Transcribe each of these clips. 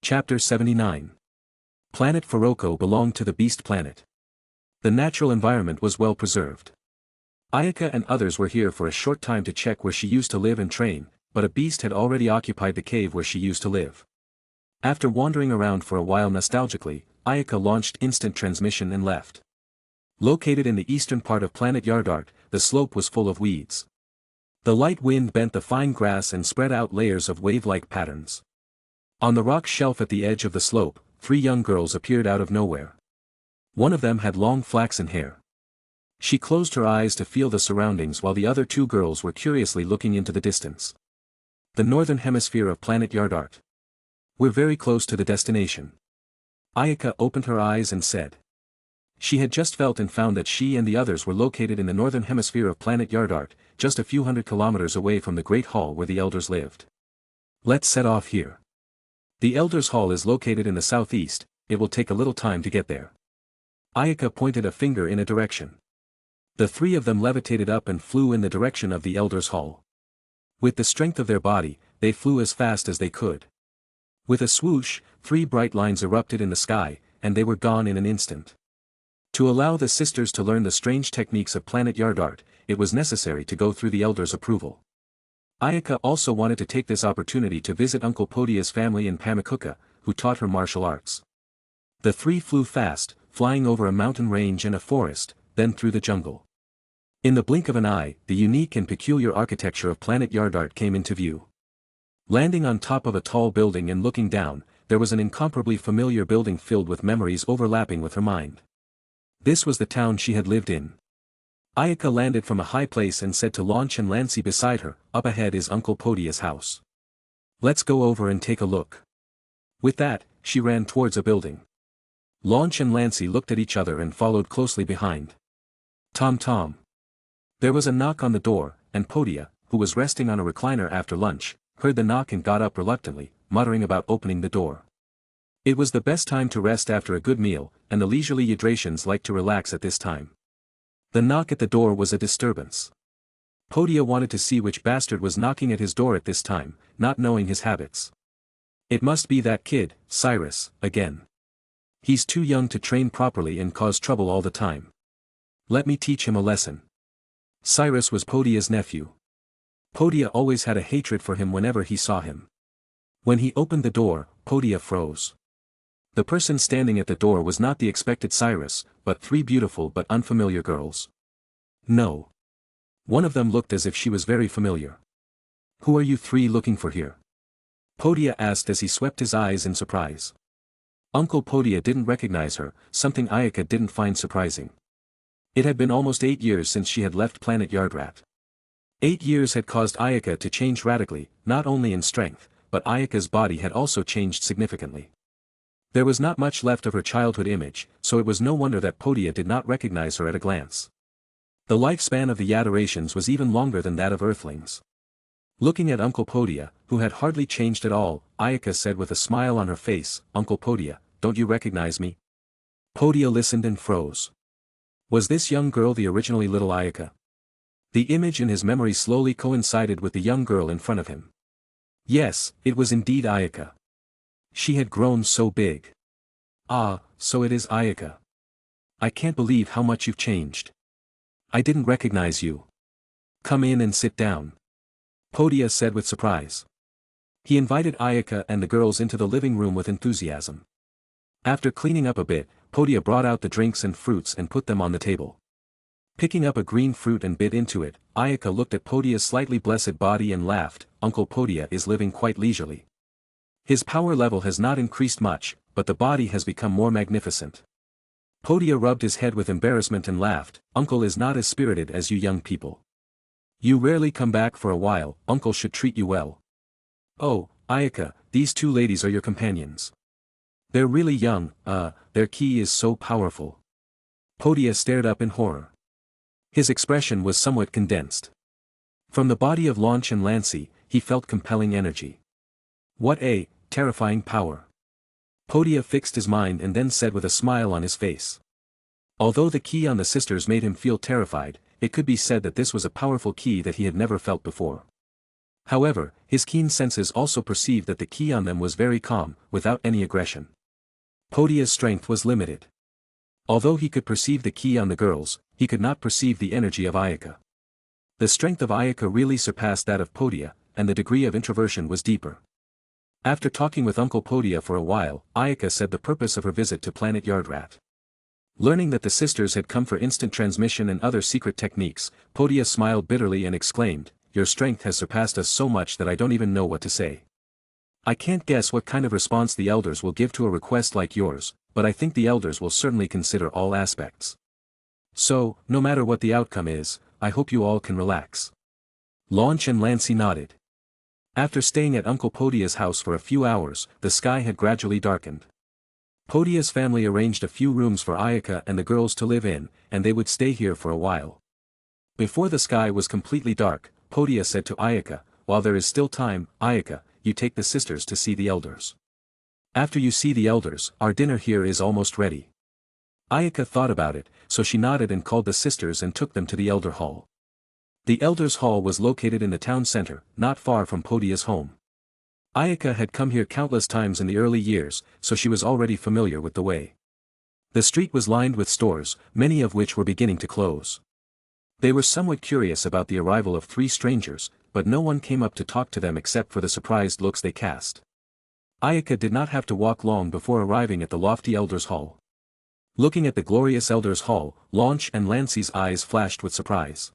Chapter 79. Planet Furoko belonged to the Beast Planet. The natural environment was well preserved. Ayaka and others were here for a short time to check where she used to live and train, but a beast had already occupied the cave where she used to live. After wandering around for a while nostalgically, Ayaka launched instant transmission and left. Located in the eastern part of Planet Yardart, the slope was full of weeds. The light wind bent the fine grass and spread out layers of wave-like patterns. On the rock shelf at the edge of the slope, 3 young girls appeared out of nowhere. One of them had long flaxen hair. She closed her eyes to feel the surroundings while the other 2 girls were curiously looking into the distance. The northern hemisphere of Planet Yardart. We're very close to the destination. Ayaka opened her eyes and said. She had just felt and found that she and the others were located in the northern hemisphere of Planet Yardart, just a few hundred kilometers away from the Great Hall where the elders lived. Let's set off here. The Elders' Hall is located in the southeast, it will take a little time to get there. Ayaka pointed a finger in a direction. The 3 of them levitated up and flew in the direction of the Elders' Hall. With the strength of their body, they flew as fast as they could. With a swoosh, 3 bright lines erupted in the sky, and they were gone in an instant. To allow the sisters to learn the strange techniques of Planet Yardart, it was necessary to go through the elders' approval. Ayaka also wanted to take this opportunity to visit Uncle Podia's family in Pamakuka, who taught her martial arts. The 3 flew fast, flying over a mountain range and a forest, then through the jungle. In the blink of an eye, the unique and peculiar architecture of Planet Yardart came into view. Landing on top of a tall building and looking down, there was an incomparably familiar building filled with memories overlapping with her mind. This was the town she had lived in. Ayaka landed from a high place and said to Launch and Lancy beside her, up ahead is Uncle Podia's house. Let's go over and take a look. With that, she ran towards a building. Launch and Lancy looked at each other and followed closely behind. Tom. There was a knock on the door, and Podia, who was resting on a recliner after lunch, heard the knock and got up reluctantly, muttering about opening the door. It was the best time to rest after a good meal, and the leisurely Yadratians liked to relax at this time. The knock at the door was a disturbance. Podia wanted to see which bastard was knocking at his door at this time, not knowing his habits. It must be that kid, Cyrus, again. He's too young to train properly and cause trouble all the time. Let me teach him a lesson. Cyrus was Podia's nephew. Podia always had a hatred for him whenever he saw him. When he opened the door, Podia froze. The person standing at the door was not the expected Cyrus, but 3 beautiful but unfamiliar girls. No. One of them looked as if she was very familiar. Who are you 3 looking for here? Podia asked as he swept his eyes in surprise. Uncle Podia didn't recognize her, something Ayaka didn't find surprising. It had been almost 8 years since she had left Planet Yardrat. 8 years had caused Ayaka to change radically, not only in strength, but Ayaka's body had also changed significantly. There was not much left of her childhood image, so it was no wonder that Podia did not recognize her at a glance. The lifespan of the Yadorations was even longer than that of Earthlings. Looking at Uncle Podia, who had hardly changed at all, Ayaka said with a smile on her face, Uncle Podia, don't you recognize me? Podia listened and froze. Was this young girl the originally little Ayaka? The image in his memory slowly coincided with the young girl in front of him. Yes, it was indeed Ayaka. She had grown so big. Ah, so it is Ayaka. I can't believe how much you've changed. I didn't recognize you. Come in and sit down. Podia said with surprise. He invited Ayaka and the girls into the living room with enthusiasm. After cleaning up a bit, Podia brought out the drinks and fruits and put them on the table. Picking up a green fruit and bit into it, Ayaka looked at Podia's slightly blessed body and laughed. Uncle Podia is living quite leisurely. His power level has not increased much, but the body has become more magnificent. Podia rubbed his head with embarrassment and laughed. Uncle is not as spirited as you young people. You rarely come back for a while, Uncle should treat you well. Oh, Ayaka, these 2 ladies are your companions. They're really young, their ki is so powerful. Podia stared up in horror. His expression was somewhat condensed. From the body of Launch and Lancy, he felt compelling energy. What a terrifying power. Podia fixed his mind and then said with a smile on his face. Although the ki on the sisters made him feel terrified, it could be said that this was a powerful ki that he had never felt before. However, his keen senses also perceived that the ki on them was very calm, without any aggression. Podia's strength was limited. Although he could perceive the ki on the girls, he could not perceive the energy of Ayaka. The strength of Ayaka really surpassed that of Podia, and the degree of introversion was deeper. After talking with Uncle Podia for a while, Ayaka said the purpose of her visit to Planet Yardrat. Learning that the sisters had come for instant transmission and other secret techniques, Podia smiled bitterly and exclaimed, "Your strength has surpassed us so much that I don't even know what to say. I can't guess what kind of response the elders will give to a request like yours, but I think the elders will certainly consider all aspects. So, no matter what the outcome is, I hope you all can relax." Launch and Lancy nodded. After staying at Uncle Podia's house for a few hours, the sky had gradually darkened. Podia's family arranged a few rooms for Ayaka and the girls to live in, and they would stay here for a while. Before the sky was completely dark, Podia said to Ayaka, "While there is still time, Ayaka, you take the sisters to see the elders. After you see the elders, our dinner here is almost ready." Ayaka thought about it, so she nodded and called the sisters and took them to the elder hall. The elders' hall was located in the town center, not far from Podia's home. Ayaka had come here countless times in the early years, so she was already familiar with the way. The street was lined with stores, many of which were beginning to close. They were somewhat curious about the arrival of three strangers, but no one came up to talk to them except for the surprised looks they cast. Ayaka did not have to walk long before arriving at the lofty elders' hall. Looking at the glorious elders' hall, Launch and Lancy's eyes flashed with surprise.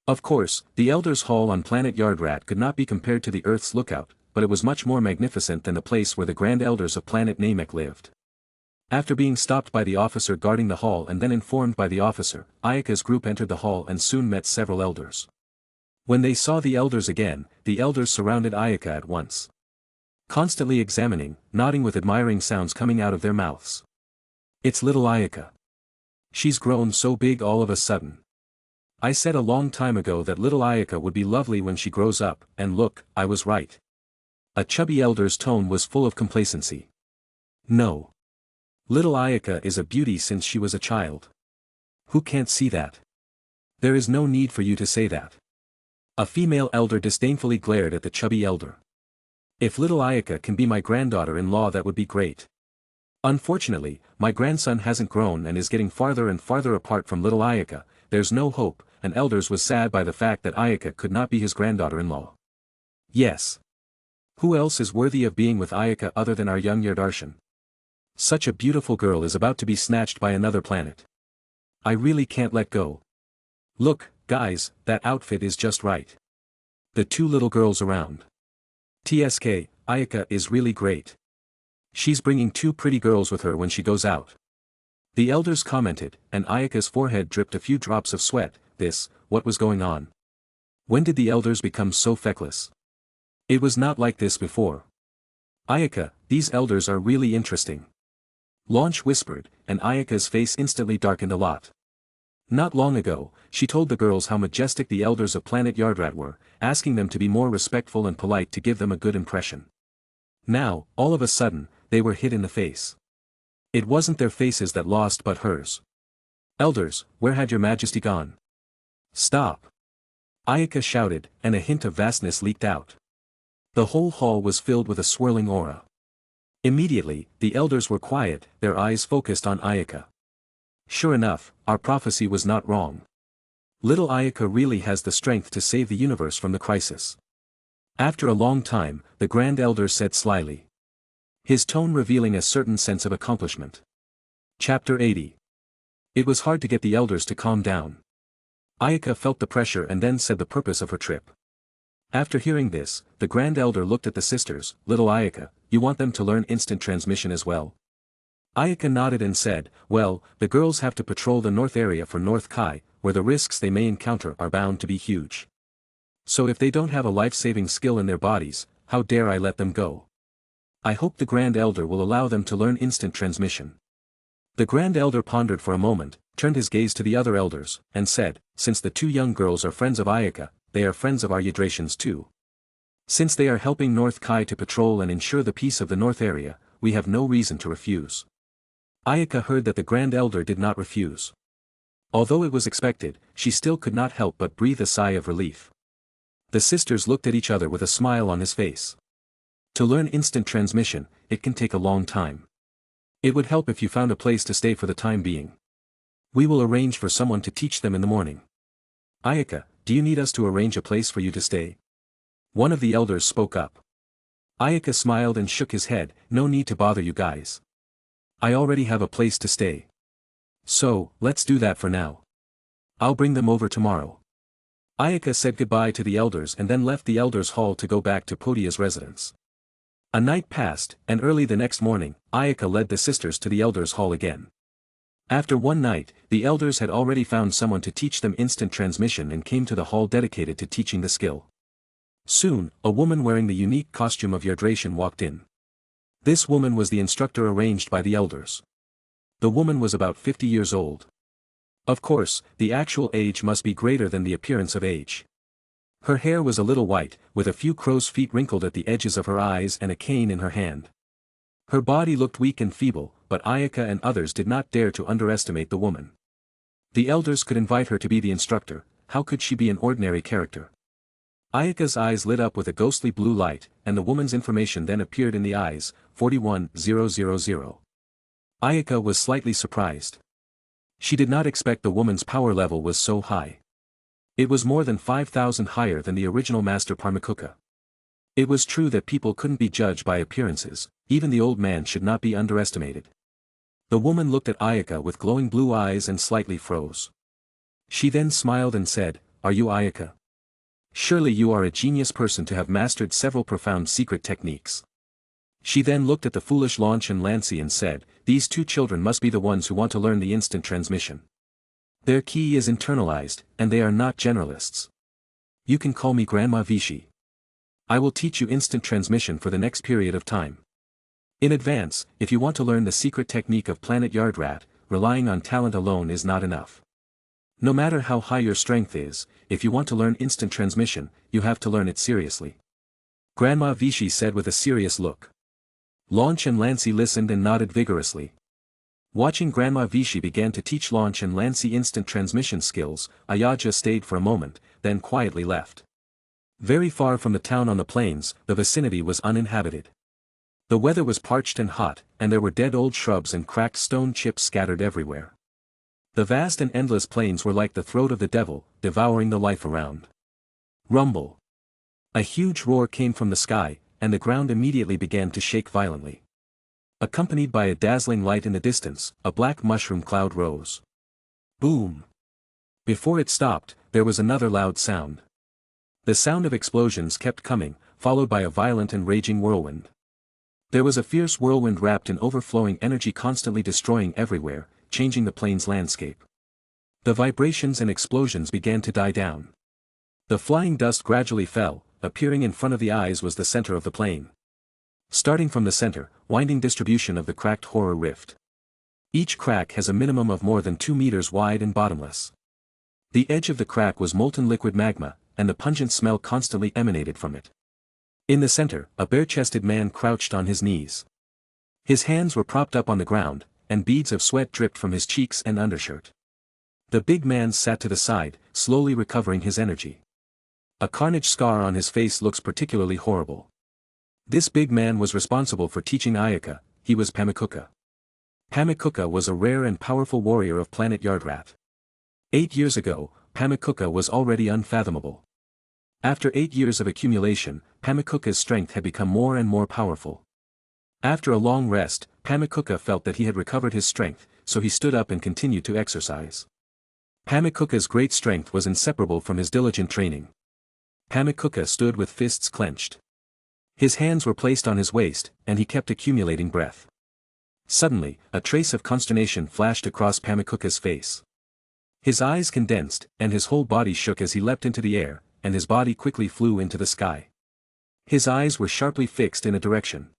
Of course, the elders' hall on planet Yardrat could not be compared to the Earth's lookout, but it was much more magnificent than the place where the grand elders of planet Namek lived. After being stopped by the officer guarding the hall and then informed by the officer, Ayaka's group entered the hall and soon met several elders. When they saw the elders again, the elders surrounded Ayaka at once. Constantly examining, nodding with admiring sounds coming out of their mouths. "It's little Ayaka. She's grown so big all of a sudden. I said a long time ago that little Ayaka would be lovely when she grows up, and look, I was right." A chubby elder's tone was full of complacency. "No. Little Ayaka is a beauty since she was a child. Who can't see that? There is no need for you to say that." A female elder disdainfully glared at the chubby elder. "If little Ayaka can be my granddaughter-in-law, that would be great. Unfortunately, my grandson hasn't grown and is getting farther and farther apart from little Ayaka. There's no hope," and elders was sad by the fact that Ayaka could not be his granddaughter-in-law. "Yes. Who else is worthy of being with Ayaka other than our young Yardarshan? Such a beautiful girl is about to be snatched by another planet. I really can't let go. Look, guys, that outfit is just right." The two little girls around. "TSK, Ayaka is really great. She's bringing two pretty girls with her when she goes out." The elders commented, and Ayaka's forehead dripped a few drops of sweat. What was going on? When did the elders become so feckless? It was not like this before. "Ayaka, these elders are really interesting." Launch whispered, and Ayaka's face instantly darkened a lot. Not long ago, she told the girls how majestic the elders of planet Yardrat were, asking them to be more respectful and polite to give them a good impression. Now, all of a sudden, they were hit in the face. It wasn't their faces that lost but hers. "Elders, where had your majesty gone? Stop!" Ayaka shouted, and a hint of vastness leaked out. The whole hall was filled with a swirling aura. Immediately, the elders were quiet, their eyes focused on Ayaka. Sure enough, our prophecy was not wrong. Little Ayaka really has the strength to save the universe from the crisis. After a long time, the Grand Elder said slyly. His tone revealing a certain sense of accomplishment. Chapter 80. It was hard to get the elders to calm down. Ayaka felt the pressure and then said the purpose of her trip. After hearing this, the Grand Elder looked at the sisters. "Little Ayaka, you want them to learn instant transmission as well?" Ayaka nodded and said, "Well, the girls have to patrol the north area for North Kai, where the risks they may encounter are bound to be huge. So if they don't have a life-saving skill in their bodies, how dare I let them go? I hope the Grand Elder will allow them to learn instant transmission." The Grand Elder pondered for a moment, turned his gaze to the other elders, and said, "Since the two young girls are friends of Ayaka, they are friends of our Yadratians too. Since they are helping North Kai to patrol and ensure the peace of the North area, we have no reason to refuse." Ayaka heard that the Grand Elder did not refuse. Although it was expected, she still could not help but breathe a sigh of relief. The sisters looked at each other with a smile on his face. To learn instant transmission, it can take a long time. It would help if you found a place to stay for the time being. We will arrange for someone to teach them in the morning. Ayaka, do you need us to arrange a place for you to stay? One of the elders spoke up. Ayaka smiled and shook his head, no need to bother you guys. I already have a place to stay. So, let's do that for now. I'll bring them over tomorrow. Ayaka said goodbye to the elders and then left the elders' hall to go back to Podia's residence. A night passed, and early the next morning, Ayaka led the sisters to the elders' hall again. After one night, the elders had already found someone to teach them instant transmission and came to the hall dedicated to teaching the skill. Soon, a woman wearing the unique costume of Yardration walked in. This woman was the instructor arranged by the elders. The woman was about 50 years old. Of course, the actual age must be greater than the appearance of age. Her hair was a little white, with a few crow's feet wrinkled at the edges of her eyes and a cane in her hand. Her body looked weak and feeble, but Ayaka and others did not dare to underestimate the woman. The elders could invite her to be the instructor, how could she be an ordinary character? Ayaka's eyes lit up with a ghostly blue light, and the woman's information then appeared in the eyes, 41000. Ayaka was slightly surprised. She did not expect the woman's power level was so high. It was more than 5,000 higher than the original Master Parmakuka. It was true that people couldn't be judged by appearances, even the old man should not be underestimated. The woman looked at Ayaka with glowing blue eyes and slightly froze. She then smiled and said, "Are you Ayaka? Surely you are a genius person to have mastered several profound secret techniques." She then looked at the foolish Launch and Lancy and said, "These two children must be the ones who want to learn the instant transmission. Their ki is internalized, and they are not generalists. You can call me Grandma Vichy. I will teach you instant transmission for the next period of time. In advance, if you want to learn the secret technique of Planet Yardrat, relying on talent alone is not enough. No matter how high your strength is, if you want to learn instant transmission, you have to learn it seriously." Grandma Vichy said with a serious look. Launch and Lancy listened and nodded vigorously. Watching Grandma Vichy began to teach Launch and Lancy instant transmission skills, Ayaka stayed for a moment, then quietly left. Very far from the town on the plains, the vicinity was uninhabited. The weather was parched and hot, and there were dead old shrubs and cracked stone chips scattered everywhere. The vast and endless plains were like the throat of the devil, devouring the life around. Rumble. A huge roar came from the sky, and the ground immediately began to shake violently. Accompanied by a dazzling light in the distance, a black mushroom cloud rose. Boom! Before it stopped, there was another loud sound. The sound of explosions kept coming, followed by a violent and raging whirlwind. There was a fierce whirlwind wrapped in overflowing energy constantly destroying everywhere, changing the plain's landscape. The vibrations and explosions began to die down. The flying dust gradually fell, appearing in front of the eyes was the center of the plain. Starting from the center, winding distribution of the cracked horror rift. Each crack has a minimum of more than 2 meters wide and bottomless. The edge of the crack was molten liquid magma, and the pungent smell constantly emanated from it. In the center, a bare-chested man crouched on his knees. His hands were propped up on the ground, and beads of sweat dripped from his cheeks and undershirt. The big man sat to the side, slowly recovering his energy. A carnage scar on his face looks particularly horrible. This big man was responsible for teaching Ayaka, he was Parmakuka. Parmakuka was a rare and powerful warrior of Planet Yardrat. 8 years ago, Parmakuka was already unfathomable. After 8 years of accumulation, Parmakuka's strength had become more and more powerful. After a long rest, Parmakuka felt that he had recovered his strength, so he stood up and continued to exercise. Parmakuka's great strength was inseparable from his diligent training. Parmakuka stood with fists clenched. His hands were placed on his waist, and he kept accumulating breath. Suddenly, a trace of consternation flashed across Parmakuka's face. His eyes condensed, and his whole body shook as he leapt into the air, and his body quickly flew into the sky. His eyes were sharply fixed in a direction.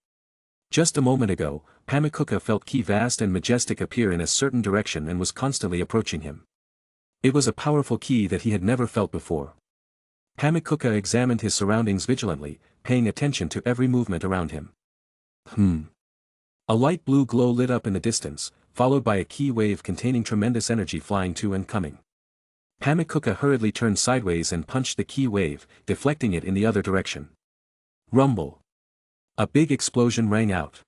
Just a moment ago, Parmakuka felt ki vast and majestic appear in a certain direction and was constantly approaching him. It was a powerful ki that he had never felt before. Parmakuka examined his surroundings vigilantly, paying attention to every movement around him. A light blue glow lit up in the distance, followed by a ki wave containing tremendous energy flying to and coming. Pamikuka hurriedly turned sideways and punched the key wave, deflecting it in the other direction. Rumble. A big explosion rang out.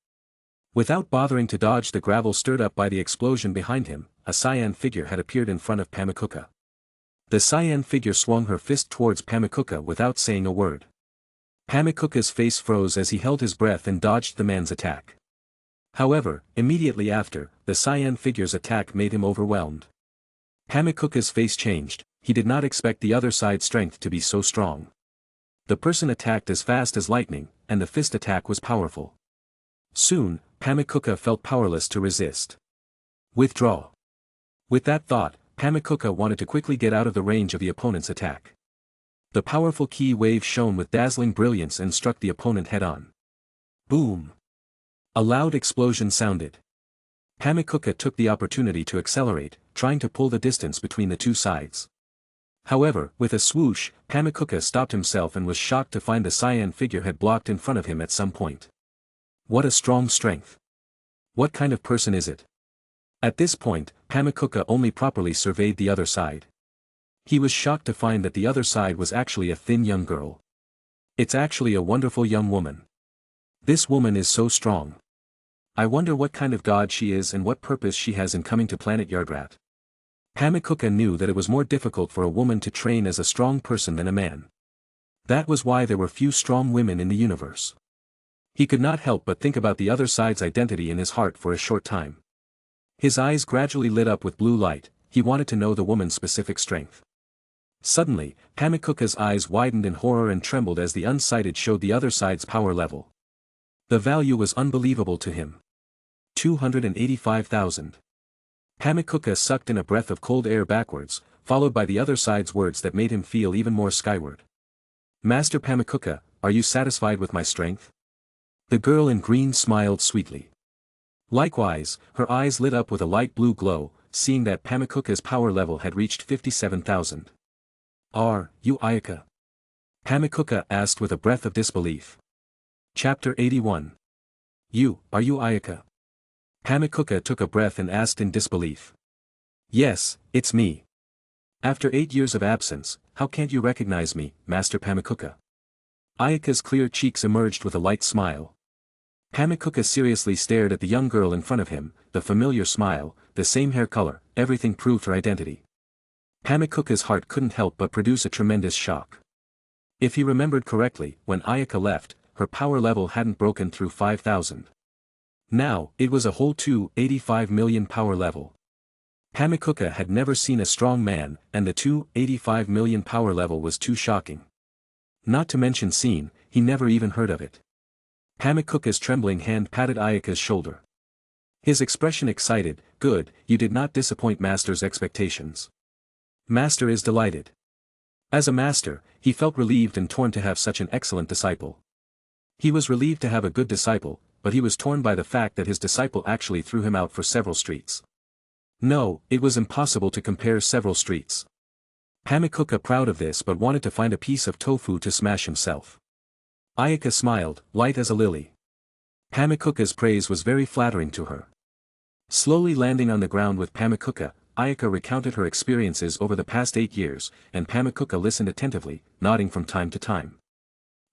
Without bothering to dodge the gravel stirred up by the explosion behind him, a cyan figure had appeared in front of Pamikuka. The cyan figure swung her fist towards Pamikuka without saying a word. Pamikuka's face froze as he held his breath and dodged the man's attack. However, immediately after, the cyan figure's attack made him overwhelmed. Pamikuka's face changed. He did not expect the other side's strength to be so strong. The person attacked as fast as lightning, and the fist attack was powerful. Soon, Pamikuka felt powerless to resist. Withdraw. With that thought, Pamikuka wanted to quickly get out of the range of the opponent's attack. The powerful key wave shone with dazzling brilliance and struck the opponent head-on. Boom! A loud explosion sounded. Pamikuka took the opportunity to accelerate, trying to pull the distance between the two sides. However, with a swoosh, Pamikuka stopped himself and was shocked to find the cyan figure had blocked in front of him at some point. What a strong strength! What kind of person is it? At this point, Pamikuka only properly surveyed the other side. He was shocked to find that the other side was actually a thin young girl. It's actually a wonderful young woman. This woman is so strong. I wonder what kind of god she is and what purpose she has in coming to Planet Yardrat. Pamikuka knew that it was more difficult for a woman to train as a strong person than a man. That was why there were few strong women in the universe. He could not help but think about the other side's identity in his heart for a short time. His eyes gradually lit up with blue light. He wanted to know the woman's specific strength. Suddenly, Pamikuka's eyes widened in horror and trembled as the unsighted showed the other side's power level. The value was unbelievable to him. 285,000. Pamikuka sucked in a breath of cold air backwards, followed by the other side's words that made him feel even more skyward. Master Pamikuka, are you satisfied with my strength? The girl in green smiled sweetly. Likewise, her eyes lit up with a light blue glow, seeing that Pamikuka's power level had reached 57,000. Are you Ayaka? Pamikuka asked with a breath of disbelief. Chapter 81. Are you Ayaka? Pamikuka took a breath and asked in disbelief. Yes, it's me. After 8 years of absence, how can't you recognize me, Master Pamikuka? Ayaka's clear cheeks emerged with a light smile. Pamikuka seriously stared at the young girl in front of him, the familiar smile, the same hair color, everything proved her identity. Pamikuka's heart couldn't help but produce a tremendous shock. If he remembered correctly, when Ayaka left, her power level hadn't broken through 5,000. Now, it was a whole 285 million power level. Pamikuka had never seen a strong man, and the 285 million power level was too shocking. Not to mention seen, he never even heard of it. Pamikuka's trembling hand patted Ayaka's shoulder. His expression excited. Good, you did not disappoint Master's expectations. Master is delighted. As a master, he felt relieved and torn to have such an excellent disciple. He was relieved to have a good disciple, but he was torn by the fact that his disciple actually threw him out for several streets. No, it was impossible to compare several streets. Pamikuka proud of this but wanted to find a piece of tofu to smash himself. Ayaka smiled, light as a lily. Pamikuka's praise was very flattering to her. Slowly landing on the ground with Pamikuka, Ayaka recounted her experiences over the past 8 years, and Pamikuka listened attentively, nodding from time to time.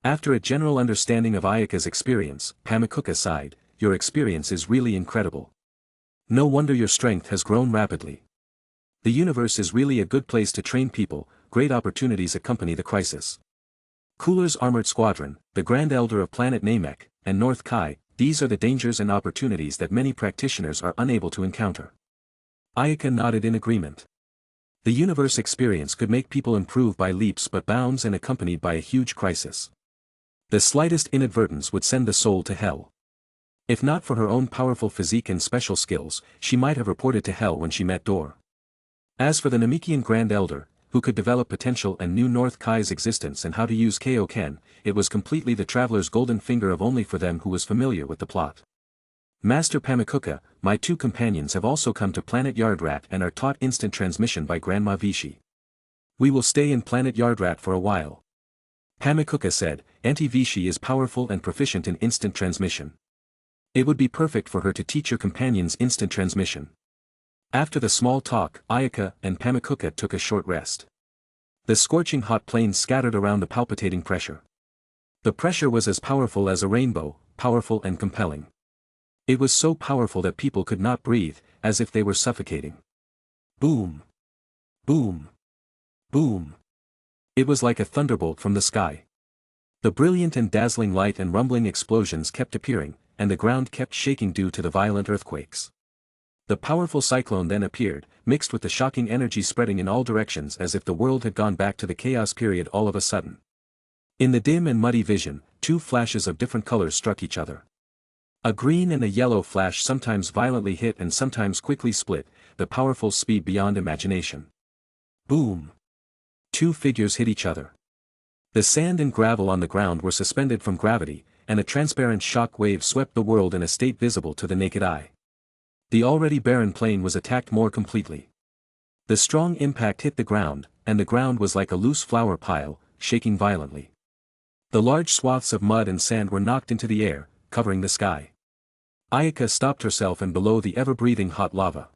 After a general understanding of Ayaka's experience, Pamikuka sighed, your experience is really incredible. No wonder your strength has grown rapidly. The universe is really a good place to train people, great opportunities accompany the crisis. Cooler's Armored Squadron, the Grand Elder of Planet Namek, and North Kai, these are the dangers and opportunities that many practitioners are unable to encounter. Ayaka nodded in agreement. The universe experience could make people improve by leaps but bounds and accompanied by a huge crisis. The slightest inadvertence would send the soul to hell. If not for her own powerful physique and special skills, she might have reported to hell when she met Dor. As for the Namekian Grand Elder, who could develop potential and knew North Kai's existence and how to use Kaioken, it was completely the traveler's golden finger of only for them who was familiar with the plot. Master Pamikuka, my 2 companions have also come to Planet Yardrat and are taught instant transmission by Grandma Vichy. We will stay in Planet Yardrat for a while. Pamikuka said, Auntie Vichy is powerful and proficient in instant transmission. It would be perfect for her to teach your companions instant transmission. After the small talk, Ayaka and Pamikuka took a short rest. The scorching hot plains scattered around the palpitating pressure. The pressure was as powerful as a rainbow, powerful and compelling. It was so powerful that people could not breathe, as if they were suffocating. Boom! Boom! Boom! It was like a thunderbolt from the sky. The brilliant and dazzling light and rumbling explosions kept appearing, and the ground kept shaking due to the violent earthquakes. The powerful cyclone then appeared, mixed with the shocking energy spreading in all directions as if the world had gone back to the chaos period all of a sudden. In the dim and muddy vision, two flashes of different colors struck each other. A green and a yellow flash sometimes violently hit and sometimes quickly split, the powerful speed beyond imagination. Boom! Two figures hit each other. The sand and gravel on the ground were suspended from gravity, and a transparent shock wave swept the world in a state visible to the naked eye. The already barren plain was attacked more completely. The strong impact hit the ground, and the ground was like a loose flour pile, shaking violently. The large swaths of mud and sand were knocked into the air, covering the sky. Ayaka stopped herself and below the ever-breathing hot lava.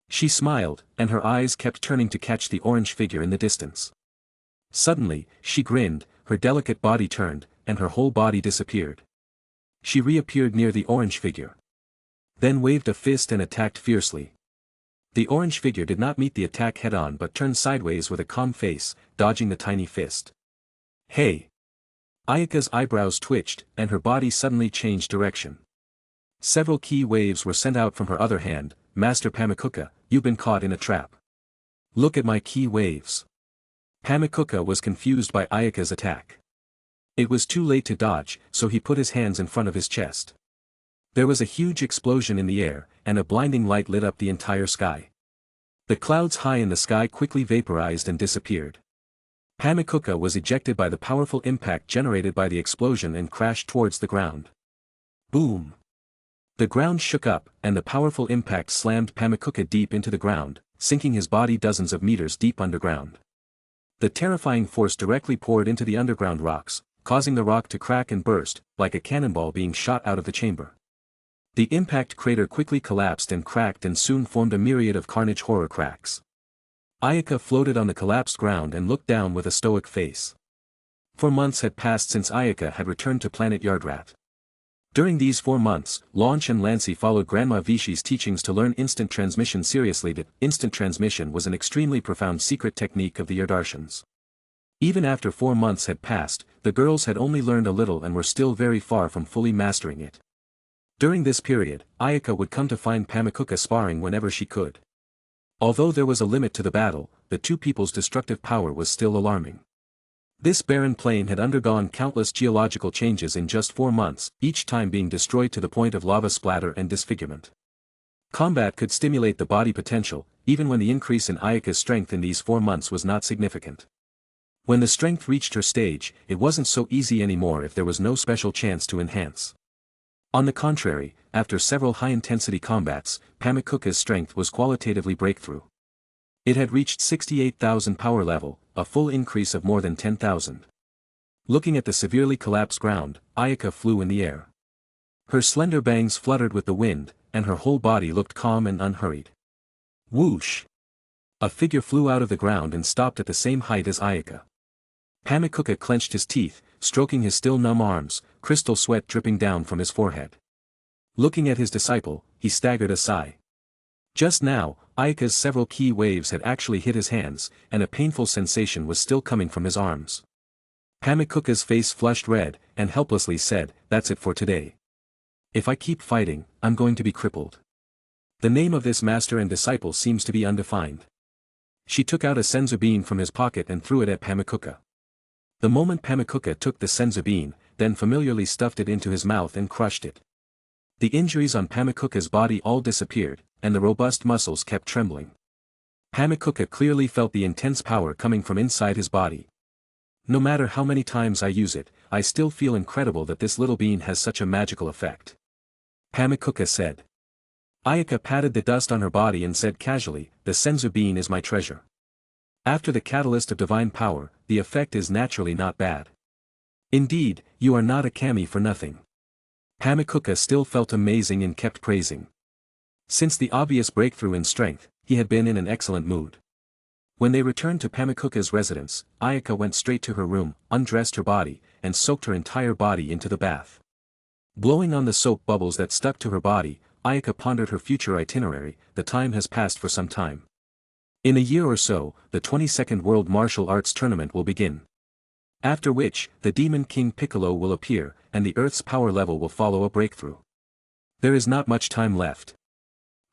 She smiled, and her eyes kept turning to catch the orange figure in the distance. Suddenly, she grinned, her delicate body turned, and her whole body disappeared. She reappeared near the orange figure. Then waved a fist and attacked fiercely. The orange figure did not meet the attack head-on but turned sideways with a calm face, dodging the tiny fist. Hey! Ayaka's eyebrows twitched, and her body suddenly changed direction. Several key waves were sent out from her other hand. Master Pamikuka, you've been caught in a trap. Look at my key waves. Pamikuka was confused by Ayaka's attack. It was too late to dodge, so he put his hands in front of his chest. There was a huge explosion in the air, and a blinding light lit up the entire sky. The clouds high in the sky quickly vaporized and disappeared. Pamikuka was ejected by the powerful impact generated by the explosion and crashed towards the ground. Boom! The ground shook up, and the powerful impact slammed Pamikuka deep into the ground, sinking his body dozens of meters deep underground. The terrifying force directly poured into the underground rocks, causing the rock to crack and burst, like a cannonball being shot out of the chamber. The impact crater quickly collapsed and cracked and soon formed a myriad of carnage horror cracks. Ayaka floated on the collapsed ground and looked down with a stoic face. 4 months had passed since Ayaka had returned to planet Yardrat. During these 4 months, Launch and Lancy followed Grandma Vishi's teachings to learn instant transmission seriously. That instant transmission was an extremely profound secret technique of the Yardarshans. Even after 4 months had passed, the girls had only learned a little and were still very far from fully mastering it. During this period, Ayaka would come to find Pamikuka sparring whenever she could. Although there was a limit to the battle, the two people's destructive power was still alarming. This barren plain had undergone countless geological changes in just 4 months, each time being destroyed to the point of lava splatter and disfigurement. Combat could stimulate the body potential, even when the increase in Ayaka's strength in these 4 months was not significant. When the strength reached her stage, it wasn't so easy anymore if there was no special chance to enhance. On the contrary, after several high-intensity combats, Pamikuka's strength was qualitatively breakthrough. It had reached 68,000 power level, a full increase of more than 10,000. Looking at the severely collapsed ground, Ayaka flew in the air. Her slender bangs fluttered with the wind, and her whole body looked calm and unhurried. Whoosh! A figure flew out of the ground and stopped at the same height as Ayaka. Pamikuka clenched his teeth, stroking his still numb arms, crystal sweat dripping down from his forehead. Looking at his disciple, he staggered a sigh. Just now, Ayaka's several key waves had actually hit his hands, and a painful sensation was still coming from his arms. Pamikuka's face flushed red, and helplessly said, "That's it for today. If I keep fighting, I'm going to be crippled." The name of this master and disciple seems to be undefined. She took out a senzu bean from his pocket and threw it at Pamikuka. The moment Pamikuka took the senzu bean, then familiarly stuffed it into his mouth and crushed it. The injuries on Pamikuka's body all disappeared, and the robust muscles kept trembling. Pamikuka clearly felt the intense power coming from inside his body. No matter how many times I use it, I still feel incredible that this little bean has such a magical effect. Pamikuka said. Ayaka patted the dust on her body and said casually, "The senzu bean is my treasure. After the catalyst of divine power, the effect is naturally not bad. Indeed, you are not a kami for nothing." Pamikuka still felt amazing and kept praising. Since the obvious breakthrough in strength, he had been in an excellent mood. When they returned to Pamikuka's residence, Ayaka went straight to her room, undressed her body, and soaked her entire body into the bath. Blowing on the soap bubbles that stuck to her body, Ayaka pondered her future itinerary. The time has passed for some time. In a year or so, the 22nd World Martial Arts Tournament will begin. After which, the Demon King Piccolo will appear, and the Earth's power level will follow a breakthrough. There is not much time left.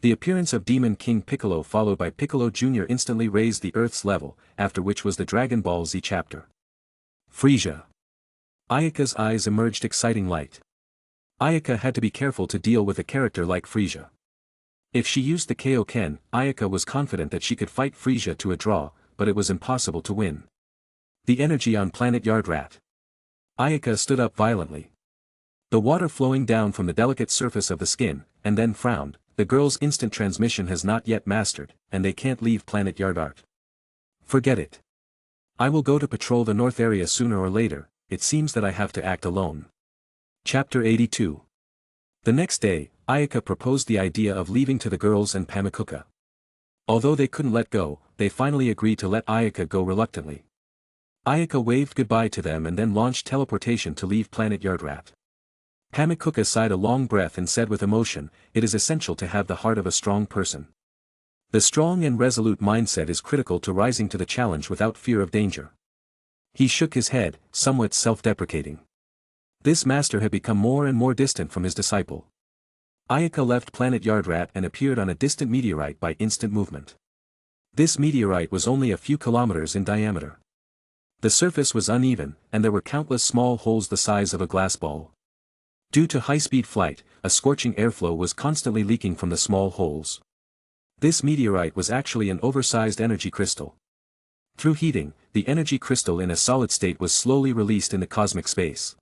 The appearance of Demon King Piccolo followed by Piccolo Jr. instantly raised the Earth's level, after which was the Dragon Ball Z chapter. Frisia. Ayaka's eyes emerged exciting light. Ayaka had to be careful to deal with a character like Frisia. If she used the Kaioken, Ayaka was confident that she could fight Frisia to a draw, but it was impossible to win. The energy on planet Yardrat. Ayaka stood up violently. The water flowing down from the delicate surface of the skin, and then frowned. The girl's instant transmission has not yet mastered, and they can't leave planet Yardart. Forget it. I will go to patrol the north area sooner or later. It seems that I have to act alone. Chapter 82. The next day, Ayaka proposed the idea of leaving to the girls and Pamikuka. Although they couldn't let go, they finally agreed to let Ayaka go reluctantly. Ayaka waved goodbye to them and then launched teleportation to leave planet Yardrat. Pamikuka sighed a long breath and said with emotion, "It is essential to have the heart of a strong person. The strong and resolute mindset is critical to rising to the challenge without fear of danger." He shook his head, somewhat self-deprecating. This master had become more and more distant from his disciple. Ayaka left planet Yardrat and appeared on a distant meteorite by instant movement. This meteorite was only a few kilometers in diameter. The surface was uneven, and there were countless small holes the size of a glass ball. Due to high-speed flight, a scorching airflow was constantly leaking from the small holes. This meteorite was actually an oversized energy crystal. Through heating, the energy crystal in a solid state was slowly released into cosmic space.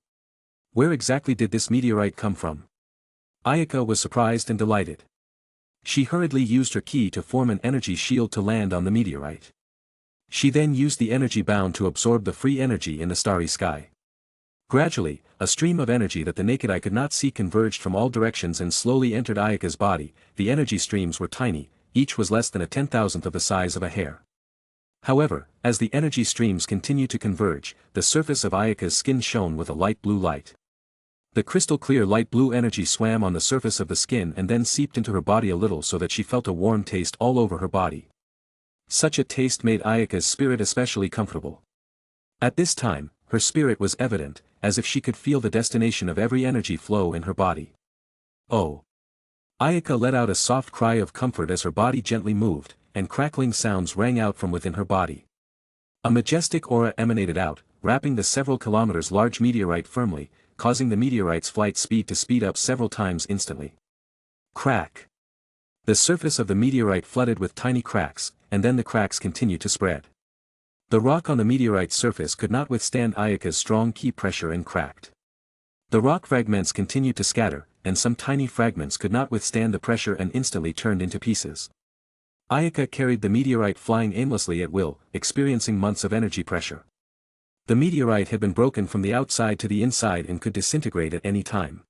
Where exactly did this meteorite come from? Ayaka was surprised and delighted. She hurriedly used her ki to form an energy shield to land on the meteorite. She then used the energy bound to absorb the free energy in the starry sky. Gradually, a stream of energy that the naked eye could not see converged from all directions and slowly entered Ayaka's body. The energy streams were tiny, each was less than a 10,000th of the size of a hair. However, as the energy streams continued to converge, the surface of Ayaka's skin shone with a light blue light. The crystal clear light blue energy swam on the surface of the skin and then seeped into her body a little so that she felt a warm taste all over her body. Such a taste made Ayaka's spirit especially comfortable. At this time, her spirit was evident, as if she could feel the destination of every energy flow in her body. Oh! Ayaka let out a soft cry of comfort as her body gently moved, and crackling sounds rang out from within her body. A majestic aura emanated out, wrapping the several kilometers large meteorite firmly, causing the meteorite's flight speed to speed up several times instantly. Crack! The surface of the meteorite flooded with tiny cracks, and then the cracks continued to spread. The rock on the meteorite's surface could not withstand Ayaka's strong ki pressure and cracked. The rock fragments continued to scatter, and some tiny fragments could not withstand the pressure and instantly turned into pieces. Ayaka carried the meteorite flying aimlessly at will, experiencing months of energy pressure. The meteorite had been broken from the outside to the inside and could disintegrate at any time.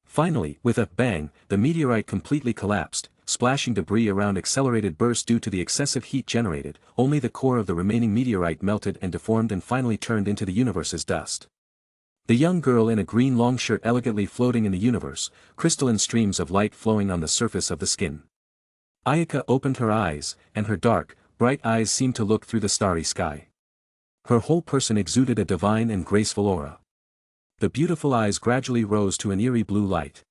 Finally, with a bang, the meteorite completely collapsed, splashing debris around accelerated bursts due to the excessive heat generated. Only the core of the remaining meteorite melted and deformed and finally turned into the universe's dust. The young girl in a green long shirt elegantly floating in the universe, crystalline streams of light flowing on the surface of the skin. Ayaka opened her eyes, and her dark, bright eyes seemed to look through the starry sky. Her whole person exuded a divine and graceful aura. The beautiful eyes gradually rose to an eerie blue light.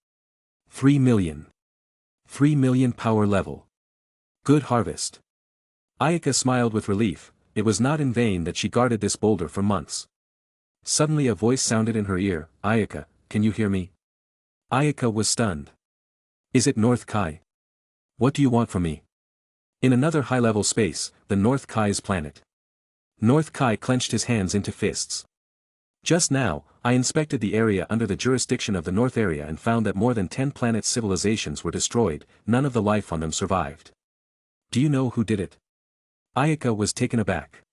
3 million. 3 million power level. Good harvest. Ayaka smiled with relief. It was not in vain that she guarded this boulder for months. Suddenly a voice sounded in her ear, "Ayaka, can you hear me?" Ayaka was stunned. "Is it North Kai? What do you want from me?" In another high-level space, the North Kai's planet. North Kai clenched his hands into fists. "Just now, I inspected the area under the jurisdiction of the North area and found that more than 10 planet civilizations were destroyed. None of the life on them survived. Do you know who did it?" Ayaka was taken aback.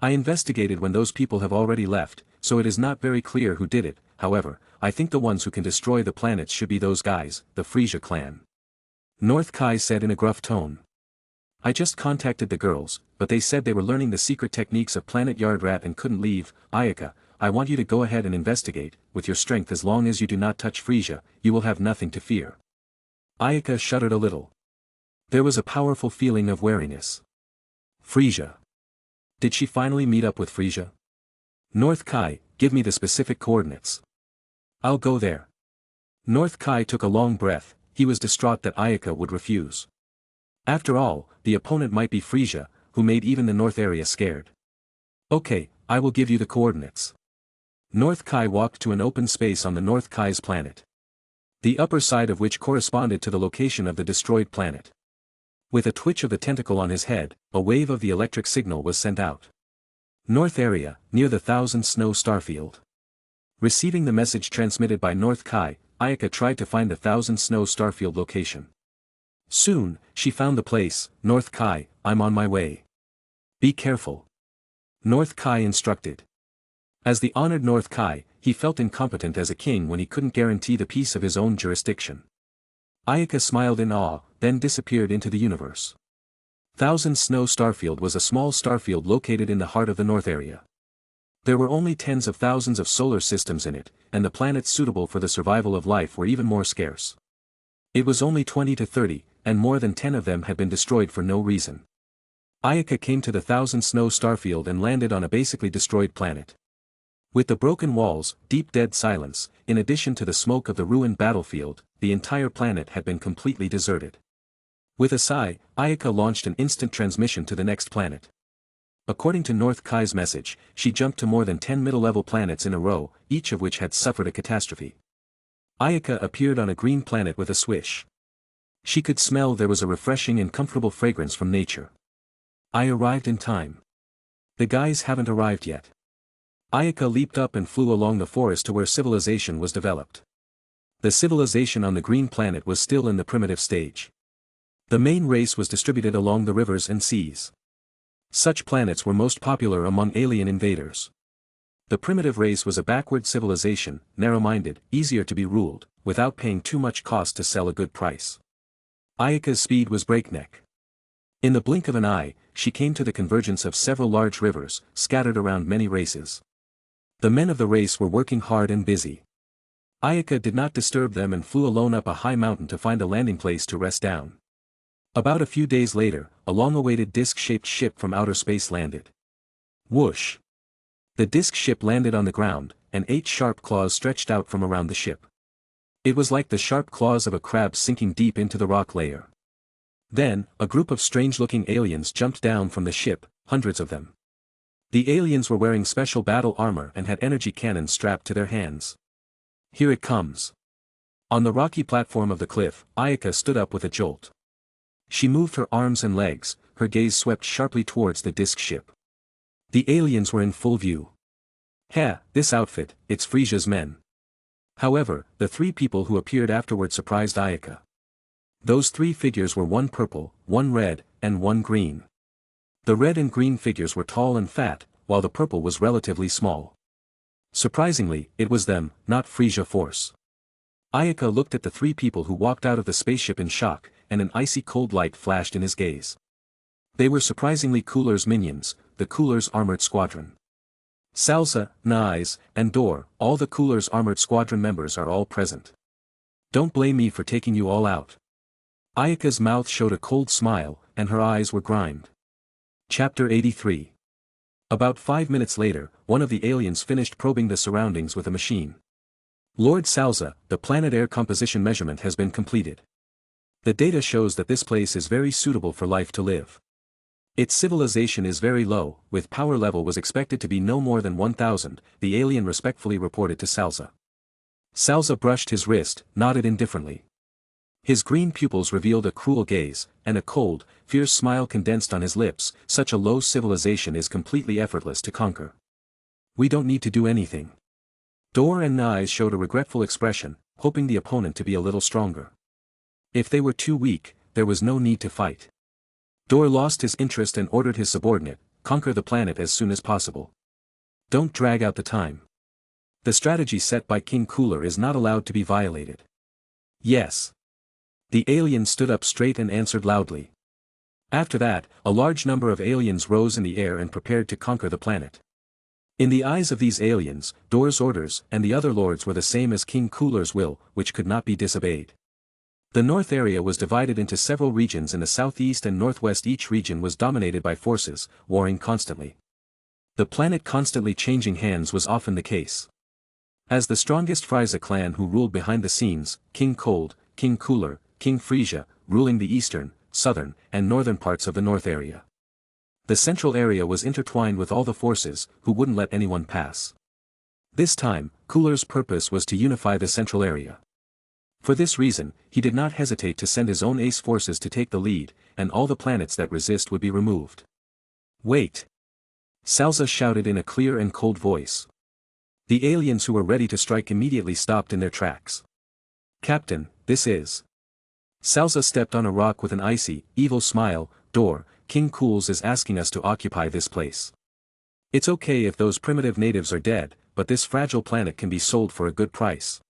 "I investigated when those people have already left, so it is not very clear who did it. However, I think the ones who can destroy the planets should be those guys, the Frisia clan." North Kai said in a gruff tone. I just contacted the girls, but they said they were learning the secret techniques of Planet Yard Rat and couldn't leave. Ayaka, I want you to go ahead and investigate. With your strength, as long as you do not touch Frisia, you will have nothing to fear. Ayaka shuddered a little. There was a powerful feeling of wariness. Frisia. Did she finally meet up with Frisia? North Kai, give me the specific coordinates. I'll go there. North Kai took a long breath. He was distraught that Ayaka would refuse. After all, the opponent might be Frisia, who made even the North area scared. Okay, I will give you the coordinates. North Kai walked to an open space on the North Kai's planet, the upper side of which corresponded to the location of the destroyed planet. With a twitch of the tentacle on his head, a wave of the electric signal was sent out. North area, near the Thousand Snow Starfield. Receiving the message transmitted by North Kai, Ayaka tried to find the Thousand Snow Starfield location. Soon, she found the place. North Kai, I'm on my way. Be careful. North Kai instructed. As the honored North Kai, he felt incompetent as a king when he couldn't guarantee the peace of his own jurisdiction. Ayaka smiled in awe, then disappeared into the universe. Thousand Snow Starfield was a small starfield located in the heart of the North area. There were only tens of thousands of solar systems in it, and the planets suitable for the survival of life were even more scarce. It was only 20 to 30, and more than 10 of them had been destroyed for no reason. Ayaka came to the Thousand Snow Starfield and landed on a basically destroyed planet. With the broken walls, deep dead silence, in addition to the smoke of the ruined battlefield, the entire planet had been completely deserted. With a sigh, Ayaka launched an instant transmission to the next planet. According to North Kai's message, she jumped to more than 10 middle-level planets in a row, each of which had suffered a catastrophe. Ayaka appeared on a green planet with a swish. She could smell there was a refreshing and comfortable fragrance from nature. I arrived in time. The guys haven't arrived yet. Ayaka leaped up and flew along the forest to where civilization was developed. The civilization on the green planet was still in the primitive stage. The main race was distributed along the rivers and seas. Such planets were most popular among alien invaders. The primitive race was a backward civilization, narrow-minded, easier to be ruled, without paying too much cost to sell a good price. Ayaka's speed was breakneck. In the blink of an eye, she came to the convergence of several large rivers, scattered around many races. The men of the race were working hard and busy. Ayaka did not disturb them and flew alone up a high mountain to find a landing place to rest down. About a few days later, a long-awaited disc-shaped ship from outer space landed. Whoosh! The disc ship landed on the ground, and 8 sharp claws stretched out from around the ship. It was like the sharp claws of a crab sinking deep into the rock layer. Then, a group of strange-looking aliens jumped down from the ship, hundreds of them. The aliens were wearing special battle armor and had energy cannons strapped to their hands. Here it comes. On the rocky platform of the cliff, Ayaka stood up with a jolt. She moved her arms and legs, her gaze swept sharply towards the disc ship. The aliens were in full view. Heh, this outfit, it's Frisia's men. However, the 3 people who appeared afterward surprised Ayaka. Those 3 figures were 1 purple, 1 red, and 1 green. The red and green figures were tall and fat, while the purple was relatively small. Surprisingly, it was them, not Frisia Force. Ayaka looked at the 3 people who walked out of the spaceship in shock, and an icy cold light flashed in his gaze. They were surprisingly Cooler's minions, the Cooler's armored squadron. Salsa, Nais, and Dor, all the Cooler's armored squadron members are all present. Don't blame me for taking you all out. Ayaka's mouth showed a cold smile, and her eyes were grimed. Chapter 83. About 5 minutes later, one of the aliens finished probing the surroundings with a machine. Lord Salza, the planet air composition measurement has been completed. The data shows that this place is very suitable for life to live. Its civilization is very low, with power level was expected to be no more than 1000, the alien respectfully reported to Salza. Salza brushed his wrist, nodded indifferently. His green pupils revealed a cruel gaze, and a cold, fierce smile condensed on his lips. Such a low civilization is completely effortless to conquer. We don't need to do anything. Dor and Nais showed a regretful expression, hoping the opponent to be a little stronger. If they were too weak, there was no need to fight. Dor lost his interest and ordered his subordinate, conquer the planet as soon as possible. Don't drag out the time. The strategy set by King Cooler is not allowed to be violated. Yes. The alien stood up straight and answered loudly. After that, a large number of aliens rose in the air and prepared to conquer the planet. In the eyes of these aliens, Dor's orders and the other lords were the same as King Cooler's will, which could not be disobeyed. The north area was divided into several regions in the southeast and northwest. Each region was dominated by forces, warring constantly. The planet constantly changing hands was often the case. As the strongest Frieza clan who ruled behind the scenes, King Cold, King Cooler, King Frisia, ruling the eastern, southern, and northern parts of the north area. The central area was intertwined with all the forces, who wouldn't let anyone pass. This time, Cooler's purpose was to unify the central area. For this reason, he did not hesitate to send his own ace forces to take the lead, and all the planets that resist would be removed. Wait! Salza shouted in a clear and cold voice. The aliens who were ready to strike immediately stopped in their tracks. Captain, this is... Salza stepped on a rock with an icy, evil smile. Dor, King Cools is asking us to occupy this place. It's okay if those primitive natives are dead, but this fragile planet can be sold for a good price.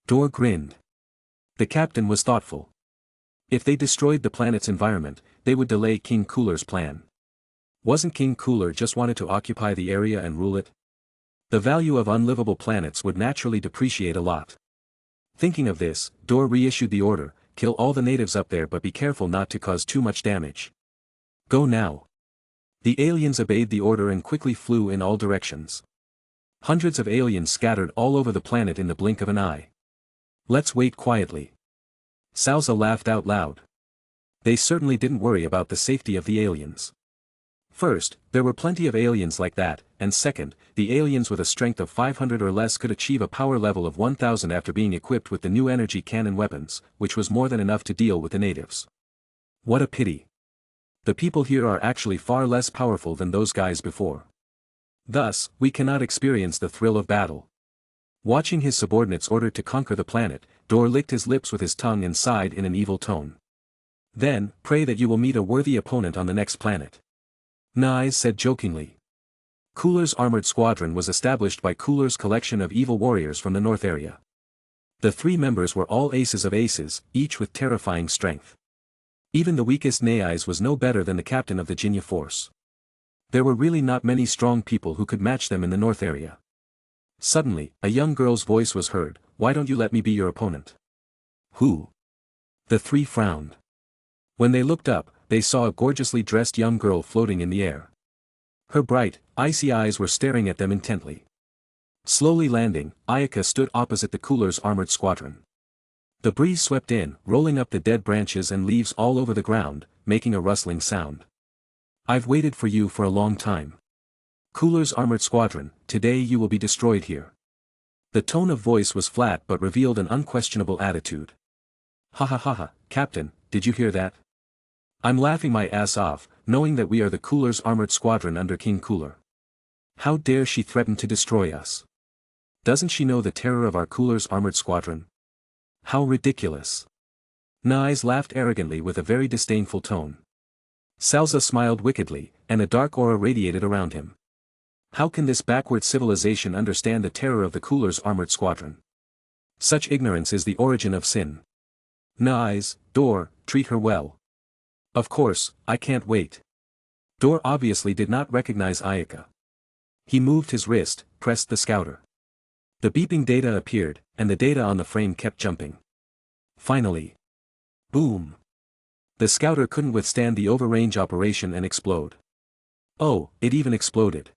Dor grinned. The captain was thoughtful. If they destroyed the planet's environment, they would delay King Cooler's plan. Wasn't King Cooler just wanted to occupy the area and rule it? The value of unlivable planets would naturally depreciate a lot. Thinking of this, Dor reissued the order, kill all the natives up there but be careful not to cause too much damage. Go now. The aliens obeyed the order and quickly flew in all directions. Hundreds of aliens scattered all over the planet in the blink of an eye. Let's wait quietly. Salza laughed out loud. They certainly didn't worry about the safety of the aliens. First, there were plenty of aliens like that, and second, the aliens with a strength of 500 or less could achieve a power level of 1000 after being equipped with the new energy cannon weapons, which was more than enough to deal with the natives. What a pity. The people here are actually far less powerful than those guys before. Thus, we cannot experience the thrill of battle. Watching his subordinates ordered to conquer the planet, Dor licked his lips with his tongue and sighed in an evil tone. Then, pray that you will meet a worthy opponent on the next planet. Nyes said jokingly. Cooler's armored squadron was established by Cooler's collection of evil warriors from the north area. The 3 members were all aces of aces, each with terrifying strength. Even the weakest Nyes was no better than the captain of the Jinya force. There were really not many strong people who could match them in the north area. Suddenly, a young girl's voice was heard, "Why don't you let me be your opponent?" Who? The 3 frowned. When they looked up, they saw a gorgeously dressed young girl floating in the air. Her bright, icy eyes were staring at them intently. Slowly landing, Ayaka stood opposite the Cooler's armored squadron. The breeze swept in, rolling up the dead branches and leaves all over the ground, making a rustling sound. I've waited for you for a long time. Cooler's armored squadron, today you will be destroyed here. The tone of voice was flat but revealed an unquestionable attitude. Ha ha ha ha, Captain, did you hear that? I'm laughing my ass off, knowing that we are the Cooler's armored squadron under King Cooler. How dare she threaten to destroy us? Doesn't she know the terror of our Cooler's armored squadron? How ridiculous. Nyes laughed arrogantly with a very disdainful tone. Salza smiled wickedly, and a dark aura radiated around him. How can this backward civilization understand the terror of the Cooler's armored squadron? Such ignorance is the origin of sin. Nyes, Dor, treat her well. Of course, I can't wait. Dor obviously did not recognize Ayaka. He moved his wrist, pressed the scouter. The beeping data appeared, and the data on the frame kept jumping. Finally. Boom. The scouter couldn't withstand the overrange operation and explode. Oh, it even exploded.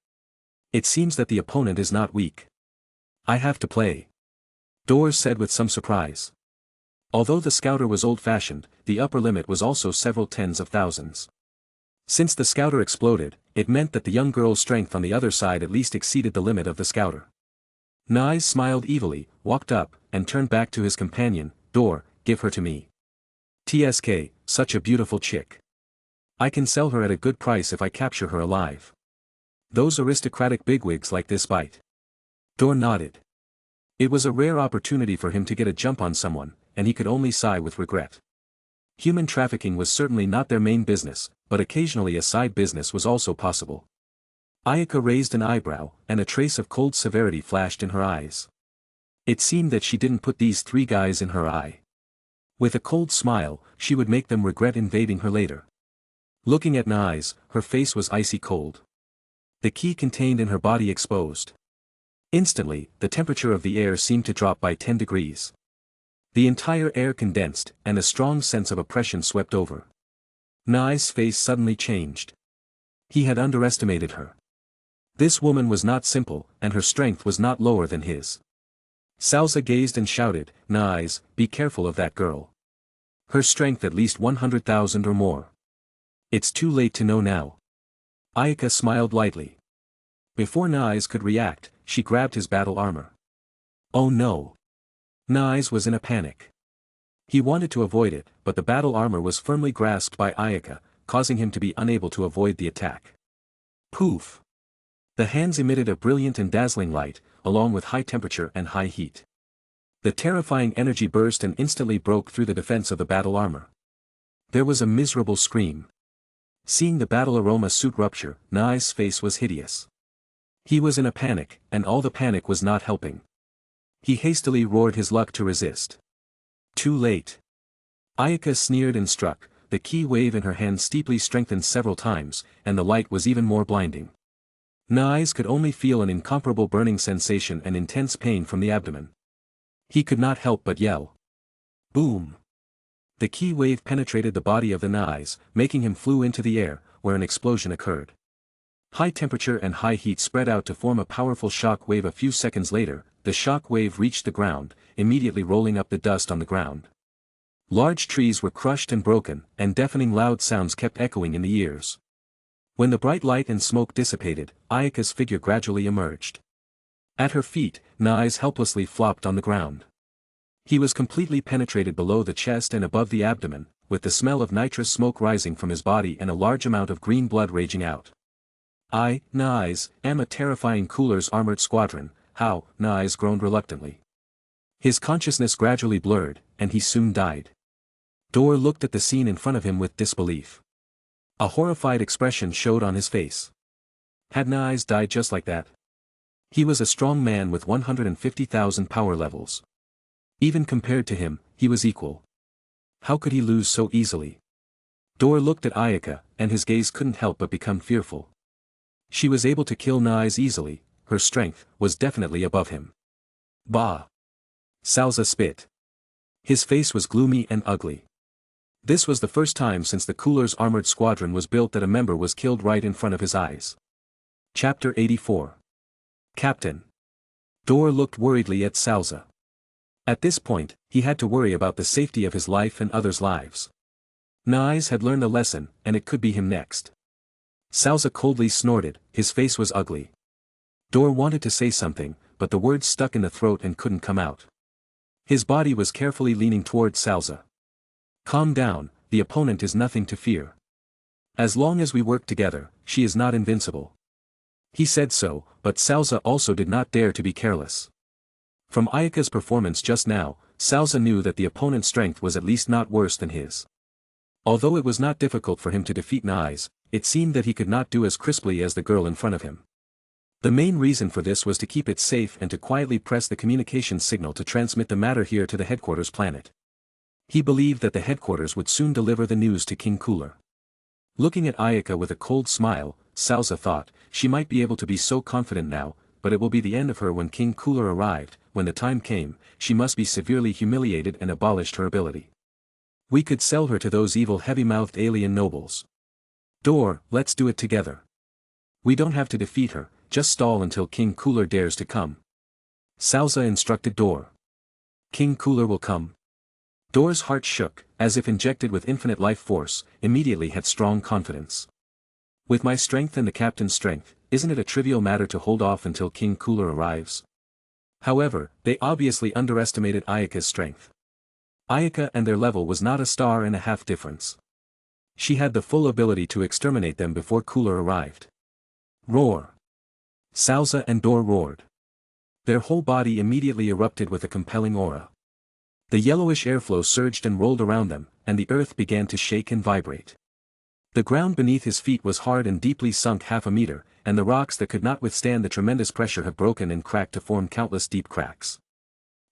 It seems that the opponent is not weak. I have to play. Dor said with some surprise. Although the scouter was old-fashioned, the upper limit was also several tens of thousands. Since the scouter exploded, it meant that the young girl's strength on the other side at least exceeded the limit of the scouter. Nyes smiled evilly, walked up, and turned back to his companion. Dor, give her to me. TSK, such a beautiful chick. I can sell her at a good price if I capture her alive. Those aristocratic bigwigs like this bite. Dor nodded. It was a rare opportunity for him to get a jump on someone, and he could only sigh with regret. Human trafficking was certainly not their main business, but occasionally a side business was also possible. Ayaka raised an eyebrow, and a trace of cold severity flashed in her eyes. It seemed that she didn't put these 3 guys in her eye. With a cold smile, she would make them regret invading her later. Looking at Nai's, her face was icy cold. The key contained in her body exposed. Instantly, the temperature of the air seemed to drop by 10 degrees. The entire air condensed, and a strong sense of oppression swept over. Nai's face suddenly changed. He had underestimated her. This woman was not simple, and her strength was not lower than his. Salza gazed and shouted, "Nais, be careful of that girl. Her strength at least 100,000 or more. It's too late to know now." Ayaka smiled lightly. Before Nais could react, she grabbed his battle armor. Oh no! Nais was in a panic. He wanted to avoid it, but the battle armor was firmly grasped by Ayaka, causing him to be unable to avoid the attack. Poof! The hands emitted a brilliant and dazzling light, along with high temperature and high heat. The terrifying energy burst and instantly broke through the defense of the battle armor. There was a miserable scream. Seeing the battle aroma suit rupture, Nai's face was hideous. He was in a panic, and all the panic was not helping. He hastily roared his luck to resist. Too late. Ayaka sneered and struck, the key wave in her hand steeply strengthened several times, and the light was even more blinding. Nai's could only feel an incomparable burning sensation and intense pain from the abdomen. He could not help but yell. Boom! The key wave penetrated the body of the Nai's, making him flew into the air, where an explosion occurred. High temperature and high heat spread out to form a powerful shock wave. A few seconds later, the shock wave reached the ground, immediately rolling up the dust on the ground. Large trees were crushed and broken, and deafening loud sounds kept echoing in the ears. When the bright light and smoke dissipated, Ayaka's figure gradually emerged. At her feet, Nai's helplessly flopped on the ground. He was completely penetrated below the chest and above the abdomen, with the smell of nitrous smoke rising from his body and a large amount of green blood raging out. Nai's, am a terrifying Cooler's armored squadron. How? Nai's groaned reluctantly. His consciousness gradually blurred, and he soon died. Dor looked at the scene in front of him with disbelief. A horrified expression showed on his face. Had Nai's died just like that? He was a strong man with 150,000 power levels. Even compared to him, he was equal. How could he lose so easily? Dor looked at Ayaka, and his gaze couldn't help but become fearful. She was able to kill Nai's easily, her strength was definitely above him. Bah! Salza spit. His face was gloomy and ugly. This was the first time since the Cooler's armored squadron was built that a member was killed right in front of his eyes. Chapter 84. Captain. Dor looked worriedly at Salza. At this point, he had to worry about the safety of his life and others' lives. Nai's had learned a lesson, and it could be him next. Salza coldly snorted, his face was ugly. Dor wanted to say something, but the words stuck in the throat and couldn't come out. His body was carefully leaning toward Salza. Calm down, the opponent is nothing to fear. As long as we work together, she is not invincible. He said so, but Salza also did not dare to be careless. From Ayaka's performance just now, Salza knew that the opponent's strength was at least not worse than his. Although it was not difficult for him to defeat Nai's, it seemed that he could not do as crisply as the girl in front of him. The main reason for this was to keep it safe and to quietly press the communication signal to transmit the matter here to the headquarters planet. He believed that the headquarters would soon deliver the news to King Cooler. Looking at Ayaka with a cold smile, Salza thought, she might be able to be so confident now, but it will be the end of her when King Cooler arrived. When the time came, she must be severely humiliated and abolished her ability. We could sell her to those evil heavy-mouthed alien nobles. Dor, let's do it together. We don't have to defeat her, just stall until King Cooler dares to come. Salza instructed Dor. King Cooler will come. Dor's heart shook, as if injected with infinite life force, immediately had strong confidence. With my strength and the captain's strength, isn't it a trivial matter to hold off until King Cooler arrives? However, they obviously underestimated Ayaka's strength. Ayaka and their level was not a star and a half difference. She had the full ability to exterminate them before Cooler arrived. Roar! Salza and Dor roared. Their whole body immediately erupted with a compelling aura. The yellowish airflow surged and rolled around them, and the earth began to shake and vibrate. The ground beneath his feet was hard and deeply sunk half a meter, and the rocks that could not withstand the tremendous pressure have broken and cracked to form countless deep cracks.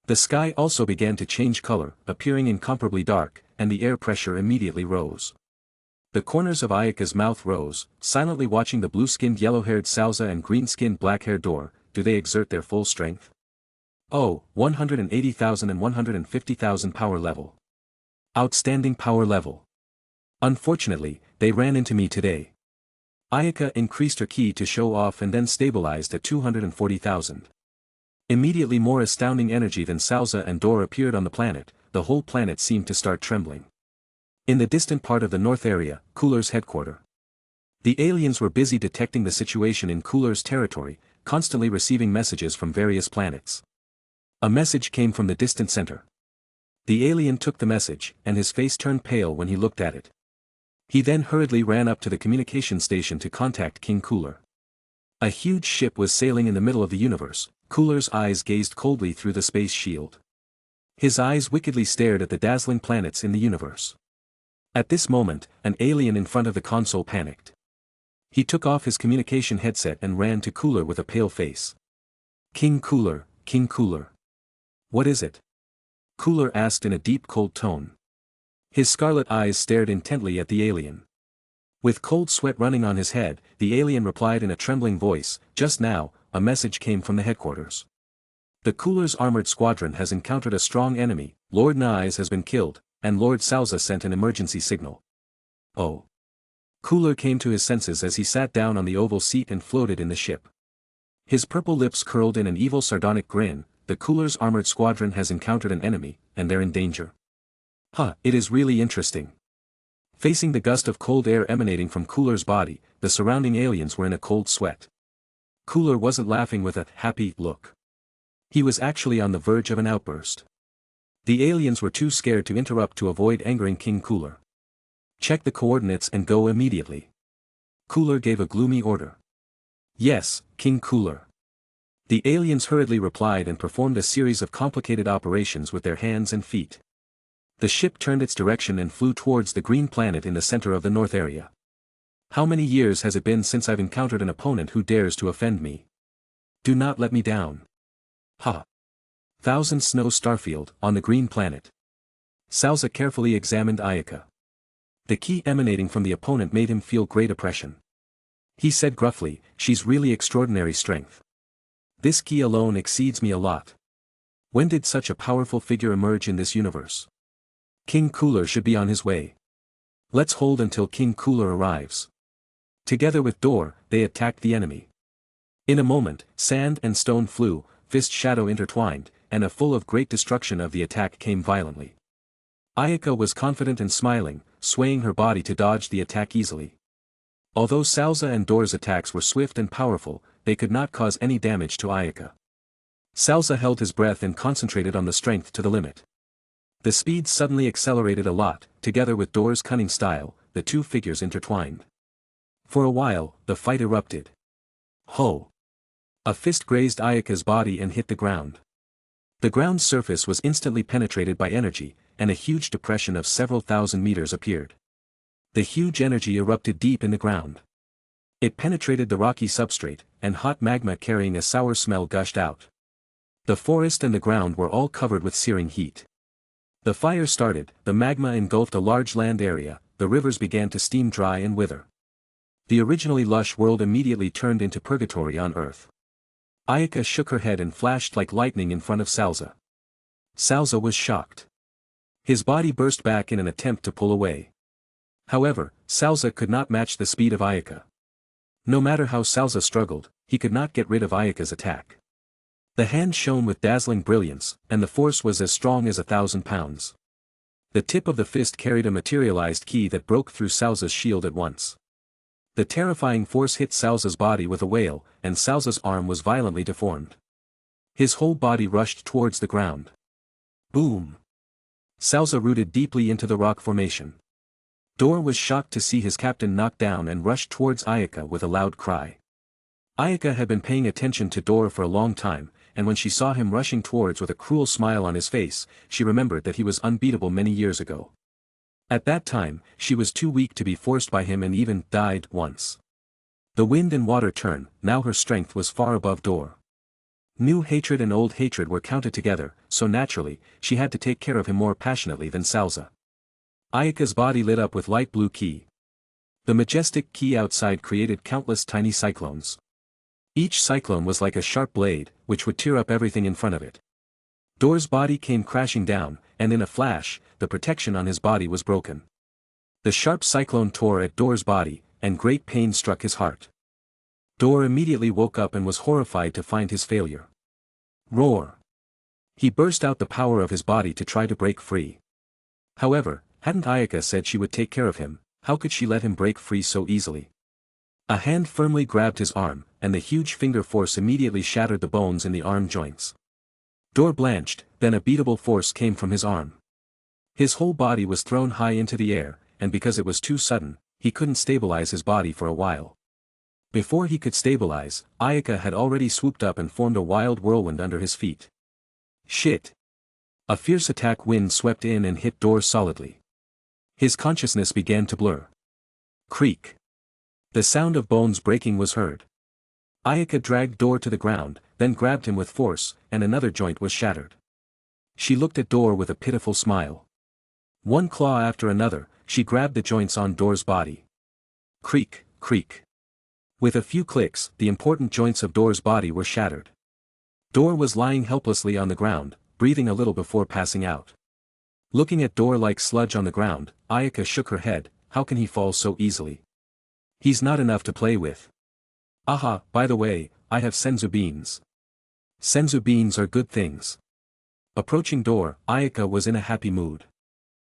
The sky also began to change color, appearing incomparably dark, and the air pressure immediately rose. The corners of Ayaka's mouth rose, silently watching the blue-skinned yellow-haired Salza and green-skinned black-haired Door. Do they exert their full strength? Oh, 180,000 and 150,000 power level. Outstanding power level. Unfortunately, they ran into me today. Ayaka increased her ki to show off and then stabilized at 240,000. Immediately more astounding energy than Salza and Door appeared on the planet. The whole planet seemed to start trembling. In the distant part of the north area, Cooler's headquarters. The aliens were busy detecting the situation in Cooler's territory, constantly receiving messages from various planets. A message came from the distant center. The alien took the message, and his face turned pale when he looked at it. He then hurriedly ran up to the communication station to contact King Cooler. A huge ship was sailing in the middle of the universe. Cooler's eyes gazed coldly through the space shield. His eyes wickedly stared at the dazzling planets in the universe. At this moment, an alien in front of the console panicked. He took off his communication headset and ran to Cooler with a pale face. King Cooler, King Cooler. What is it? Cooler asked in a deep cold tone. His scarlet eyes stared intently at the alien. With cold sweat running on his head, the alien replied in a trembling voice, just now, a message came from the headquarters. The Cooler's armored squadron has encountered a strong enemy, Lord Nyes has been killed, and Lord Salza sent an emergency signal. Oh. Cooler came to his senses as he sat down on the oval seat and floated in the ship. His purple lips curled in an evil sardonic grin. The Cooler's armored squadron has encountered an enemy, and they're in danger. It is really interesting. Facing the gust of cold air emanating from Cooler's body, the surrounding aliens were in a cold sweat. Cooler wasn't laughing with a happy look. He was actually on the verge of an outburst. The aliens were too scared to interrupt to avoid angering King Cooler. Check the coordinates and go immediately. Cooler gave a gloomy order. Yes, King Cooler. The aliens hurriedly replied and performed a series of complicated operations with their hands and feet. The ship turned its direction and flew towards the green planet in the center of the north area. How many years has it been since I've encountered an opponent who dares to offend me? Do not let me down. Thousand Snow Starfield, on the green planet. Salza carefully examined Ayaka. The ki emanating from the opponent made him feel great oppression. He said gruffly, she's really extraordinary strength. This ki alone exceeds me a lot. When did such a powerful figure emerge in this universe? King Cooler should be on his way. Let's hold until King Cooler arrives. Together with Door, they attacked the enemy. In a moment, sand and stone flew, fist shadow intertwined, and a full of great destruction of the attack came violently. Ayaka was confident and smiling, swaying her body to dodge the attack easily. Although Salza and Door's attacks were swift and powerful, they could not cause any damage to Ayaka. Salza held his breath and concentrated on the strength to the limit. The speed suddenly accelerated a lot. Together with Door's cunning style, the two figures intertwined. For a while, the fight erupted. Ho! A fist grazed Ayaka's body and hit the ground. The ground's surface was instantly penetrated by energy, and a huge depression of several thousand meters appeared. The huge energy erupted deep in the ground. It penetrated the rocky substrate, and hot magma carrying a sour smell gushed out. The forest and the ground were all covered with searing heat. The fire started, the magma engulfed a large land area, the rivers began to steam dry and wither. The originally lush world immediately turned into purgatory on earth. Ayaka shook her head and flashed like lightning in front of Salza. Salza was shocked. His body burst back in an attempt to pull away. However, Salza could not match the speed of Ayaka. No matter how Salza struggled, he could not get rid of Ayaka's attack. The hand shone with dazzling brilliance, and the force was as strong as 1,000 pounds. The tip of the fist carried a materialized ki that broke through Salza's shield at once. The terrifying force hit Salza's body with a wail, and Salza's arm was violently deformed. His whole body rushed towards the ground. Boom! Salza rooted deeply into the rock formation. Door was shocked to see his captain knocked down and rushed towards Ayaka with a loud cry. Ayaka had been paying attention to Door for a long time, and when she saw him rushing towards with a cruel smile on his face, she remembered that he was unbeatable many years ago. At that time, she was too weak to be forced by him and even died once. The wind and water turned, now her strength was far above Door. New hatred and old hatred were counted together, so naturally, she had to take care of him more passionately than Salza. Ayaka's body lit up with light blue ki. The majestic ki outside created countless tiny cyclones. Each cyclone was like a sharp blade, which would tear up everything in front of it. Door's body came crashing down, and in a flash, the protection on his body was broken. The sharp cyclone tore at Door's body, and great pain struck his heart. Door immediately woke up and was horrified to find his failure. Roar! He burst out the power of his body to try to break free. However, hadn't Ayaka said she would take care of him, how could she let him break free so easily? A hand firmly grabbed his arm, and the huge finger force immediately shattered the bones in the arm joints. Door blanched, then a beatable force came from his arm. His whole body was thrown high into the air, and because it was too sudden, he couldn't stabilize his body for a while. Before he could stabilize, Ayaka had already swooped up and formed a wild whirlwind under his feet. Shit! A fierce attack wind swept in and hit Door solidly. His consciousness began to blur. Creak! The sound of bones breaking was heard. Ayaka dragged Door to the ground, then grabbed him with force, and another joint was shattered. She looked at Door with a pitiful smile. One claw after another, she grabbed the joints on Door's body. Creak, creak. With a few clicks, the important joints of Door's body were shattered. Door was lying helplessly on the ground, breathing a little before passing out. Looking at Door like sludge on the ground, Ayaka shook her head. How can he fall so easily? He's not enough to play with. Aha, by the way, I have senzu beans. Senzu beans are good things. Approaching Door, Ayaka was in a happy mood.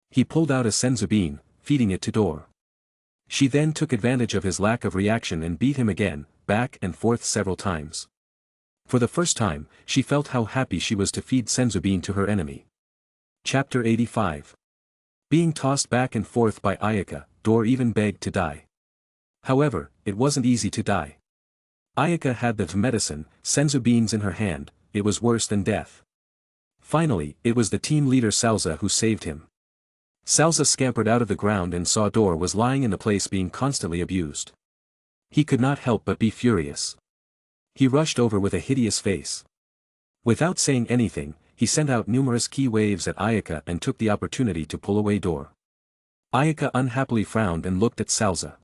He pulled out a senzu bean, feeding it to Door. She then took advantage of his lack of reaction and beat him again, back and forth several times. For the first time, she felt how happy she was to feed senzu bean to her enemy. Chapter 85. Being tossed back and forth by Ayaka, Door even begged to die. However, it wasn't easy to die. Ayaka had the medicine, senzu beans in her hand. It was worse than death. Finally, it was the team leader Salza who saved him. Salza scampered out of the ground and saw Door was lying in the place being constantly abused. He could not help but be furious. He rushed over with a hideous face. Without saying anything, he sent out numerous ki waves at Ayaka and took the opportunity to pull away Door. Ayaka unhappily frowned and looked at Salza.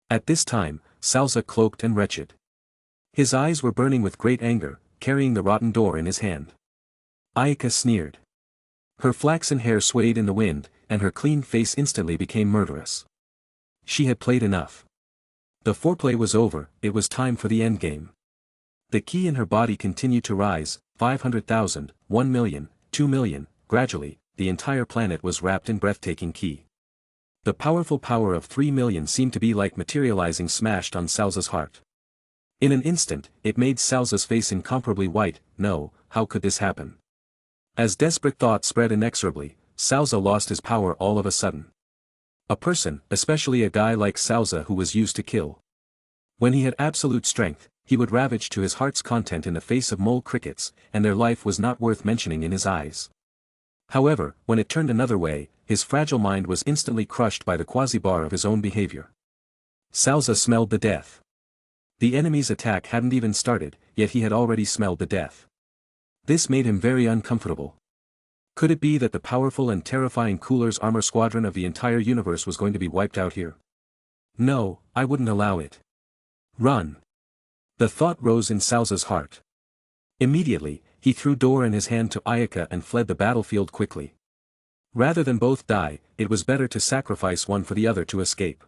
At this time, Salza cloaked and wretched. His eyes were burning with great anger, carrying the rotten Door in his hand. Ayaka sneered. Her flaxen hair swayed in the wind, and her clean face instantly became murderous. She had played enough. The foreplay was over, it was time for the endgame. The ki in her body continued to rise, 500,000, 1 million, 2 million, gradually, the entire planet was wrapped in breathtaking ki. The powerful power of 3 million seemed to be like materializing smashed on Salza's heart. In an instant, it made Salza's face incomparably white. No, how could this happen? As desperate thoughts spread inexorably, Salza lost his power all of a sudden. A person, especially a guy like Salza who was used to kill. When he had absolute strength, he would ravage to his heart's content in the face of mole crickets, and their life was not worth mentioning in his eyes. However, when it turned another way, his fragile mind was instantly crushed by the quasi-bar of his own behavior. Salza smelled the death. The enemy's attack hadn't even started, yet he had already smelled the death. This made him very uncomfortable. Could it be that the powerful and terrifying Cooler's armor squadron of the entire universe was going to be wiped out here? No, I wouldn't allow it. Run! The thought rose in Salza's heart. Immediately, he threw Door and his hand to Ayaka and fled the battlefield quickly. Rather than both die, it was better to sacrifice one for the other to escape.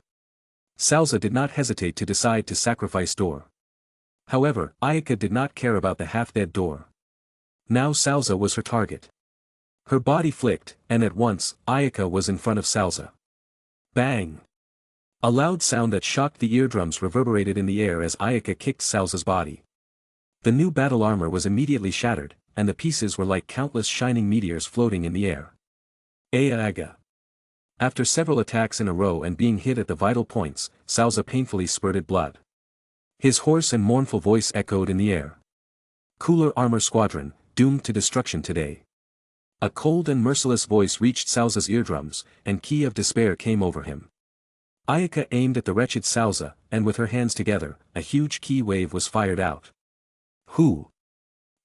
Salza did not hesitate to decide to sacrifice Door. However, Ayaka did not care about the half-dead Door. Now Salza was her target. Her body flicked, and at once, Ayaka was in front of Salza. Bang! A loud sound that shocked the eardrums reverberated in the air as Ayaka kicked Salza's body. The new battle armor was immediately shattered, and the pieces were like countless shining meteors floating in the air. Ayaka! After several attacks in a row and being hit at the vital points, Salza painfully spurted blood. His hoarse and mournful voice echoed in the air. Cooler Armor Squadron, doomed to destruction today. A cold and merciless voice reached Salza's eardrums, and ki of despair came over him. Ayaka aimed at the wretched Salza, and with her hands together, a huge ki wave was fired out. Who?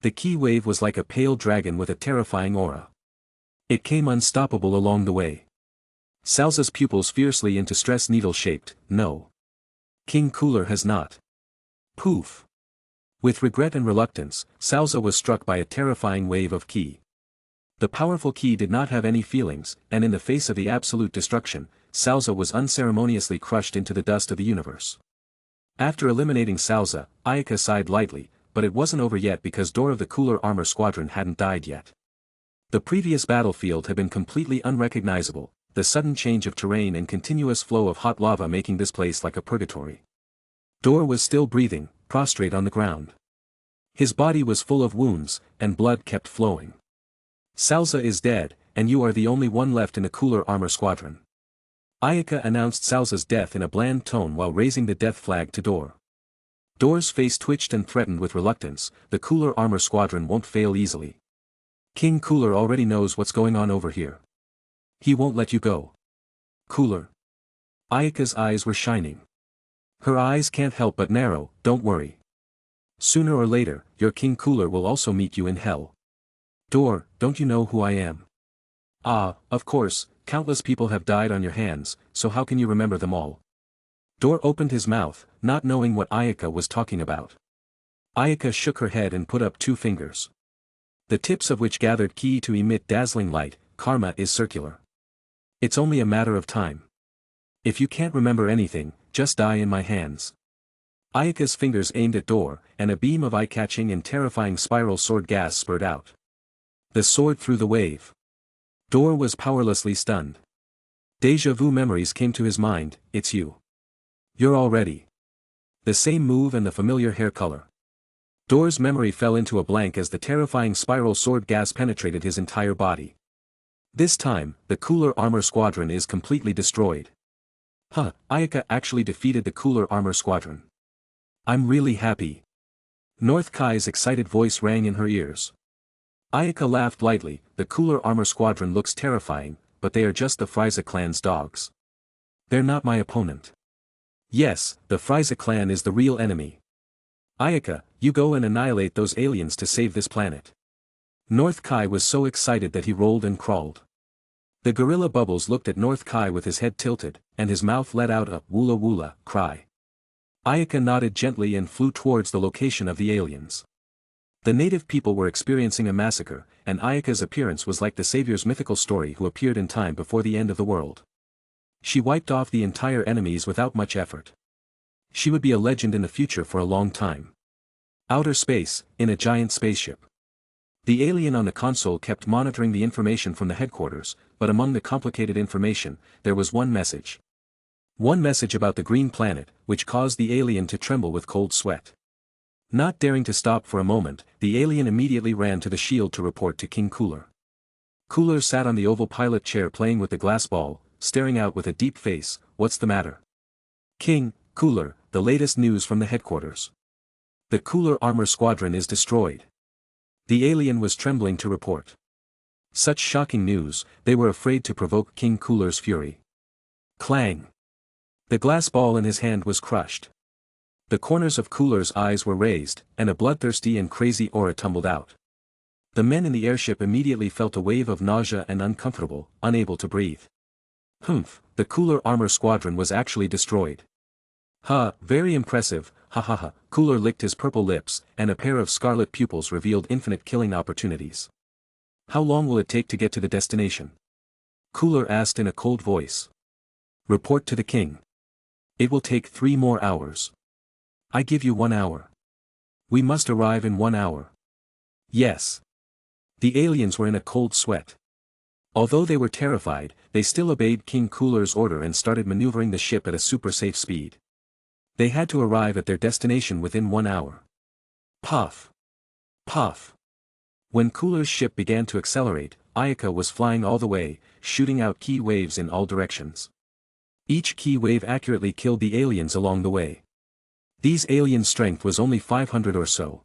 The ki wave was like a pale dragon with a terrifying aura. It came unstoppable along the way. Salza's pupils fiercely into stress needle-shaped, no. King Cooler has not. Poof. With regret and reluctance, Salza was struck by a terrifying wave of ki. The powerful ki did not have any feelings, and in the face of the absolute destruction, Salza was unceremoniously crushed into the dust of the universe. After eliminating Salza, Ayaka sighed lightly, but it wasn't over yet because Door of the Cooler Armor Squadron hadn't died yet. The previous battlefield had been completely unrecognizable, the sudden change of terrain and continuous flow of hot lava making this place like a purgatory. Door was still breathing, prostrate on the ground. His body was full of wounds, and blood kept flowing. Salza is dead, and you are the only one left in the Cooler Armor Squadron. Ayaka announced Salza's death in a bland tone while raising the death flag to Door. Door's face twitched and threatened with reluctance, the Cooler Armor Squadron won't fail easily. King Cooler already knows what's going on over here. He won't let you go. Cooler. Ayaka's eyes were shining. Her eyes can't help but narrow, don't worry. Sooner or later, your King Cooler will also meet you in hell. Door, don't you know who I am? Ah, of course, countless people have died on your hands, so how can you remember them all? Door opened his mouth, not knowing what Ayaka was talking about. Ayaka shook her head and put up 2 fingers. The tips of which gathered ki to emit dazzling light. Karma is circular. It's only a matter of time. If you can't remember anything, just die in my hands. Ayaka's fingers aimed at Door, and a beam of eye-catching and terrifying spiral sword gas spurted out. The sword through the wave. Door was powerlessly stunned. Deja vu memories came to his mind, it's you. You're all ready. The same move and the familiar hair color. Door's memory fell into a blank as the terrifying spiral sword gas penetrated his entire body. This time, the Cooler Armor Squadron is completely destroyed. Huh, Ayaka actually defeated the Cooler Armor Squadron. I'm really happy. North Kai's excited voice rang in her ears. Ayaka laughed lightly, the Cooler Armor Squadron looks terrifying, but they are just the Frieza clan's dogs. They're not my opponent. Yes, the Frieza clan is the real enemy. Ayaka, you go and annihilate those aliens to save this planet. North Kai was so excited that he rolled and crawled. The gorilla Bubbles looked at North Kai with his head tilted, and his mouth let out a woola woola cry. Ayaka nodded gently and flew towards the location of the aliens. The native people were experiencing a massacre, and Ayaka's appearance was like the savior's mythical story who appeared in time before the end of the world. She wiped off the entire enemies without much effort. She would be a legend in the future for a long time. Outer space, in a giant spaceship. The alien on the console kept monitoring the information from the headquarters, but among the complicated information, there was one message. One message about the green planet, which caused the alien to tremble with cold sweat. Not daring to stop for a moment, the alien immediately ran to the shield to report to King Cooler. Cooler sat on the oval pilot chair playing with the glass ball, staring out with a deep face. What's the matter? King, Cooler, the latest news from the headquarters. The Cooler Armor Squadron is destroyed. The alien was trembling to report. Such shocking news, they were afraid to provoke King Cooler's fury. Clang! The glass ball in his hand was crushed. The corners of Cooler's eyes were raised, and a bloodthirsty and crazy aura tumbled out. The men in the airship immediately felt a wave of nausea and uncomfortable, unable to breathe. Humph, the Cooler Armor Squadron was actually destroyed. Ha, very impressive, ha ha ha. Cooler licked his purple lips, and a pair of scarlet pupils revealed infinite killing opportunities. How long will it take to get to the destination? Cooler asked in a cold voice. Report to the king. It will take 3 more hours. I give you 1 hour. We must arrive in 1 hour. Yes. The aliens were in a cold sweat. Although they were terrified, they still obeyed King Cooler's order and started maneuvering the ship at a super safe speed. They had to arrive at their destination within 1 hour. Puff! Puff! When Cooler's ship began to accelerate, Ayaka was flying all the way, shooting out ki waves in all directions. Each ki wave accurately killed the aliens along the way. These aliens' strength was only 500 or so.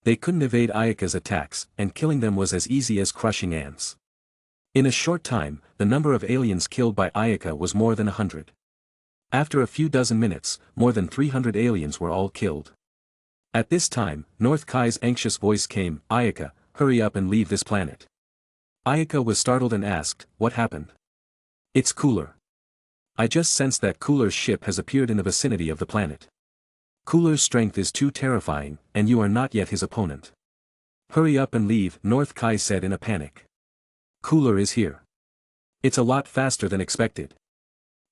They couldn't evade Ayaka's attacks, and killing them was as easy as crushing ants. In a short time, the number of aliens killed by Ayaka was more than 100. After a few dozen minutes, more than 300 aliens were all killed. At this time, North Kai's anxious voice came, "Ayaka, hurry up and leave this planet." Ayaka was startled and asked, "What happened?" "It's Cooler. I just sensed that Cooler's ship has appeared in the vicinity of the planet. Cooler's strength is too terrifying, and you are not yet his opponent. Hurry up and leave," North Kai said in a panic. "Cooler is here. It's a lot faster than expected."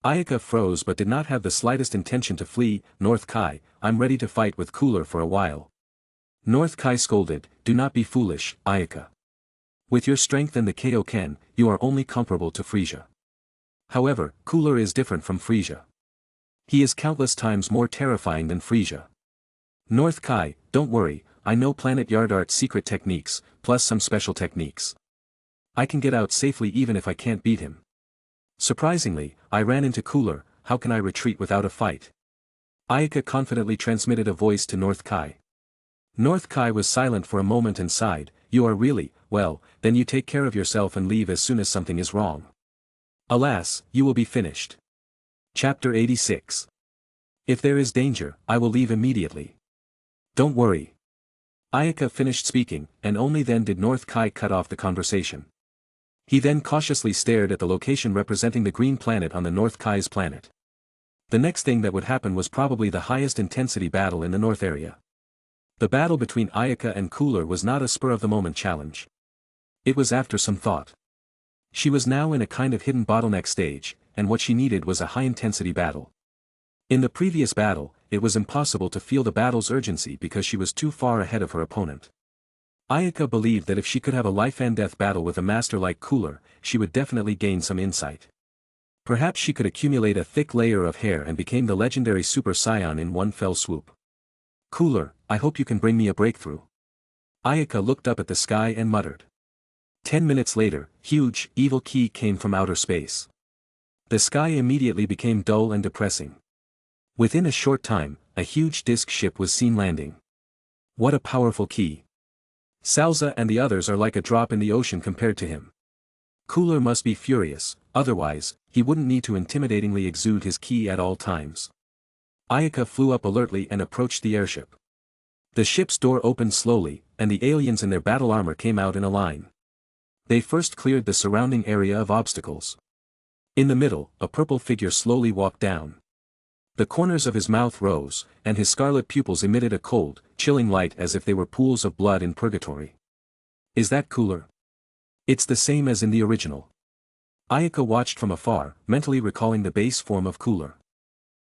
Ayaka froze but did not have the slightest intention to flee. "North Kai, I'm ready to fight with Cooler for a while." North Kai scolded, "Do not be foolish, Ayaka. With your strength and the Kaioken, you are only comparable to Frisia. However, Cooler is different from Frisia. He is countless times more terrifying than Frisia. North Kai, don't worry, I know Planet Yardart's secret techniques, plus some special techniques. I can get out safely even if I can't beat him. Surprisingly, I ran into Cooler, how can I retreat without a fight?" Ayaka confidently transmitted a voice to North Kai. North Kai was silent for a moment and sighed, "You are really, well, then you take care of yourself and leave as soon as something is wrong. Alas, you will be finished." Chapter 86. If there is danger, I will leave immediately. Don't worry. Ayaka finished speaking, and only then did North Kai cut off the conversation. He then cautiously stared at the location representing the green planet on the North Kai's planet. The next thing that would happen was probably the highest intensity battle in the North area. The battle between Ayaka and Cooler was not a spur-of-the-moment challenge. It was after some thought. She was now in a kind of hidden bottleneck stage, and what she needed was a high-intensity battle. In the previous battle, it was impossible to feel the battle's urgency because she was too far ahead of her opponent. Ayaka believed that if she could have a life-and-death battle with a master like Cooler, she would definitely gain some insight. Perhaps she could accumulate a thick layer of hair and become the legendary Super Saiyan in one fell swoop. "Cooler, I hope you can bring me a breakthrough." Ayaka looked up at the sky and muttered. 10 minutes later, huge, evil Ki came from outer space. The sky immediately became dull and depressing. Within a short time, a huge disk ship was seen landing. What a powerful Ki! Salza and the others are like a drop in the ocean compared to him. Cooler must be furious, otherwise, he wouldn't need to intimidatingly exude his Ki at all times. Ayaka flew up alertly and approached the airship. The ship's door opened slowly, and the aliens in their battle armor came out in a line. They first cleared the surrounding area of obstacles. In the middle, a purple figure slowly walked down. The corners of his mouth rose, and his scarlet pupils emitted a cold, chilling light as if they were pools of blood in purgatory. Is that Cooler? It's the same as in the original. Ayaka watched from afar, mentally recalling the base form of Cooler.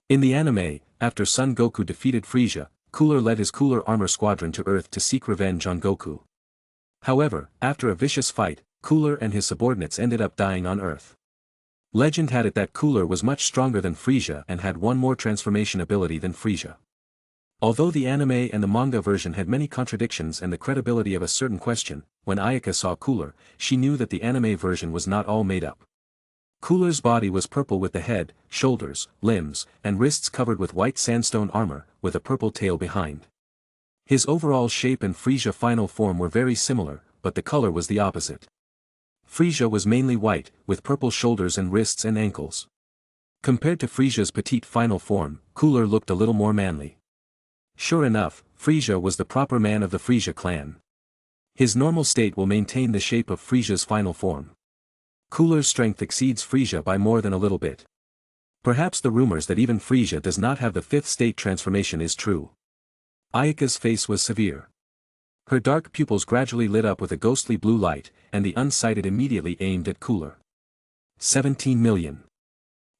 In the anime, after Son Goku defeated Frisia, Cooler led his Cooler Armor Squadron to Earth to seek revenge on Goku. However, after a vicious fight, Cooler and his subordinates ended up dying on Earth. Legend had it that Cooler was much stronger than Frisia and had one more transformation ability than Frisia. Although the anime and the manga version had many contradictions and the credibility of a certain question, when Ayaka saw Cooler, she knew that the anime version was not all made up. Cooler's body was purple with the head, shoulders, limbs, and wrists covered with white sandstone armor, with a purple tail behind. His overall shape and Frisia final form were very similar, but the color was the opposite. Frisia was mainly white, with purple shoulders and wrists and ankles. Compared to Frisia's petite final form, Cooler looked a little more manly. Sure enough, Frisia was the proper man of the Frisia clan. His normal state will maintain the shape of Frisia's final form. Cooler's strength exceeds Frisia by more than a little bit. Perhaps the rumors that even Frisia does not have the fifth state transformation is true. Ayaka's face was severe. Her dark pupils gradually lit up with a ghostly blue light, and the unsighted immediately aimed at Cooler. 17 million.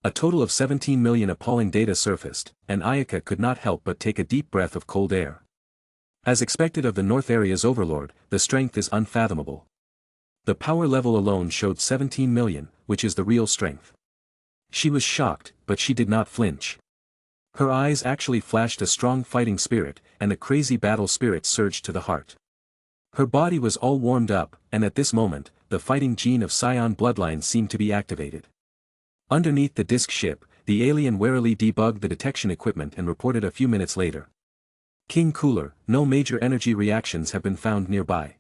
A total of 17 million appalling data surfaced, and Ayaka could not help but take a deep breath of cold air. As expected of the North Area's overlord, the strength is unfathomable. The power level alone showed 17 million, which is the real strength. She was shocked, but she did not flinch. Her eyes actually flashed a strong fighting spirit, and the crazy battle spirit surged to the heart. Her body was all warmed up, and at this moment, the fighting gene of Scion bloodline seemed to be activated. Underneath the disk ship, the alien warily debugged the detection equipment and reported a few minutes later. King Cooler, no major energy reactions have been found nearby.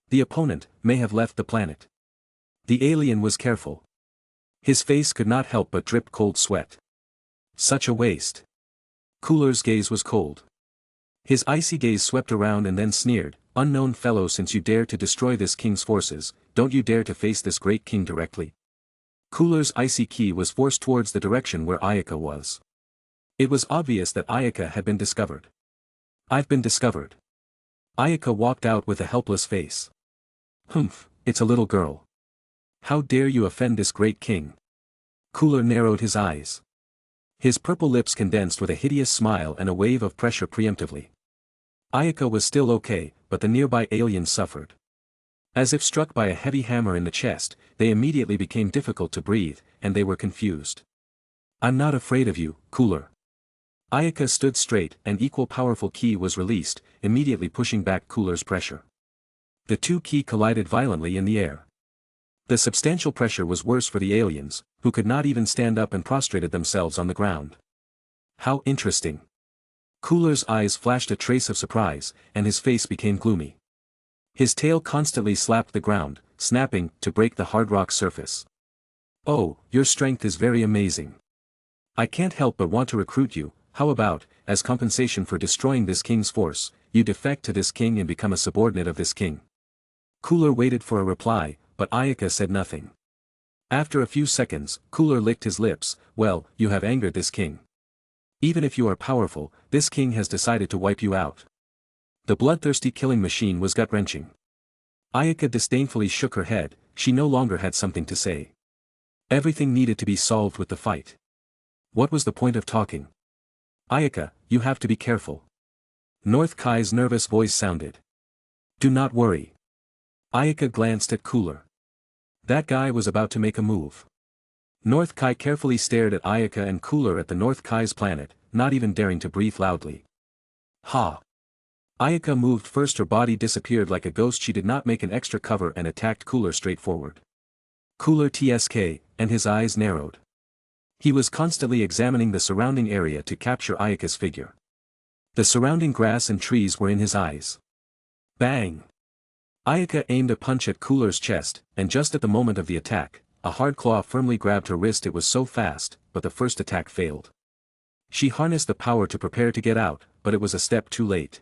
The opponent may have left the planet. The alien was careful. His face could not help but drip cold sweat. Such a waste. Cooler's gaze was cold. His icy gaze swept around and then sneered, "Unknown fellow, since you dare to destroy this king's forces, don't you dare to face this great king directly." Cooler's icy key was forced towards the direction where Ayaka was. It was obvious that Ayaka had been discovered. "I've been discovered." Ayaka walked out with a helpless face. "Humph, it's a little girl. How dare you offend this great king?" Cooler narrowed his eyes. His purple lips condensed with a hideous smile and a wave of pressure preemptively. Ayaka was still okay, but the nearby aliens suffered. As if struck by a heavy hammer in the chest, they immediately became difficult to breathe, and they were confused. "I'm not afraid of you, Cooler." Ayaka stood straight, and equal powerful ki was released, immediately pushing back Cooler's pressure. The two ki collided violently in the air. The substantial pressure was worse for the aliens, who could not even stand up and prostrated themselves on the ground. "How interesting." Cooler's eyes flashed a trace of surprise, and his face became gloomy. His tail constantly slapped the ground, snapping, to break the hard rock surface. "Oh, your strength is very amazing. I can't help but want to recruit you. How about, as compensation for destroying this king's force, you defect to this king and become a subordinate of this king?" Cooler waited for a reply, but Ayaka said nothing. After a few seconds, Cooler licked his lips. "Well, you have angered this king. Even if you are powerful, this king has decided to wipe you out." The bloodthirsty killing machine was gut-wrenching. Ayaka disdainfully shook her head. She no longer had something to say. Everything needed to be solved with the fight. What was the point of talking? "Ayaka, you have to be careful." North Kai's nervous voice sounded. "Do not worry." Ayaka glanced at Cooler. That guy was about to make a move. North Kai carefully stared at Ayaka and Cooler at the North Kai's planet, not even daring to breathe loudly. "Ha!" Ayaka moved first, her body disappeared like a ghost. She did not make an extra cover and attacked Cooler straightforward. Cooler TSK, and his eyes narrowed. He was constantly examining the surrounding area to capture Ayaka's figure. The surrounding grass and trees were in his eyes. Bang! Ayaka aimed a punch at Cooler's chest, and just at the moment of the attack, a hard claw firmly grabbed her wrist. It was so fast, but the first attack failed. She harnessed the power to prepare to get out, but it was a step too late.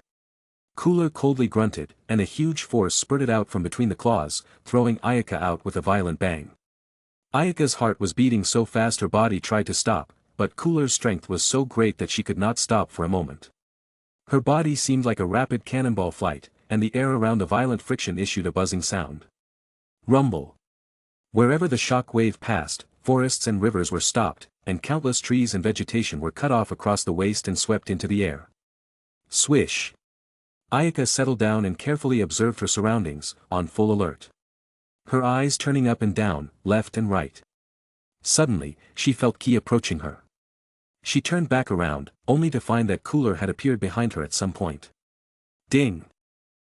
Cooler coldly grunted, and a huge force spurted out from between the claws, throwing Ayaka out with a violent bang. Ayaka's heart was beating so fast her body tried to stop, but Cooler's strength was so great that she could not stop for a moment. Her body seemed like a rapid cannonball flight, and the air around the violent friction issued a buzzing sound. Rumble. Wherever the shock wave passed, forests and rivers were stopped, and countless trees and vegetation were cut off across the waste and swept into the air. Swish. Ayaka settled down and carefully observed her surroundings, on full alert. Her eyes turning up and down, left and right. Suddenly, she felt Ki approaching her. She turned back around, only to find that Cooler had appeared behind her at some point. Ding!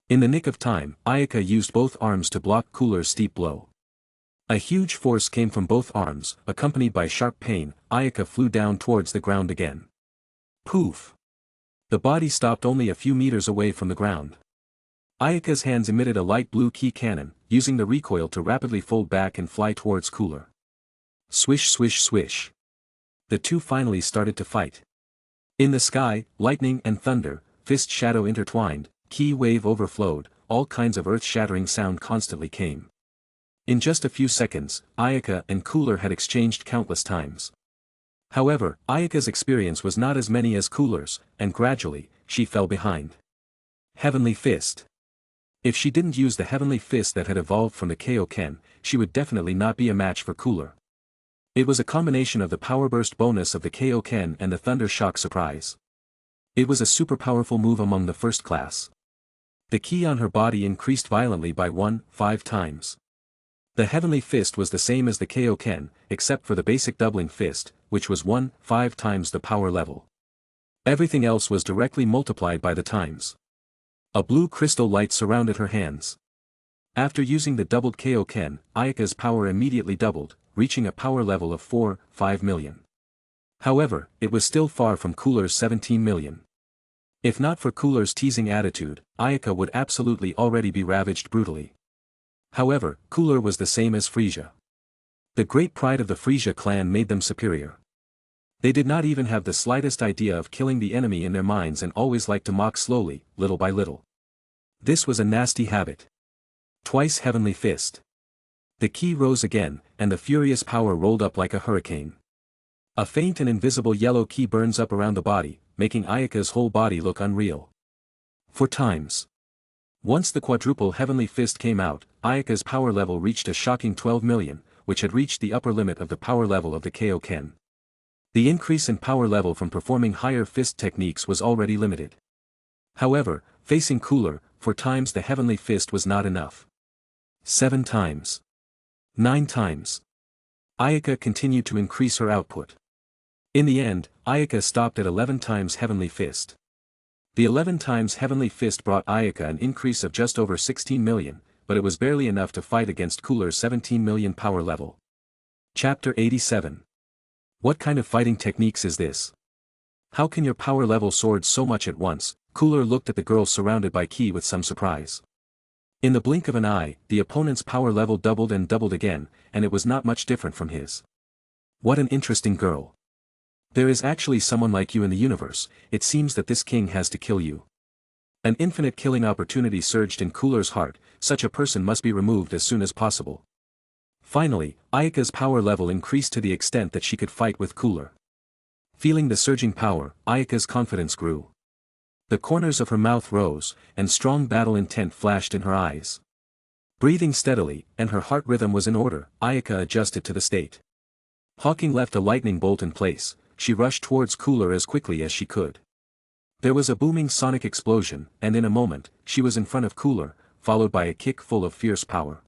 In the nick of time, Ayaka used both arms to block Cooler's steep blow. A huge force came from both arms, accompanied by sharp pain. Ayaka flew down towards the ground again. Poof! The body stopped only a few meters away from the ground. Ayaka's hands emitted a light blue ki cannon, using the recoil to rapidly fold back and fly towards Cooler. Swish swish swish. The two finally started to fight. In the sky, lightning and thunder, fist shadow intertwined, ki wave overflowed, all kinds of earth-shattering sound constantly came. In just a few seconds, Ayaka and Cooler had exchanged countless times. However, Ayaka's experience was not as many as Cooler's, and gradually, she fell behind. Heavenly Fist. If she didn't use the Heavenly Fist that had evolved from the Kaioken, she would definitely not be a match for Cooler. It was a combination of the Power Burst bonus of the Kaioken and the Thunder Shock Surprise. It was a super powerful move among the first class. The ki on her body increased violently by 5 times. The Heavenly Fist was the same as the Kaioken, except for the basic doubling fist, which was 5 times the power level. Everything else was directly multiplied by the times. A blue crystal light surrounded her hands. After using the doubled Kaioken, Ayaka's power immediately doubled, reaching a power level of 5 million. However, it was still far from Cooler's 17 million. If not for Cooler's teasing attitude, Ayaka would absolutely already be ravaged brutally. However, Cooler was the same as Frisia. The great pride of the Frisia clan made them superior. They did not even have the slightest idea of killing the enemy in their minds and always liked to mock slowly, little by little. This was a nasty habit. Twice heavenly fist. The ki rose again, and the furious power rolled up like a hurricane. A faint and invisible yellow ki burns up around the body, making Ayaka's whole body look unreal. 4 times. Once the quadruple heavenly fist came out, Ayaka's power level reached a shocking 12 million, which had reached the upper limit of the power level of the Kaioken. The increase in power level from performing higher fist techniques was already limited. However, facing Cooler, 4 times the heavenly fist was not enough. 7 times. 9 times. Ayaka continued to increase her output. In the end, Ayaka stopped at 11 times heavenly fist. The 11 times heavenly fist brought Ayaka an increase of just over 16 million, but it was barely enough to fight against Cooler's 17 million power level. Chapter 87. What kind of fighting techniques is this? How can your power level soar so much at once? Cooler looked at the girl surrounded by ki with some surprise. In the blink of an eye, the opponent's power level doubled and doubled again, and it was not much different from his. What an interesting girl. There is actually someone like you in the universe. It seems that this king has to kill you. An infinite killing opportunity surged in Cooler's heart. Such a person must be removed as soon as possible. Finally, Ayaka's power level increased to the extent that she could fight with Cooler. Feeling the surging power, Ayaka's confidence grew. The corners of her mouth rose, and strong battle intent flashed in her eyes. Breathing steadily, and her heart rhythm was in order, Ayaka adjusted to the state. Hawking left a lightning bolt in place. She rushed towards Cooler as quickly as she could. There was a booming sonic explosion, and in a moment, she was in front of Cooler, followed by a kick full of fierce power.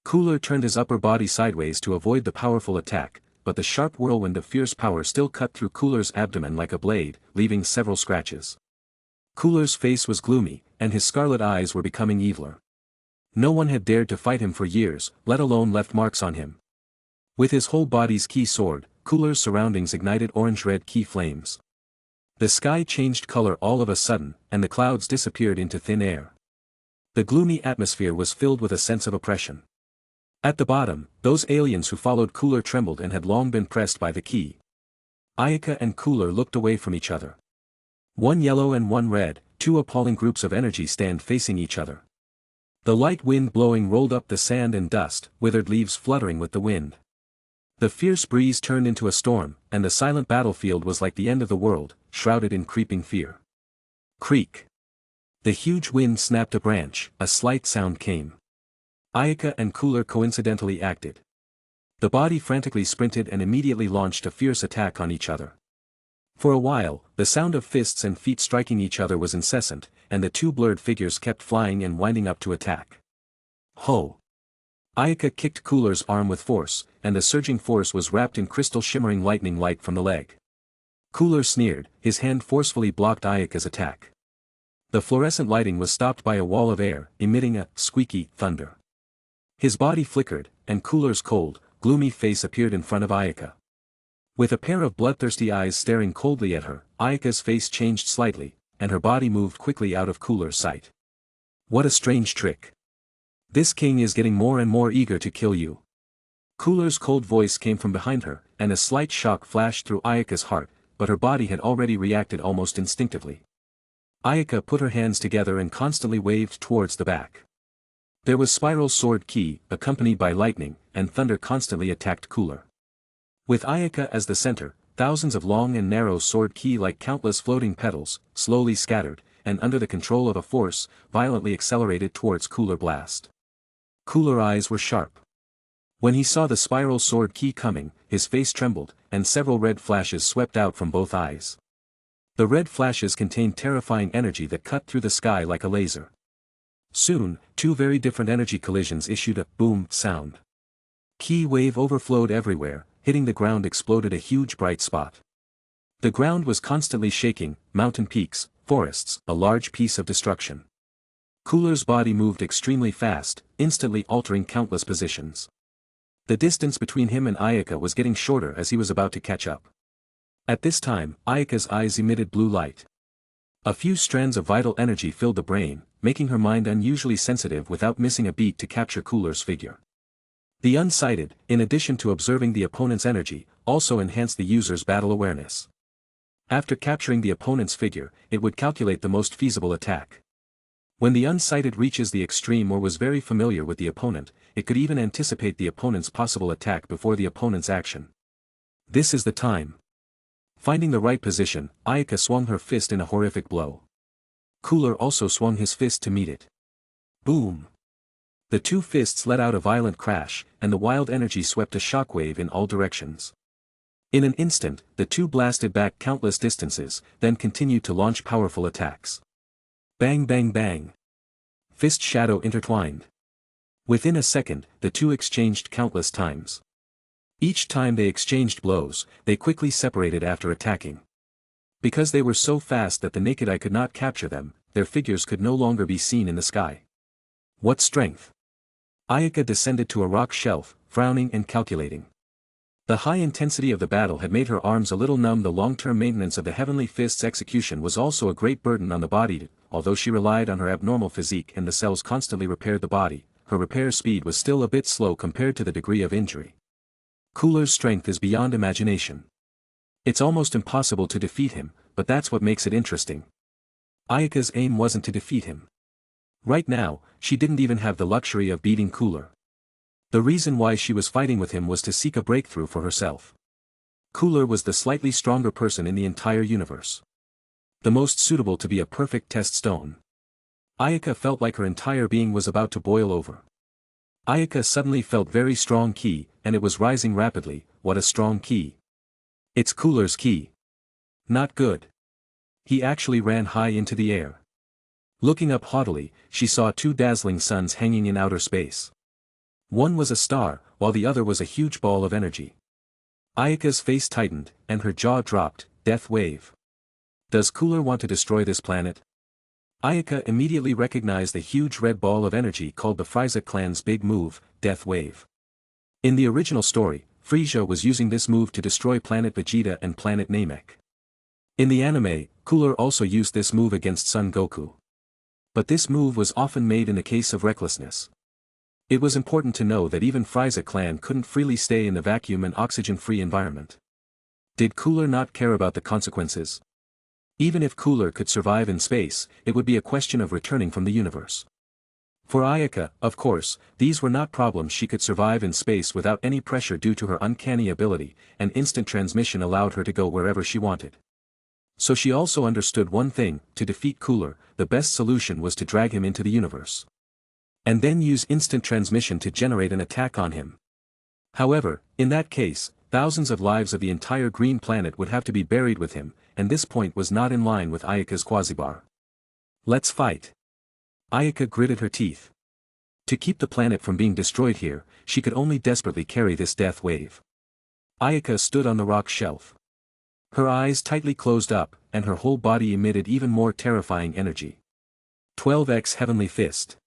Cooler turned his upper body sideways to avoid the powerful attack, but the sharp whirlwind of fierce power still cut through Cooler's abdomen like a blade, leaving several scratches. Cooler's face was gloomy, and his scarlet eyes were becoming eviler. No one had dared to fight him for years, let alone left marks on him. With his whole body's ki soared, Cooler's surroundings ignited orange-red ki flames. The sky changed color all of a sudden, and the clouds disappeared into thin air. The gloomy atmosphere was filled with a sense of oppression. At the bottom, those aliens who followed Cooler trembled and had long been pressed by the ki. Ayaka and Cooler looked away from each other. One yellow and one red, 2 appalling groups of energy stand facing each other. The light wind blowing rolled up the sand and dust, withered leaves fluttering with the wind. The fierce breeze turned into a storm, and the silent battlefield was like the end of the world, shrouded in creeping fear. Creak. The huge wind snapped a branch, a slight sound came. Ayaka and Cooler coincidentally acted. The body frantically sprinted and immediately launched a fierce attack on each other. For a while, the sound of fists and feet striking each other was incessant, and the 2 blurred figures kept flying and winding up to attack. Ho! Ayaka kicked Cooler's arm with force, and the surging force was wrapped in crystal shimmering lightning light from the leg. Cooler sneered, his hand forcefully blocked Ayaka's attack. The fluorescent lighting was stopped by a wall of air, emitting a squeaky thunder. His body flickered, and Cooler's cold, gloomy face appeared in front of Ayaka. With a pair of bloodthirsty eyes staring coldly at her, Ayaka's face changed slightly, and her body moved quickly out of Cooler's sight. What a strange trick. This king is getting more and more eager to kill you. Cooler's cold voice came from behind her, and a slight shock flashed through Ayaka's heart, but her body had already reacted almost instinctively. Ayaka put her hands together and constantly waved towards the back. There was spiral sword ki, accompanied by lightning, and thunder constantly attacked Cooler. With Ayaka as the center, thousands of long and narrow sword ki like countless floating petals, slowly scattered, and under the control of a force, violently accelerated towards Cooler blast. Cooler eyes were sharp. When he saw the spiral sword ki coming, his face trembled, and several red flashes swept out from both eyes. The red flashes contained terrifying energy that cut through the sky like a laser. Soon, 2 very different energy collisions issued a boom sound. Ki wave overflowed everywhere, hitting the ground exploded a huge bright spot. The ground was constantly shaking, mountain peaks, forests, a large piece of destruction. Cooler's body moved extremely fast, instantly altering countless positions. The distance between him and Ayaka was getting shorter as he was about to catch up. At this time, Ayaka's eyes emitted blue light. A few strands of vital energy filled the brain, making her mind unusually sensitive without missing a beat to capture Cooler's figure. The unsighted, in addition to observing the opponent's energy, also enhanced the user's battle awareness. After capturing the opponent's figure, it would calculate the most feasible attack. When the unsighted reaches the extreme or was very familiar with the opponent, it could even anticipate the opponent's possible attack before the opponent's action. This is the time. Finding the right position, Ayaka swung her fist in a horrific blow. Cooler also swung his fist to meet it. Boom! The two fists let out a violent crash, and the wild energy swept a shockwave in all directions. In an instant, the two blasted back countless distances, then continued to launch powerful attacks. Bang bang bang. Fist shadow intertwined. Within a second, the two exchanged countless times. Each time they exchanged blows, they quickly separated after attacking. Because they were so fast that the naked eye could not capture them, their figures could no longer be seen in the sky. What strength! Ayaka descended to a rock shelf, frowning and calculating. The high intensity of the battle had made her arms a little numb. The long-term maintenance of the Heavenly Fist's execution was also a great burden on the body. Although she relied on her abnormal physique and the cells constantly repaired the body, her repair speed was still a bit slow compared to the degree of injury. Cooler's strength is beyond imagination. It's almost impossible to defeat him, but that's what makes it interesting. Ayaka's aim wasn't to defeat him. Right now, she didn't even have the luxury of beating Cooler. The reason why she was fighting with him was to seek a breakthrough for herself. Cooler was the slightly stronger person in the entire universe. The most suitable to be a perfect test stone. Ayaka felt like her entire being was about to boil over. Ayaka suddenly felt very strong ki, and it was rising rapidly. What a strong ki. It's Cooler's ki. Not good. He actually ran high into the air. Looking up haughtily, she saw two dazzling suns hanging in outer space. One was a star, while the other was a huge ball of energy. Ayaka's face tightened, and her jaw dropped. Death wave. Does Cooler want to destroy this planet? Ayaka immediately recognized the huge red ball of energy called the Frieza clan's big move, Death Wave. In the original story, Frieza was using this move to destroy Planet Vegeta and Planet Namek. In the anime, Cooler also used this move against Son Goku. But this move was often made in the case of recklessness. It was important to know that even Frieza clan couldn't freely stay in the vacuum and oxygen-free environment. Did Cooler not care about the consequences? Even if Cooler could survive in space, it would be a question of returning from the universe. For Ayaka, of course, these were not problems. She could survive in space without any pressure due to her uncanny ability, and instant transmission allowed her to go wherever she wanted. So she also understood one thing: to defeat Cooler, the best solution was to drag him into the universe. And then use instant transmission to generate an attack on him. However, in that case, thousands of lives of the entire green planet would have to be buried with him, and this point was not in line with Ayaka's quasibar. Let's fight. Ayaka gritted her teeth. To keep the planet from being destroyed here, she could only desperately carry this death wave. Ayaka stood on the rock shelf. Her eyes tightly closed up, and her whole body emitted even more terrifying energy. 12x Heavenly Fist.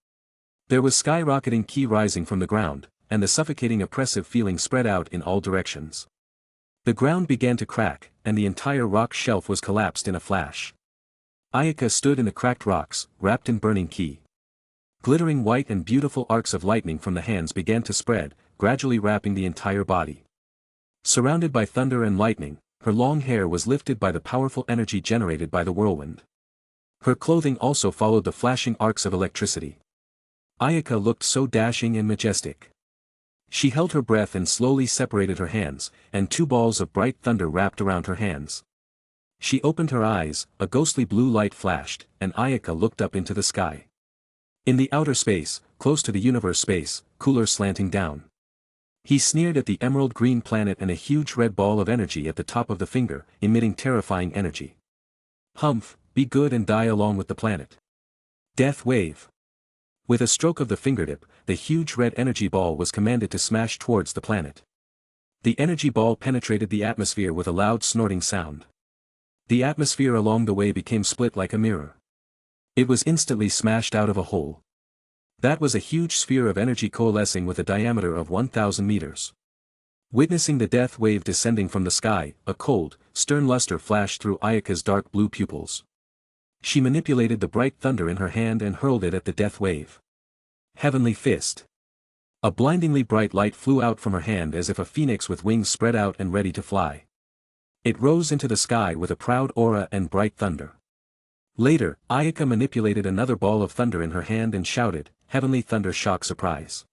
There was skyrocketing ki rising from the ground, and the suffocating oppressive feeling spread out in all directions. The ground began to crack, and the entire rock shelf was collapsed in a flash. Ayaka stood in the cracked rocks, wrapped in burning ki. Glittering white and beautiful arcs of lightning from the hands began to spread, gradually wrapping the entire body. Surrounded by thunder and lightning, her long hair was lifted by the powerful energy generated by the whirlwind. Her clothing also followed the flashing arcs of electricity. Ayaka looked so dashing and majestic. She held her breath and slowly separated her hands, and two balls of bright thunder wrapped around her hands. She opened her eyes, a ghostly blue light flashed, and Ayaka looked up into the sky. In the outer space, close to the universe space, Cooler slanting down. He sneered at the emerald green planet and a huge red ball of energy at the top of the finger, emitting terrifying energy. Humph, be good and die along with the planet. Death wave. With a stroke of the fingertip, the huge red energy ball was commanded to smash towards the planet. The energy ball penetrated the atmosphere with a loud snorting sound. The atmosphere along the way became split like a mirror. It was instantly smashed out of a hole. That was a huge sphere of energy coalescing with a diameter of 1,000 meters. Witnessing the death wave descending from the sky, a cold, stern luster flashed through Ayaka's dark blue pupils. She manipulated the bright thunder in her hand and hurled it at the death wave. Heavenly Fist. A blindingly bright light flew out from her hand as if a phoenix with wings spread out and ready to fly. It rose into the sky with a proud aura and bright thunder. Later, Ayaka manipulated another ball of thunder in her hand and shouted, "Heavenly thunder shock surprise."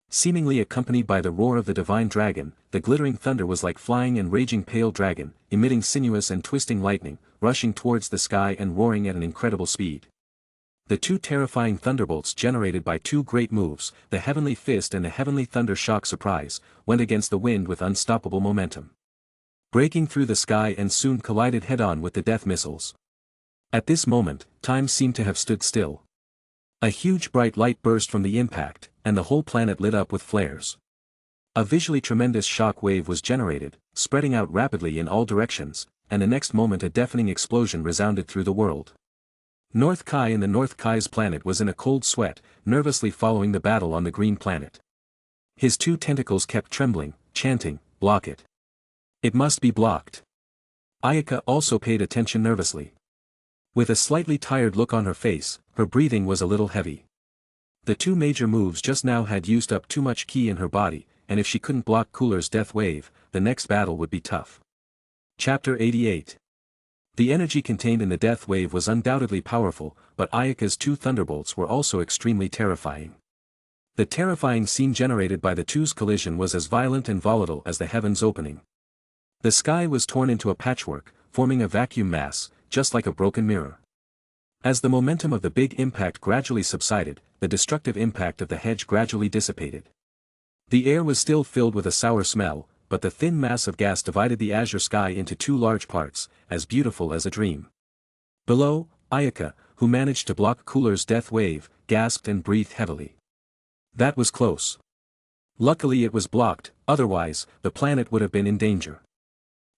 Seemingly accompanied by the roar of the divine dragon, the glittering thunder was like flying and raging pale dragon, emitting sinuous and twisting lightning, rushing towards the sky and roaring at an incredible speed. The two terrifying thunderbolts generated by two great moves, the heavenly fist and the heavenly thunder shock surprise, went against the wind with unstoppable momentum, breaking through the sky and soon collided head-on with the death missiles. At this moment, time seemed to have stood still. A huge bright light burst from the impact, and the whole planet lit up with flares. A visually tremendous shock wave was generated, spreading out rapidly in all directions, and the next moment a deafening explosion resounded through the world. North Kai in the North Kai's planet was in a cold sweat, nervously following the battle on the green planet. His two tentacles kept trembling, chanting, "Block it. It must be blocked." Ayaka also paid attention nervously. With a slightly tired look on her face, her breathing was a little heavy. The two major moves just now had used up too much ki in her body, and if she couldn't block Cooler's death wave, the next battle would be tough. Chapter 88. The energy contained in the death wave was undoubtedly powerful, but Ayaka's two thunderbolts were also extremely terrifying. The terrifying scene generated by the two's collision was as violent and volatile as the heavens opening. The sky was torn into a patchwork, forming a vacuum mass, just like a broken mirror. As the momentum of the big impact gradually subsided, the destructive impact of the hedge gradually dissipated. The air was still filled with a sour smell, but the thin mass of gas divided the azure sky into two large parts, as beautiful as a dream. Below, Ayaka, who managed to block Cooler's death wave, gasped and breathed heavily. That was close. Luckily it was blocked, otherwise, the planet would have been in danger.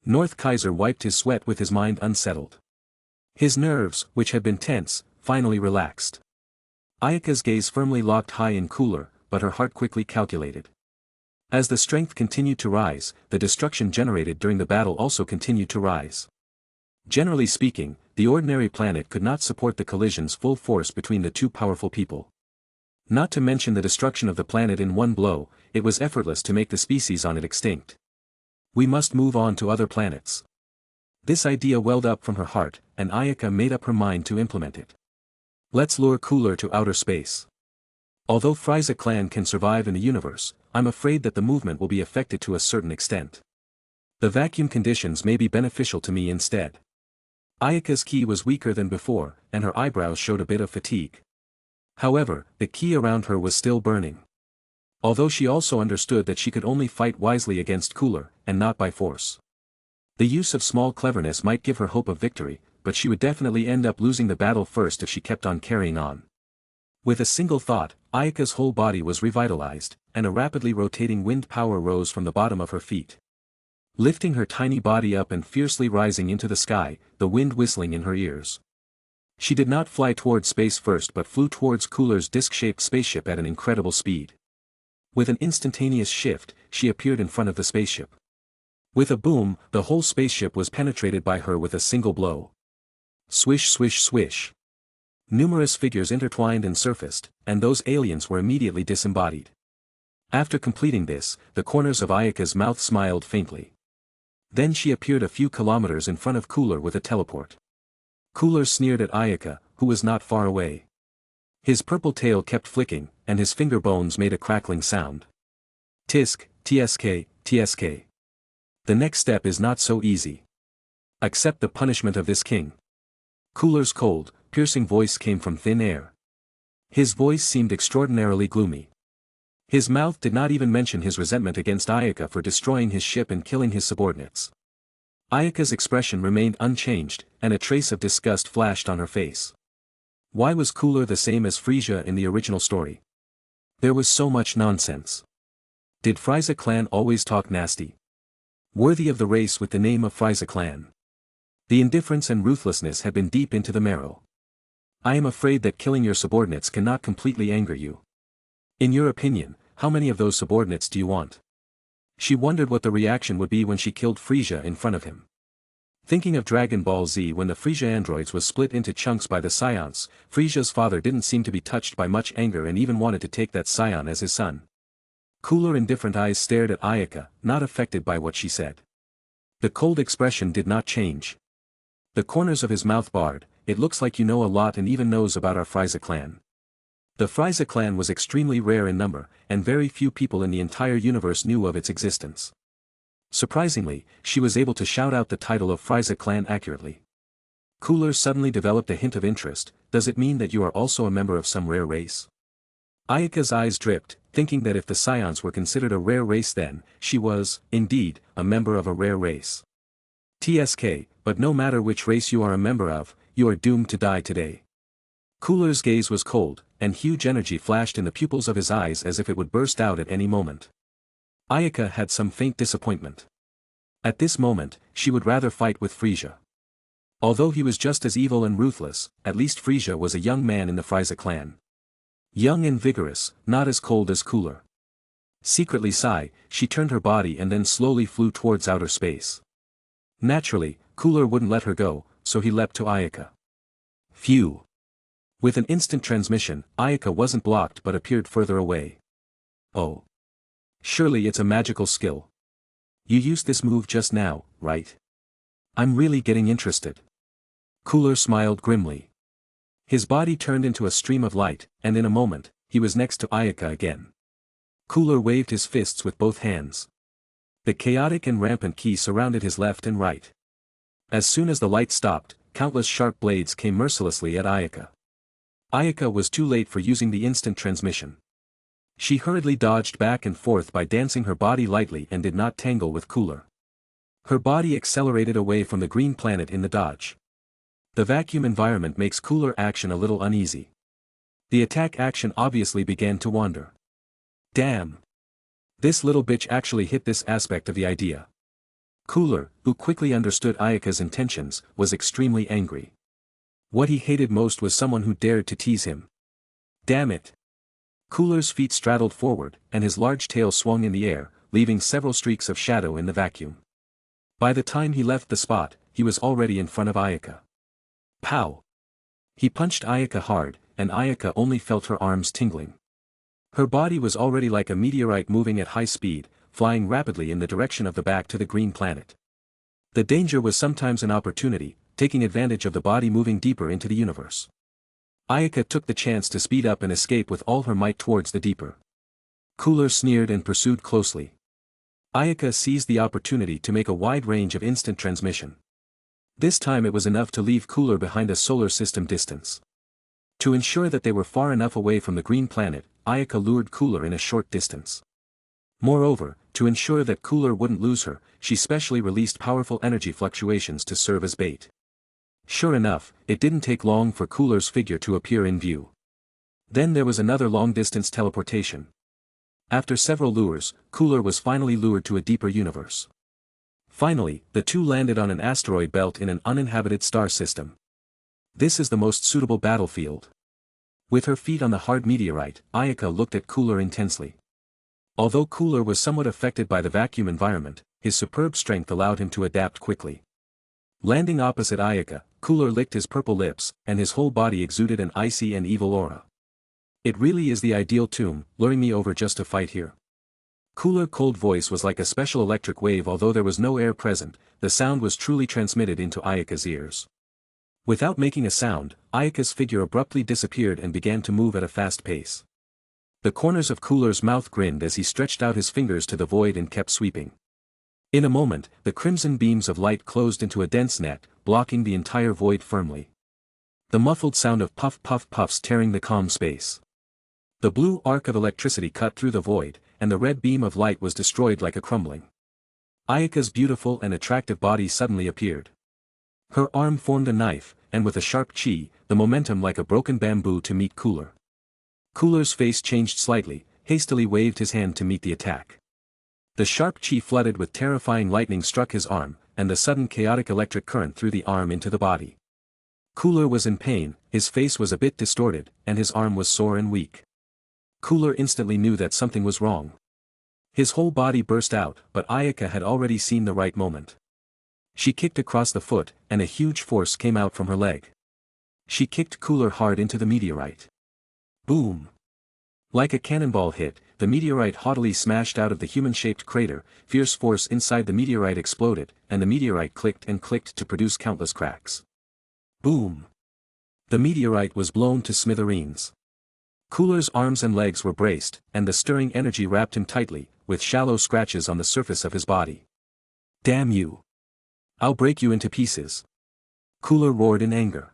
North Kaiser wiped his sweat with his mind unsettled. His nerves, which had been tense, finally relaxed. Ayaka's gaze firmly locked high in Cooler, but her heart quickly calculated. As the strength continued to rise, the destruction generated during the battle also continued to rise. Generally speaking, the ordinary planet could not support the collision's full force between the two powerful people. Not to mention the destruction of the planet in one blow, it was effortless to make the species on it extinct. We must move on to other planets. This idea welled up from her heart, and Ayaka made up her mind to implement it. Let's lure Cooler to outer space. Although Frieza clan can survive in the universe, I'm afraid that the movement will be affected to a certain extent. The vacuum conditions may be beneficial to me instead. Ayaka's ki was weaker than before, and her eyebrows showed a bit of fatigue. However, the ki around her was still burning. Although she also understood that she could only fight wisely against Cooler, and not by force. The use of small cleverness might give her hope of victory, but she would definitely end up losing the battle first if she kept on carrying on. With a single thought, Ayaka's whole body was revitalized, and a rapidly rotating wind power rose from the bottom of her feet. Lifting her tiny body up and fiercely rising into the sky, the wind whistling in her ears. She did not fly towards space first but flew towards Cooler's disc-shaped spaceship at an incredible speed. With an instantaneous shift, she appeared in front of the spaceship. With a boom, the whole spaceship was penetrated by her with a single blow. Swish swish swish. Numerous figures intertwined and surfaced, and those aliens were immediately disembodied. After completing this, the corners of Ayaka's mouth smiled faintly. Then she appeared a few kilometers in front of Cooler with a teleport. Cooler sneered at Ayaka, who was not far away. His purple tail kept flicking, and his finger bones made a crackling sound. Tisk, tsk, tsk. The next step is not so easy. Accept the punishment of this king. Cooler's cold, piercing voice came from thin air. His voice seemed extraordinarily gloomy. His mouth did not even mention his resentment against Ayaka for destroying his ship and killing his subordinates. Ayaka's expression remained unchanged, and a trace of disgust flashed on her face. Why was Cooler the same as Frieza in the original story? There was so much nonsense. Did Frieza clan always talk nasty? Worthy of the race with the name of Frieza clan. The indifference and ruthlessness had been deep into the marrow. I am afraid that killing your subordinates cannot completely anger you. In your opinion, how many of those subordinates do you want? She wondered what the reaction would be when she killed Frieza in front of him. Thinking of Dragon Ball Z when the Frieza androids was split into chunks by the Scions, Frieza's father didn't seem to be touched by much anger and even wanted to take that Scion as his son. Cooler indifferent eyes stared at Ayaka, not affected by what she said. The cold expression did not change. The corners of his mouth barred. It looks like you know a lot and even knows about our Frieza clan. The Frieza clan was extremely rare in number, and very few people in the entire universe knew of its existence. Surprisingly, she was able to shout out the title of Frieza clan accurately. Cooler suddenly developed a hint of interest. Does it mean that you are also a member of some rare race? Ayaka's eyes dripped, thinking that if the Scions were considered a rare race then, she was, indeed, a member of a rare race. TSK, but no matter which race you are a member of, you are doomed to die today. Cooler's gaze was cold, and huge energy flashed in the pupils of his eyes as if it would burst out at any moment. Ayaka had some faint disappointment. At this moment, she would rather fight with Frieza. Although he was just as evil and ruthless, at least Frieza was a young man in the Frieza clan. Young and vigorous, not as cold as Cooler. Secretly sigh, she turned her body and then slowly flew towards outer space. Naturally, Cooler wouldn't let her go, so he leapt to Ayaka. Phew! With an instant transmission, Ayaka wasn't blocked but appeared further away. Oh. Surely it's a magical skill. You used this move just now, right? I'm really getting interested. Cooler smiled grimly. His body turned into a stream of light, and in a moment, he was next to Ayaka again. Cooler waved his fists with both hands. The chaotic and rampant ki surrounded his left and right. As soon as the light stopped, countless sharp blades came mercilessly at Ayaka. Ayaka was too late for using the instant transmission. She hurriedly dodged back and forth by dancing her body lightly and did not tangle with Cooler. Her body accelerated away from the green planet in the dodge. The vacuum environment makes Cooler action a little uneasy. The attack action obviously began to wander. Damn! This little bitch actually hit this aspect of the idea. Cooler, who quickly understood Ayaka's intentions, was extremely angry. What he hated most was someone who dared to tease him. Damn it! Cooler's feet straddled forward, and his large tail swung in the air, leaving several streaks of shadow in the vacuum. By the time he left the spot, he was already in front of Ayaka. Pow! He punched Ayaka hard, and Ayaka only felt her arms tingling. Her body was already like a meteorite moving at high speed, flying rapidly in the direction of the back to the green planet. The danger was sometimes an opportunity, taking advantage of the body moving deeper into the universe. Ayaka took the chance to speed up and escape with all her might towards the deeper. Cooler sneered and pursued closely. Ayaka seized the opportunity to make a wide range of instant transmission. This time it was enough to leave Cooler behind a solar system distance. To ensure that they were far enough away from the green planet, Ayaka lured Cooler in a short distance. Moreover, to ensure that Cooler wouldn't lose her, she specially released powerful energy fluctuations to serve as bait. Sure enough, it didn't take long for Cooler's figure to appear in view. Then there was another long-distance teleportation. After several lures, Cooler was finally lured to a deeper universe. Finally, the two landed on an asteroid belt in an uninhabited star system. This is the most suitable battlefield. With her feet on the hard meteorite, Ayaka looked at Cooler intensely. Although Cooler was somewhat affected by the vacuum environment, his superb strength allowed him to adapt quickly. Landing opposite Ayaka, Cooler licked his purple lips, and his whole body exuded an icy and evil aura. It really is the ideal tomb, luring me over just to fight here. Cooler's cold voice was like a special electric wave. Although there was no air present, the sound was truly transmitted into Ayaka's ears. Without making a sound, Ayaka's figure abruptly disappeared and began to move at a fast pace. The corners of Cooler's mouth grinned as he stretched out his fingers to the void and kept sweeping. In a moment, the crimson beams of light closed into a dense net, blocking the entire void firmly. The muffled sound of puff puff puffs tearing the calm space. The blue arc of electricity cut through the void, and the red beam of light was destroyed like a crumbling. Ayaka's beautiful and attractive body suddenly appeared. Her arm formed a knife, and with a sharp chi, the momentum like a broken bamboo to meet Cooler. Cooler's face changed slightly, hastily waved his hand to meet the attack. The sharp chi flooded with terrifying lightning struck his arm, and the sudden chaotic electric current threw the arm into the body. Cooler was in pain, his face was a bit distorted, and his arm was sore and weak. Cooler instantly knew that something was wrong. His whole body burst out, but Ayaka had already seen the right moment. She kicked across the foot, and a huge force came out from her leg. She kicked Cooler hard into the meteorite. Boom! Like a cannonball hit, the meteorite haughtily smashed out of the human-shaped crater, fierce force inside the meteorite exploded, and the meteorite clicked and clicked to produce countless cracks. Boom! The meteorite was blown to smithereens. Cooler's arms and legs were braced, and the stirring energy wrapped him tightly, with shallow scratches on the surface of his body. Damn you! I'll break you into pieces! Cooler roared in anger.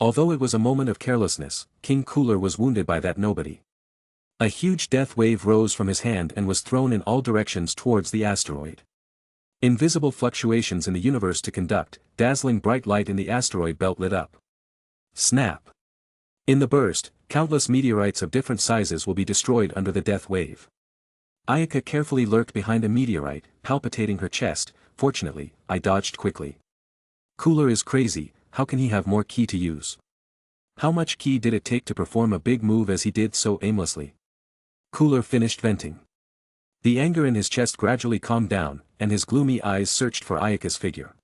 Although it was a moment of carelessness, King Cooler was wounded by that nobody. A huge death wave rose from his hand and was thrown in all directions towards the asteroid. Invisible fluctuations in the universe to conduct, dazzling bright light in the asteroid belt lit up. Snap! In the burst, countless meteorites of different sizes will be destroyed under the death wave. Ayaka carefully lurked behind a meteorite, palpitating her chest. Fortunately, I dodged quickly. Cooler is crazy, how can he have more ki to use? How much ki did it take to perform a big move as he did so aimlessly? Cooler finished venting. The anger in his chest gradually calmed down, and his gloomy eyes searched for Ayaka's figure.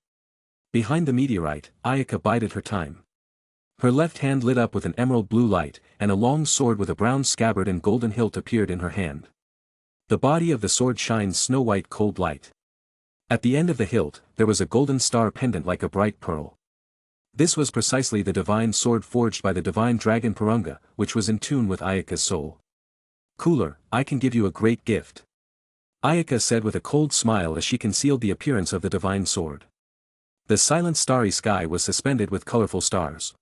Behind the meteorite, Ayaka bided her time. Her left hand lit up with an emerald blue light, and a long sword with a brown scabbard and golden hilt appeared in her hand. The body of the sword shines snow-white cold light. At the end of the hilt, there was a golden star pendant like a bright pearl. This was precisely the divine sword forged by the divine dragon Purunga, which was in tune with Ayaka's soul. Cooler, I can give you a great gift. Ayaka said with a cold smile as she concealed the appearance of the divine sword. The silent starry sky was suspended with colorful stars.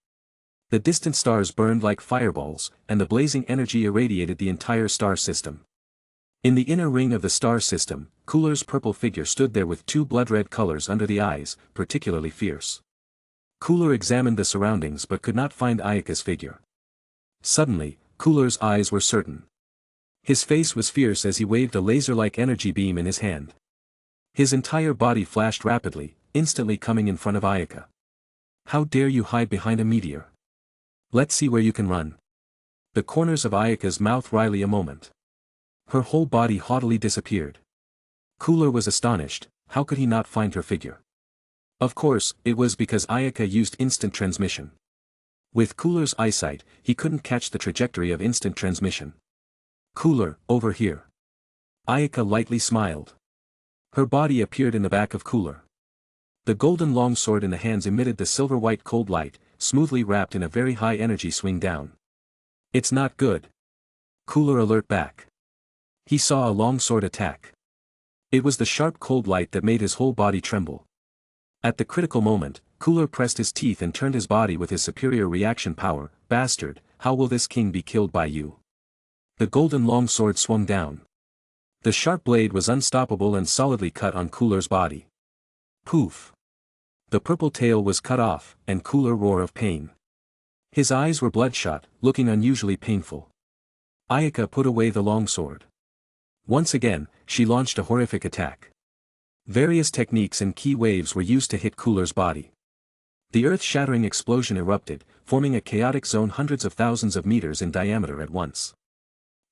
The distant stars burned like fireballs, and the blazing energy irradiated the entire star system. In the inner ring of the star system, Cooler's purple figure stood there with two blood-red colors under the eyes, particularly fierce. Cooler examined the surroundings but could not find Ayaka's figure. Suddenly, Cooler's eyes were certain. His face was fierce as he waved a laser-like energy beam in his hand. His entire body flashed rapidly, instantly coming in front of Ayaka. How dare you hide behind a meteor? Let's see where you can run. The corners of Ayaka's mouth wryly a moment. Her whole body haughtily disappeared. Cooler was astonished, how could he not find her figure? Of course, it was because Ayaka used instant transmission. With Cooler's eyesight, he couldn't catch the trajectory of instant transmission. Cooler, over here. Ayaka lightly smiled. Her body appeared in the back of Cooler. The golden longsword in the hands emitted the silver-white cold light, smoothly wrapped in a very high energy swing down. It's not good. Cooler alert back. He saw a longsword attack. It was the sharp cold light that made his whole body tremble. At the critical moment, Cooler pressed his teeth and turned his body with his superior reaction power. Bastard, how will this king be killed by you? The golden longsword swung down. The sharp blade was unstoppable and solidly cut on Cooler's body. Poof! The purple tail was cut off, and Cooler roared of pain. His eyes were bloodshot, looking unusually painful. Ayaka put away the longsword. Once again, she launched a horrific attack. Various techniques and ki waves were used to hit Cooler's body. The earth-shattering explosion erupted, forming a chaotic zone hundreds of thousands of meters in diameter at once.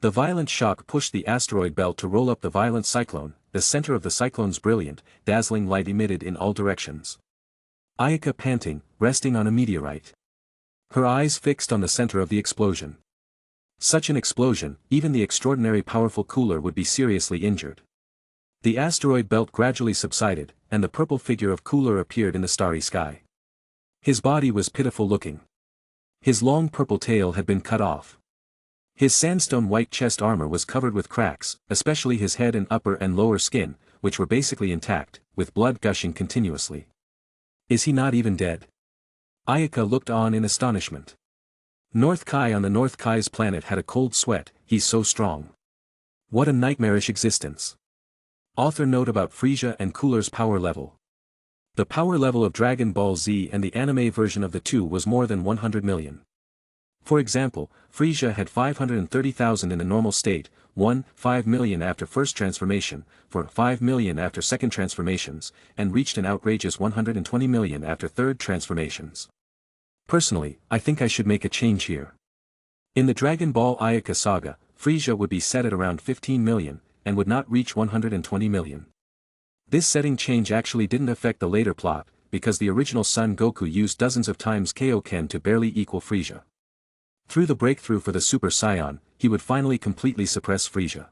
The violent shock pushed the asteroid belt to roll up the violent cyclone, the center of the cyclone's brilliant, dazzling light emitted in all directions. Ayaka panting, resting on a meteorite. Her eyes fixed on the center of the explosion. Such an explosion, even the extraordinary powerful Cooler would be seriously injured. The asteroid belt gradually subsided, and the purple figure of Cooler appeared in the starry sky. His body was pitiful looking. His long purple tail had been cut off. His sandstone white chest armor was covered with cracks, especially his head and upper and lower skin, which were basically intact, with blood gushing continuously. Is he not even dead? Ayaka looked on in astonishment. North Kai on the North Kai's planet had a cold sweat, he's so strong. What a nightmarish existence. Author note about Frisia and Cooler's power level. The power level of Dragon Ball Z and the anime version of the two was more than 100 million. For example, Frisia had 530,000 in the normal state, 5 million after first transformation, 5 million after second transformations, and reached an outrageous 120 million after third transformations. Personally, I think I should make a change here. In the Dragon Ball Ayaka saga, Frisia would be set at around 15 million, and would not reach 120 million. This setting change actually didn't affect the later plot, because the original Son Goku used dozens of times Kaioken to barely equal Frisia. Through the breakthrough for the Super Saiyan, he would finally completely suppress Frisia.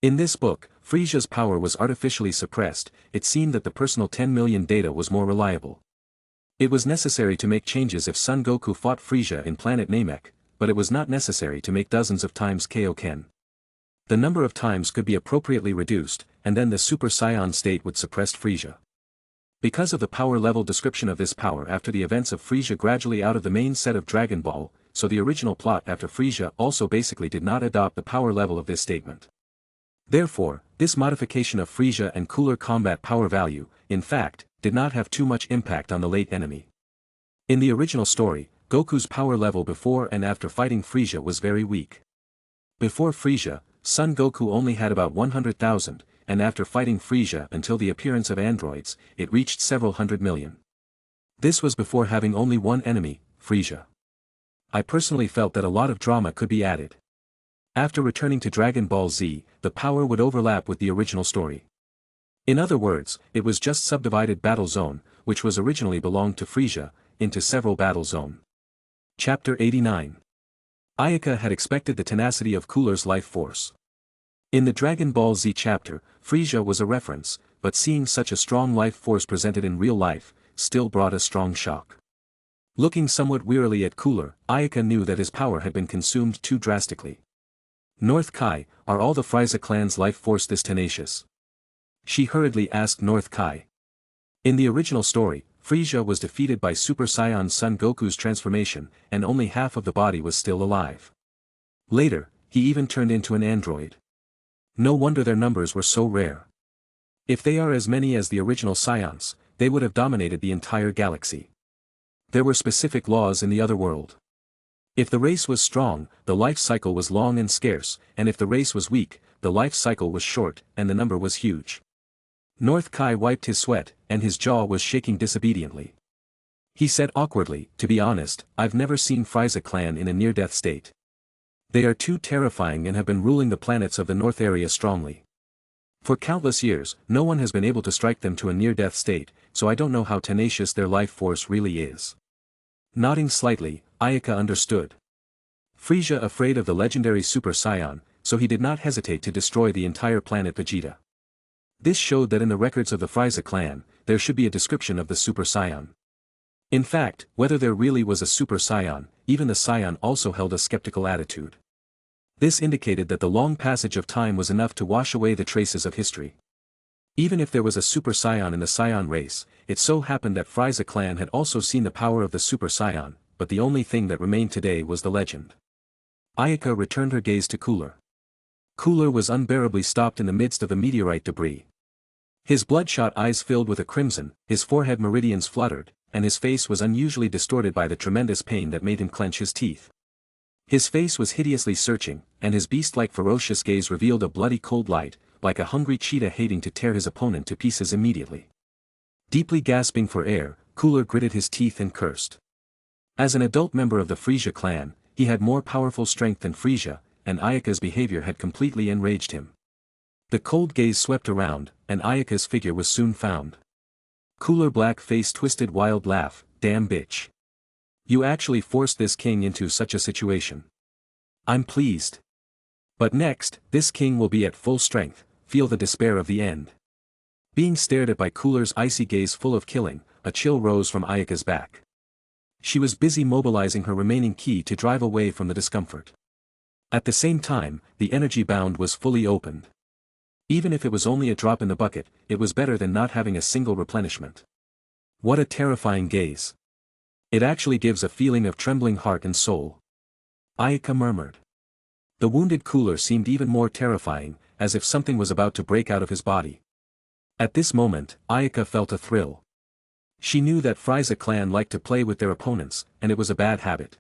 In this book, Frisia's power was artificially suppressed. It seemed that the personal 10 million data was more reliable. It was necessary to make changes if Son Goku fought Frisia in planet Namek, but it was not necessary to make dozens of times Kaioken. The number of times could be appropriately reduced, and then the Super Saiyan state would suppress Frisia. Because of the power level description of this power after the events of Frisia gradually out of the main set of Dragon Ball, so the original plot after Frisia also basically did not adopt the power level of this statement. Therefore, this modification of Frisia and cooler combat power value, in fact, did not have too much impact on the late enemy. In the original story, Goku's power level before and after fighting Frisia was very weak. Before Frisia, Son Goku only had about 100,000, and after fighting Frisia until the appearance of androids, it reached several hundred million. This was before having only one enemy, Frisia. I personally felt that a lot of drama could be added. After returning to Dragon Ball Z, the power would overlap with the original story. In other words, it was just subdivided Battle Zone, which was originally belonged to Frisia, into several Battle Zone. Chapter 89. Ayaka had expected the tenacity of Cooler's life force. In the Dragon Ball Z chapter, Frisia was a reference, but seeing such a strong life force presented in real life, still brought a strong shock. Looking somewhat wearily at Cooler, Ayaka knew that his power had been consumed too drastically. North Kai, are all the Frieza clan's life force this tenacious? She hurriedly asked North Kai. In the original story, Frisia was defeated by Super Saiyan Son Goku's transformation, and only half of the body was still alive. Later, he even turned into an android. No wonder their numbers were so rare. If they are as many as the original Saiyans, they would have dominated the entire galaxy. There were specific laws in the other world. If the race was strong, the life cycle was long and scarce, and if the race was weak, the life cycle was short, and the number was huge. North Kai wiped his sweat, and his jaw was shaking disobediently. He said awkwardly, "To be honest, I've never seen Frieza clan in a near-death state. They are too terrifying and have been ruling the planets of the North area strongly. For countless years, no one has been able to strike them to a near-death state, so I don't know how tenacious their life force really is." Nodding slightly, Ayaka understood. Frisia afraid of the legendary Super Saiyan, so he did not hesitate to destroy the entire planet Vegeta. This showed that in the records of the Frieza clan, there should be a description of the Super Saiyan. In fact, whether there really was a Super Saiyan, even the Saiyan also held a skeptical attitude. This indicated that the long passage of time was enough to wash away the traces of history. Even if there was a Super Saiyan in the Saiyan race, it so happened that Frieza clan had also seen the power of the Super Saiyan, but the only thing that remained today was the legend. Ayaka returned her gaze to Cooler. Cooler was unbearably stopped in the midst of the meteorite debris. His bloodshot eyes filled with a crimson, his forehead meridians fluttered, and his face was unusually distorted by the tremendous pain that made him clench his teeth. His face was hideously searching, and his beast-like ferocious gaze revealed a bloody cold light, like a hungry cheetah hating to tear his opponent to pieces immediately. Deeply gasping for air, Cooler gritted his teeth and cursed. As an adult member of the Frisia clan, he had more powerful strength than Frisia, and Ayaka's behavior had completely enraged him. The cold gaze swept around, and Ayaka's figure was soon found. Cooler black face twisted wild laugh, "Damn bitch. You actually forced this king into such a situation. I'm pleased. But next, this king will be at full strength, feel the despair of the end." Being stared at by Cooler's icy gaze full of killing, a chill rose from Ayaka's back. She was busy mobilizing her remaining ki to drive away from the discomfort. At the same time, the energy bound was fully opened. Even if it was only a drop in the bucket, it was better than not having a single replenishment. What a terrifying gaze. It actually gives a feeling of trembling heart and soul. Ayaka murmured. The wounded Cooler seemed even more terrifying, as if something was about to break out of his body. At this moment, Ayaka felt a thrill. She knew that Frieza clan liked to play with their opponents, and it was a bad habit.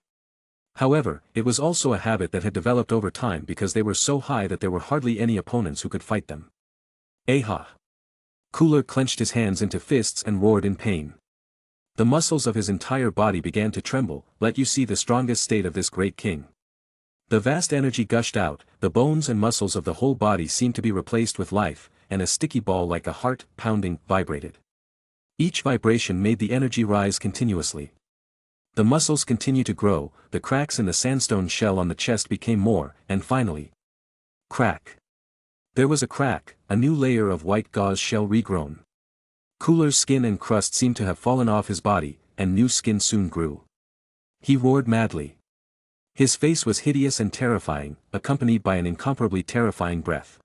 However, it was also a habit that had developed over time because they were so high that there were hardly any opponents who could fight them. Aha! Cooler clenched his hands into fists and roared in pain. The muscles of his entire body began to tremble, let you see the strongest state of this great king. The vast energy gushed out, the bones and muscles of the whole body seemed to be replaced with life, and a sticky ball like a heart, pounding, vibrated. Each vibration made the energy rise continuously. The muscles continued to grow, the cracks in the sandstone shell on the chest became more, and finally. Crack. There was a crack, a new layer of white gauze shell regrown. Cooler's skin and crust seemed to have fallen off his body, and new skin soon grew. He roared madly. His face was hideous and terrifying, accompanied by an incomparably terrifying breath.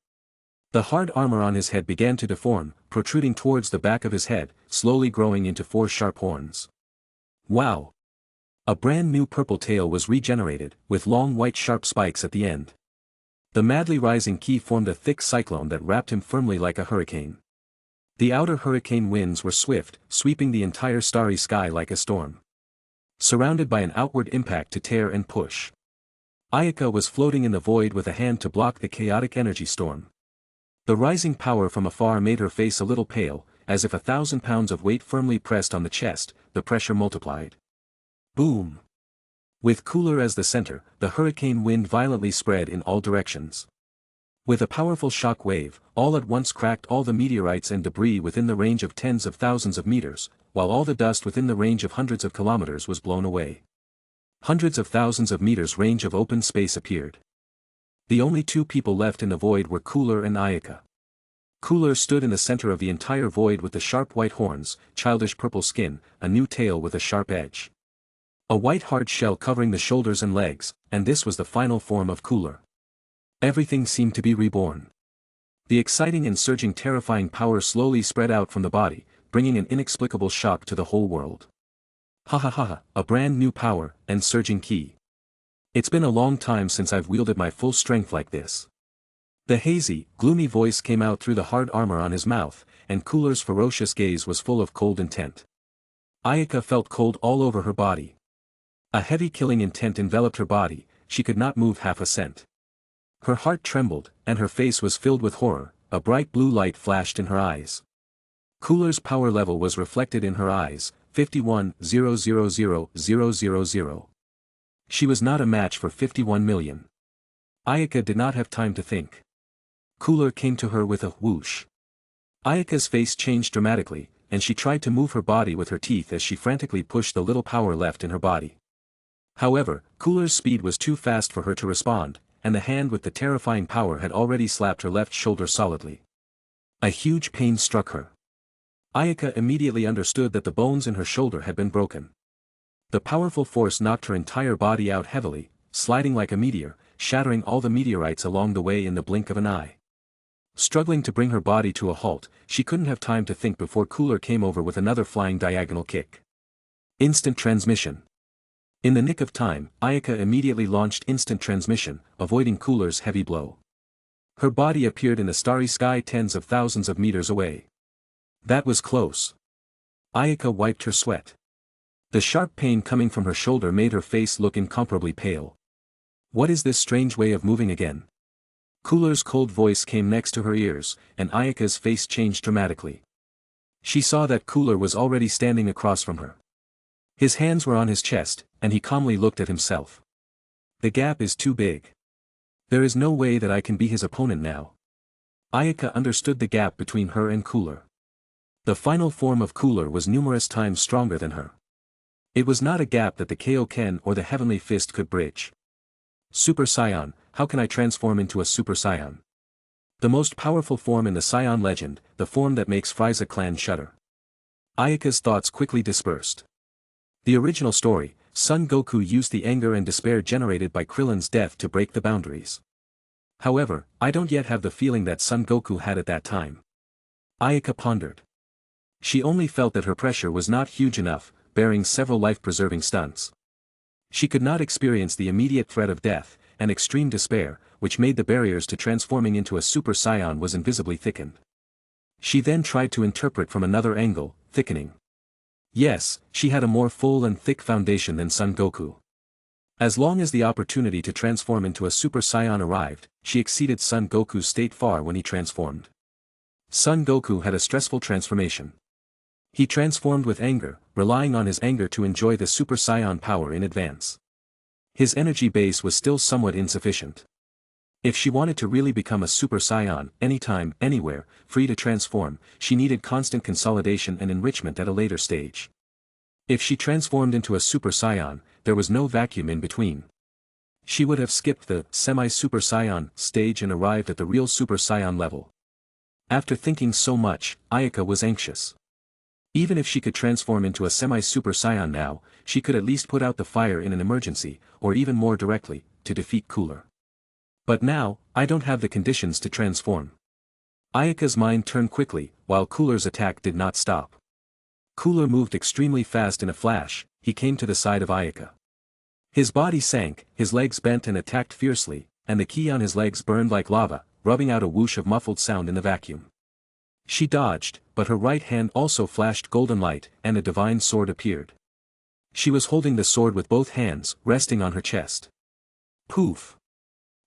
The hard armor on his head began to deform, protruding towards the back of his head, slowly growing into 4 sharp horns. Wow! A brand new purple tail was regenerated, with long white sharp spikes at the end. The madly rising ki formed a thick cyclone that wrapped him firmly like a hurricane. The outer hurricane winds were swift, sweeping the entire starry sky like a storm. Surrounded by an outward impact to tear and push. Ayaka was floating in the void with a hand to block the chaotic energy storm. The rising power from afar made her face a little pale, as if 1,000 pounds of weight firmly pressed on the chest, the pressure multiplied. Boom! With Cooler as the center, the hurricane wind violently spread in all directions. With a powerful shock wave, all at once cracked all the meteorites and debris within the range of tens of thousands of meters, while all the dust within the range of hundreds of kilometers was blown away. Hundreds of thousands of meters range of open space appeared. The only 2 people left in the void were Cooler and Ayaka. Cooler stood in the center of the entire void with the sharp white horns, childish purple skin, a new tail with a sharp edge. A white hard shell covering the shoulders and legs, and this was the final form of Cooler. Everything seemed to be reborn. The exciting and surging terrifying power slowly spread out from the body, bringing an inexplicable shock to the whole world. Ha ha ha ha, a brand new power, and surging ki. It's been a long time since I've wielded my full strength like this. The hazy, gloomy voice came out through the hard armor on his mouth, and Cooler's ferocious gaze was full of cold intent. Ayaka felt cold all over her body. A heavy killing intent enveloped her body, she could not move half a cent. Her heart trembled, and her face was filled with horror, a bright blue light flashed in her eyes. Cooler's power level was reflected in her eyes, 51,000,000. She was not a match for 51 million. Ayaka did not have time to think. Cooler came to her with a whoosh. Ayaka's face changed dramatically, and she tried to move her body with her teeth as she frantically pushed the little power left in her body. However, Cooler's speed was too fast for her to respond, and the hand with the terrifying power had already slapped her left shoulder solidly. A huge pain struck her. Ayaka immediately understood that the bones in her shoulder had been broken. The powerful force knocked her entire body out heavily, sliding like a meteor, shattering all the meteorites along the way in the blink of an eye. Struggling to bring her body to a halt, she couldn't have time to think before Cooler came over with another flying diagonal kick. Instant transmission. In the nick of time, Ayaka immediately launched instant transmission, avoiding Cooler's heavy blow. Her body appeared in the starry sky tens of thousands of meters away. That was close. Ayaka wiped her sweat. The sharp pain coming from her shoulder made her face look incomparably pale. What is this strange way of moving again? Cooler's cold voice came next to her ears, and Ayaka's face changed dramatically. She saw that Cooler was already standing across from her. His hands were on his chest, and he calmly looked at himself. The gap is too big. There is no way that I can be his opponent now. Ayaka understood the gap between her and Cooler. The final form of Cooler was numerous times stronger than her. It was not a gap that the Kaioken or the Heavenly Fist could bridge. Super Saiyan, how can I transform into a Super Saiyan? The most powerful form in the Saiyan legend, the form that makes Frieza clan shudder. Ayaka's thoughts quickly dispersed. The original story, Son Goku used the anger and despair generated by Krillin's death to break the boundaries. However, I don't yet have the feeling that Son Goku had at that time. Ayaka pondered. She only felt that her pressure was not huge enough, bearing several life-preserving stunts. She could not experience the immediate threat of death, and extreme despair, which made the barriers to transforming into a Super Saiyan was invisibly thickened. She then tried to interpret from another angle, thickening. Yes, she had a more full and thick foundation than Son Goku. As long as the opportunity to transform into a Super Saiyan arrived, she exceeded Son Goku's state far when he transformed. Son Goku had a stressful transformation. He transformed with anger, relying on his anger to enjoy the Super Saiyan power in advance. His energy base was still somewhat insufficient. If she wanted to really become a Super Saiyan, anytime, anywhere, free to transform, she needed constant consolidation and enrichment at a later stage. If she transformed into a Super Saiyan, there was no vacuum in between. She would have skipped the semi-Super Saiyan stage and arrived at the real Super Saiyan level. After thinking so much, Ayaka was anxious. Even if she could transform into a semi-Super Saiyan now, she could at least put out the fire in an emergency, or even more directly, to defeat Cooler. But now, I don't have the conditions to transform. Ayaka's mind turned quickly, while Cooler's attack did not stop. Cooler moved extremely fast in a flash. He came to the side of Ayaka. His body sank, his legs bent and attacked fiercely, and the ki on his legs burned like lava, rubbing out a whoosh of muffled sound in the vacuum. She dodged, but her right hand also flashed golden light, and a divine sword appeared. She was holding the sword with both hands, resting on her chest. Poof!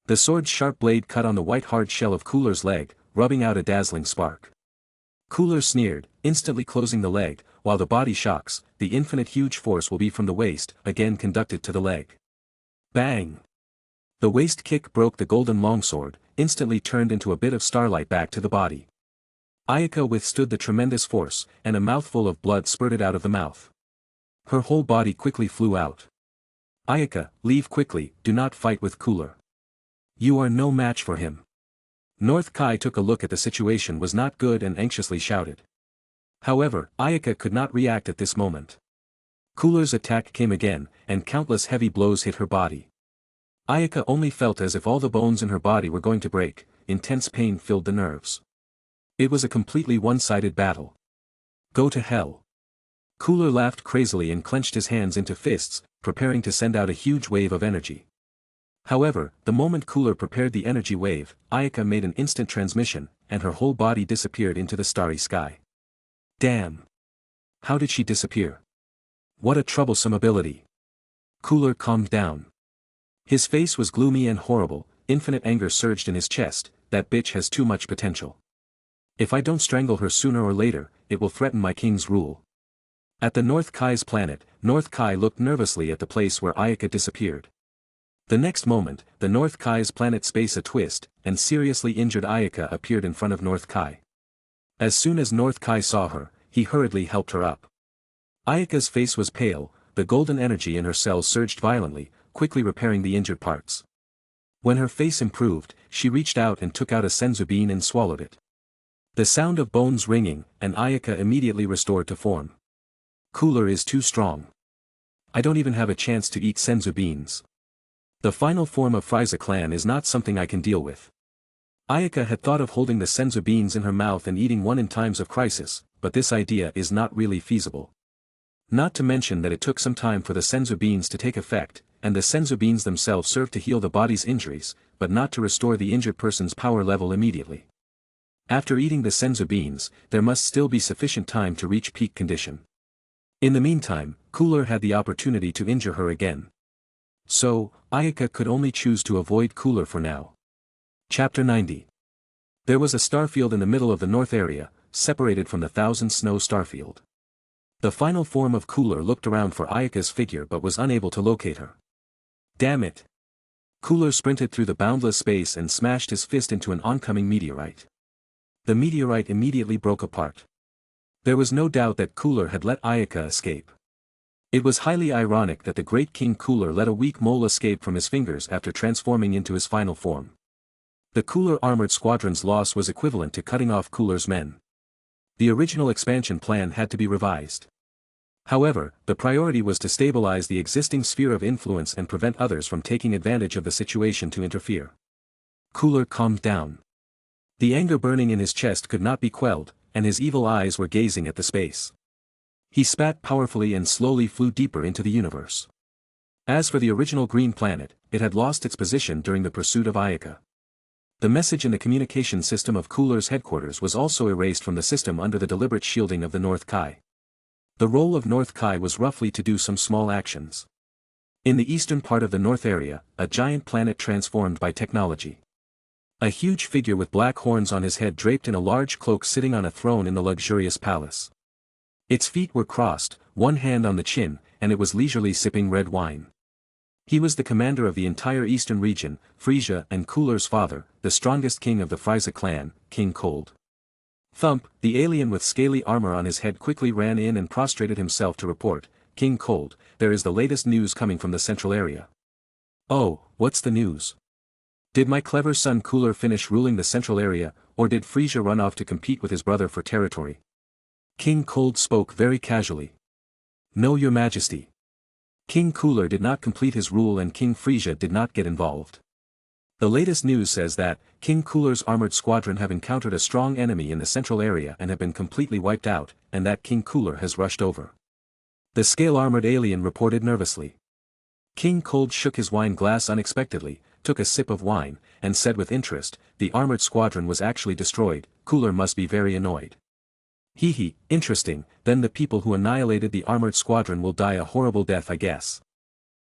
The sword's sharp blade cut on the white hard shell of Cooler's leg, rubbing out a dazzling spark. Cooler sneered, instantly closing the leg, while the body shocks, the infinite huge force will be from the waist, again conducted to the leg. Bang! The waist kick broke the golden longsword, instantly turned into a bit of starlight back to the body. Ayaka withstood the tremendous force, and a mouthful of blood spurted out of the mouth. Her whole body quickly flew out. Ayaka, leave quickly, do not fight with Cooler. You are no match for him. North Kai took a look at the situation was not good and anxiously shouted. However, Ayaka could not react at this moment. Cooler's attack came again, and countless heavy blows hit her body. Ayaka only felt as if all the bones in her body were going to break, intense pain filled the nerves. It was a completely one-sided battle. Go to hell. Cooler laughed crazily and clenched his hands into fists, preparing to send out a huge wave of energy. However, the moment Cooler prepared the energy wave, Ayaka made an instant transmission, and her whole body disappeared into the starry sky. Damn! How did she disappear? What a troublesome ability! Cooler calmed down. His face was gloomy and horrible, infinite anger surged in his chest. That bitch has too much potential. If I don't strangle her sooner or later, it will threaten my king's rule. At the North Kai's planet, North Kai looked nervously at the place where Ayaka disappeared. The next moment, the North Kai's planet space a twist, and seriously injured Ayaka appeared in front of North Kai. As soon as North Kai saw her, he hurriedly helped her up. Ayaka's face was pale, the golden energy in her cells surged violently, quickly repairing the injured parts. When her face improved, she reached out and took out a senzu bean and swallowed it. The sound of bones ringing, and Ayaka immediately restored to form. Cooler is too strong. I don't even have a chance to eat senzu beans. The final form of Frieza clan is not something I can deal with. Ayaka had thought of holding the senzu beans in her mouth and eating one in times of crisis, but this idea is not really feasible. Not to mention that it took some time for the senzu beans to take effect, and the senzu beans themselves serve to heal the body's injuries, but not to restore the injured person's power level immediately. After eating the senzu beans, there must still be sufficient time to reach peak condition. In the meantime, Cooler had the opportunity to injure her again. So, Ayaka could only choose to avoid Cooler for now. Chapter 90. There was a starfield in the middle of the north area, separated from the Thousand Snow starfield. The final form of Cooler looked around for Ayaka's figure but was unable to locate her. Damn it! Cooler sprinted through the boundless space and smashed his fist into an oncoming meteorite. The meteorite immediately broke apart. There was no doubt that Cooler had let Ayaka escape. It was highly ironic that the great King Cooler let a weak mole escape from his fingers after transforming into his final form. The Cooler armored squadron's loss was equivalent to cutting off Cooler's men. The original expansion plan had to be revised. However, the priority was to stabilize the existing sphere of influence and prevent others from taking advantage of the situation to interfere. Cooler calmed down. The anger burning in his chest could not be quelled, and his evil eyes were gazing at the space. He spat powerfully and slowly flew deeper into the universe. As for the original green planet, it had lost its position during the pursuit of Ayaka. The message in the communication system of Cooler's headquarters was also erased from the system under the deliberate shielding of the North Kai. The role of North Kai was roughly to do some small actions. In the eastern part of the North area, a giant planet transformed by technology. A huge figure with black horns on his head draped in a large cloak sitting on a throne in the luxurious palace. Its feet were crossed, one hand on the chin, and it was leisurely sipping red wine. He was the commander of the entire eastern region, Frieza and Cooler's father, the strongest king of the Frieza clan, King Cold. Thump, the alien with scaly armor on his head quickly ran in and prostrated himself to report, King Cold, there is the latest news coming from the central area. Oh, what's the news? Did my clever son Cooler finish ruling the central area, or did Frisia run off to compete with his brother for territory? King Cold spoke very casually. No, your majesty. King Cooler did not complete his rule and King Frisia did not get involved. The latest news says that, King Cooler's armored squadron have encountered a strong enemy in the central area and have been completely wiped out, and that King Cooler has rushed over. The scale-armored alien reported nervously. King Cold shook his wine glass unexpectedly, took a sip of wine, and said with interest, the armored squadron was actually destroyed. Cooler must be very annoyed. Hee, interesting, then the people who annihilated the armored squadron will die a horrible death, I guess.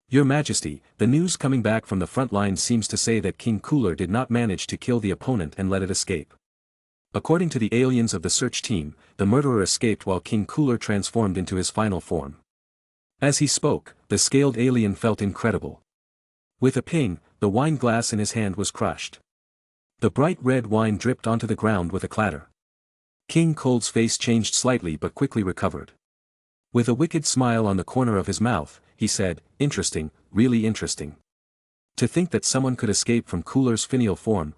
Your Majesty, the news coming back from the front line seems to say that King Cooler did not manage to kill the opponent and let it escape. According to the aliens of the search team, the murderer escaped while King Cooler transformed into his final form. As he spoke, the scaled alien felt incredible. With a ping, the wine glass in his hand was crushed. The bright red wine dripped onto the ground with a clatter. King Cold's face changed slightly but quickly recovered. With a wicked smile on the corner of his mouth, he said, interesting, really interesting. To think that someone could escape from Cooler's finial form,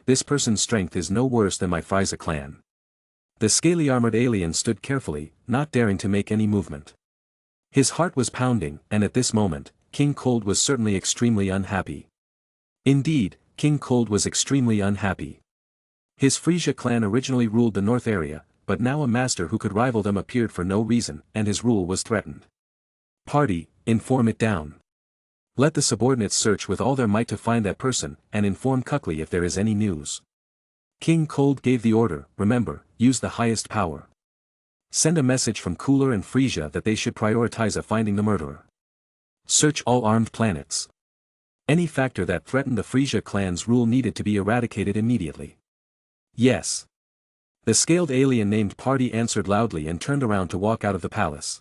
this person's strength is no worse than my Frisia clan. The scaly armored alien stood carefully, not daring to make any movement. His heart was pounding, and at this moment, King Cold was certainly extremely unhappy. Indeed, King Cold was extremely unhappy. His Frisia clan originally ruled the north area, but now a master who could rival them appeared for no reason, and his rule was threatened. Party, inform it down. Let the subordinates search with all their might to find that person, and inform Cuckley if there is any news. King Cold gave the order, remember, use the highest power. Send a message from Cooler and Frisia that they should prioritize finding the murderer. Search all armed planets. Any factor that threatened the Frisia clan's rule needed to be eradicated immediately. Yes. The scaled alien named Party answered loudly and turned around to walk out of the palace.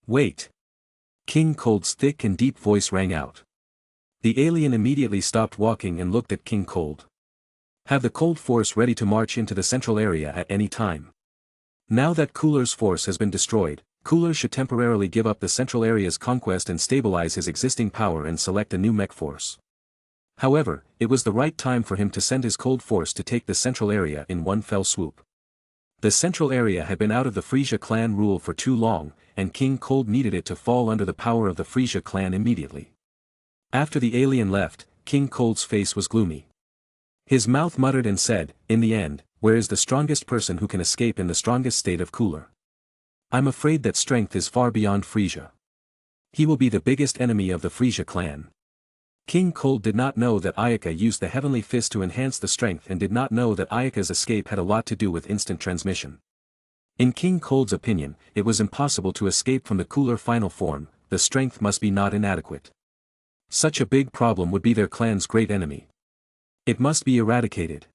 Wait. King Cold's thick and deep voice rang out. The alien immediately stopped walking and looked at King Cold. Have the Cold Force ready to march into the central area at any time. Now that Cooler's force has been destroyed, Cooler should temporarily give up the central area's conquest and stabilize his existing power and select a new mech force. However, it was the right time for him to send his Cold Force to take the central area in one fell swoop. The central area had been out of the Frisia clan rule for too long, and King Cold needed it to fall under the power of the Frisia clan immediately. After the alien left, King Cold's face was gloomy. His mouth muttered and said, in the end, where is the strongest person who can escape in the strongest state of Cooler? I'm afraid that strength is far beyond Frisia. He will be the biggest enemy of the Frisia clan. King Cold did not know that Ayaka used the Heavenly Fist to enhance the strength and did not know that Ayaka's escape had a lot to do with instant transmission. In King Cold's opinion, it was impossible to escape from the Cooler final form, the strength must be not inadequate. Such a big problem would be their clan's great enemy. It must be eradicated.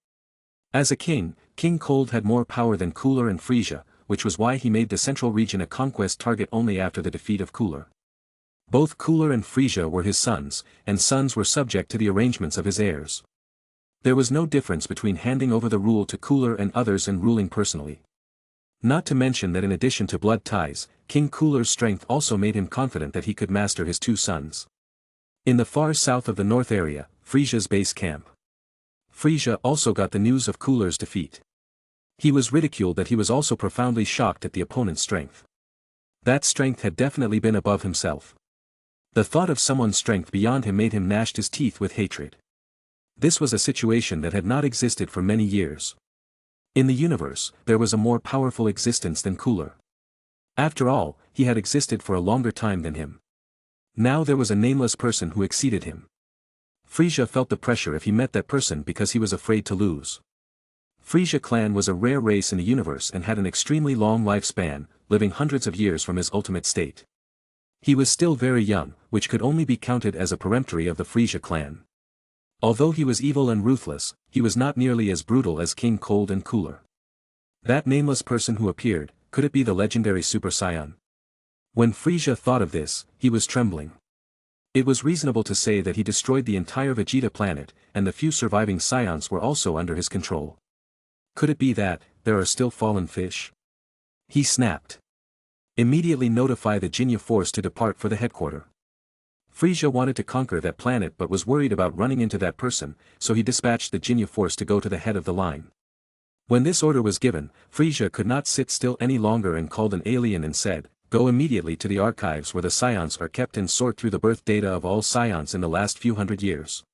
As a king, King Cold had more power than Cooler and Frisia, which was why he made the central region a conquest target only after the defeat of Cooler. Both Cooler and Frisia were his sons, and sons were subject to the arrangements of his heirs. There was no difference between handing over the rule to Cooler and others and ruling personally. Not to mention that in addition to blood ties, King Cooler's strength also made him confident that he could master his two sons. In the far south of the north area, Frisia's base camp. Frisia also got the news of Cooler's defeat. He was ridiculed that he was also profoundly shocked at the opponent's strength. That strength had definitely been above himself. The thought of someone's strength beyond him made him gnash his teeth with hatred. This was a situation that had not existed for many years. In the universe, there was a more powerful existence than Cooler. After all, he had existed for a longer time than him. Now there was a nameless person who exceeded him. Frisia felt the pressure if he met that person because he was afraid to lose. Frisia clan was a rare race in the universe and had an extremely long lifespan, living hundreds of years from his ultimate state. He was still very young, which could only be counted as a peremptory of the Frisia clan. Although he was evil and ruthless, he was not nearly as brutal as King Cold and Cooler. That nameless person who appeared, could it be the legendary Super Saiyan? When Frisia thought of this, he was trembling. It was reasonable to say that he destroyed the entire Vegeta planet, and the few surviving Saions were also under his control. Could it be that, there are still fallen fish? He snapped. Immediately notify the Jinya force to depart for the headquarters. Frisia wanted to conquer that planet but was worried about running into that person, so he dispatched the Jinya force to go to the head of the line. When this order was given, Frisia could not sit still any longer and called an alien and said, "Go immediately to the archives where the scions are kept and sort through the birth data of all scions in the last few hundred years.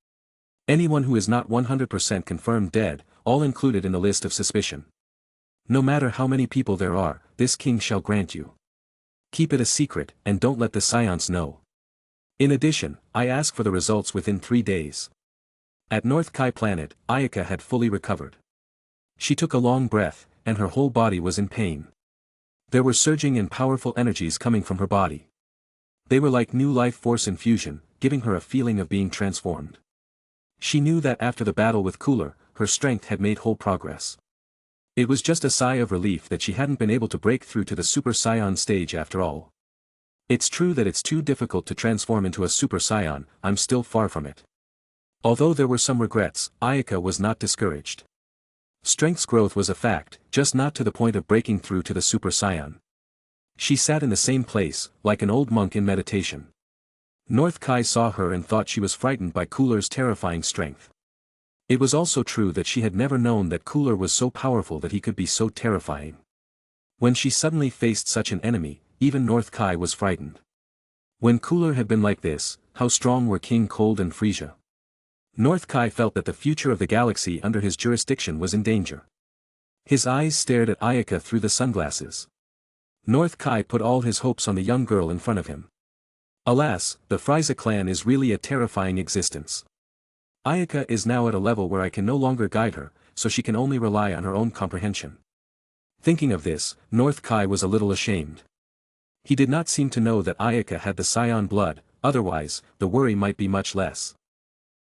Anyone who is not 100% confirmed dead, all included in the list of suspicion. No matter how many people there are, this king shall grant you. Keep it a secret and don't let the scions know. In addition, I ask for the results within 3 days." At North Kai planet, Ayaka had fully recovered. She took a long breath, and her whole body was in pain. There were surging and powerful energies coming from her body. They were like new life force infusion, giving her a feeling of being transformed. She knew that after the battle with Cooler, her strength had made whole progress. It was just a sigh of relief that she hadn't been able to break through to the Super Saiyan stage after all. It's true that it's too difficult to transform into a Super Saiyan, I'm still far from it. Although there were some regrets, Ayaka was not discouraged. Strength's growth was a fact, just not to the point of breaking through to the Super Saiyan. She sat in the same place, like an old monk in meditation. North Kai saw her and thought she was frightened by Cooler's terrifying strength. It was also true that she had never known that Cooler was so powerful that he could be so terrifying. When she suddenly faced such an enemy, even North Kai was frightened. When Cooler had been like this, how strong were King Cold and Frisia? North Kai felt that the future of the galaxy under his jurisdiction was in danger. His eyes stared at Ayaka through the sunglasses. North Kai put all his hopes on the young girl in front of him. Alas, the Frisia clan is really a terrifying existence. Ayaka is now at a level where I can no longer guide her, so she can only rely on her own comprehension. Thinking of this, North Kai was a little ashamed. He did not seem to know that Ayaka had the Scion blood, otherwise, the worry might be much less.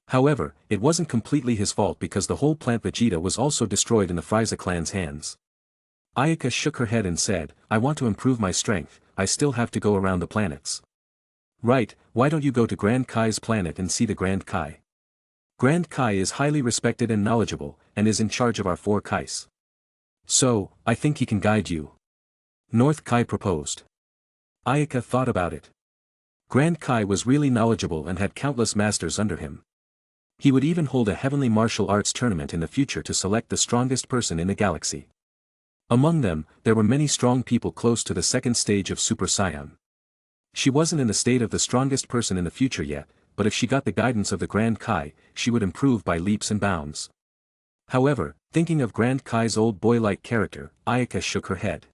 However, it wasn't completely his fault because the whole plant Vegeta was also destroyed in the Frisia clan's hands. Ayaka shook her head and said, "I want to improve my strength, I still have to go around the planets." "Right, why don't you go to Grand Kai's planet and see the Grand Kai? Grand Kai is highly respected and knowledgeable, and is in charge of our 4 Kais. So, I think he can guide you." North Kai proposed. Ayaka thought about it. Grand Kai was really knowledgeable and had countless masters under him. He would even hold a heavenly martial arts tournament in the future to select the strongest person in the galaxy. Among them, there were many strong people close to the second stage of Super Saiyan. She wasn't in the state of the strongest person in the future yet, but if she got the guidance of the Grand Kai, she would improve by leaps and bounds. However, thinking of Grand Kai's old boy-like character, Ayaka shook her head.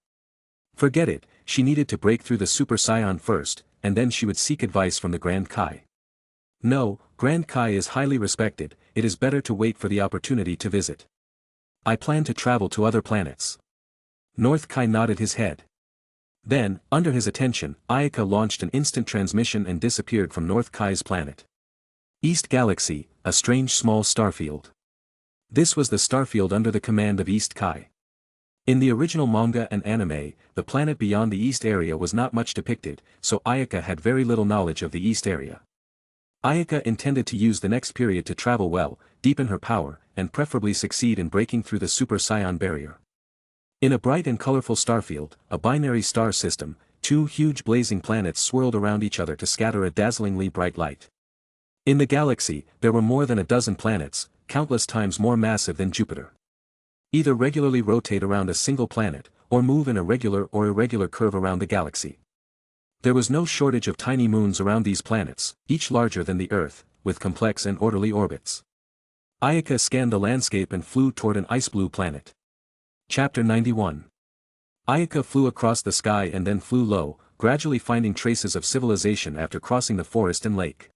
Forget it, she needed to break through the Super Saiyan first, and then she would seek advice from the Grand Kai. No, Grand Kai is highly respected, it is better to wait for the opportunity to visit. I plan to travel to other planets. North Kai nodded his head. Then, under his attention, Ayaka launched an instant transmission and disappeared from North Kai's planet. East Galaxy, a strange small starfield. This was the starfield under the command of East Kai. In the original manga and anime, the planet beyond the East area was not much depicted, so Ayaka had very little knowledge of the East area. Ayaka intended to use the next period to travel well, deepen her power, and preferably succeed in breaking through the Super Saiyan barrier. In a bright and colorful starfield, a binary star system, 2 huge blazing planets swirled around each other to scatter a dazzlingly bright light. In the galaxy, there were more than a dozen planets, countless times more massive than Jupiter. Either regularly rotate around a single planet, or move in a regular or irregular curve around the galaxy. There was no shortage of tiny moons around these planets, each larger than the Earth, with complex and orderly orbits. Ayaka scanned the landscape and flew toward an ice-blue planet. Chapter 91. Ayaka flew across the sky and then flew low, gradually finding traces of civilization after crossing the forest and lake.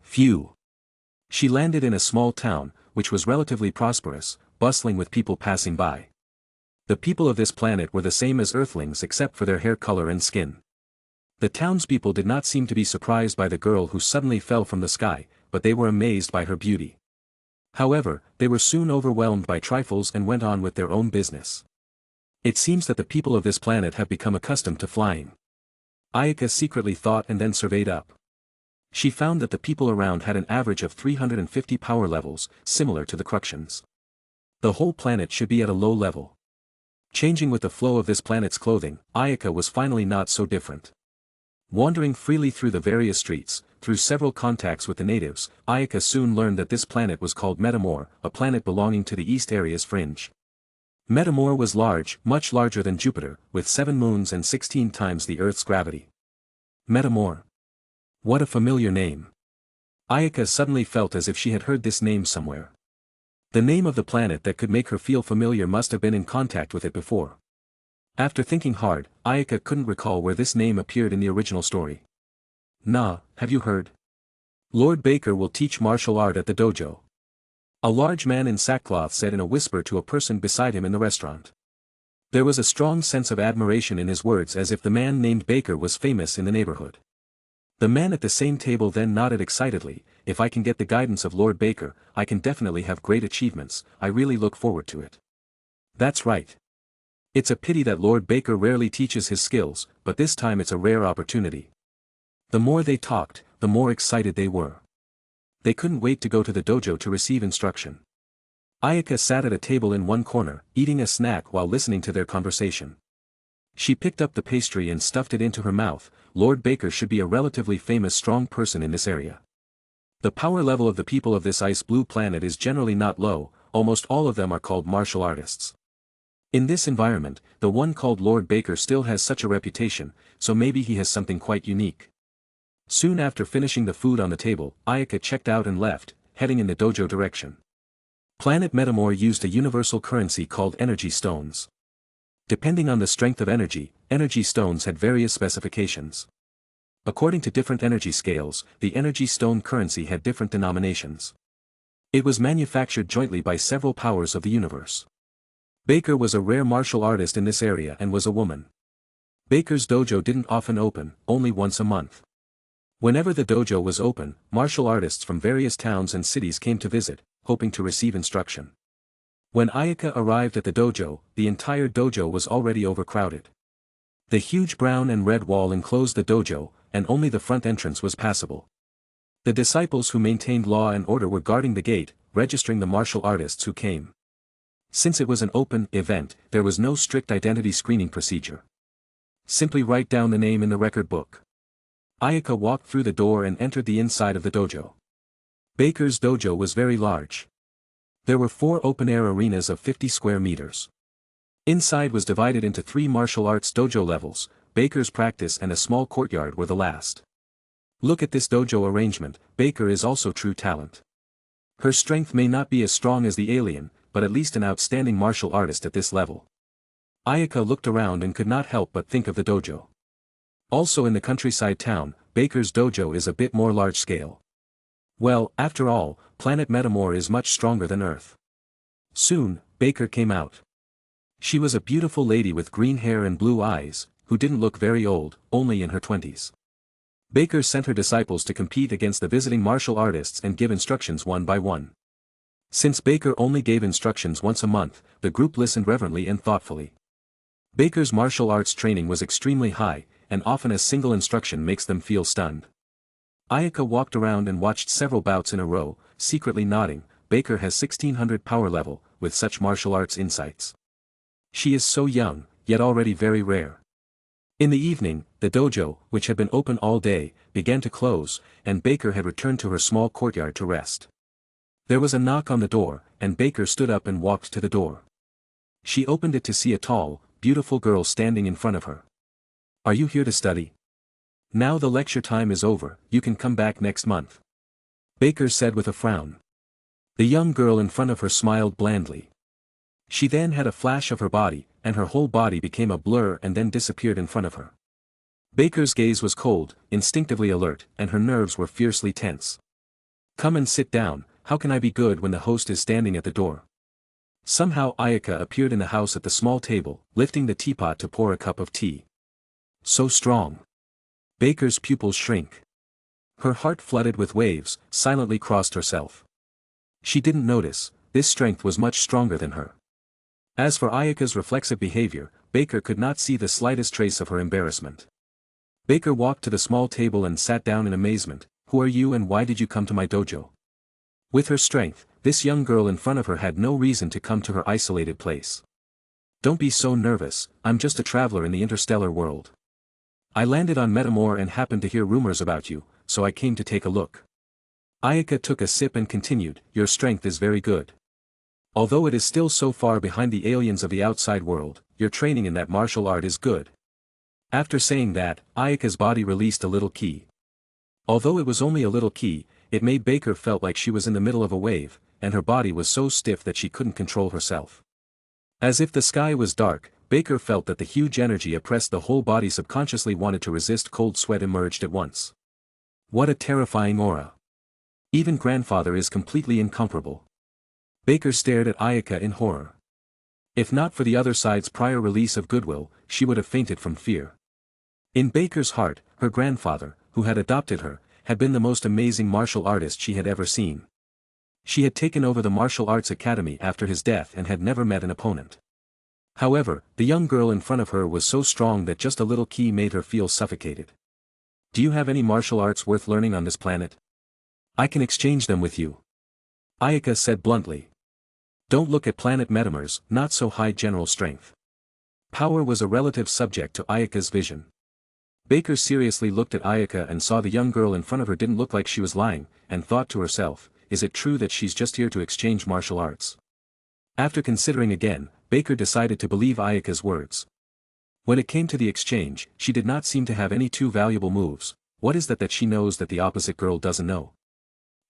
Phew! She landed in a small town, which was relatively prosperous, bustling with people passing by. The people of this planet were the same as Earthlings except for their hair color and skin. The townspeople did not seem to be surprised by the girl who suddenly fell from the sky, but they were amazed by her beauty. However, they were soon overwhelmed by trifles and went on with their own business. It seems that the people of this planet have become accustomed to flying. Ayaka secretly thought and then surveyed up. She found that the people around had an average of 350 power levels, similar to the Cruxians. The whole planet should be at a low level. Changing with the flow of this planet's clothing, Ayaka was finally not so different. Wandering freely through the various streets, through several contacts with the natives, Ayaka soon learned that this planet was called Metamor, a planet belonging to the East Area's fringe. Metamor was large, much larger than Jupiter, with 7 moons and 16 times the Earth's gravity. Metamor. What a familiar name. Ayaka suddenly felt as if she had heard this name somewhere. The name of the planet that could make her feel familiar must have been in contact with it before. After thinking hard, Ayaka couldn't recall where this name appeared in the original story. Nah, have you heard? Lord Baker will teach martial art at the dojo. A large man in sackcloth said in a whisper to a person beside him in the restaurant. There was a strong sense of admiration in his words, as if the man named Baker was famous in the neighborhood. The man at the same table then nodded excitedly. If I can get the guidance of Lord Baker, I can definitely have great achievements. I really look forward to it. That's right. It's a pity that Lord Baker rarely teaches his skills, but this time it's a rare opportunity. The more they talked, the more excited they were. They couldn't wait to go to the dojo to receive instruction. Ayaka sat at a table in one corner, eating a snack while listening to their conversation. She picked up the pastry and stuffed it into her mouth. Lord Baker should be a relatively famous strong person in this area. The power level of the people of this ice blue planet is generally not low, almost all of them are called martial artists. In this environment, the one called Lord Baker still has such a reputation, so maybe he has something quite unique. Soon after finishing the food on the table, Ayaka checked out and left, heading in the dojo direction. Planet Metamor used a universal currency called energy stones. Depending on the strength of energy stones had various specifications. According to different energy scales, the energy stone currency had different denominations. It was manufactured jointly by several powers of the universe. Baker was a rare martial artist in this area and was a woman. Baker's dojo didn't often open, only once a month. Whenever the dojo was open, martial artists from various towns and cities came to visit, hoping to receive instruction. When Ayaka arrived at the dojo, the entire dojo was already overcrowded. The huge brown and red wall enclosed the dojo, and only the front entrance was passable. The disciples who maintained law and order were guarding the gate, registering the martial artists who came. Since it was an open event, there was no strict identity screening procedure. Simply write down the name in the record book. Ayaka walked through the door and entered the inside of the dojo. Baker's dojo was very large. There were 4 open-air arenas of 50 square meters. Inside was divided into 3 martial arts dojo levels. Baker's practice and a small courtyard were the last. Look at this dojo arrangement. Baker is also true talent. Her strength may not be as strong as the alien, but at least an outstanding martial artist at this level. Ayaka looked around and could not help but think of the dojo. Also in the countryside town, Baker's dojo is a bit more large-scale. Well, after all, planet Metamor is much stronger than Earth. Soon, Baker came out. She was a beautiful lady with green hair and blue eyes, who didn't look very old, only in her 20s. Baker sent her disciples to compete against the visiting martial artists and give instructions one by one. Since Baker only gave instructions once a month, the group listened reverently and thoughtfully. Baker's martial arts training was extremely high, and often a single instruction makes them feel stunned. Ayaka walked around and watched several bouts in a row, secretly nodding. Baker has 1600 power level, with such martial arts insights. She is so young, yet already very rare. In the evening, the dojo, which had been open all day, began to close, and Baker had returned to her small courtyard to rest. There was a knock on the door, and Baker stood up and walked to the door. She opened it to see a tall, beautiful girl standing in front of her. Are you here to study? Now the lecture time is over, you can come back next month. Baker said with a frown. The young girl in front of her smiled blandly. She then had a flash of her body, and her whole body became a blur and then disappeared in front of her. Baker's gaze was cold, instinctively alert, and her nerves were fiercely tense. Come and sit down. How can I be good when the host is standing at the door? Somehow Ayaka appeared in the house at the small table, lifting the teapot to pour a cup of tea. So strong. Baker's pupils shrink. Her heart flooded with waves, silently crossed herself. She didn't notice, this strength was much stronger than her. As for Ayaka's reflexive behavior, Baker could not see the slightest trace of her embarrassment. Baker walked to the small table and sat down in amazement. Who are you and why did you come to my dojo? With her strength, this young girl in front of her had no reason to come to her isolated place. Don't be so nervous, I'm just a traveler in the interstellar world. I landed on Metamore and happened to hear rumors about you, so I came to take a look. Ayaka took a sip and continued, your strength is very good. Although it is still so far behind the aliens of the outside world, your training in that martial art is good. After saying that, Ayaka's body released a little ki. Although it was only a little ki, it made Baker felt like she was in the middle of a wave, and her body was so stiff that she couldn't control herself. As if the sky was dark, Baker felt that the huge energy oppressed the whole body, subconsciously wanted to resist. Cold sweat emerged at once. What a terrifying aura. Even grandfather is completely incomparable. Baker stared at Ayaka in horror. If not for the other side's prior release of goodwill, she would have fainted from fear. In Baker's heart, her grandfather, who had adopted her, had been the most amazing martial artist she had ever seen. She had taken over the martial arts academy after his death and had never met an opponent. However, the young girl in front of her was so strong that just a little ki made her feel suffocated. Do you have any martial arts worth learning on this planet? I can exchange them with you. Ayaka said bluntly. Don't look at planet Metamore's not so high general strength. Power was a relative subject to Ayaka's vision. Baker seriously looked at Ayaka and saw the young girl in front of her didn't look like she was lying, and thought to herself, is it true that she's just here to exchange martial arts? After considering again, Baker decided to believe Ayaka's words. When it came to the exchange, she did not seem to have any too valuable moves. What is that she knows that the opposite girl doesn't know?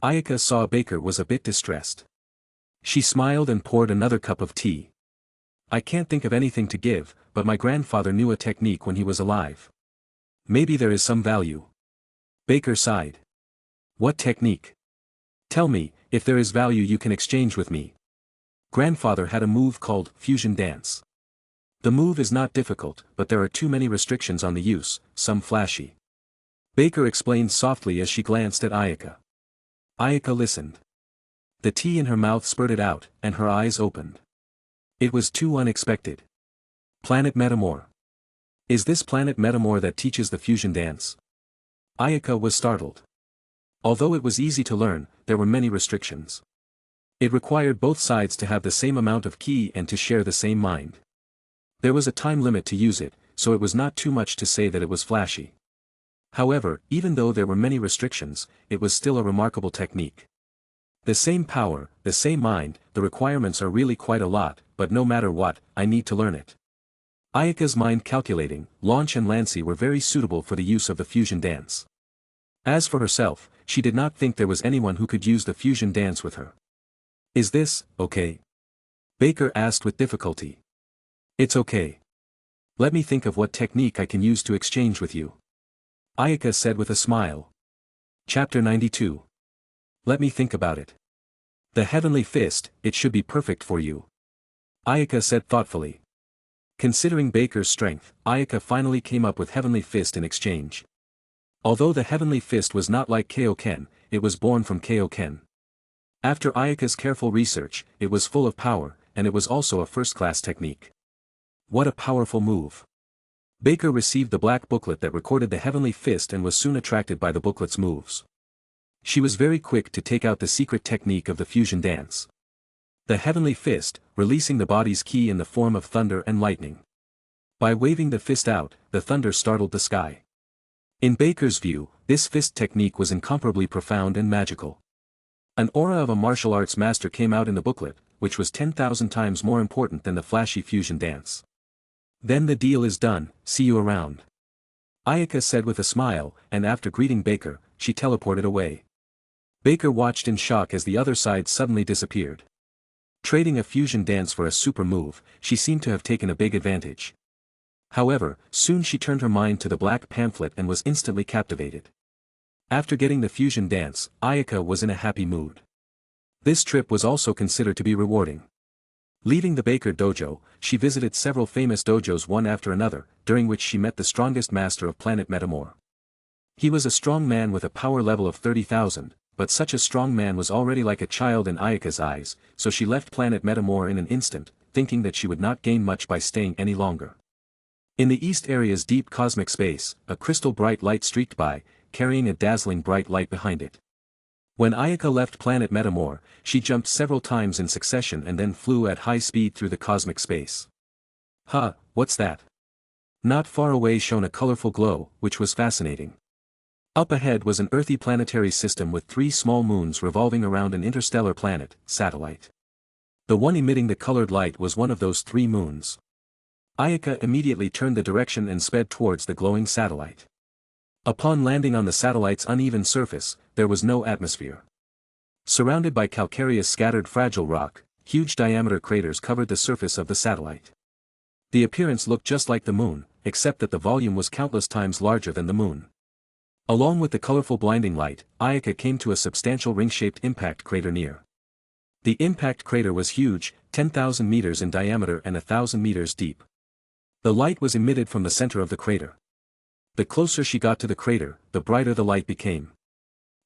Ayaka saw Baker was a bit distressed. She smiled and poured another cup of tea. I can't think of anything to give, but my grandfather knew a technique when he was alive. Maybe there is some value. Baker sighed. What technique? Tell me, if there is value you can exchange with me. Grandfather had a move called fusion dance. The move is not difficult, but there are too many restrictions on the use, some flashy. Baker explained softly as she glanced at Ayaka. Ayaka listened. The tea in her mouth spurted out, and her eyes opened. It was too unexpected. Planet Metamore. Is this planet Metamore that teaches the fusion dance? Ayaka was startled. Although it was easy to learn, there were many restrictions. It required both sides to have the same amount of ki and to share the same mind. There was a time limit to use it, so it was not too much to say that it was flashy. However, even though there were many restrictions, it was still a remarkable technique. The same power, the same mind, the requirements are really quite a lot, but no matter what, I need to learn it. Ayaka's mind calculating, Launch and Lancy were very suitable for the use of the fusion dance. As for herself, she did not think there was anyone who could use the fusion dance with her. Is this, okay? Baker asked with difficulty. It's okay. Let me think of what technique I can use to exchange with you. Ayaka said with a smile. Chapter 92. Let me think about it. The Heavenly Fist, it should be perfect for you. Ayaka said thoughtfully. Considering Baker's strength, Ayaka finally came up with Heavenly Fist in exchange. Although the Heavenly Fist was not like Kaioken, it was born from Kaioken. After Ayaka's careful research, it was full of power, and it was also a first-class technique. What a powerful move. Baker received the black booklet that recorded the Heavenly Fist and was soon attracted by the booklet's moves. She was very quick to take out the secret technique of the fusion dance. The Heavenly Fist, releasing the body's ki in the form of thunder and lightning. By waving the fist out, the thunder startled the sky. In Baker's view, this fist technique was incomparably profound and magical. An aura of a martial arts master came out in the booklet, which was 10,000 times more important than the flashy fusion dance. Then the deal is done, see you around. Ayaka said with a smile, and after greeting Baker, she teleported away. Baker watched in shock as the other side suddenly disappeared. Trading a fusion dance for a super move, she seemed to have taken a big advantage. However, soon she turned her mind to the black pamphlet and was instantly captivated. After getting the fusion dance, Ayaka was in a happy mood. This trip was also considered to be rewarding. Leaving the Baker dojo, she visited several famous dojos one after another, during which she met the strongest master of planet Metamore. He was a strong man with a power level of 30,000, but such a strong man was already like a child in Ayaka's eyes, so she left planet Metamore in an instant, thinking that she would not gain much by staying any longer. In the east area's deep cosmic space, a crystal bright light streaked by, carrying a dazzling bright light behind it. When Ayaka left planet Metamore, she jumped several times in succession and then flew at high speed through the cosmic space. Huh, what's that? Not far away shone a colorful glow, which was fascinating. Up ahead was an earthy planetary system with 3 small moons revolving around an interstellar planet, satellite. The one emitting the colored light was one of those 3 moons. Ayaka immediately turned the direction and sped towards the glowing satellite. Upon landing on the satellite's uneven surface, there was no atmosphere. Surrounded by calcareous scattered fragile rock, huge diameter craters covered the surface of the satellite. The appearance looked just like the moon, except that the volume was countless times larger than the moon. Along with the colorful blinding light, Ayaka came to a substantial ring-shaped impact crater near. The impact crater was huge, 10,000 meters in diameter and 1,000 meters deep. The light was emitted from the center of the crater. The closer she got to the crater, the brighter the light became.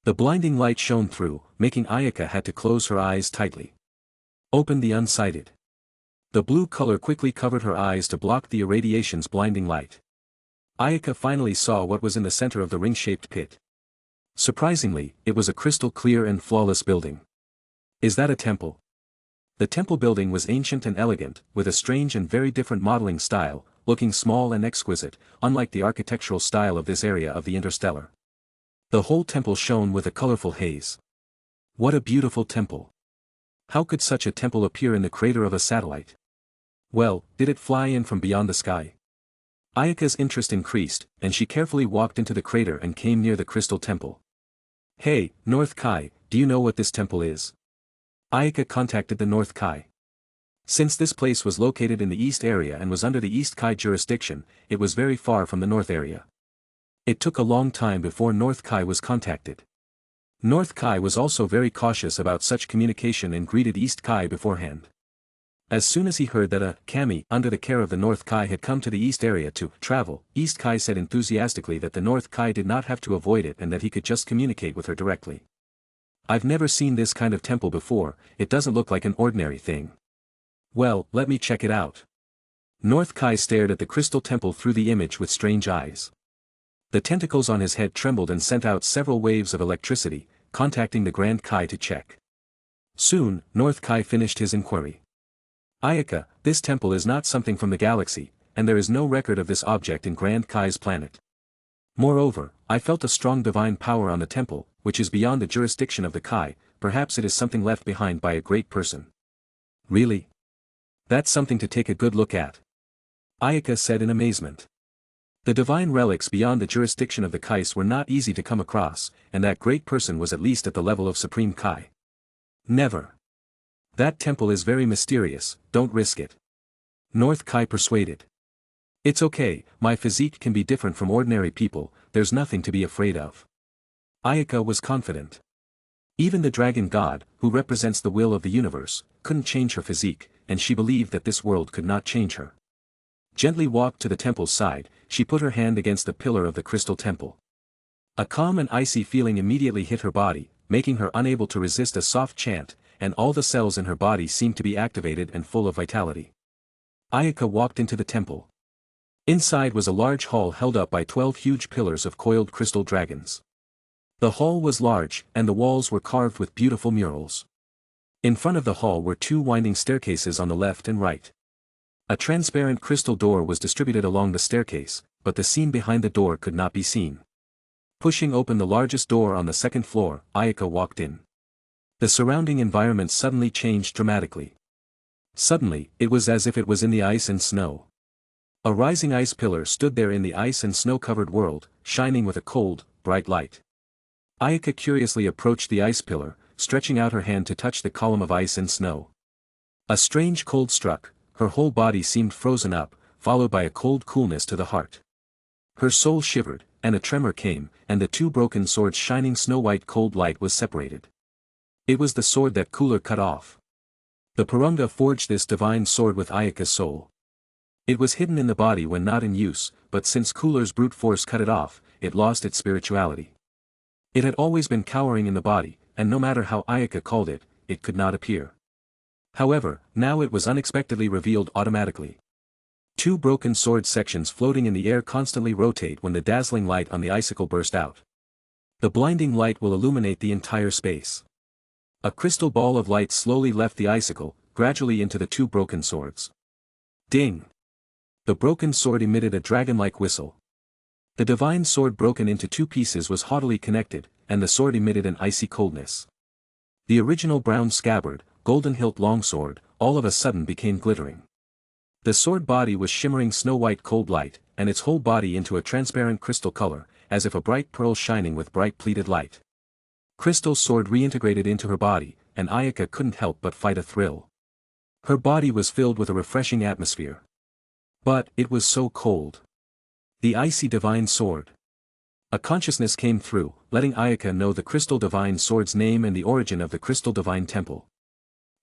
The blinding light shone through, making Ayaka had to close her eyes tightly. Open the unsighted. The blue color quickly covered her eyes to block the irradiation's blinding light. Ayaka finally saw what was in the center of the ring-shaped pit. Surprisingly, it was a crystal-clear and flawless building. Is that a temple? The temple building was ancient and elegant, with a strange and very different modeling style, looking small and exquisite, unlike the architectural style of this area of the interstellar. The whole temple shone with a colorful haze. What a beautiful temple! How could such a temple appear in the crater of a satellite? Well, did it fly in from beyond the sky? Ayaka's interest increased, and she carefully walked into the crater and came near the crystal temple. Hey, North Kai, do you know what this temple is? Ayaka contacted the North Kai. Since this place was located in the East area and was under the East Kai jurisdiction, it was very far from the North area. It took a long time before North Kai was contacted. North Kai was also very cautious about such communication and greeted East Kai beforehand. As soon as he heard that a kami under the care of the North Kai had come to the East area to travel, East Kai said enthusiastically that the North Kai did not have to avoid it and that he could just communicate with her directly. I've never seen this kind of temple before, it doesn't look like an ordinary thing. Well, let me check it out. North Kai stared at the crystal temple through the image with strange eyes. The tentacles on his head trembled and sent out several waves of electricity, contacting the Grand Kai to check. Soon, North Kai finished his inquiry. Ayaka, this temple is not something from the galaxy, and there is no record of this object in Grand Kai's planet. Moreover, I felt a strong divine power on the temple, which is beyond the jurisdiction of the Kai, perhaps it is something left behind by a great person. Really? That's something to take a good look at. Ayaka said in amazement. The divine relics beyond the jurisdiction of the Kais were not easy to come across, and that great person was at least at the level of Supreme Kai. Never. That temple is very mysterious, don't risk it. North Kai persuaded. It's okay, my physique can be different from ordinary people, there's nothing to be afraid of. Ayaka was confident. Even the dragon god, who represents the will of the universe, couldn't change her physique, and she believed that this world could not change her. Gently walked to the temple's side, she put her hand against the pillar of the crystal temple. A calm and icy feeling immediately hit her body, making her unable to resist a soft chant, and all the cells in her body seemed to be activated and full of vitality. Ayaka walked into the temple. Inside was a large hall held up by 12 huge pillars of coiled crystal dragons. The hall was large, and the walls were carved with beautiful murals. In front of the hall were 2 winding staircases on the left and right. A transparent crystal door was distributed along the staircase, but the scene behind the door could not be seen. Pushing open the largest door on the second floor, Ayaka walked in. The surrounding environment suddenly changed dramatically. Suddenly, it was as if it was in the ice and snow. A rising ice pillar stood there in the ice and snow-covered world, shining with a cold, bright light. Ayaka curiously approached the ice pillar, stretching out her hand to touch the column of ice and snow. A strange cold struck, her whole body seemed frozen up, followed by a cold coolness to the heart. Her soul shivered, and a tremor came, and the 2 broken swords shining snow-white cold light was separated. It was the sword that Cooler cut off. The Purunga forged this divine sword with Ayaka's soul. It was hidden in the body when not in use, but since Cooler's brute force cut it off, it lost its spirituality. It had always been cowering in the body, and no matter how Ayaka called it, it could not appear. However, now it was unexpectedly revealed automatically. 2 broken sword sections floating in the air constantly rotate when the dazzling light on the icicle burst out. The blinding light will illuminate the entire space. A crystal ball of light slowly left the icicle, gradually into the 2 broken swords. Ding! The broken sword emitted a dragon-like whistle. The divine sword broken into two pieces was haughtily connected, and the sword emitted an icy coldness. The original brown scabbard, golden hilt longsword, all of a sudden became glittering. The sword body was shimmering snow-white cold light, and its whole body into a transparent crystal color, as if a bright pearl shining with bright pleated light. Crystal sword reintegrated into her body, and Ayaka couldn't help but fight a thrill. Her body was filled with a refreshing atmosphere. But it was so cold. The icy divine sword. A consciousness came through, letting Ayaka know the crystal divine sword's name and the origin of the crystal divine temple.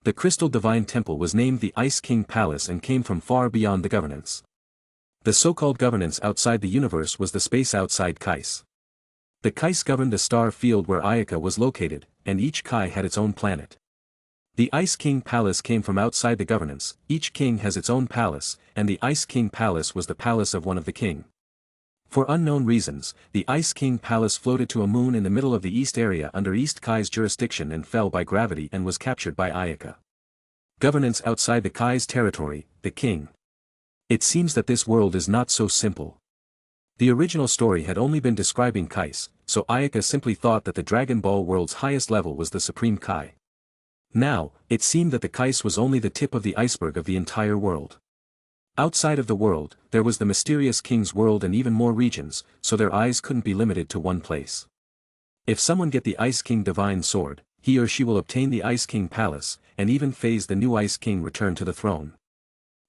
The crystal divine temple was named the Ice King Palace and came from far beyond the governance. The so-called governance outside the universe was the space outside Kais. The Kais governed the star field where Ayaka was located, and each Kai had its own planet. The Ice King Palace came from outside the governance, each king has its own palace, and the Ice King Palace was the palace of one of the king. For unknown reasons, the Ice King Palace floated to a moon in the middle of the East area under East Kai's jurisdiction and fell by gravity and was captured by Ayaka. Governance outside the Kai's territory, the king. It seems that this world is not so simple. The original story had only been describing Kais, so Ayaka simply thought that the Dragon Ball world's highest level was the Supreme Kai. Now, it seemed that the Kais was only the tip of the iceberg of the entire world. Outside of the world, there was the mysterious king's world and even more regions, so their eyes couldn't be limited to one place. If someone get the Ice King divine sword, he or she will obtain the Ice King Palace, and even phase the new Ice King return to the throne.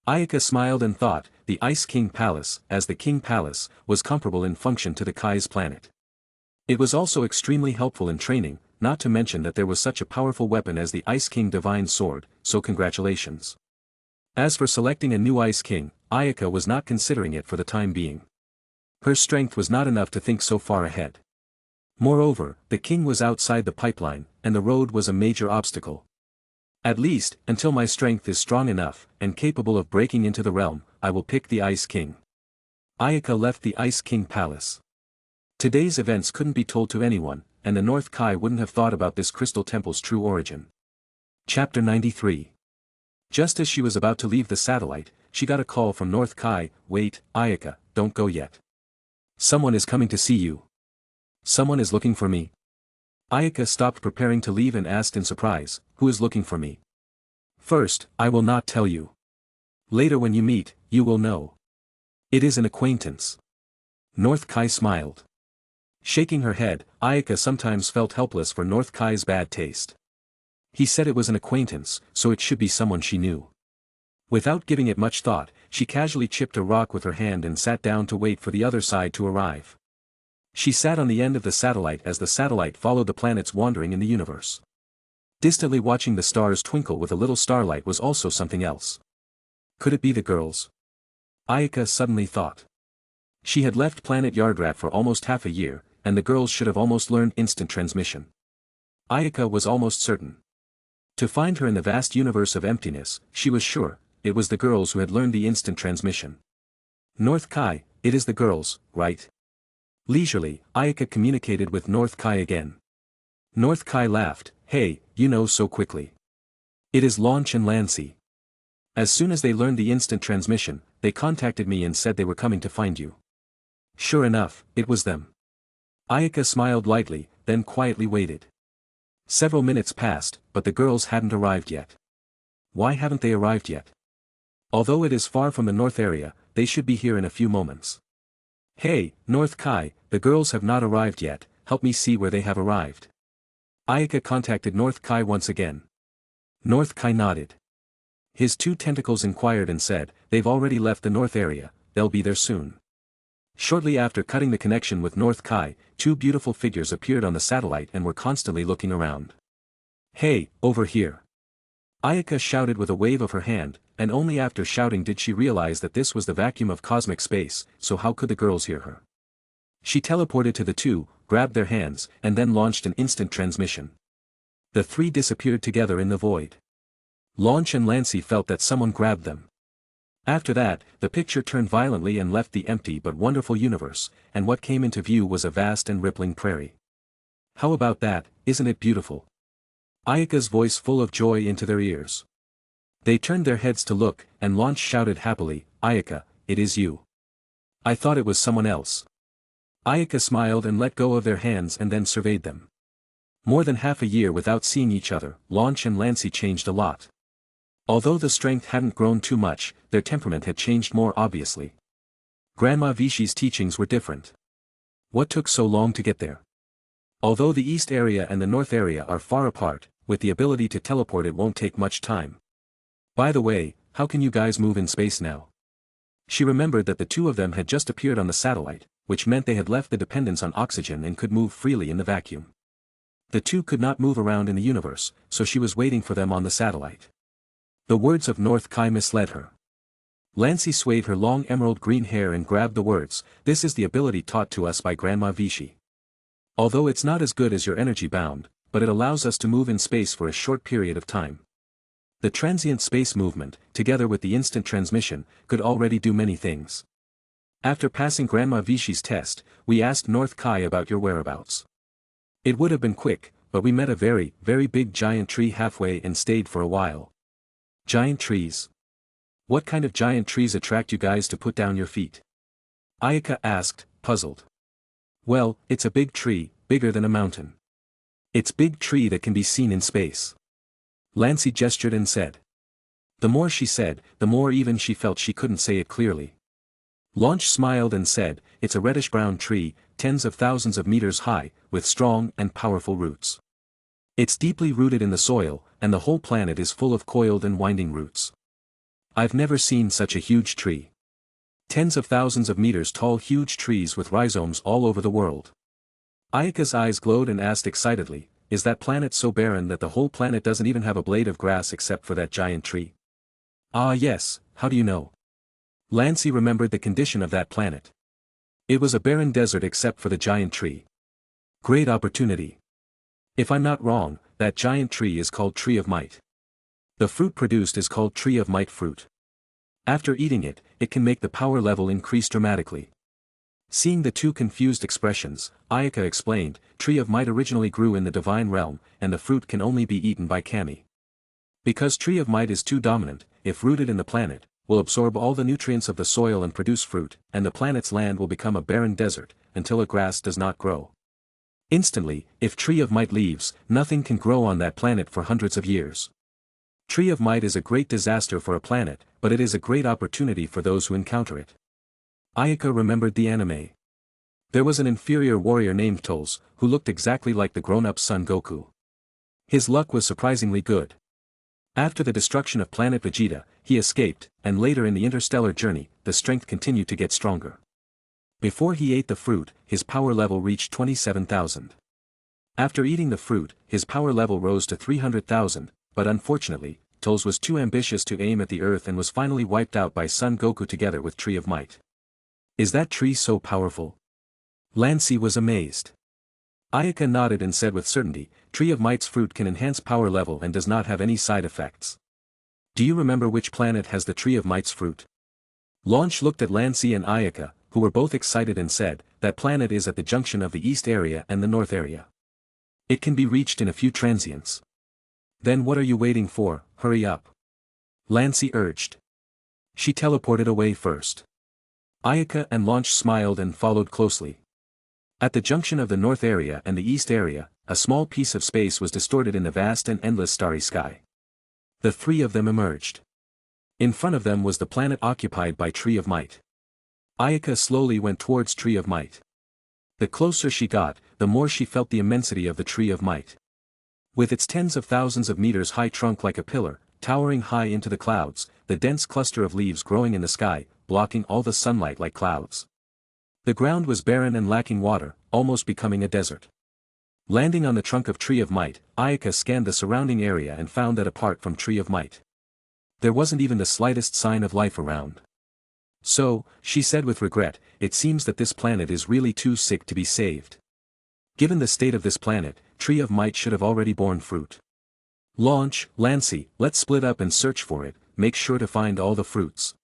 Ayaka smiled and thought, the Ice King Palace, as the King Palace, was comparable in function to the Kai's planet. It was also extremely helpful in training, not to mention that there was such a powerful weapon as the Ice King divine sword, so congratulations. As for selecting a new Ice King, Ayaka was not considering it for the time being. Her strength was not enough to think so far ahead. Moreover, the king was outside the pipeline, and the road was a major obstacle. At least, until my strength is strong enough, and capable of breaking into the realm, I will pick the Ice King. Ayaka left the Ice King Palace. Today's events couldn't be told to anyone, and the North Kai wouldn't have thought about this crystal temple's true origin. Chapter 93. Just as she was about to leave the satellite, she got a call from North Kai. Wait, Ayaka, don't go yet. Someone is coming to see you. Someone is looking for me. Ayaka stopped preparing to leave and asked in surprise, who is looking for me? First, I will not tell you. Later when you meet, you will know. It is an acquaintance. North Kai smiled. Shaking her head, Ayaka sometimes felt helpless for North Kai's bad taste. He said it was an acquaintance, so it should be someone she knew. Without giving it much thought, she casually chipped a rock with her hand and sat down to wait for the other side to arrive. She sat on the end of the satellite as the satellite followed the planets wandering in the universe. Distantly watching the stars twinkle with a little starlight was also something else. Could it be the girls? Ayaka suddenly thought. She had left planet Yardrat for almost half a year, and the girls should have almost learned instant transmission. Ayaka was almost certain. To find her in the vast universe of emptiness, she was sure, it was the girls who had learned the instant transmission. North Kai, it is the girls, right? Leisurely, Ayaka communicated with North Kai again. North Kai laughed, hey, you know so quickly. It is Launch and Lancy. As soon as they learned the instant transmission, they contacted me and said they were coming to find you. Sure enough, it was them. Ayaka smiled lightly, then quietly waited. Several minutes passed, but the girls hadn't arrived yet. Why haven't they arrived yet? Although it is far from the north area, they should be here in a few moments. Hey, North Kai, the girls have not arrived yet, help me see where they have arrived. Ayaka contacted North Kai once again. North Kai nodded. His two tentacles inquired and said, they've already left the north area, they'll be there soon. Shortly after cutting the connection with North Kai, two beautiful figures appeared on the satellite and were constantly looking around. Hey, over here. Ayaka shouted with a wave of her hand, and only after shouting did she realize that this was the vacuum of cosmic space, so how could the girls hear her? She teleported to the two, grabbed their hands, and then launched an instant transmission. The three disappeared together in the void. Launch and Lancy felt that someone grabbed them. After that, the picture turned violently and left the empty but wonderful universe, and what came into view was a vast and rippling prairie. How about that, isn't it beautiful? Ayaka's voice full of joy into their ears. They turned their heads to look, and Launch shouted happily, Ayaka, it is you. I thought it was someone else. Ayaka smiled and let go of their hands and then surveyed them. More than half a year without seeing each other, Launch and Lancy changed a lot. Although the strength hadn't grown too much, their temperament had changed more obviously. Grandma Vishi's teachings were different. What took so long to get there? Although the east area and the north area are far apart, with the ability to teleport it won't take much time. By the way, how can you guys move in space now? She remembered that the two of them had just appeared on the satellite, which meant they had left the dependence on oxygen and could move freely in the vacuum. The two could not move around in the universe, so she was waiting for them on the satellite. The words of North Kai misled her. Lancy swayed her long emerald green hair and grabbed the words, "This is the ability taught to us by Grandma Vichy. Although it's not as good as your energy bound, but it allows us to move in space for a short period of time. The transient space movement, together with the instant transmission, could already do many things. After passing Grandma Vichy's test, we asked North Kai about your whereabouts. It would have been quick, but we met a very, very big giant tree halfway and stayed for a while." Giant trees? What kind of giant trees attract you guys to put down your feet? Ayaka asked, puzzled. Well, it's a big tree, bigger than a mountain. It's big tree that can be seen in space. Lancy gestured and said. The more she said, the more even she felt she couldn't say it clearly. Launch smiled and said, it's a reddish-brown tree, tens of thousands of meters high, with strong and powerful roots. It's deeply rooted in the soil, and the whole planet is full of coiled and winding roots. I've never seen such a huge tree. Tens of thousands of meters tall huge trees with rhizomes all over the world. Ayaka's eyes glowed and asked excitedly, is that planet so barren that the whole planet doesn't even have a blade of grass except for that giant tree? Ah yes, how do you know? Lancy remembered the condition of that planet. It was a barren desert except for the giant tree. Great opportunity. If I'm not wrong, that giant tree is called Tree of Might. The fruit produced is called Tree of Might fruit. After eating it, it can make the power level increase dramatically. Seeing the two confused expressions, Ayaka explained, Tree of Might originally grew in the divine realm, and the fruit can only be eaten by kami. Because Tree of Might is too dominant, if rooted in the planet, will absorb all the nutrients of the soil and produce fruit, and the planet's land will become a barren desert, until a grass does not grow. Instantly, if Tree of Might leaves, nothing can grow on that planet for hundreds of years. Tree of Might is a great disaster for a planet, but it is a great opportunity for those who encounter it. Ayaka remembered the anime. There was an inferior warrior named Tolls, who looked exactly like the grown-up Son Goku. His luck was surprisingly good. After the destruction of planet Vegeta, he escaped, and later in the interstellar journey, the strength continued to get stronger. Before he ate the fruit, his power level reached 27,000. After eating the fruit, his power level rose to 300,000, but unfortunately, Tolls was too ambitious to aim at the earth and was finally wiped out by Son Goku together with Tree of Might. Is that tree so powerful? Lancy was amazed. Ayaka nodded and said with certainty, Tree of Might's fruit can enhance power level and does not have any side effects. Do you remember which planet has the Tree of Might's fruit? Launch looked at Lancy and Ayaka, who were both excited and said, that planet is at the junction of the east area and the north area. It can be reached in a few transients. Then what are you waiting for, hurry up. Lancy urged. She teleported away first. Ayaka and Launch smiled and followed closely. At the junction of the north area and the east area, a small piece of space was distorted in the vast and endless starry sky. The three of them emerged. In front of them was the planet occupied by Tree of Might. Ayaka slowly went towards Tree of Might. The closer she got, the more she felt the immensity of the Tree of Might. With its tens of thousands of meters high trunk like a pillar, towering high into the clouds, the dense cluster of leaves growing in the sky, blocking all the sunlight like clouds. The ground was barren and lacking water, almost becoming a desert. Landing on the trunk of Tree of Might, Ayaka scanned the surrounding area and found that apart from Tree of Might, there wasn't even the slightest sign of life around. So, she said with regret, it seems that this planet is really too sick to be saved. Given the state of this planet, Tree of Might should have already borne fruit. Launch, Lancy, let's split up and search for it, make sure to find all the fruits.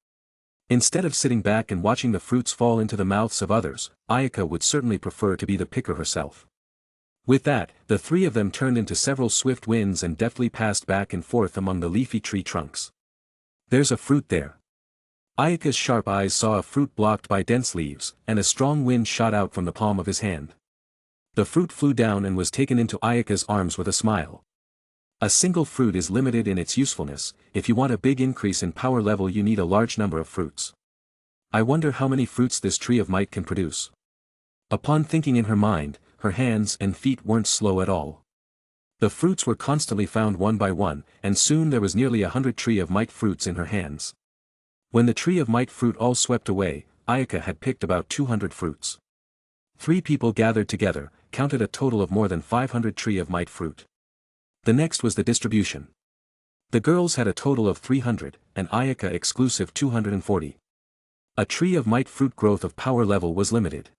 Instead of sitting back and watching the fruits fall into the mouths of others, Ayaka would certainly prefer to be the picker herself. With that, the three of them turned into several swift winds and deftly passed back and forth among the leafy tree trunks. There's a fruit there. Ayaka's sharp eyes saw a fruit blocked by dense leaves, and a strong wind shot out from the palm of his hand. The fruit flew down and was taken into Ayaka's arms with a smile. A single fruit is limited in its usefulness. If you want a big increase in power level, you need a large number of fruits. I wonder how many fruits this tree of might can produce. Upon thinking in her mind, her hands and feet weren't slow at all. The fruits were constantly found one by one, and soon there was nearly 100 tree of might fruits in her hands. When the tree of might fruit all swept away, Ayaka had picked about 200 fruits. 3 people gathered together, counted a total of more than 500 tree of might fruit. The next was the distribution. The girls had a total of 300, and Ayaka exclusive 240. A tree of might fruit growth of power level was limited.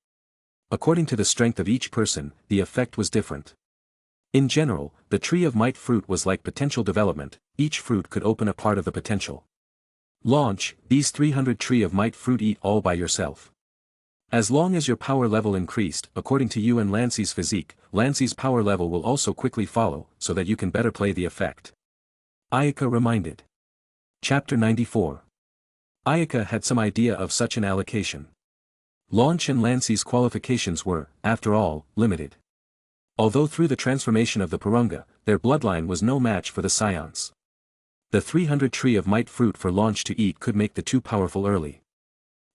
According to the strength of each person, the effect was different. In general, the tree of might fruit was like potential development. Each fruit could open a part of the potential. Launch, these 300 tree of might fruit eat all by yourself. As long as your power level increased, according to you and Lancey's physique, Lancey's power level will also quickly follow, so that you can better play the effect. Ayaka reminded. Chapter 94. Ayaka had some idea of such an allocation. Launch and Lancey's qualifications were, after all, limited. Although through the transformation of the Purunga, their bloodline was no match for the Scions. The 300 tree of might fruit for Launch to eat could make the too powerful early.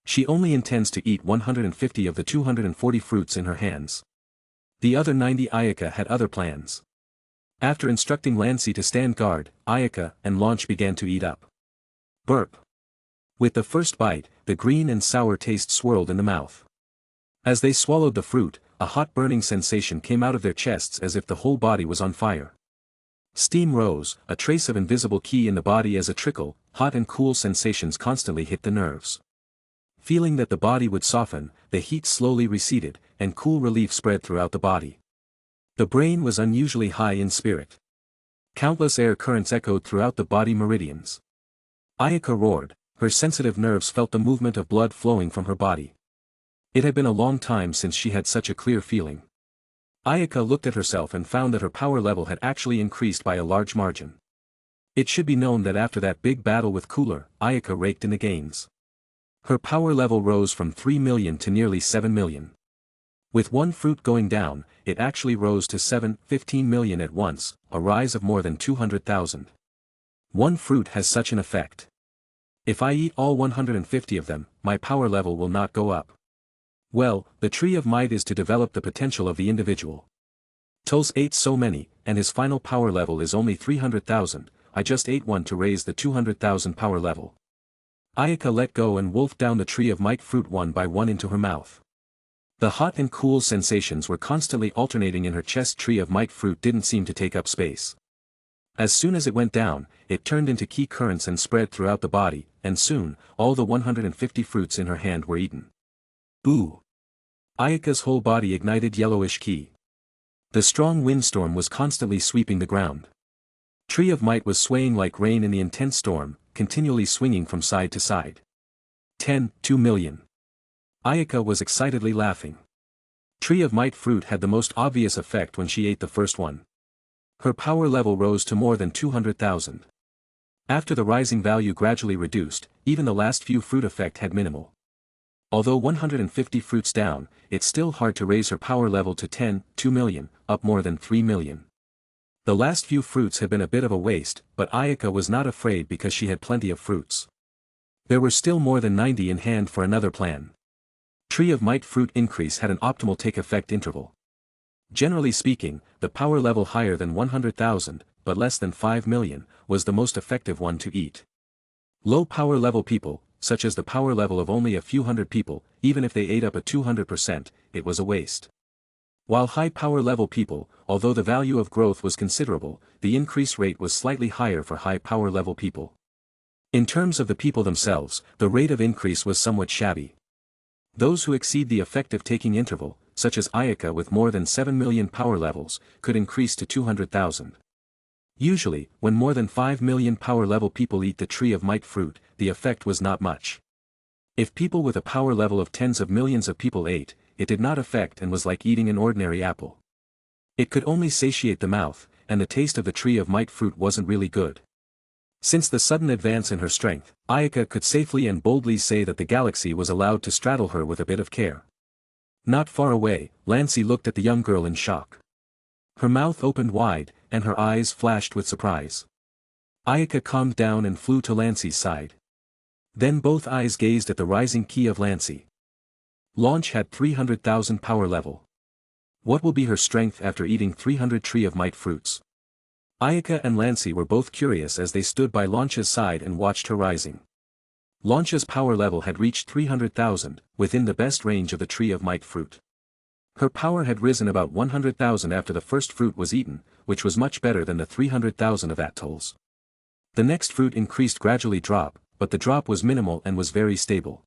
She only intends to eat 150 of the 240 fruits in her hands. The other 90 Ayaka had other plans. After instructing Lancey to stand guard, Ayaka and Launch began to eat up. Burp. With the first bite, the green and sour taste swirled in the mouth. As they swallowed the fruit, a hot burning sensation came out of their chests as if the whole body was on fire. Steam rose, a trace of invisible ki in the body as a trickle, hot and cool sensations constantly hit the nerves. Feeling that the body would soften, the heat slowly receded, and cool relief spread throughout the body. The brain was unusually high in spirit. Countless air currents echoed throughout the body meridians. Ayaka roared, her sensitive nerves felt the movement of blood flowing from her body. It had been a long time since she had such a clear feeling. Ayaka looked at herself and found that her power level had actually increased by a large margin. It should be known that after that big battle with Cooler, Ayaka raked in the gains. Her power level rose from 3 million to nearly 7 million. With one fruit going down, it actually rose to 15 million at once, a rise of more than 200,000. One fruit has such an effect. If I eat all 150 of them, my power level will not go up. Well, the tree of might is to develop the potential of the individual. Tulse ate so many, and his final power level is only 300,000, I just ate one to raise the 200,000 power level. Ayaka let go and wolfed down the tree of might fruit one by one into her mouth. The hot and cool sensations were constantly alternating in her chest. Tree of might fruit didn't seem to take up space. As soon as it went down, it turned into ki currents and spread throughout the body, and soon, all the 150 fruits in her hand were eaten. Ooh! Ayaka's whole body ignited yellowish ki. The strong windstorm was constantly sweeping the ground. Tree of might was swaying like rain in the intense storm, continually swinging from side to side. 2 million. Ayaka was excitedly laughing. Tree of might fruit had the most obvious effect when she ate the first one. Her power level rose to more than 200,000. After the rising value gradually reduced, even the last few fruit effect had minimal. Although 150 fruits down, it's still hard to raise her power level to 2 million, up more than 3 million. The last few fruits had been a bit of a waste, but Ayaka was not afraid because she had plenty of fruits. There were still more than 90 in hand for another plan. Tree of might fruit increase had an optimal take-effect interval. Generally speaking, the power level higher than 100,000, but less than 5 million, was the most effective one to eat. Low power level people, such as the power level of only a few hundred people, even if they ate up a 200%, it was a waste. While high power level people, although the value of growth was considerable, the increase rate was slightly higher for high power level people. In terms of the people themselves, the rate of increase was somewhat shabby. Those who exceed the effective taking interval, such as Ayaka with more than 7 million power levels, could increase to 200,000. Usually, when more than 5 million power level people eat the tree of might fruit, the effect was not much. If people with a power level of tens of millions of people ate, it did not affect and was like eating an ordinary apple. It could only satiate the mouth, and the taste of the tree of might fruit wasn't really good. Since the sudden advance in her strength, Ayaka could safely and boldly say that the galaxy was allowed to straddle her with a bit of care. Not far away, Lancy looked at the young girl in shock. Her mouth opened wide, and her eyes flashed with surprise. Ayaka calmed down and flew to Lancy's side. Then both eyes gazed at the rising ki of Lancy. Launch had 300,000 power level. What will be her strength after eating 300 Tree of Might fruits? Ayaka and Lancy were both curious as they stood by Launch's side and watched her rising. Launch's power level had reached 300,000, within the best range of the Tree of Might fruit. Her power had risen about 100,000 after the first fruit was eaten, which was much better than the 300,000 of Atolls. The next fruit increased gradually but the drop was minimal and was very stable.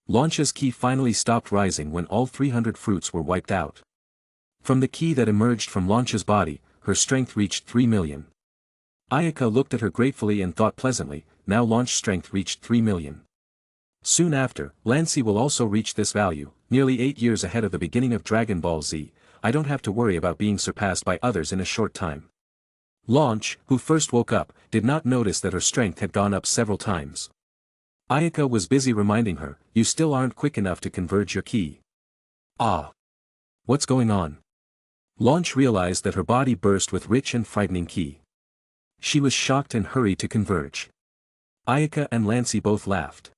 Launch's ki finally stopped rising when all 300 fruits were wiped out. From the ki that emerged from Launch's body, her strength reached 3 million. Ayaka looked at her gratefully and thought pleasantly, now Launch's strength reached 3 million. Soon after, Lancy will also reach this value, nearly 8 years ahead of the beginning of Dragon Ball Z. I don't have to worry about being surpassed by others in a short time. Launch, who first woke up, did not notice that her strength had gone up several times. Ayaka was busy reminding her, you still aren't quick enough to converge your ki. Ah! What's going on? Launch realized that her body burst with rich and frightening ki. She was shocked and hurried to converge. Ayaka and Lancy both laughed.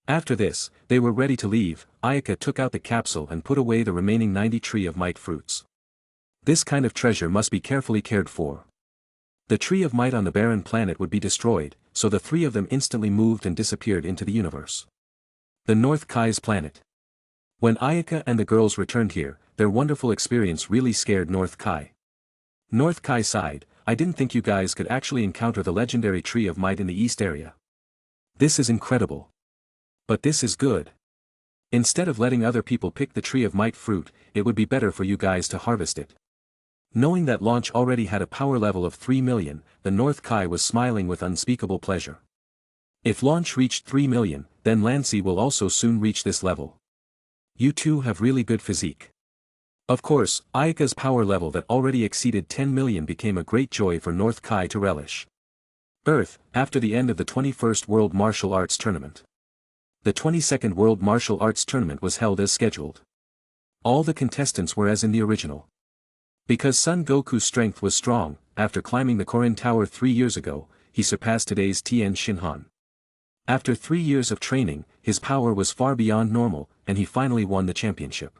After this, they were ready to leave. Ayaka took out the capsule and put away the remaining 90 Tree of Might fruits. This kind of treasure must be carefully cared for. The Tree of Might on the barren planet would be destroyed, so the three of them instantly moved and disappeared into the universe. The North Kai's planet. When Ayaka and the girls returned here, their wonderful experience really scared North Kai. North Kai sighed, I didn't think you guys could actually encounter the legendary Tree of Might in the East area. This is incredible. But this is good. Instead of letting other people pick the Tree of Might fruit, it would be better for you guys to harvest it. Knowing that Launch already had a power level of 3 million, the North Kai was smiling with unspeakable pleasure. If Launch reached 3 million, then Lancy will also soon reach this level. You two have really good physique. Of course, Ayaka's power level that already exceeded 10 million became a great joy for North Kai to relish. Earth, after the end of the 21st World Martial Arts Tournament. The 22nd World Martial Arts Tournament was held as scheduled. All the contestants were as in the original. Because Son Goku's strength was strong, after climbing the Korin Tower 3 years ago, he surpassed today's Tien Shinhan. After 3 years of training, his power was far beyond normal, and he finally won the championship.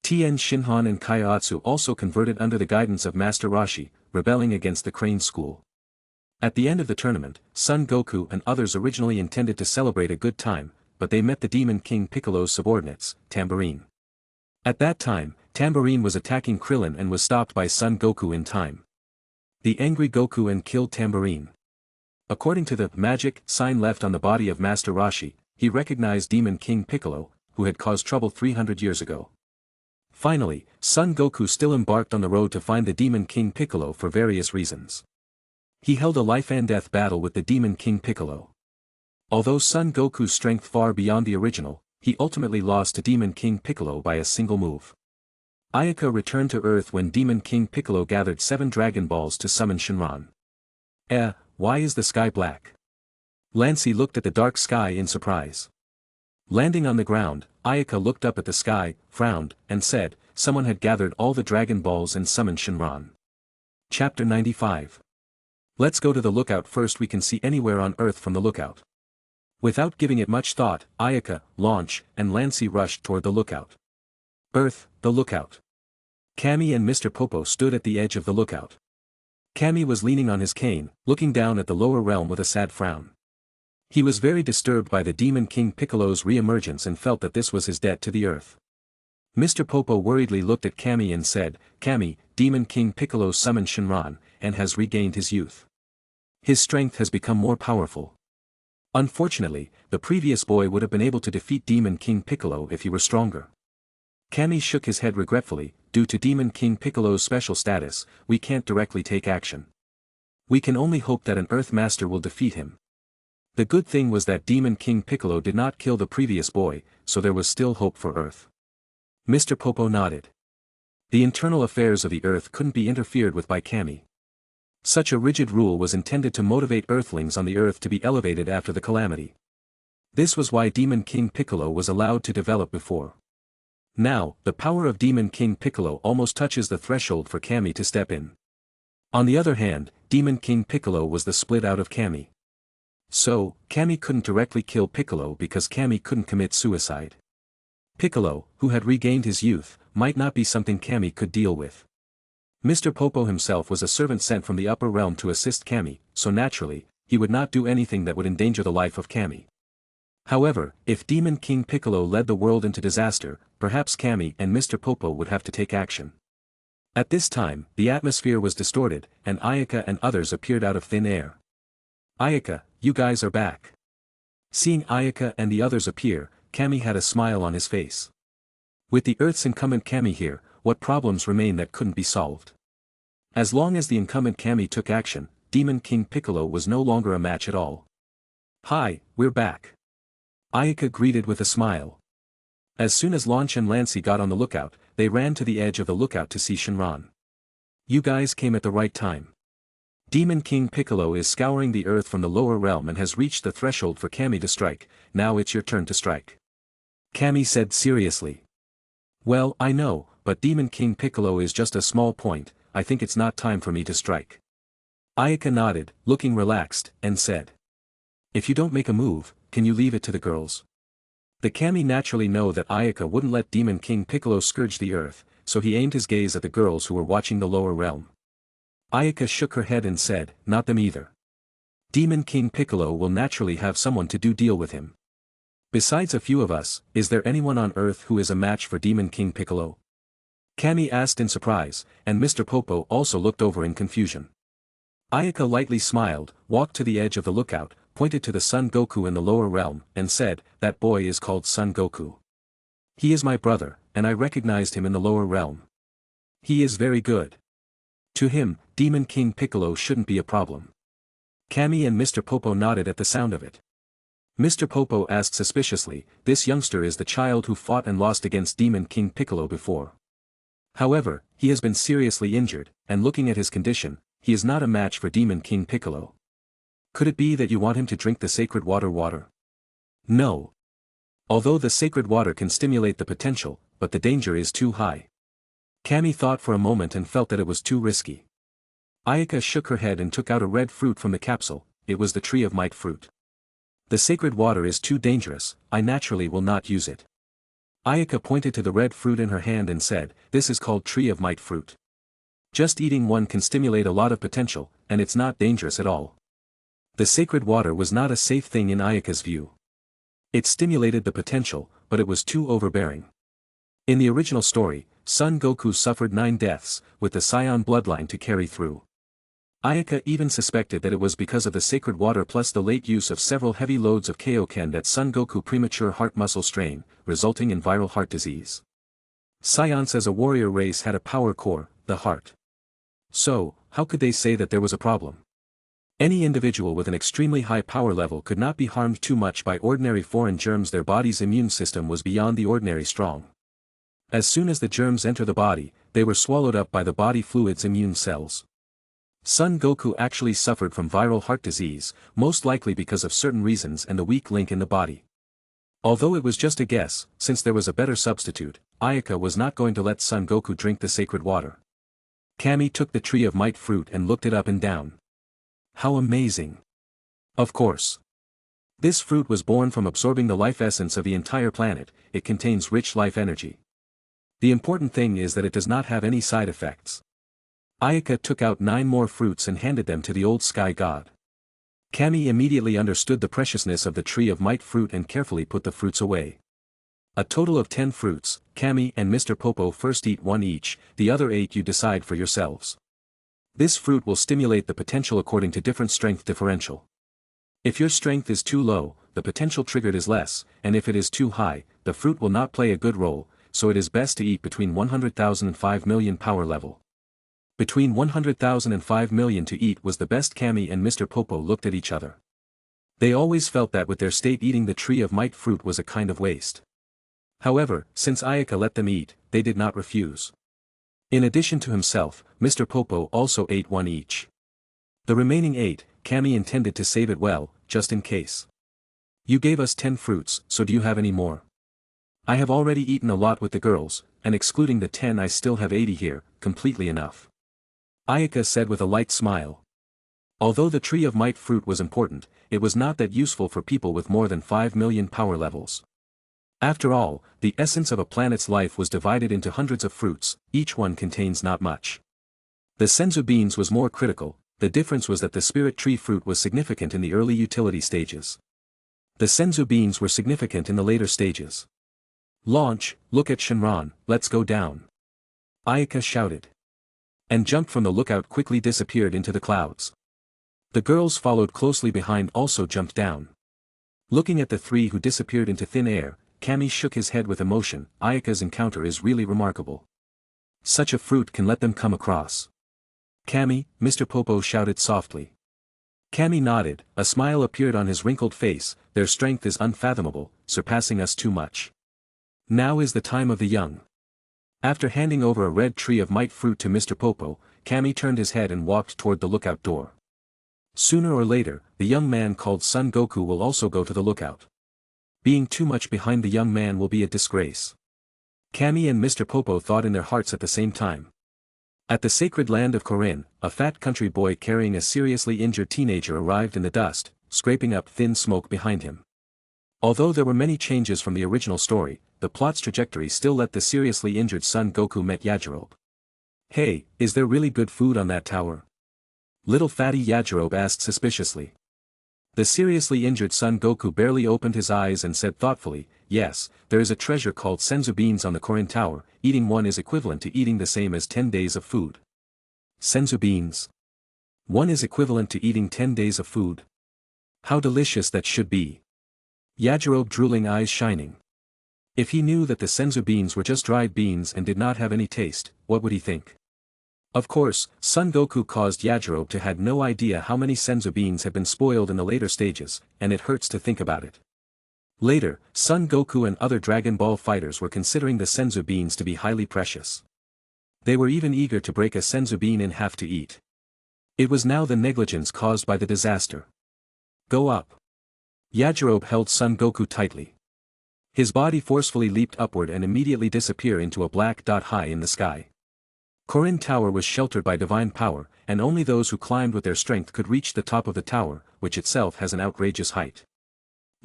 Tien Shinhan and Kaiatsu also converted under the guidance of Master Roshi, rebelling against the Crane School. At the end of the tournament, Son Goku and others originally intended to celebrate a good time, but they met the Demon King Piccolo's subordinates, Tambourine. At that time, Tambourine was attacking Krillin and was stopped by Son Goku in time. The angry Goku killed Tambourine. According to the magic sign left on the body of Master Roshi, he recognized Demon King Piccolo, who had caused trouble 300 years ago. Finally, Son Goku still embarked on the road to find the Demon King Piccolo for various reasons. He held a life-and-death battle with the Demon King Piccolo. Although Son Goku's strength far beyond the original, he ultimately lost to Demon King Piccolo by a single move. Ayaka returned to Earth when Demon King Piccolo gathered 7 Dragon Balls to summon Shinran. Why is the sky black? Lancy looked at the dark sky in surprise. Landing on the ground, Ayaka looked up at the sky, frowned, and said, someone had gathered all the Dragon Balls and summoned Shinran. Chapter 95. Let's go to the lookout first. We can see anywhere on Earth from the lookout. Without giving it much thought, Ayaka, Launch, and Lancy rushed toward the lookout. Earth, the lookout. Kami and Mr. Popo stood at the edge of the lookout. Kami was leaning on his cane, looking down at the lower realm with a sad frown. He was very disturbed by the Demon King Piccolo's re-emergence and felt that this was his debt to the Earth. Mr. Popo worriedly looked at Kami and said, Kami, Demon King Piccolo summoned Shinran, and has regained his youth. His strength has become more powerful. Unfortunately, the previous boy would have been able to defeat Demon King Piccolo if he were stronger. Kami shook his head regretfully, due to Demon King Piccolo's special status, we can't directly take action. We can only hope that an Earth Master will defeat him. The good thing was that Demon King Piccolo did not kill the previous boy, so there was still hope for Earth. Mr. Popo nodded. The internal affairs of the Earth couldn't be interfered with by Kami. Such a rigid rule was intended to motivate Earthlings on the Earth to be elevated after the calamity. This was why Demon King Piccolo was allowed to develop before. Now, the power of Demon King Piccolo almost touches the threshold for Kami to step in. On the other hand, Demon King Piccolo was the split out of Kami. So, Kami couldn't directly kill Piccolo because Kami couldn't commit suicide. Piccolo, who had regained his youth, might not be something Kami could deal with. Mr. Popo himself was a servant sent from the upper realm to assist Kami, so naturally, he would not do anything that would endanger the life of Kami. However, if Demon King Piccolo led the world into disaster, perhaps Kami and Mr. Popo would have to take action. At this time, the atmosphere was distorted, and Ayaka and others appeared out of thin air. Ayaka, you guys are back. Seeing Ayaka and the others appear, Kami had a smile on his face. With the Earth's incumbent Kami here, what problems remain that couldn't be solved? As long as the incumbent Kami took action, Demon King Piccolo was no longer a match at all. Hi, we're back. Ayaka greeted with a smile. As soon as Launch and Lancy got on the lookout, they ran to the edge of the lookout to see Shinran. You guys came at the right time. Demon King Piccolo is scouring the earth from the lower realm and has reached the threshold for Kami to strike. Now it's your turn to strike. Kami said seriously. Well, I know, but Demon King Piccolo is just a small point, I think it's not time for me to strike. Ayaka nodded, looking relaxed, and said. If you don't make a move, can you leave it to the girls? The Kami naturally know that Ayaka wouldn't let Demon King Piccolo scourge the earth, so he aimed his gaze at the girls who were watching the lower realm. Ayaka shook her head and said, not them either. Demon King Piccolo will naturally have someone to deal with him. Besides a few of us, is there anyone on earth who is a match for Demon King Piccolo? Kami asked in surprise, and Mr. Popo also looked over in confusion. Ayaka lightly smiled, walked to the edge of the lookout, pointed to the Son Goku in the lower realm, and said, that boy is called Son Goku. He is my brother, and I recognized him in the lower realm. He is very good. To him, Demon King Piccolo shouldn't be a problem. Kami and Mr. Popo nodded at the sound of it. Mr. Popo asked suspiciously, this youngster is the child who fought and lost against Demon King Piccolo before. However, he has been seriously injured, and looking at his condition, he is not a match for Demon King Piccolo. Could it be that you want him to drink the sacred water? No. Although the sacred water can stimulate the potential, but the danger is too high. Kami thought for a moment and felt that it was too risky. Ayaka shook her head and took out a red fruit from the capsule. It was the Tree of Might fruit. The sacred water is too dangerous, I naturally will not use it. Ayaka pointed to the red fruit in her hand and said, this is called Tree of Might fruit. Just eating one can stimulate a lot of potential, and it's not dangerous at all. The sacred water was not a safe thing in Ayaka's view. It stimulated the potential, but it was too overbearing. In the original story, Son Goku suffered 9 deaths, with the Scion bloodline to carry through. Ayaka even suspected that it was because of the sacred water plus the late use of several heavy loads of Kaioken that Son Goku premature heart muscle strain, resulting in viral heart disease. Scions as a warrior race had a power core, the heart. So, how could they say that there was a problem? Any individual with an extremely high power level could not be harmed too much by ordinary foreign germs. Their body's immune system was beyond the ordinary strong. As soon as the germs enter the body, they were swallowed up by the body fluid's immune cells. Son Goku actually suffered from viral heart disease, most likely because of certain reasons and the weak link in the body. Although it was just a guess, since there was a better substitute, Ayaka was not going to let Son Goku drink the sacred water. Kami took the Tree of Might fruit and looked it up and down. How amazing! Of course. This fruit was born from absorbing the life essence of the entire planet. It contains rich life energy. The important thing is that it does not have any side effects. Ayaka took out 9 more fruits and handed them to the old sky god. Kami immediately understood the preciousness of the Tree of Might fruit and carefully put the fruits away. A total of 10 fruits, Kami and Mr. Popo first eat 1 each, the other 8 you decide for yourselves. This fruit will stimulate the potential according to different strength differential. If your strength is too low, the potential triggered is less, and if it is too high, the fruit will not play a good role, so it is best to eat between 100,000 and 5 million power level. Between 100,000 and 5 million to eat was the best. Kami and Mr. Popo looked at each other. They always felt that with their state eating the Tree of Might fruit was a kind of waste. However, since Ayaka let them eat, they did not refuse. In addition to himself, Mr. Popo also ate 1 each. The remaining 8, Kami intended to save it well, just in case. You gave us 10 fruits, so do you have any more? I have already eaten a lot with the girls, and excluding the 10 I still have 80 here, completely enough. Ayaka said with a light smile. Although the tree of might fruit was important, it was not that useful for people with more than 5 million power levels. After all, the essence of a planet's life was divided into hundreds of fruits, each one contains not much. The senzu beans was more critical, the difference was that the spirit tree fruit was significant in the early utility stages. The senzu beans were significant in the later stages. Launch, look at Shinran, let's go down. Ayaka shouted. And jumped from the lookout quickly disappeared into the clouds. The girls followed closely behind also jumped down. Looking at the 3 who disappeared into thin air, Kami shook his head with emotion. Ayaka's encounter is really remarkable. Such a fruit can let them come across. Kami, Mr. Popo shouted softly. Kami nodded, a smile appeared on his wrinkled face. Their strength is unfathomable, surpassing us too much. Now is the time of the young. After handing over a red tree of might fruit to Mr. Popo, Kami turned his head and walked toward the lookout door. Sooner or later, the young man called Son Goku will also go to the lookout. Being too much behind the young man will be a disgrace. Kami and Mr. Popo thought in their hearts at the same time. At the sacred land of Corinne, a fat country boy carrying a seriously injured teenager arrived in the dust, scraping up thin smoke behind him. Although there were many changes from the original story, the plot's trajectory still let the seriously injured Son Goku met Yajirobe. Hey, is there really good food on that tower? Little fatty Yajirobe asked suspiciously. The seriously injured Son Goku barely opened his eyes and said thoughtfully, yes, there is a treasure called senzu beans on the Corin Tower, eating one is equivalent to eating the same as 10 days of food. Senzu beans. One is equivalent to eating 10 days of food. How delicious that should be. Yajirobe drooling eyes shining. If he knew that the senzu beans were just dried beans and did not have any taste, what would he think? Of course, Son Goku caused Yajirobe to had no idea how many senzu beans had been spoiled in the later stages, and it hurts to think about it. Later, Son Goku and other Dragon Ball fighters were considering the senzu beans to be highly precious. They were even eager to break a senzu bean in half to eat. It was now the negligence caused by the disaster. Go up. Yajirobe held Son Goku tightly. His body forcefully leaped upward and immediately disappeared into a black dot high in the sky. Corin Tower was sheltered by divine power, and only those who climbed with their strength could reach the top of the tower, which itself has an outrageous height.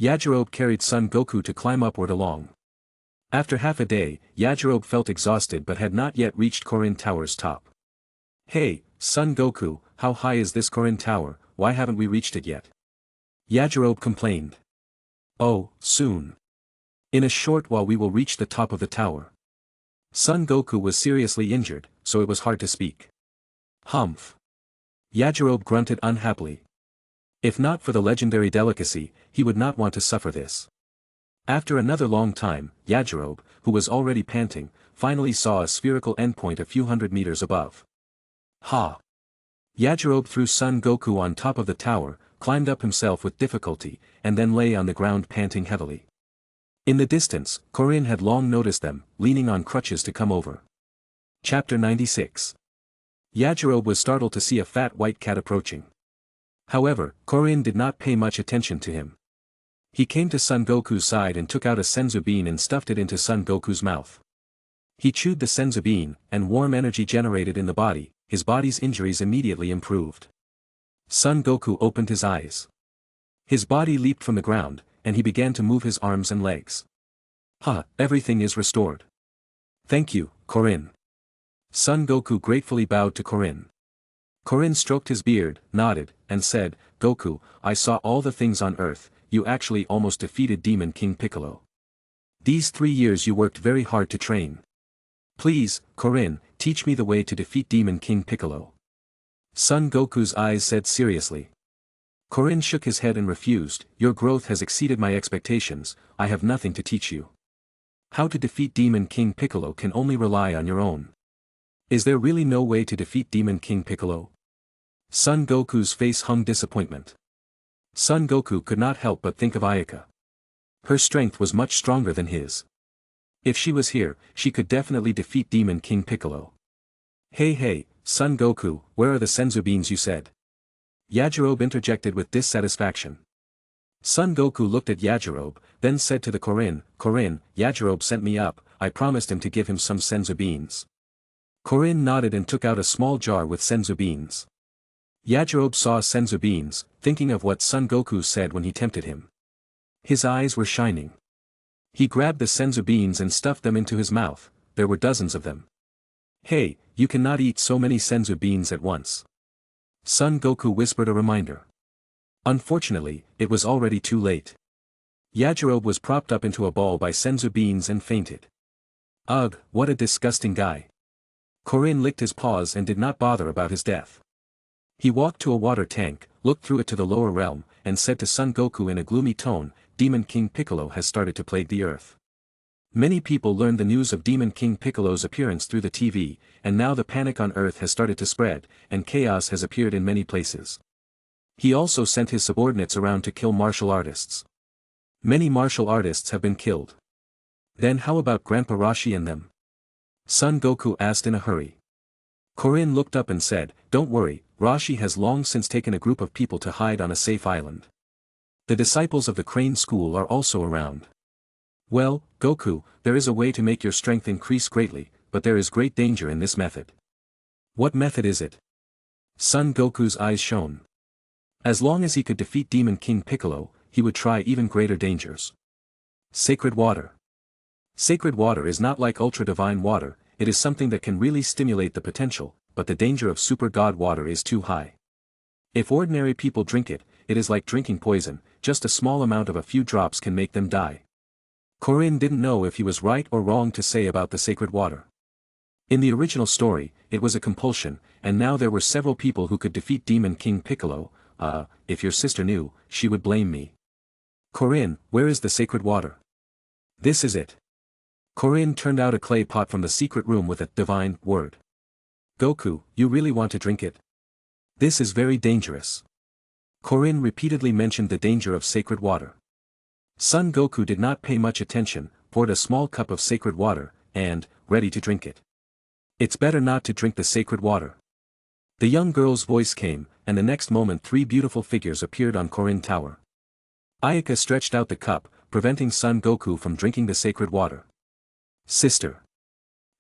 Yajirobe carried Son Goku to climb upward along. After half a day, Yajirobe felt exhausted but had not yet reached Corin Tower's top. Hey, Son Goku, how high is this Corin Tower, why haven't we reached it yet? Yajirobe complained. Oh, soon. In a short while we will reach the top of the tower. Son Goku was seriously injured, so it was hard to speak. Humph. Yajirobe grunted unhappily. If not for the legendary delicacy, he would not want to suffer this. After another long time, Yajirobe, who was already panting, finally saw a spherical endpoint a few hundred meters above. Ha! Yajirobe threw Son Goku on top of the tower, climbed up himself with difficulty, and then lay on the ground panting heavily. In the distance, Corin had long noticed them, leaning on crutches to come over. Chapter 96. Yajirobe was startled to see a fat white cat approaching. However, Corin did not pay much attention to him. He came to Son Goku's side and took out a senzu bean and stuffed it into Son Goku's mouth. He chewed the senzu bean, and warm energy generated in the body, his body's injuries immediately improved. Son Goku opened his eyes. His body leaped from the ground, and he began to move his arms and legs. Everything is restored. Thank you, Corin. Son Goku gratefully bowed to Corin. Corin stroked his beard, nodded, and said, Goku, I saw all the things on Earth, you actually almost defeated Demon King Piccolo. These 3 years you worked very hard to train. Please, Corin, teach me the way to defeat Demon King Piccolo. Son Goku's eyes said seriously. Corin shook his head and refused, your growth has exceeded my expectations, I have nothing to teach you. How to defeat Demon King Piccolo can only rely on your own. Is there really no way to defeat Demon King Piccolo? Son Goku's face hung disappointment. Son Goku could not help but think of Ayaka. Her strength was much stronger than his. If she was here, she could definitely defeat Demon King Piccolo. Hey, Son Goku, where are the senzu beans you said? Yajirobe interjected with dissatisfaction. Son Goku looked at Yajirobe, then said to the Korin, Yajirobe sent me up, I promised him to give him some senzu beans. Korin nodded and took out a small jar with senzu beans. Yajirobe saw senzu beans, thinking of what Son Goku said when he tempted him. His eyes were shining. He grabbed the senzu beans and stuffed them into his mouth. There were dozens of them. Hey, you cannot eat so many senzu beans at once. Son Goku whispered a reminder. Unfortunately, it was already too late. Yajirobe was propped up into a ball by senzu beans and fainted. Ugh, what a disgusting guy. Korin licked his paws and did not bother about his death. He walked to a water tank, looked through it to the lower realm, and said to Son Goku in a gloomy tone, Demon King Piccolo has started to plague the earth. Many people learned the news of Demon King Piccolo's appearance through the TV, and now the panic on Earth has started to spread, and chaos has appeared in many places. He also sent his subordinates around to kill martial artists. Many martial artists have been killed. Then how about Grandpa Roshi and them? Son Goku asked in a hurry. Korin looked up and said, Don't worry, Roshi has long since taken a group of people to hide on a safe island. The disciples of the Crane School are also around. Well, Goku, there is a way to make your strength increase greatly, but there is great danger in this method. What method is it? Son Goku's eyes shone. As long as he could defeat Demon King Piccolo, he would try even greater dangers. Sacred water. Sacred water is not like ultra-divine water, it is something that can really stimulate the potential, but the danger of super god water is too high. If ordinary people drink it, it is like drinking poison, just a small amount of a few drops can make them die. Korin didn't know if he was right or wrong to say about the sacred water. In the original story, it was a compulsion, and now there were several people who could defeat Demon King Piccolo. If your sister knew, she would blame me. Korin, where is the sacred water? This is it. Korin turned out a clay pot from the secret room with a divine word. Goku, you really want to drink it? This is very dangerous. Korin repeatedly mentioned the danger of sacred water. Son Goku did not pay much attention, poured a small cup of sacred water, and, ready to drink it. It's better not to drink the sacred water. The young girl's voice came, and the next moment 3 beautiful figures appeared on Korin Tower. Ayaka stretched out the cup, preventing Son Goku from drinking the sacred water. Sister.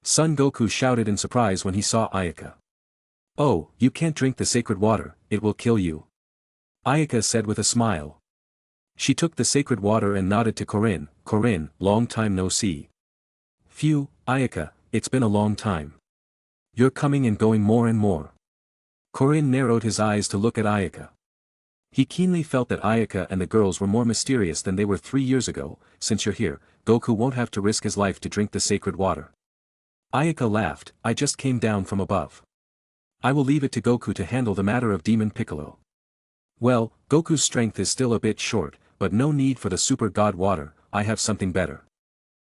Son Goku shouted in surprise when he saw Ayaka. Oh, you can't drink the sacred water, it will kill you. Ayaka said with a smile. She took the sacred water and nodded to Korin, long time no see. Phew, Ayaka, it's been a long time. You're coming and going more and more. Korin narrowed his eyes to look at Ayaka. He keenly felt that Ayaka and the girls were more mysterious than they were 3 years ago. Since you're here, Goku won't have to risk his life to drink the sacred water. Ayaka laughed, I just came down from above. I will leave it to Goku to handle the matter of Demon Piccolo. Well, Goku's strength is still a bit short, but no need for the super god water, I have something better.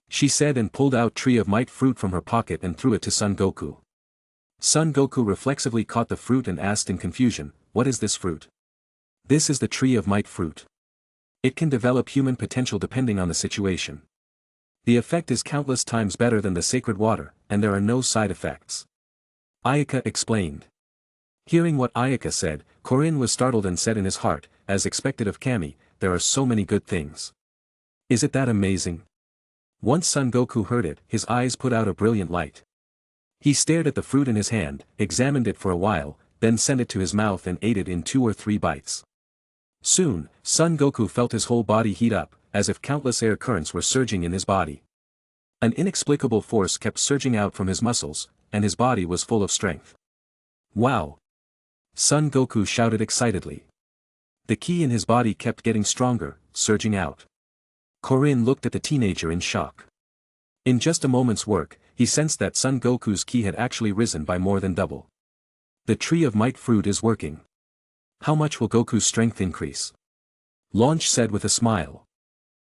She said and pulled out Tree of Might fruit from her pocket and threw it to Son Goku. Son Goku reflexively caught the fruit and asked in confusion, what is this fruit? This is the Tree of Might fruit. It can develop human potential depending on the situation. The effect is countless times better than the sacred water, and there are no side effects. Ayaka explained. Hearing what Ayaka said, Korin was startled and said in his heart, as expected of Kami, there are so many good things. Is it that amazing? Once Son Goku heard it, his eyes put out a brilliant light. He stared at the fruit in his hand, examined it for a while, then sent it to his mouth and ate it in 2 or 3 bites. Soon, Son Goku felt his whole body heat up, as if countless air currents were surging in his body. An inexplicable force kept surging out from his muscles, and his body was full of strength. Wow! Son Goku shouted excitedly. The ki in his body kept getting stronger, surging out. Korin looked at the teenager in shock. In just a moment's work, he sensed that Son Goku's ki had actually risen by more than double. The Tree of Might fruit is working. How much will Goku's strength increase? Launch said with a smile.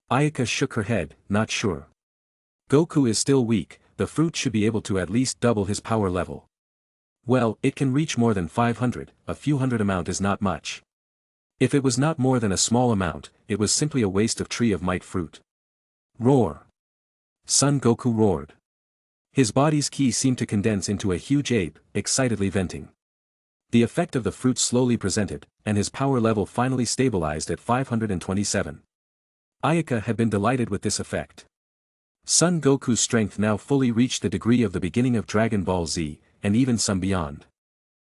Ayaka shook her head, not sure. Goku is still weak, the fruit should be able to at least double his power level. Well, it can reach more than 500, a few hundred amount is not much. If it was not more than a small amount, it was simply a waste of Tree of Might fruit. Roar! Son Goku roared. His body's ki seemed to condense into a huge ape, excitedly venting. The effect of the fruit slowly presented, and his power level finally stabilized at 527. Ayaka had been delighted with this effect. Son Goku's strength now fully reached the degree of the beginning of Dragon Ball Z, and even some beyond.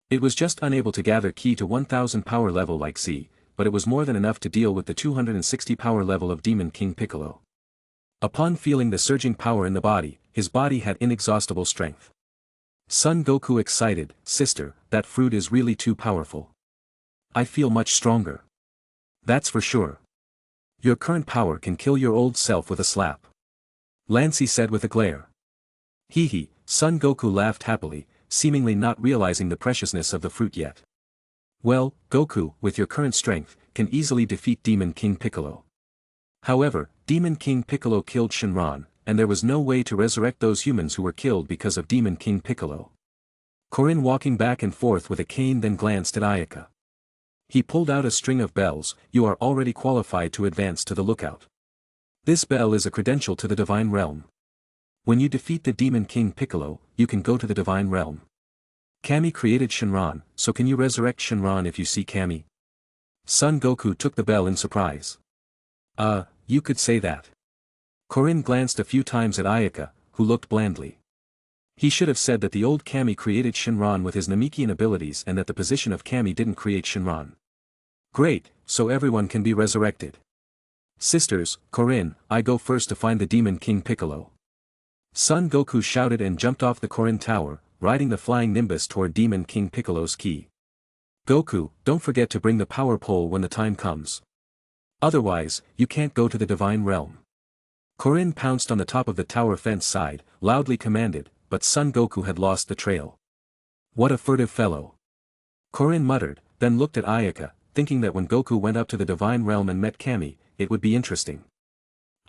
It was just unable to gather ki to 1000 power level like Z, but it was more than enough to deal with the 260 power level of Demon King Piccolo. Upon feeling the surging power in the body, his body had inexhaustible strength. Son Goku excited, "Sister, that fruit is really too powerful. I feel much stronger. That's for sure. Your current power can kill your old self with a slap," Lancey said with a glare. Hee, Son Goku laughed happily, seemingly not realizing the preciousness of the fruit yet. Well, Goku, with your current strength, can easily defeat Demon King Piccolo. However, Demon King Piccolo killed Shinran, and there was no way to resurrect those humans who were killed because of Demon King Piccolo. Korin walking back and forth with a cane then glanced at Ayaka. He pulled out a string of bells. "You are already qualified to advance to the lookout. This bell is a credential to the Divine Realm. When you defeat the Demon King Piccolo, you can go to the Divine Realm. Kami created Shinran, so can you resurrect Shinran if you see Kami?" Son Goku took the bell in surprise. You could say that." Korin glanced a few times at Ayaka, who looked blandly. He should have said that the old Kami created Shinran with his Namekian abilities and that the position of Kami didn't create Shinran. Great, so everyone can be resurrected. Sisters, Korin, I go first to find the Demon King Piccolo. Son Goku shouted and jumped off the Korin Tower, riding the flying Nimbus toward Demon King Piccolo's ki. Goku, don't forget to bring the power pole when the time comes. Otherwise, you can't go to the Divine Realm. Korin pounced on the top of the tower fence side, loudly commanded, but Son Goku had lost the trail. What a furtive fellow. Korin muttered, then looked at Ayaka, thinking that when Goku went up to the Divine Realm and met Kami, it would be interesting.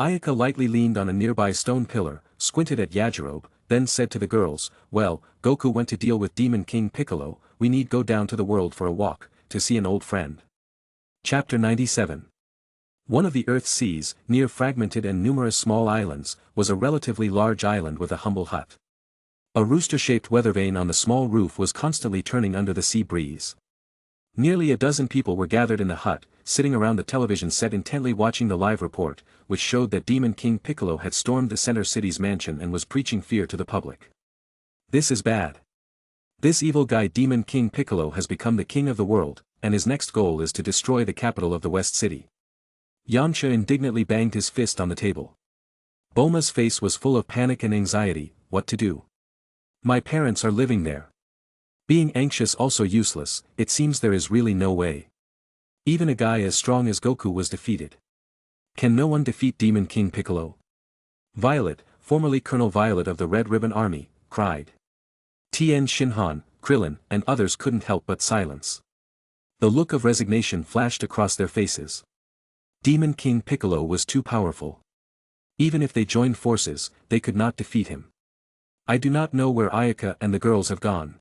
Ayaka lightly leaned on a nearby stone pillar, squinted at Yajirobe, then said to the girls, "Well, Goku went to deal with Demon King Piccolo, we need go down to the world for a walk, to see an old friend." Chapter 97. One of the Earth's seas, near fragmented and numerous small islands, was a relatively large island with a humble hut. A rooster-shaped weather vane on the small roof was constantly turning under the sea breeze. Nearly a dozen people were gathered in the hut, sitting around the television set intently watching the live report, which showed that Demon King Piccolo had stormed the Center City's mansion and was preaching fear to the public. This is bad. This evil guy Demon King Piccolo has become the king of the world, and his next goal is to destroy the capital of the West City. Yamcha indignantly banged his fist on the table. Bulma's face was full of panic and anxiety. What to do? My parents are living there. Being anxious also useless, it seems there is really no way. Even a guy as strong as Goku was defeated. Can no one defeat Demon King Piccolo? Violet, formerly Colonel Violet of the Red Ribbon Army, cried. Tien Shinhan, Krillin, and others couldn't help but silence. The look of resignation flashed across their faces. Demon King Piccolo was too powerful. Even if they joined forces, they could not defeat him. I do not know where Ayaka and the girls have gone.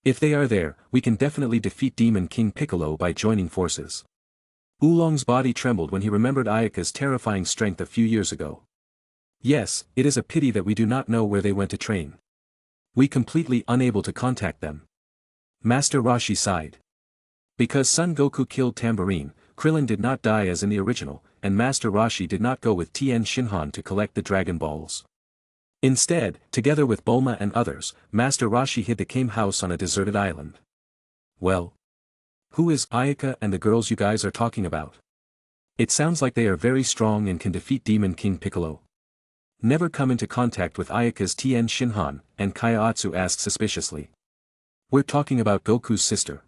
If they are there, we can definitely defeat Demon King Piccolo by joining forces. Oolong's body trembled when he remembered Ayaka's terrifying strength a few years ago. Yes, it is a pity that we do not know where they went to train. We completely unable to contact them. Master Roshi sighed. Because Son Goku killed Tambourine, Krillin did not die as in the original, and Master Roshi did not go with Tien Shinhan to collect the Dragon Balls. Instead, together with Bulma and others, Master Roshi hid the Kame house on a deserted island. Well, who is Ayaka and the girls you guys are talking about? It sounds like they are very strong and can defeat Demon King Piccolo. Never come into contact with Ayaka's Tien Shinhan, and Kaiatsu asked suspiciously. We're talking about Goku's sister.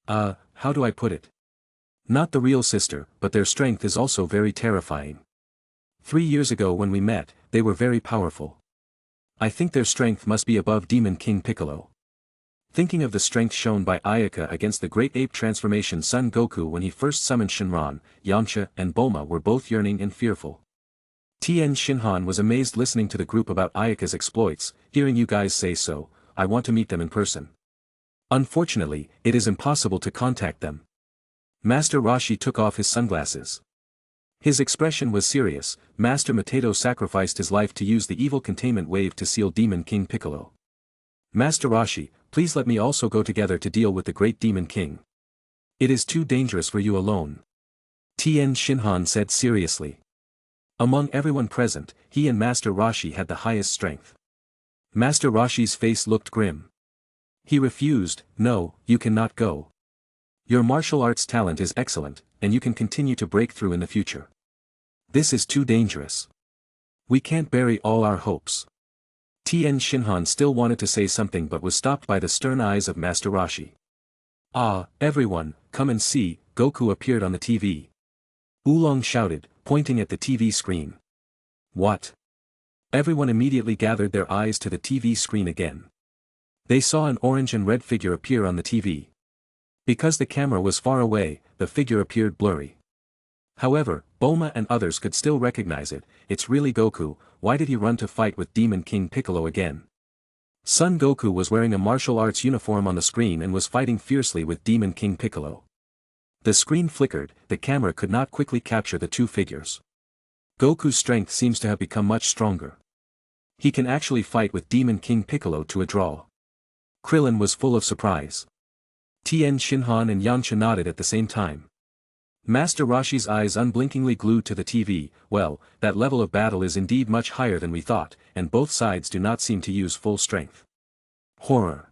How do I put it? Not the real sister, but their strength is also very terrifying. 3 years ago when we met, they were very powerful. I think their strength must be above Demon King Piccolo. Thinking of the strength shown by Ayaka against the Great Ape Transformation Son Goku when he first summoned Shinran, Yamcha and Bulma were both yearning and fearful. Tien Shinhan was amazed listening to the group about Ayaka's exploits. Hearing you guys say so, I want to meet them in person. Unfortunately, it is impossible to contact them. Master Roshi took off his sunglasses. His expression was serious. Master Mateto sacrificed his life to use the evil containment wave to seal Demon King Piccolo. Master Rashi, please let me also go together to deal with the great demon king. It is too dangerous for you alone. Tien Shinhan said seriously. Among everyone present, he and Master Rashi had the highest strength. Master Rashi's face looked grim. He refused. No, you cannot go. Your martial arts talent is excellent, and you can continue to break through in the future. This is too dangerous. We can't bury all our hopes. Tien Shinhan still wanted to say something but was stopped by the stern eyes of Master Rashi. Ah, everyone, come and see, Goku appeared on the TV. Oolong shouted, pointing at the TV screen. What? Everyone immediately gathered their eyes to the TV screen again. They saw an orange and red figure appear on the TV. Because the camera was far away, the figure appeared blurry. However, Bulma and others could still recognize it. It's really Goku. Why did he run to fight with Demon King Piccolo again? Son Goku was wearing a martial arts uniform on the screen and was fighting fiercely with Demon King Piccolo. The screen flickered, the camera could not quickly capture the two figures. Goku's strength seems to have become much stronger. He can actually fight with Demon King Piccolo to a draw. Krillin was full of surprise. Tien Shinhan and Yamcha nodded at the same time. Master Rashi's eyes unblinkingly glued to the TV. Well, that level of battle is indeed much higher than we thought, and both sides do not seem to use full strength. Horror.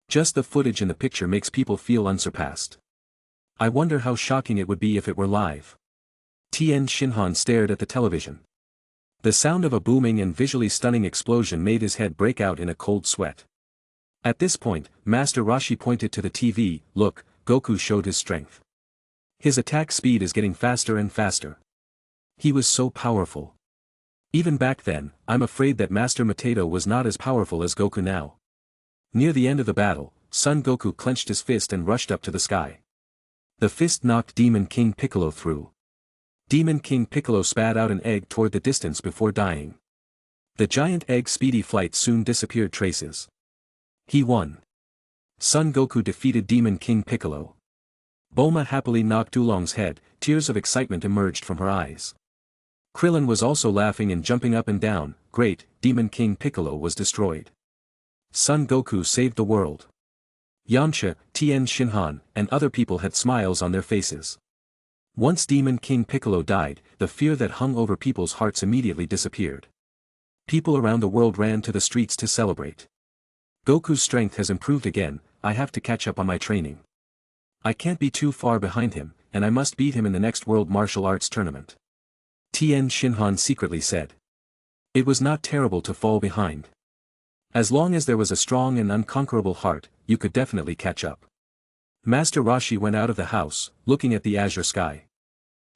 Just the footage in the picture makes people feel unsurpassed. I wonder how shocking it would be if it were live. Tien Shinhan stared at the television. The sound of a booming and visually stunning explosion made his head break out in a cold sweat. At this point, Master Rashi pointed to the TV. Look, Goku showed his strength. His attack speed is getting faster and faster. He was so powerful. Even back then, I'm afraid that Master Mateto was not as powerful as Goku now. Near the end of the battle, Son Goku clenched his fist and rushed up to the sky. The fist knocked Demon King Piccolo through. Demon King Piccolo spat out an egg toward the distance before dying. The giant egg's speedy flight soon disappeared traces. He won. Son Goku defeated Demon King Piccolo. Bulma happily knocked Oolong's head. Tears of excitement emerged from her eyes. Krillin was also laughing and jumping up and down. Great, Demon King Piccolo was destroyed. Son Goku saved the world. Yamcha, Tien Shinhan, and other people had smiles on their faces. Once Demon King Piccolo died, the fear that hung over people's hearts immediately disappeared. People around the world ran to the streets to celebrate. Goku's strength has improved again. I have to catch up on my training. I can't be too far behind him, and I must beat him in the next World Martial Arts Tournament. Tien Shinhan secretly said. It was not terrible to fall behind. As long as there was a strong and unconquerable heart, you could definitely catch up. Master Rashi went out of the house, looking at the azure sky.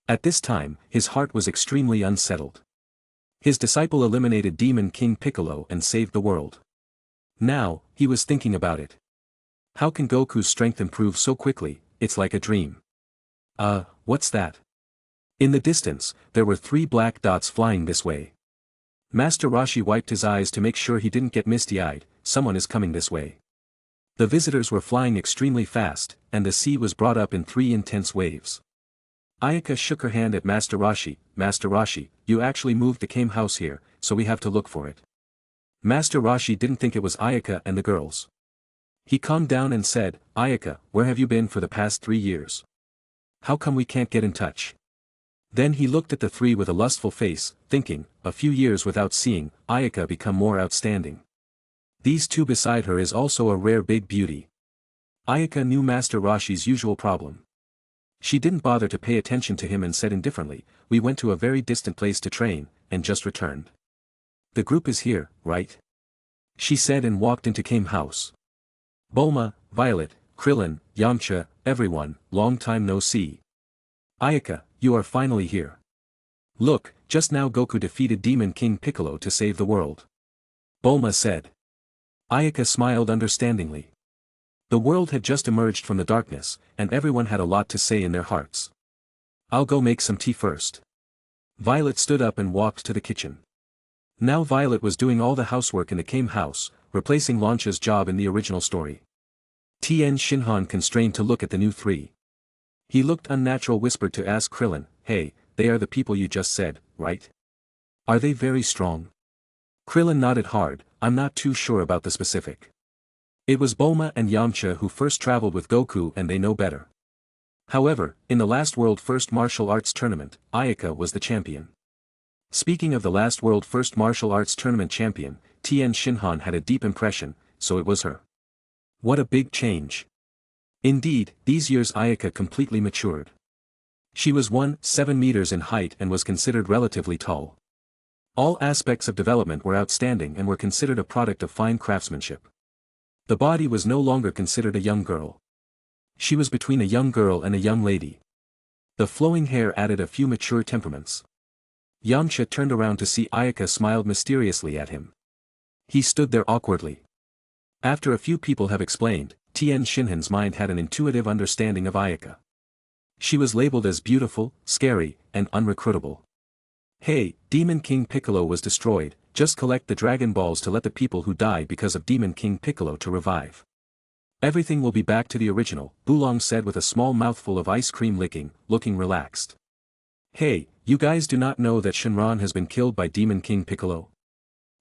At this time, his heart was extremely unsettled. His disciple eliminated Demon King Piccolo and saved the world. Now, he was thinking about it. How can Goku's strength improve so quickly? It's like a dream. What's that? In the distance, there were 3 black dots flying this way. Master Rashi wiped his eyes to make sure he didn't get misty-eyed. Someone is coming this way. The visitors were flying extremely fast, and the sea was brought up in 3 intense waves. Ayaka shook her hand at Master Rashi. Master Rashi, you actually moved the Kame house here, so we have to look for it. Master Rashi didn't think it was Ayaka and the girls. He calmed down and said, Ayaka, where have you been for the past 3 years? How come we can't get in touch? Then he looked at the 3 with a lustful face, thinking, a few years without seeing Ayaka become more outstanding. These 2 beside her is also a rare big beauty. Ayaka knew Master Rashi's usual problem. She didn't bother to pay attention to him and said indifferently, we went to a very distant place to train, and just returned. The group is here, right? She said and walked into Kame house. Bulma, Violet, Krillin, Yamcha, everyone, long time no see. Ayaka, you are finally here. Look, just now Goku defeated Demon King Piccolo to save the world. Bulma said. Ayaka smiled understandingly. The world had just emerged from the darkness, and everyone had a lot to say in their hearts. I'll go make some tea first. Violet stood up and walked to the kitchen. Now Violet was doing all the housework in the Kame house, replacing Launch's job in the original story. Tien Shinhan constrained to look at the new 3. He looked unnatural, whispered to ask Krillin, hey, they are the people you just said, right? Are they very strong? Krillin nodded hard, I'm not too sure about the specific. It was Bulma and Yamcha who first traveled with Goku and they know better. However, in the last World First Martial Arts Tournament, Ayaka was the champion. Speaking of the last World First Martial Arts Tournament champion, Tien Shinhan had a deep impression, so it was her. What a big change. Indeed, these years Ayaka completely matured. She was 7 meters in height and was considered relatively tall. All aspects of development were outstanding and were considered a product of fine craftsmanship. The body was no longer considered a young girl. She was between a young girl and a young lady. The flowing hair added a few mature temperaments. Yamcha turned around to see Ayaka smiled mysteriously at him. He stood there awkwardly. After a few people have explained, Tien Shinhan's mind had an intuitive understanding of Ayaka. She was labeled as beautiful, scary, and unrecruitable. Hey, Demon King Piccolo was destroyed, just collect the Dragon Balls to let the people who die because of Demon King Piccolo to revive. Everything will be back to the original, Oolong said with a small mouthful of ice cream licking, looking relaxed. Hey, you guys do not know that Shenron has been killed by Demon King Piccolo?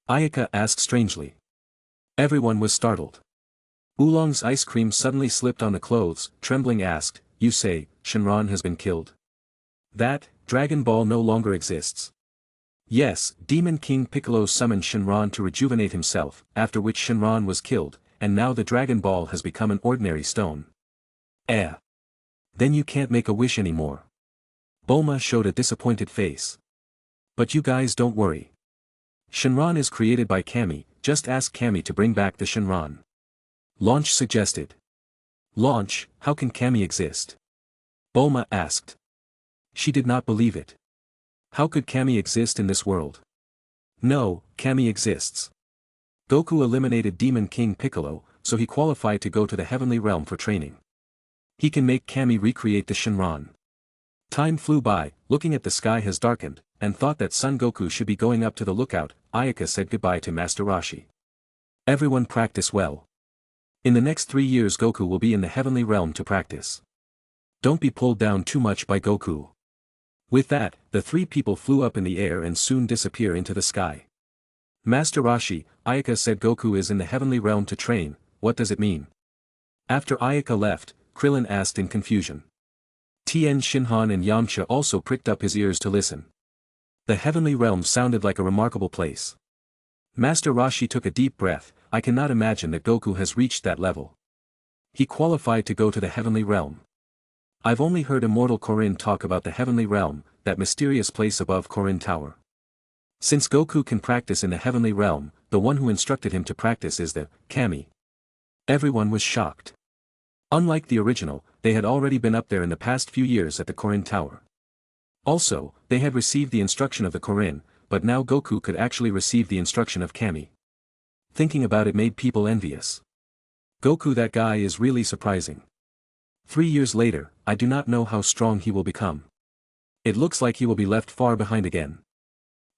Ayaka asked strangely. Everyone was startled. Oolong's ice cream suddenly slipped on the clothes, trembling asked, you say, Shenron has been killed? That, Dragon Ball no longer exists. Yes, Demon King Piccolo summoned Shenron to rejuvenate himself, after which Shenron was killed, and now the Dragon Ball has become an ordinary stone. Then you can't make a wish anymore. Bulma showed a disappointed face. But you guys don't worry. Shenron is created by Kami, just ask Kami to bring back the Shenron. Launch suggested. Launch, how can Kami exist? Bulma asked. She did not believe it. How could Kami exist in this world? No, Kami exists. Goku eliminated Demon King Piccolo, so he qualified to go to the Heavenly Realm for training. He can make Kami recreate the Shenron. Time flew by, looking at the sky has darkened, and thought that Son Goku should be going up to the lookout. Ayaka said goodbye to Master Roshi. Everyone practice well. In the next 3 years Goku will be in the Heavenly Realm to practice. Don't be pulled down too much by Goku. With that, the 3 people flew up in the air and soon disappear into the sky. Master Roshi, Ayaka said Goku is in the Heavenly Realm to train, what does it mean? After Ayaka left, Krillin asked in confusion. Tien Shinhan and Yamcha also pricked up his ears to listen. The Heavenly Realm sounded like a remarkable place. Master Roshi took a deep breath, I cannot imagine that Goku has reached that level. He qualified to go to the Heavenly Realm. I've only heard Immortal Korin talk about the Heavenly Realm, that mysterious place above Korin Tower. Since Goku can practice in the Heavenly Realm, the one who instructed him to practice is the Kami. Everyone was shocked. Unlike the original, they had already been up there in the past few years at the Korin Tower. Also, they had received the instruction of the Korin, but now Goku could actually receive the instruction of Kami. Thinking about it made people envious. Goku, that guy is really surprising. 3 years later, I do not know how strong he will become. It looks like he will be left far behind again.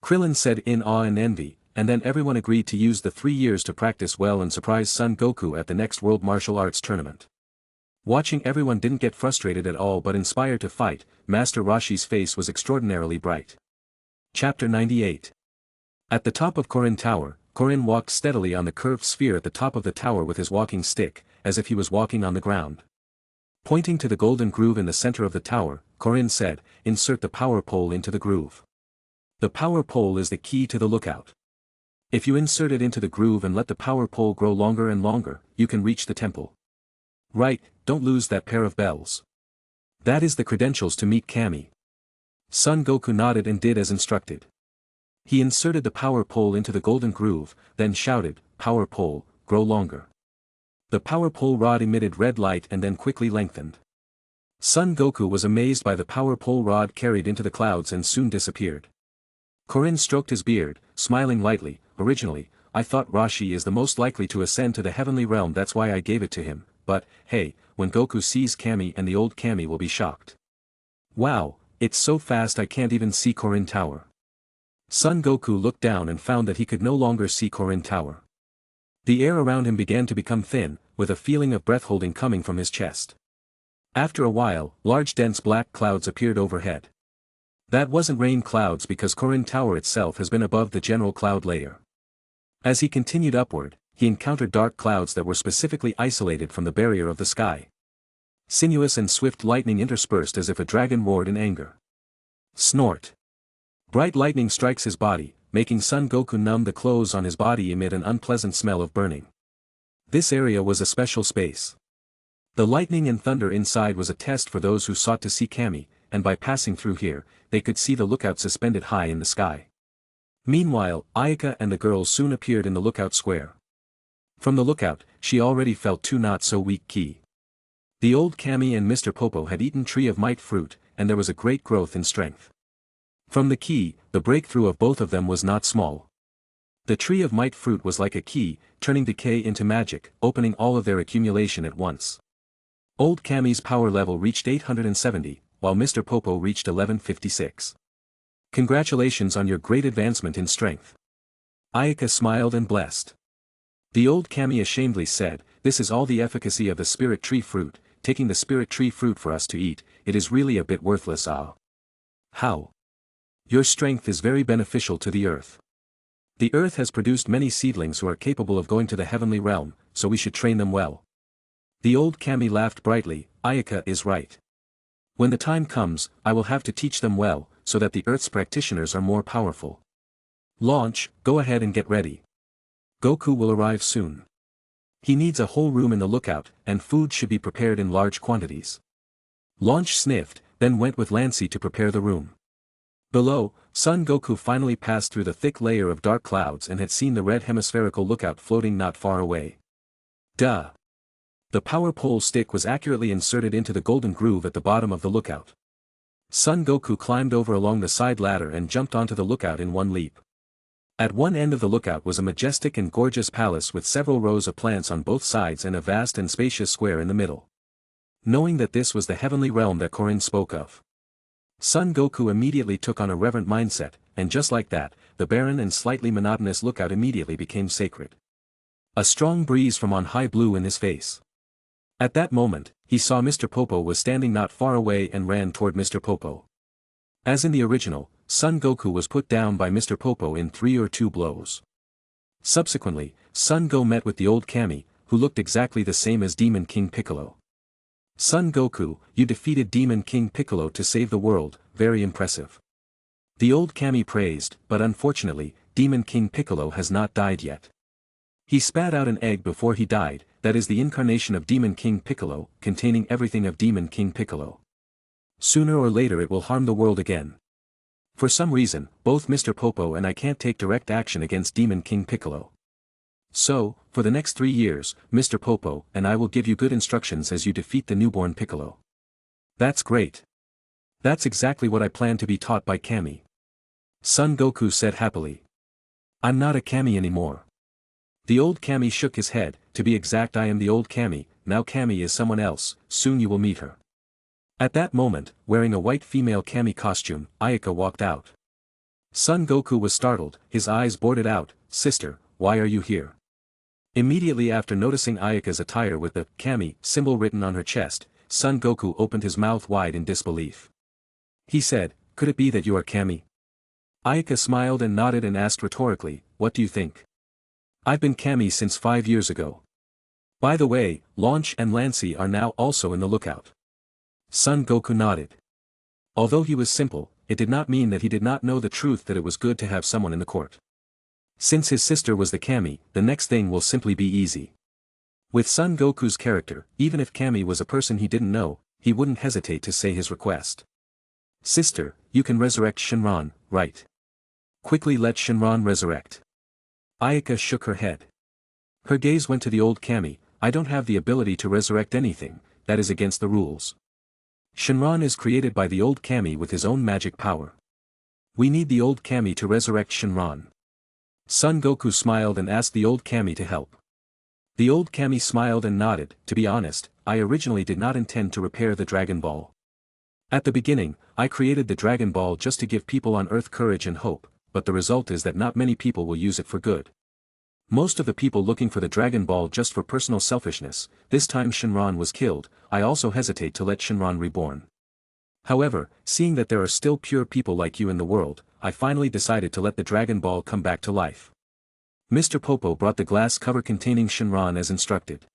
Krillin said in awe and envy, and then everyone agreed to use the 3 years to practice well and surprise Son Goku at the next World Martial Arts Tournament. Watching everyone didn't get frustrated at all but inspired to fight, Master Roshi's face was extraordinarily bright. Chapter 98. At the top of Korin Tower, Korin walked steadily on the curved sphere at the top of the tower with his walking stick, as if he was walking on the ground. Pointing to the golden groove in the center of the tower, Korin said, insert the power pole into the groove. The power pole is the key to the lookout. If you insert it into the groove and let the power pole grow longer and longer, you can reach the temple. Right, don't lose that pair of bells. That is the credentials to meet Kami. Son Goku nodded and did as instructed. He inserted the power pole into the golden groove, then shouted, power pole, grow longer. The power pole rod emitted red light and then quickly lengthened. Son Goku was amazed by the power pole rod carried into the clouds and soon disappeared. Korin stroked his beard, smiling lightly, originally, I thought Roshi is the most likely to ascend to the Heavenly Realm, that's why I gave it to him, but, hey, when Goku sees Kami and the old Kami will be shocked. Wow, it's so fast I can't even see Korin Tower. Son Goku looked down and found that he could no longer see Korin Tower. The air around him began to become thin, with a feeling of breath-holding coming from his chest. After a while, large dense black clouds appeared overhead. That wasn't rain clouds because Korin Tower itself has been above the general cloud layer. As he continued upward, he encountered dark clouds that were specifically isolated from the barrier of the sky. Sinuous and swift lightning interspersed as if a dragon roared in anger. Snort. Bright lightning strikes his body, making Son Goku numb the clothes on his body amid an unpleasant smell of burning. This area was a special space. The lightning and thunder inside was a test for those who sought to see Kami, and by passing through here, they could see the lookout suspended high in the sky. Meanwhile, Ayaka and the girls soon appeared in the lookout square. From the lookout, she already felt two not-so-weak ki. The old Kami and Mr. Popo had eaten Tree of Might fruit, and there was a great growth in strength. From the ki, the breakthrough of both of them was not small. The Tree of Might fruit was like a key, turning decay into magic, opening all of their accumulation at once. Old Kami's power level reached 870, while Mr. Popo reached 1156. Congratulations on your great advancement in strength. Ayaka smiled and blessed. The old Kami ashamedly said, "This is all the efficacy of the spirit tree fruit, taking the spirit tree fruit for us to eat, it is really a bit worthless. Ah. How? Your strength is very beneficial to the earth. The earth has produced many seedlings who are capable of going to the heavenly realm, so we should train them well." The old Kami laughed brightly. Ayaka is right. When the time comes, I will have to teach them well, so that the earth's practitioners are more powerful. Launch, go ahead and get ready. Goku will arrive soon. He needs a whole room in the lookout, and food should be prepared in large quantities. Launch sniffed, then went with Lancey to prepare the room. Below, Son Goku finally passed through the thick layer of dark clouds and had seen the red hemispherical lookout floating not far away. Duh! The power pole stick was accurately inserted into the golden groove at the bottom of the lookout. Son Goku climbed over along the side ladder and jumped onto the lookout in one leap. At one end of the lookout was a majestic and gorgeous palace with several rows of plants on both sides and a vast and spacious square in the middle. Knowing that this was the heavenly realm that Korin spoke of, Son Goku immediately took on a reverent mindset, and just like that, the barren and slightly monotonous lookout immediately became sacred. A strong breeze from on high blew in his face. At that moment, he saw Mr. Popo was standing not far away and ran toward Mr. Popo. As in the original, Son Goku was put down by Mr. Popo in 3 or 2 blows. Subsequently, Son Go met with the old Kami, who looked exactly the same as Demon King Piccolo. Son Goku, you defeated Demon King Piccolo to save the world, very impressive. The old Kami praised, but unfortunately, Demon King Piccolo has not died yet. He spat out an egg before he died, that is the incarnation of Demon King Piccolo, containing everything of Demon King Piccolo. Sooner or later it will harm the world again. For some reason, both Mr. Popo and I can't take direct action against Demon King Piccolo. So, for the next 3 years, Mr. Popo and I will give you good instructions as you defeat the newborn Piccolo. That's great. That's exactly what I plan to be taught by Kami. Son Goku said happily. I'm not a Kami anymore. The old Kami shook his head. To be exact, I am the old Kami, now Kami is someone else, soon you will meet her. At that moment, wearing a white female Kami costume, Ayaka walked out. Son Goku was startled, his eyes boarded out. Sister, why are you here? Immediately after noticing Ayaka's attire with the Kami symbol written on her chest, Son Goku opened his mouth wide in disbelief. He said, could it be that you are Kami? Ayaka smiled and nodded and asked rhetorically, what do you think? I've been Kami since 5 years ago. By the way, Launch and Lancey are now also in the lookout. Son Goku nodded. Although he was simple, it did not mean that he did not know the truth that it was good to have someone in the court. Since his sister was the Kami, the next thing will simply be easy. With Son Goku's character, even if Kami was a person he didn't know, he wouldn't hesitate to say his request. Sister, you can resurrect Shinron, right? Quickly let Shinron resurrect. Ayaka shook her head. Her gaze went to the old Kami. I don't have the ability to resurrect anything, that is against the rules. Shinron is created by the old Kami with his own magic power. We need the old Kami to resurrect Shinron. Son Goku smiled and asked the old Kami to help. The old Kami smiled and nodded. To be honest, I originally did not intend to repair the Dragon Ball. At the beginning, I created the Dragon Ball just to give people on Earth courage and hope, but the result is that not many people will use it for good. Most of the people looking for the Dragon Ball just for personal selfishness. This time Shinron was killed, I also hesitate to let Shinron reborn. However, seeing that there are still pure people like you in the world, I finally decided to let the Dragon Ball come back to life. Mr. Popo brought the glass cover containing Shinran as instructed.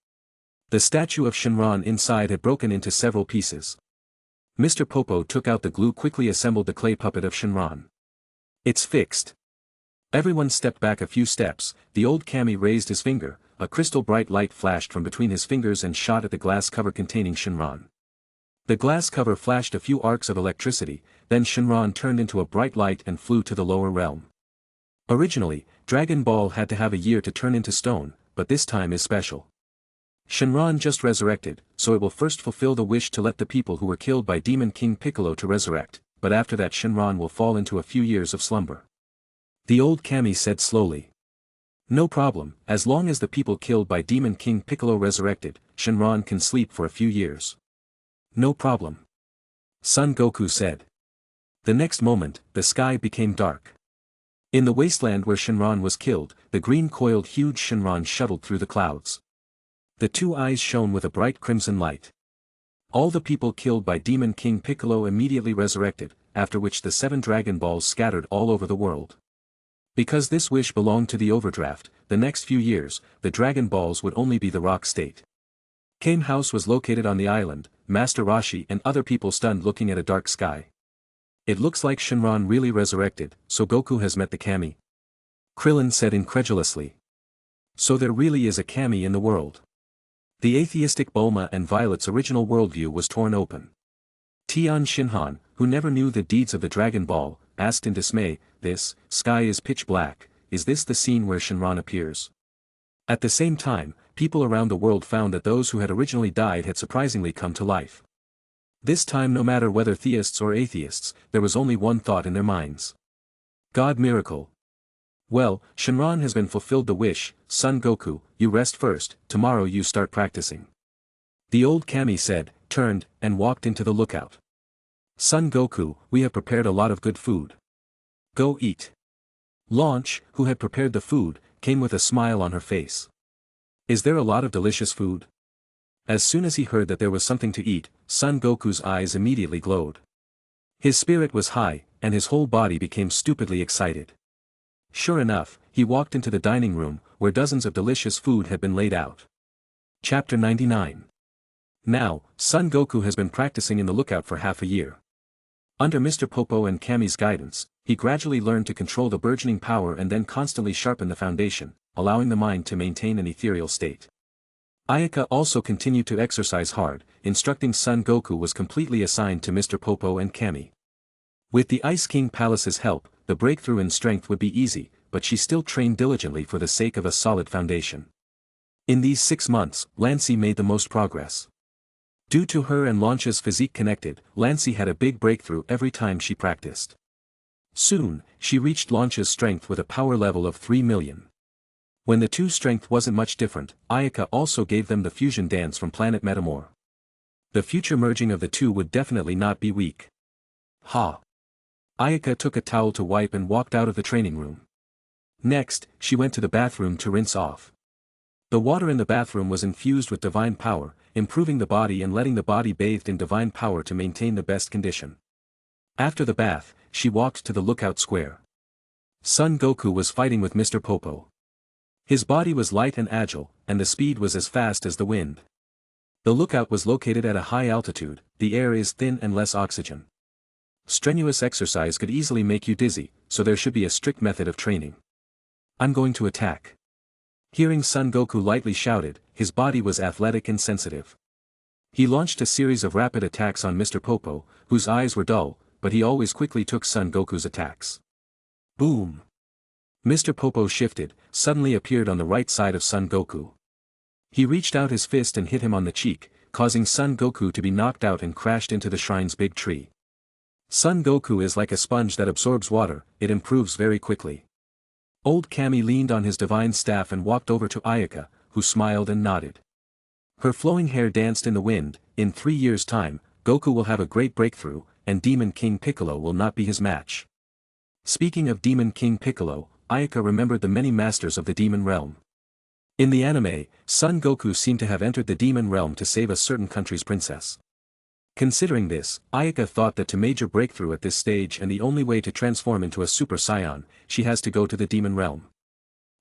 The statue of Shinran inside had broken into several pieces. Mr. Popo took out the glue, quickly assembled the clay puppet of Shinran. It's fixed. Everyone stepped back a few steps. The old kami raised his finger, a crystal bright light flashed from between his fingers and shot at the glass cover containing Shinran. The glass cover flashed a few arcs of electricity, then Shinran turned into a bright light and flew to the lower realm. Originally, Dragon Ball had to have a year to turn into stone, but this time is special. Shinran just resurrected, so it will first fulfill the wish to let the people who were killed by Demon King Piccolo to resurrect, but after that Shinran will fall into a few years of slumber. The old kami said slowly. No problem, as long as the people killed by Demon King Piccolo resurrected, Shinran can sleep for a few years. No problem. Son Goku said. The next moment, the sky became dark. In the wasteland where Shinran was killed, the green coiled huge Shinran shuttled through the clouds. The two eyes shone with a bright crimson light. All the people killed by Demon King Piccolo immediately resurrected, after which the 7 Dragon Balls scattered all over the world. Because this wish belonged to the overdraft, the next few years, the Dragon Balls would only be the rock state. Kame House was located on the island, Master Roshi and other people stunned looking at a dark sky. It looks like Shinran really resurrected, so Goku has met the kami. Krillin said incredulously. So there really is a kami in the world. The atheistic Bulma and Violet's original worldview was torn open. Tian Shinhan, who never knew the deeds of the Dragon Ball, asked in dismay, "This sky is pitch black, is this the scene where Shinran appears?" At the same time, people around the world found that those who had originally died had surprisingly come to life. This time, no matter whether theists or atheists, there was only one thought in their minds. God miracle. Well, Shinran has been fulfilled the wish, Son Goku, you rest first, tomorrow you start practicing. The old kami said, turned, and walked into the lookout. Son Goku, we have prepared a lot of good food. Go eat. Launch, who had prepared the food, came with a smile on her face. Is there a lot of delicious food? As soon as he heard that there was something to eat, Son Goku's eyes immediately glowed. His spirit was high, and his whole body became stupidly excited. Sure enough, he walked into the dining room, where dozens of delicious food had been laid out. Chapter 99. Now, Son Goku has been practicing in the lookout for half a year. Under Mr. Popo and Kami's guidance, he gradually learned to control the burgeoning power and then constantly sharpen the foundation, allowing the mind to maintain an ethereal state. Ayaka also continued to exercise hard, instructing Son Goku was completely assigned to Mr. Popo and Kami. With the Ice King Palace's help, the breakthrough in strength would be easy, but she still trained diligently for the sake of a solid foundation. In these 6 months, Lancy made the most progress. Due to her and Launch's physique connected, Lancy had a big breakthrough every time she practiced. Soon, she reached Launch's strength with a power level of 3 million. When the two strength wasn't much different, Ayaka also gave them the fusion dance from Planet Metamor. The future merging of the two would definitely not be weak. Ha! Ayaka took a towel to wipe and walked out of the training room. Next, she went to the bathroom to rinse off. The water in the bathroom was infused with divine power, improving the body and letting the body bathed in divine power to maintain the best condition. After the bath, she walked to the lookout square. Son Goku was fighting with Mr. Popo. His body was light and agile, and the speed was as fast as the wind. The lookout was located at a high altitude, the air is thin and less oxygen. Strenuous exercise could easily make you dizzy, so there should be a strict method of training. I'm going to attack. Hearing Son Goku lightly shouted, his body was athletic and sensitive. He launched a series of rapid attacks on Mr. Popo, whose eyes were dull, but he always quickly took Son Goku's attacks. Boom! Mr. Popo shifted, suddenly appeared on the right side of Son Goku. He reached out his fist and hit him on the cheek, causing Son Goku to be knocked out and crashed into the shrine's big tree. Son Goku is like a sponge that absorbs water, it improves very quickly. Old Kami leaned on his divine staff and walked over to Ayaka, who smiled and nodded. Her flowing hair danced in the wind. In 3 years' time, Goku will have a great breakthrough, and Demon King Piccolo will not be his match. Speaking of Demon King Piccolo, Ayaka remembered the many masters of the demon realm. In the anime, Son Goku seemed to have entered the demon realm to save a certain country's princess. Considering this, Ayaka thought that to major breakthrough at this stage and the only way to transform into a Super Saiyan, she has to go to the demon realm.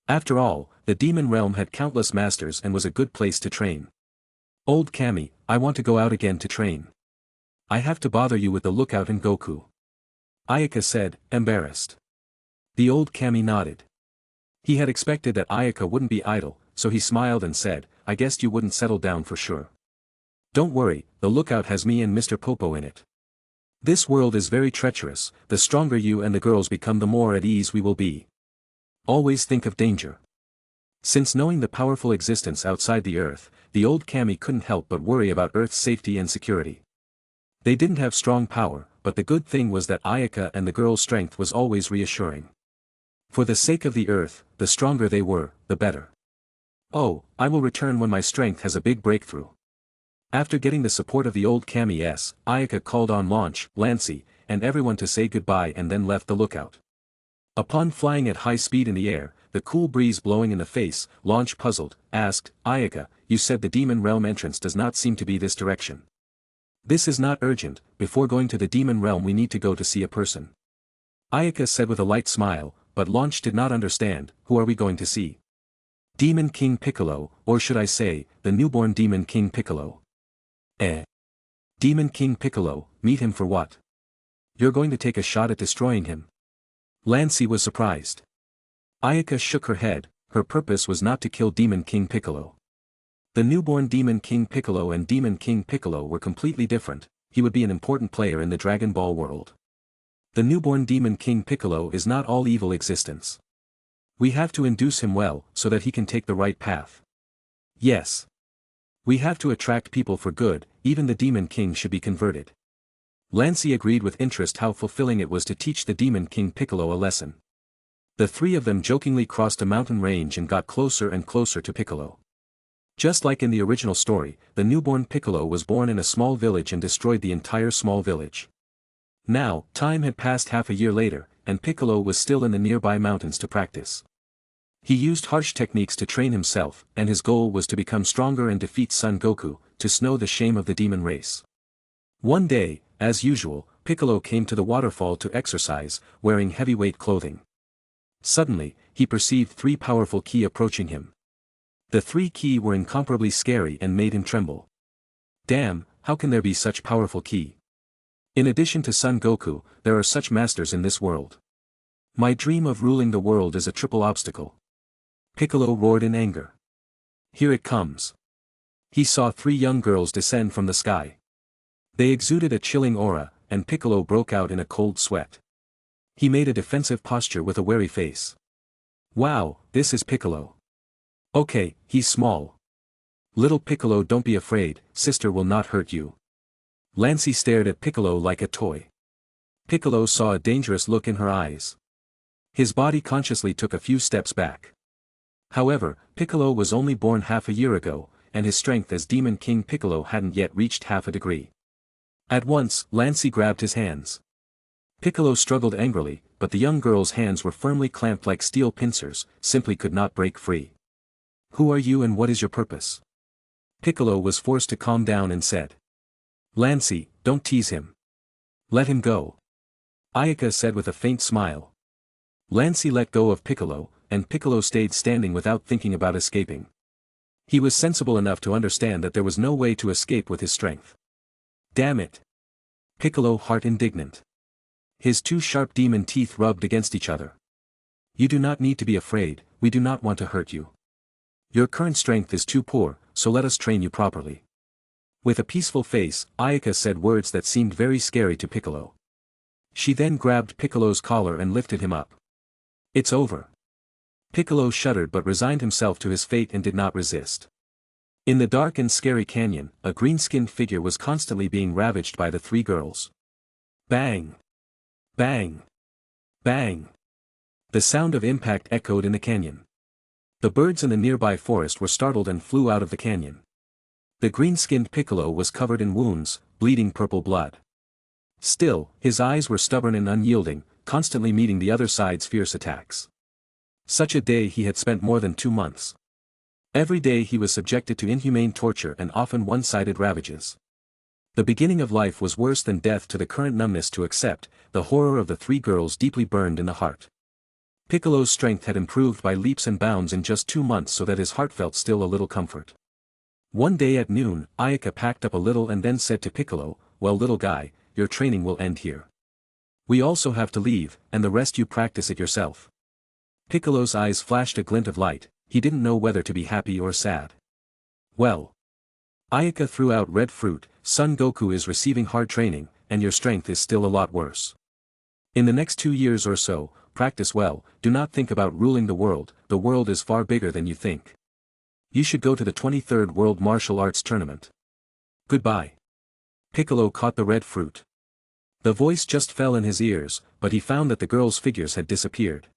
After all, the demon realm had countless masters and was a good place to train. Old Kami, I want to go out again to train. I have to bother you with the lookout and Goku. Ayaka said, embarrassed. The old Kami nodded. He had expected that Ayaka wouldn't be idle, so he smiled and said, I guessed you wouldn't settle down for sure. Don't worry, the lookout has me and Mr. Popo in it. This world is very treacherous, the stronger you and the girls become the more at ease we will be. Always think of danger. Since knowing the powerful existence outside the Earth, the old Kami couldn't help but worry about Earth's safety and security. They didn't have strong power, but the good thing was that Ayaka and the girls' strength was always reassuring. For the sake of the Earth, the stronger they were, the better. Oh, I will return when my strength has a big breakthrough. After getting the support of the old Kami-s, Ayaka called on Launch, Lancy, and everyone to say goodbye and then left the lookout. Upon flying at high speed in the air, the cool breeze blowing in the face, Launch puzzled, asked, Ayaka, you said the demon realm entrance does not seem to be this direction. This is not urgent, before going to the demon realm we need to go to see a person. Ayaka said with a light smile, but Launch did not understand, who are we going to see? Demon King Piccolo, or should I say, the newborn Demon King Piccolo. Demon King Piccolo, meet him for what? You're going to take a shot at destroying him? Lancy was surprised. Ayaka shook her head, her purpose was not to kill Demon King Piccolo. The newborn Demon King Piccolo and Demon King Piccolo were completely different, he would be an important player in the Dragon Ball world. The newborn Demon King Piccolo is not all evil existence. We have to induce him well, so that he can take the right path. Yes. We have to attract people for good, even the Demon King should be converted. Lancy agreed with interest how fulfilling it was to teach the Demon King Piccolo a lesson. The three of them jokingly crossed a mountain range and got closer and closer to Piccolo. Just like in the original story, the newborn Piccolo was born in a small village and destroyed the entire small village. Now, time had passed half a year later, and Piccolo was still in the nearby mountains to practice. He used harsh techniques to train himself, and his goal was to become stronger and defeat Son Goku, to know the shame of the demon race. One day, as usual, Piccolo came to the waterfall to exercise, wearing heavyweight clothing. Suddenly, he perceived three powerful Ki approaching him. The three Ki were incomparably scary and made him tremble. Damn, how can there be such powerful Ki? In addition to Son Goku, there are such masters in this world. My dream of ruling the world is a triple obstacle. Piccolo roared in anger. Here it comes. He saw three young girls descend from the sky. They exuded a chilling aura, and Piccolo broke out in a cold sweat. He made a defensive posture with a wary face. Wow, this is Piccolo. Okay, he's small. Little Piccolo, don't be afraid, sister will not hurt you. Lancy stared at Piccolo like a toy. Piccolo saw a dangerous look in her eyes. His body consciously took a few steps back. However, Piccolo was only born half a year ago, and his strength as Demon King Piccolo hadn't yet reached half a degree. At once, Lancy grabbed his hands. Piccolo struggled angrily, but the young girl's hands were firmly clamped like steel pincers, simply could not break free. Who are you and what is your purpose? Piccolo was forced to calm down and said. Lancy, don't tease him. Let him go. Ayaka said with a faint smile. Lancy let go of Piccolo, and Piccolo stayed standing without thinking about escaping. He was sensible enough to understand that there was no way to escape with his strength. Damn it! Piccolo heart indignant. His two sharp demon teeth rubbed against each other. You do not need to be afraid, we do not want to hurt you. Your current strength is too poor, so let us train you properly. With a peaceful face, Ayaka said words that seemed very scary to Piccolo. She then grabbed Piccolo's collar and lifted him up. It's over. Piccolo shuddered but resigned himself to his fate and did not resist. In the dark and scary canyon, a green-skinned figure was constantly being ravaged by the three girls. Bang! Bang! Bang! The sound of impact echoed in the canyon. The birds in the nearby forest were startled and flew out of the canyon. The green-skinned Piccolo was covered in wounds, bleeding purple blood. Still, his eyes were stubborn and unyielding, constantly meeting the other side's fierce attacks. Such a day he had spent more than 2 months. Every day he was subjected to inhumane torture and often one-sided ravages. The beginning of life was worse than death to the current numbness to accept, the horror of the three girls deeply burned in the heart. Piccolo's strength had improved by leaps and bounds in just 2 months so that his heart felt still a little comfort. One day at noon, Ayaka packed up a little and then said to Piccolo, "Well, little guy, your training will end here. We also have to leave, and the rest you practice it yourself." Piccolo's eyes flashed a glint of light. He didn't know whether to be happy or sad. "Well," Ayaka threw out red fruit, "Son Goku is receiving hard training, and your strength is still a lot worse. In the next 2 years or so, practice well, do not think about ruling the world is far bigger than you think. You should go to the 23rd World Martial Arts Tournament. Goodbye." Piccolo caught the red fruit. The voice just fell in his ears, but he found that the girls' figures had disappeared.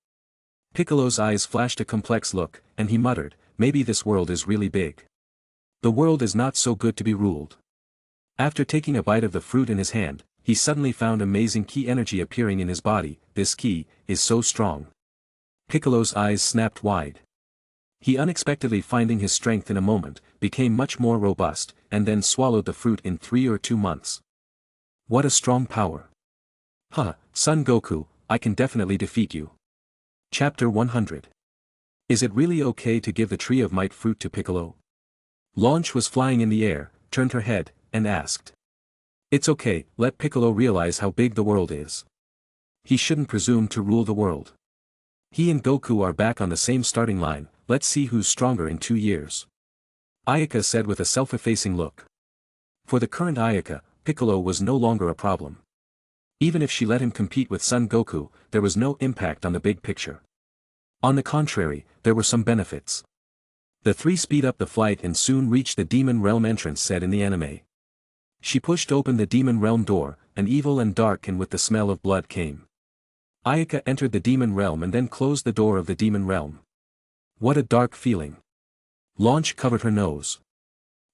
Piccolo's eyes flashed a complex look, and he muttered, "Maybe this world is really big. The world is not so good to be ruled." After taking a bite of the fruit in his hand, he suddenly found amazing ki energy appearing in his body. This ki is so strong. Piccolo's eyes snapped wide. He unexpectedly finding his strength in a moment, became much more robust, and then swallowed the fruit in 3 or 2 months. What a strong power. Son Goku, I can definitely defeat you. Chapter 100. Is it really okay to give the Tree of Might fruit to Piccolo? Launch was flying in the air, turned her head, and asked. It's okay, let Piccolo realize how big the world is. He shouldn't presume to rule the world. He and Goku are back on the same starting line, let's see who's stronger in 2 years. Ayaka said with a self-effacing look. For the current Ayaka, Piccolo was no longer a problem. Even if she let him compete with Son Goku, there was no impact on the big picture. On the contrary, there were some benefits. The three speed up the flight and soon reached the Demon Realm entrance said in the anime. She pushed open the Demon Realm door, and evil and dark and with the smell of blood came. Ayaka entered the Demon Realm and then closed the door of the Demon Realm. What a dark feeling. Launch covered her nose.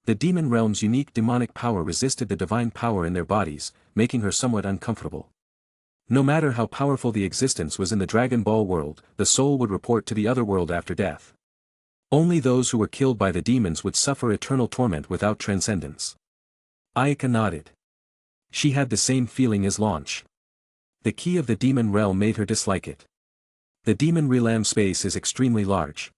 The Demon Realm's unique demonic power resisted the divine power in their bodies, making her somewhat uncomfortable. No matter how powerful the existence was in the Dragon Ball world, the soul would report to the other world after death. Only those who were killed by the demons would suffer eternal torment without transcendence. Ayaka nodded. She had the same feeling as Launch. The key of the Demon Realm made her dislike it. The Demon Realm space is extremely large.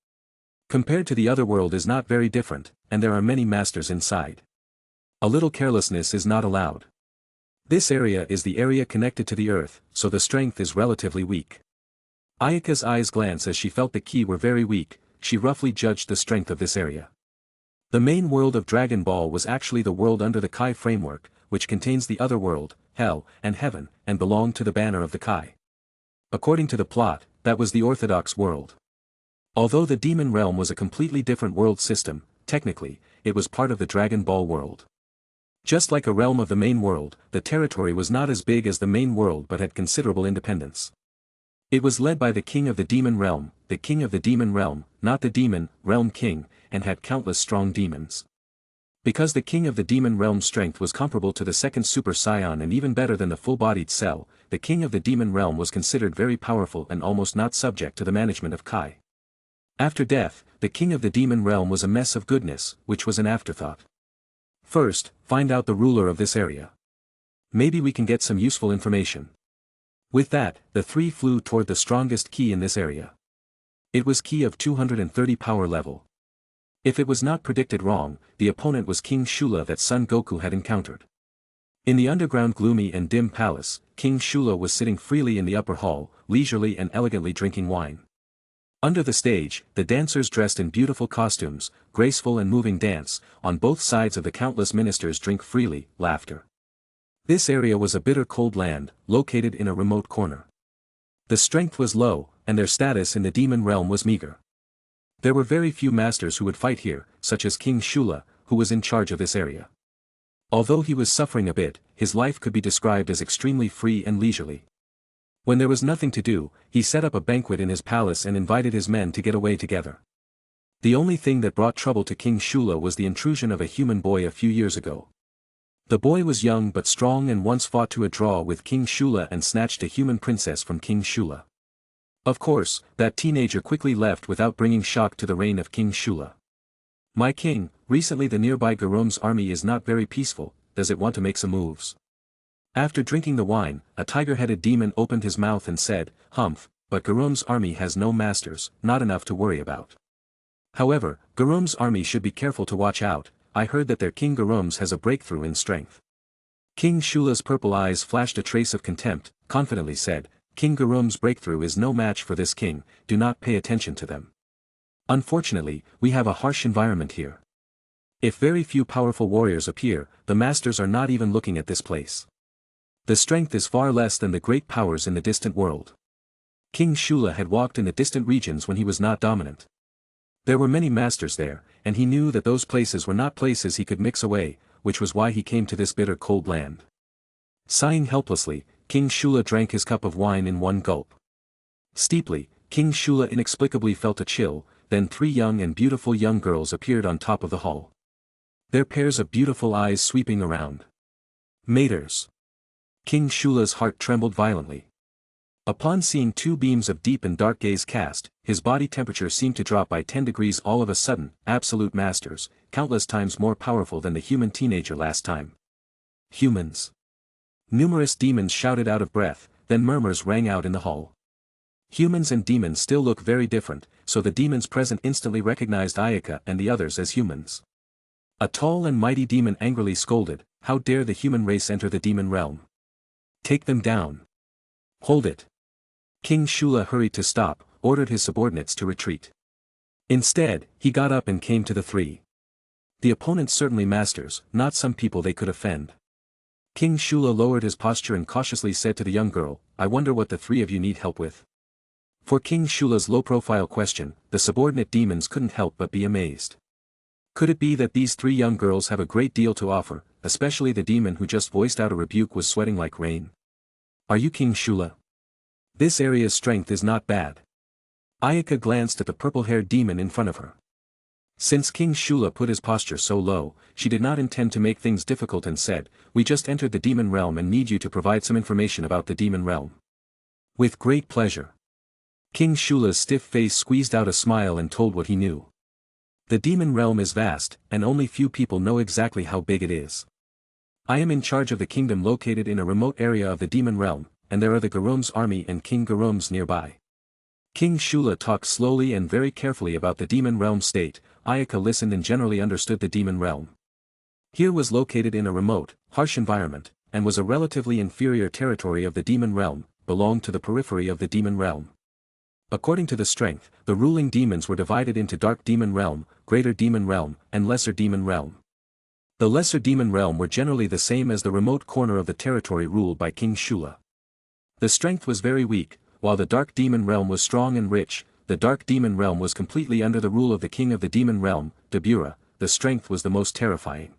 Compared to the other world is not very different, and there are many masters inside. A little carelessness is not allowed. This area is the area connected to the earth, so the strength is relatively weak. Ayaka's eyes glanced as she felt the ki were very weak, she roughly judged the strength of this area. The main world of Dragon Ball was actually the world under the Kai framework, which contains the other world, hell, and heaven, and belonged to the banner of the Kai. According to the plot, that was the orthodox world. Although the Demon Realm was a completely different world system, technically, it was part of the Dragon Ball world. Just like a realm of the main world, the territory was not as big as the main world but had considerable independence. It was led by the king of the Demon Realm, the king of the Demon Realm, not the Demon Realm king, and had countless strong demons. Because the king of the Demon Realm's strength was comparable to the second Super Saiyan and even better than the full-bodied Cell, the king of the Demon Realm was considered very powerful and almost not subject to the management of Kai. After death, the king of the Demon Realm was a mess of goodness, which was an afterthought. First, find out the ruler of this area. Maybe we can get some useful information. With that, the three flew toward the strongest ki in this area. It was ki of 230 power level. If it was not predicted wrong, the opponent was King Shula that Son Goku had encountered. In the underground gloomy and dim palace, King Shula was sitting freely in the upper hall, leisurely and elegantly drinking wine. Under the stage, the dancers dressed in beautiful costumes, graceful and moving dance, on both sides of the countless ministers drink freely, laughter. This area was a bitter cold land, located in a remote corner. The strength was low, and their status in the Demon Realm was meager. There were very few masters who would fight here, such as King Shula, who was in charge of this area. Although he was suffering a bit, his life could be described as extremely free and leisurely. When there was nothing to do, he set up a banquet in his palace and invited his men to get away together. The only thing that brought trouble to King Shula was the intrusion of a human boy a few years ago. The boy was young but strong and once fought to a draw with King Shula and snatched a human princess from King Shula. Of course, that teenager quickly left without bringing shock to the reign of King Shula. My king, recently the nearby Garum's army is not very peaceful, does it want to make some moves? After drinking the wine, a tiger-headed demon opened his mouth and said, "Humph, but Garum's army has no masters, not enough to worry about. However, Garum's army should be careful to watch out. I heard that their King Garum's has a breakthrough in strength. King Shula's purple eyes flashed a trace of contempt, confidently said, King Garum's breakthrough is no match for this king, do not pay attention to them. Unfortunately, we have a harsh environment here. If very few powerful warriors appear, the masters are not even looking at this place. The strength is far less than the great powers in the distant world. King Shula had walked in the distant regions when he was not dominant. There were many masters there, and he knew that those places were not places he could mix away, which was why he came to this bitter cold land. Sighing helplessly, King Shula drank his cup of wine in one gulp. Steeply, King Shula inexplicably felt a chill, then 3 young and beautiful young girls appeared on top of the hall. Their pairs of beautiful eyes sweeping around. Maters. King Shula's heart trembled violently. Upon seeing 2 beams of deep and dark gaze cast, his body temperature seemed to drop by 10 degrees all of a sudden. Absolute masters, countless times more powerful than the human teenager last time. Humans. Numerous demons shouted out of breath, then murmurs rang out in the hall. Humans and demons still look very different, so the demons present instantly recognized Ayaka and the others as humans. A tall and mighty demon angrily scolded, how dare the human race enter the demon realm? Take them down. Hold it. King Shula hurried to stop, ordered his subordinates to retreat. Instead, he got up and came to the 3. The opponents certainly masters, not some people they could offend. King Shula lowered his posture and cautiously said to the young girl, I wonder what the 3 of you need help with. For King Shula's low-profile question, the subordinate demons couldn't help but be amazed. Could it be that these 3 young girls have a great deal to offer, especially the demon who just voiced out a rebuke was sweating like rain? Are you King Shula? This area's strength is not bad. Ayaka glanced at the purple-haired demon in front of her. Since King Shula put his posture so low, she did not intend to make things difficult and said, we just entered the demon realm and need you to provide some information about the demon realm. With great pleasure. King Shula's stiff face squeezed out a smile and told what he knew. The demon realm is vast, and only few people know exactly how big it is. I am in charge of the kingdom located in a remote area of the demon realm, and there are the Garum's army and King Garum's nearby. King Shula talked slowly and very carefully about the demon realm state. Ayaka listened and generally understood the demon realm. Here was located in a remote, harsh environment, and was a relatively inferior territory of the demon realm, belonged to the periphery of the demon realm. According to the strength, the ruling demons were divided into Dark Demon Realm, Greater Demon Realm, and Lesser Demon Realm. The Lesser Demon Realm were generally the same as the remote corner of the territory ruled by King Shula. The strength was very weak, while the Dark Demon Realm was strong and rich. The Dark Demon Realm was completely under the rule of the King of the Demon Realm, Dabura. The strength was the most terrifying.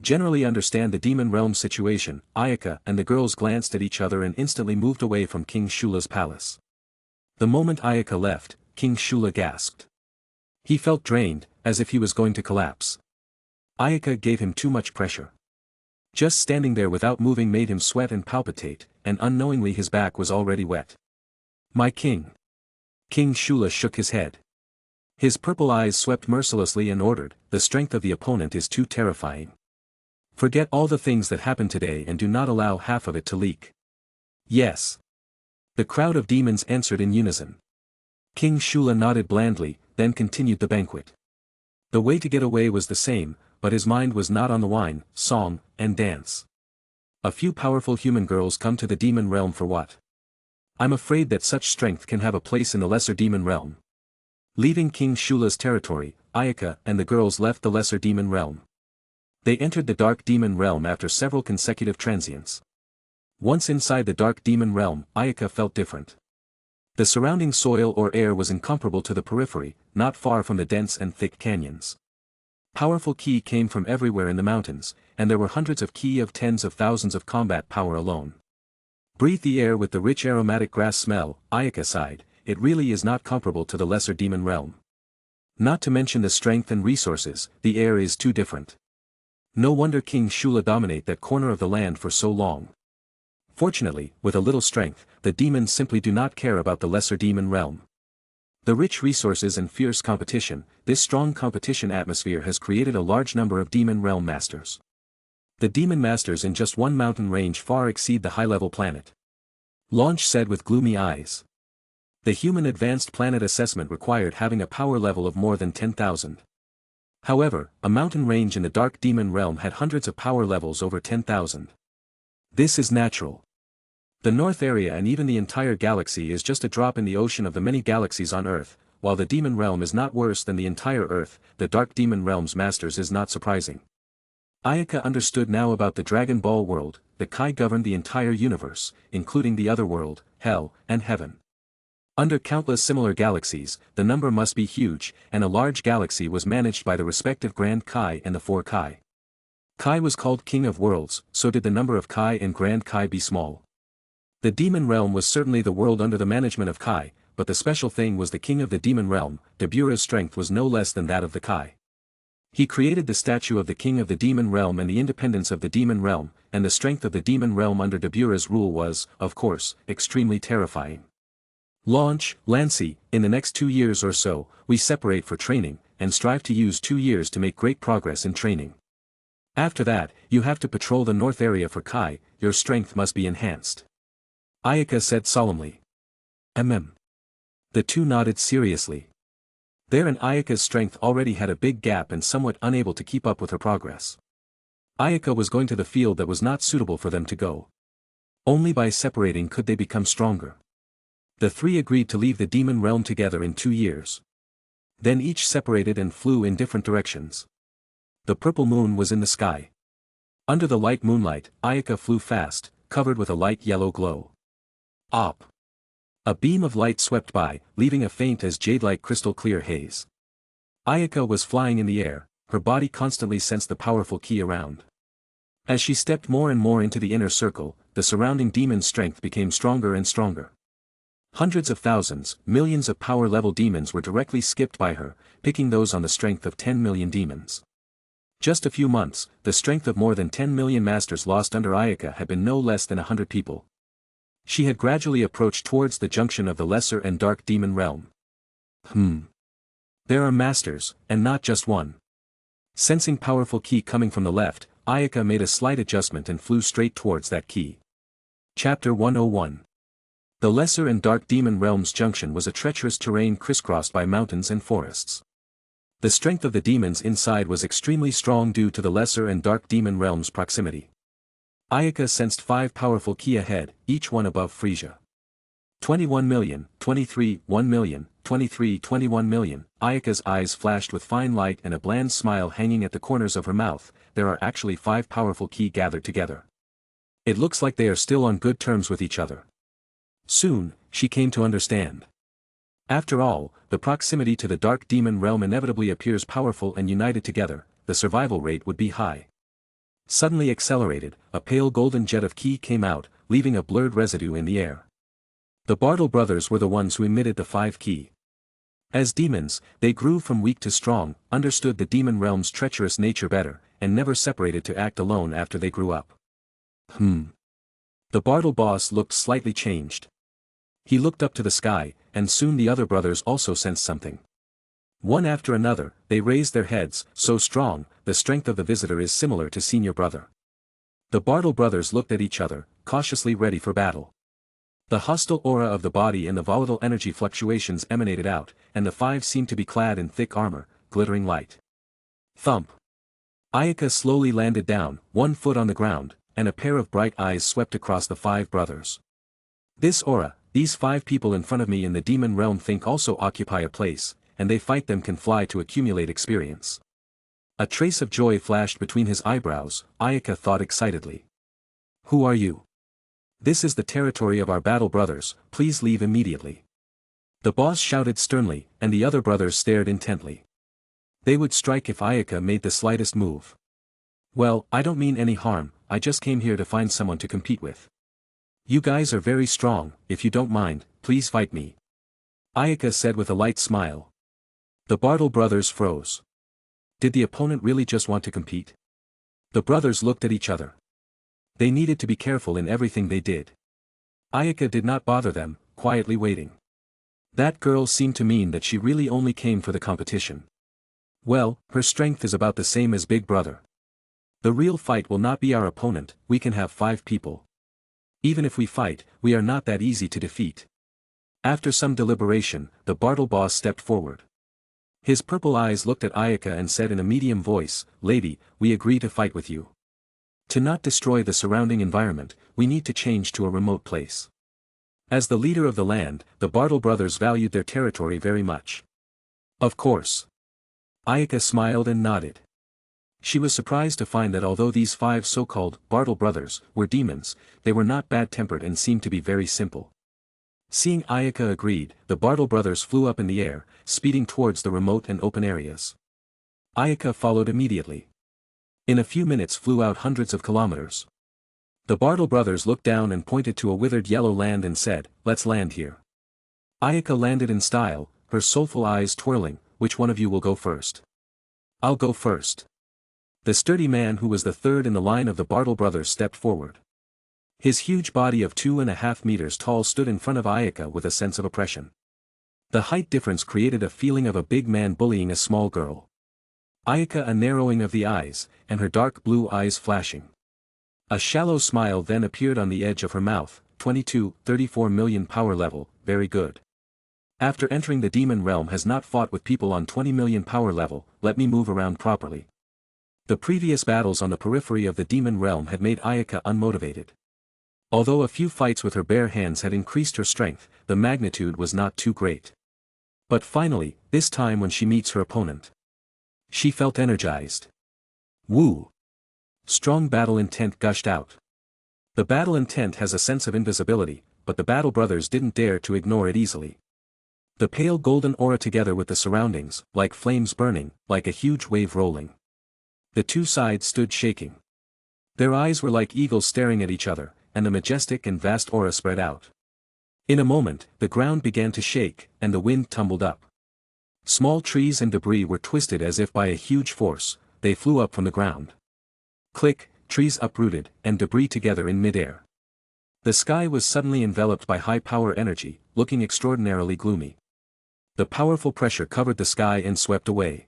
Generally understand the Demon Realm situation. Ayaka and the girls glanced at each other and instantly moved away from King Shula's palace. The moment Ayaka left, King Shula gasped. He felt drained, as if he was going to collapse. Ayaka gave him too much pressure. Just standing there without moving made him sweat and palpitate, and unknowingly his back was already wet. My king. King Shula shook his head. His purple eyes swept mercilessly and ordered, the strength of the opponent is too terrifying. Forget all the things that happened today and do not allow half of it to leak. Yes. The crowd of demons answered in unison. King Shula nodded blandly, then continued the banquet. The way to get away was the same, but his mind was not on the wine, song, and dance. A few powerful human girls come to the demon realm for what? I'm afraid that such strength can have a place in the lesser demon realm. Leaving King Shula's territory, Ayaka and the girls left the lesser demon realm. They entered the dark demon realm after several consecutive transients. Once inside the dark demon realm, Ayaka felt different. The surrounding soil or air was incomparable to the periphery, not far from the dense and thick canyons. Powerful ki came from everywhere in the mountains, and there were hundreds of ki of tens of thousands of combat power alone. Breathe the air with the rich aromatic grass smell, Ayaka sighed, it really is not comparable to the lesser demon realm. Not to mention the strength and resources, the air is too different. No wonder King Shula dominate that corner of the land for so long. Fortunately, with a little strength, the demons simply do not care about the lesser demon realm. The rich resources and fierce competition, this strong competition atmosphere has created a large number of demon realm masters. The demon masters in just one mountain range far exceed the high-level planet. Launch said with gloomy eyes. The human advanced planet assessment required having a power level of more than 10,000. However, a mountain range in the Dark Demon realm had hundreds of power levels over 10,000. This is natural. The North area and even the entire galaxy is just a drop in the ocean of the many galaxies on Earth. While the Demon realm is not worse than the entire Earth, the Dark Demon realm's masters is not surprising. Ayaka understood now about the Dragon Ball world. The Kai governed the entire universe, including the other world, Hell, and Heaven. Under countless similar galaxies, the number must be huge, and a large galaxy was managed by the respective Grand Kai and the 4 Kai. Kai was called King of Worlds, so did the number of Kai and Grand Kai be small. The Demon realm was certainly the world under the management of Kai, but the special thing was the King of the Demon realm. Dabura's strength was no less than that of the Kai. He created the statue of the King of the Demon realm and the independence of the Demon realm, and the strength of the Demon realm under Dabura's rule was, of course, extremely terrifying. Launch, Lancy, in the next 2 years or so, we separate for training, and strive to use 2 years to make great progress in training. After that, you have to patrol the North area for Kai. Your strength must be enhanced. Ayaka said solemnly. The two nodded seriously. Their and Ayaka's strength already had a big gap and somewhat unable to keep up with her progress. Ayaka was going to the field that was not suitable for them to go. Only by separating could they become stronger. The 3 agreed to leave the Demon realm together in 2 years. Then each separated and flew in different directions. The purple moon was in the sky. Under the light moonlight, Ayaka flew fast, covered with a light yellow glow. Op! A beam of light swept by, leaving a faint as jade-like crystal clear haze. Ayaka was flying in the air, her body constantly sensed the powerful ki around. As she stepped more and more into the inner circle, the surrounding demon's strength became stronger and stronger. Hundreds of thousands, millions of power-level demons were directly skipped by her, picking those on the strength of 10 million demons. Just a few months, the strength of more than 10 million masters lost under Ayaka had been no less than 100 people. She had gradually approached towards the junction of the Lesser and Dark Demon realm. There are masters, and not just one. Sensing powerful ki coming from the left, Ayaka made a slight adjustment and flew straight towards that ki. Chapter 101. The Lesser and Dark Demon realm's junction was a treacherous terrain crisscrossed by mountains and forests. The strength of the demons inside was extremely strong due to the Lesser and Dark Demon realm's proximity. Ayaka sensed 5 powerful ki ahead, each one above Frisia. 21 million, 23, 1 million, 23, 21 million. Ayaka's eyes flashed with fine light and a bland smile hanging at the corners of her mouth. There are actually 5 powerful ki gathered together. It looks like they are still on good terms with each other. Soon, she came to understand. After all, the proximity to the Dark Demon realm inevitably appears powerful and united together, the survival rate would be high. Suddenly accelerated, a pale golden jet of ki came out, leaving a blurred residue in the air. The Bartle brothers were the ones who emitted the 5 ki. As demons, they grew from weak to strong, understood the demon realm's treacherous nature better, and never separated to act alone after they grew up. The Bartle boss looked slightly changed. He looked up to the sky, and soon the other brothers also sensed something. One after another, they raised their heads. So strong, the strength of the visitor is similar to senior brother. The Bartle brothers looked at each other, cautiously ready for battle. The hostile aura of the body and the volatile energy fluctuations emanated out, and the 5 seemed to be clad in thick armor, glittering light. Thump! Ayaka slowly landed down, 1 foot on the ground, and a pair of bright eyes swept across the 5 brothers. This aura, these 5 people in front of me in the demon realm think also occupy a place, and they fight them can fly to accumulate experience. A trace of joy flashed between his eyebrows. Ayaka thought excitedly. Who are you? This is the territory of our battle brothers, please leave immediately. The boss shouted sternly, and the other brothers stared intently. They would strike if Ayaka made the slightest move. Well, I don't mean any harm, I just came here to find someone to compete with. You guys are very strong, if you don't mind, please fight me. Ayaka said with a light smile. The Bartle brothers froze. Did the opponent really just want to compete? The brothers looked at each other. They needed to be careful in everything they did. Ayaka did not bother them, quietly waiting. That girl seemed to mean that she really only came for the competition. Well, her strength is about the same as Big Brother. The real fight will not be our opponent, we can have 5 people. Even if we fight, we are not that easy to defeat. After some deliberation, the Bartle boss stepped forward. His purple eyes looked at Ayaka and said in a medium voice, "Lady, we agree to fight with you. To not destroy the surrounding environment, we need to change to a remote place." As the leader of the land, the Bartle brothers valued their territory very much. Of course. Ayaka smiled and nodded. She was surprised to find that although these 5 so-called Bartle brothers were demons, they were not bad-tempered and seemed to be very simple. Seeing Ayaka agreed, the Bartle brothers flew up in the air, speeding towards the remote and open areas. Ayaka followed immediately. In a few minutes flew out hundreds of kilometers. The Bartle brothers looked down and pointed to a withered yellow land and said, "Let's land here." Ayaka landed in style, her soulful eyes twirling. "Which one of you will go first?" "I'll go first." The sturdy man who was the third in the line of the Bartle brothers stepped forward. His huge body of 2.5 meters tall stood in front of Ayaka with a sense of oppression. The height difference created a feeling of a big man bullying a small girl. Ayaka a narrowing of the eyes, and her dark blue eyes flashing. A shallow smile then appeared on the edge of her mouth. 34 million power level, very good. After entering the demon realm has not fought with people on 20 million power level, let me move around properly. The previous battles on the periphery of the demon realm had made Ayaka unmotivated. Although a few fights with her bare hands had increased her strength, the magnitude was not too great. But finally, this time when she meets her opponent, she felt energized. Woo! Strong battle intent gushed out. The battle intent has a sense of invisibility, but the Battle brothers didn't dare to ignore it easily. The pale golden aura together with the surroundings, like flames burning, like a huge wave rolling. The two sides stood shaking. Their eyes were like eagles staring at each other, and the majestic and vast aura spread out. In a moment, the ground began to shake, and the wind tumbled up. Small trees and debris were twisted as if by a huge force, they flew up from the ground. Click, trees uprooted, and debris together in midair. The sky was suddenly enveloped by high-power energy, looking extraordinarily gloomy. The powerful pressure covered the sky and swept away.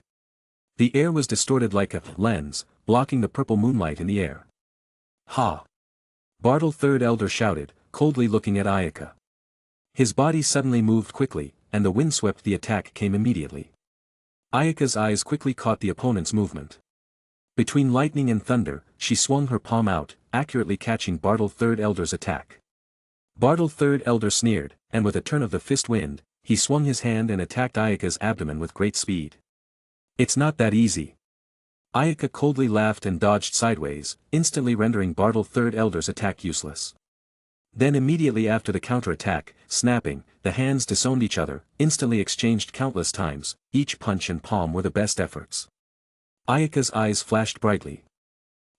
The air was distorted like a lens, blocking the purple moonlight in the air. Ha! Bartle Third Elder shouted, coldly looking at Ayaka. His body suddenly moved quickly, and the wind swept the attack came immediately. Ayaka's eyes quickly caught the opponent's movement. Between lightning and thunder, she swung her palm out, accurately catching Bartle Third Elder's attack. Bartle Third Elder sneered, and with a turn of the fist wind, he swung his hand and attacked Ayaka's abdomen with great speed. It's not that easy. Ayaka coldly laughed and dodged sideways, instantly rendering Bartle Third Elder's attack useless. Then immediately after the counterattack, snapping, the hands disowned each other, instantly exchanged countless times, each punch and palm were the best efforts. Ayaka's eyes flashed brightly.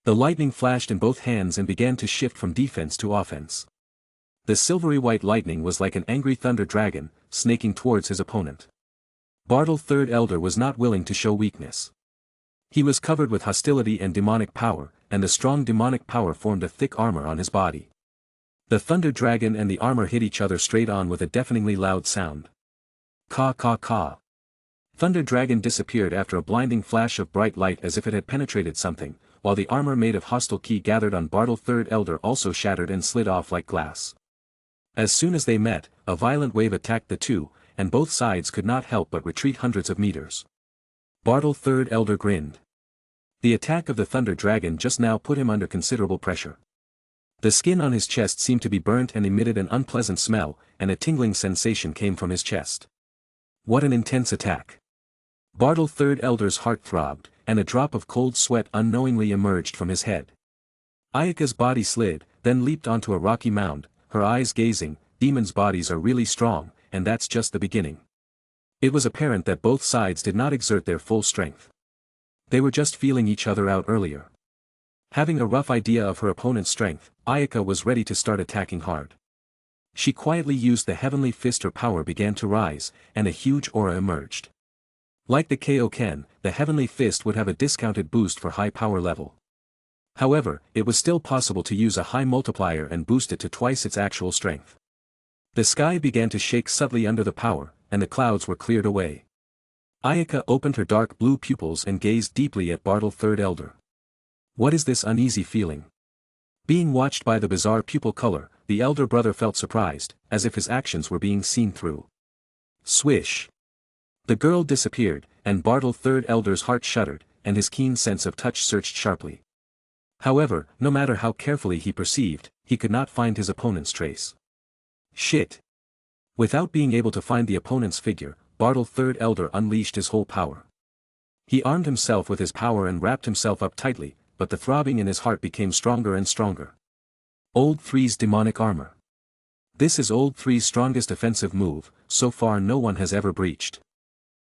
The lightning flashed in both hands and began to shift from defense to offense. The silvery white lightning was like an angry thunder dragon, snaking towards his opponent. Bartle Third Elder was not willing to show weakness. He was covered with hostility and demonic power, and the strong demonic power formed a thick armor on his body. The thunder dragon and the armor hit each other straight on with a deafeningly loud sound. Caw caw caw. Thunder Dragon disappeared after a blinding flash of bright light as if it had penetrated something, while the armor made of hostile ki gathered on Bartle Third Elder also shattered and slid off like glass. As soon as they met, a violent wave attacked the two, and both sides could not help but retreat hundreds of meters. Bartle Third Elder grinned. The attack of the Thunder Dragon just now put him under considerable pressure. The skin on his chest seemed to be burnt and emitted an unpleasant smell, and a tingling sensation came from his chest. What an intense attack! Bartle Third Elder's heart throbbed, and a drop of cold sweat unknowingly emerged from his head. Ayaka's body slid, then leaped onto a rocky mound, her eyes gazing. Demons' bodies are really strong, and that's just the beginning. It was apparent that both sides did not exert their full strength. They were just feeling each other out earlier. Having a rough idea of her opponent's strength, Ayaka was ready to start attacking hard. She quietly used the heavenly fist. Her power began to rise, and a huge aura emerged. Like the Kaioken, the heavenly fist would have a discounted boost for high power level. However, it was still possible to use a high multiplier and boost it to twice its actual strength. The sky began to shake subtly under the power, and the clouds were cleared away. Ayaka opened her dark blue pupils and gazed deeply at Bartle Third Elder. What is this uneasy feeling? Being watched by the bizarre pupil color, the elder brother felt surprised, as if his actions were being seen through. Swish! The girl disappeared, and Bartle Third Elder's heart shuddered, and his keen sense of touch searched sharply. However, no matter how carefully he perceived, he could not find his opponent's trace. Shit! Without being able to find the opponent's figure, Bartle Third Elder unleashed his whole power. He armed himself with his power and wrapped himself up tightly, but the throbbing in his heart became stronger and stronger. Old Three's demonic armor. This is Old Three's strongest offensive move, so far no one has ever breached.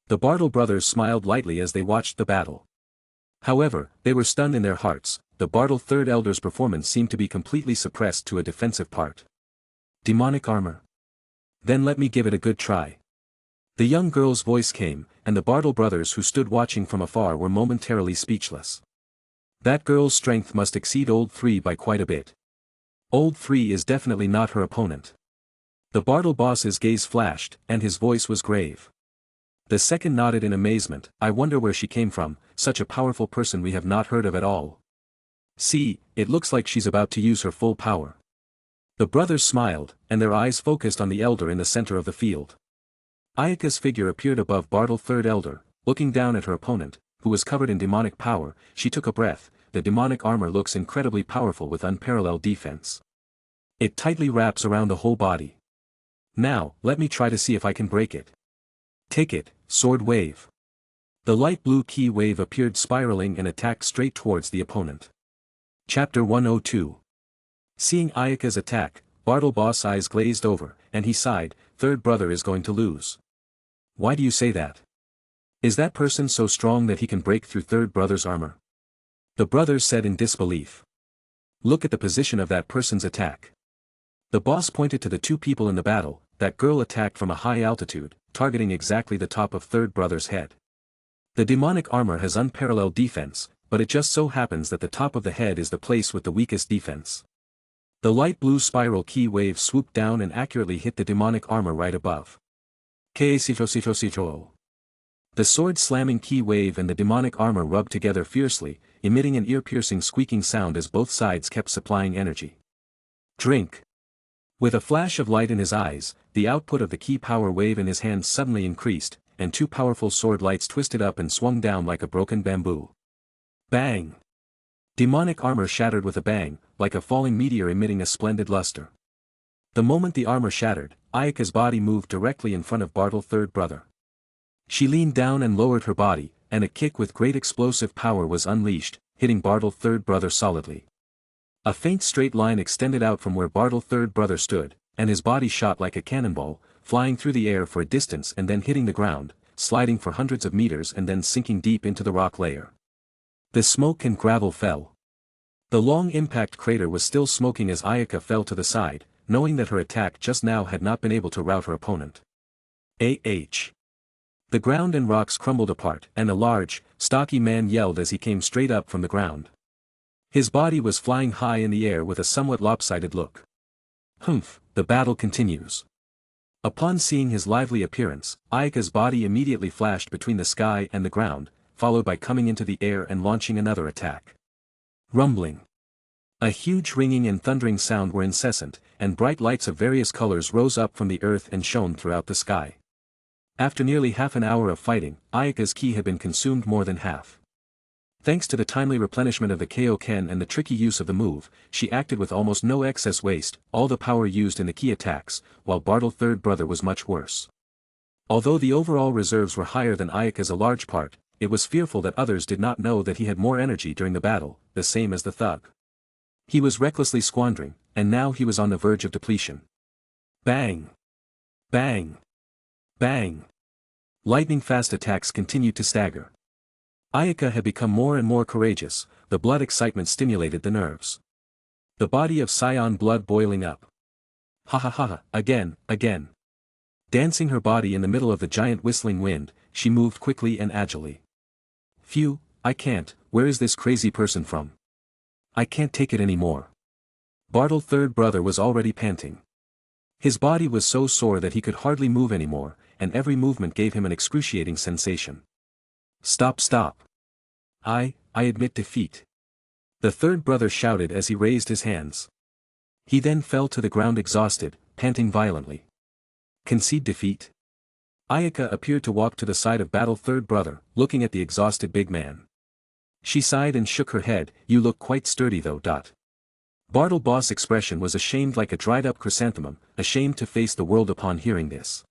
The Bartle brothers smiled lightly as they watched the battle. However, they were stunned in their hearts. The Bartle Third Elder's performance seemed to be completely suppressed to a defensive part. Demonic armor? Then let me give it a good try. The young girl's voice came, and the Bartle brothers who stood watching from afar were momentarily speechless. That girl's strength must exceed Old Three by quite a bit. Old Three is definitely not her opponent. The Bartle boss's gaze flashed, and his voice was grave. The second nodded in amazement. I wonder where she came from, such a powerful person we have not heard of at all. See, it looks like she's about to use her full power. The brothers smiled, and their eyes focused on the elder in the center of the field. Ayaka's figure appeared above Bartle Third Elder, looking down at her opponent, who was covered in demonic power. She took a breath. The demonic armor looks incredibly powerful with unparalleled defense. It tightly wraps around the whole body. Now, let me try to see if I can break it. Take it, sword wave. The light blue key wave appeared spiraling and attacked straight towards the opponent. Chapter 102. Seeing Ayaka's attack, Bartle Boss' eyes glazed over, and he sighed. Third brother is going to lose. Why do you say that? Is that person so strong that he can break through third brother's armor? The brothers said in disbelief. Look at the position of that person's attack. The boss pointed to the two people in the battle. That girl attacked from a high altitude, targeting exactly the top of third brother's head. The demonic armor has unparalleled defense, but it just so happens that the top of the head is the place with the weakest defense. The light blue spiral key wave swooped down and accurately hit the demonic armor right above. The sword-slamming key wave and the demonic armor rubbed together fiercely, emitting an ear-piercing squeaking sound as both sides kept supplying energy. Drink. With a flash of light in his eyes, the output of the key power wave in his hands suddenly increased, and two powerful sword lights twisted up and swung down like a broken bamboo. Bang! Demonic armor shattered with a bang, like a falling meteor emitting a splendid luster. The moment the armor shattered, Ayaka's body moved directly in front of Bartle Third Brother. She leaned down and lowered her body, and a kick with great explosive power was unleashed, hitting Bartle Third Brother solidly. A faint straight line extended out from where Bartle Third Brother stood, and his body shot like a cannonball, flying through the air for a distance and then hitting the ground, sliding for hundreds of meters and then sinking deep into the rock layer. The smoke and gravel fell. The long impact crater was still smoking as Ayaka fell to the side, knowing that her attack just now had not been able to rout her opponent. The ground and rocks crumbled apart, and a large, stocky man yelled as he came straight up from the ground. His body was flying high in the air with a somewhat lopsided look. Humph, the battle continues. Upon seeing his lively appearance, Ayaka's body immediately flashed between the sky and the ground, followed by coming into the air and launching another attack. Rumbling. A huge ringing and thundering sound were incessant, and bright lights of various colors rose up from the earth and shone throughout the sky. After nearly half an hour of fighting, Ayaka's ki had been consumed more than half. Thanks to the timely replenishment of the Kaioken and the tricky use of the move, she acted with almost no excess waste, all the power used in the ki attacks, while Bartle Third Brother was much worse. Although the overall reserves were higher than Ayaka's a large part, it was fearful that others did not know that he had more energy during the battle, the same as the thug. He was recklessly squandering, and now he was on the verge of depletion. Bang! Bang! Bang! Lightning-fast attacks continued to stagger. Ayaka had become more and more courageous, the blood excitement stimulated the nerves. The body of Scion blood boiling up. Ha ha ha, again. Dancing her body in the middle of the giant whistling wind, she moved quickly and agilely. Phew, I can't, where is this crazy person from? I can't take it anymore. Bartle Third Brother was already panting. His body was so sore that he could hardly move anymore, and every movement gave him an excruciating sensation. Stop! I admit defeat. The third brother shouted as he raised his hands. He then fell to the ground exhausted, panting violently. Concede defeat? Ayaka appeared to walk to the side of battle third brother, looking at the exhausted big man. She sighed and shook her head, you look quite sturdy though. Bartle Boss' expression was ashamed like a dried-up chrysanthemum, ashamed to face the world upon hearing this.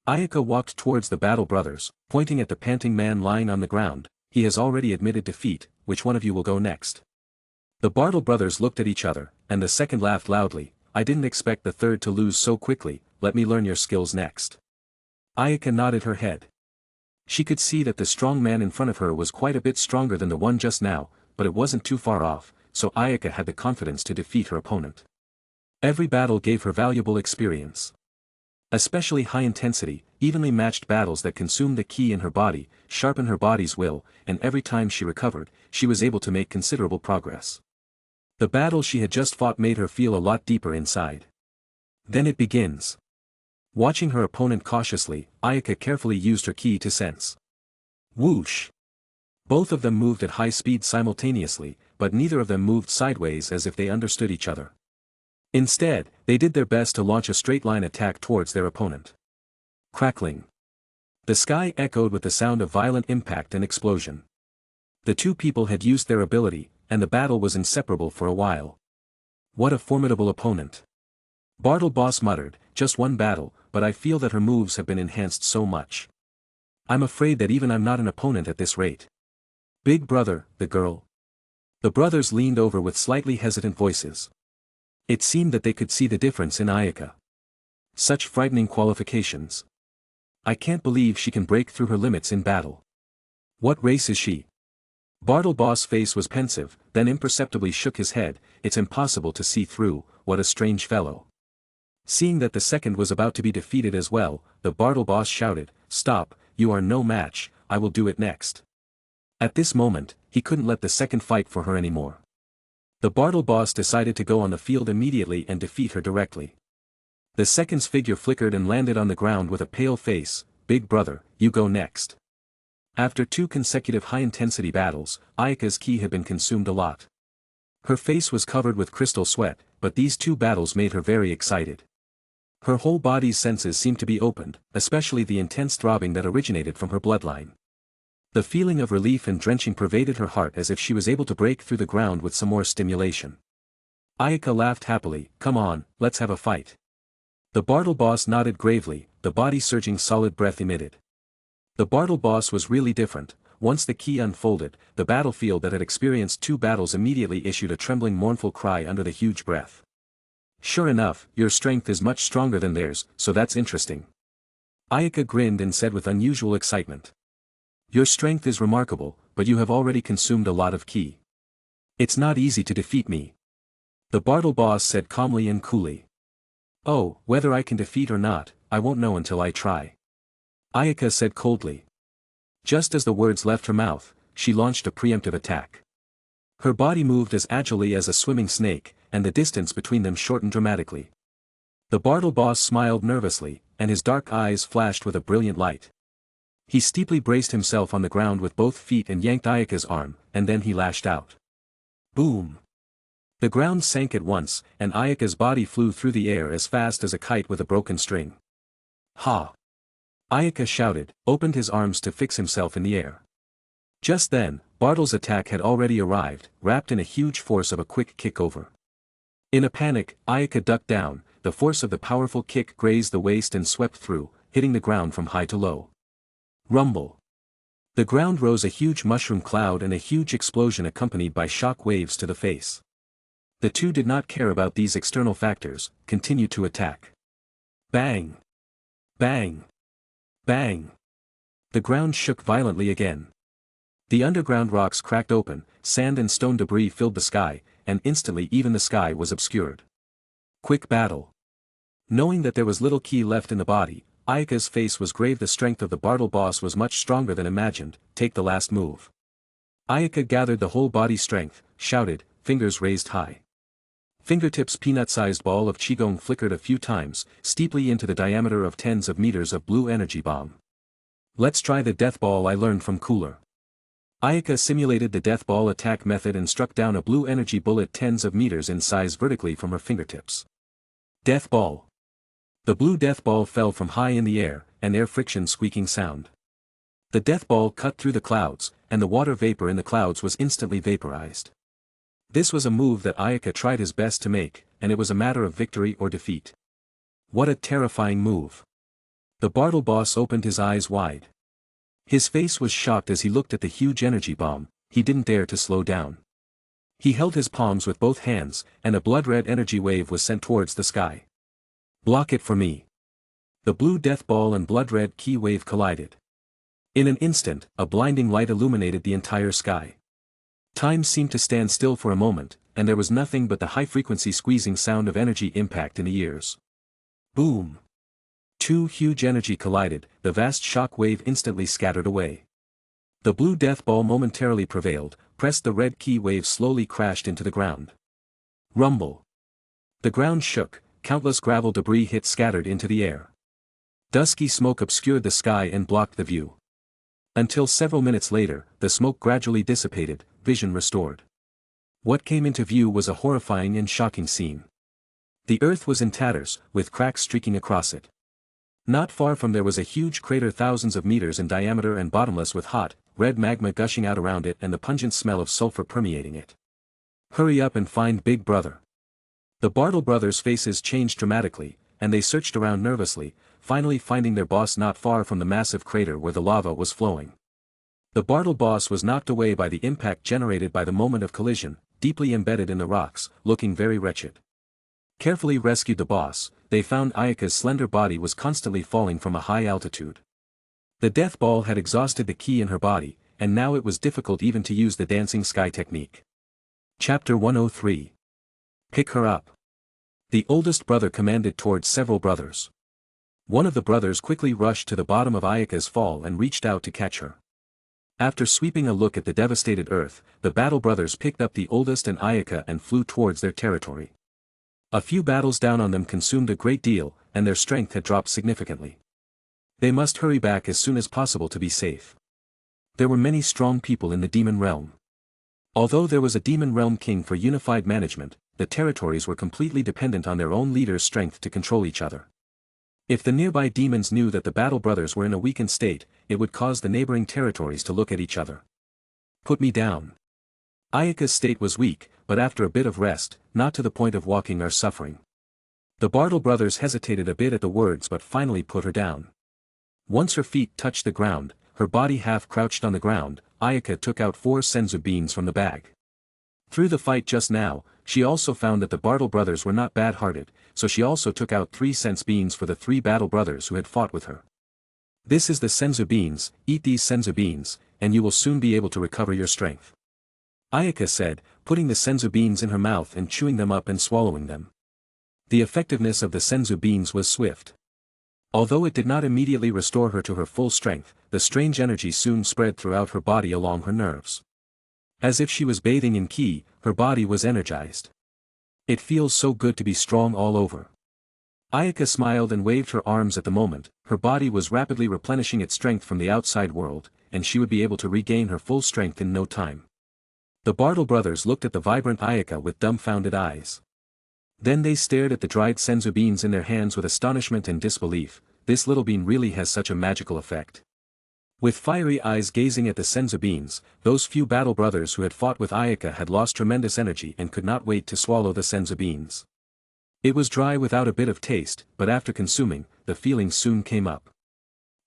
Ayaka walked towards the battle brothers, pointing at the panting man lying on the ground. He has already admitted defeat, which one of you will go next? The Bartle brothers looked at each other, and the second laughed loudly. I didn't expect the third to lose so quickly, let me learn your skills next. Ayaka nodded her head. She could see that the strong man in front of her was quite a bit stronger than the one just now, but it wasn't too far off, so Ayaka had the confidence to defeat her opponent. Every battle gave her valuable experience. Especially high-intensity, evenly matched battles that consumed the ki in her body, sharpened her body's will, and every time she recovered, she was able to make considerable progress. The battle she had just fought made her feel a lot deeper inside. Then it begins. Watching her opponent cautiously, Ayaka carefully used her ki to sense. Whoosh! Both of them moved at high speed simultaneously, but neither of them moved sideways as if they understood each other. Instead, they did their best to launch a straight-line attack towards their opponent. Crackling. The sky echoed with the sound of violent impact and explosion. The two people had used their ability, and the battle was inseparable for a while. What a formidable opponent. Bartle Boss muttered, just one battle, but I feel that her moves have been enhanced so much. I'm afraid that even I'm not an opponent at this rate. Big brother, the girl. The brothers leaned over with slightly hesitant voices. It seemed that they could see the difference in Ayaka. Such frightening qualifications. I can't believe she can break through her limits in battle. What race is she? Bartle Boss' face was pensive, then imperceptibly shook his head. It's impossible to see through, what a strange fellow. Seeing that the second was about to be defeated as well, the Bartle Boss shouted, stop, you are no match, I will do it next. At this moment, he couldn't let the second fight for her anymore. The Bartle Boss decided to go on the field immediately and defeat her directly. The second's figure flickered and landed on the ground with a pale face. Big brother, you go next. After 2 consecutive high-intensity battles, Ayaka's ki had been consumed a lot. Her face was covered with crystal sweat, but these 2 battles made her very excited. Her whole body's senses seemed to be opened, especially the intense throbbing that originated from her bloodline. The feeling of relief and drenching pervaded her heart as if she was able to break through the ground with some more stimulation. Ayaka laughed happily, come on, let's have a fight. The Bartle Boss nodded gravely, the body surging solid breath emitted. The Bartle Boss was really different. Once the ki unfolded, the battlefield that had experienced 2 battles immediately issued a trembling mournful cry under the huge breath. Sure enough, your strength is much stronger than theirs, so that's interesting. Ayaka grinned and said with unusual excitement. Your strength is remarkable, but you have already consumed a lot of ki. It's not easy to defeat me. The Bartle Boss said calmly and coolly. Oh, whether I can defeat or not, I won't know until I try. Ayaka said coldly. Just as the words left her mouth, she launched a preemptive attack. Her body moved as agilely as a swimming snake, and the distance between them shortened dramatically. The Bartle Boss smiled nervously, and his dark eyes flashed with a brilliant light. He steeply braced himself on the ground with both feet and yanked Ayaka's arm, and then he lashed out. Boom! The ground sank at once, and Ayaka's body flew through the air as fast as a kite with a broken string. Ha! Ayaka shouted, opened his arms to fix himself in the air. Just then, Bartle's attack had already arrived, wrapped in a huge force of a quick kick over. In a panic, Ayaka ducked down, the force of the powerful kick grazed the waist and swept through, hitting the ground from high to low. Rumble. The ground rose a huge mushroom cloud and a huge explosion accompanied by shock waves to the face. The two did not care about these external factors, continued to attack. Bang! Bang! Bang! The ground shook violently again. The underground rocks cracked open, sand and stone debris filled the sky, and instantly even the sky was obscured. Quick battle. Knowing that there was little ki left in the body, Ayaka's face was grave. The strength of the Bartle Boss was much stronger than imagined. Take the last move. Ayaka gathered the whole body strength, shouted, fingers raised high. Fingertips peanut-sized ball of qigong flickered a few times, steeply into the diameter of tens of meters of blue energy bomb. Let's try the death ball I learned from Cooler. Ayaka simulated the death ball attack method and struck down a blue energy bullet tens of meters in size vertically from her fingertips. Death ball. The blue death ball fell from high in the air, an air friction squeaking sound. The death ball cut through the clouds, and the water vapor in the clouds was instantly vaporized. This was a move that Ayaka tried his best to make, and it was a matter of victory or defeat. What a terrifying move. The Bartle boss opened his eyes wide. His face was shocked as he looked at the huge energy bomb. He didn't dare to slow down. He held his palms with both hands, and a blood-red energy wave was sent towards the sky. Block it for me. The blue death ball and blood-red ki wave collided. In an instant, a blinding light illuminated the entire sky. Time seemed to stand still for a moment, and there was nothing but the high-frequency squeezing sound of energy impact in the ears. Boom! Two huge energy collided, the vast shock wave instantly scattered away. The blue death ball momentarily prevailed, pressed the red ki wave slowly crashed into the ground. Rumble. The ground shook, countless gravel debris hit scattered into the air. Dusky smoke obscured the sky and blocked the view. Until several minutes later, the smoke gradually dissipated, vision restored. What came into view was a horrifying and shocking scene. The earth was in tatters, with cracks streaking across it. Not far from there was a huge crater thousands of meters in diameter and bottomless with hot, red magma gushing out around it and the pungent smell of sulfur permeating it. Hurry up and find Big Brother. The Bartle brothers' faces changed dramatically, and they searched around nervously, finally finding their boss not far from the massive crater where the lava was flowing. The Bartle boss was knocked away by the impact generated by the moment of collision, deeply embedded in the rocks, looking very wretched. Carefully rescued the boss, they found Ayaka's slender body was constantly falling from a high altitude. The death ball had exhausted the ki in her body, and now it was difficult even to use the dancing sky technique. Chapter 103. Pick her up. The oldest brother commanded towards several brothers. One of the brothers quickly rushed to the bottom of Ayaka's fall and reached out to catch her. After sweeping a look at the devastated earth, the Battle brothers picked up the oldest and Ayaka and flew towards their territory. A few battles down on them consumed a great deal, and their strength had dropped significantly. They must hurry back as soon as possible to be safe. There were many strong people in the demon realm. Although there was a demon realm king for unified management, the territories were completely dependent on their own leaders' strength to control each other. If the nearby demons knew that the Battle brothers were in a weakened state, it would cause the neighboring territories to look at each other. Put me down. Ayaka's state was weak, but after a bit of rest, not to the point of walking or suffering. The Bartle brothers hesitated a bit at the words but finally put her down. Once her feet touched the ground, her body half crouched on the ground, Ayaka took out 4 senzu beans from the bag. Through the fight just now, she also found that the Bartle brothers were not bad-hearted, so she also took out 3 senzu beans for the 3 Battle brothers who had fought with her. This is the senzu beans, eat these senzu beans, and you will soon be able to recover your strength. Ayaka said, putting the senzu beans in her mouth and chewing them up and swallowing them. The effectiveness of the senzu beans was swift. Although it did not immediately restore her to her full strength, the strange energy soon spread throughout her body along her nerves. As if she was bathing in ki, her body was energized. It feels so good to be strong all over. Ayaka smiled and waved her arms at the moment, her body was rapidly replenishing its strength from the outside world, and she would be able to regain her full strength in no time. The Bartle brothers looked at the vibrant Ayaka with dumbfounded eyes. Then they stared at the dried senzu beans in their hands with astonishment and disbelief. This little bean really has such a magical effect. With fiery eyes gazing at the senzu beans, those few Battle brothers who had fought with Ayaka had lost tremendous energy and could not wait to swallow the senzu beans. It was dry without a bit of taste, but after consuming, the feeling soon came up.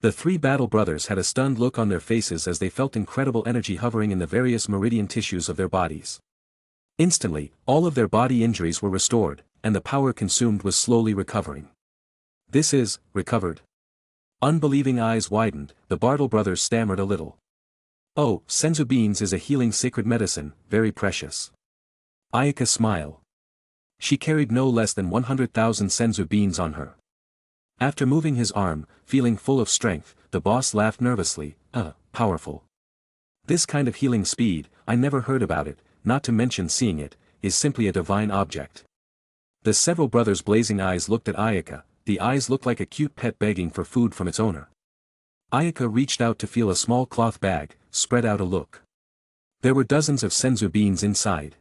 The 3 Battle brothers had a stunned look on their faces as they felt incredible energy hovering in the various meridian tissues of their bodies. Instantly, all of their body injuries were restored, and the power consumed was slowly recovering. This is, recovered. Unbelieving eyes widened, the Bartle brothers stammered a little. Oh, senzu beans is a healing sacred medicine, very precious. Ayaka smiled. She carried no less than 100,000 senzu beans on her. After moving his arm, feeling full of strength, the boss laughed nervously. Powerful. This kind of healing speed, I never heard about it, not to mention seeing it, is simply a divine object. The several brothers' blazing eyes looked at Ayaka, the eyes looked like a cute pet begging for food from its owner. Ayaka reached out to feel a small cloth bag, spread out a look. There were dozens of senzu beans inside.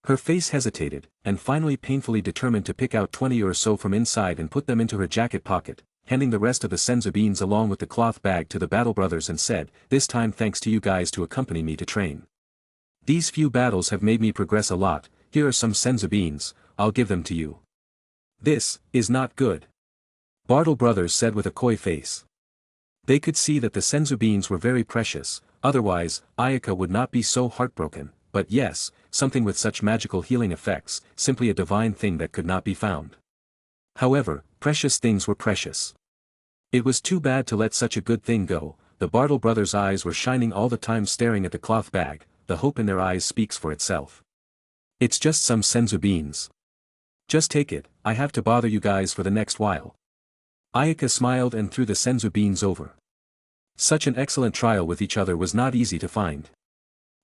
Her face hesitated, and finally painfully determined to pick out 20 or so from inside and put them into her jacket pocket, handing the rest of the senzu beans along with the cloth bag to the battle brothers and said, "This time thanks to you guys to accompany me to train. These few battles have made me progress a lot. Here are some senzu beans, I'll give them to you." "This is not good," Bartle brothers said with a coy face. They could see that the senzu beans were very precious, otherwise, Ayaka would not be so heartbroken, but yes, something with such magical healing effects, simply a divine thing that could not be found. However, precious things were precious. It was too bad to let such a good thing go. The Bartle brothers' eyes were shining all the time staring at the cloth bag. The hope in their eyes speaks for itself. "It's just some senzu beans. Just take it, I have to bother you guys for the next while." Ayaka smiled and threw the senzu beans over. Such an excellent trial with each other was not easy to find.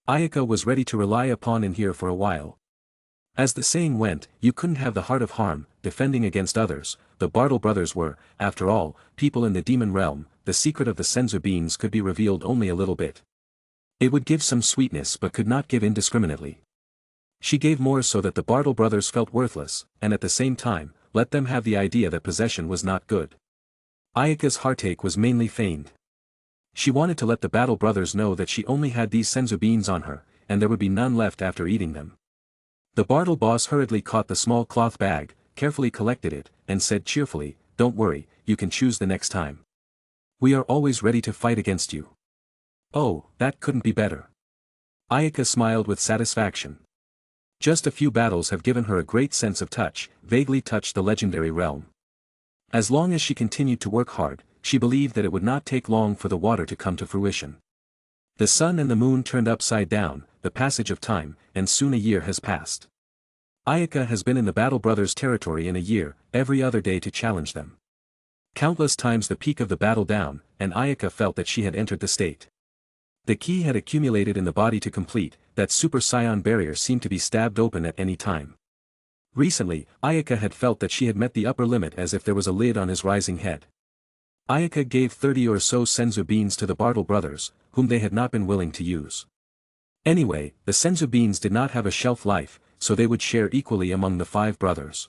Ayaka was ready to rely upon in here for a while. As the saying went, you couldn't have the heart of harm, defending against others. The Bartle brothers were, after all, people in the demon realm. The secret of the senzu beans could be revealed only a little bit. It would give some sweetness but could not give indiscriminately. She gave more so that the Bartle brothers felt worthless, and at the same time, let them have the idea that possession was not good. Ayaka's heartache was mainly feigned. She wanted to let the Battle brothers know that she only had these senzu beans on her, and there would be none left after eating them. The Bartle boss hurriedly caught the small cloth bag, carefully collected it, and said cheerfully, "Don't worry, you can choose the next time. We are always ready to fight against you." "Oh, that couldn't be better." Ayaka smiled with satisfaction. Just a few battles have given her a great sense of touch, vaguely touched the legendary realm. As long as she continued to work hard, she believed that it would not take long for the water to come to fruition. The sun and the moon turned upside down, the passage of time, and soon a year has passed. Ayaka has been in the Battle brothers' territory in a year, every other day to challenge them. Countless times the peak of the battle down, and Ayaka felt that she had entered the state. The ki had accumulated in the body to complete, that super scion barrier seemed to be stabbed open at any time. Recently, Ayaka had felt that she had met the upper limit as if there was a lid on his rising head. Ayaka gave 30 or so senzu beans to the Bartle brothers, whom they had not been willing to use. Anyway, the senzu beans did not have a shelf life, so they would share equally among the 5 brothers.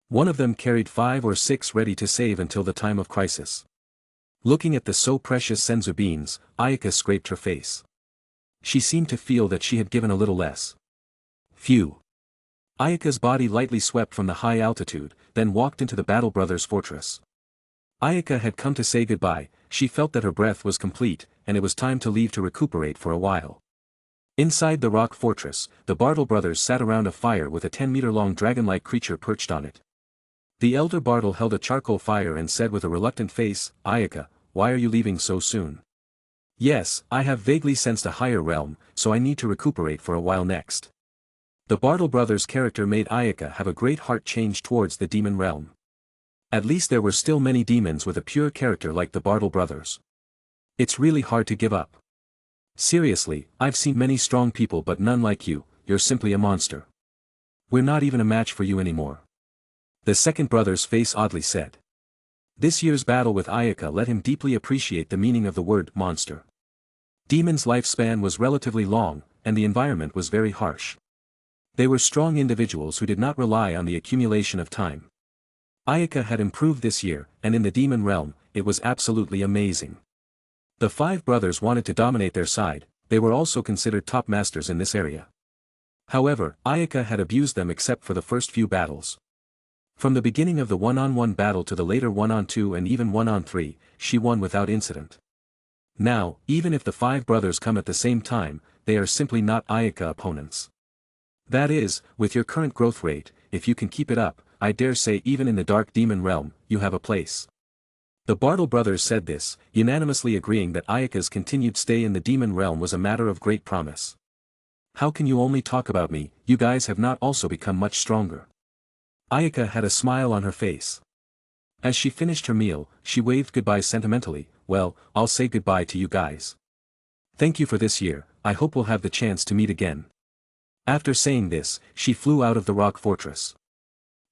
One of them carried 5 or 6 ready to save until the time of crisis. Looking at the so precious senzu beans, Ayaka scraped her face. She seemed to feel that she had given a little less. Phew. Ayaka's body lightly swept from the high altitude, then walked into the Battle brothers' fortress. Ayaka had come to say goodbye. She felt that her breath was complete, and it was time to leave to recuperate for a while. Inside the rock fortress, the Bartle brothers sat around a fire with a 10-meter-long dragon-like creature perched on it. The elder Bartle held a charcoal fire and said with a reluctant face, "Ayaka, why are you leaving so soon?" "Yes, I have vaguely sensed a higher realm, so I need to recuperate for a while next." The Bartle brothers' character made Ayaka have a great heart change towards the demon realm. At least there were still many demons with a pure character like the Bartle brothers. It's really hard to give up. Seriously, I've seen many strong people but none like you. You're simply a monster. We're not even a match for you anymore. The second brother's face oddly said. This year's battle with Ayaka let him deeply appreciate the meaning of the word monster. Demons' lifespan was relatively long, and the environment was very harsh. They were strong individuals who did not rely on the accumulation of time. Ayaka had improved this year, and in the demon realm, it was absolutely amazing. The 5 brothers wanted to dominate their side. They were also considered top masters in this area. However, Ayaka had abused them except for the first few battles. From the beginning of the one-on-one battle to the later one-on-2 and even one-on-3, she won without incident. Now, even if the 5 brothers come at the same time, they are simply not Ayaka opponents. That is, with your current growth rate, if you can keep it up, I dare say even in the dark demon realm, you have a place. The Bartle brothers said this, unanimously agreeing that Ayaka's continued stay in the demon realm was a matter of great promise. How can you only talk about me? You guys have not also become much stronger. Ayaka had a smile on her face. As she finished her meal, she waved goodbye sentimentally. Well, I'll say goodbye to you guys. Thank you for this year, I hope we'll have the chance to meet again. After saying this, she flew out of the rock fortress.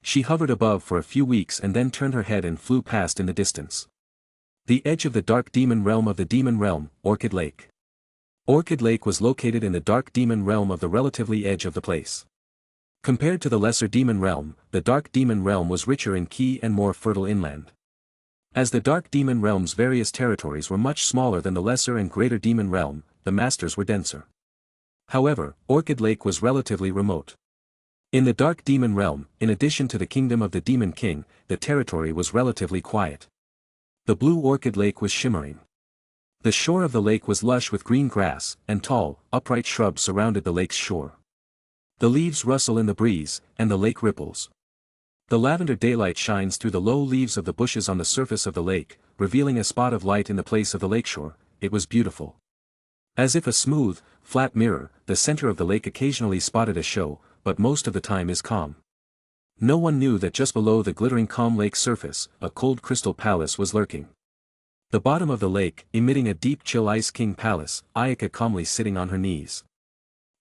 She hovered above for a few weeks and then turned her head and flew past in the distance. The edge of the dark demon realm of the demon realm, Orchid Lake. Orchid Lake was located in the dark demon realm of the relatively edge of the place. Compared to the lesser demon realm, the dark demon realm was richer in ki and more fertile inland. As the dark demon realm's various territories were much smaller than the lesser and greater demon realm, the masters were denser. However, Orchid Lake was relatively remote. In the dark demon realm, in addition to the kingdom of the demon king, the territory was relatively quiet. The blue Orchid Lake was shimmering. The shore of the lake was lush with green grass, and tall, upright shrubs surrounded the lake's shore. The leaves rustle in the breeze, and the lake ripples. The lavender daylight shines through the low leaves of the bushes on the surface of the lake, revealing a spot of light in the place of the lakeshore. It was beautiful. As if a smooth, flat mirror, the center of the lake occasionally spotted a show, but most of the time is calm. No one knew that just below the glittering calm lake surface, a cold crystal palace was lurking. The bottom of the lake, emitting a deep chill ice king palace, Ayaka calmly sitting on her knees.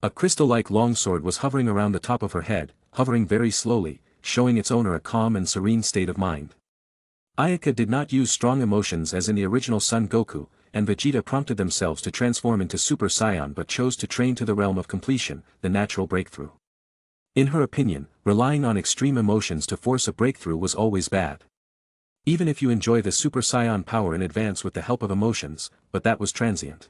A crystal-like longsword was hovering around the top of her head, hovering very slowly, showing its owner a calm and serene state of mind. Ayaka did not use strong emotions as in the original Son Goku, and Vegeta prompted themselves to transform into Super Saiyan but chose to train to the realm of completion, the natural breakthrough. In her opinion, relying on extreme emotions to force a breakthrough was always bad. Even if you enjoy the Super Saiyan power in advance with the help of emotions, but that was transient.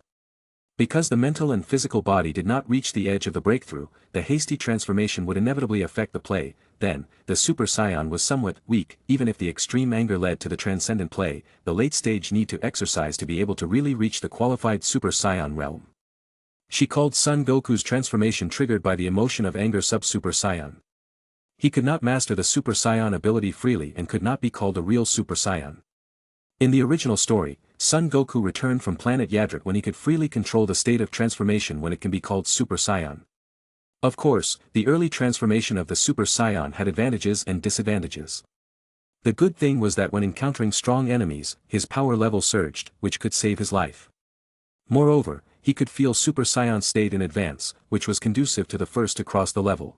Because the mental and physical body did not reach the edge of the breakthrough, the hasty transformation would inevitably affect the play. Then, the Super Saiyan was somewhat weak. Even if the extreme anger led to the transcendent play, the late stage need to exercise to be able to really reach the qualified Super Saiyan realm. She called Son Goku's transformation triggered by the emotion of anger sub-Super Saiyan. He could not master the Super Saiyan ability freely and could not be called a real Super Saiyan. In the original story, Son Goku returned from planet Yadrat when he could freely control the state of transformation when it can be called Super Saiyan. Of course, the early transformation of the Super Saiyan had advantages and disadvantages. The good thing was that when encountering strong enemies, his power level surged, which could save his life. Moreover, he could feel Super Saiyan state in advance, which was conducive to the first to cross the level.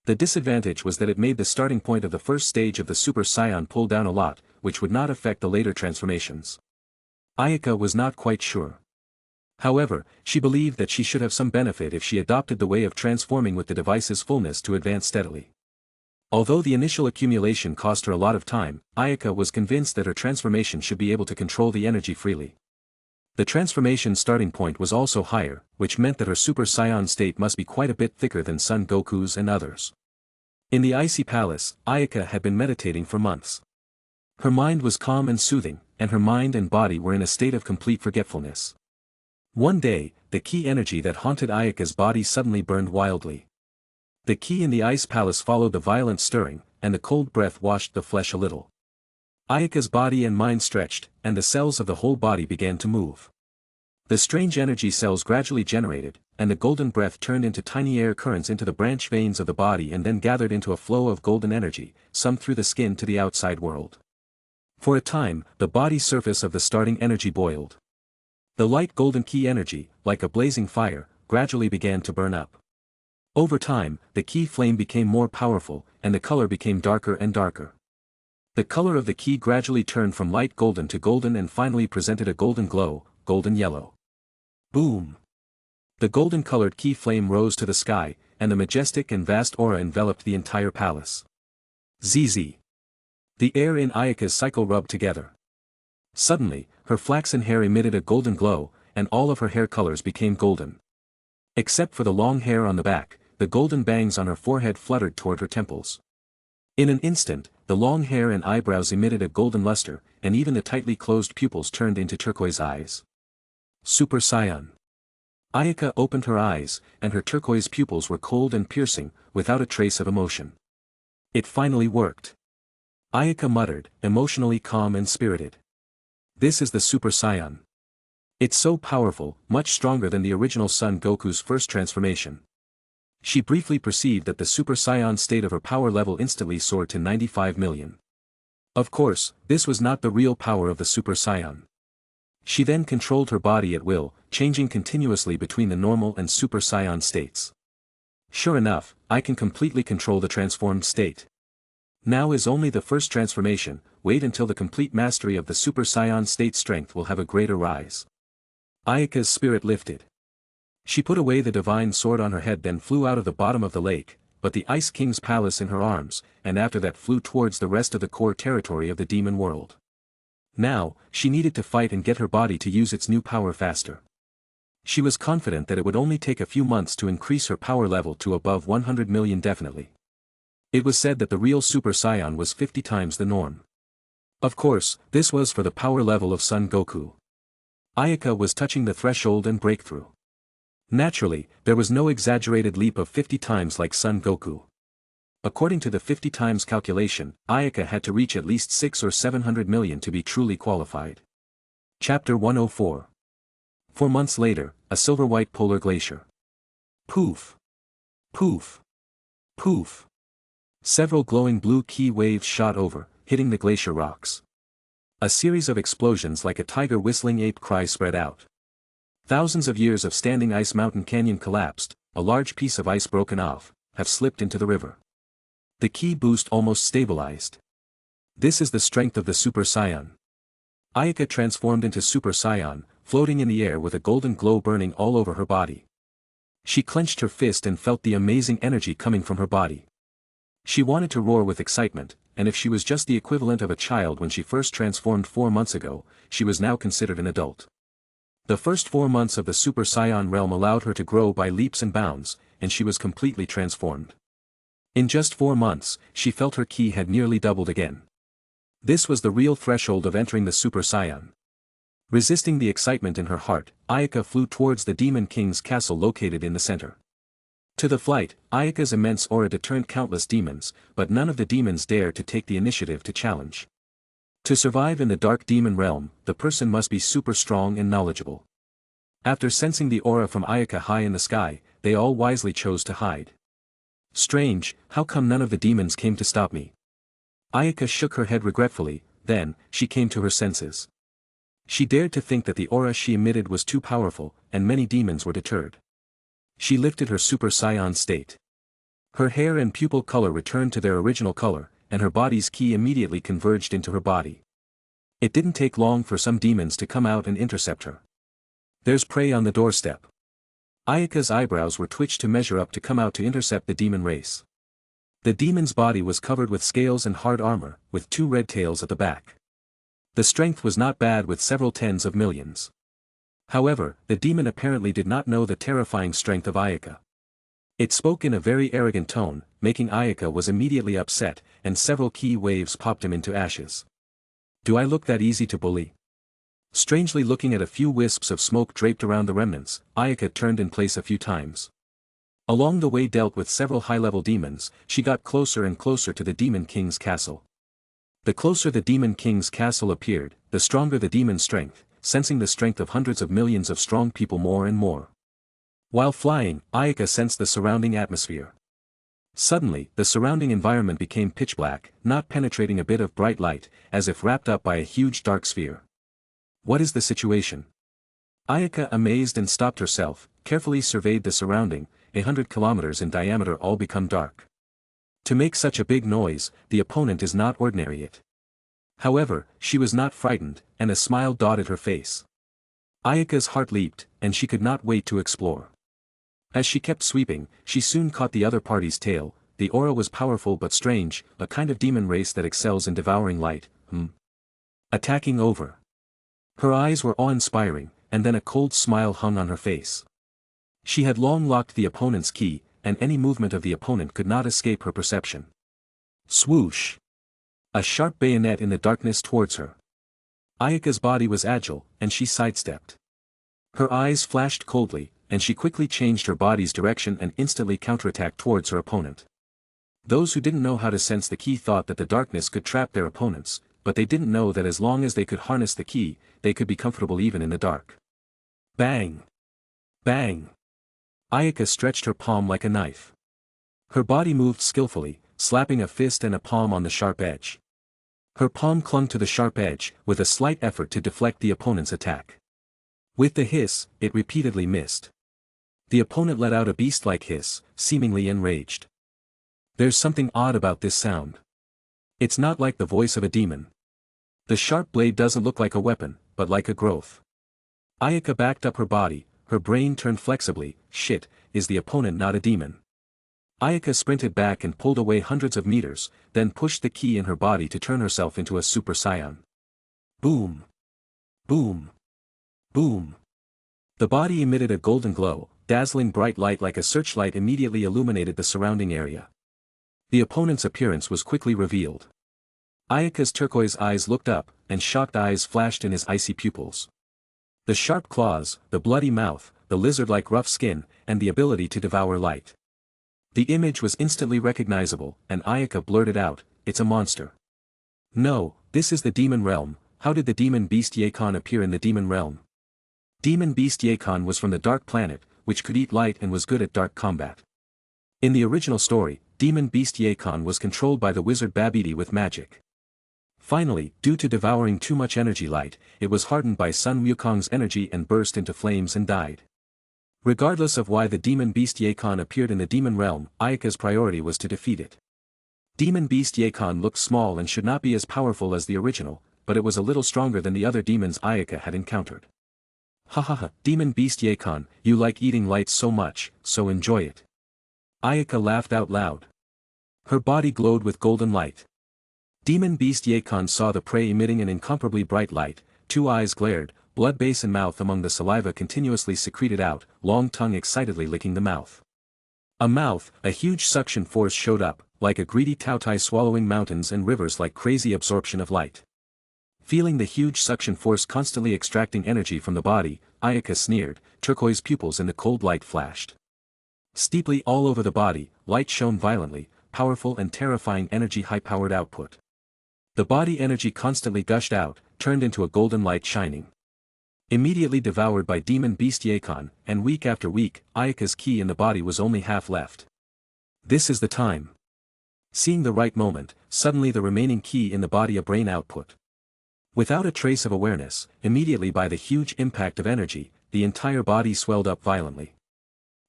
The disadvantage was that it made the starting point of the first stage of the Super Saiyan pull down a lot, which would not affect the later transformations. Ayaka was not quite sure. However, she believed that she should have some benefit if she adopted the way of transforming with the device's fullness to advance steadily. Although the initial accumulation cost her a lot of time, Ayaka was convinced that her transformation should be able to control the energy freely. The transformation starting point was also higher, which meant that her Super Saiyan state must be quite a bit thicker than Son Goku's and others. In the icy palace, Ayaka had been meditating for months. Her mind was calm and soothing, and her mind and body were in a state of complete forgetfulness. One day, the ki energy that haunted Ayaka's body suddenly burned wildly. The ki in the ice palace followed the violent stirring, and the cold breath washed the flesh a little. Ayaka's body and mind stretched, and the cells of the whole body began to move. The strange energy cells gradually generated, and the golden breath turned into tiny air currents into the branch veins of the body and then gathered into a flow of golden energy, some through the skin to the outside world. For a time, the body surface of the starting energy boiled. The light golden ki energy, like a blazing fire, gradually began to burn up. Over time, the ki flame became more powerful, and the color became darker and darker. The color of the ki gradually turned from light golden to golden and finally presented a golden glow, golden yellow. Boom! The golden-colored ki flame rose to the sky, and a majestic and vast aura enveloped the entire palace. ZZ. The air in Ayaka's cycle rubbed together. Suddenly, her flaxen hair emitted a golden glow, and all of her hair colors became golden. Except for the long hair on the back, the golden bangs on her forehead fluttered toward her temples. In an instant, the long hair and eyebrows emitted a golden luster, and even the tightly closed pupils turned into turquoise eyes. Super Saiyan. Ayaka opened her eyes, and her turquoise pupils were cold and piercing, without a trace of emotion. It finally worked. Ayaka muttered, emotionally calm and spirited. This is the Super Saiyan. It's so powerful, much stronger than the original Son Goku's first transformation. She briefly perceived that the Super Saiyan state of her power level instantly soared to 95 million. Of course, this was not the real power of the Super Saiyan. She then controlled her body at will, changing continuously between the normal and Super Saiyan states. Sure enough, I can completely control the transformed state. Now is only the first transformation, wait until the complete mastery of the Super Saiyan state strength will have a greater rise. Ayaka's spirit lifted. She put away the divine sword on her head, then flew out of the bottom of the lake, but the Ice King's palace in her arms, and after that flew towards the rest of the core territory of the demon world. Now, she needed to fight and get her body to use its new power faster. She was confident that it would only take a few months to increase her power level to above 100 million definitely. It was said that the real Super Saiyan was 50 times the norm. Of course, this was for the power level of Son Goku. Ayaka was touching the threshold and breakthrough. Naturally, there was no exaggerated leap of 50 times like Son Goku. According to the 50 times calculation, Ayaka had to reach at least 6 or 700 million to be truly qualified. Chapter 104. 4 months later, a silver-white polar glacier. Poof! Poof! Poof! Several glowing blue key waves shot over, hitting the glacier rocks. A series of explosions like a tiger whistling ape cry spread out. Thousands of years of standing ice mountain canyon collapsed, a large piece of ice broken off, have slipped into the river. The ki boost almost stabilized. This is the strength of the Super Saiyan. Ayaka transformed into Super Saiyan, floating in the air with a golden glow burning all over her body. She clenched her fist and felt the amazing energy coming from her body. She wanted to roar with excitement, and if she was just the equivalent of a child when she first transformed 4 months ago, she was now considered an adult. The first 4 months of the Super Saiyan realm allowed her to grow by leaps and bounds, and she was completely transformed. In just 4 months, she felt her ki had nearly doubled again. This was the real threshold of entering the Super Saiyan. Resisting the excitement in her heart, Ayaka flew towards the Demon King's castle located in the center. To the flight, Ayaka's immense aura deterred countless demons, but none of the demons dared to take the initiative to challenge. To survive in the dark demon realm, the person must be super strong and knowledgeable. After sensing the aura from Ayaka high in the sky, they all wisely chose to hide. Strange, how come none of the demons came to stop me? Ayaka shook her head regretfully, then, she came to her senses. She dared to think that the aura she emitted was too powerful, and many demons were deterred. She lifted her Super Saiyan state. Her hair and pupil color returned to their original color, and her body's ki immediately converged into her body. It didn't take long for some demons to come out and intercept her. There's prey on the doorstep. Ayaka's eyebrows were twitched to measure up to come out to intercept the demon race. The demon's body was covered with scales and hard armor, with 2 red tails at the back. The strength was not bad with several tens of millions. However, the demon apparently did not know the terrifying strength of Ayaka. It spoke in a very arrogant tone, making Ayaka was immediately upset, and several ki waves popped him into ashes. Do I look that easy to bully? Strangely looking at a few wisps of smoke draped around the remnants, Ayaka turned in place a few times. Along the way dealt with several high-level demons, she got closer and closer to the Demon King's castle. The closer the Demon King's castle appeared, the stronger the demon's strength, sensing the strength of hundreds of millions of strong people more and more. While flying, Ayaka sensed the surrounding atmosphere. Suddenly, the surrounding environment became pitch black, not penetrating a bit of bright light, as if wrapped up by a huge dark sphere. What is the situation? Ayaka, amazed and stopped herself, carefully surveyed the surrounding, 100 kilometers in diameter all become dark. To make such a big noise, the opponent is not ordinary it. However, she was not frightened, and a smile dotted her face. Ayaka's heart leaped, and she could not wait to explore. As she kept sweeping, she soon caught the other party's tail. The aura was powerful but strange, a kind of demon race that excels in devouring light. Attacking over. Her eyes were awe-inspiring, and then a cold smile hung on her face. She had long locked the opponent's ki, and any movement of the opponent could not escape her perception. Swoosh! A sharp bayonet in the darkness towards her. Ayaka's body was agile, and she sidestepped. Her eyes flashed coldly, and she quickly changed her body's direction and instantly counterattacked towards her opponent. Those who didn't know how to sense the ki thought that the darkness could trap their opponents, but they didn't know that as long as they could harness the ki, they could be comfortable even in the dark. Bang! Bang! Ayaka stretched her palm like a knife. Her body moved skillfully, slapping a fist and a palm on the sharp edge. Her palm clung to the sharp edge, with a slight effort to deflect the opponent's attack. With the hiss, it repeatedly missed. The opponent let out a beast-like hiss, seemingly enraged. There's something odd about this sound. It's not like the voice of a demon. The sharp blade doesn't look like a weapon, but like a growth. Ayaka backed up her body, her brain turned flexibly. Shit, is the opponent not a demon? Ayaka sprinted back and pulled away hundreds of meters, then pushed the key in her body to turn herself into a Super Saiyan. Boom! Boom! Boom! The body emitted a golden glow, dazzling bright light like a searchlight immediately illuminated the surrounding area. The opponent's appearance was quickly revealed. Ayaka's turquoise eyes looked up, and shocked eyes flashed in his icy pupils. The sharp claws, the bloody mouth, the lizard-like rough skin, and the ability to devour light. The image was instantly recognizable, and Ayaka blurted out, "It's a monster." "No, this is the demon realm. How did the demon beast Yakon appear in the demon realm?" Demon beast Yakon was from the dark planet, which could eat light and was good at dark combat. In the original story, demon beast Yakon was controlled by the wizard Babidi with magic. Finally, due to devouring too much energy light, it was hardened by Sun Wukong's energy and burst into flames and died. Regardless of why the demon beast Yakon appeared in the demon realm, Ayaka's priority was to defeat it. Demon beast Yakon looked small and should not be as powerful as the original, but it was a little stronger than the other demons Ayaka had encountered. "Ha, demon beast Yakon, you like eating light so much, so enjoy it." Ayaka laughed out loud. Her body glowed with golden light. Demon beast Yakon saw the prey emitting an incomparably bright light, two eyes glared, blood basin mouth among the saliva continuously secreted out, long tongue excitedly licking the mouth. A huge suction force showed up, like a greedy tautai swallowing mountains and rivers like crazy absorption of light. Feeling the huge suction force constantly extracting energy from the body, Ayaka sneered, turquoise pupils in the cold light flashed. Steeply all over the body, light shone violently, powerful and terrifying energy high-powered output. The body energy constantly gushed out, turned into a golden light shining. Immediately devoured by demon beast Yakon, and week after week, Ayaka's ki in the body was only half left. This is the time. Seeing the right moment, suddenly the remaining ki in the body a brain output. Without a trace of awareness, immediately by the huge impact of energy, the entire body swelled up violently.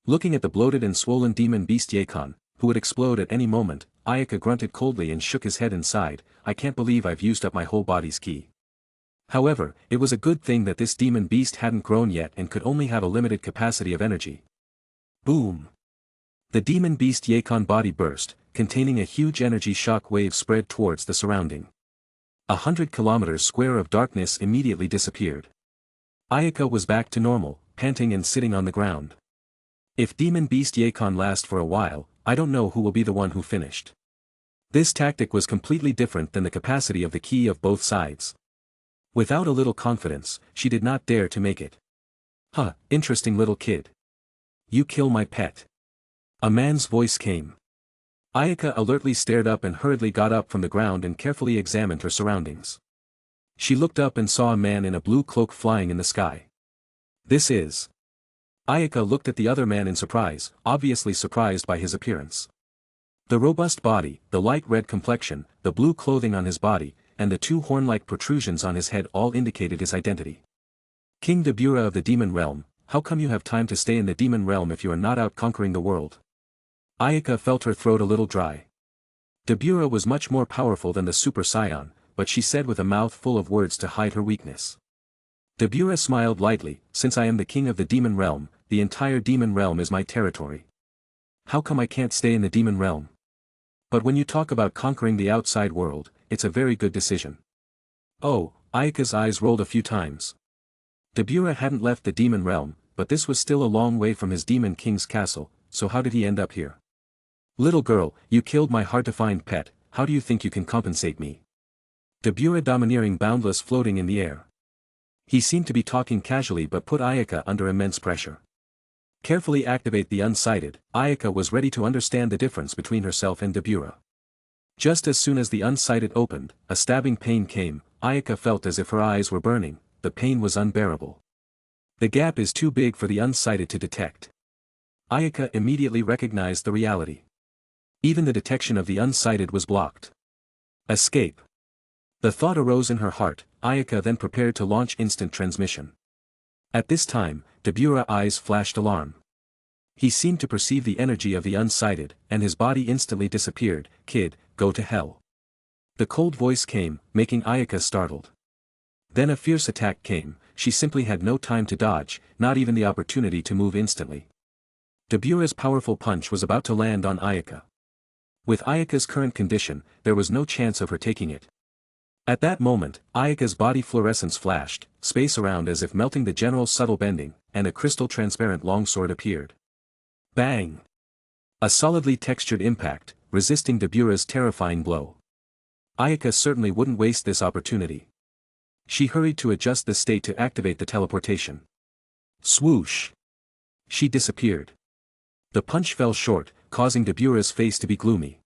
Looking at the bloated and swollen demon beast Yakon, who would explode at any moment, Ayaka grunted coldly and shook his head and sighed, "I can't believe I've used up my whole body's ki." However, it was a good thing that this demon beast hadn't grown yet and could only have a limited capacity of energy. Boom! The demon beast Yakon body burst, containing a huge energy shock wave spread towards the surrounding. 100 kilometers square of darkness immediately disappeared. Ayaka was back to normal, panting and sitting on the ground. If demon beast Yakon lasts for a while, I don't know who will be the one who finished. This tactic was completely different than the capacity of the ki of both sides. Without a little confidence, she did not dare to make it. "Huh, interesting little kid. You kill my pet." A man's voice came. Ayaka alertly stared up and hurriedly got up from the ground and carefully examined her surroundings. She looked up and saw a man in a blue cloak flying in the sky. "This is..." Ayaka looked at the other man in surprise, obviously surprised by his appearance. The robust body, the light red complexion, the blue clothing on his body, and the two horn-like protrusions on his head all indicated his identity. "King Dabura of the Demon Realm, how come you have time to stay in the Demon Realm if you are not out conquering the world?" Ayaka felt her throat a little dry. Dabura was much more powerful than the Super Saiyan, but she said with a mouth full of words to hide her weakness. Dabura smiled lightly, "Since I am the king of the Demon Realm, the entire Demon Realm is my territory. How come I can't stay in the Demon Realm? But when you talk about conquering the outside world, it's a very good decision." Oh, Ayaka's eyes rolled a few times. Dabura hadn't left the Demon Realm, but this was still a long way from his Demon King's castle, so how did he end up here? "Little girl, you killed my hard-to-find pet, how do you think you can compensate me?" Dabura domineering boundless floating in the air. He seemed to be talking casually but put Ayaka under immense pressure. Carefully activate the unsighted, Ayaka was ready to understand the difference between herself and Dabura. Just as soon as the unsighted opened, a stabbing pain came, Ayaka felt as if her eyes were burning, the pain was unbearable. The gap is too big for the unsighted to detect. Ayaka immediately recognized the reality. Even the detection of the unsighted was blocked. Escape. The thought arose in her heart, Ayaka then prepared to launch instant transmission. At this time, Dabura's eyes flashed alarm. He seemed to perceive the energy of the unsighted, and his body instantly disappeared. "Kid, go to hell." The cold voice came, making Ayaka startled. Then a fierce attack came, she simply had no time to dodge, not even the opportunity to move instantly. Dabura's powerful punch was about to land on Ayaka. With Ayaka's current condition, there was no chance of her taking it. At that moment, Ayaka's body fluorescence flashed, space around as if melting the general subtle bending, and a crystal-transparent longsword appeared. Bang! A solidly textured impact, resisting Dabura's terrifying blow. Ayaka certainly wouldn't waste this opportunity. She hurried to adjust the state to activate the teleportation. Swoosh! She disappeared. The punch fell short, causing Dabura's face to be gloomy.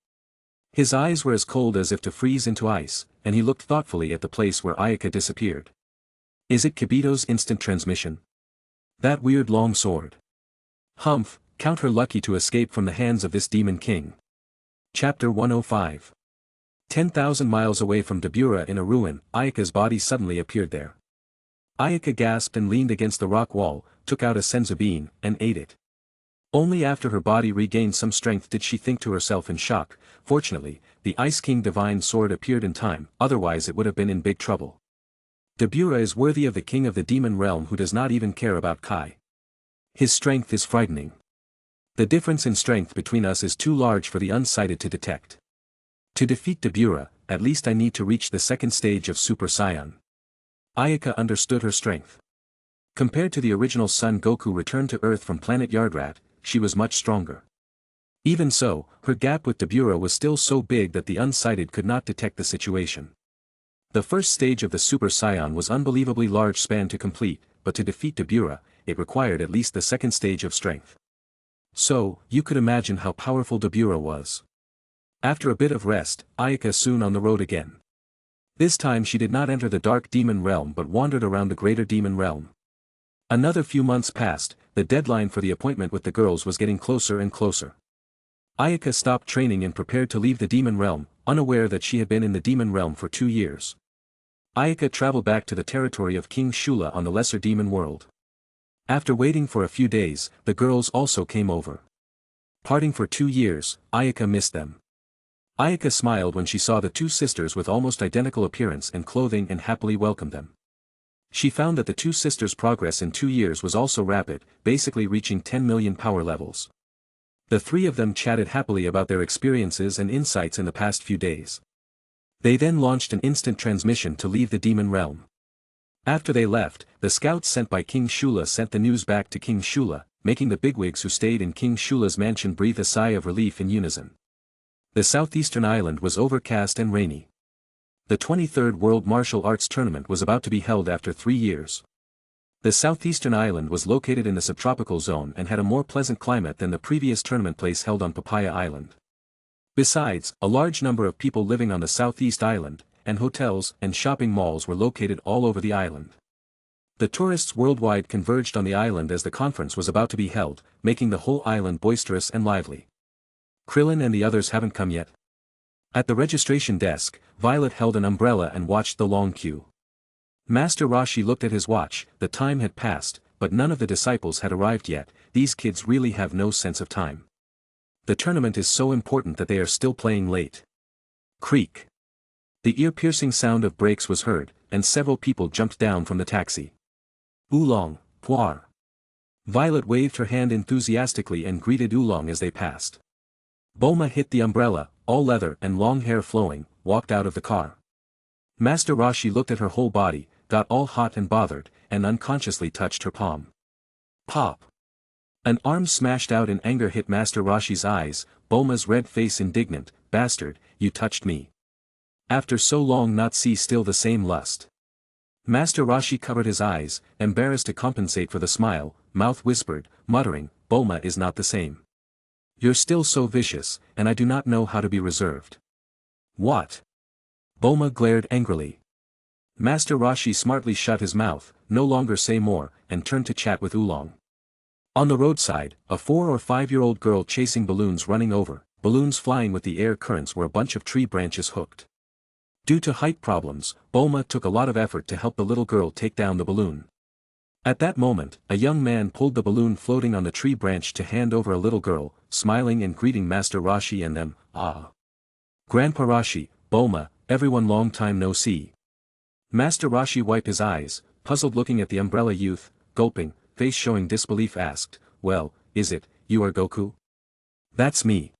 His eyes were as cold as if to freeze into ice, and he looked thoughtfully at the place where Ayaka disappeared. Is it Kibito's instant transmission? That weird long sword. Humph, count her lucky to escape from the hands of this demon king. Chapter 105. 10,000 miles away from Dabura in a ruin, Ayaka's body suddenly appeared there. Ayaka gasped and leaned against the rock wall, took out a senzu bean, and ate it. Only after her body regained some strength did she think to herself in shock, fortunately, the Ice King Divine Sword appeared in time, otherwise it would have been in big trouble. Dabura is worthy of the king of the demon realm who does not even care about Kai. His strength is frightening. The difference in strength between us is too large for the unsighted to detect. To defeat Dabura, at least I need to reach the second stage of Super Saiyan. Ayaka understood her strength. Compared to the original Son Goku returned to Earth from planet Yardrat, she was much stronger. Even so, her gap with Dabura was still so big that the unsighted could not detect the situation. The first stage of the Super Saiyan was unbelievably large span to complete, but to defeat Dabura, it required at least the second stage of strength. So, you could imagine how powerful Dabura was. After a bit of rest, Ayaka soon on the road again. This time she did not enter the dark demon realm but wandered around the greater demon realm. Another few months passed, the deadline for the appointment with the girls was getting closer and closer. Ayaka stopped training and prepared to leave the demon realm, unaware that she had been in the demon realm for 2 years. Ayaka traveled back to the territory of King Shula on the lesser demon world. After waiting for a few days, the girls also came over. Parting for 2 years, Ayaka missed them. Ayaka smiled when she saw the 2 sisters with almost identical appearance and clothing and happily welcomed them. She found that the 2 sisters' progress in 2 years was also rapid, basically reaching 10 million power levels. The 3 of them chatted happily about their experiences and insights in the past few days. They then launched an instant transmission to leave the demon realm. After they left, the scouts sent by King Shula sent the news back to King Shula, making the bigwigs who stayed in King Shula's mansion breathe a sigh of relief in unison. The southeastern island was overcast and rainy. The 23rd World Martial Arts Tournament was about to be held after 3 years. The southeastern island was located in the subtropical zone and had a more pleasant climate than the previous tournament place held on Papaya Island. Besides, a large number of people living on the southeast island, and hotels and shopping malls were located all over the island. The tourists worldwide converged on the island as the conference was about to be held, making the whole island boisterous and lively. Krillin and the others haven't come yet. At the registration desk, Violet held an umbrella and watched the long queue. Master Roshi looked at his watch, the time had passed, but none of the disciples had arrived yet. These kids really have no sense of time. The tournament is so important that they are still playing late. Creak. The ear-piercing sound of brakes was heard, and several people jumped down from the taxi. Oolong, Puar. Violet waved her hand enthusiastically and greeted Oolong as they passed. Bulma hit the umbrella, all leather and long hair flowing, walked out of the car. Master Roshi looked at her whole body, got all hot and bothered, and unconsciously touched her palm. Pop! An arm smashed out in anger hit Master Roshi's eyes, Bulma's red face indignant. Bastard, you touched me. After so long not see still the same lust. Master Roshi covered his eyes, embarrassed to compensate for the smile, mouth whispered, muttering, Bulma is not the same. You're still so vicious, and I do not know how to be reserved. What? Bulma glared angrily. Master Roshi smartly shut his mouth, no longer say more, and turned to chat with Oolong. On the roadside, a 4 or 5-year-old girl chasing balloons running over, balloons flying with the air currents where a bunch of tree branches hooked. Due to height problems, Bulma took a lot of effort to help the little girl take down the balloon. At that moment, a young man pulled the balloon floating on the tree branch to hand over a little girl, smiling and greeting Master Roshi and them. Ah. Grandpa Roshi, Bulma, everyone long time no see. Master Roshi wiped his eyes, puzzled looking at the umbrella youth, gulping, face showing disbelief asked, "Well, is it, you are Goku?" "That's me."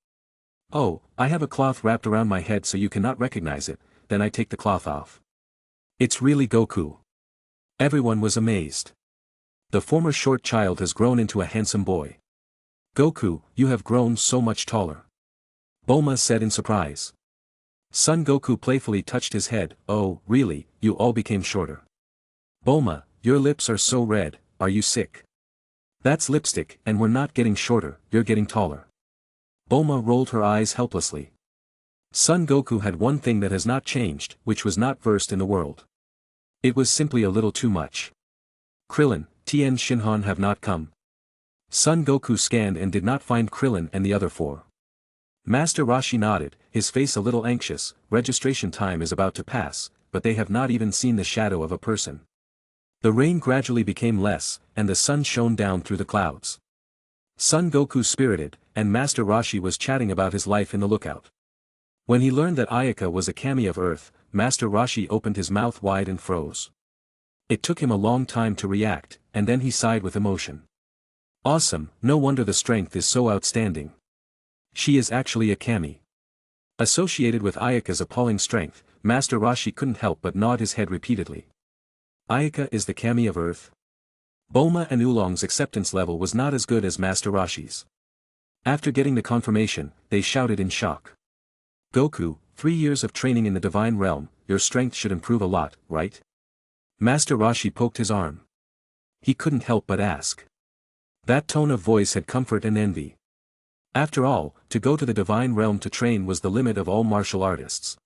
"Oh, I have a cloth wrapped around my head so you cannot recognize it, then I take the cloth off." "It's really Goku." Everyone was amazed. The former short child has grown into a handsome boy. "Goku, you have grown so much taller," Bulma said in surprise. Son Goku playfully touched his head. "Oh, really, you all became shorter." "Bulma, your lips are so red, are you sick?" "That's lipstick and we're not getting shorter, you're getting taller." Bulma rolled her eyes helplessly. Son Goku had one thing that has not changed, which was not versed in the world. It was simply a little too much. "Krillin, Tien Shinhan have not come." Son Goku scanned and did not find Krillin and the other four. Master Roshi nodded, his face a little anxious. Registration time is about to pass, but they have not even seen the shadow of a person. The rain gradually became less, and the sun shone down through the clouds. Son Goku spirited, and Master Roshi was chatting about his life in the lookout. When he learned that Ayaka was a kami of Earth, Master Roshi opened his mouth wide and froze. It took him a long time to react, and then he sighed with emotion. Awesome, no wonder the strength is so outstanding. She is actually a kami. Associated with Ayaka's appalling strength, Master Roshi couldn't help but nod his head repeatedly. Ayaka is the kami of Earth. Bulma and Oolong's acceptance level was not as good as Master Roshi's. After getting the confirmation, they shouted in shock. "Goku, 3 years of training in the divine realm, your strength should improve a lot, right?" Master Roshi poked his arm. He couldn't help but ask. That tone of voice had comfort and envy. After all, to go to the divine realm to train was the limit of all martial artists.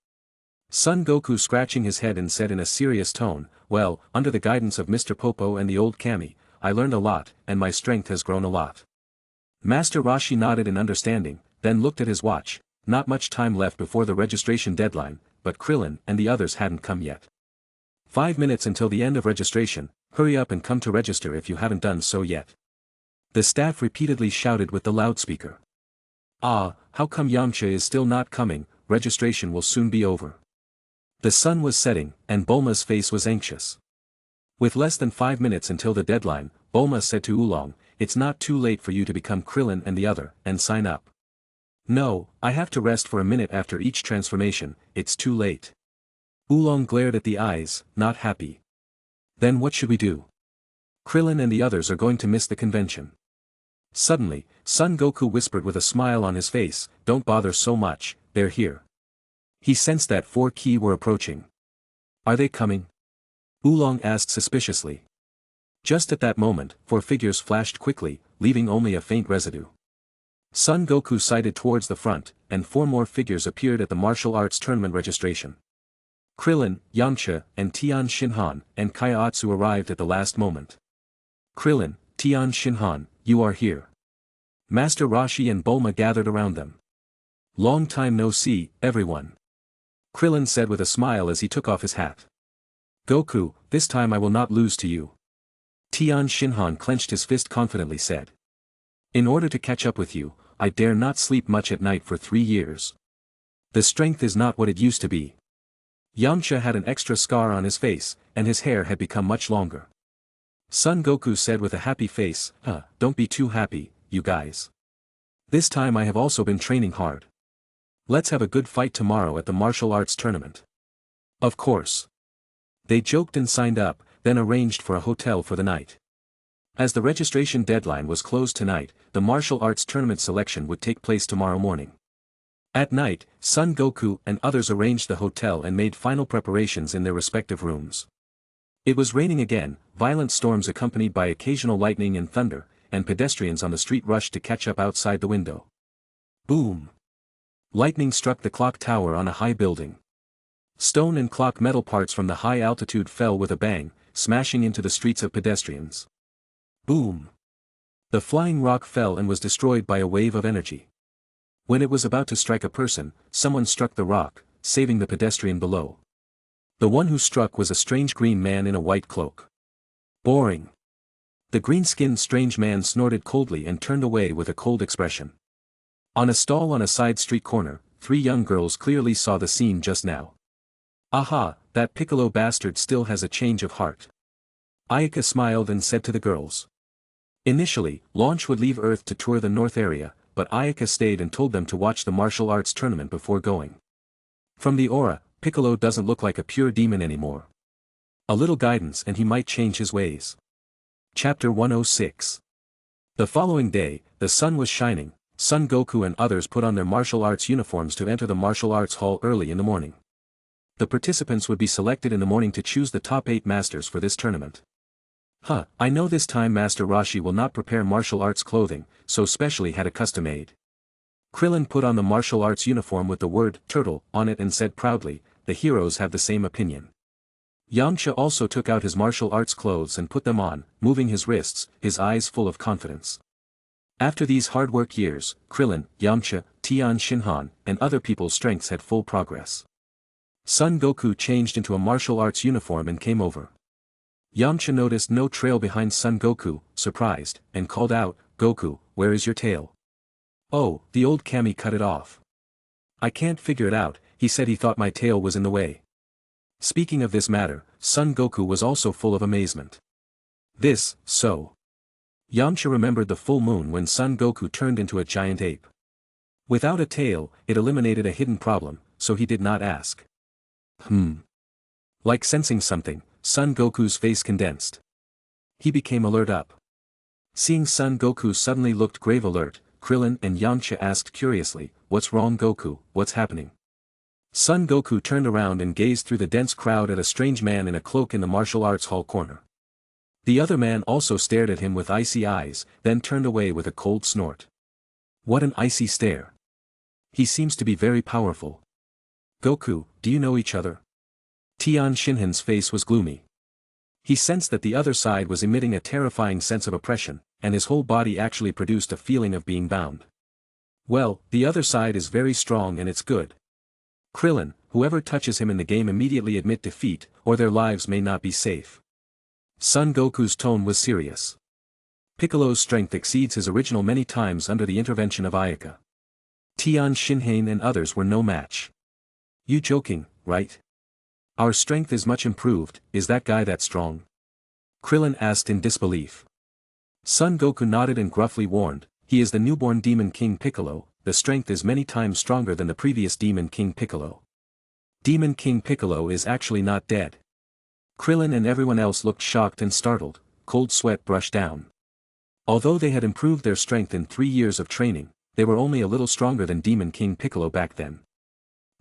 Son Goku scratching his head and said in a serious tone, "Well, under the guidance of Mr. Popo and the old kami, I learned a lot, and my strength has grown a lot." Master Roshi nodded in understanding, then looked at his watch. Not much time left before the registration deadline, but Krillin and the others hadn't come yet. 5 minutes until the end of registration, hurry up and come to register if you haven't done so yet. The staff repeatedly shouted with the loudspeaker. Ah, how come Yamcha is still not coming? Registration will soon be over. The sun was setting, and Bulma's face was anxious. With less than 5 minutes until the deadline, Bulma said to Oolong, "It's not too late for you to become Krillin and the other, and sign up." "No, I have to rest for a minute after each transformation, it's too late." Oolong glared at the eyes, not happy. "Then what should we do? Krillin and the others are going to miss the convention." Suddenly, Son Goku whispered with a smile on his face, "Don't bother so much, they're here." He sensed that 4 Ki were approaching. "Are they coming?" Oolong asked suspiciously. Just at that moment, 4 figures flashed quickly, leaving only a faint residue. Son Goku sighted towards the front, and 4 more figures appeared at the martial arts tournament registration. Krillin, Yamcha, and Tien Shinhan, and Kaiatsu arrived at the last moment. "Krillin, Tien Shinhan, you are here." Master Roshi and Bulma gathered around them. "Long time no see, everyone," Krillin said with a smile as he took off his hat. "Goku, this time I will not lose to you." Tien Shinhan clenched his fist confidently said. "In order to catch up with you, I dare not sleep much at night for 3 years. The strength is not what it used to be." Yamcha had an extra scar on his face, and his hair had become much longer. Son Goku said with a happy face, Don't be too happy, you guys. This time I have also been training hard. Let's have a good fight tomorrow at the martial arts tournament." "Of course." They joked and signed up, then arranged for a hotel for the night. As the registration deadline was closed tonight, the martial arts tournament selection would take place tomorrow morning. At night, Son Goku and others arranged the hotel and made final preparations in their respective rooms. It was raining again, violent storms accompanied by occasional lightning and thunder, and pedestrians on the street rushed to catch up outside the window. Boom! Lightning struck the clock tower on a high building. Stone and clock metal parts from the high altitude fell with a bang, smashing into the streets of pedestrians. Boom! The flying rock fell and was destroyed by a wave of energy. When it was about to strike a person, someone struck the rock, saving the pedestrian below. The one who struck was a strange green man in a white cloak. Boring. The green-skinned strange man snorted coldly and turned away with a cold expression. On a stall on a side street corner, 3 young girls clearly saw the scene just now. Aha, that Piccolo bastard still has a change of heart. Ayaka smiled and said to the girls. Initially, Launch would leave Earth to tour the North area, but Ayaka stayed and told them to watch the martial arts tournament before going. From the aura, Piccolo doesn't look like a pure demon anymore. A little guidance and he might change his ways. Chapter 106. The following day, the sun was shining. Son Goku and others put on their martial arts uniforms to enter the martial arts hall early in the morning. The participants would be selected in the morning to choose the top 8 masters for this tournament. I know this time Master Roshi will not prepare martial arts clothing, so specially had a custom made. Krillin put on the martial arts uniform with the word turtle on it and said proudly, the heroes have the same opinion. Yamcha also took out his martial arts clothes and put them on, moving his wrists, his eyes full of confidence. After these hard work years, Krillin, Yamcha, Tian Shinhan, and other people's strengths had full progress. Son Goku changed into a martial arts uniform and came over. Yamcha noticed no trail behind Son Goku, surprised, and called out, Goku, where is your tail? Oh, the old Kami cut it off. I can't figure it out, he said he thought my tail was in the way. Speaking of this matter, Son Goku was also full of amazement. So. Yamcha remembered the full moon when Son Goku turned into a giant ape. Without a tail, it eliminated a hidden problem, so he did not ask. Like sensing something, Son Goku's face condensed. He became alert up. Seeing Son Goku suddenly looked grave alert, Krillin and Yamcha asked curiously, what's wrong Goku, what's happening? Son Goku turned around and gazed through the dense crowd at a strange man in a cloak in the martial arts hall corner. The other man also stared at him with icy eyes, then turned away with a cold snort. What an icy stare. He seems to be very powerful. Goku, do you know each other? Tian Shinhan's face was gloomy. He sensed that the other side was emitting a terrifying sense of oppression, and his whole body actually produced a feeling of being bound. Well, the other side is very strong and it's good. Krillin, whoever touches him in the game immediately admit defeat, or their lives may not be safe. Son Goku's tone was serious. Piccolo's strength exceeds his original many times under the intervention of Ayaka. Tian Shinhan and others were no match. You joking, right? Our strength is much improved, is that guy that strong? Krillin asked in disbelief. Son Goku nodded and gruffly warned, he is the newborn Demon King Piccolo, the strength is many times stronger than the previous Demon King Piccolo. Demon King Piccolo is actually not dead. Krillin and everyone else looked shocked and startled, cold sweat brushed down. Although they had improved their strength in 3 years of training, they were only a little stronger than Demon King Piccolo back then.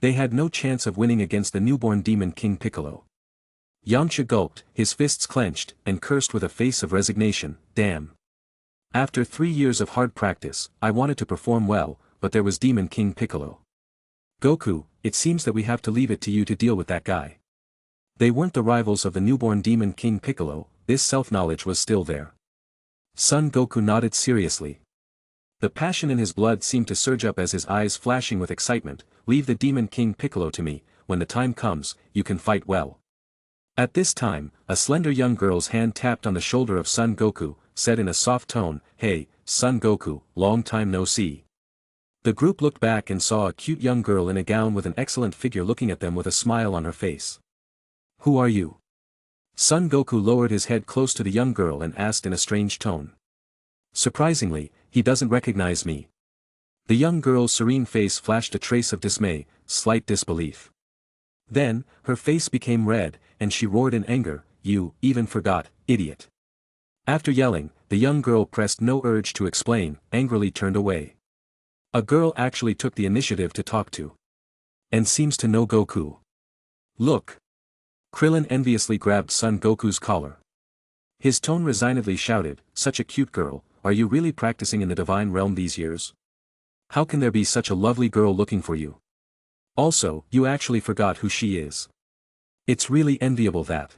They had no chance of winning against the newborn Demon King Piccolo. Yamcha gulped, his fists clenched, and cursed with a face of resignation, damn. After 3 years of hard practice, I wanted to perform well, but there was Demon King Piccolo. Goku, it seems that we have to leave it to you to deal with that guy. They weren't the rivals of the newborn Demon King Piccolo, this self-knowledge was still there. Son Goku nodded seriously. The passion in his blood seemed to surge up as his eyes flashing with excitement, leave the Demon King Piccolo to me, when the time comes, you can fight well. At this time, a slender young girl's hand tapped on the shoulder of Son Goku, said in a soft tone, hey, Son Goku, long time no see. The group looked back and saw a cute young girl in a gown with an excellent figure looking at them with a smile on her face. Who are you? Son Goku lowered his head close to the young girl and asked in a strange tone. Surprisingly, he doesn't recognize me. The young girl's serene face flashed a trace of dismay, slight disbelief. Then, her face became red, and she roared in anger, you even forgot, idiot. After yelling, the young girl pressed no urge to explain, angrily turned away. A girl actually took the initiative to talk to. And seems to know Goku. Look. Krillin enviously grabbed Son Goku's collar. His tone resignedly shouted, such a cute girl, are you really practicing in the divine realm these years? How can there be such a lovely girl looking for you? Also, you actually forgot who she is. It's really enviable that.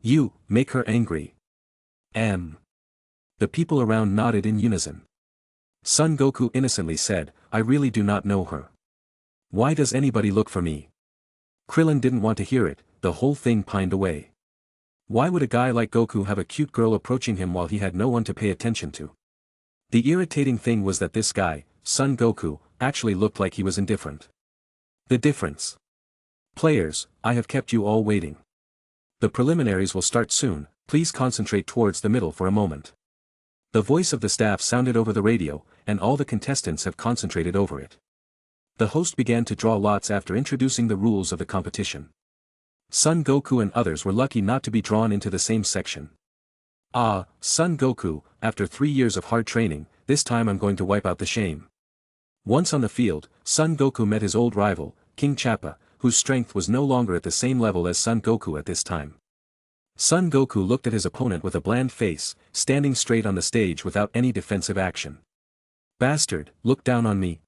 You, make her angry. The people around nodded in unison. Son Goku innocently said, I really do not know her. Why does anybody look for me? Krillin didn't want to hear it, the whole thing pined away. Why would a guy like Goku have a cute girl approaching him while he had no one to pay attention to? The irritating thing was that this guy, Son Goku, actually looked like he was indifferent. The difference. Players, I have kept you all waiting. The preliminaries will start soon, Please concentrate towards the middle for a moment. The voice of the staff sounded over the radio, and all the contestants have concentrated over it. The host began to draw lots after introducing the rules of the competition. Son Goku and others were lucky not to be drawn into the same section. Ah, Son Goku, after 3 years of hard training, this time I'm going to wipe out the shame. Once on the field, Son Goku met his old rival, King Chappa, whose strength was no longer at the same level as Son Goku at this time. Son Goku looked at his opponent with a bland face, standing straight on the stage without any defensive action. Bastard, look down on me.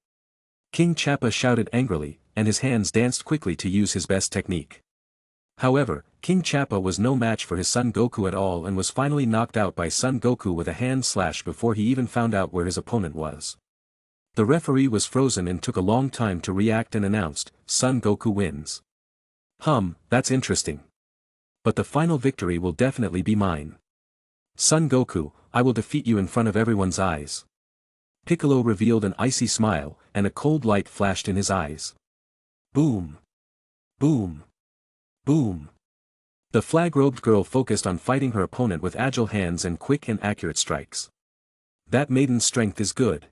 King Chappa shouted angrily, and his hands danced quickly to use his best technique. However, King Chappa was no match for his son Goku at all and was finally knocked out by Son Goku with a hand slash before he even found out where his opponent was. The referee was frozen and took a long time to react and announced, Son Goku wins. That's interesting. But the final victory will definitely be mine. Son Goku, I will defeat you in front of everyone's eyes. Piccolo revealed an icy smile, and a cold light flashed in his eyes. Boom! Boom! Boom! The flag-robed girl focused on fighting her opponent with agile hands and quick and accurate strikes. That maiden's strength is good.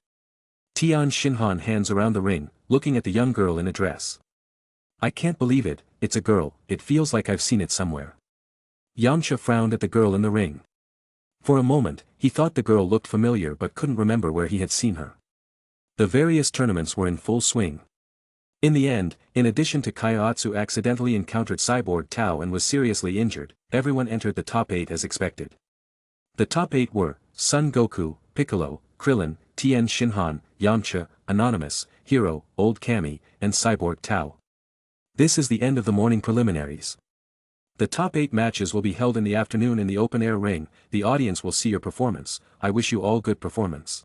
Tian Shinhan hands around the ring, looking at the young girl in a dress. I can't believe it, it's a girl, it feels like I've seen it somewhere. Yamcha frowned at the girl in the ring. For a moment, he thought the girl looked familiar but couldn't remember where he had seen her. The various tournaments were in full swing. In the end, in addition to Kaiotsu accidentally encountered Cyborg Tao and was seriously injured, everyone entered the top 8 as expected. The top 8 were, Son Goku, Piccolo, Krillin, Tien Shinhan, Yamcha, Anonymous, Hero, Old Kami, and Cyborg Tao. This is the end of the morning preliminaries. The top 8 matches will be held in the afternoon in the open-air ring, the audience will see your performance, I wish you all good performance.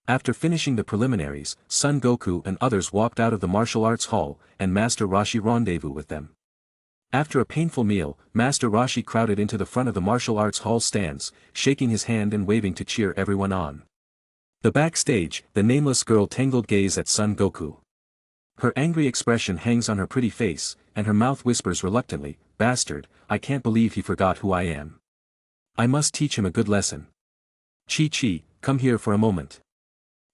After finishing the preliminaries, Son Goku and others walked out of the martial arts hall, and Master Roshi rendezvoused with them. After a painful meal, Master Roshi crowded into the front of the martial arts hall stands, shaking his hand and waving to cheer everyone on. The backstage, the nameless girl tangled gaze at Son Goku. Her angry expression hangs on her pretty face, and her mouth whispers reluctantly, Bastard, I can't believe he forgot who I am. I must teach him a good lesson. Chi-Chi, come here for a moment.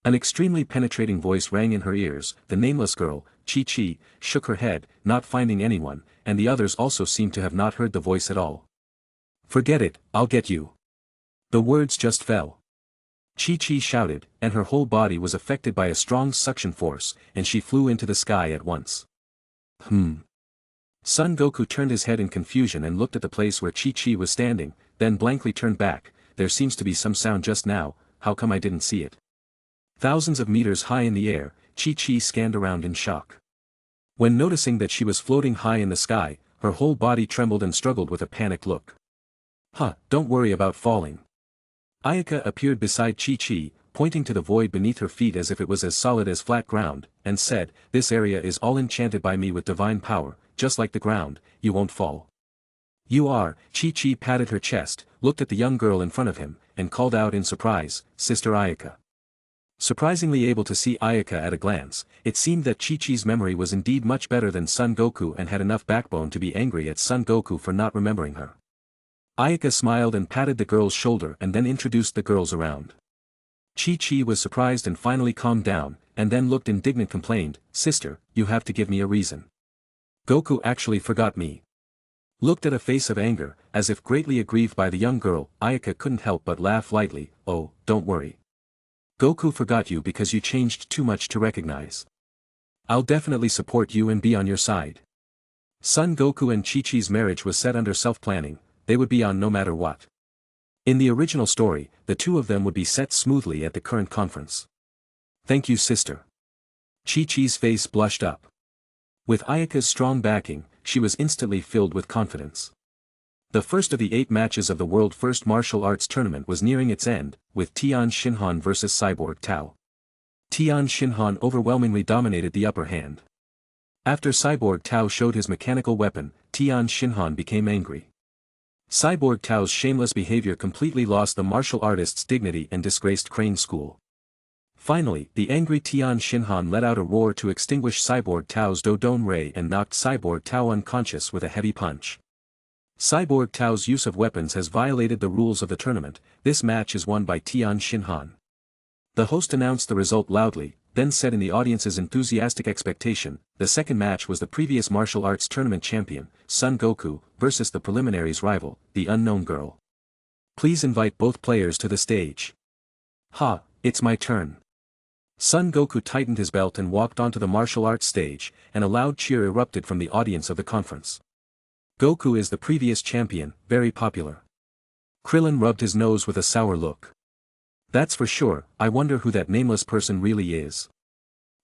An extremely penetrating voice rang in her ears, the nameless girl, Chi-Chi, shook her head, not finding anyone, and the others also seemed to have not heard the voice at all. Forget it, I'll get you. The words just fell. Chi-Chi shouted, and her whole body was affected by a strong suction force, and she flew into the sky at once. Son Goku turned his head in confusion and looked at the place where Chi-Chi was standing, then blankly turned back, there seems to be some sound just now, how come I didn't see it? Thousands of meters high in the air, Chi-Chi scanned around in shock. When noticing that she was floating high in the sky, her whole body trembled and struggled with a panicked look. Don't worry about falling. Ayaka appeared beside Chi-Chi, pointing to the void beneath her feet as if it was as solid as flat ground, and said, This area is all enchanted by me with divine power, just like the ground, you won't fall. You are, Chi-Chi patted her chest, looked at the young girl in front of him, and called out in surprise, Sister Ayaka. Surprisingly able to see Ayaka at a glance, it seemed that Chi-Chi's memory was indeed much better than Son Goku and had enough backbone to be angry at Son Goku for not remembering her. Ayaka smiled and patted the girl's shoulder and then introduced the girls around. Chi-Chi was surprised and finally calmed down, and then looked indignant complained, Sister, you have to give me a reason. Goku actually forgot me. Looked at a face of anger, as if greatly aggrieved by the young girl, Ayaka couldn't help but laugh lightly, Oh, don't worry. Goku forgot you because you changed too much to recognize. I'll definitely support you and be on your side. Son Goku and Chi-Chi's marriage was set under self-planning, they would be on no matter what. In the original story, the two of them would be set smoothly at the current conference. Thank you, sister. Chi-Chi's face blushed up. With Ayaka's strong backing, she was instantly filled with confidence. The first of the 8 matches of the World First Martial Arts Tournament was nearing its end, with Tian Shinhan vs Cyborg Tao. Tian Shinhan overwhelmingly dominated the upper hand. After Cyborg Tao showed his mechanical weapon, Tian Shinhan became angry. Cyborg Tao's shameless behavior completely lost the martial artist's dignity and disgraced Crane School. Finally, the angry Tian Shinhan let out a roar to extinguish Cyborg Tao's Dodon Ray and knocked Cyborg Tao unconscious with a heavy punch. Cyborg Tao's use of weapons has violated the rules of the tournament. This match is won by Tian Xinhan. The host announced the result loudly, then said in the audience's enthusiastic expectation, the second match was the previous martial arts tournament champion, Son Goku, versus the preliminaries rival, the unknown girl. Please invite both players to the stage. Ha, it's my turn. Son Goku tightened his belt and walked onto the martial arts stage, and a loud cheer erupted from the audience of the conference. Goku is the previous champion, very popular. Krillin rubbed his nose with a sour look. That's for sure. I wonder who that nameless person really is.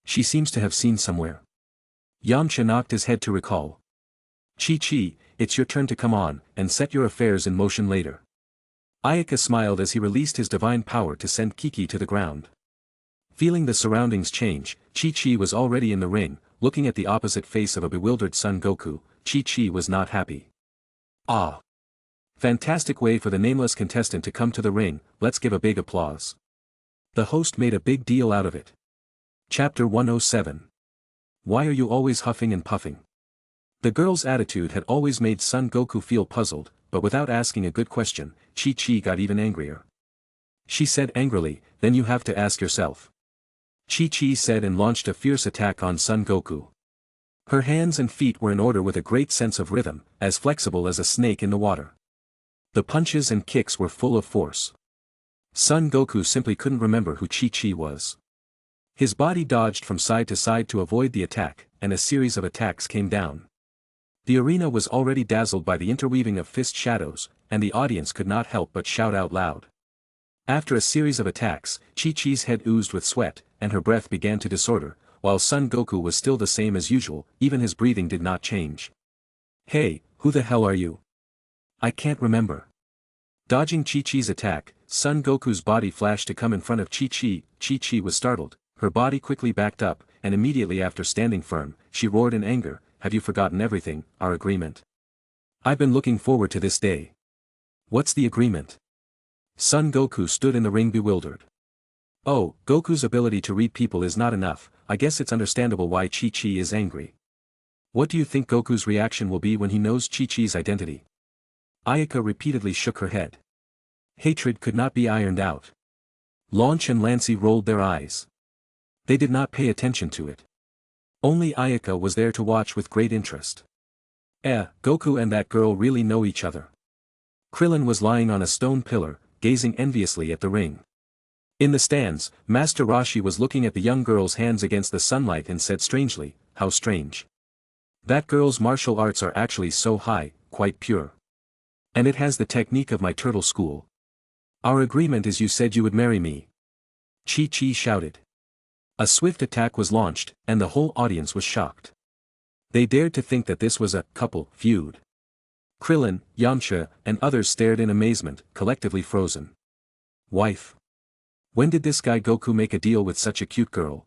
She seems to have seen somewhere. Yamcha knocked his head to recall. Chi-Chi, it's your turn to come on, and set your affairs in motion later. Ayaka smiled as he released his divine power to send Kiki to the ground. Feeling the surroundings change, Chi-Chi was already in the ring, looking at the opposite face of a bewildered Son Goku. Chi-Chi was not happy. Ah! Fantastic way for the nameless contestant to come to the ring, let's give a big applause. The host made a big deal out of it. Chapter 107. Why are you always huffing and puffing? The girl's attitude had always made Son Goku feel puzzled, but without asking a good question, Chi-Chi got even angrier. She said angrily, then you have to ask yourself. Chi-Chi said and launched a fierce attack on Son Goku. Her hands and feet were in order with a great sense of rhythm, as flexible as a snake in the water. The punches and kicks were full of force. Son Goku simply couldn't remember who Chi-Chi was. His body dodged from side to side to avoid the attack, and a series of attacks came down. The arena was already dazzled by the interweaving of fist shadows, and the audience could not help but shout out loud. After a series of attacks, Chi-Chi's head oozed with sweat, and her breath began to disorder, while Son Goku was still the same as usual, even his breathing did not change. Hey, who the hell are you? I can't remember. Dodging Chi-Chi's attack, Son Goku's body flashed to come in front of Chi-Chi. Chi-Chi was startled, her body quickly backed up, and immediately after standing firm, she roared in anger, have you forgotten everything, our agreement? I've been looking forward to this day. What's the agreement? Son Goku stood in the ring bewildered. Oh, Goku's ability to read people is not enough, I guess it's understandable why Chi-Chi is angry. What do you think Goku's reaction will be when he knows Chi-Chi's identity? Ayaka repeatedly shook her head. Hatred could not be ironed out. Launch and Lancey rolled their eyes. They did not pay attention to it. Only Ayaka was there to watch with great interest. Goku and that girl really know each other. Krillin was lying on a stone pillar, gazing enviously at the ring. In the stands, Master Roshi was looking at the young girl's hands against the sunlight and said strangely, how strange. That girl's martial arts are actually so high, quite pure. And it has the technique of my turtle school. Our agreement is you said you would marry me. Chi-Chi shouted. A swift attack was launched, and the whole audience was shocked. They dared to think that this was a couple feud. Krillin, Yamcha, and others stared in amazement, collectively frozen. Wife. When did this guy Goku make a deal with such a cute girl?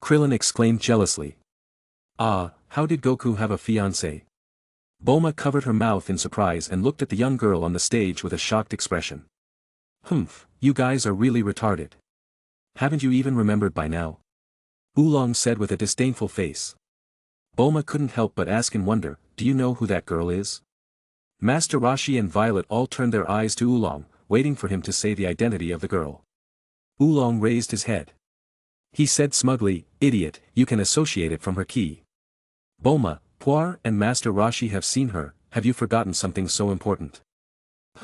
Krillin exclaimed jealously. Ah, how did Goku have a fiancé? Bulma covered her mouth in surprise and looked at the young girl on the stage with a shocked expression. Humph, you guys are really retarded. Haven't you even remembered by now? Oolong said with a disdainful face. Bulma couldn't help but ask in wonder, do you know who that girl is? Master Roshi and Violet all turned their eyes to Oolong, waiting for him to say the identity of the girl. Oolong raised his head. He said smugly, idiot, you can associate it from her key. Bulma, Puar and Master Roshi have seen her, have you forgotten something so important?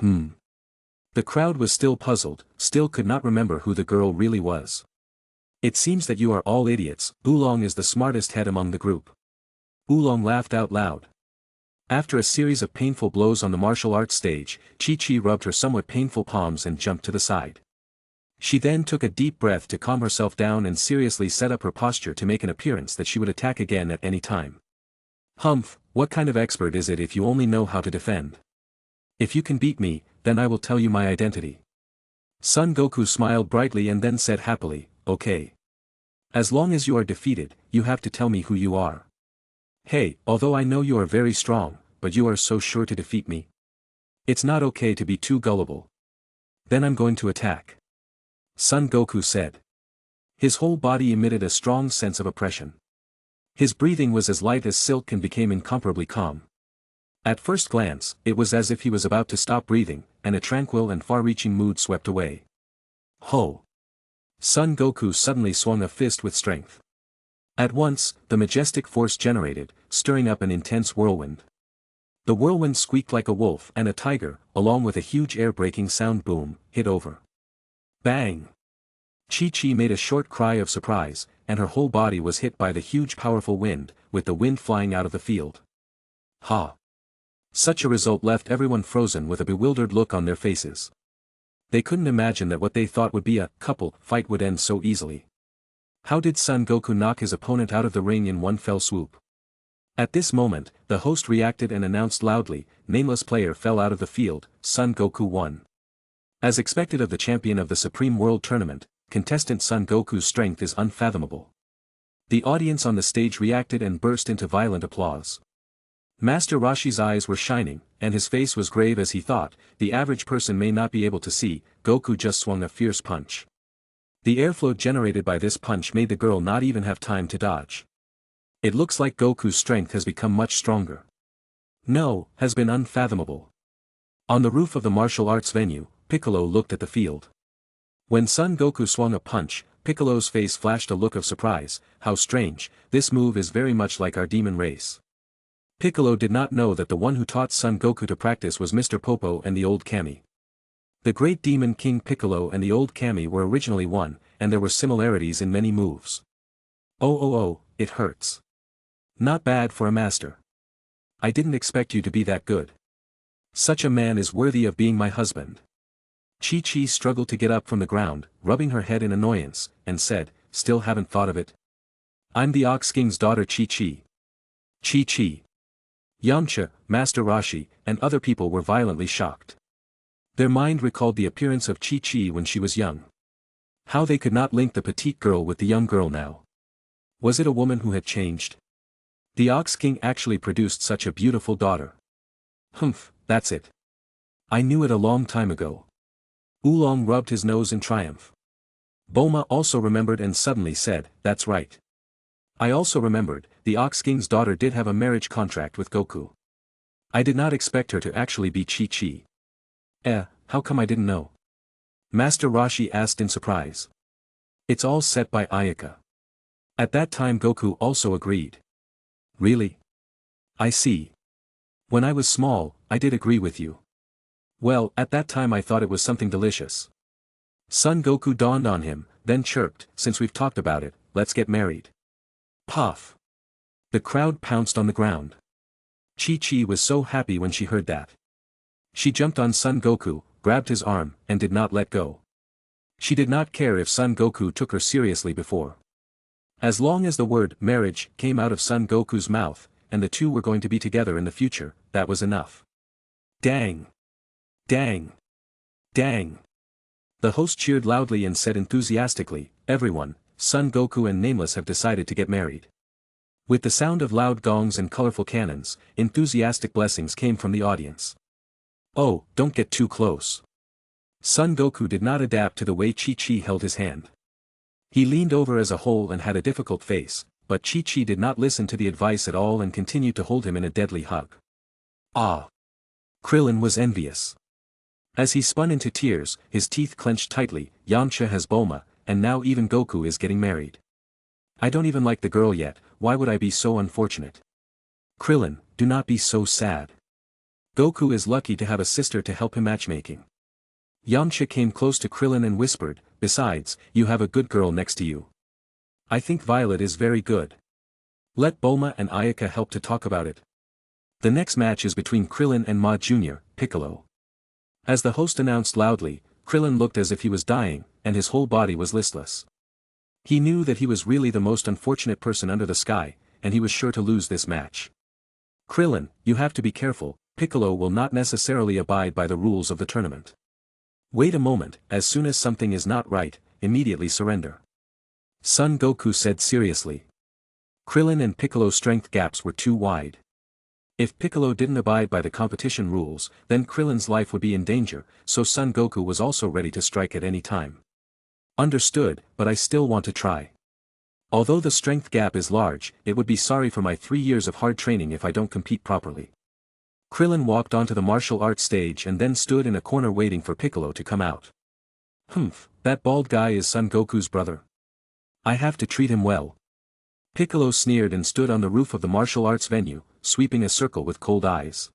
The crowd was still puzzled, still could not remember who the girl really was. It seems that you are all idiots, Oolong is the smartest head among the group. Oolong laughed out loud. After a series of painful blows on the martial arts stage, Chi-Chi rubbed her somewhat painful palms and jumped to the side. She then took a deep breath to calm herself down and seriously set up her posture to make an appearance that she would attack again at any time. Humph, what kind of expert is it if you only know how to defend? If you can beat me, then I will tell you my identity. Son Goku smiled brightly and then said happily, okay. As long as you are defeated, you have to tell me who you are. Hey, although I know you are very strong, but you are so sure to defeat me. It's not okay to be too gullible. Then I'm going to attack. Son Goku said. His whole body emitted a strong sense of oppression. His breathing was as light as silk and became incomparably calm. At first glance, it was as if he was about to stop breathing, and a tranquil and far-reaching mood swept away. Ho! Son Goku suddenly swung a fist with strength. At once, the majestic force generated, stirring up an intense whirlwind. The whirlwind squeaked like a wolf and a tiger, along with a huge air-breaking sound boom, hit over. Bang! Chi-Chi made a short cry of surprise, and her whole body was hit by the huge powerful wind, with the wind flying out of the field. Ha! Such a result left everyone frozen with a bewildered look on their faces. They couldn't imagine that what they thought would be a couple fight would end so easily. How did Son Goku knock his opponent out of the ring in one fell swoop? At this moment, the host reacted and announced loudly, "Nameless player fell out of the field, Son Goku won." As expected of the champion of the Supreme World Tournament, contestant Son Goku's strength is unfathomable. The audience on the stage reacted and burst into violent applause. Master Roshi's eyes were shining, and his face was grave as he thought, the average person may not be able to see, Goku just swung a fierce punch. The airflow generated by this punch made the girl not even have time to dodge. It looks like Goku's strength has become much stronger. No, has been unfathomable. On the roof of the martial arts venue, Piccolo looked at the field. When Son Goku swung a punch, Piccolo's face flashed a look of surprise. How strange, this move is very much like our demon race. Piccolo did not know that the one who taught Son Goku to practice was Mr. Popo and the old Kami. The great demon King Piccolo and the old Kami were originally one, and there were similarities in many moves. Oh, it hurts. Not bad for a master. I didn't expect you to be that good. Such a man is worthy of being my husband. Chi-Chi struggled to get up from the ground, rubbing her head in annoyance, and said, "Still haven't thought of it. I'm the Ox King's daughter Chi-Chi." Chi-Chi. Yamcha, Master Roshi, and other people were violently shocked. Their mind recalled the appearance of Chi-Chi when she was young. How they could not link the petite girl with the young girl now. Was it a woman who had changed? The Ox King actually produced such a beautiful daughter. Humph, that's it. I knew it a long time ago. Oolong rubbed his nose in triumph. Bulma also remembered and suddenly said, "That's right. I also remembered, the Ox King's daughter did have a marriage contract with Goku. I did not expect her to actually be Chi-Chi." How come I didn't know? Master Roshi asked in surprise. It's all set by Ayaka. At that time Goku also agreed. Really? I see. When I was small, I did agree with you. Well, at that time I thought it was something delicious. Son Goku dawned on him, then chirped, "Since we've talked about it, let's get married." Puff. The crowd pounced on the ground. Chi-Chi was so happy when she heard that. She jumped on Son Goku, grabbed his arm, and did not let go. She did not care if Son Goku took her seriously before. As long as the word marriage came out of Son Goku's mouth, and the two were going to be together in the future, that was enough. Dang! Dang! Dang! The host cheered loudly and said enthusiastically, "Everyone, Son Goku and Nameless have decided to get married." With the sound of loud gongs and colorful cannons, enthusiastic blessings came from the audience. Oh, don't get too close. Son Goku did not adapt to the way Chi-Chi held his hand. He leaned over as a whole and had a difficult face, but Chi-Chi did not listen to the advice at all and continued to hold him in a deadly hug. Ah! Krillin was envious. As he spun into tears, his teeth clenched tightly. Yamcha has Bulma, and now even Goku is getting married. I don't even like the girl yet, why would I be so unfortunate? Krillin, do not be so sad. Goku is lucky to have a sister to help him matchmaking. Yamcha came close to Krillin and whispered, "Besides, you have a good girl next to you. I think Violet is very good. Let Bulma and Ayaka help to talk about it." The next match is between Krillin and Ma Jr., Piccolo. As the host announced loudly, Krillin looked as if he was dying, and his whole body was listless. He knew that he was really the most unfortunate person under the sky, and he was sure to lose this match. Krillin, you have to be careful, Piccolo will not necessarily abide by the rules of the tournament. Wait a moment, as soon as something is not right, immediately surrender. Son Goku said seriously. Krillin and Piccolo's strength gaps were too wide. If Piccolo didn't abide by the competition rules, then Krillin's life would be in danger, so Son Goku was also ready to strike at any time. Understood, but I still want to try. Although the strength gap is large, it would be sorry for my 3 years of hard training if I don't compete properly. Krillin walked onto the martial arts stage and then stood in a corner waiting for Piccolo to come out. Humph, that bald guy is Son Goku's brother. I have to treat him well. Piccolo sneered and stood on the roof of the martial arts venue, sweeping a circle with cold eyes.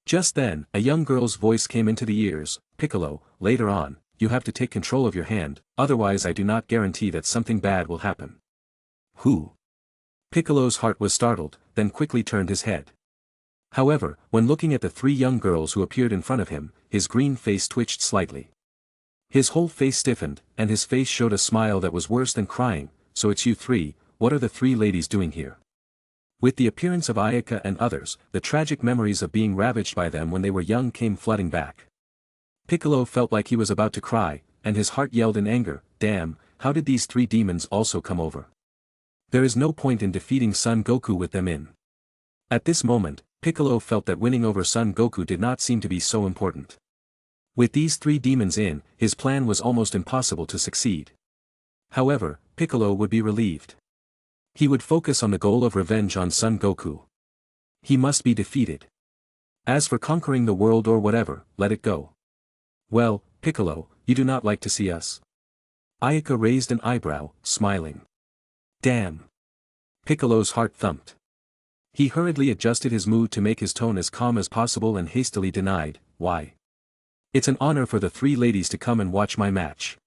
Just then, a young girl's voice came into the ears, Piccolo, later on, you have to take control of your hand, otherwise I do not guarantee that something bad will happen. Who? Piccolo's heart was startled, then quickly turned his head. However, when looking at the three young girls who appeared in front of him, his green face twitched slightly. His whole face stiffened, and his face showed a smile that was worse than crying. So it's you three, what are the three ladies doing here? With the appearance of Ayaka and others, the tragic memories of being ravaged by them when they were young came flooding back. Piccolo felt like he was about to cry, and his heart yelled in anger, damn, how did these three demons also come over? There is no point in defeating Son Goku with them in. At this moment, Piccolo felt that winning over Son Goku did not seem to be so important. With these three demons in, his plan was almost impossible to succeed. However, Piccolo would be relieved. He would focus on the goal of revenge on Son Goku. He must be defeated. As for conquering the world or whatever, let it go. Well, Piccolo, you do not like to see us? Ayaka raised an eyebrow, smiling. Damn. Piccolo's heart thumped. He hurriedly adjusted his mood to make his tone as calm as possible and hastily denied, why? It's an honor for the three ladies to come and watch my match.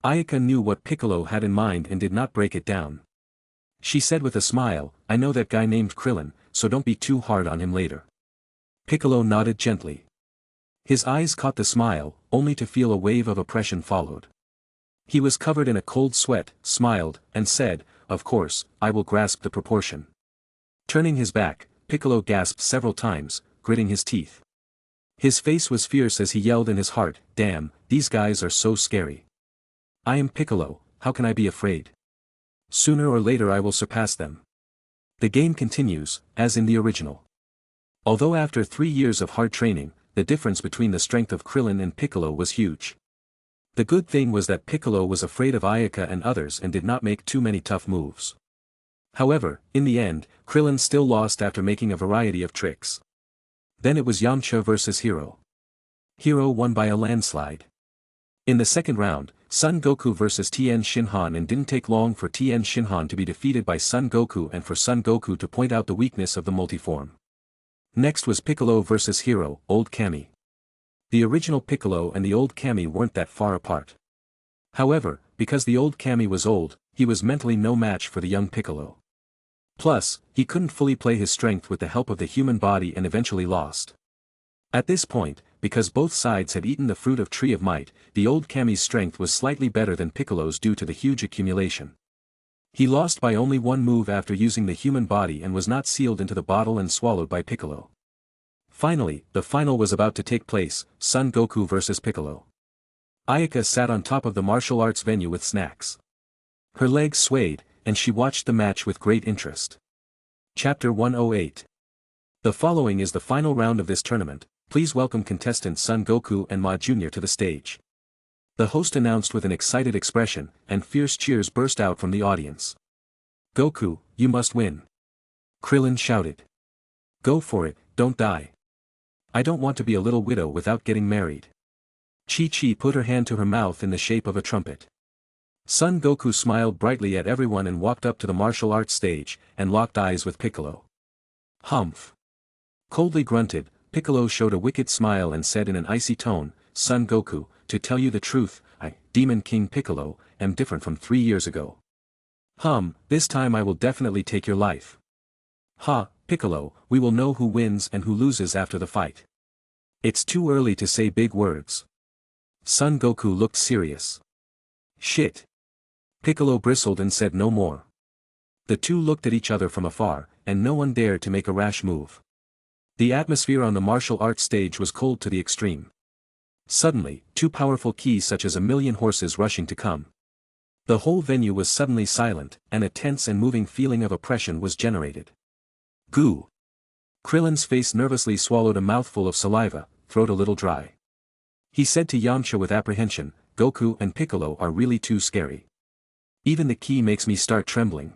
Ayaka knew what Piccolo had in mind and did not break it down. She said with a smile, I know that guy named Krillin, so don't be too hard on him later. Piccolo nodded gently. His eyes caught the smile, only to feel a wave of oppression followed. He was covered in a cold sweat, smiled, and said, of course, I will grasp the proportion. Turning his back, Piccolo gasped several times, gritting his teeth. His face was fierce as he yelled in his heart, damn, these guys are so scary. I am Piccolo, how can I be afraid? Sooner or later I will surpass them. The game continues, as in the original. Although after 3 years of hard training, the difference between the strength of Krillin and Piccolo was huge. The good thing was that Piccolo was afraid of Ayaka and others and did not make too many tough moves. However, in the end, Krillin still lost after making a variety of tricks. Then it was Yamcha versus Hero. Hero won by a landslide. In the second round, Son Goku vs Tien Shinhan, and didn't take long for Tien Shinhan to be defeated by Son Goku and for Son Goku to point out the weakness of the multiform. Next was Piccolo vs Hero, Old Kami. The original Piccolo and the Old Kami weren't that far apart. However, because the Old Kami was old, he was mentally no match for the young Piccolo. Plus, he couldn't fully play his strength with the help of the human body and eventually lost. At this point, because both sides had eaten the fruit of Tree of Might, the Old Kami's strength was slightly better than Piccolo's due to the huge accumulation. He lost by only one move after using the human body and was not sealed into the bottle and swallowed by Piccolo. Finally, the final was about to take place, Son Goku vs Piccolo. Ayaka sat on top of the martial arts venue with snacks. Her legs swayed, and she watched the match with great interest. Chapter 108. The following is the final round of this tournament. Please welcome contestants Son Goku and Ma Jr. to the stage. The host announced with an excited expression, and fierce cheers burst out from the audience. Goku, you must win. Krillin shouted. Go for it, don't die. I don't want to be a little widow without getting married. Chi-Chi put her hand to her mouth in the shape of a trumpet. Son Goku smiled brightly at everyone and walked up to the martial arts stage, and locked eyes with Piccolo. Humph. Coldly grunted, Piccolo showed a wicked smile and said in an icy tone, Son Goku, to tell you the truth, I, Demon King Piccolo, am different from 3 years ago. This time I will definitely take your life. Ha, Piccolo, we will know who wins and who loses after the fight. It's too early to say big words. Son Goku looked serious. Shit. Piccolo bristled and said no more. The two looked at each other from afar, and no one dared to make a rash move. The atmosphere on the martial arts stage was cold to the extreme. Suddenly, two powerful keys such as a million horses rushing to come. The whole venue was suddenly silent, and a tense and moving feeling of oppression was generated. Goo. Krillin's face nervously swallowed a mouthful of saliva, throat a little dry. He said to Yamcha with apprehension, Goku and Piccolo are really too scary. Even the key makes me start trembling.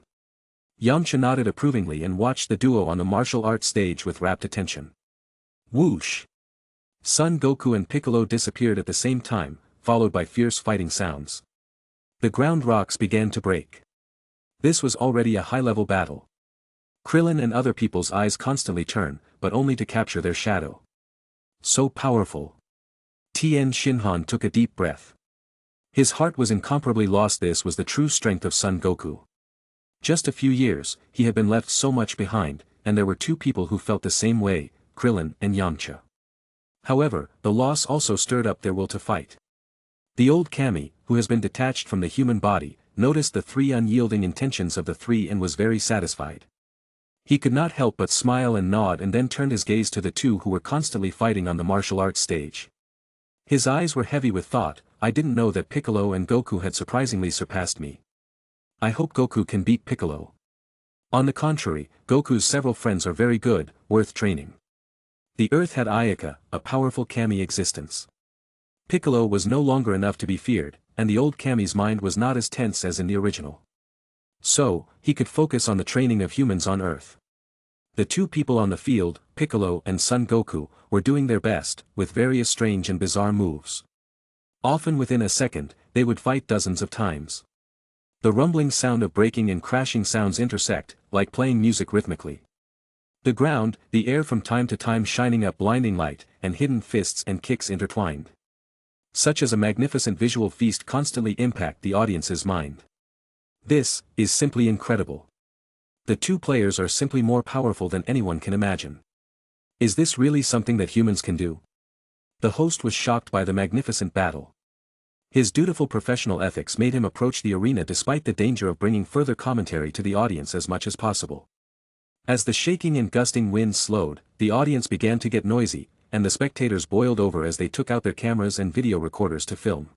Yamcha nodded approvingly and watched the duo on the martial arts stage with rapt attention. Whoosh! Son Goku and Piccolo disappeared at the same time, followed by fierce fighting sounds. The ground rocks began to break. This was already a high-level battle. Krillin and other people's eyes constantly turn, but only to capture their shadow. So powerful. Tien Shinhan took a deep breath. His heart was incomparably lost. This was the true strength of Son Goku. Just a few years, he had been left so much behind, and there were two people who felt the same way, Krillin and Yamcha. However, the loss also stirred up their will to fight. The old Kami, who has been detached from the human body, noticed the three unyielding intentions of the three and was very satisfied. He could not help but smile and nod and then turned his gaze to the two who were constantly fighting on the martial arts stage. His eyes were heavy with thought. I didn't know that Piccolo and Goku had surprisingly surpassed me. I hope Goku can beat Piccolo. On the contrary, Goku's several friends are very good, worth training. The Earth had Ayaka, a powerful Kami existence. Piccolo was no longer enough to be feared, and the old Kami's mind was not as tense as in the original. So, he could focus on the training of humans on Earth. The two people on the field, Piccolo and Son Goku, were doing their best, with various strange and bizarre moves. Often within a second, they would fight dozens of times. The rumbling sound of breaking and crashing sounds intersect, like playing music rhythmically. The ground, the air from time to time shining up blinding light, and hidden fists and kicks intertwined. Such as a magnificent visual feast constantly impact the audience's mind. This is simply incredible. The two players are simply more powerful than anyone can imagine. Is this really something that humans can do? The host was shocked by the magnificent battle. His dutiful professional ethics made him approach the arena despite the danger of bringing further commentary to the audience as much as possible. As the shaking and gusting winds slowed, the audience began to get noisy, and the spectators boiled over as they took out their cameras and video recorders to film.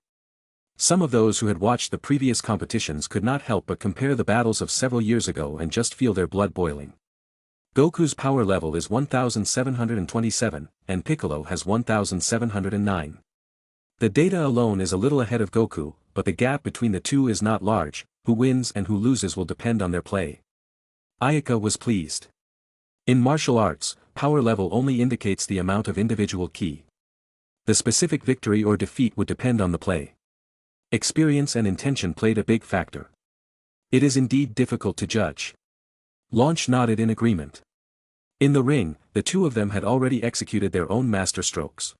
Some of those who had watched the previous competitions could not help but compare the battles of several years ago and just feel their blood boiling. Goku's power level is 1727, and Piccolo has 1709. The data alone is a little ahead of Goku, but the gap between the two is not large. Who wins and who loses will depend on their play. Ayaka was pleased. In martial arts, power level only indicates the amount of individual ki. The specific victory or defeat would depend on the play. Experience and intention played a big factor. It is indeed difficult to judge. Launch nodded in agreement. In the ring, the two of them had already executed their own master strokes.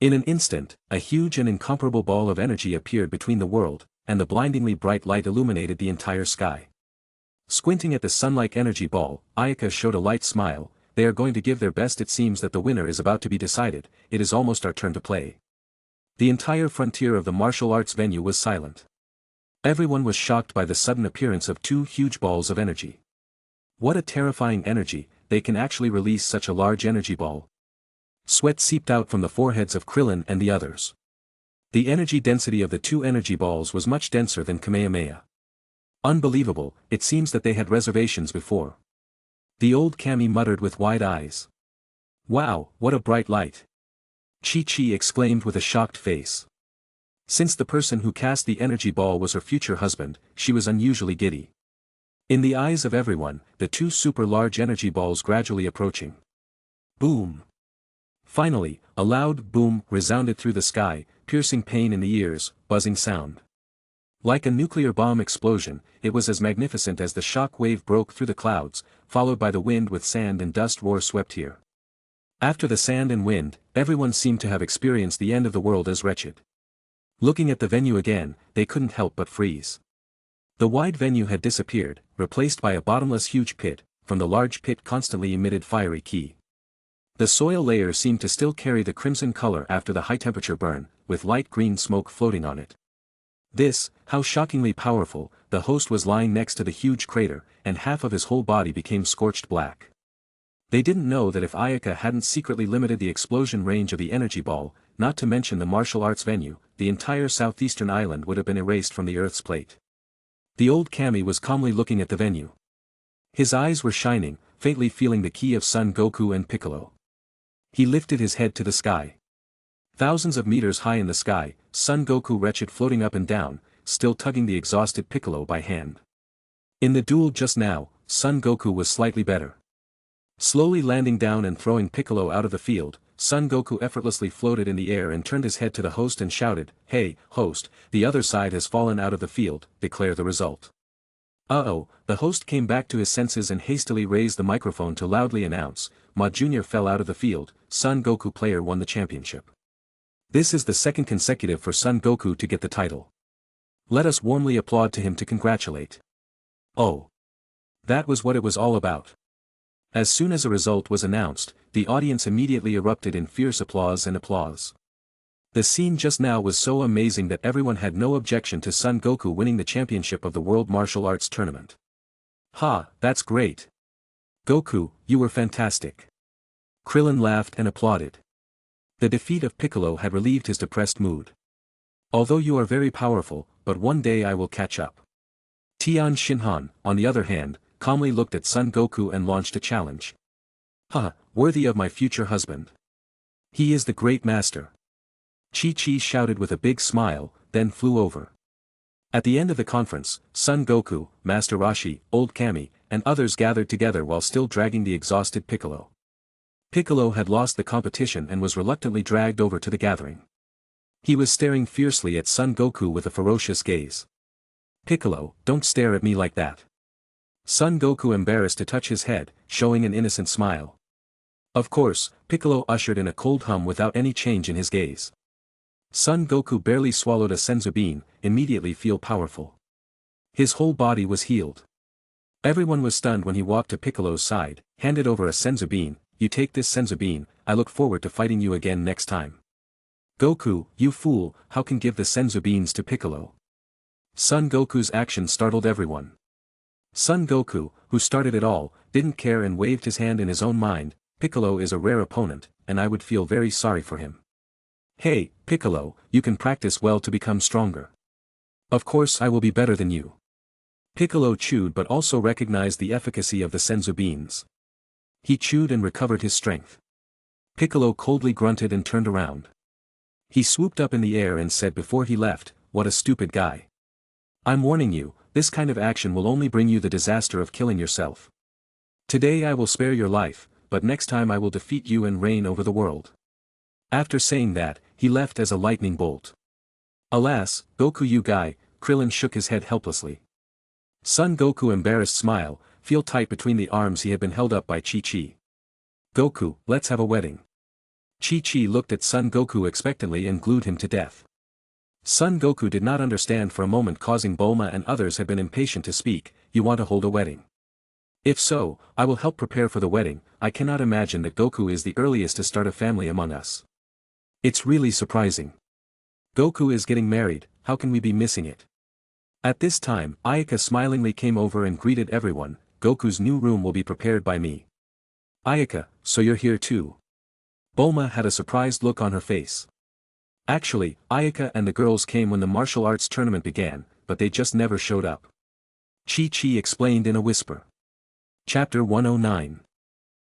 In an instant, a huge and incomparable ball of energy appeared between the world, and the blindingly bright light illuminated the entire sky. Squinting at the sun-like energy ball, Ayaka showed a light smile. They are going to give their best. It seems that the winner is about to be decided. It is almost our turn to play. The entire frontier of the martial arts venue was silent. Everyone was shocked by the sudden appearance of two huge balls of energy. What a terrifying energy, they can actually release such a large energy ball. Sweat seeped out from the foreheads of Krillin and the others. The energy density of the two energy balls was much denser than Kamehameha. Unbelievable, it seems that they had reservations before. The old Kami muttered with wide eyes. Wow, what a bright light! Chi-Chi exclaimed with a shocked face. Since the person who cast the energy ball was her future husband, she was unusually giddy. In the eyes of everyone, the two super-large energy balls gradually approaching. Boom! Finally, a loud boom resounded through the sky, piercing pain in the ears, buzzing sound. Like a nuclear bomb explosion, it was as magnificent as the shock wave broke through the clouds, followed by the wind with sand and dust roar swept here. After the sand and wind, everyone seemed to have experienced the end of the world as wretched. Looking at the venue again, they couldn't help but freeze. The wide venue had disappeared, replaced by a bottomless huge pit. From the large pit constantly emitted fiery ki. The soil layer seemed to still carry the crimson color after the high-temperature burn, with light green smoke floating on it. This, how shockingly powerful, the host was lying next to the huge crater, and half of his whole body became scorched black. They didn't know that if Ayaka hadn't secretly limited the explosion range of the energy ball, not to mention the martial arts venue, the entire southeastern island would have been erased from the Earth's plate. The old Kami was calmly looking at the venue. His eyes were shining, faintly feeling the ki of Son Goku and Piccolo. He lifted his head to the sky. Thousands of meters high in the sky, Son Goku wretched floating up and down, still tugging the exhausted Piccolo by hand. In the duel just now, Son Goku was slightly better. Slowly landing down and throwing Piccolo out of the field, Son Goku effortlessly floated in the air and turned his head to the host and shouted, "Hey, host, the other side has fallen out of the field, declare the result." Uh-oh, the host came back to his senses and hastily raised the microphone to loudly announce, "Ma Jr. fell out of the field, Son Goku player won the championship." This is the second consecutive for Son Goku to get the title. Let us warmly applaud to him to congratulate. Oh. That was what it was all about. As soon as a result was announced, the audience immediately erupted in fierce applause and applause. The scene just now was so amazing that everyone had no objection to Son Goku winning the championship of the World Martial Arts Tournament. Ha, that's great. Goku, you were fantastic. Krillin laughed and applauded. The defeat of Piccolo had relieved his depressed mood. Although you are very powerful, but one day I will catch up. Tian Shinhan, on the other hand, calmly looked at Son Goku and launched a challenge. Ha, worthy of my future husband. He is the great master. Chi-Chi shouted with a big smile, then flew over. At the end of the conference, Son Goku, Master Roshi, Old Kami, and others gathered together while still dragging the exhausted Piccolo. Piccolo had lost the competition and was reluctantly dragged over to the gathering. He was staring fiercely at Son Goku with a ferocious gaze. "Piccolo, don't stare at me like that." Son Goku embarrassed to touch his head, showing an innocent smile. Of course, Piccolo ushered in a cold hum without any change in his gaze. Son Goku barely swallowed a senzu bean, immediately feel powerful. His whole body was healed. Everyone was stunned when he walked to Piccolo's side, handed over a senzu bean. "You take this senzu bean, I look forward to fighting you again next time." "Goku, you fool, how can give the senzu beans to Piccolo?" Son Goku's action startled everyone. Son Goku, who started it all, didn't care and waved his hand in his own mind. "Piccolo is a rare opponent, and I would feel very sorry for him. Hey, Piccolo, you can practice well to become stronger. Of course I will be better than you." Piccolo chewed but also recognized the efficacy of the senzu beans. He chewed and recovered his strength. Piccolo coldly grunted and turned around. He swooped up in the air and said before he left, "What a stupid guy. I'm warning you, this kind of action will only bring you the disaster of killing yourself. Today I will spare your life, but next time I will defeat you and reign over the world." After saying that, he left as a lightning bolt. "Alas, Goku you guy," Krillin shook his head helplessly. Son Goku embarrassed smile, feel tight between the arms he had been held up by Chi-Chi. "Goku, let's have a wedding." Chi-Chi looked at Son Goku expectantly and glued him to death. Son Goku did not understand for a moment, causing Bulma and others had been impatient to speak. "You want to hold a wedding? If so, I will help prepare for the wedding. I cannot imagine that Goku is the earliest to start a family among us. It's really surprising. Goku is getting married, how can we be missing it?" At this time, Ayaka smilingly came over and greeted everyone. "Goku's new room will be prepared by me." "Ayaka, so you're here too?" Bulma had a surprised look on her face. Actually, Ayaka and the girls came when the martial arts tournament began, but they just never showed up. Chi-Chi explained in a whisper. Chapter 109.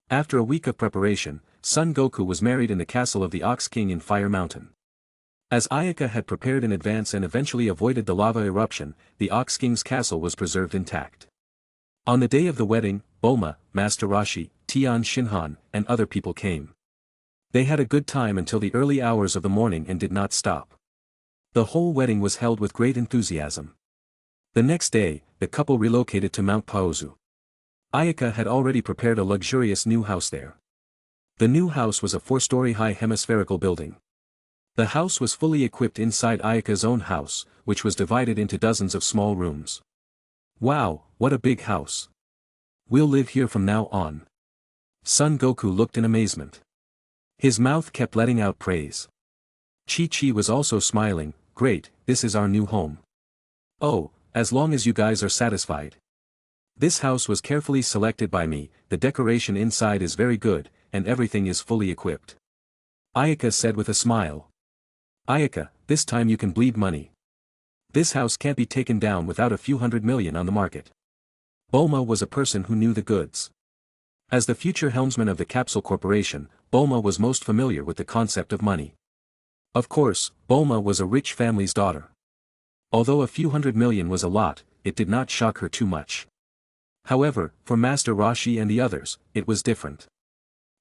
After a week of preparation, Son Goku was married in the castle of the Ox King in Fire Mountain. As Ayaka had prepared in advance and eventually avoided the lava eruption, the Ox King's castle was preserved intact. On the day of the wedding, Bulma, Master Roshi, Tian Shinhan, and other people came. They had a good time until the early hours of the morning and did not stop. The whole wedding was held with great enthusiasm. The next day, the couple relocated to Mount Paozu. Ayaka had already prepared a luxurious new house there. The new house was a 4-story high hemispherical building. The house was fully equipped inside Ayaka's own house, which was divided into dozens of small rooms. "Wow, what a big house. We'll live here from now on." Son Goku looked in amazement. His mouth kept letting out praise. Chi-Chi was also smiling. "Great, this is our new home. Oh, as long as you guys are satisfied. This house was carefully selected by me, the decoration inside is very good, and everything is fully equipped," Ayaka said with a smile. "Ayaka, this time you can bleed money. This house can't be taken down without a few $100 million on the market." Bulma was a person who knew the goods. As the future helmsman of the Capsule Corporation, Bulma was most familiar with the concept of money. Of course, Bulma was a rich family's daughter. Although a few $100 million was a lot, it did not shock her too much. However, for Master Roshi and the others, it was different.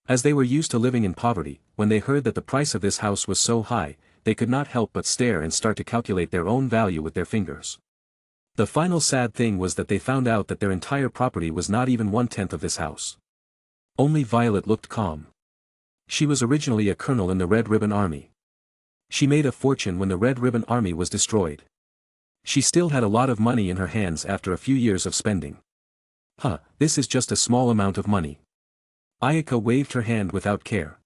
As they were used to living in poverty, when they heard that the price of this house was so high, they could not help but stare and start to calculate their own value with their fingers. The final sad thing was that they found out that their entire property was not even 1/10 of this house. Only Violet looked calm. She was originally a colonel in the Red Ribbon Army. She made a fortune when the Red Ribbon Army was destroyed. She still had a lot of money in her hands after a few years of spending. This is just a small amount of money. Ayaka waved her hand without care.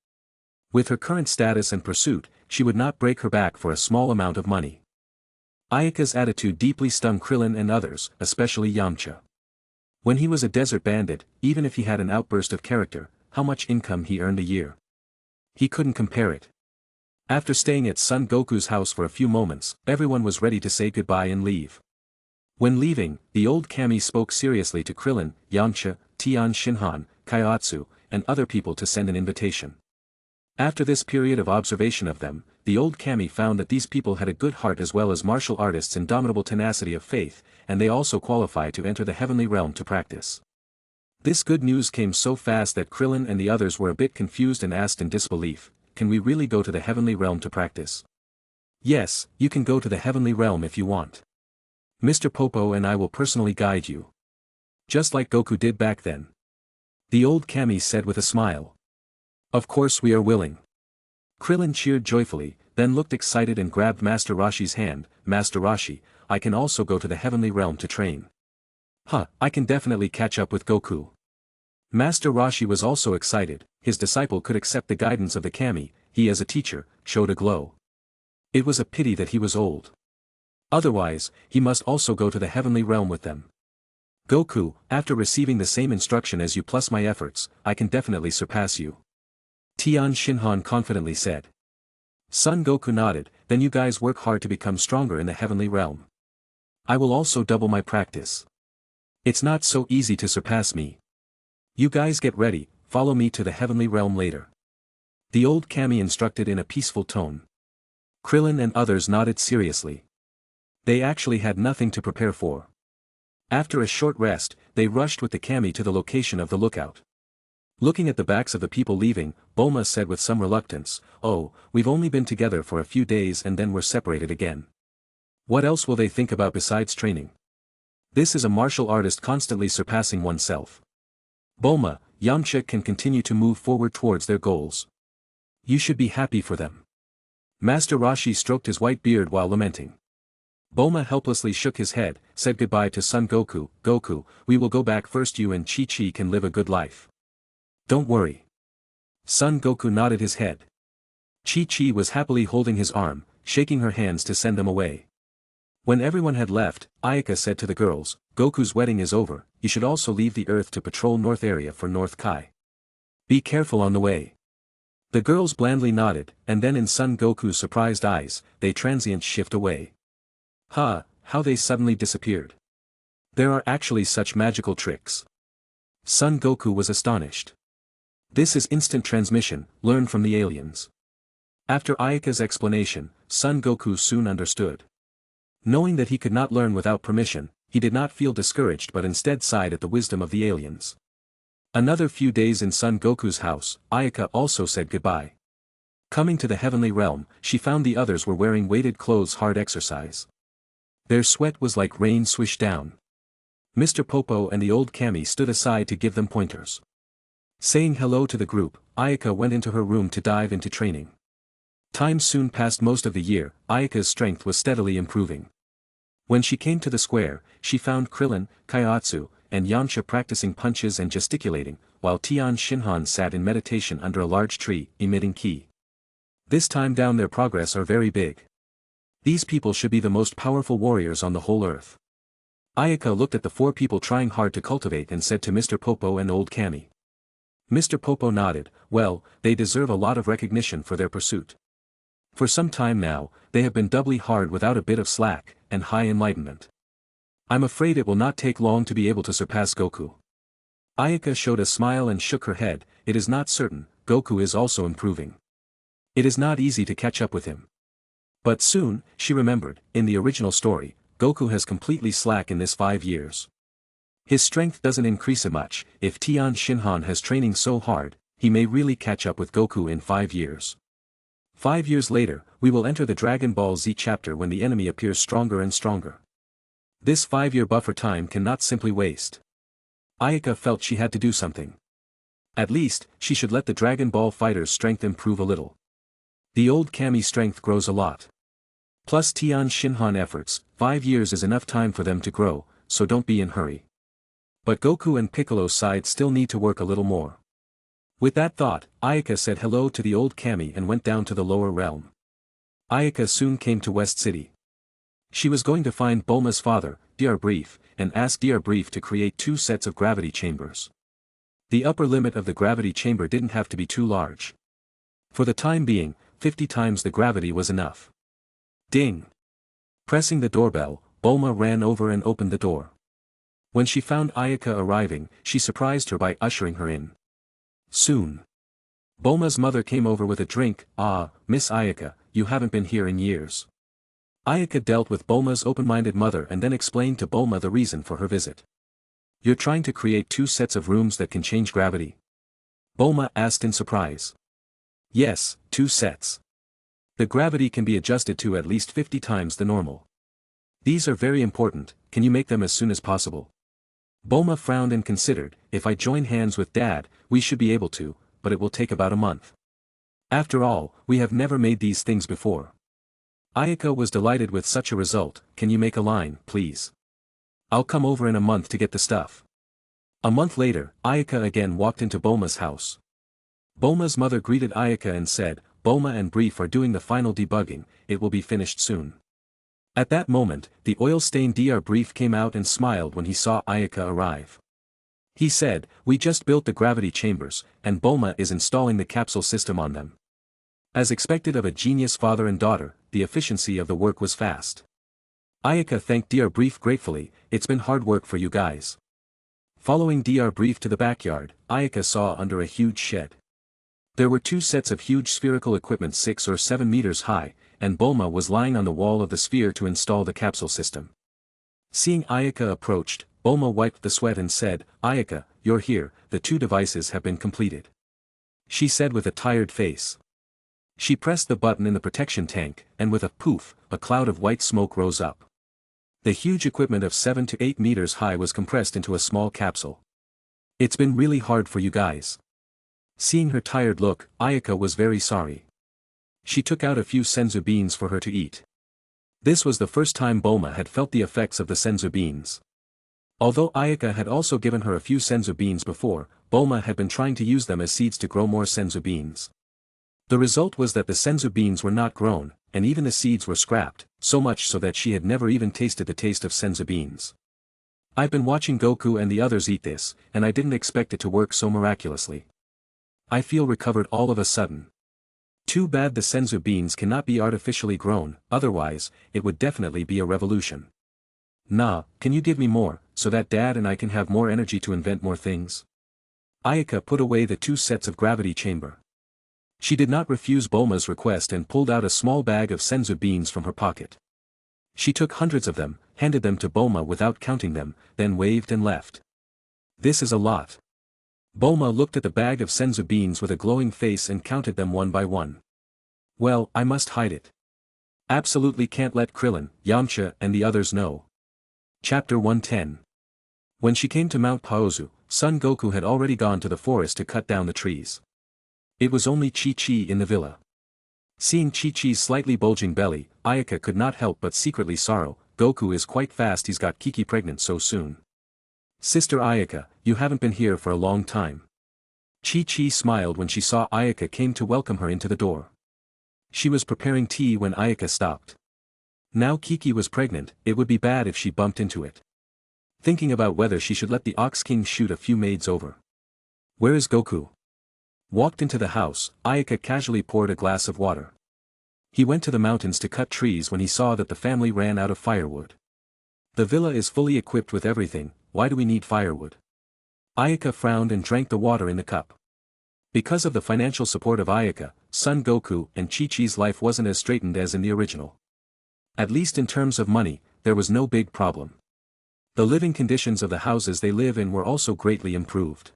With her current status and pursuit, she would not break her back for a small amount of money. Ayaka's attitude deeply stung Krillin and others, especially Yamcha. When he was a desert bandit, even if he had an outburst of character, how much income he earned a year? He couldn't compare it. After staying at Son Goku's house for a few moments, everyone was ready to say goodbye and leave. When leaving, the old kami spoke seriously to Krillin, Yamcha, Tian Shinhan, Kaiotsu, and other people to send an invitation. After this period of observation of them, the old kami found that these people had a good heart as well as martial artists' indomitable tenacity of faith, and they also qualify to enter the heavenly realm to practice. This good news came so fast that Krillin and the others were a bit confused and asked in disbelief, "Can we really go to the heavenly realm to practice?" "Yes, you can go to the heavenly realm if you want. Mr. Popo and I will personally guide you. Just like Goku did back then." The old kami said with a smile. "Of course we are willing." Krillin cheered joyfully, then looked excited and grabbed Master Roshi's hand. "Master Roshi, I can also go to the heavenly realm to train." I can definitely catch up with Goku." Master Roshi was also excited. His disciple could accept the guidance of the kami. He as a teacher, showed a glow. It was a pity that he was old. Otherwise, he must also go to the heavenly realm with them. "Goku, after receiving the same instruction as you plus my efforts, I can definitely surpass you," Tian Shinhan confidently said. Son Goku nodded. "Then you guys work hard to become stronger in the heavenly realm. I will also double my practice. It's not so easy to surpass me. You guys get ready, follow me to the heavenly realm later," the old kami instructed in a peaceful tone. Krillin and others nodded seriously. They actually had nothing to prepare for. After a short rest, they rushed with the kami to the location of the lookout. Looking at the backs of the people leaving, Bulma said with some reluctance, "Oh, we've only been together for a few days and then we're separated again. What else will they think about besides training? This is a martial artist constantly surpassing oneself. Bulma, Yamcha can continue to move forward towards their goals. You should be happy for them." Master Roshi stroked his white beard while lamenting. Bulma helplessly shook his head, said goodbye to Son Goku. "Goku, we will go back first. You and Chi-Chi can live a good life. Don't worry." Son Goku nodded his head. Chi-Chi was happily holding his arm, shaking her hands to send them away. When everyone had left, Ayaka said to the girls, "Goku's wedding is over, you should also leave the earth to patrol North area for North Kai. Be careful on the way." The girls blandly nodded, and then in Son Goku's surprised eyes, they transient shift away. How they suddenly disappeared. There are actually such magical tricks. Son Goku was astonished. This is instant transmission, learned from the aliens. After Ayaka's explanation, Son Goku soon understood. Knowing that he could not learn without permission, he did not feel discouraged but instead sighed at the wisdom of the aliens. Another few days in Son Goku's house, Ayaka also said goodbye. Coming to the heavenly realm, she found the others were wearing weighted clothes, hard exercise. Their sweat was like rain swished down. Mr. Popo and the old kami stood aside to give them pointers. Saying hello to the group, Ayaka went into her room to dive into training. Time soon passed. Most of the year, Ayaka's strength was steadily improving. When she came to the square, she found Krillin, Kaiotsu, and Yamcha practicing punches and gesticulating, while Tian Shinhan sat in meditation under a large tree, emitting ki. This time down their progress are very big. These people should be the most powerful warriors on the whole earth. Ayaka looked at the four people trying hard to cultivate and said to Mr. Popo and Old Kami. Mr. Popo nodded. "Well, they deserve a lot of recognition for their pursuit. For some time now, they have been doubly hard without a bit of slack, and high enlightenment. I'm afraid it will not take long to be able to surpass Goku." Ayaka showed a smile and shook her head. "It is not certain, Goku is also improving. It is not easy to catch up with him." But soon, she remembered, in the original story, Goku has completely slack in this 5 years. His strength doesn't increase much. If Tian Shinhan has training so hard, he may really catch up with Goku in 5 years. 5 years later, we will enter the Dragon Ball Z chapter when the enemy appears stronger and stronger. This 5-year buffer time cannot simply waste. Ayaka felt she had to do something. At least, she should let the Dragon Ball fighter's strength improve a little. The old Kami's strength grows a lot. Plus Tian Shinhan efforts, 5 years is enough time for them to grow, so don't be in hurry. But Goku and Piccolo's side still need to work a little more. With that thought, Ayaka said hello to the old Kami and went down to the lower realm. Ayaka soon came to West City. She was going to find Bulma's father, Dr. Brief, and ask Dr. Brief to create 2 sets of gravity chambers. The upper limit of the gravity chamber didn't have to be too large. For the time being, 50 times the gravity was enough. Ding! Pressing the doorbell, Bulma ran over and opened the door. When she found Ayaka arriving, she surprised her by ushering her in. Soon. Bulma's mother came over with a drink. "Ah, Miss Ayaka, you haven't been here in years." Ayaka dealt with Bulma's open-minded mother and then explained to Bulma the reason for her visit. "You're trying to create 2 sets of rooms that can change gravity?" Bulma asked in surprise. "Yes, 2 sets. The gravity can be adjusted to at least 50 times the normal. These are very important, can you make them as soon as possible?" Bulma frowned and considered, "If I join hands with Dad, we should be able to, but it will take about a month. After all, we have never made these things before." Ayaka was delighted with such a result. "Can you make a line, please? I'll come over in a month to get the stuff." A month later, Ayaka again walked into Bulma's house. Bulma's mother greeted Ayaka and said, "Bulma and Brief are doing the final debugging, it will be finished soon." At that moment, the oil-stained Dr. Brief came out and smiled when he saw Ayaka arrive. He said, "We just built the gravity chambers, and Bulma is installing the capsule system on them." As expected of a genius father and daughter, the efficiency of the work was fast. Ayaka thanked Dr. Brief gratefully, "It's been hard work for you guys." Following Dr. Brief to the backyard, Ayaka saw under a huge shed. There were 2 sets of huge spherical equipment 6 or 7 meters high, and Bulma was lying on the wall of the sphere to install the capsule system. Seeing Ayaka approached, Bulma wiped the sweat and said, "Ayaka, you're here, the 2 devices have been completed," she said with a tired face. She pressed the button in the protection tank, and with a poof, a cloud of white smoke rose up. The huge equipment of 7 to 8 meters high was compressed into a small capsule. "It's been really hard for you guys." Seeing her tired look, Ayaka was very sorry. She took out a few senzu beans for her to eat. This was the first time Bulma had felt the effects of the senzu beans. Although Ayaka had also given her a few senzu beans before, Bulma had been trying to use them as seeds to grow more senzu beans. The result was that the senzu beans were not grown, and even the seeds were scrapped, so much so that she had never even tasted the taste of senzu beans. "I've been watching Goku and the others eat this, and I didn't expect it to work so miraculously. I feel recovered all of a sudden. Too bad the senzu beans cannot be artificially grown, otherwise, it would definitely be a revolution. Nah, can you give me more, so that Dad and I can have more energy to invent more things?" Ayaka put away the 2 sets of gravity chamber. She did not refuse Bulma's request and pulled out a small bag of senzu beans from her pocket. She took hundreds of them, handed them to Bulma without counting them, then waved and left. "This is a lot." Bulma looked at the bag of senzu beans with a glowing face and counted them one by one. "Well, I must hide it. Absolutely can't let Krillin, Yamcha and the others know." Chapter 110. When she came to Mount Paozu, Son Goku had already gone to the forest to cut down the trees. It was only Chi-Chi in the villa. Seeing Chi-Chi's slightly bulging belly, Ayaka could not help but secretly sorrow. "Goku is quite fast, he's got Kiki pregnant so soon." "Sister Ayaka, you haven't been here for a long time." Chi-Chi smiled when she saw Ayaka came to welcome her into the door. She was preparing tea when Ayaka stopped. Now Kiki was pregnant, it would be bad if she bumped into it. Thinking about whether she should let the Ox King shoot a few maids over. "Where is Goku?" Walked into the house, Ayaka casually poured a glass of water. He went to the mountains to cut trees when he saw that the family ran out of firewood. "The villa is fully equipped with everything, why do we need firewood?" Ayaka frowned and drank the water in the cup. Because of the financial support of Ayaka, Son Goku and Chi-Chi's life wasn't as straightened as in the original. At least in terms of money, there was no big problem. The living conditions of the houses they live in were also greatly improved.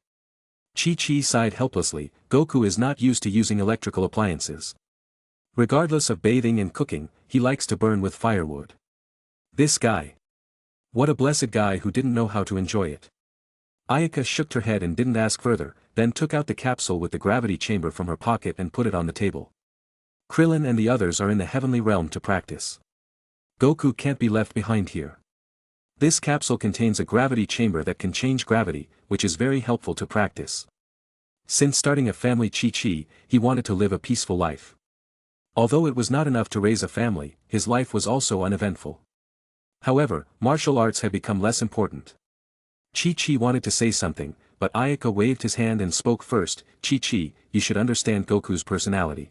Chi-Chi sighed helplessly. Goku is not used to using electrical appliances. Regardless of bathing and cooking, he likes to burn with firewood. This guy. What a blessed guy who didn't know how to enjoy it. Ayaka shook her head and didn't ask further, then took out the capsule with the gravity chamber from her pocket and put it on the table. Krillin and the others are in the heavenly realm to practice. Goku can't be left behind here. This capsule contains a gravity chamber that can change gravity, which is very helpful to practice. Since starting a family Chi-Chi, he wanted to live a peaceful life. Although it was not enough to raise a family, his life was also uneventful. However, martial arts had become less important. Chi-Chi wanted to say something, but Ayaka waved his hand and spoke first. Chi-Chi, you should understand Goku's personality.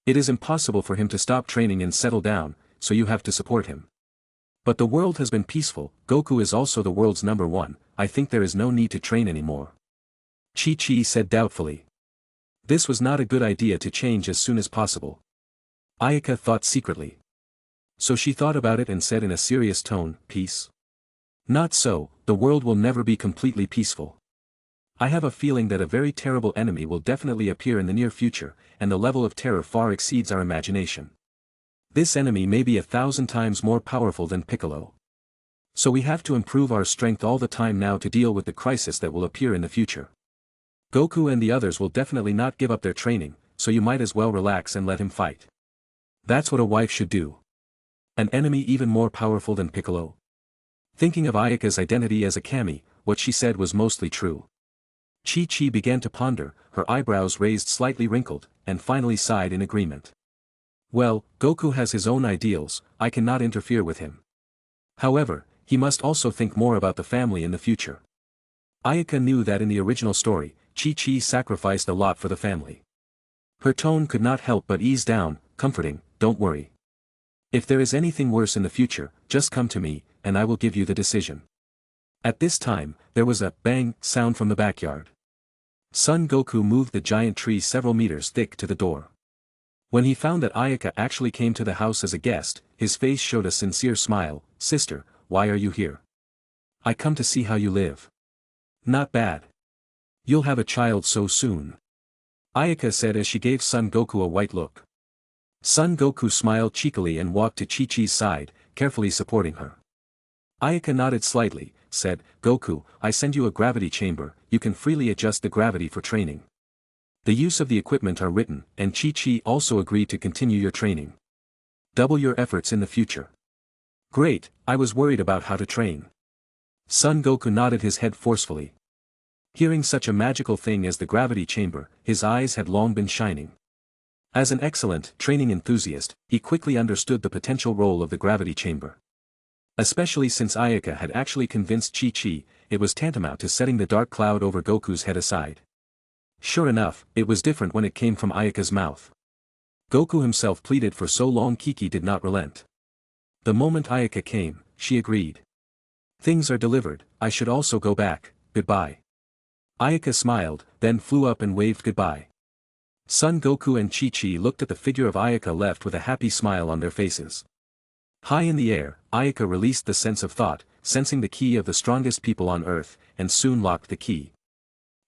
It is impossible for him to stop training and settle down, so you have to support him. But the world has been peaceful. Goku is also the world's number one. I think there is no need to train anymore. Chi-Chi said doubtfully. This was not a good idea to change as soon as possible. Ayaka thought secretly. So she thought about it and said in a serious tone, peace? Not so, the world will never be completely peaceful. I have a feeling that a very terrible enemy will definitely appear in the near future, and the level of terror far exceeds our imagination. This enemy may be 1,000 times more powerful than Piccolo. So we have to improve our strength all the time now to deal with the crisis that will appear in the future. Goku and the others will definitely not give up their training, so you might as well relax and let him fight. That's what a wife should do. An enemy even more powerful than Piccolo? Thinking of Ayaka's identity as a kami, what she said was mostly true. Chi-Chi began to ponder, her eyebrows raised slightly wrinkled, and finally sighed in agreement. Well, Goku has his own ideals, I cannot interfere with him. However, he must also think more about the family in the future. Ayaka knew that in the original story, Chi-Chi sacrificed a lot for the family. Her tone could not help but ease down, comforting, don't worry. If there is anything worse in the future, just come to me, and I will give you the decision. At this time, there was a bang sound from the backyard. Son Goku moved the giant tree several meters thick to the door. When he found that Ayaka actually came to the house as a guest, his face showed a sincere smile. Sister, why are you here? I come to see how you live. Not bad. You'll have a child so soon. Ayaka said as she gave Son Goku a white look. Son Goku smiled cheekily and walked to Chi-Chi's side, carefully supporting her. Ayaka nodded slightly, said, Goku, I send you a gravity chamber, you can freely adjust the gravity for training. The use of the equipment are written, and Chi-Chi also agreed to continue your training. Double your efforts in the future. Great, I was worried about how to train. Son Goku nodded his head forcefully. Hearing such a magical thing as the gravity chamber, his eyes had long been shining. As an excellent training enthusiast, he quickly understood the potential role of the gravity chamber. Especially since Ayaka had actually convinced Chi-Chi, it was tantamount to setting the dark cloud over Goku's head aside. Sure enough, it was different when it came from Ayaka's mouth. Goku himself pleaded for so long Kiki did not relent. The moment Ayaka came, she agreed. Things are delivered, I should also go back, goodbye. Ayaka smiled, then flew up and waved goodbye. Son Goku and Chi-Chi looked at the figure of Ayaka left with a happy smile on their faces. High in the air, Ayaka released the sense of thought, sensing the key of the strongest people on Earth, and soon locked the key.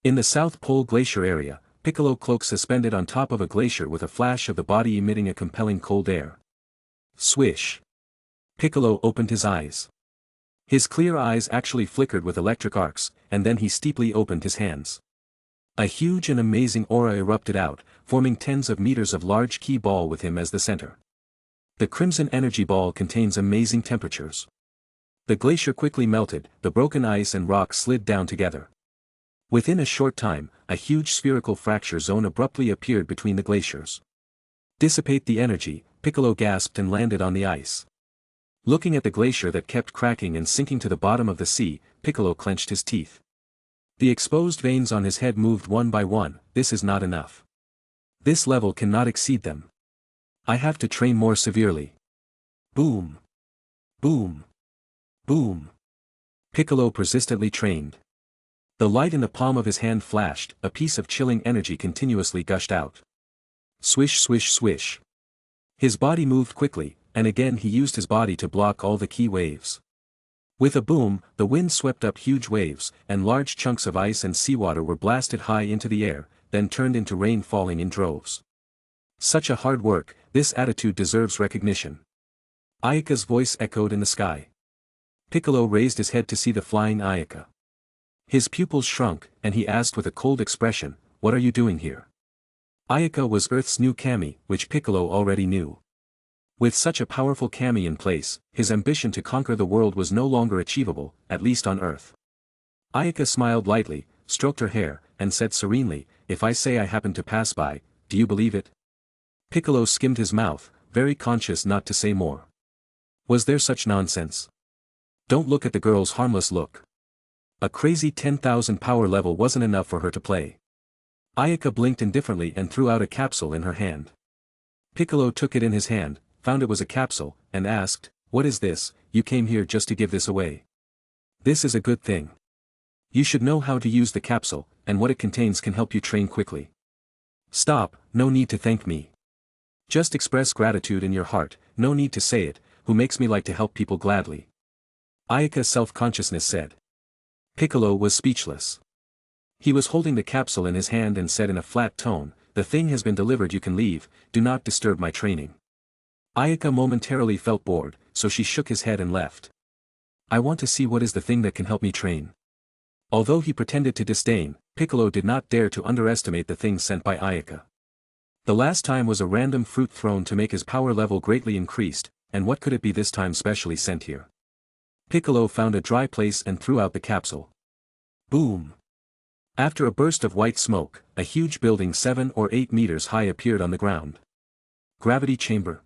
In the South Pole Glacier area, Piccolo cloaked suspended on top of a glacier with a flash of the body emitting a compelling cold air. Swish. Piccolo opened his eyes. His clear eyes actually flickered with electric arcs, and then he steeply opened his hands. A huge and amazing aura erupted out, forming tens of meters of large key ball with him as the center. The crimson energy ball contains amazing temperatures. The glacier quickly melted, the broken ice and rocks slid down together. Within a short time, a huge spherical fracture zone abruptly appeared between the glaciers. Dissipate the energy, Piccolo gasped and landed on the ice. Looking at the glacier that kept cracking and sinking to the bottom of the sea, Piccolo clenched his teeth. The exposed veins on his head moved one by one. This is not enough. This level cannot exceed them. I have to train more severely. Boom. Boom. Boom. Piccolo persistently trained. The light in the palm of his hand flashed, a piece of chilling energy continuously gushed out. Swish swish swish. His body moved quickly, and again he used his body to block all the key waves. With a boom, the wind swept up huge waves, and large chunks of ice and seawater were blasted high into the air, then turned into rain falling in droves. Such a hard work, this attitude deserves recognition. Ayaka's voice echoed in the sky. Piccolo raised his head to see the flying Ayaka. His pupils shrunk, and he asked with a cold expression, "What are you doing here?" Ayaka was Earth's new kami, which Piccolo already knew. With such a powerful kami in place, his ambition to conquer the world was no longer achievable, at least on Earth. Ayaka smiled lightly, stroked her hair, and said serenely, "If I say I happened to pass by, do you believe it?" Piccolo skimmed his mouth, very conscious not to say more. Was there such nonsense? Don't look at the girl's harmless look. A crazy 10,000 power level wasn't enough for her to play. Ayaka blinked indifferently and threw out a capsule in her hand. Piccolo took it in his hand, found it was a capsule, and asked, "What is this? You came here just to give this away." "This is a good thing. You should know how to use the capsule, and what it contains can help you train quickly." "Stop, no need to thank me. Just express gratitude in your heart, no need to say it, who makes me like to help people gladly." Ayaka's self-consciousness said. Piccolo was speechless. He was holding the capsule in his hand and said in a flat tone, "The thing has been delivered, you can leave, do not disturb my training." Ayaka momentarily felt bored, so she shook his head and left. "I want to see what is the thing that can help me train." Although he pretended to disdain, Piccolo did not dare to underestimate the thing sent by Ayaka. The last time was a random fruit thrown to make his power level greatly increased, and what could it be this time specially sent here? Piccolo found a dry place and threw out the capsule. Boom! After a burst of white smoke, a huge building 7 or 8 meters high appeared on the ground. Gravity chamber.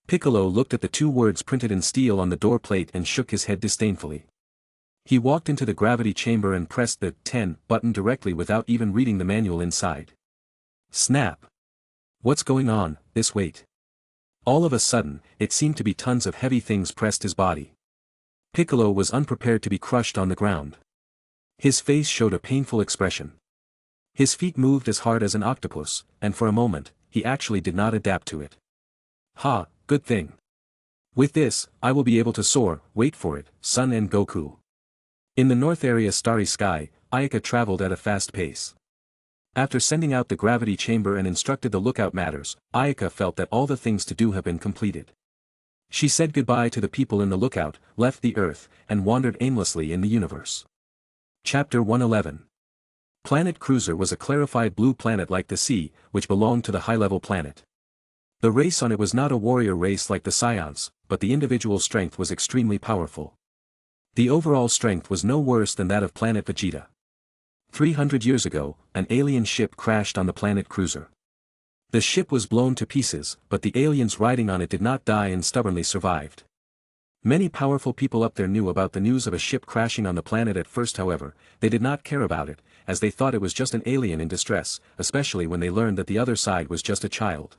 Piccolo looked at the 2 words printed in steel on the door plate and shook his head disdainfully. He walked into the gravity chamber and pressed the 10 button directly without even reading the manual inside. Snap! What's going on, this weight? All of a sudden, it seemed to be tons of heavy things pressed his body. Piccolo was unprepared to be crushed on the ground. His face showed a painful expression. His feet moved as hard as an octopus, and for a moment, he actually did not adapt to it. Ha, good thing. With this, I will be able to soar, wait for it, Sun and Goku. In the north area starry sky, Ayaka traveled at a fast pace. After sending out the gravity chamber and instructed the lookout matters, Ayaka felt that all the things to do have been completed. She said goodbye to the people in the lookout, left the Earth, and wandered aimlessly in the universe. Chapter 111. Planet Cruiser was a clarified blue planet like the sea, which belonged to the high-level planet. The race on it was not a warrior race like the Scions, but the individual strength was extremely powerful. The overall strength was no worse than that of planet Vegeta. 300 years ago, an alien ship crashed on the planet Cruiser. The ship was blown to pieces, but the aliens riding on it did not die and stubbornly survived. Many powerful people up there knew about the news of a ship crashing on the planet at first. However, they did not care about it, as they thought it was just an alien in distress, especially when they learned that the other side was just a child.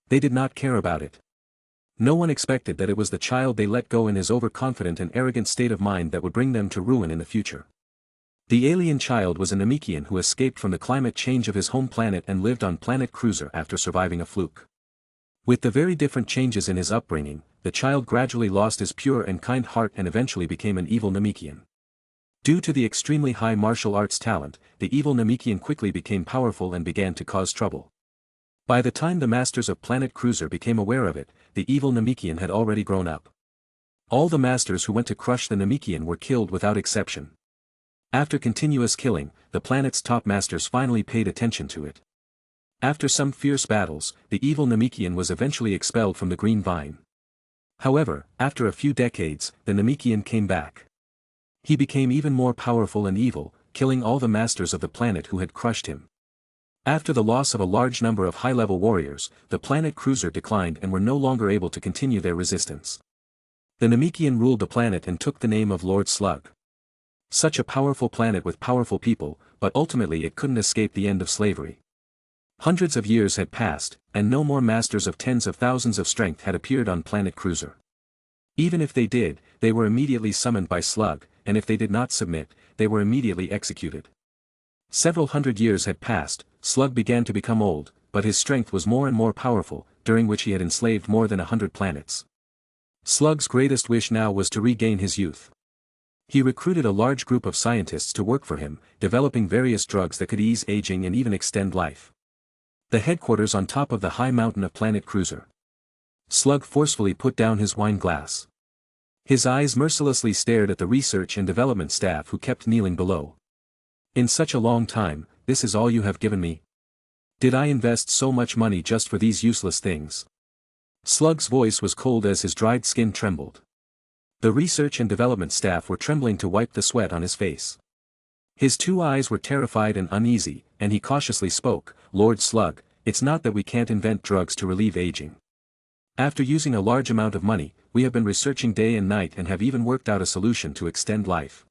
They did not care about it. No one expected that it was the child they let go in his overconfident and arrogant state of mind that would bring them to ruin in the future. The alien child was a Namekian who escaped from the climate change of his home planet and lived on planet Cruiser after surviving a fluke. With the very different changes in his upbringing, the child gradually lost his pure and kind heart and eventually became an evil Namekian. Due to the extremely high martial arts talent, the evil Namekian quickly became powerful and began to cause trouble. By the time the masters of planet Cruiser became aware of it, the evil Namekian had already grown up. All the masters who went to crush the Namekian were killed without exception. After continuous killing, the planet's top masters finally paid attention to it. After some fierce battles, the evil Namekian was eventually expelled from the Green Vine. However, after a few decades, the Namekian came back. He became even more powerful and evil, killing all the masters of the planet who had crushed him. After the loss of a large number of high-level warriors, the planet Cruiser declined and were no longer able to continue their resistance. The Namekian ruled the planet and took the name of Lord Slug. Such a powerful planet with powerful people, but ultimately it couldn't escape the end of slavery. Hundreds of years had passed, and no more masters of tens of thousands of strength had appeared on planet Cruiser. Even if they did, they were immediately summoned by Slug, and if they did not submit, they were immediately executed. Several hundred years had passed, Slug began to become old, but his strength was more and more powerful, during which he had enslaved more than 100 planets. Slug's greatest wish now was to regain his youth. He recruited a large group of scientists to work for him, developing various drugs that could ease aging and even extend life. The headquarters on top of the high mountain of Planet Cruiser. Slug forcefully put down his wine glass. His eyes mercilessly stared at the research and development staff who kept kneeling below. In such a long time, this is all you have given me? Did I invest so much money just for these useless things? Slug's voice was cold as his dried skin trembled. The research and development staff were trembling to wipe the sweat on his face. His two eyes were terrified and uneasy, and he cautiously spoke, "Lord Slug, it's not that we can't invent drugs to relieve aging. After using a large amount of money, we have been researching day and night and have even worked out a solution to extend life."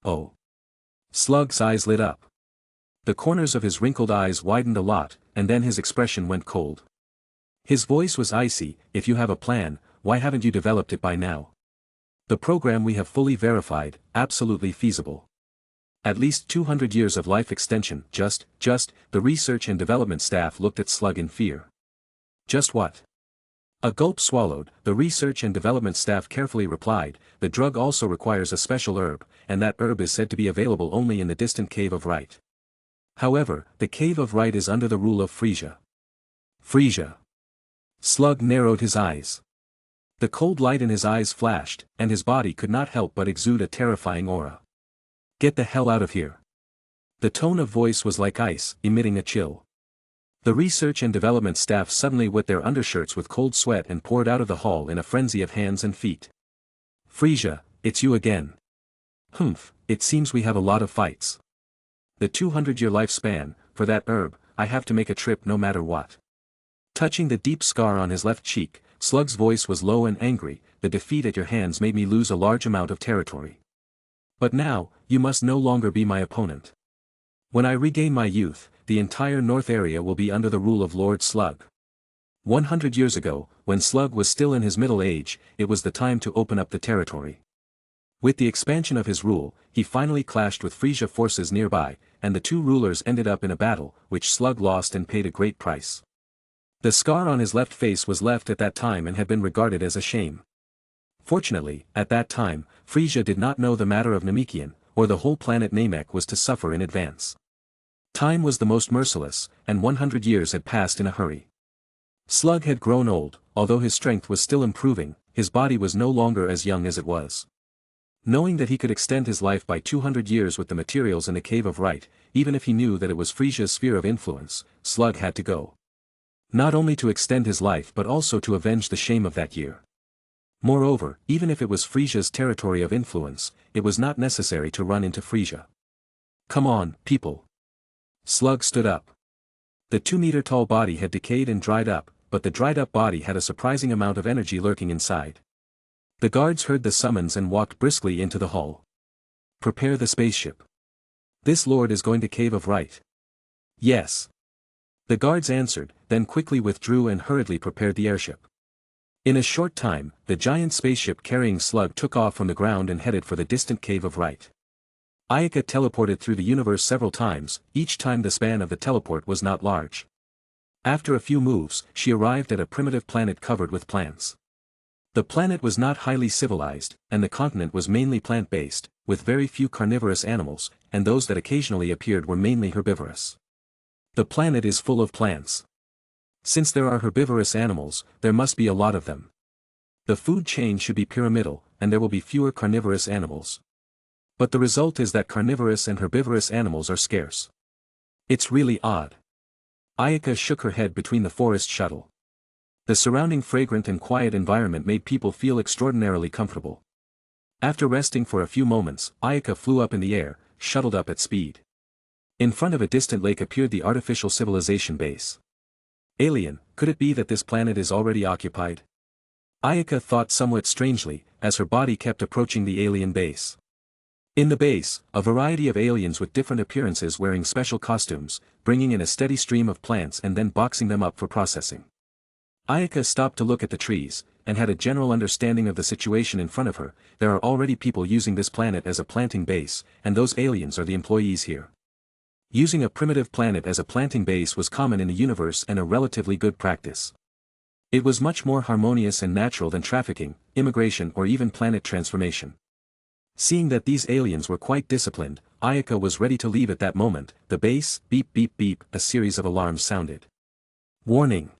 Oh. Slug's eyes lit up. The corners of his wrinkled eyes widened a lot, and then his expression went cold. His voice was icy. "If you have a plan, why haven't you developed it by now? The program we have fully verified, absolutely feasible. At least 200 years of life extension, just, the research and development staff looked at Slug in fear. Just what? A gulp swallowed, the research and development staff carefully replied, "The drug also requires a special herb, and that herb is said to be available only in the distant Cave of Right. However, the Cave of Right is under the rule of Frisia." Frisia. Slug narrowed his eyes. The cold light in his eyes flashed, and his body could not help but exude a terrifying aura. "Get the hell out of here." The tone of voice was like ice, emitting a chill. The research and development staff suddenly wet their undershirts with cold sweat and poured out of the hall in a frenzy of hands and feet. "Frisia, it's you again. Humph, it seems we have a lot of fights. The 200-year lifespan, for that herb, I have to make a trip no matter what." Touching the deep scar on his left cheek, Slug's voice was low and angry. "The defeat at your hands made me lose a large amount of territory. But now, you must no longer be my opponent. When I regain my youth, the entire north area will be under the rule of Lord Slug. 100 years ago, when Slug was still in his middle age, it was the time to open up the territory. With the expansion of his rule, he finally clashed with Frisia forces nearby, and the two rulers ended up in a battle, which Slug lost and paid a great price. The scar on his left face was left at that time and had been regarded as a shame. Fortunately, at that time, Frisia did not know the matter of Namekian, or the whole planet Namek was to suffer in advance. Time was the most merciless, and 100 years had passed in a hurry. Slug had grown old, although his strength was still improving, his body was no longer as young as it was. Knowing that he could extend his life by 200 years with the materials in the Cave of Right, even if he knew that it was Frisia's sphere of influence, Slug had to go. Not only to extend his life but also to avenge the shame of that year. Moreover, even if it was Frisia's territory of influence, it was not necessary to run into Frisia. "Come on, people." Slug stood up. The 2-meter-tall body had decayed and dried up, but the dried-up body had a surprising amount of energy lurking inside. The guards heard the summons and walked briskly into the hall. "Prepare the spaceship. This lord is going to Cave of Right." "Yes." The guards answered, then quickly withdrew and hurriedly prepared the airship. In a short time, the giant spaceship carrying Slug took off from the ground and headed for the distant Cave of Right. Ayaka teleported through the universe several times, each time the span of the teleport was not large. After a few moves, she arrived at a primitive planet covered with plants. The planet was not highly civilized, and the continent was mainly plant-based, with very few carnivorous animals, and those that occasionally appeared were mainly herbivorous. The planet is full of plants. Since there are herbivorous animals, there must be a lot of them. The food chain should be pyramidal, and there will be fewer carnivorous animals. But the result is that carnivorous and herbivorous animals are scarce. It's really odd. Ayaka shook her head between the forest shuttle. The surrounding fragrant and quiet environment made people feel extraordinarily comfortable. After resting for a few moments, Ayaka flew up in the air, shuttled up at speed. In front of a distant lake appeared the artificial civilization base. Alien, could it be that this planet is already occupied? Ayaka thought somewhat strangely, as her body kept approaching the alien base. In the base, a variety of aliens with different appearances wearing special costumes, bringing in a steady stream of plants and then boxing them up for processing. Ayaka stopped to look at the trees, and had a general understanding of the situation in front of her. There are already people using this planet as a planting base, and those aliens are the employees here. Using a primitive planet as a planting base was common in the universe and a relatively good practice. It was much more harmonious and natural than trafficking, immigration or even planet transformation. Seeing that these aliens were quite disciplined, Ayaka was ready to leave at that moment. The base, beep beep beep, a series of alarms sounded. Warning!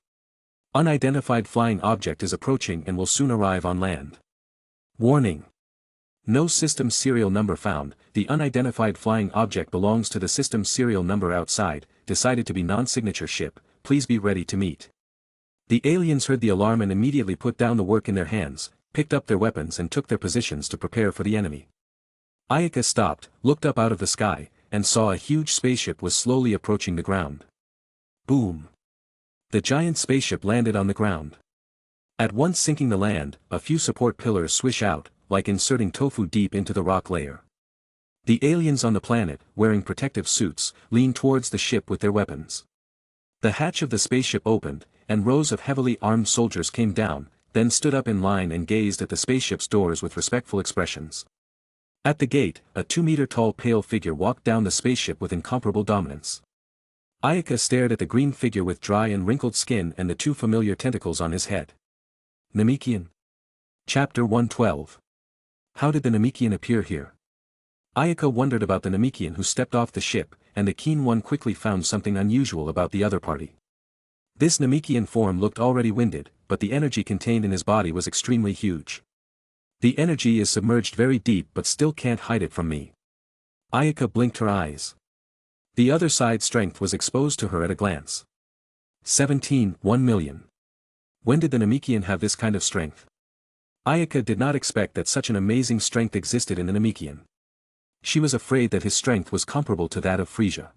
Unidentified flying object is approaching and will soon arrive on land. Warning! No system serial number found. The unidentified flying object belongs to the system serial number outside, decided to be non-signature ship, please be ready to meet. The aliens heard the alarm and immediately put down the work in their hands, picked up their weapons and took their positions to prepare for the enemy. Ayaka stopped, looked up out of the sky, and saw a huge spaceship was slowly approaching the ground. Boom! The giant spaceship landed on the ground. At once sinking the land, a few support pillars swish out, like inserting tofu deep into the rock layer. The aliens on the planet, wearing protective suits, leaned towards the ship with their weapons. The hatch of the spaceship opened, and rows of heavily armed soldiers came down, then stood up in line and gazed at the spaceship's doors with respectful expressions. At the gate, a 2-meter-tall pale figure walked down the spaceship with incomparable dominance. Ayaka stared at the green figure with dry and wrinkled skin and the 2 familiar tentacles on his head. Namekian. Chapter 112. How did the Namekian appear here? Ayaka wondered about the Namekian who stepped off the ship, and the Keen One quickly found something unusual about the other party. This Namekian form looked already winded, but the energy contained in his body was extremely huge. The energy is submerged very deep but still can't hide it from me. Ayaka blinked her eyes. The other side's strength was exposed to her at a glance. 1 million. When did the Namekian have this kind of strength? Ayaka did not expect that such an amazing strength existed in the Namekian. She was afraid that his strength was comparable to that of Frisia.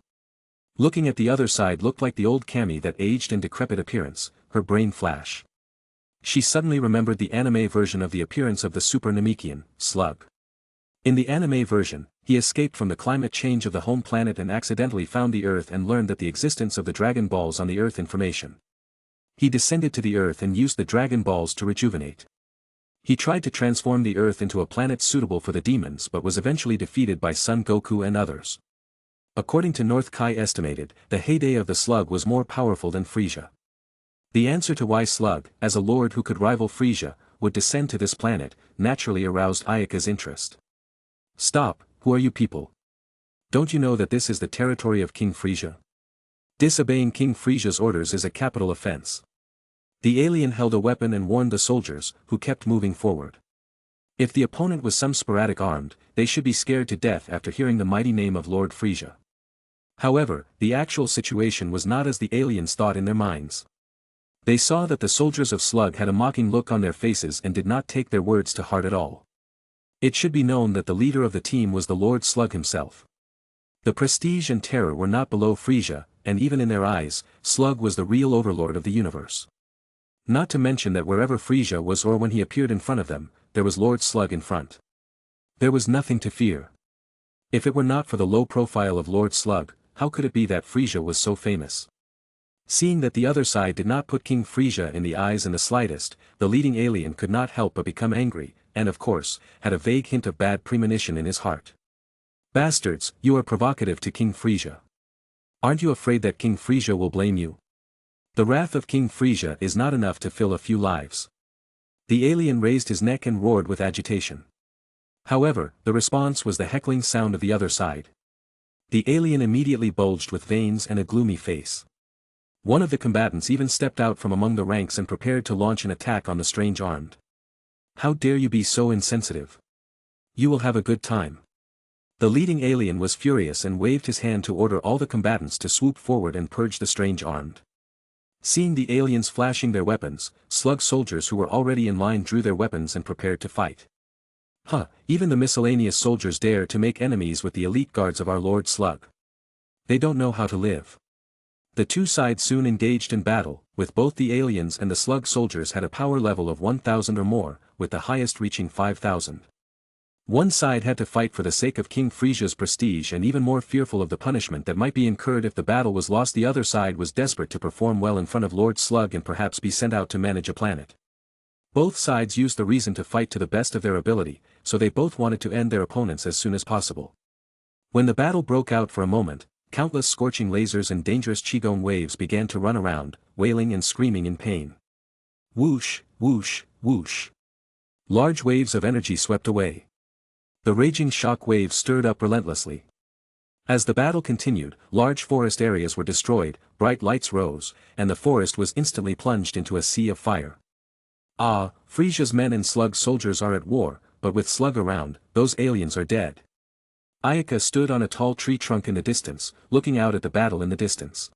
Looking at the other side looked like the old Kami that aged and decrepit appearance, her brain flash. She suddenly remembered the anime version of the appearance of the Super Namekian, Slug. In the anime version, he escaped from the climate change of the home planet and accidentally found the Earth and learned that the existence of the Dragon Balls on the Earth information. He descended to the Earth and used the Dragon Balls to rejuvenate. He tried to transform the Earth into a planet suitable for the demons but was eventually defeated by Son Goku and others. According to North Kai estimated, the heyday of the Slug was more powerful than Frisia. The answer to why Slug, as a lord who could rival Frisia, would descend to this planet, naturally aroused Ayaka's interest. Stop, who are you people? Don't you know that this is the territory of King Frisia? Disobeying King Frisia's orders is a capital offense. The alien held a weapon and warned the soldiers, who kept moving forward. If the opponent was some sporadic armed, they should be scared to death after hearing the mighty name of Lord Frisia. However, the actual situation was not as the aliens thought in their minds. They saw that the soldiers of Slug had a mocking look on their faces and did not take their words to heart at all. It should be known that the leader of the team was the Lord Slug himself. The prestige and terror were not below Frisia, and even in their eyes, Slug was the real overlord of the universe. Not to mention that wherever Frisia was or when he appeared in front of them, there was Lord Slug in front. There was nothing to fear. If it were not for the low profile of Lord Slug, how could it be that Frisia was so famous? Seeing that the other side did not put King Frisia in the eyes in the slightest, the leading alien could not help but become angry, and of course, had a vague hint of bad premonition in his heart. Bastards, you are provocative to King Frisia. Aren't you afraid that King Frisia will blame you? The wrath of King Frisia is not enough to fill a few lives. The alien raised his neck and roared with agitation. However, the response was the heckling sound of the other side. The alien immediately bulged with veins and a gloomy face. One of the combatants even stepped out from among the ranks and prepared to launch an attack on the strange armed. How dare you be so insensitive? You will have a good time. The leading alien was furious and waved his hand to order all the combatants to swoop forward and purge the strange armed. Seeing the aliens flashing their weapons, Slug soldiers who were already in line drew their weapons and prepared to fight. Even the miscellaneous soldiers dare to make enemies with the elite guards of our Lord Slug. They don't know how to live. The two sides soon engaged in battle, with both the aliens and the Slug soldiers had a power level of 1,000 or more, with the highest reaching 5,000. One side had to fight for the sake of King Frisia's prestige and even more fearful of the punishment that might be incurred if the battle was lost. The other side was desperate to perform well in front of Lord Slug and perhaps be sent out to manage a planet. Both sides used the reason to fight to the best of their ability, so they both wanted to end their opponents as soon as possible. When the battle broke out for a moment, countless scorching lasers and dangerous Qigong waves began to run around, wailing and screaming in pain. Whoosh, whoosh, whoosh. Large waves of energy swept away. The raging shock waves stirred up relentlessly. As the battle continued, large forest areas were destroyed, bright lights rose, and the forest was instantly plunged into a sea of fire. Ah, Frisia's men and Slug soldiers are at war, but with Slug around, those aliens are dead. Ayaka stood on a tall tree trunk in the distance, looking out at the battle in the distance.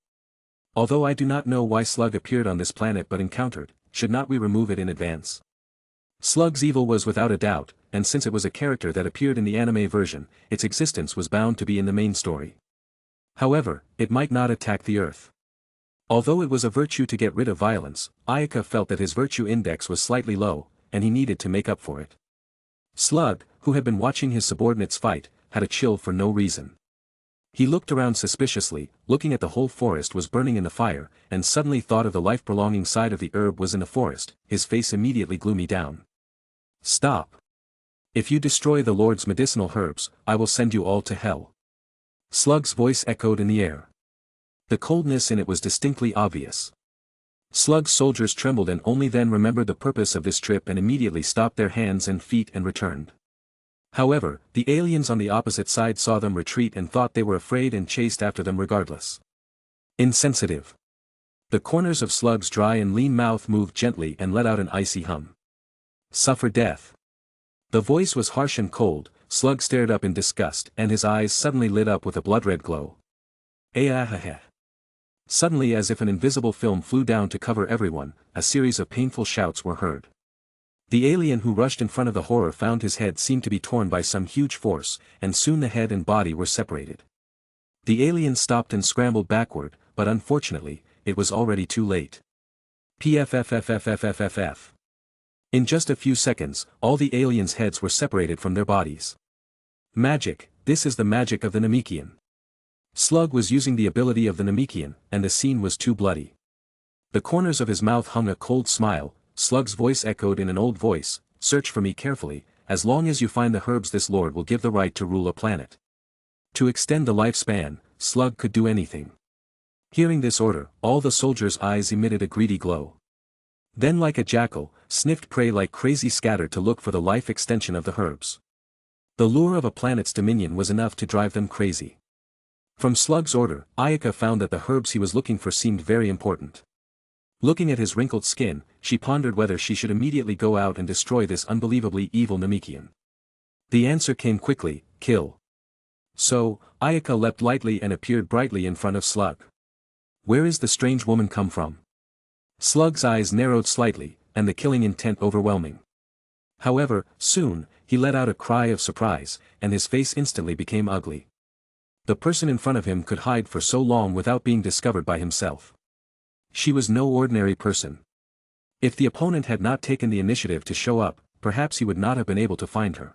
Although I do not know why Slug appeared on this planet but encountered, should not we remove it in advance? Slug's evil was without a doubt, and since it was a character that appeared in the anime version, its existence was bound to be in the main story. However, it might not attack the Earth. Although it was a virtue to get rid of violence, Ayaka felt that his virtue index was slightly low, and he needed to make up for it. Slug, who had been watching his subordinates fight, had a chill for no reason. He looked around suspiciously, looking at the whole forest was burning in the fire, and suddenly thought of the life-prolonging side of the herb was in the forest, his face immediately gloomy down. Stop. If you destroy the Lord's medicinal herbs, I will send you all to hell. Slug's voice echoed in the air. The coldness in it was distinctly obvious. Slug's soldiers trembled and only then remembered the purpose of this trip and immediately stopped their hands and feet and returned. However, the aliens on the opposite side saw them retreat and thought they were afraid and chased after them regardless. Insensitive. The corners of Slug's dry and lean mouth moved gently and let out an icy hum. Suffer death. The voice was harsh and cold. Slug stared up in disgust and his eyes suddenly lit up with a blood-red glow. Ayaka. Suddenly, as if an invisible film flew down to cover everyone, a series of painful shouts were heard. The alien who rushed in front of the horror found his head seemed to be torn by some huge force, and soon the head and body were separated. The alien stopped and scrambled backward, but unfortunately, it was already too late. Pffffffffff. In just a few seconds, all the aliens' heads were separated from their bodies. Magic, this is the magic of the Namekian. Slug was using the ability of the Namekian, and the scene was too bloody. The corners of his mouth hung a cold smile. Slug's voice echoed in an old voice, search for me carefully, as long as you find the herbs this lord will give the right to rule a planet. To extend the lifespan, Slug could do anything. Hearing this order, all the soldiers' eyes emitted a greedy glow. Then like a jackal, sniffed prey like crazy scattered to look for the life extension of the herbs. The lure of a planet's dominion was enough to drive them crazy. From Slug's order, Ayaka found that the herbs he was looking for seemed very important. Looking at his wrinkled skin, she pondered whether she should immediately go out and destroy this unbelievably evil Namekian. The answer came quickly, kill. So, Ayaka leapt lightly and appeared brightly in front of Slug. Where is the strange woman come from? Slug's eyes narrowed slightly, and the killing intent overwhelming. However, soon, he let out a cry of surprise, and his face instantly became ugly. The person in front of him could hide for so long without being discovered by himself. She was no ordinary person. If the opponent had not taken the initiative to show up, perhaps he would not have been able to find her.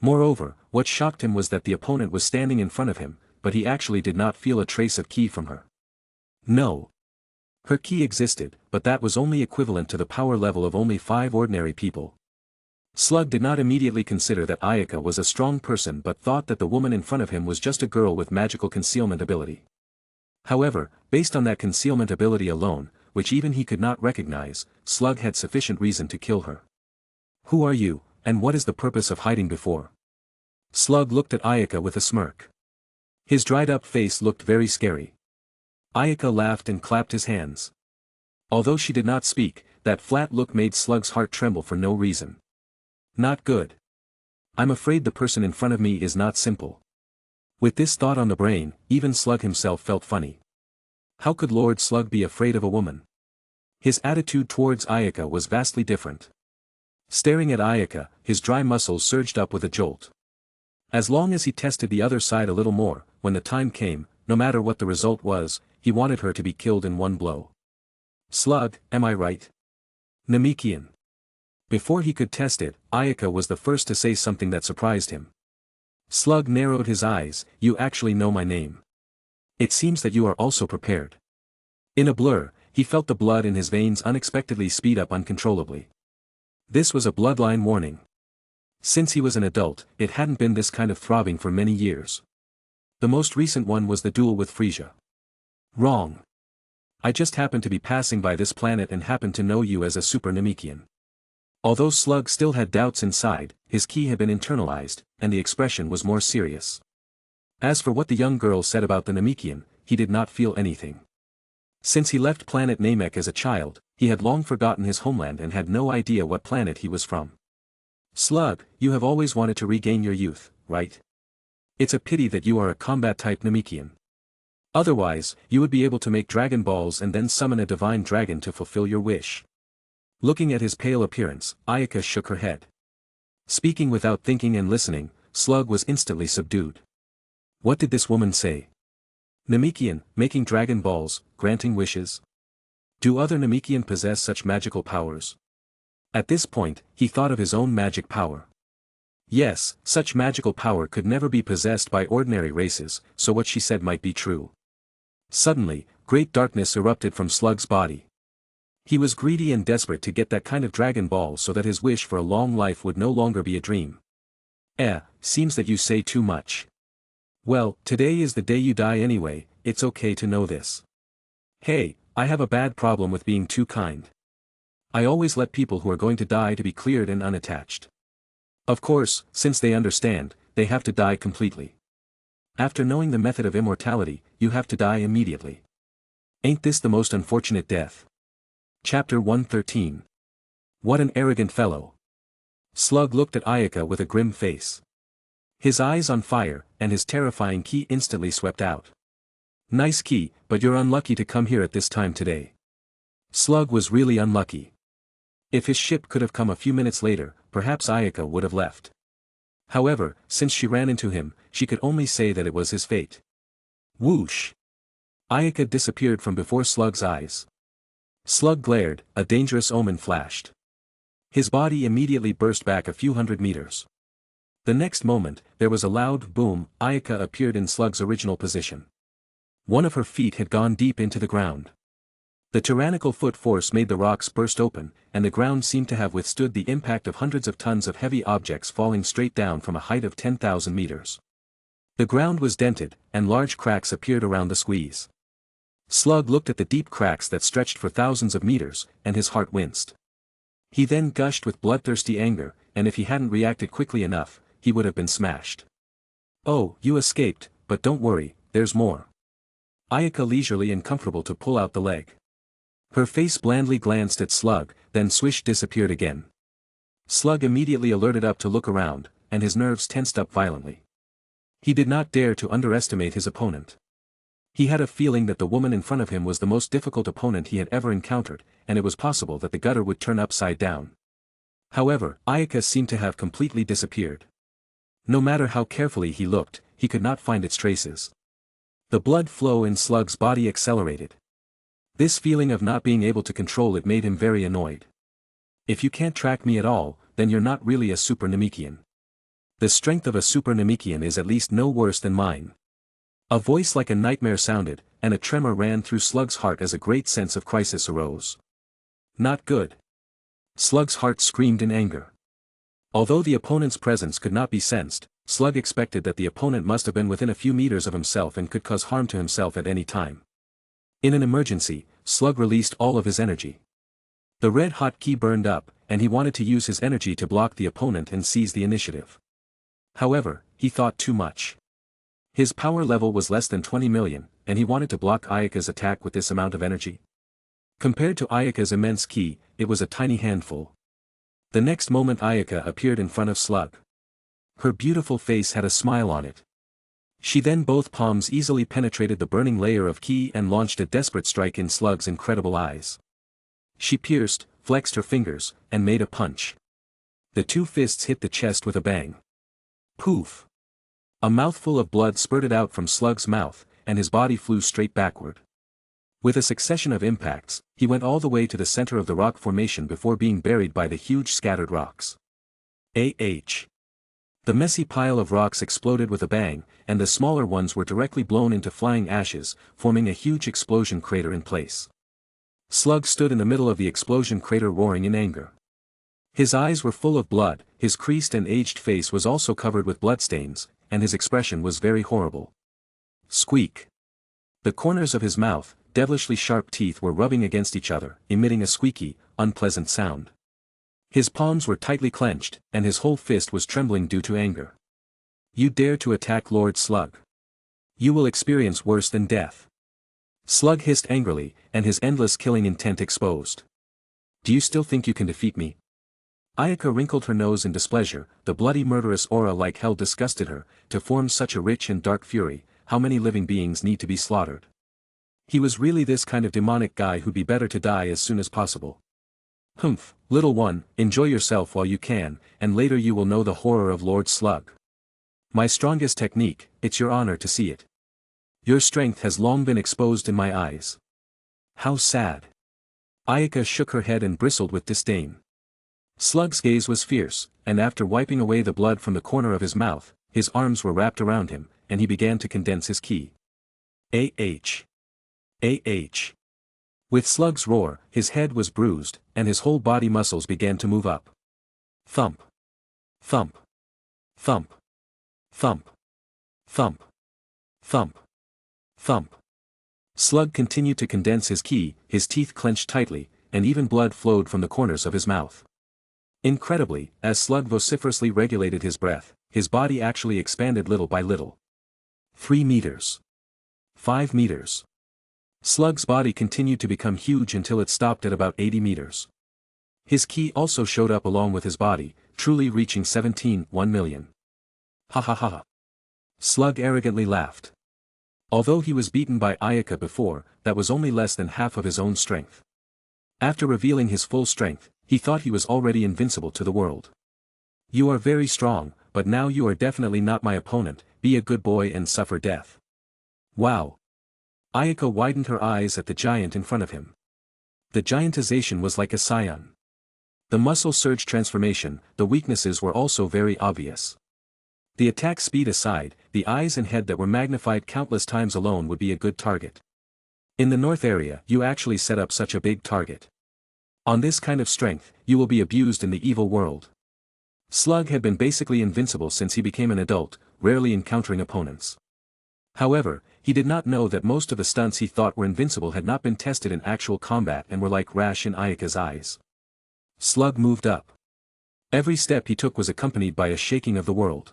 Moreover, what shocked him was that the opponent was standing in front of him, but he actually did not feel a trace of ki from her. No. Her ki existed, but that was only equivalent to the power level of only 5 ordinary people. Slug did not immediately consider that Ayaka was a strong person but thought that the woman in front of him was just a girl with magical concealment ability. However, based on that concealment ability alone, which even he could not recognize, Slug had sufficient reason to kill her. Who are you, and what is the purpose of hiding before? Slug looked at Ayaka with a smirk. His dried-up face looked very scary. Ayaka laughed and clapped his hands. Although she did not speak, that flat look made Slug's heart tremble for no reason. Not good. I'm afraid the person in front of me is not simple. With this thought on the brain, even Slug himself felt funny. How could Lord Slug be afraid of a woman? His attitude towards Ayaka was vastly different. Staring at Ayaka, his dry muscles surged up with a jolt. As long as he tested the other side a little more, when the time came, no matter what the result was, he wanted her to be killed in one blow. Slug, am I right? Namekian. Before he could test it, Ayaka was the first to say something that surprised him. Slug narrowed his eyes, you actually know my name. It seems that you are also prepared. In a blur, he felt the blood in his veins unexpectedly speed up uncontrollably. This was a bloodline warning. Since he was an adult, it hadn't been this kind of throbbing for many years. The most recent one was the duel with Frisia. Wrong. I just happened to be passing by this planet and happened to know you as a super Namekian. Although Slug still had doubts inside, his ki had been internalized, and the expression was more serious. As for what the young girl said about the Namekian, he did not feel anything. Since he left planet Namek as a child, he had long forgotten his homeland and had no idea what planet he was from. Slug, you have always wanted to regain your youth, right? It's a pity that you are a combat-type Namekian. Otherwise, you would be able to make Dragon Balls and then summon a divine dragon to fulfill your wish. Looking at his pale appearance, Ayaka shook her head. Speaking without thinking and listening, Slug was instantly subdued. What did this woman say? Namekian, making Dragon Balls, granting wishes? Do other Namekian possess such magical powers? At this point, he thought of his own magic power. Yes, such magical power could never be possessed by ordinary races, so what she said might be true. Suddenly, great darkness erupted from Slug's body. He was greedy and desperate to get that kind of Dragon Ball so that his wish for a long life would no longer be a dream. Seems that you say too much. Well, today is the day you die anyway, it's okay to know this. Hey, I have a bad problem with being too kind. I always let people who are going to die to be cleared and unattached. Of course, since they understand, they have to die completely. After knowing the method of immortality, you have to die immediately. Ain't this the most unfortunate death? Chapter 113. What an arrogant fellow. Slug looked at Ayaka with a grim face. His eyes on fire, and his terrifying ki instantly swept out. Nice ki, but you're unlucky to come here at this time today. Slug was really unlucky. If his ship could have come a few minutes later, perhaps Ayaka would have left. However, since she ran into him, she could only say that it was his fate. Whoosh! Ayaka disappeared from before Slug's eyes. Slug glared, a dangerous omen flashed. His body immediately burst back a few hundred meters. The next moment, there was a loud boom. Ayaka appeared in Slug's original position. One of her feet had gone deep into the ground. The tyrannical foot force made the rocks burst open, and the ground seemed to have withstood the impact of hundreds of tons of heavy objects falling straight down from a height of 10,000 meters. The ground was dented, and large cracks appeared around the squeeze. Slug looked at the deep cracks that stretched for thousands of meters, and his heart winced. He then gushed with bloodthirsty anger, and if he hadn't reacted quickly enough, he would have been smashed. Oh, you escaped, but don't worry, there's more. Ayaka leisurely and comfortable to pull out the leg. Her face blandly glanced at Slug, then swish disappeared again. Slug immediately alerted up to look around, and his nerves tensed up violently. He did not dare to underestimate his opponent. He had a feeling that the woman in front of him was the most difficult opponent he had ever encountered, and it was possible that the gutter would turn upside down. However, Ayaka seemed to have completely disappeared. No matter how carefully he looked, he could not find its traces. The blood flow in Slug's body accelerated. This feeling of not being able to control it made him very annoyed. If you can't track me at all, then you're not really a Super Namekian. The strength of a Super Namekian is at least no worse than mine. A voice like a nightmare sounded, and a tremor ran through Slug's heart as a great sense of crisis arose. Not good. Slug's heart screamed in anger. Although the opponent's presence could not be sensed, Slug expected that the opponent must have been within a few meters of himself and could cause harm to himself at any time. In an emergency, Slug released all of his energy. The red-hot ki burned up, and he wanted to use his energy to block the opponent and seize the initiative. However, he thought too much. His power level was less than 20 million, and he wanted to block Ayaka's attack with this amount of energy. Compared to Ayaka's immense ki, it was a tiny handful. The next moment Ayaka appeared in front of Slug. Her beautiful face had a smile on it. She then both palms easily penetrated the burning layer of ki and launched a desperate strike in Slug's incredible eyes. She pierced, flexed her fingers, and made a punch. The two fists hit the chest with a bang. Poof! A mouthful of blood spurted out from Slug's mouth, and his body flew straight backward. With a succession of impacts, he went all the way to the center of the rock formation before being buried by the huge scattered rocks. The messy pile of rocks exploded with a bang, and the smaller ones were directly blown into flying ashes, forming a huge explosion crater in place. Slug stood in the middle of the explosion crater roaring in anger. His eyes were full of blood, his creased and aged face was also covered with bloodstains, and his expression was very horrible. Squeak! The corners of his mouth, devilishly sharp teeth were rubbing against each other, emitting a squeaky, unpleasant sound. His palms were tightly clenched, and his whole fist was trembling due to anger. You dare to attack Lord Slug? You will experience worse than death. Slug hissed angrily, and his endless killing intent exposed. Do you still think you can defeat me? Ayaka wrinkled her nose in displeasure. The bloody murderous aura like hell disgusted her. To form such a rich and dark fury, how many living beings need to be slaughtered? He was really this kind of demonic guy who'd be better to die as soon as possible. Humph, little one, enjoy yourself while you can, and later you will know the horror of Lord Slug. My strongest technique, it's your honor to see it. Your strength has long been exposed in my eyes. How sad. Ayaka shook her head and bristled with disdain. Slug's gaze was fierce, and after wiping away the blood from the corner of his mouth, his arms were wrapped around him, and he began to condense his ki. Ah. Ah. With Slug's roar, his head was bruised, and his whole body muscles began to move up. Thump. Thump. Thump. Thump. Thump. Thump. Thump. Slug continued to condense his ki, his teeth clenched tightly, and even blood flowed from the corners of his mouth. Incredibly, as Slug vociferously regulated his breath, his body actually expanded little by little. 3 meters. 5 meters. Slug's body continued to become huge until it stopped at about 80 meters. His ki also showed up along with his body, truly reaching 1 million. Ha ha ha. Slug arrogantly laughed. Although he was beaten by Ayaka before, that was only less than half of his own strength. After revealing his full strength, he thought he was already invincible to the world. You are very strong, but now you are definitely not my opponent. Be a good boy and suffer death. Wow. Ayaka widened her eyes at the giant in front of him. The giantization was like a scion. The muscle surge transformation, the weaknesses were also very obvious. The attack speed aside, the eyes and head that were magnified countless times alone would be a good target. In the north area, you actually set up such a big target. On this kind of strength, you will be abused in the evil world. Slug had been basically invincible since he became an adult, rarely encountering opponents. However, he did not know that most of the stunts he thought were invincible had not been tested in actual combat and were like rash in Ayaka's eyes. Slug moved up. Every step he took was accompanied by a shaking of the world.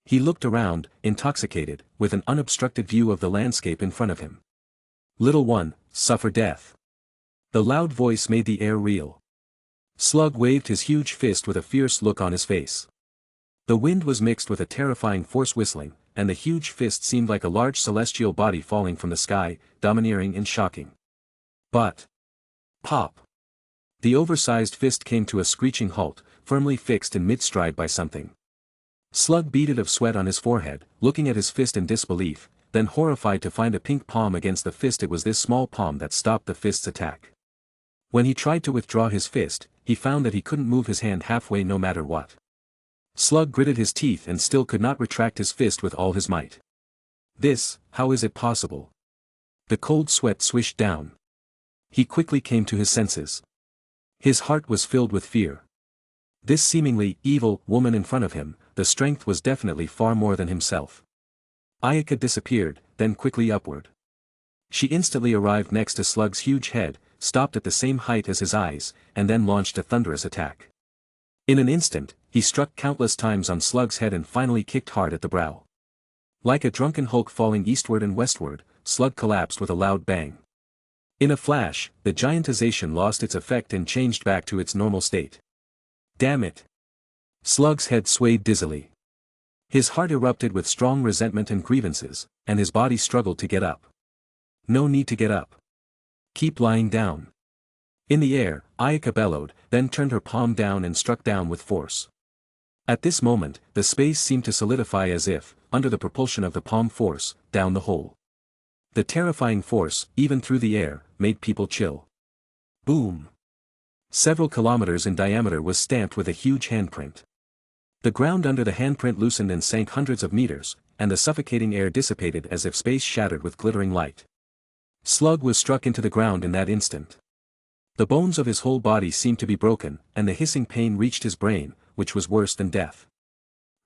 He looked around, intoxicated, with an unobstructed view of the landscape in front of him. Little one, suffer death. The loud voice made the air reel. Slug waved his huge fist with a fierce look on his face. The wind was mixed with a terrifying force whistling, and the huge fist seemed like a large celestial body falling from the sky, domineering and shocking. But... pop! The oversized fist came to a screeching halt, firmly fixed in mid-stride by something. Slug beaded of sweat on his forehead, looking at his fist in disbelief, then horrified to find a pink palm against the fist. It was this small palm that stopped the fist's attack. When he tried to withdraw his fist, he found that he couldn't move his hand halfway no matter what. Slug gritted his teeth and still could not retract his fist with all his might. This, how is it possible? The cold sweat swished down. He quickly came to his senses. His heart was filled with fear. This seemingly evil woman in front of him, the strength was definitely far more than himself. Ayaka disappeared, then quickly upward. She instantly arrived next to Slug's huge head, stopped at the same height as his eyes, and then launched a thunderous attack. In an instant, he struck countless times on Slug's head and finally kicked hard at the brow. Like a drunken hulk falling eastward and westward, Slug collapsed with a loud bang. In a flash, the giantization lost its effect and changed back to its normal state. Damn it! Slug's head swayed dizzily. His heart erupted with strong resentment and grievances, and his body struggled to get up. No need to get up. Keep lying down. In the air, Ayaka bellowed, then turned her palm down and struck down with force. At this moment, the space seemed to solidify as if, under the propulsion of the palm force, down the hole. The terrifying force, even through the air, made people chill. Boom! Several kilometers in diameter was stamped with a huge handprint. The ground under the handprint loosened and sank hundreds of meters, and the suffocating air dissipated as if space shattered with glittering light. Slug was struck into the ground in that instant. The bones of his whole body seemed to be broken, and the hissing pain reached his brain, which was worse than death.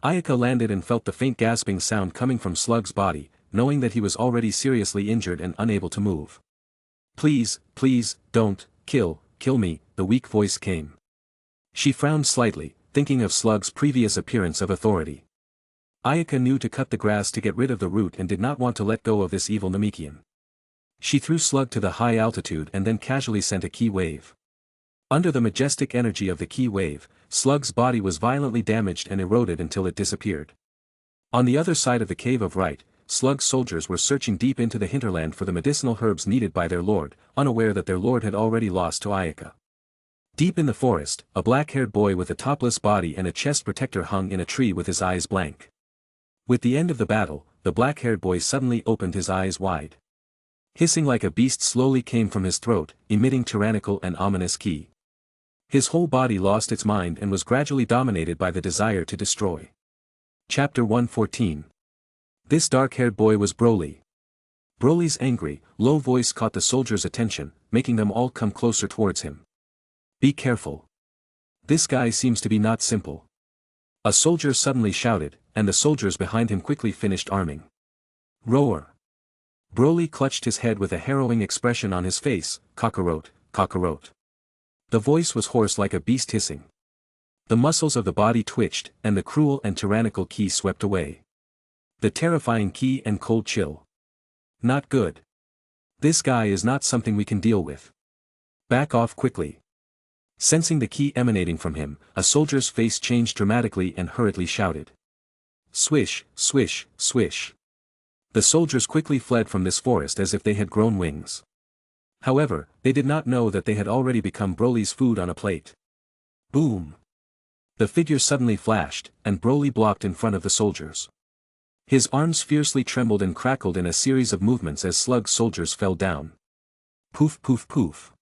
Ayaka landed and felt the faint gasping sound coming from Slug's body, knowing that he was already seriously injured and unable to move. Please, don't, kill me, the weak voice came. She frowned slightly, thinking of Slug's previous appearance of authority. Ayaka knew to cut the grass to get rid of the root and did not want to let go of this evil Namekian. She threw Slug to the high altitude and then casually sent a ki wave. Under the majestic energy of the ki wave, Slug's body was violently damaged and eroded until it disappeared. On the other side of the cave of Right, Slug's soldiers were searching deep into the hinterland for the medicinal herbs needed by their lord, unaware that their lord had already lost to Ayaka. Deep in the forest, a black-haired boy with a topless body and a chest protector hung in a tree with his eyes blank. With the end of the battle, the black-haired boy suddenly opened his eyes wide. Hissing like a beast slowly came from his throat, emitting tyrannical and ominous ki. His whole body lost its mind and was gradually dominated by the desire to destroy. Chapter 114. This dark-haired boy was Broly. Broly's angry, low voice caught the soldiers' attention, making them all come closer towards him. Be careful. This guy seems to be not simple. A soldier suddenly shouted, and the soldiers behind him quickly finished arming. Roar. Broly clutched his head with a harrowing expression on his face, Kakarot, Kakarot. The voice was hoarse like a beast hissing. The muscles of the body twitched, and the cruel and tyrannical ki swept away. The terrifying ki and cold chill. Not good. This guy is not something we can deal with. Back off quickly. Sensing the ki emanating from him, a soldier's face changed dramatically and hurriedly shouted. Swish, swish, swish. The soldiers quickly fled from this forest as if they had grown wings. However, they did not know that they had already become Broly's food on a plate. Boom. The figure suddenly flashed, and Broly blocked in front of the soldiers. His arms fiercely trembled and crackled in a series of movements as Slug's soldiers fell down. Poof poof poof.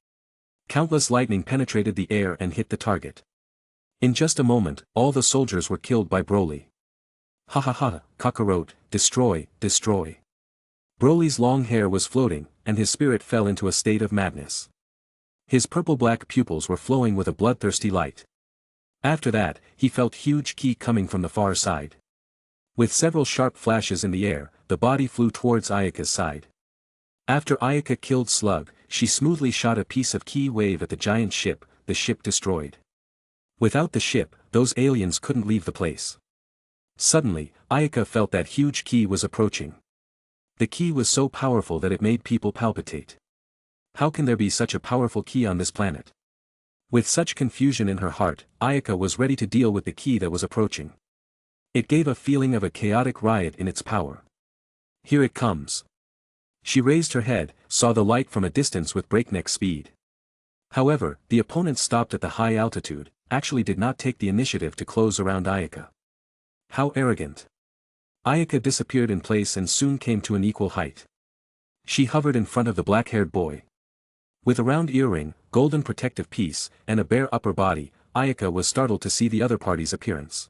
Countless lightning penetrated the air and hit the target. In just a moment, all the soldiers were killed by Broly. Ha ha ha, Kakarot, destroy, destroy. Broly's long hair was floating, and his spirit fell into a state of madness. His purple-black pupils were flowing with a bloodthirsty light. After that, he felt huge ki coming from the far side. With several sharp flashes in the air, the body flew towards Ayaka's side. After Ayaka killed Slug, she smoothly shot a piece of ki wave at the giant ship, the ship destroyed. Without the ship, those aliens couldn't leave the place. Suddenly, Ayaka felt that huge ki was approaching. The ki was so powerful that it made people palpitate. How can there be such a powerful ki on this planet? With such confusion in her heart, Ayaka was ready to deal with the ki that was approaching. It gave a feeling of a chaotic riot in its power. Here it comes. She raised her head, saw the light from a distance with breakneck speed. However, the opponents stopped at the high altitude, actually did not take the initiative to close around Ayaka. How arrogant. Ayaka disappeared in place and soon came to an equal height. She hovered in front of the black-haired boy. With a round earring, golden protective piece, and a bare upper body, Ayaka was startled to see the other party's appearance.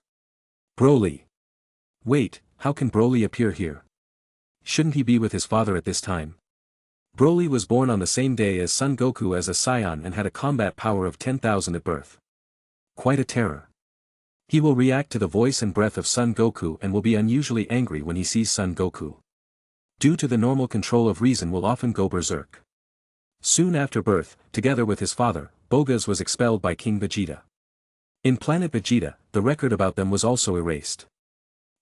Broly. Wait, how can Broly appear here? Shouldn't he be with his father at this time? Broly was born on the same day as Son Goku as a scion and had a combat power of 10,000 at birth. Quite a terror. He will react to the voice and breath of Son Goku and will be unusually angry when he sees Son Goku. Due to the normal control of reason will often go berserk. Soon after birth, together with his father, Bogas was expelled by King Vegeta. In Planet Vegeta, the record about them was also erased.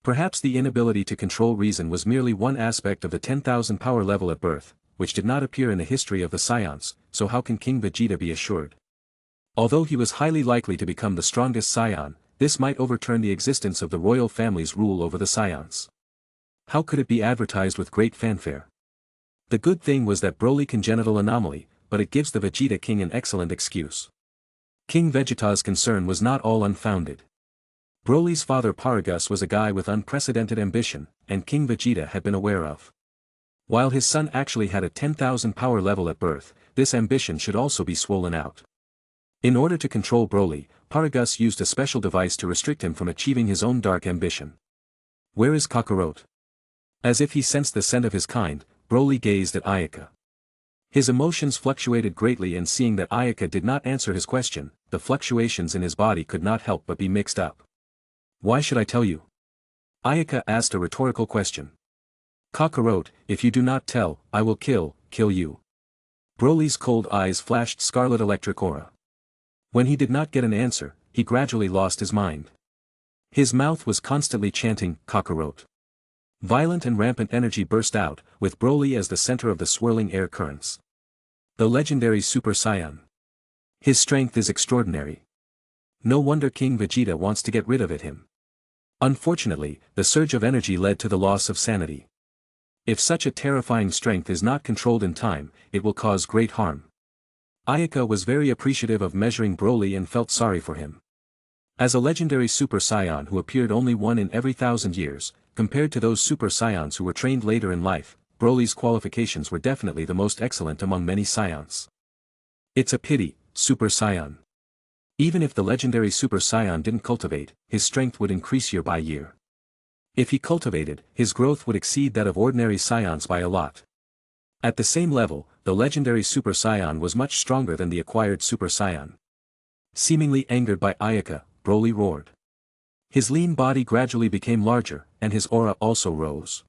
Perhaps the inability to control reason was merely one aspect of the 10,000 power level at birth, which did not appear in the history of the Scions, so how can King Vegeta be assured? Although he was highly likely to become the strongest Scion, this might overturn the existence of the royal family's rule over the Scions. How could it be advertised with great fanfare? The good thing was that Broly congenital anomaly, but it gives the Vegeta King an excellent excuse. King Vegeta's concern was not all unfounded. Broly's father Paragus was a guy with unprecedented ambition, and King Vegeta had been aware of. While his son actually had a 10,000 power level at birth, this ambition should also be swollen out. In order to control Broly, Paragus used a special device to restrict him from achieving his own dark ambition. Where is Kakarot? As if he sensed the scent of his kind, Broly gazed at Ayaka. His emotions fluctuated greatly, and seeing that Ayaka did not answer his question, the fluctuations in his body could not help but be mixed up. Why should I tell you? Ayaka asked a rhetorical question. Kakarot, if you do not tell, I will kill you. Broly's cold eyes flashed scarlet electric aura. When he did not get an answer, he gradually lost his mind. His mouth was constantly chanting, "Kakarot." Violent and rampant energy burst out, with Broly as the center of the swirling air currents. The legendary Super Saiyan. His strength is extraordinary. No wonder King Vegeta wants to get rid of him. Unfortunately, the surge of energy led to the loss of sanity. If such a terrifying strength is not controlled in time, it will cause great harm. Ayaka was very appreciative of measuring Broly and felt sorry for him. As a legendary Super Saiyan who appeared only one in every 1,000 years, compared to those Super Saiyans who were trained later in life, Broly's qualifications were definitely the most excellent among many Saiyans. It's a pity, Super Saiyan. Even if the legendary Super Saiyan didn't cultivate, his strength would increase year by year. If he cultivated, his growth would exceed that of ordinary Saiyans by a lot. At the same level, the legendary Super Saiyan was much stronger than the acquired Super Saiyan. Seemingly angered by Ayaka, Broly roared. His lean body gradually became larger, and his aura also rose.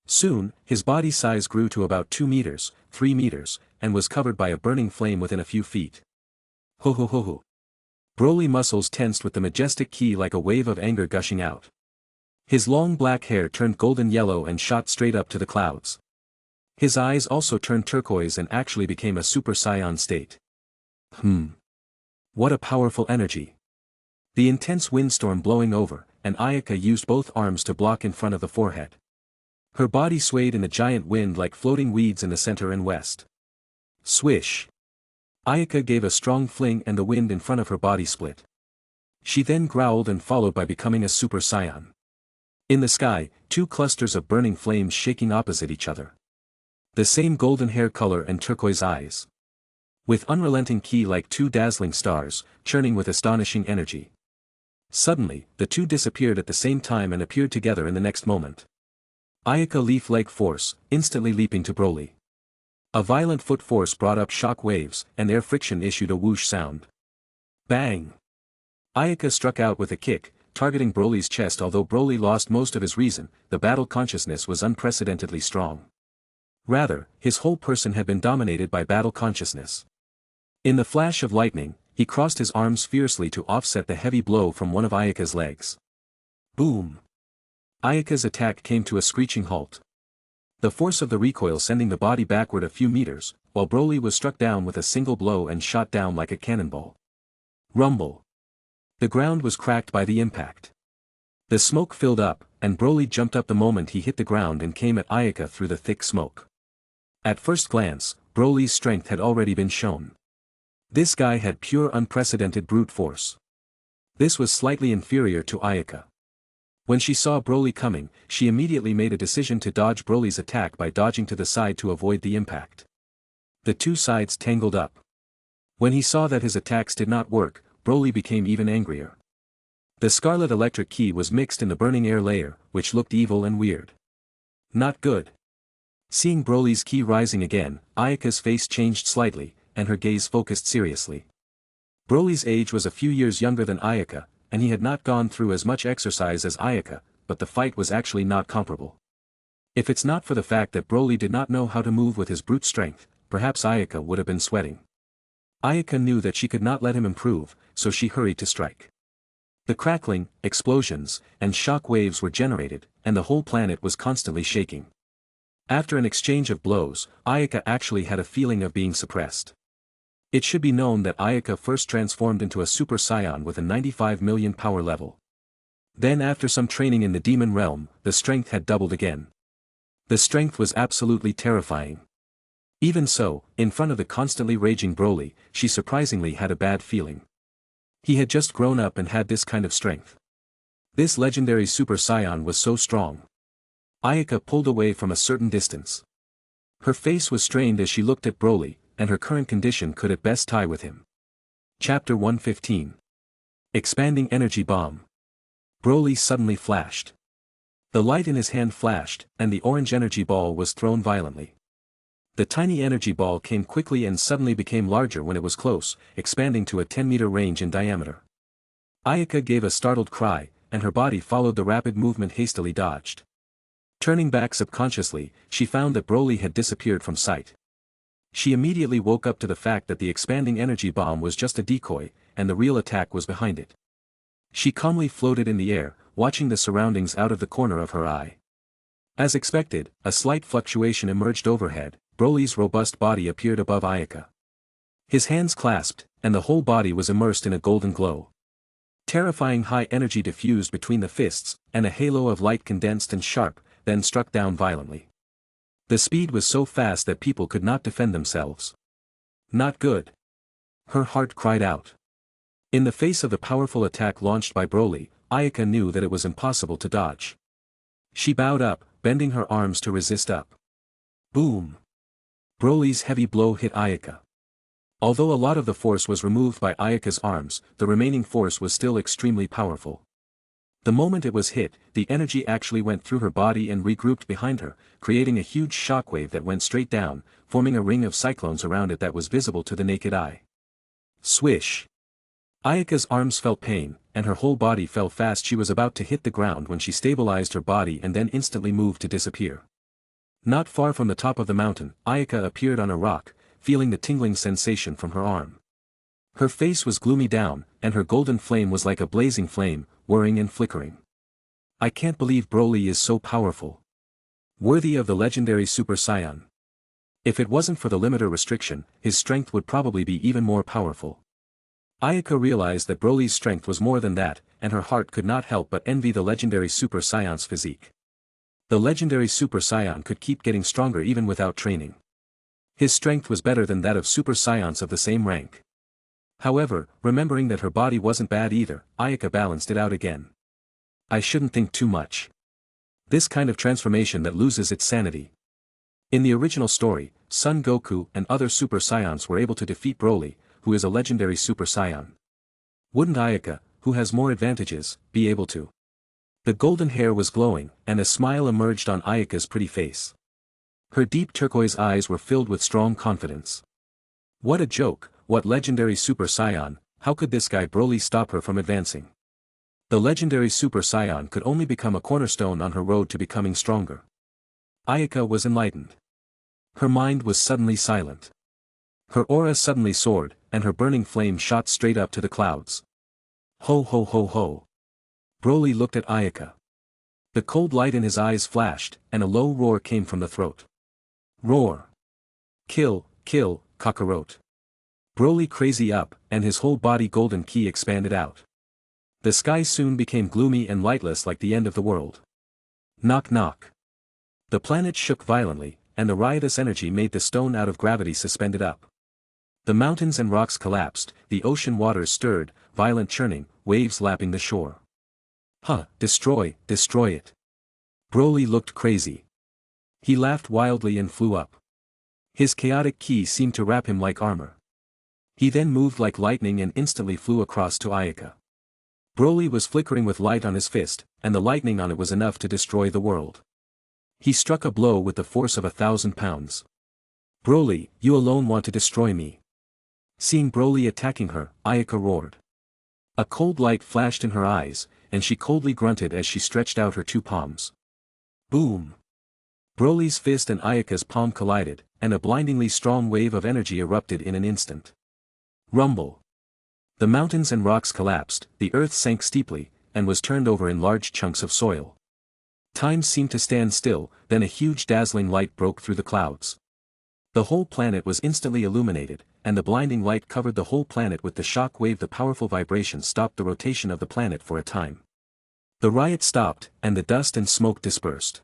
Soon, his body size grew to about 2 meters, 3 meters, and was covered by a burning flame within a few feet. Ho ho ho ho. Broly muscles tensed with the majestic ki like a wave of anger gushing out. His long black hair turned golden yellow and shot straight up to the clouds. His eyes also turned turquoise and actually became a Super Saiyan state. What a powerful energy. The intense windstorm blowing over, and Ayaka used both arms to block in front of the forehead. Her body swayed in the giant wind like floating weeds in the center and west. Swish. Ayaka gave a strong fling and the wind in front of her body split. She then growled and followed by becoming a Super Saiyan. In the sky, 2 clusters of burning flames shaking opposite each other. The same golden hair color and turquoise eyes. With unrelenting ki like 2 dazzling stars, churning with astonishing energy. Suddenly, the 2 disappeared at the same time and appeared together in the next moment. Ayaka leaf-leg force, instantly leaping to Broly. A violent foot force brought up shock waves, and air friction issued a whoosh sound. Bang! Ayaka struck out with a kick, targeting Broly's chest. Although Broly lost most of his reason, the battle consciousness was unprecedentedly strong. Rather, his whole person had been dominated by battle consciousness. In the flash of lightning, he crossed his arms fiercely to offset the heavy blow from one of Ayaka's legs. Boom! Ayaka's attack came to a screeching halt. The force of the recoil sending the body backward a few meters, while Broly was struck down with a single blow and shot down like a cannonball. Rumble. The ground was cracked by the impact. The smoke filled up, and Broly jumped up the moment he hit the ground and came at Ayaka through the thick smoke. At first glance, Broly's strength had already been shown. This guy had pure unprecedented brute force. This was slightly inferior to Ayaka. When she saw Broly coming, she immediately made a decision to dodge Broly's attack by dodging to the side to avoid the impact. The 2 sides tangled up. When he saw that his attacks did not work, Broly became even angrier. The scarlet electric ki was mixed in the burning air layer, which looked evil and weird. Not good. Seeing Broly's ki rising again, Ayaka's face changed slightly, and her gaze focused seriously. Broly's age was a few years younger than Ayaka, and he had not gone through as much exercise as Ayaka, but the fight was actually not comparable. If it's not for the fact that Broly did not know how to move with his brute strength, perhaps Ayaka would have been sweating. Ayaka knew that she could not let him improve, so she hurried to strike. The crackling, explosions, and shock waves were generated, and the whole planet was constantly shaking. After an exchange of blows, Ayaka actually had a feeling of being suppressed. It should be known that Ayaka first transformed into a Super Saiyan with a 95 million power level. Then after some training in the demon realm, the strength had doubled again. The strength was absolutely terrifying. Even so, in front of the constantly raging Broly, she surprisingly had a bad feeling. He had just grown up and had this kind of strength. This legendary Super Saiyan was so strong. Ayaka pulled away from a certain distance. Her face was strained as she looked at Broly, and her current condition could at best tie with him. Chapter 115. Expanding Energy Bomb. Broly suddenly flashed. The light in his hand flashed, and the orange energy ball was thrown violently. The tiny energy ball came quickly and suddenly became larger when it was close, expanding to a 10-meter range in diameter. Ayaka gave a startled cry, and her body followed the rapid movement hastily dodged. Turning back subconsciously, she found that Broly had disappeared from sight. She immediately woke up to the fact that the expanding energy bomb was just a decoy, and the real attack was behind it. She calmly floated in the air, watching the surroundings out of the corner of her eye. As expected, a slight fluctuation emerged overhead. Broly's robust body appeared above Ayaka. His hands clasped, and the whole body was immersed in a golden glow. Terrifying high energy diffused between the fists, and a halo of light condensed and sharp, then struck down violently. The speed was so fast that people could not defend themselves. Not good. Her heart cried out. In the face of the powerful attack launched by Broly, Ayaka knew that it was impossible to dodge. She bowed up, bending her arms to resist up. Boom! Broly's heavy blow hit Ayaka. Although a lot of the force was removed by Ayaka's arms, the remaining force was still extremely powerful. The moment it was hit, the energy actually went through her body and regrouped behind her, creating a huge shockwave that went straight down, forming a ring of cyclones around it that was visible to the naked eye. Swish! Ayaka's arms felt pain, and her whole body fell fast. She was about to hit the ground when she stabilized her body and then instantly moved to disappear. Not far from the top of the mountain, Ayaka appeared on a rock, feeling the tingling sensation from her arm. Her face was gloomy down, and her golden flame was like a blazing flame, whirring and flickering. I can't believe Broly is so powerful. Worthy of the legendary Super Saiyan. If it wasn't for the limiter restriction, his strength would probably be even more powerful. Ayaka realized that Broly's strength was more than that, and her heart could not help but envy the legendary Super Saiyan's physique. The legendary Super Saiyan could keep getting stronger even without training. His strength was better than that of Super Saiyans of the same rank. However, remembering that her body wasn't bad either, Ayaka balanced it out again. I shouldn't think too much. This kind of transformation that loses its sanity. In the original story, Son Goku and other Super Saiyans were able to defeat Broly, who is a legendary Super Saiyan. Wouldn't Ayaka, who has more advantages, be able to? The golden hair was glowing, and a smile emerged on Ayaka's pretty face. Her deep turquoise eyes were filled with strong confidence. What a joke, what legendary Super Saiyan, how could this guy Broly stop her from advancing? The legendary Super Saiyan could only become a cornerstone on her road to becoming stronger. Ayaka was enlightened. Her mind was suddenly silent. Her aura suddenly soared, and her burning flame shot straight up to the clouds. Ho ho ho ho. Broly looked at Ayaka. The cold light in his eyes flashed, and a low roar came from the throat. Roar. Kill, kill, Kakarot. Broly crazy up, and his whole body golden ki expanded out. The sky soon became gloomy and lightless like the end of the world. Knock knock. The planet shook violently, and the riotous energy made the stone out of gravity suspended up. The mountains and rocks collapsed, the ocean waters stirred, violent churning, waves lapping the shore. Huh, destroy, destroy it. Broly looked crazy. He laughed wildly and flew up. His chaotic ki seemed to wrap him like armor. He then moved like lightning and instantly flew across to Ayaka. Broly was flickering with light on his fist, and the lightning on it was enough to destroy the world. He struck a blow with the force of 1,000 pounds. Broly, you alone want to destroy me. Seeing Broly attacking her, Ayaka roared. A cold light flashed in her eyes, and she coldly grunted as she stretched out her two palms. Boom! Broly's fist and Ayaka's palm collided, and a blindingly strong wave of energy erupted in an instant. Rumble! The mountains and rocks collapsed, the earth sank steeply, and was turned over in large chunks of soil. Time seemed to stand still, then a huge dazzling light broke through the clouds. The whole planet was instantly illuminated, and the blinding light covered the whole planet with the shock wave. The powerful vibration stopped the rotation of the planet for a time. The riot stopped, and the dust and smoke dispersed.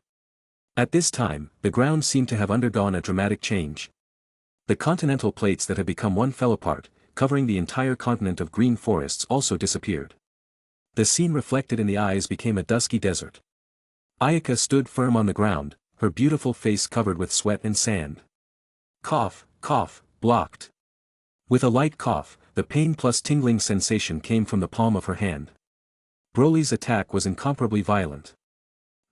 At this time, the ground seemed to have undergone a dramatic change. The continental plates that had become one fell apart, covering the entire continent of green forests also disappeared. The scene reflected in the eyes became a dusky desert. Ayaka stood firm on the ground, her beautiful face covered with sweat and sand. Cough, cough, blocked. With a light cough, the pain plus tingling sensation came from the palm of her hand. Broly's attack was incomparably violent.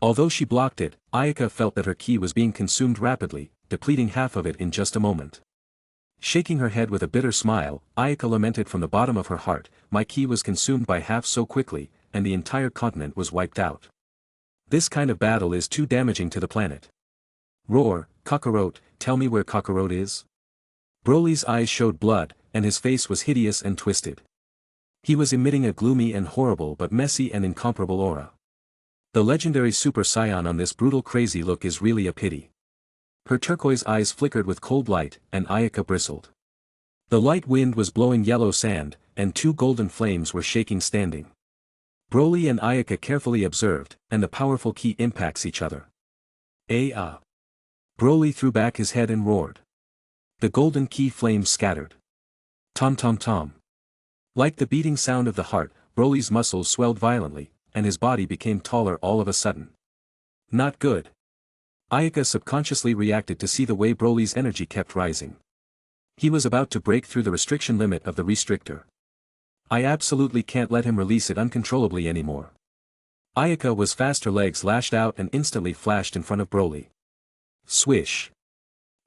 Although she blocked it, Ayaka felt that her ki was being consumed rapidly, depleting half of it in just a moment. Shaking her head with a bitter smile, Ayaka lamented from the bottom of her heart, my ki was consumed by half so quickly, and the entire continent was wiped out. This kind of battle is too damaging to the planet. Roar, Kakarot, tell me where Kakarot is? Broly's eyes showed blood, and his face was hideous and twisted. He was emitting a gloomy and horrible but messy and incomparable aura. The legendary Super Saiyan on this brutal crazy look is really a pity. Her turquoise eyes flickered with cold light, and Ayaka bristled. The light wind was blowing yellow sand, and two golden flames were shaking standing. Broly and Ayaka carefully observed, and the powerful ki impacts each other. Ah! Broly threw back his head and roared. The golden ki flames scattered. Tom tom tom. Like the beating sound of the heart, Broly's muscles swelled violently, and his body became taller all of a sudden. Not good. Ayaka subconsciously reacted to see the way Broly's energy kept rising. He was about to break through the restriction limit of the restrictor. I absolutely can't let him release it uncontrollably anymore. Ayaka was fast, her legs lashed out and instantly flashed in front of Broly. Swish.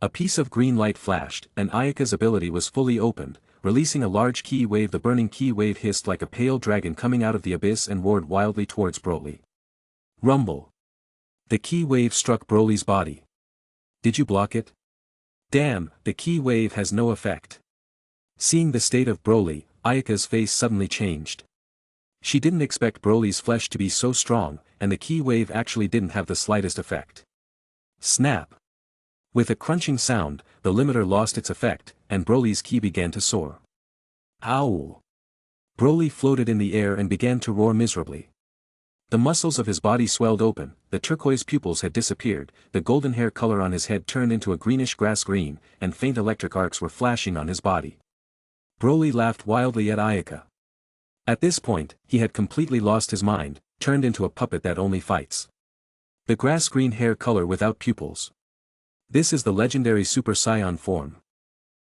A piece of green light flashed, and Ayaka's ability was fully opened, releasing a large ki wave. The burning ki wave hissed like a pale dragon coming out of the abyss and roared wildly towards Broly. Rumble. The ki wave struck Broly's body. Did you block it? Damn, the ki wave has no effect. Seeing the state of Broly, Ayaka's face suddenly changed. She didn't expect Broly's flesh to be so strong, and the ki wave actually didn't have the slightest effect. Snap. With a crunching sound, the limiter lost its effect, and Broly's ki began to soar. Ow! Broly floated in the air and began to roar miserably. The muscles of his body swelled open, the turquoise pupils had disappeared, the golden hair color on his head turned into a greenish grass green, and faint electric arcs were flashing on his body. Broly laughed wildly at Ayaka. At this point, he had completely lost his mind, turned into a puppet that only fights. The grass green hair color without pupils. This is the legendary Super Saiyan form.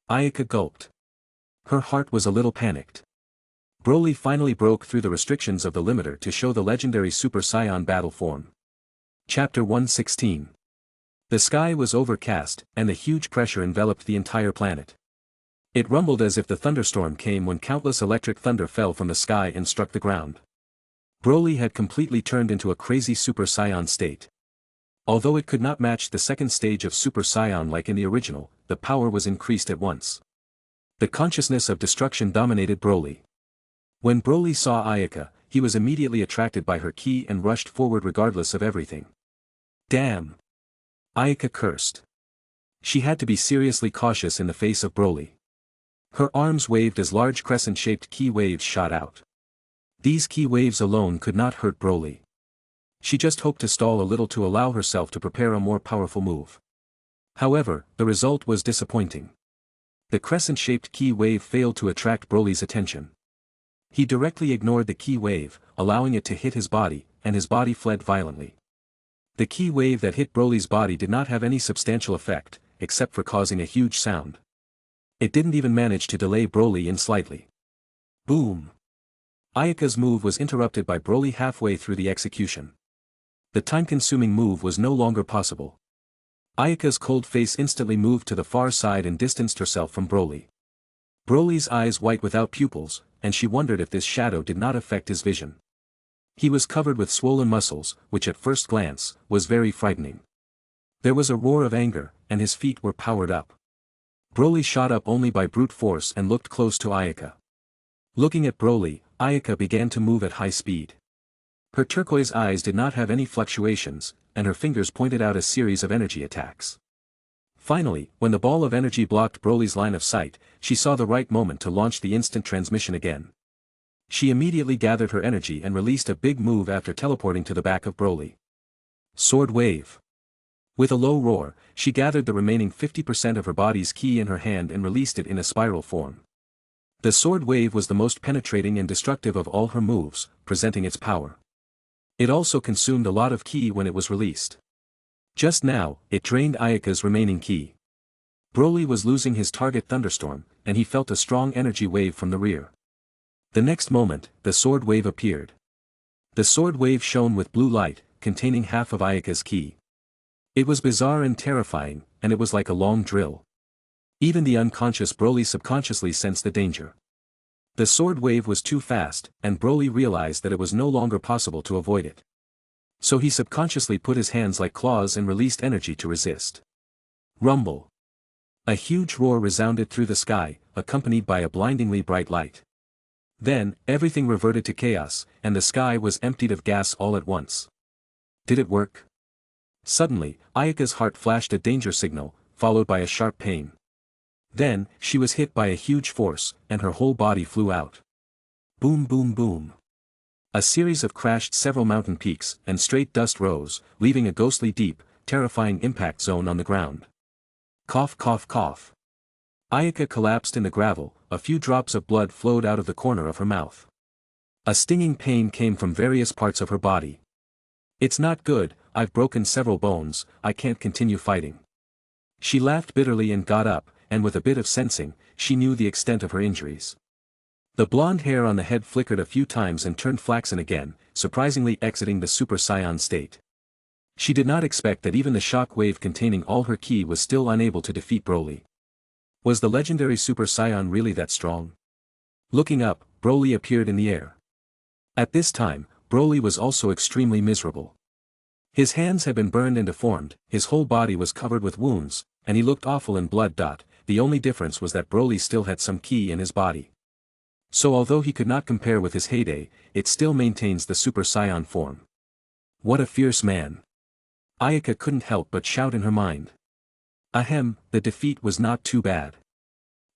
Ayaka gulped. Her heart was a little panicked. Broly finally broke through the restrictions of the limiter to show the legendary Super Saiyan battle form. Chapter 116. The sky was overcast, and a huge pressure enveloped the entire planet. It rumbled as if the thunderstorm came when countless electric thunder fell from the sky and struck the ground. Broly had completely turned into a crazy Super Saiyan state. Although it could not match the second stage of Super Saiyan like in the original, the power was increased at once. The consciousness of destruction dominated Broly. When Broly saw Ayaka, he was immediately attracted by her ki and rushed forward regardless of everything. Damn! Ayaka cursed. She had to be seriously cautious in the face of Broly. Her arms waved as large crescent-shaped ki waves shot out. These ki waves alone could not hurt Broly. She just hoped to stall a little to allow herself to prepare a more powerful move. However, the result was disappointing. The crescent-shaped ki wave failed to attract Broly's attention. He directly ignored the ki wave, allowing it to hit his body, and his body fled violently. The ki wave that hit Broly's body did not have any substantial effect, except for causing a huge sound. It didn't even manage to delay Broly in slightly. Boom! Ayaka's move was interrupted by Broly halfway through the execution. The time-consuming move was no longer possible. Ayaka's cold face instantly moved to the far side and distanced herself from Broly. Broly's eyes white without pupils, and she wondered if this shadow did not affect his vision. He was covered with swollen muscles, which at first glance, was very frightening. There was a roar of anger, and his feet were powered up. Broly shot up only by brute force and looked close to Ayaka. Looking at Broly, Ayaka began to move at high speed. Her turquoise eyes did not have any fluctuations, and her fingers pointed out a series of energy attacks. Finally, when the ball of energy blocked Broly's line of sight, she saw the right moment to launch the instant transmission again. She immediately gathered her energy and released a big move after teleporting to the back of Broly. Sword Wave. With a low roar, she gathered the remaining 50% of her body's ki in her hand and released it in a spiral form. The Sword Wave was the most penetrating and destructive of all her moves, presenting its power. It also consumed a lot of ki when it was released. Just now, it drained Ayaka's remaining ki. Broly was losing his target Thunderstorm, and he felt a strong energy wave from the rear. The next moment, the Sword Wave appeared. The Sword Wave shone with blue light, containing half of Ayaka's ki. It was bizarre and terrifying, and it was like a long drill. Even the unconscious Broly subconsciously sensed the danger. The Sword Wave was too fast, and Broly realized that it was no longer possible to avoid it. So he subconsciously put his hands like claws and released energy to resist. Rumble. A huge roar resounded through the sky, accompanied by a blindingly bright light. Then, everything reverted to chaos, and the sky was emptied of gas all at once. Did it work? Suddenly, Ayaka's heart flashed a danger signal, followed by a sharp pain. Then, she was hit by a huge force, and her whole body flew out. Boom boom boom. A series of crashed several mountain peaks, and straight dust rose, leaving a ghostly deep, terrifying impact zone on the ground. Cough cough cough. Ayaka collapsed in the gravel, a few drops of blood flowed out of the corner of her mouth. A stinging pain came from various parts of her body. It's not good, I've broken several bones, I can't continue fighting. She laughed bitterly and got up, and with a bit of sensing, she knew the extent of her injuries. The blonde hair on the head flickered a few times and turned flaxen again, surprisingly exiting the Super Saiyan state. She did not expect that even the shock wave containing all her ki was still unable to defeat Broly. Was the legendary Super Saiyan really that strong? Looking up, Broly appeared in the air. At this time, Broly was also extremely miserable. His hands had been burned and deformed, his whole body was covered with wounds, and he looked awful in blood. The only difference was that Broly still had some ki in his body. So although he could not compare with his heyday, it still maintains the Super Saiyan form. What a fierce man! Ayaka couldn't help but shout in her mind. Ahem, the defeat was not too bad.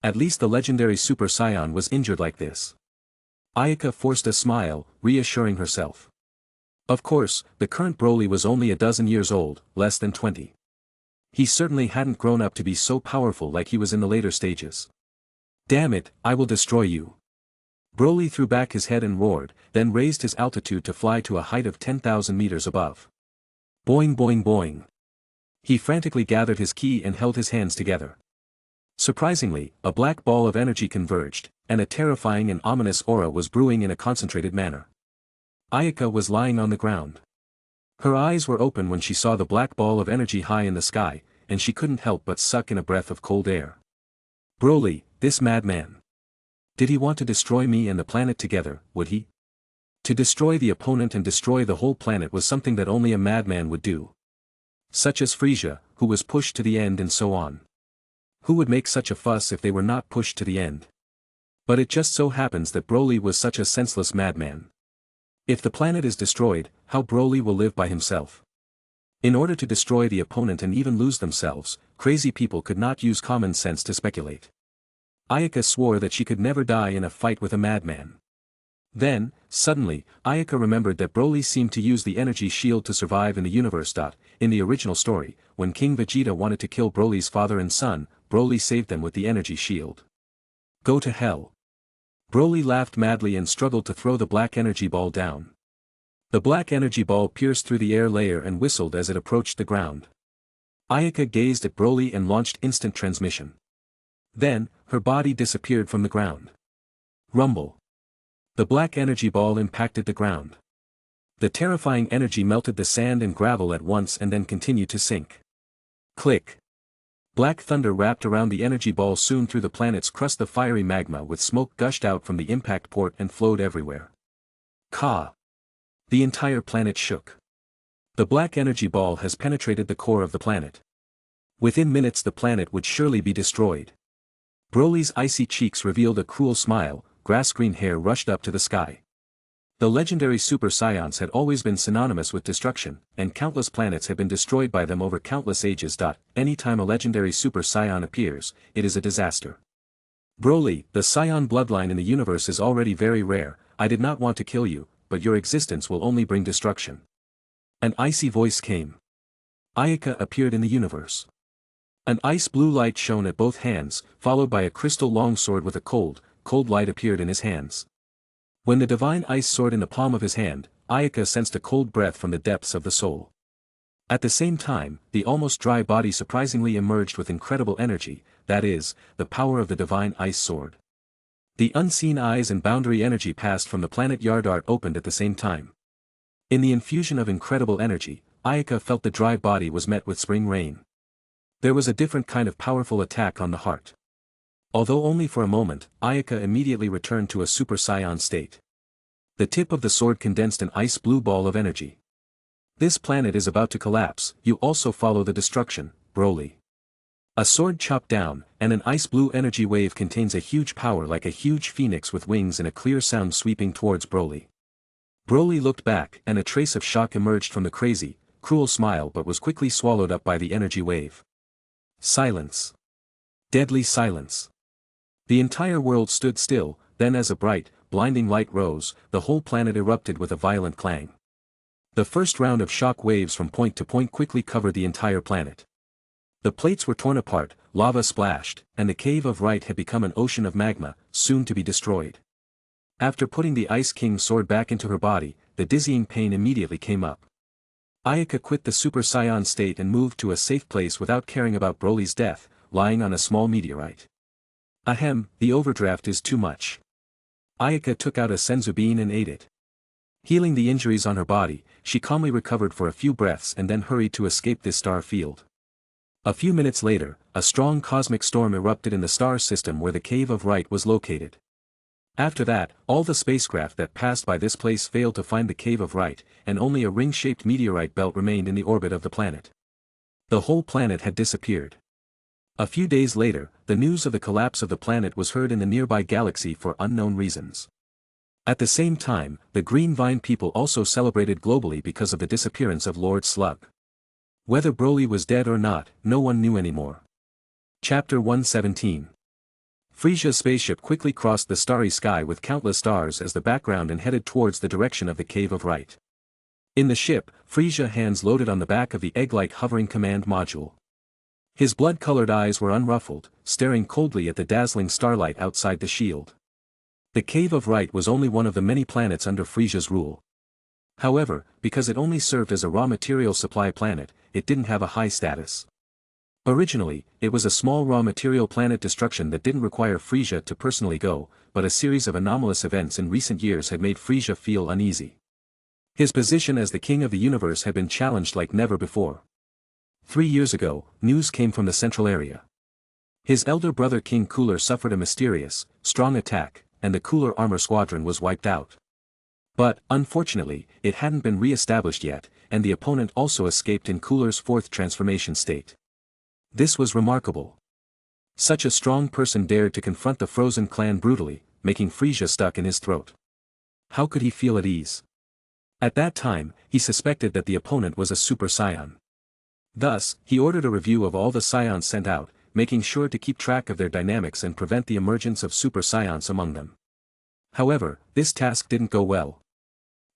At least the legendary Super Saiyan was injured like this. Ayaka forced a smile, reassuring herself. Of course, the current Broly was only a dozen years old, less than 20. He certainly hadn't grown up to be so powerful like he was in the later stages. Damn it, I will destroy you. Broly threw back his head and roared, then raised his altitude to fly to a height of 10,000 meters above. Boing boing boing. He frantically gathered his ki and held his hands together. Surprisingly, a black ball of energy converged, and a terrifying and ominous aura was brewing in a concentrated manner. Ayaka was lying on the ground. Her eyes were open when she saw the black ball of energy high in the sky, and she couldn't help but suck in a breath of cold air. Broly, this madman. Did he want to destroy me and the planet together, would he? To destroy the opponent and destroy the whole planet was something that only a madman would do. Such as Frieza, who was pushed to the end and so on. Who would make such a fuss if they were not pushed to the end? But it just so happens that Broly was such a senseless madman. If the planet is destroyed, how Broly will live by himself? In order to destroy the opponent and even lose themselves, crazy people could not use common sense to speculate. Ayaka swore that she could never die in a fight with a madman. Then, suddenly, Ayaka remembered that Broly seemed to use the energy shield to survive in the universe. In the original story, when King Vegeta wanted to kill Broly's father and son, Broly saved them with the energy shield. Go to hell. Broly laughed madly and struggled to throw the black energy ball down. The black energy ball pierced through the air layer and whistled as it approached the ground. Ayaka gazed at Broly and launched instant transmission. Then, her body disappeared from the ground. Rumble. The black energy ball impacted the ground. The terrifying energy melted the sand and gravel at once and then continued to sink. Click. Black thunder wrapped around the energy ball soon through the planet's crust. The fiery magma with smoke gushed out from the impact port and flowed everywhere. Ka. The entire planet shook. The black energy ball has penetrated the core of the planet. Within minutes the planet would surely be destroyed. Broly's icy cheeks revealed a cruel smile, grass-green hair rushed up to the sky. The legendary Super Saiyans had always been synonymous with destruction, and countless planets had been destroyed by them over countless ages. Anytime a legendary Super Saiyan appears, it is a disaster. Broly, the Saiyan bloodline in the universe is already very rare. I did not want to kill you, but your existence will only bring destruction. An icy voice came. Ayaka appeared in the universe. An ice-blue light shone at both hands, followed by a crystal longsword with a cold light appeared in his hands. When the divine ice sword in the palm of his hand, Ayaka sensed a cold breath from the depths of the soul. At the same time, the almost dry body surprisingly emerged with incredible energy, that is, the power of the divine ice sword. The unseen eyes and boundary energy passed from the planet Yardart opened at the same time. In the infusion of incredible energy, Ayaka felt the dry body was met with spring rain. There was a different kind of powerful attack on the heart. Although only for a moment, Ayaka immediately returned to a Super Saiyan state. The tip of the sword condensed an ice-blue ball of energy. This planet is about to collapse, you also follow the destruction, Broly. A sword chopped down, and an ice-blue energy wave contains a huge power like a huge phoenix with wings and a clear sound sweeping towards Broly. Broly looked back, and a trace of shock emerged from the crazy, cruel smile but was quickly swallowed up by the energy wave. Silence. Deadly silence. The entire world stood still, then as a bright, blinding light rose, the whole planet erupted with a violent clang. The first round of shock waves from point to point quickly covered the entire planet. The plates were torn apart, lava splashed, and the Cave of Right had become an ocean of magma, soon to be destroyed. After putting the Ice King's sword back into her body, the dizzying pain immediately came up. Ayaka quit the Super Saiyan state and moved to a safe place without caring about Broly's death, lying on a small meteorite. Ahem, the overdraft is too much. Ayaka took out a senzu bean and ate it. Healing the injuries on her body, she calmly recovered for a few breaths and then hurried to escape this star field. A few minutes later, a strong cosmic storm erupted in the star system where the Cave of Right was located. After that, all the spacecraft that passed by this place failed to find the Cave of Right, and only a ring-shaped meteorite belt remained in the orbit of the planet. The whole planet had disappeared. A few days later, the news of the collapse of the planet was heard in the nearby galaxy for unknown reasons. At the same time, the Green Vine people also celebrated globally because of the disappearance of Lord Slug. Whether Broly was dead or not, no one knew anymore. Chapter 117. Frisia's spaceship quickly crossed the starry sky with countless stars as the background and headed towards the direction of the Cave of Right. In the ship, Frisia hands loaded on the back of the egg-like hovering command module. His blood-colored eyes were unruffled, staring coldly at the dazzling starlight outside the shield. The Cave of Right was only one of the many planets under Frisia's rule. However, because it only served as a raw material supply planet, it didn't have a high status. Originally, it was a small raw material planet destruction that didn't require Frisia to personally go, but a series of anomalous events in recent years had made Frisia feel uneasy. His position as the king of the universe had been challenged like never before. 3 years ago, news came from the central area. His elder brother King Cooler suffered a mysterious, strong attack, and the Cooler armor squadron was wiped out. But, unfortunately, it hadn't been re-established yet, and the opponent also escaped in Cooler's fourth transformation state. This was remarkable. Such a strong person dared to confront the Frozen clan brutally, making Frisia stuck in his throat. How could he feel at ease? At that time, he suspected that the opponent was a Super Saiyan. Thus, he ordered a review of all the Saiyans sent out, making sure to keep track of their dynamics and prevent the emergence of Super Saiyans among them. However, this task didn't go well.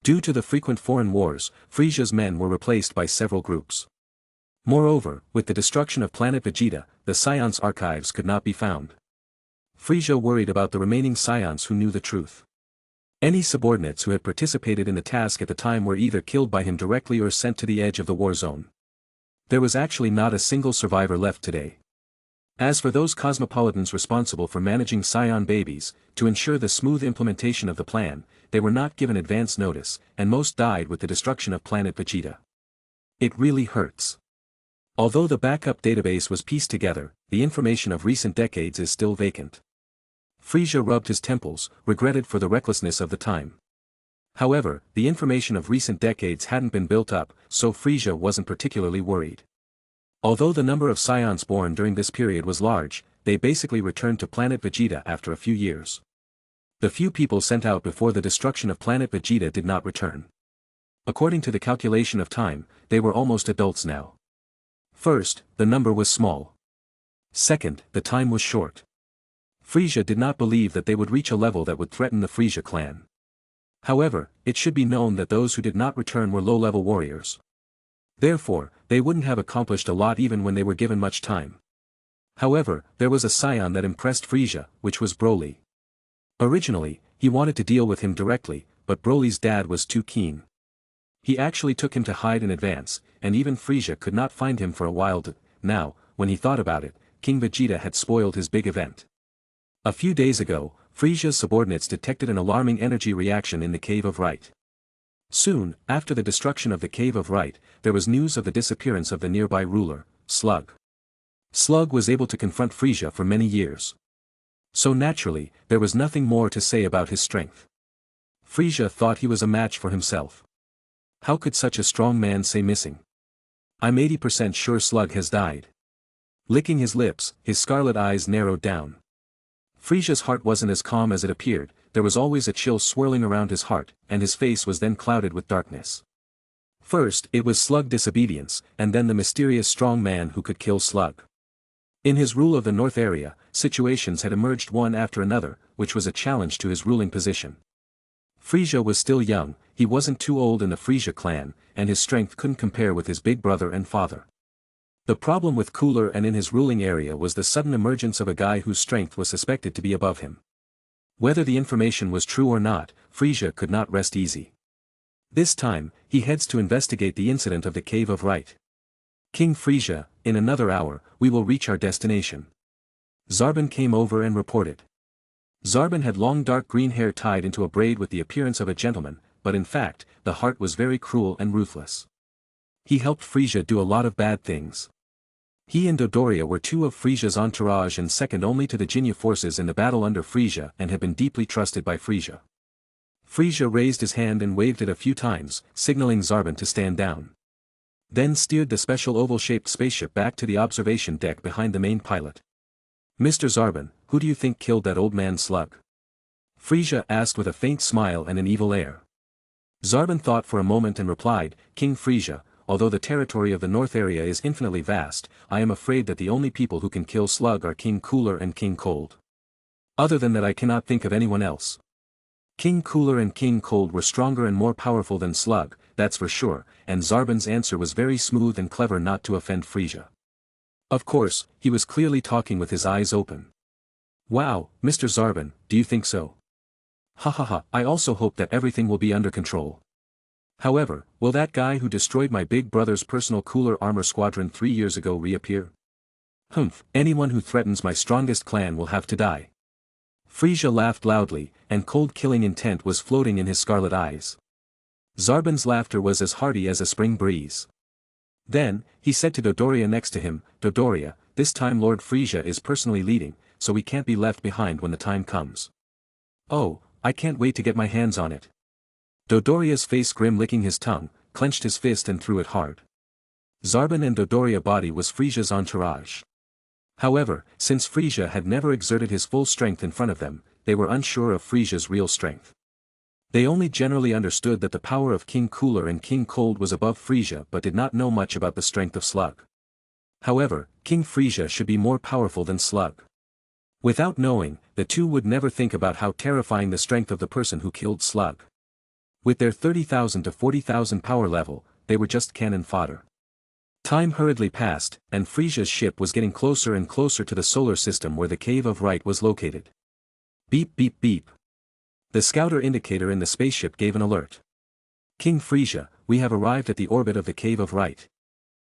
Due to the frequent foreign wars, Frisia's men were replaced by several groups. Moreover, with the destruction of planet Vegeta, the Science archives could not be found. Frisia worried about the remaining Scions who knew the truth. Any subordinates who had participated in the task at the time were either killed by him directly or sent to the edge of the war zone. There was actually not a single survivor left today. As for those cosmopolitans responsible for managing Scion babies, to ensure the smooth implementation of the plan, they were not given advance notice, and most died with the destruction of planet Vegeta. It really hurts. Although the backup database was pieced together, the information of recent decades is still vacant. Frisia rubbed his temples, regretted for the recklessness of the time. However, the information of recent decades hadn't been built up, so Frisia wasn't particularly worried. Although the number of Scions born during this period was large, they basically returned to planet Vegeta after a few years. The few people sent out before the destruction of planet Vegeta did not return. According to the calculation of time, they were almost adults now. First, the number was small. Second, the time was short. Frisia did not believe that they would reach a level that would threaten the Frisia clan. However, it should be known that those who did not return were low-level warriors. Therefore, they wouldn't have accomplished a lot even when they were given much time. However, there was a scion that impressed Frisia, which was Broly. Originally, he wanted to deal with him directly, but Broly's dad was too keen. He actually took him to hide in advance, and even Frisia could not find him for a while. Now, when he thought about it, King Vegeta had spoiled his big event. A few days ago, Frisia's subordinates detected an alarming energy reaction in the Cave of Right. Soon, after the destruction of the Cave of Right, there was news of the disappearance of the nearby ruler, Slug. Slug was able to confront Frisia for many years. So naturally, there was nothing more to say about his strength. Frisia thought he was a match for himself. How could such a strong man say missing? I'm 80% sure Slug has died. Licking his lips, his scarlet eyes narrowed down. Frisia's heart wasn't as calm as it appeared, there was always a chill swirling around his heart, and his face was then clouded with darkness. First, it was Slug disobedience, and then the mysterious strong man who could kill Slug. In his rule of the North area, situations had emerged one after another, which was a challenge to his ruling position. Frisia was still young, he wasn't too old in the Frisia clan, and his strength couldn't compare with his big brother and father. The problem with Cooler and in his ruling area was the sudden emergence of a guy whose strength was suspected to be above him. Whether the information was true or not, Frisia could not rest easy. This time, he heads to investigate the incident of the Cave of Right. King Frisia, in another hour, we will reach our destination. Zarbon came over and reported. Zarbon had long dark green hair tied into a braid with the appearance of a gentleman, but in fact, the heart was very cruel and ruthless. He helped Frisia do a lot of bad things. He and Dodoria were two of Frisia's entourage and second only to the Jinya forces in the battle under Frisia and had been deeply trusted by Frisia. Frisia raised his hand and waved it a few times, signaling Zarbon to stand down. Then steered the special oval-shaped spaceship back to the observation deck behind the main pilot. "Mr. Zarbon, who do you think killed that old man Slug?" Frisia asked with a faint smile and an evil air. Zarbon thought for a moment and replied, "King Frisia, although the territory of the North area is infinitely vast, I am afraid that the only people who can kill Slug are King Cooler and King Cold. Other than that I cannot think of anyone else. King Cooler and King Cold were stronger and more powerful than Slug, that's for sure," and Zarbon's answer was very smooth and clever not to offend Frisia. Of course, he was clearly talking with his eyes open. "Wow, Mr. Zarbon, do you think so? Ha ha ha, I also hope that everything will be under control. However, will that guy who destroyed my big brother's personal Cooler armor squadron 3 years ago reappear? Humph, anyone who threatens my strongest clan will have to die." Frisia laughed loudly, and cold killing intent was floating in his scarlet eyes. Zarbon's laughter was as hearty as a spring breeze. Then, he said to Dodoria next to him, "Dodoria, this time Lord Frisia is personally leading, so we can't be left behind when the time comes." "Oh, I can't wait to get my hands on it." Dodoria's face grim, licking his tongue, clenched his fist and threw it hard. Zarbon and Dodoria body was Frisia's entourage. However, since Frisia had never exerted his full strength in front of them, they were unsure of Frisia's real strength. They only generally understood that the power of King Cooler and King Cold was above Frisia but did not know much about the strength of Slug. However, King Frisia should be more powerful than Slug. Without knowing, the two would never think about how terrifying the strength of the person who killed Slug. With their 30,000 to 40,000 power level, they were just cannon fodder. Time hurriedly passed, and Frisia's ship was getting closer and closer to the solar system where the Cave of Right was located. Beep beep beep. The scouter indicator in the spaceship gave an alert. "King Frisia, we have arrived at the orbit of the Cave of Right."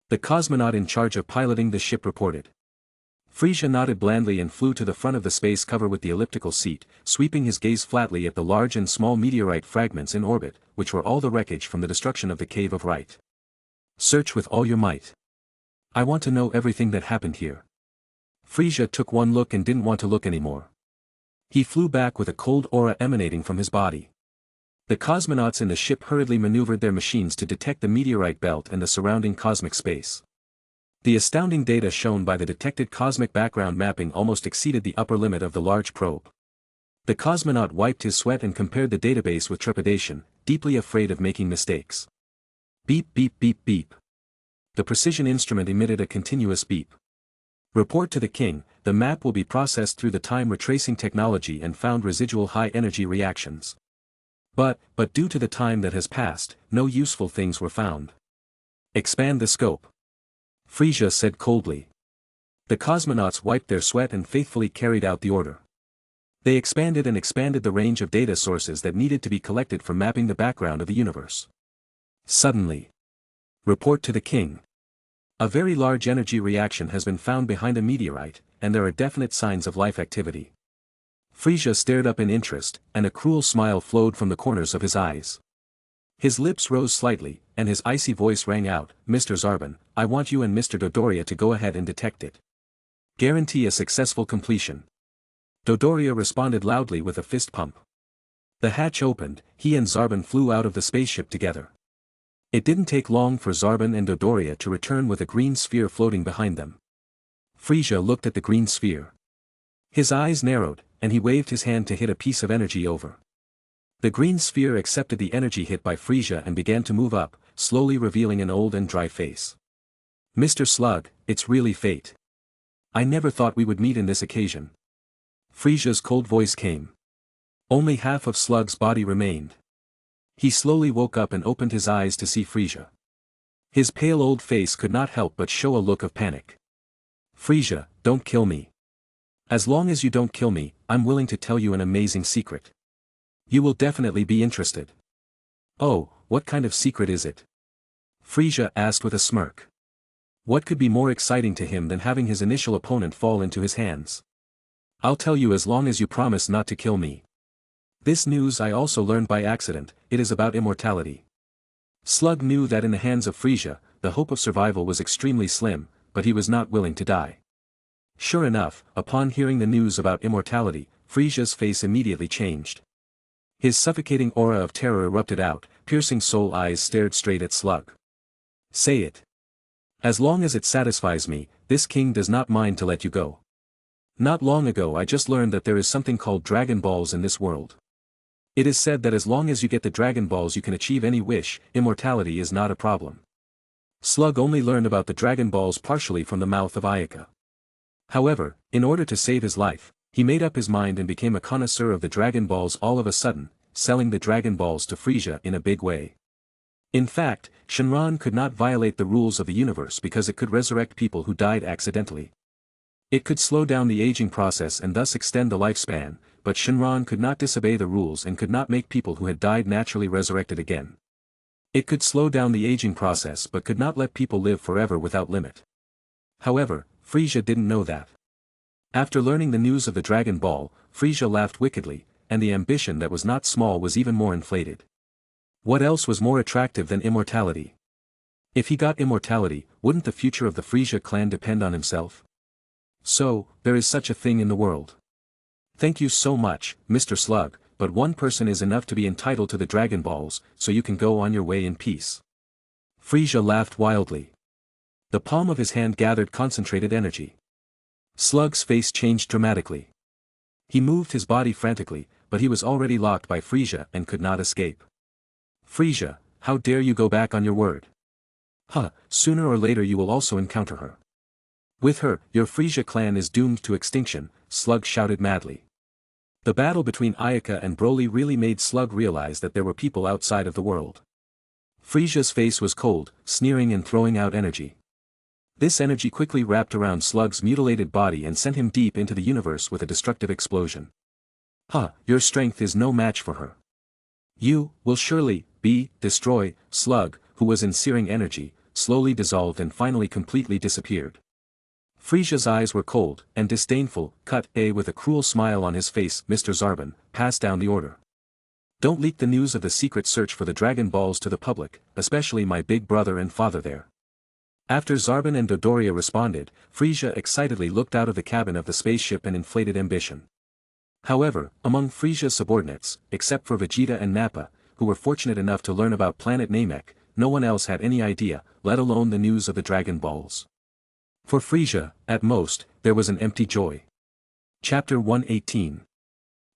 The cosmonaut in charge of piloting the ship reported. Frisia nodded blandly and flew to the front of the space cover with the elliptical seat, sweeping his gaze flatly at the large and small meteorite fragments in orbit, which were all the wreckage from the destruction of the Cave of Right. "Search with all your might. I want to know everything that happened here." Frisia took one look and didn't want to look anymore. He flew back with a cold aura emanating from his body. The cosmonauts in the ship hurriedly maneuvered their machines to detect the meteorite belt and the surrounding cosmic space. The astounding data shown by the detected cosmic background mapping almost exceeded the upper limit of the large probe. The cosmonaut wiped his sweat and compared the database with trepidation, deeply afraid of making mistakes. Beep beep beep beep. The precision instrument emitted a continuous beep. "Report to the king, the map will be processed through the time retracing technology and found residual high-energy reactions. But due to the time that has passed, no useful things were found. Expand the scope," Frisia said coldly. The cosmonauts wiped their sweat and faithfully carried out the order. They expanded the range of data sources that needed to be collected for mapping the background of the universe. Suddenly. "Report to the king. A very large energy reaction has been found behind a meteorite, and there are definite signs of life activity." Frisia stared up in interest, and a cruel smile flowed from the corners of his eyes. His lips rose slightly, and his icy voice rang out, "Mr. Zarbon, I want you and Mr. Dodoria to go ahead and detect it. Guarantee a successful completion." Dodoria responded loudly with a fist pump. The hatch opened, he and Zarbon flew out of the spaceship together. It didn't take long for Zarbon and Dodoria to return with a green sphere floating behind them. Frisia looked at the green sphere. His eyes narrowed, and he waved his hand to hit a piece of energy over. The green sphere accepted the energy hit by Frisia and began to move up, slowly revealing an old and dry face. "Mr. Slug, it's really fate. I never thought we would meet in this occasion." Frisia's cold voice came. Only half of Slug's body remained. He slowly woke up and opened his eyes to see Frisia. His pale old face could not help but show a look of panic. "Frisia, don't kill me. As long as you don't kill me, I'm willing to tell you an amazing secret. You will definitely be interested." "Oh, what kind of secret is it?" Frisia asked with a smirk. What could be more exciting to him than having his initial opponent fall into his hands? "I'll tell you as long as you promise not to kill me. This news I also learned by accident, it is about immortality." Slug knew that in the hands of Frisia, the hope of survival was extremely slim, but he was not willing to die. Sure enough, upon hearing the news about immortality, Frisia's face immediately changed. His suffocating aura of terror erupted out, piercing soul eyes stared straight at Slug. "Say it. As long as it satisfies me, this king does not mind to let you go. Not long ago I just learned that there is something called Dragon Balls in this world. It is said that as long as you get the Dragon Balls you can achieve any wish, immortality is not a problem." Slug only learned about the Dragon Balls partially from the mouth of Ayaka. However, in order to save his life, he made up his mind and became a connoisseur of the Dragon Balls all of a sudden, selling the Dragon Balls to Frisia in a big way. In fact, Shenron could not violate the rules of the universe because it could resurrect people who died accidentally. It could slow down the aging process and thus extend the lifespan, but Shenron could not disobey the rules and could not make people who had died naturally resurrected again. It could slow down the aging process but could not let people live forever without limit. However, Frisia didn't know that. After learning the news of the Dragon Ball, Frisia laughed wickedly, and the ambition that was not small was even more inflated. What else was more attractive than immortality? If he got immortality, wouldn't the future of the Frisia clan depend on himself? So, there is such a thing in the world. "Thank you so much, Mr. Slug, but one person is enough to be entitled to the Dragon Balls, so you can go on your way in peace." Frisia laughed wildly. The palm of his hand gathered concentrated energy. Slug's face changed dramatically. He moved his body frantically, but he was already locked by Frisia and could not escape. "Frisia, how dare you go back on your word? Sooner or later you will also encounter her. With her, your Frisia clan is doomed to extinction," Slug shouted madly. The battle between Ayaka and Broly really made Slug realize that there were people outside of the world. Frisia's face was cold, sneering and throwing out energy. This energy quickly wrapped around Slug's mutilated body and sent him deep into the universe with a destructive explosion. Your strength is no match for her. You will surely destroy." Slug, who was in searing energy, slowly dissolved and finally completely disappeared. Frisia's eyes were cold and disdainful, with a cruel smile on his face. "Mr. Zarbon, pass down the order. Don't leak the news of the secret search for the Dragon Balls to the public, especially my big brother and father there." After Zarbon and Dodoria responded, Frisia excitedly looked out of the cabin of the spaceship and inflated ambition. However, among Frisia's subordinates, except for Vegeta and Nappa, who were fortunate enough to learn about planet Namek, no one else had any idea, let alone the news of the Dragon Balls. For Frisia, at most, there was an empty joy. Chapter 118.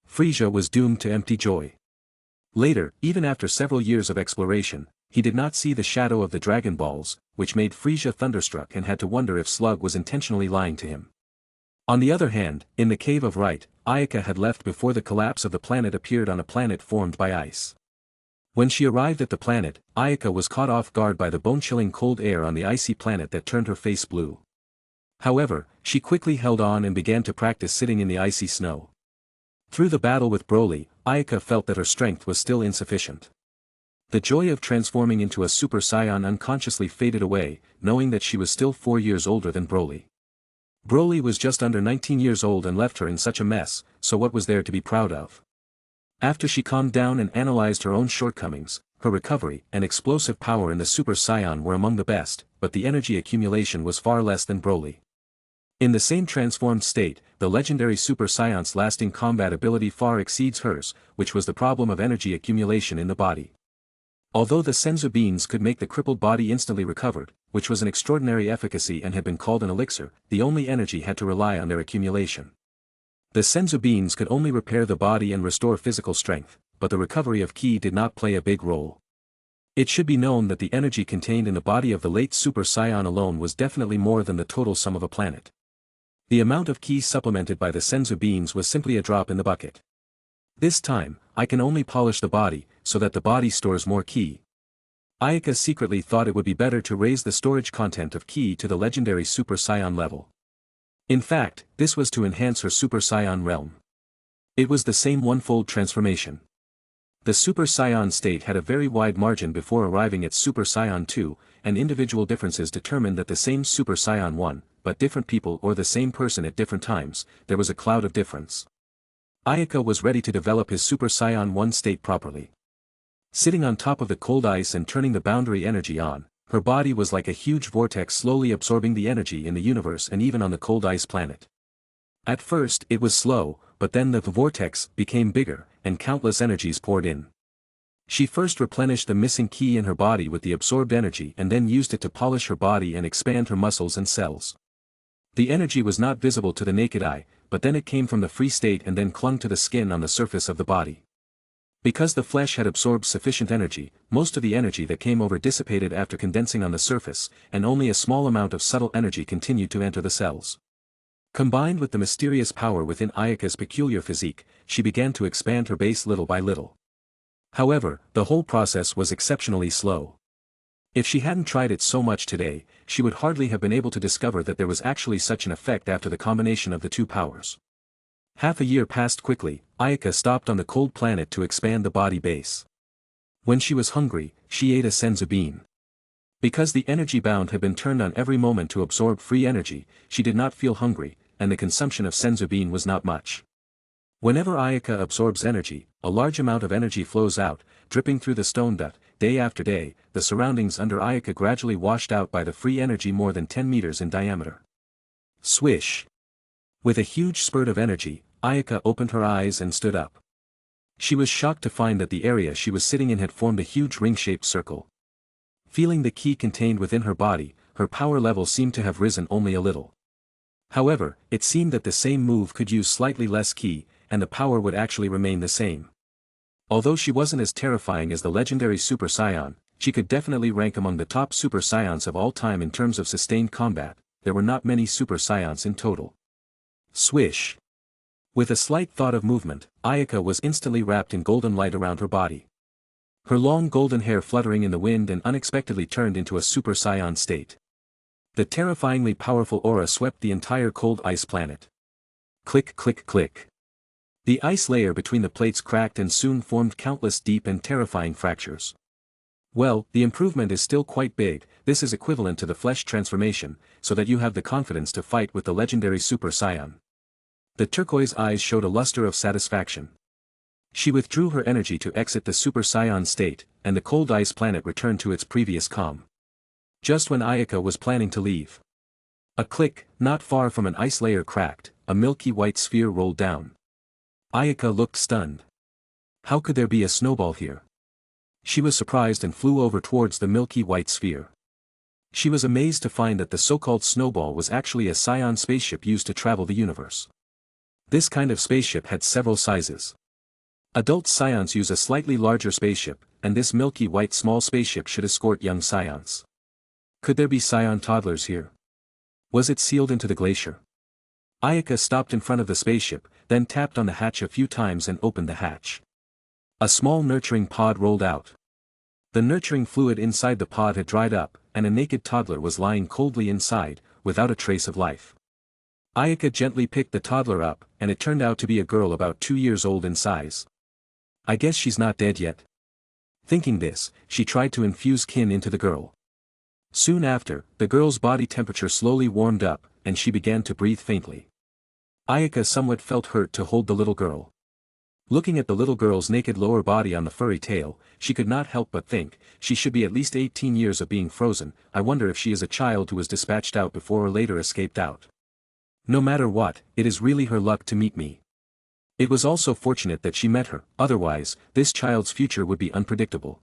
Frisia was doomed to empty joy. Later, even after several years of exploration, he did not see the shadow of the Dragon Balls, which made Frisia thunderstruck and had to wonder if Slug was intentionally lying to him. On the other hand, in the Cave of Right, Ayaka had left before the collapse of the planet appeared on a planet formed by ice. When she arrived at the planet, Ayaka was caught off guard by the bone-chilling cold air on the icy planet that turned her face blue. However, she quickly held on and began to practice sitting in the icy snow. Through the battle with Broly, Ayaka felt that her strength was still insufficient. The joy of transforming into a Super Saiyan unconsciously faded away, knowing that she was still 4 years older than Broly. Broly was just under 19 years old and left her in such a mess, so what was there to be proud of? After she calmed down and analyzed her own shortcomings, her recovery and explosive power in the Super Saiyan were among the best, but the energy accumulation was far less than Broly. In the same transformed state, the legendary Super Saiyan's lasting combat ability far exceeds hers, which was the problem of energy accumulation in the body. Although the Senzu beans could make the crippled body instantly recovered, which was an extraordinary efficacy and had been called an elixir, the only energy had to rely on their accumulation. The senzu beans could only repair the body and restore physical strength, but the recovery of ki did not play a big role. It should be known that the energy contained in the body of the late Super Saiyan alone was definitely more than the total sum of a planet. The amount of ki supplemented by the senzu beans was simply a drop in the bucket. This time, I can only polish the body, so that the body stores more ki. Ayaka secretly thought it would be better to raise the storage content of ki to the legendary Super Saiyan level. In fact, this was to enhance her Super Saiyan realm. It was the same one-fold transformation. The Super Saiyan state had a very wide margin before arriving at Super Saiyan 2, and individual differences determined that the same Super Saiyan 1, but different people or the same person at different times, there was a cloud of difference. Ayaka was ready to develop his Super Saiyan 1 state properly. Sitting on top of the cold ice and turning the boundary energy on, her body was like a huge vortex slowly absorbing the energy in the universe and even on the cold ice planet. At first it was slow, but then the vortex became bigger, and countless energies poured in. She first replenished the missing ki in her body with the absorbed energy and then used it to polish her body and expand her muscles and cells. The energy was not visible to the naked eye, but then it came from the free state and then clung to the skin on the surface of the body. Because the flesh had absorbed sufficient energy, most of the energy that came over dissipated after condensing on the surface, and only a small amount of subtle energy continued to enter the cells. Combined with the mysterious power within Ayaka's peculiar physique, she began to expand her base little by little. However, the whole process was exceptionally slow. If she hadn't tried it so much today, she would hardly have been able to discover that there was actually such an effect after the combination of the two powers. Half a year passed quickly. Ayaka stopped on the cold planet to expand the body base. When she was hungry, she ate a senzu bean. Because the energy bound had been turned on every moment to absorb free energy, she did not feel hungry, and the consumption of senzu bean was not much. Whenever Ayaka absorbs energy, a large amount of energy flows out, dripping through the stone that, day after day, the surroundings under Ayaka gradually washed out by the free energy more than 10 meters in diameter. Swish! With a huge spurt of energy, Ayaka opened her eyes and stood up. She was shocked to find that the area she was sitting in had formed a huge ring-shaped circle. Feeling the ki contained within her body, her power level seemed to have risen only a little. However, it seemed that the same move could use slightly less ki, and the power would actually remain the same. Although she wasn't as terrifying as the legendary Super Saiyan, she could definitely rank among the top Super Saiyans of all time in terms of sustained combat. There were not many Super Saiyans in total. Swish! With a slight thought of movement, Ayaka was instantly wrapped in golden light around her body. Her long golden hair fluttering in the wind and unexpectedly turned into a Super Saiyan state. The terrifyingly powerful aura swept the entire cold ice planet. Click click click. The ice layer between the plates cracked and soon formed countless deep and terrifying fractures. Well, the improvement is still quite big. This is equivalent to the flesh transformation, so that you have the confidence to fight with the legendary Super Saiyan. The turquoise eyes showed a luster of satisfaction. She withdrew her energy to exit the Super Saiyan state, and the cold ice planet returned to its previous calm. Just when Ayaka was planning to leave. A click, not far from an ice layer cracked, a milky white sphere rolled down. Ayaka looked stunned. How could there be a snowball here? She was surprised and flew over towards the milky white sphere. She was amazed to find that the so-called snowball was actually a Saiyan spaceship used to travel the universe. This kind of spaceship had several sizes. Adult Saiyans use a slightly larger spaceship, and this milky white small spaceship should escort young Saiyans. Could there be Saiyan toddlers here? Was it sealed into the glacier? Ayaka stopped in front of the spaceship, then tapped on the hatch a few times and opened the hatch. A small nurturing pod rolled out. The nurturing fluid inside the pod had dried up, and a naked toddler was lying coldly inside, without a trace of life. Ayaka gently picked the toddler up, and it turned out to be a girl about 2 years old in size. I guess she's not dead yet. Thinking this, she tried to infuse kin into the girl. Soon after, the girl's body temperature slowly warmed up, and she began to breathe faintly. Ayaka somewhat felt hurt to hold the little girl. Looking at the little girl's naked lower body on the furry tail, she could not help but think, she should be at least 18 years of being frozen. I wonder if she is a child who was dispatched out before or later escaped out. No matter what, it is really her luck to meet me. It was also fortunate that she met her, otherwise, this child's future would be unpredictable.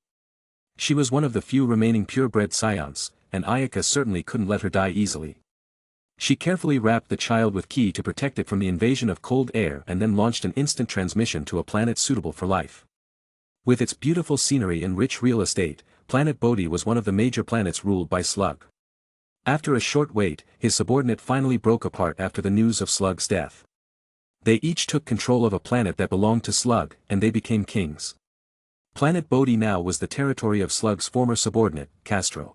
She was one of the few remaining purebred Saiyans, and Ayaka certainly couldn't let her die easily. She carefully wrapped the child with ki to protect it from the invasion of cold air and then launched an instant transmission to a planet suitable for life. With its beautiful scenery and rich real estate, planet Bodhi was one of the major planets ruled by Slug. After a short wait, his subordinate finally broke apart after the news of Slug's death. They each took control of a planet that belonged to Slug, and they became kings. Planet Bodhi now was the territory of Slug's former subordinate, Castro.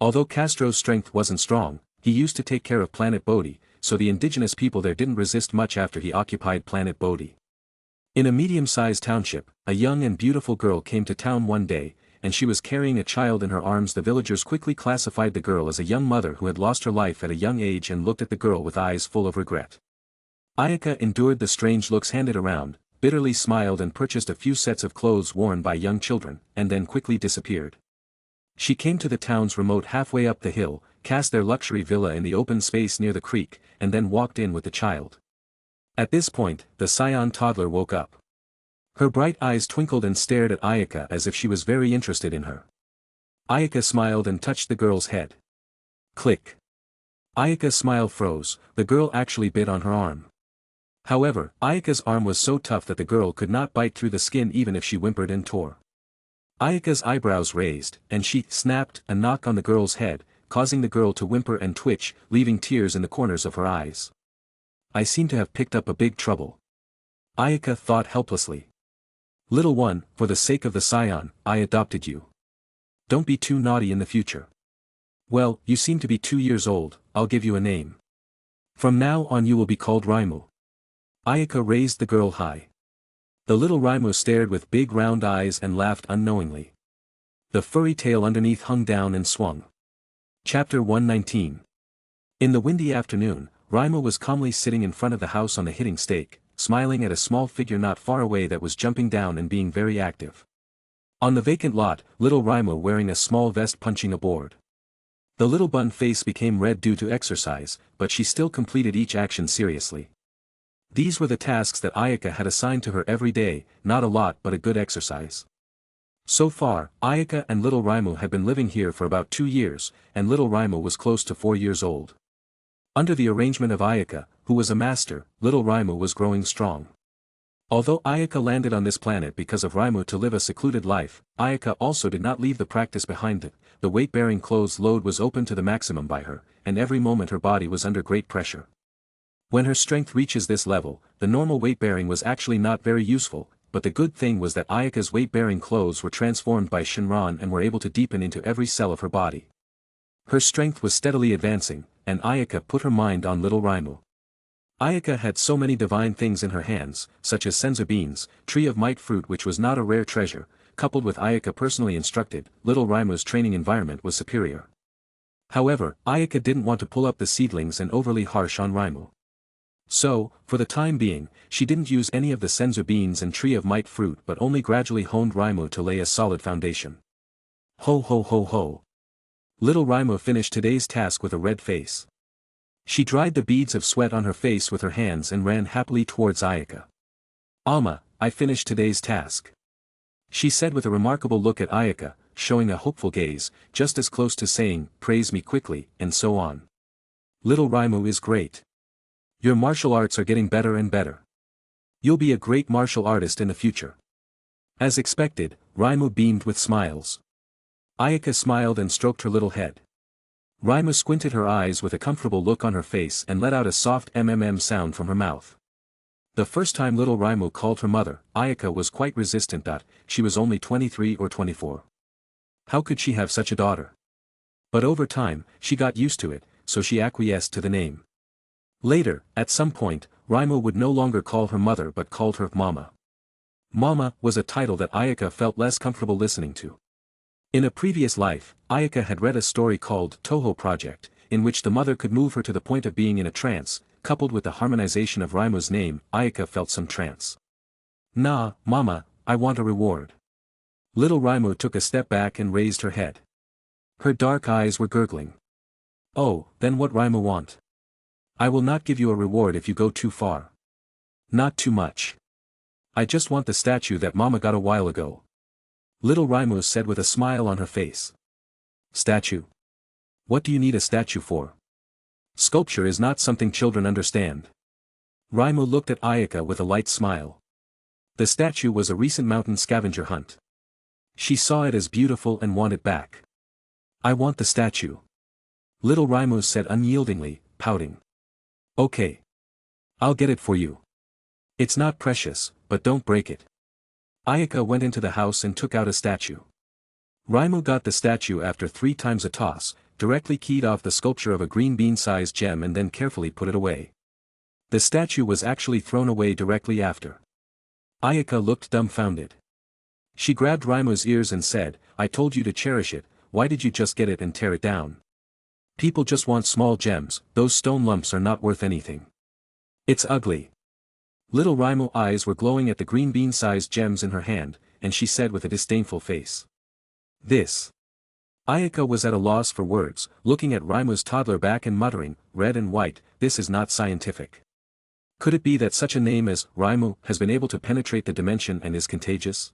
Although Castro's strength wasn't strong, he used to take care of planet Bodhi, so the indigenous people there didn't resist much after he occupied planet Bodhi. In a medium-sized township, a young and beautiful girl came to town one day, and she was carrying a child in her arms. The villagers quickly classified the girl as a young mother who had lost her life at a young age and looked at the girl with eyes full of regret. Ayaka endured the strange looks handed around, bitterly smiled and purchased a few sets of clothes worn by young children, and then quickly disappeared. She came to the town's remote halfway up the hill, cast their luxury villa in the open space near the creek, and then walked in with the child. At this point, the scion toddler woke up. Her bright eyes twinkled and stared at Ayaka as if she was very interested in her. Ayaka smiled and touched the girl's head. Click. Ayaka's smile froze. The girl actually bit on her arm. However, Ayaka's arm was so tough that the girl could not bite through the skin even if she whimpered and tore. Ayaka's eyebrows raised, and she snapped a knock on the girl's head, causing the girl to whimper and twitch, leaving tears in the corners of her eyes. I seem to have picked up a big trouble. Ayaka thought helplessly. Little one, for the sake of the scion, I adopted you. Don't be too naughty in the future. Well, you seem to be 2 years old, I'll give you a name. From now on you will be called Raimu. Ayaka raised the girl high. The little Raimu stared with big round eyes and laughed unknowingly. The furry tail underneath hung down and swung. Chapter 119. In the windy afternoon, Raimu was calmly sitting in front of the house on the hitting stake, smiling at a small figure not far away that was jumping down and being very active. On the vacant lot, little Raimu wearing a small vest punching a board. The little bun face became red due to exercise, but she still completed each action seriously. These were the tasks that Ayaka had assigned to her every day, not a lot but a good exercise. So far, Ayaka and little Raimu had been living here for about 2 years, and little Raimu was close to 4 years old. Under the arrangement of Ayaka, who was a master, little Raimu was growing strong. Although Ayaka landed on this planet because of Raimu to live a secluded life, Ayaka also did not leave the practice behind. The weight-bearing clothes load was open to the maximum by her, and every moment her body was under great pressure. When her strength reaches this level, the normal weight-bearing was actually not very useful, but the good thing was that Ayaka's weight-bearing clothes were transformed by Shinran and were able to deepen into every cell of her body. Her strength was steadily advancing, and Ayaka put her mind on little Raimu. Ayaka had so many divine things in her hands, such as senzu beans, tree of might fruit which was not a rare treasure, coupled with Ayaka personally instructed, little Raimu's training environment was superior. However, Ayaka didn't want to pull up the seedlings and overly harsh on Raimu. So, for the time being, she didn't use any of the senzu beans and tree of might fruit but only gradually honed Raimu to lay a solid foundation. Ho ho ho ho. Little Raimu finished today's task with a red face. She dried the beads of sweat on her face with her hands and ran happily towards Ayaka. Alma, I finished today's task. She said with a remarkable look at Ayaka, showing a hopeful gaze, just as close to saying, praise me quickly, and so on. Little Raimu is great. Your martial arts are getting better and better. You'll be a great martial artist in the future. As expected, Raimu beamed with smiles. Ayaka smiled and stroked her little head. Raimu squinted her eyes with a comfortable look on her face and let out a soft mmm sound from her mouth. The first time little Raimu called her mother, Ayaka was quite resistant. She was only 23 or 24. How could she have such a daughter? But over time, she got used to it, so she acquiesced to the name. Later, at some point, Raimu would no longer call her mother but called her Mama. Mama was a title that Ayaka felt less comfortable listening to. In a previous life, Ayaka had read a story called Toho Project, in which the mother could move her to the point of being in a trance. Coupled with the harmonization of Raimu's name, Ayaka felt some trance. Nah, Mama, I want a reward. Little Raimu took a step back and raised her head. Her dark eyes were gurgling. Oh, then what Raimu want? I will not give you a reward if you go too far. Not too much. I just want the statue that Mama got a while ago. Little Raimu said with a smile on her face. Statue. What do you need a statue for? Sculpture is not something children understand. Raimo looked at Ayaka with a light smile. The statue was a recent mountain scavenger hunt. She saw it as beautiful and wanted back. I want the statue. Little Raimo said unyieldingly, pouting. Okay. I'll get it for you. It's not precious, but don't break it. Ayaka went into the house and took out a statue. Raimo got the statue after 3 times a toss, directly keyed off the sculpture of a green bean-sized gem and then carefully put it away. The statue was actually thrown away directly after. Ayaka looked dumbfounded. She grabbed Raimo's ears and said, I told you to cherish it, why did you just get it and tear it down? People just want small gems, those stone lumps are not worth anything. It's ugly. Little Raimo's eyes were glowing at the green bean-sized gems in her hand, and she said with a disdainful face. This. Ayaka was at a loss for words, looking at Raimo's toddler back and muttering, red and white, this is not scientific. Could it be that such a name as Raimo has been able to penetrate the dimension and is contagious?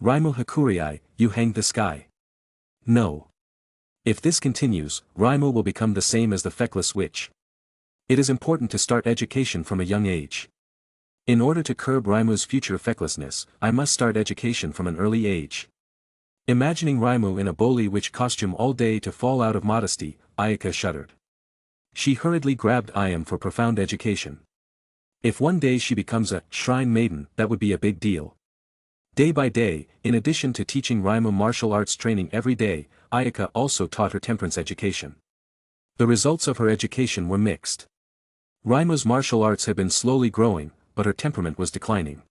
Raimo Hakurii, you hanged the sky. No. If this continues, Raimo will become the same as the feckless witch. It is important to start education from a young age. In order to curb Raimo's future fecklessness, I must start education from an early age. Imagining Raimo in a Boli witch costume all day to fall out of modesty, Ayaka shuddered. She hurriedly grabbed Ayam for profound education. If one day she becomes a shrine maiden, that would be a big deal. Day by day, in addition to teaching Raimo martial arts training every day, Ayaka also taught her temperance education. The results of her education were mixed. Raimo's martial arts had been slowly growing, but her temperament was declining.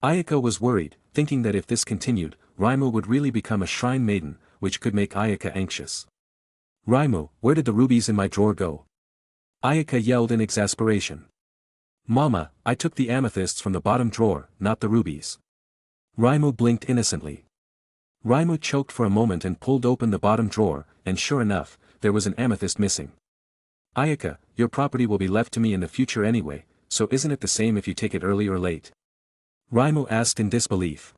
Ayaka was worried, thinking that if this continued, Raimo would really become a shrine maiden, which could make Ayaka anxious. Raimo, where did the rubies in my drawer go? Ayaka yelled in exasperation. Mama, I took the amethysts from the bottom drawer, not the rubies. Raimo blinked innocently. Raimo choked for a moment and pulled open the bottom drawer, and sure enough, there was an amethyst missing. Ayaka, your property will be left to me in the future anyway, so isn't it the same if you take it early or late? Raimo asked in disbelief.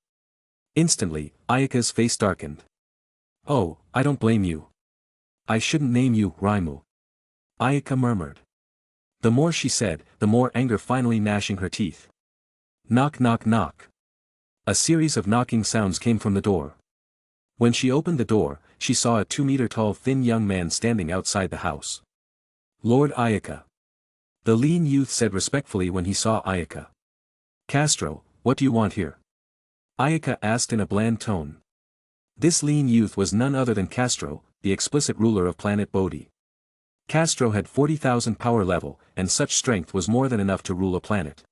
Instantly, Ayaka's face darkened. Oh, I don't blame you. I shouldn't name you Raimo. Ayaka murmured. The more she said, the more anger finally gnashing her teeth. Knock knock knock. A series of knocking sounds came from the door. When she opened the door, she saw a 2-meter-tall thin young man standing outside the house. Lord Ayaka. The lean youth said respectfully when he saw Ayaka. Castro, what do you want here? Ayaka asked in a bland tone. This lean youth was none other than Castro, the explicit ruler of planet Bodhi. Castro had 40,000 power level, and such strength was more than enough to rule a planet.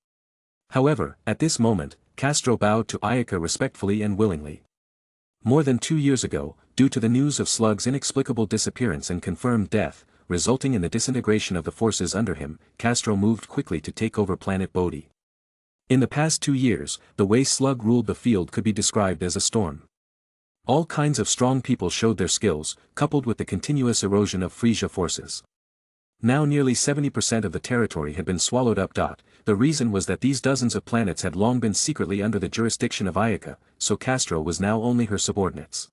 However, at this moment, Castro bowed to Ayaka respectfully and willingly. More than 2 years ago, due to the news of Slug's inexplicable disappearance and confirmed death, resulting in the disintegration of the forces under him, Castro moved quickly to take over planet Bodhi. In the past 2 years, the way Slug ruled the field could be described as a storm. All kinds of strong people showed their skills, coupled with the continuous erosion of Frisia forces. Now nearly 70% of the territory had been swallowed up. The reason was that these dozens of planets had long been secretly under the jurisdiction of Ayaka, so Castro was now only her subordinates.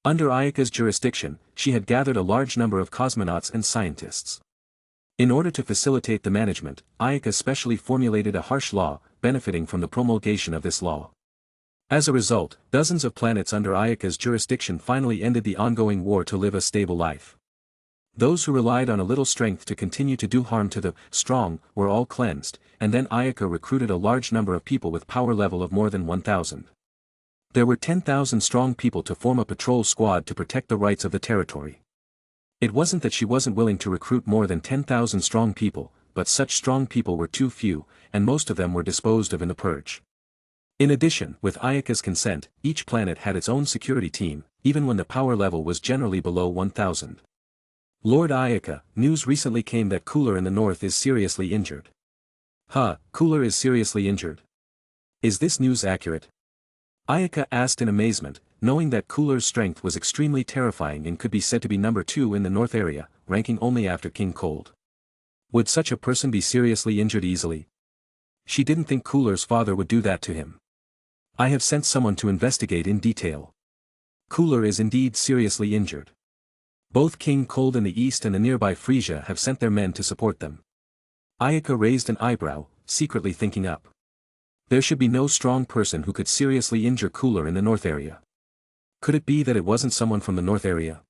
Under Ayaka's jurisdiction, she had gathered a large number of cosmonauts and scientists. In order to facilitate the management, Ayaka specially formulated a harsh law, benefiting from the promulgation of this law. As a result, dozens of planets under Ayaka's jurisdiction finally ended the ongoing war to live a stable life. Those who relied on a little strength to continue to do harm to the strong were all cleansed, and then Ayaka recruited a large number of people with power level of more than 1,000. There were 10,000 strong people to form a patrol squad to protect the rights of the territory. It wasn't that she wasn't willing to recruit more than 10,000 strong people, but such strong people were too few, and most of them were disposed of in the purge. In addition, with Ayaka's consent, each planet had its own security team, even when the power level was generally below 1,000. Lord Ayaka, news recently came that Cooler in the north is seriously injured. Cooler is seriously injured? Is this news accurate? Ayaka asked in amazement, knowing that Cooler's strength was extremely terrifying and could be said to be number 2 in the north area, ranking only after King Cold. Would such a person be seriously injured easily? She didn't think Cooler's father would do that to him. I have sent someone to investigate in detail. Cooler is indeed seriously injured. Both King Cold in the east and the nearby Frisia have sent their men to support them. Ayaka raised an eyebrow, secretly thinking up. There should be no strong person who could seriously injure Cooler in the north area. Could it be that it wasn't someone from the north area?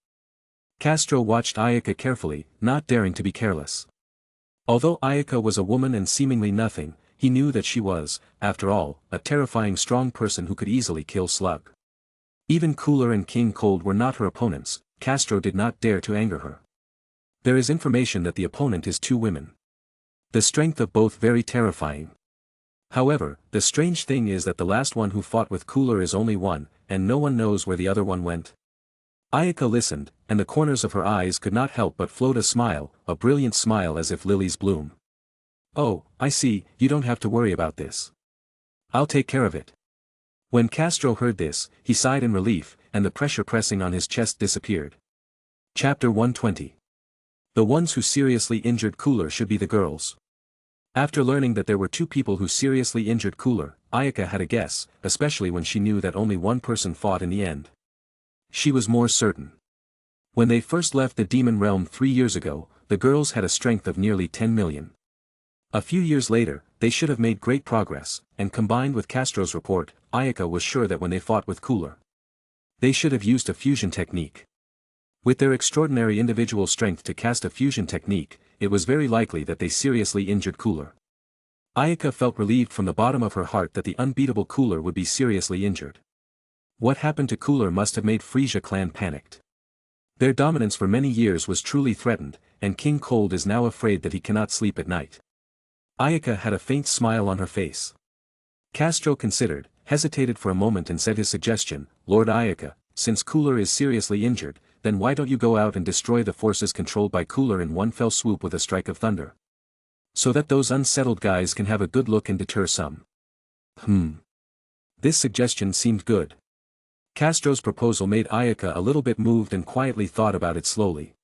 Castro watched Ayaka carefully, not daring to be careless. Although Ayaka was a woman and seemingly nothing, he knew that she was, after all, a terrifying strong person who could easily kill Slug. Even Cooler and King Cold were not her opponents. Castro did not dare to anger her. There is information that the opponent is two women. The strength of both very terrifying. However, the strange thing is that the last one who fought with Cooler is only one, and no one knows where the other one went. Ayaka listened, and the corners of her eyes could not help but float a smile, a brilliant smile as if lilies bloom. Oh, I see, you don't have to worry about this. I'll take care of it. When Castro heard this, he sighed in relief, and the pressure pressing on his chest disappeared. Chapter 120. The ones who seriously injured Cooler should be the girls. After learning that there were two people who seriously injured Cooler, Ayaka had a guess, especially when she knew that only one person fought in the end. She was more certain. When they first left the demon realm 3 years ago, the girls had a strength of nearly 10 million. A few years later, they should have made great progress, and combined with Castro's report, Ayaka was sure that when they fought with Cooler, they should have used a fusion technique. With their extraordinary individual strength to cast a fusion technique, it was very likely that they seriously injured Cooler. Ayaka felt relieved from the bottom of her heart that the unbeatable Cooler would be seriously injured. What happened to Cooler must have made Frisia clan panicked. Their dominance for many years was truly threatened, and King Cold is now afraid that he cannot sleep at night. Ayaka had a faint smile on her face. Castro considered, hesitated for a moment and said his suggestion, Lord Ayaka, since Cooler is seriously injured, then why don't you go out and destroy the forces controlled by Cooler in one fell swoop with a strike of thunder? So that those unsettled guys can have a good look and deter some. This suggestion seemed good. Castro's proposal made Ayaka a little bit moved and quietly thought about it slowly.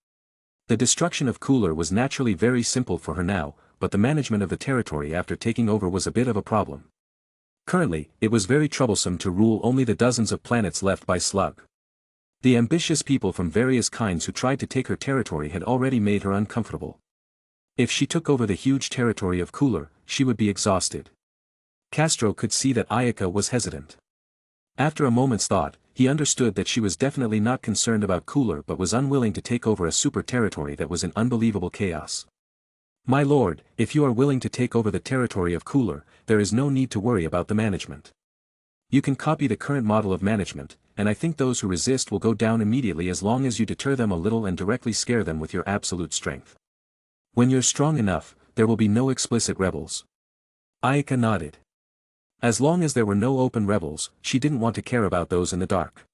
The destruction of Cooler was naturally very simple for her now, but the management of the territory after taking over was a bit of a problem. Currently, it was very troublesome to rule only the dozens of planets left by Slug. The ambitious people from various kinds who tried to take her territory had already made her uncomfortable. If she took over the huge territory of Cooler, she would be exhausted. Castro could see that Ayaka was hesitant. After a moment's thought, he understood that she was definitely not concerned about Cooler but was unwilling to take over a super territory that was in unbelievable chaos. My lord, if you are willing to take over the territory of Cooler, there is no need to worry about the management. You can copy the current model of management, and I think those who resist will go down immediately as long as you deter them a little and directly scare them with your absolute strength. When you're strong enough, there will be no explicit rebels. Ayaka nodded. As long as there were no open rebels, she didn't want to care about those in the dark.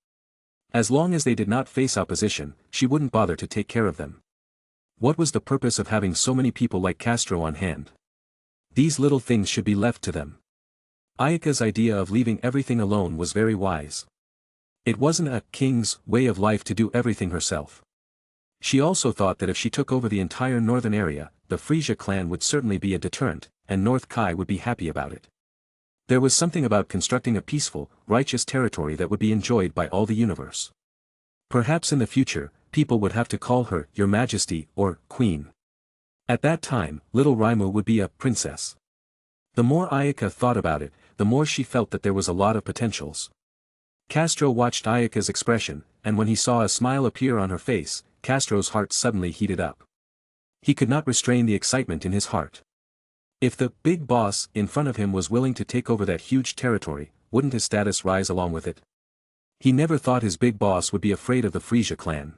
As long as they did not face opposition, she wouldn't bother to take care of them. What was the purpose of having so many people like Castro on hand? These little things should be left to them. Ayaka's idea of leaving everything alone was very wise. It wasn't a king's way of life to do everything herself. She also thought that if she took over the entire northern area, the Frisia clan would certainly be a deterrent, and North Kai would be happy about it. There was something about constructing a peaceful, righteous territory that would be enjoyed by all the universe. Perhaps in the future, people would have to call her Your Majesty or Queen. At that time, little Raimu would be a princess. The more Ayaka thought about it, the more she felt that there was a lot of potentials. Castro watched Ayaka's expression, and when he saw a smile appear on her face, Castro's heart suddenly heated up. He could not restrain the excitement in his heart. If the big boss in front of him was willing to take over that huge territory, wouldn't his status rise along with it? He never thought his big boss would be afraid of the Frisia clan.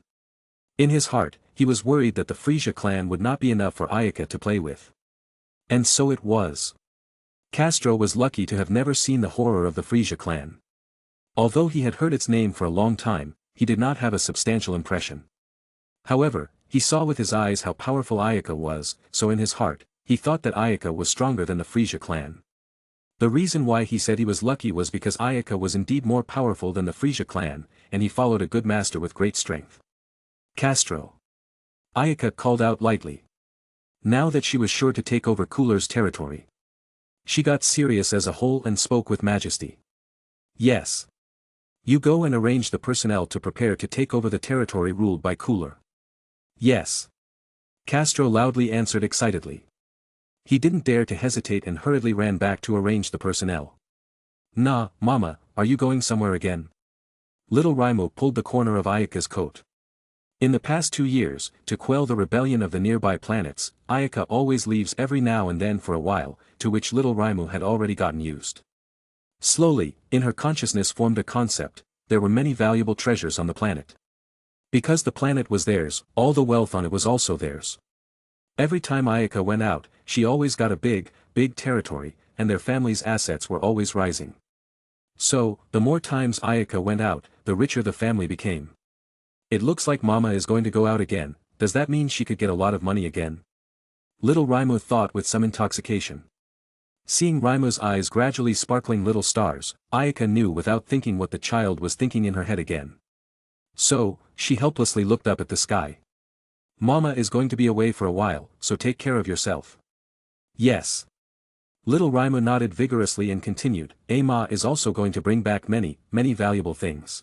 In his heart, he was worried that the Frisia clan would not be enough for Ayaka to play with. And so it was. Castro was lucky to have never seen the horror of the Frisia clan. Although he had heard its name for a long time, he did not have a substantial impression. However, he saw with his eyes how powerful Ayaka was, so in his heart, he thought that Ayaka was stronger than the Frisia clan. The reason why he said he was lucky was because Ayaka was indeed more powerful than the Frisia clan, and he followed a good master with great strength. Castro. Ayaka called out lightly. Now that she was sure to take over Cooler's territory, she got serious as a whole and spoke with majesty. Yes. You go and arrange the personnel to prepare to take over the territory ruled by Cooler. Yes. Castro loudly answered excitedly. He didn't dare to hesitate and hurriedly ran back to arrange the personnel. Nah, Mama, are you going somewhere again? Little Raimo pulled the corner of Ayaka's coat. In the past 2 years, to quell the rebellion of the nearby planets, Ayaka always leaves every now and then for a while, to which little Raimo had already gotten used. Slowly, in her consciousness formed a concept: there were many valuable treasures on the planet. Because the planet was theirs, all the wealth on it was also theirs. Every time Ayaka went out, she always got a big territory, and their family's assets were always rising. So, the more times Ayaka went out, the richer the family became. It looks like Mama is going to go out again. Does that mean she could get a lot of money again? Little Raimo thought with some intoxication. Seeing Raimo's eyes gradually sparkling little stars, Ayaka knew without thinking what the child was thinking in her head again. So, she helplessly looked up at the sky. Mama is going to be away for a while, so take care of yourself. Yes. Little Raimo nodded vigorously and continued, Ma is also going to bring back many valuable things.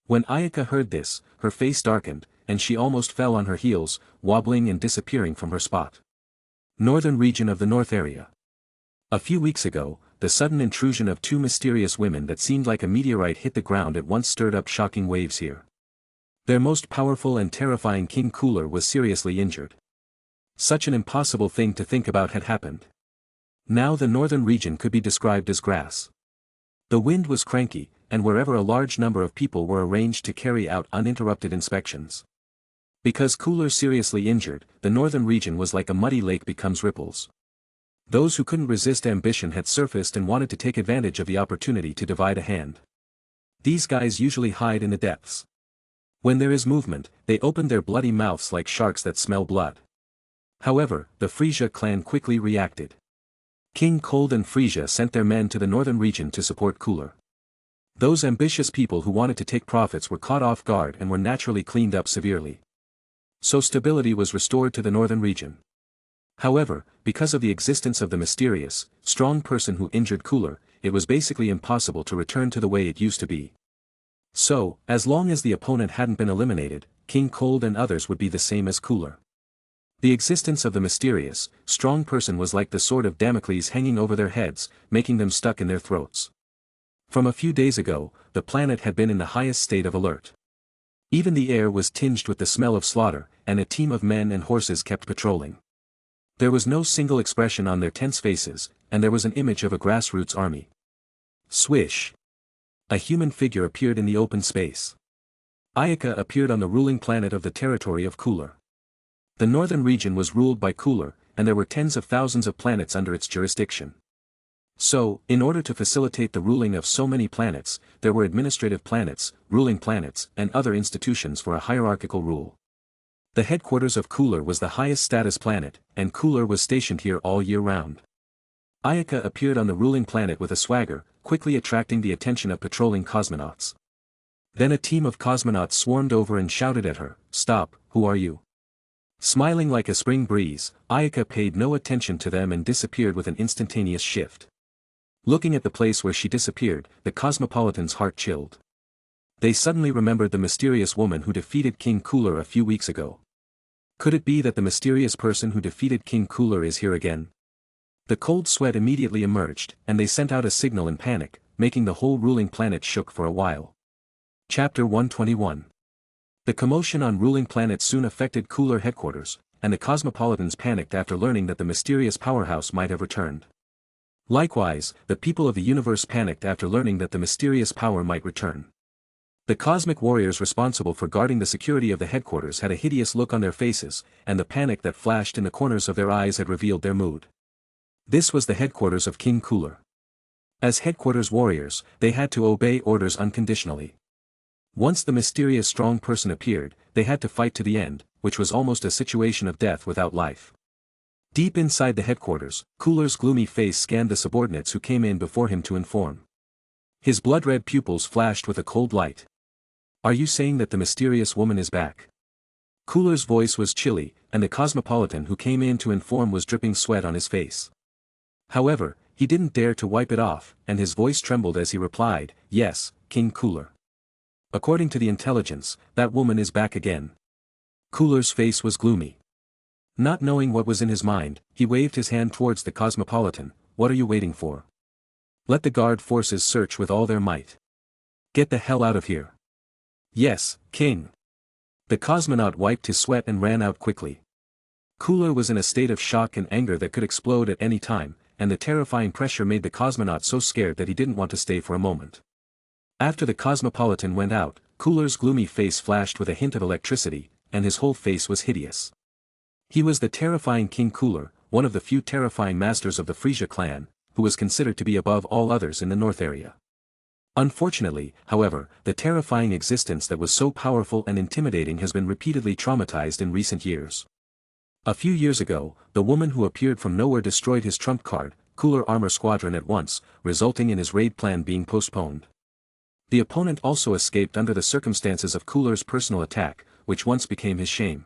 When Ayaka heard this, her face darkened, and she almost fell on her heels, wobbling and disappearing from her spot. Northern region of the North area. A few weeks ago, the sudden intrusion of 2 mysterious women that seemed like a meteorite hit the ground at once stirred up shocking waves here. Their most powerful and terrifying King Cooler was seriously injured. Such an impossible thing to think about had happened. Now the northern region could be described as grass. The wind was cranky, and wherever a large number of people were arranged to carry out uninterrupted inspections. Because Cooler seriously injured, the northern region was like a muddy lake becomes ripples. Those who couldn't resist ambition had surfaced and wanted to take advantage of the opportunity to divide a hand. These guys usually hide in the depths. When there is movement, they open their bloody mouths like sharks that smell blood. However, the Frisia clan quickly reacted. King Cold and Frisia sent their men to the northern region to support Cooler. Those ambitious people who wanted to take profits were caught off guard and were naturally cleaned up severely. So stability was restored to the northern region. However, because of the existence of the mysterious, strong person who injured Cooler, it was basically impossible to return to the way it used to be. So, as long as the opponent hadn't been eliminated, King Cold and others would be the same as Cooler. The existence of the mysterious, strong person was like the sword of Damocles hanging over their heads, making them stuck in their throats. From a few days ago, the planet had been in the highest state of alert. Even the air was tinged with the smell of slaughter, and a team of men and horses kept patrolling. There was no single expression on their tense faces, and there was an image of a grassroots army. Swish! A human figure appeared in the open space. Ayaka appeared on the ruling planet of the territory of Cooler. The northern region was ruled by Cooler, and there were tens of thousands of planets under its jurisdiction. So, in order to facilitate the ruling of so many planets, there were administrative planets, ruling planets, and other institutions for a hierarchical rule. The headquarters of Cooler was the highest status planet, and Cooler was stationed here all year round. Ayaka appeared on the ruling planet with a swagger, quickly attracting the attention of patrolling cosmonauts. Then a team of cosmonauts swarmed over and shouted at her, "Stop, who are you?" Smiling like a spring breeze, Ayaka paid no attention to them and disappeared with an instantaneous shift. Looking at the place where she disappeared, the cosmopolitan's heart chilled. They suddenly remembered the mysterious woman who defeated King Cooler a few weeks ago. Could it be that the mysterious person who defeated King Cooler is here again? The cold sweat immediately emerged, and they sent out a signal in panic, making the whole ruling planet shook for a while. Chapter 121. The commotion on ruling planet soon affected Cooler headquarters, and the cosmopolitans panicked after learning that the mysterious powerhouse might have returned. Likewise, the people of the universe panicked after learning that the mysterious power might return. The cosmic warriors responsible for guarding the security of the headquarters had a hideous look on their faces, and the panic that flashed in the corners of their eyes had revealed their mood. This was the headquarters of King Cooler. As headquarters warriors, they had to obey orders unconditionally. Once the mysterious strong person appeared, they had to fight to the end, which was almost a situation of death without life. Deep inside the headquarters, Cooler's gloomy face scanned the subordinates who came in before him to inform. His blood-red pupils flashed with a cold light. "Are you saying that the mysterious woman is back?" Cooler's voice was chilly, and the cosmopolitan who came in to inform was dripping sweat on his face. However, he didn't dare to wipe it off, and his voice trembled as he replied, "Yes, King Cooler. According to the intelligence, that woman is back again." Cooler's face was gloomy. Not knowing what was in his mind, he waved his hand towards the cosmopolitan. What are you waiting for? Let the guard forces search with all their might. Get the hell out of here. Yes, King. The cosmonaut wiped his sweat and ran out quickly. Cooler was in a state of shock and anger that could explode at any time, and the terrifying pressure made the cosmonaut so scared that he didn't want to stay for a moment. After the cosmopolitan went out, Cooler's gloomy face flashed with a hint of electricity, and his whole face was hideous. He was the terrifying King Cooler, one of the few terrifying masters of the Frisia clan, who was considered to be above all others in the north area. Unfortunately, however, the terrifying existence that was so powerful and intimidating has been repeatedly traumatized in recent years. A few years ago, the woman who appeared from nowhere destroyed his trump card, Cooler Armor Squadron at once, resulting in his raid plan being postponed. The opponent also escaped under the circumstances of Cooler's personal attack, which once became his shame.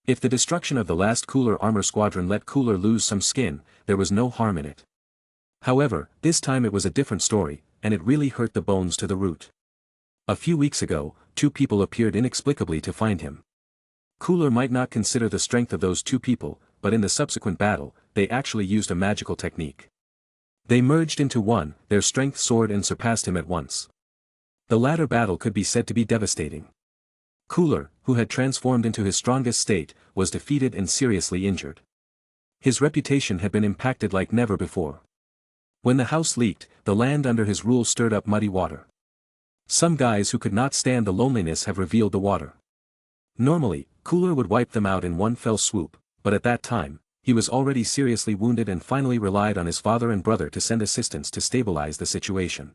If the destruction of the last Cooler Armor Squadron let Cooler lose some skin, there was no harm in it. However, this time it was a different story, and it really hurt the bones to the root. A few weeks ago, two people appeared inexplicably to find him. Cooler might not consider the strength of those two people, but in the subsequent battle, they actually used a magical technique. They merged into one, their strength soared and surpassed him at once. The latter battle could be said to be devastating. Cooler, who had transformed into his strongest state, was defeated and seriously injured. His reputation had been impacted like never before. When the house leaked, the land under his rule stirred up muddy water. Some guys who could not stand the loneliness have revealed the water. Normally, Cooler would wipe them out in one fell swoop, but at that time, he was already seriously wounded and finally relied on his father and brother to send assistance to stabilize the situation.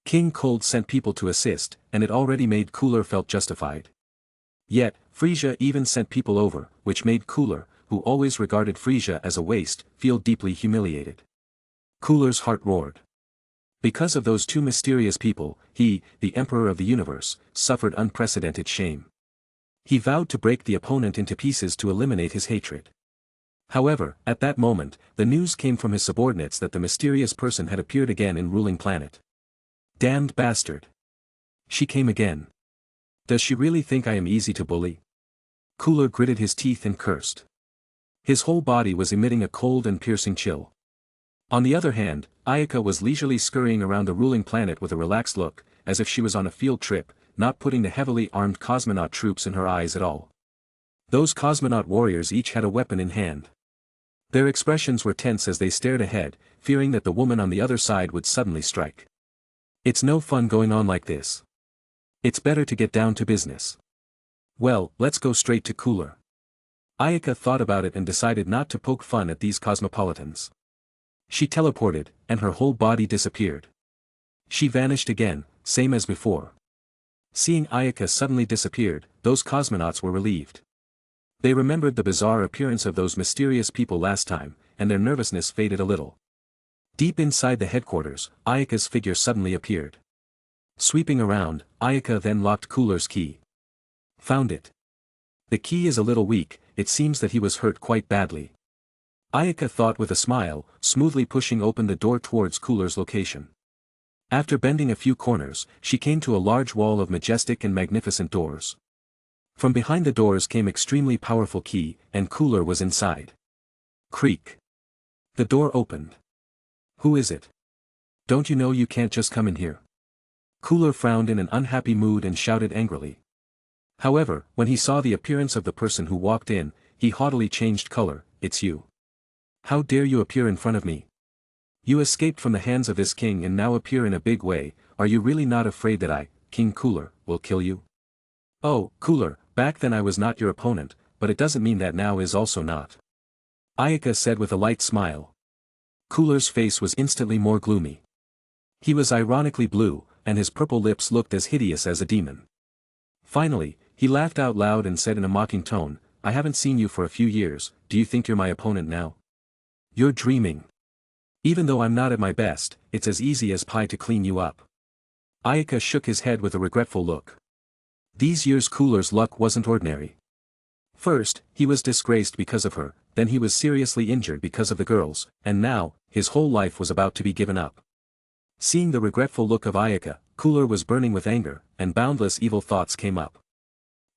King Cold sent people to assist, and it already made Cooler felt justified. Yet, Frisia even sent people over, which made Cooler, who always regarded Frisia as a waste, feel deeply humiliated. Cooler's heart roared. Because of those two mysterious people, he, the Emperor of the Universe, suffered unprecedented shame. He vowed to break the opponent into pieces to eliminate his hatred. However, at that moment, the news came from his subordinates that the mysterious person had appeared again in ruling planet. Damned bastard. She came again. Does she really think I am easy to bully? Cooler gritted his teeth and cursed. His whole body was emitting a cold and piercing chill. On the other hand, Ayaka was leisurely scurrying around the ruling planet with a relaxed look, as if she was on a field trip, not putting the heavily armed cosmonaut troops in her eyes at all. Those cosmonaut warriors each had a weapon in hand. Their expressions were tense as they stared ahead, fearing that the woman on the other side would suddenly strike. It's no fun going on like this. It's better to get down to business. Well, let's go straight to Cooler. Ayaka thought about it and decided not to poke fun at these cosmopolitans. She teleported, and her whole body disappeared. She vanished again, same as before. Seeing Ayaka suddenly disappeared, those cosmonauts were relieved. They remembered the bizarre appearance of those mysterious people last time, and their nervousness faded a little. Deep inside the headquarters, Ayaka's figure suddenly appeared. Sweeping around, Ayaka then locked Cooler's key. Found it. The key is a little weak, it seems that he was hurt quite badly. Ayaka thought with a smile, smoothly pushing open the door towards Cooler's location. After bending a few corners, she came to a large wall of majestic and magnificent doors. From behind the doors came extremely powerful key, and Cooler was inside. Creak. The door opened. Who is it? Don't you know you can't just come in here? Cooler frowned in an unhappy mood and shouted angrily. However, when he saw the appearance of the person who walked in, he haughtily changed color. It's you. How dare you appear in front of me? You escaped from the hands of this king and now appear in a big way. Are you really not afraid that I, King Cooler, will kill you? Oh, Cooler, back then I was not your opponent, but it doesn't mean that now is also not. Ayaka said with a light smile. Cooler's face was instantly more gloomy. He was ironically blue, and his purple lips looked as hideous as a demon. Finally, he laughed out loud and said in a mocking tone, I haven't seen you for a few years, do you think you're my opponent now? You're dreaming. Even though I'm not at my best, it's as easy as pie to clean you up. Ayaka shook his head with a regretful look. These years Cooler's luck wasn't ordinary. First, he was disgraced because of her, then he was seriously injured because of the girls, and now, his whole life was about to be given up. Seeing the regretful look of Ayaka, Cooler was burning with anger, and boundless evil thoughts came up.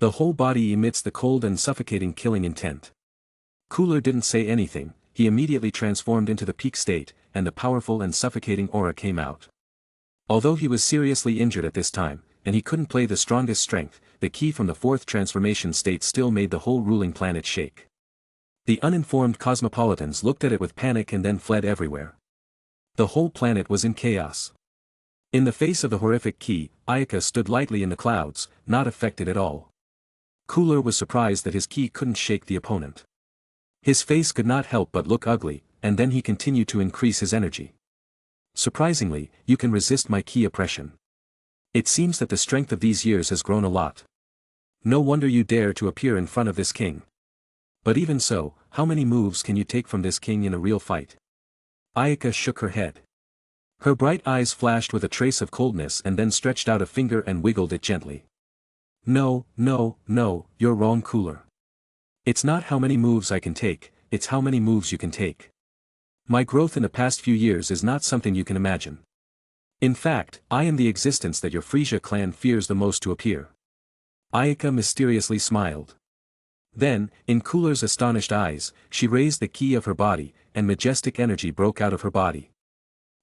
The whole body emits the cold and suffocating killing intent. Cooler didn't say anything, he immediately transformed into the peak state, and the powerful and suffocating aura came out. Although he was seriously injured at this time, and he couldn't play the strongest strength, the ki from the fourth transformation state still made the whole ruling planet shake. The uninformed cosmopolitans looked at it with panic and then fled everywhere. The whole planet was in chaos. In the face of the horrific ki, Ayaka stood lightly in the clouds, not affected at all. Cooler was surprised that his ki couldn't shake the opponent. His face could not help but look ugly, and then he continued to increase his energy. Surprisingly, you can resist my ki oppression. It seems that the strength of these years has grown a lot. No wonder you dare to appear in front of this king. But even so, how many moves can you take from this king in a real fight? Ayaka shook her head. Her bright eyes flashed with a trace of coldness and then stretched out a finger and wiggled it gently. No, no, no, you're wrong, Cooler. It's not how many moves I can take, it's how many moves you can take. My growth in the past few years is not something you can imagine. In fact, I am the existence that your Frisia clan fears the most to appear. Ayaka mysteriously smiled. Then, in Cooler's astonished eyes, she raised the ki of her body, and majestic energy broke out of her body.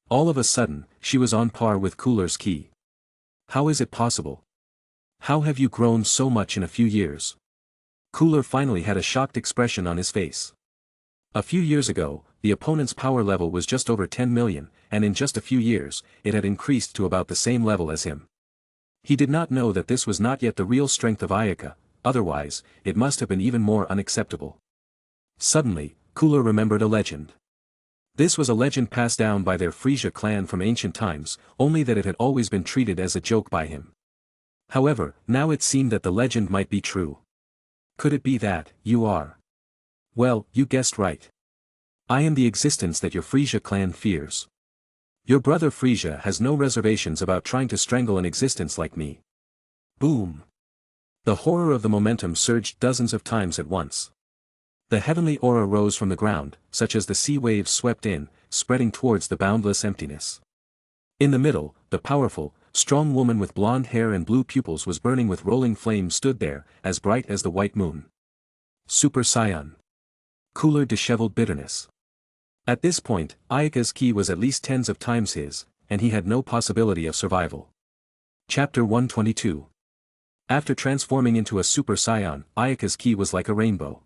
All of a sudden, she was on par with Cooler's ki. How is it possible? How have you grown so much in a few years? Cooler finally had a shocked expression on his face. A few years ago, the opponent's power level was just over 10 million, and in just a few years, it had increased to about the same level as him. He did not know that this was not yet the real strength of Ayaka, otherwise, it must have been even more unacceptable. Suddenly, Cooler remembered a legend. This was a legend passed down by their Frisia clan from ancient times, only that it had always been treated as a joke by him. However, now it seemed that the legend might be true. Could it be that, you are? Well, you guessed right. I am the existence that your Frisia clan fears. Your brother Frisia has no reservations about trying to strangle an existence like me. Boom! The horror of the momentum surged dozens of times at once. The heavenly aura rose from the ground, such as the sea waves swept in, spreading towards the boundless emptiness. In the middle, the powerful, strong woman with blonde hair and blue pupils was burning with rolling flame stood there, as bright as the white moon. Super Saiyan. Cooler disheveled bitterness. At this point, Ayaka's ki was at least tens of times his, and he had no possibility of survival. Chapter 122. After transforming into a Super Saiyan, Ayaka's ki was like a rainbow.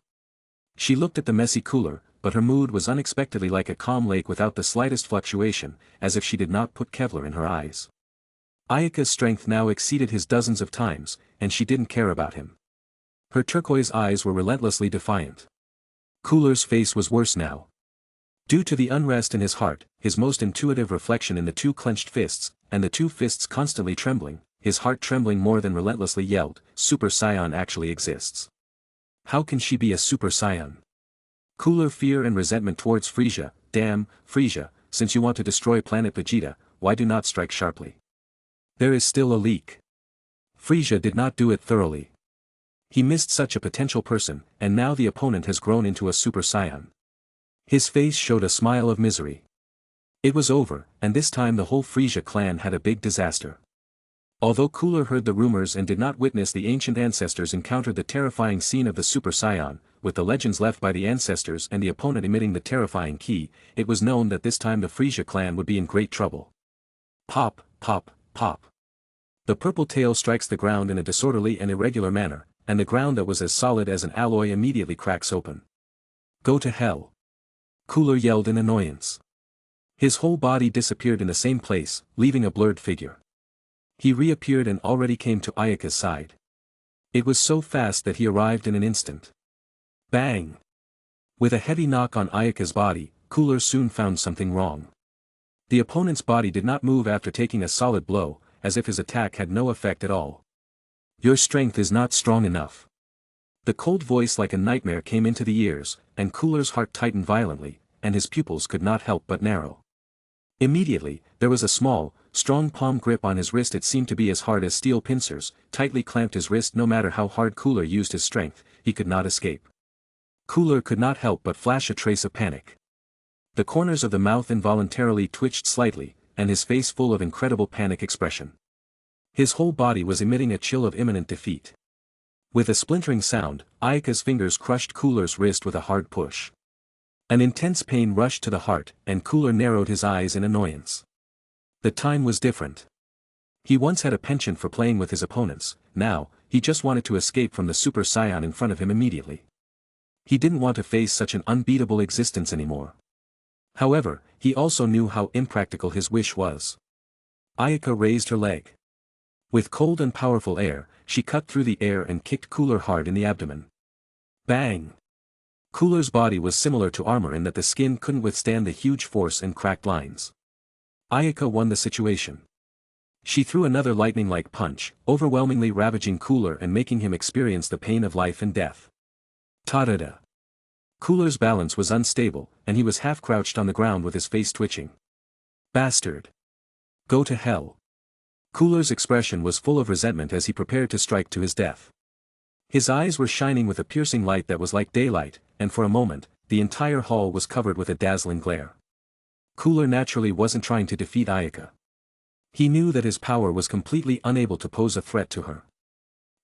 She looked at the messy Cooler, but her mood was unexpectedly like a calm lake without the slightest fluctuation, as if she did not put Kevlar in her eyes. Ayaka's strength now exceeded his dozens of times, and she didn't care about him. Her turquoise eyes were relentlessly defiant. Cooler's face was worse now. Due to the unrest in his heart, his most intuitive reflection in the two clenched fists, and the two fists constantly trembling, his heart trembling more than relentlessly yelled, Super Saiyan actually exists. How can she be a Super Saiyan? Cooler fear and resentment towards Frisia. Damn, Frisia, since you want to destroy planet Vegeta, why do not strike sharply? There is still a leak. Frisia did not do it thoroughly. He missed such a potential person, and now the opponent has grown into a Super Saiyan. His face showed a smile of misery. It was over, and this time the whole Frisia clan had a big disaster. Although Cooler heard the rumors and did not witness the ancient ancestors encounter the terrifying scene of the Super Saiyan, with the legends left by the ancestors and the opponent emitting the terrifying ki, it was known that this time the Frisia clan would be in great trouble. Pop, pop, pop. The purple tail strikes the ground in a disorderly and irregular manner, and the ground that was as solid as an alloy immediately cracks open. Go to hell. Cooler yelled in annoyance. His whole body disappeared in the same place, leaving a blurred figure. He reappeared and already came to Ayaka's side. It was so fast that he arrived in an instant. Bang! With a heavy knock on Ayaka's body, Cooler soon found something wrong. The opponent's body did not move after taking a solid blow, as if his attack had no effect at all. Your strength is not strong enough. The cold voice like a nightmare came into the ears, and Cooler's heart tightened violently, and his pupils could not help but narrow. Immediately, there was a small, strong palm grip on his wrist. It seemed to be as hard as steel pincers, tightly clamped his wrist. No matter how hard Cooler used his strength, he could not escape. Cooler could not help but flash a trace of panic. The corners of the mouth involuntarily twitched slightly, and his face full of incredible panic expression. His whole body was emitting a chill of imminent defeat. With a splintering sound, Ayaka's fingers crushed Cooler's wrist with a hard push. An intense pain rushed to the heart, and Cooler narrowed his eyes in annoyance. The time was different. He once had a penchant for playing with his opponents, now, he just wanted to escape from the Super Saiyan in front of him immediately. He didn't want to face such an unbeatable existence anymore. However, he also knew how impractical his wish was. Ayaka raised her leg. With cold and powerful air, she cut through the air and kicked Cooler hard in the abdomen. Bang! Cooler's body was similar to armor in that the skin couldn't withstand the huge force and cracked lines. Ayaka won the situation. She threw another lightning-like punch, overwhelmingly ravaging Cooler and making him experience the pain of life and death. Ta-da-da! Cooler's balance was unstable, and he was half-crouched on the ground with his face twitching. Bastard! Go to hell! Cooler's expression was full of resentment as he prepared to strike to his death. His eyes were shining with a piercing light that was like daylight, and for a moment, the entire hall was covered with a dazzling glare. Cooler naturally wasn't trying to defeat Ayaka. He knew that his power was completely unable to pose a threat to her.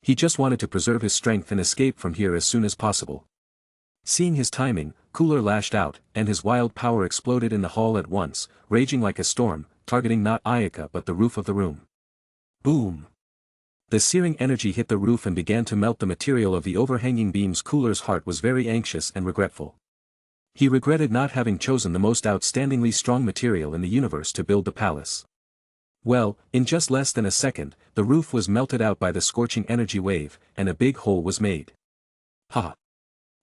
He just wanted to preserve his strength and escape from here as soon as possible. Seeing his timing, Cooler lashed out, and his wild power exploded in the hall at once, raging like a storm, targeting not Ayaka but the roof of the room. Boom! The searing energy hit the roof and began to melt the material of the overhanging beams. Cooler's heart was very anxious and regretful. He regretted not having chosen the most outstandingly strong material in the universe to build the palace. Well, in just less than a second, the roof was melted out by the scorching energy wave, and a big hole was made. Ha!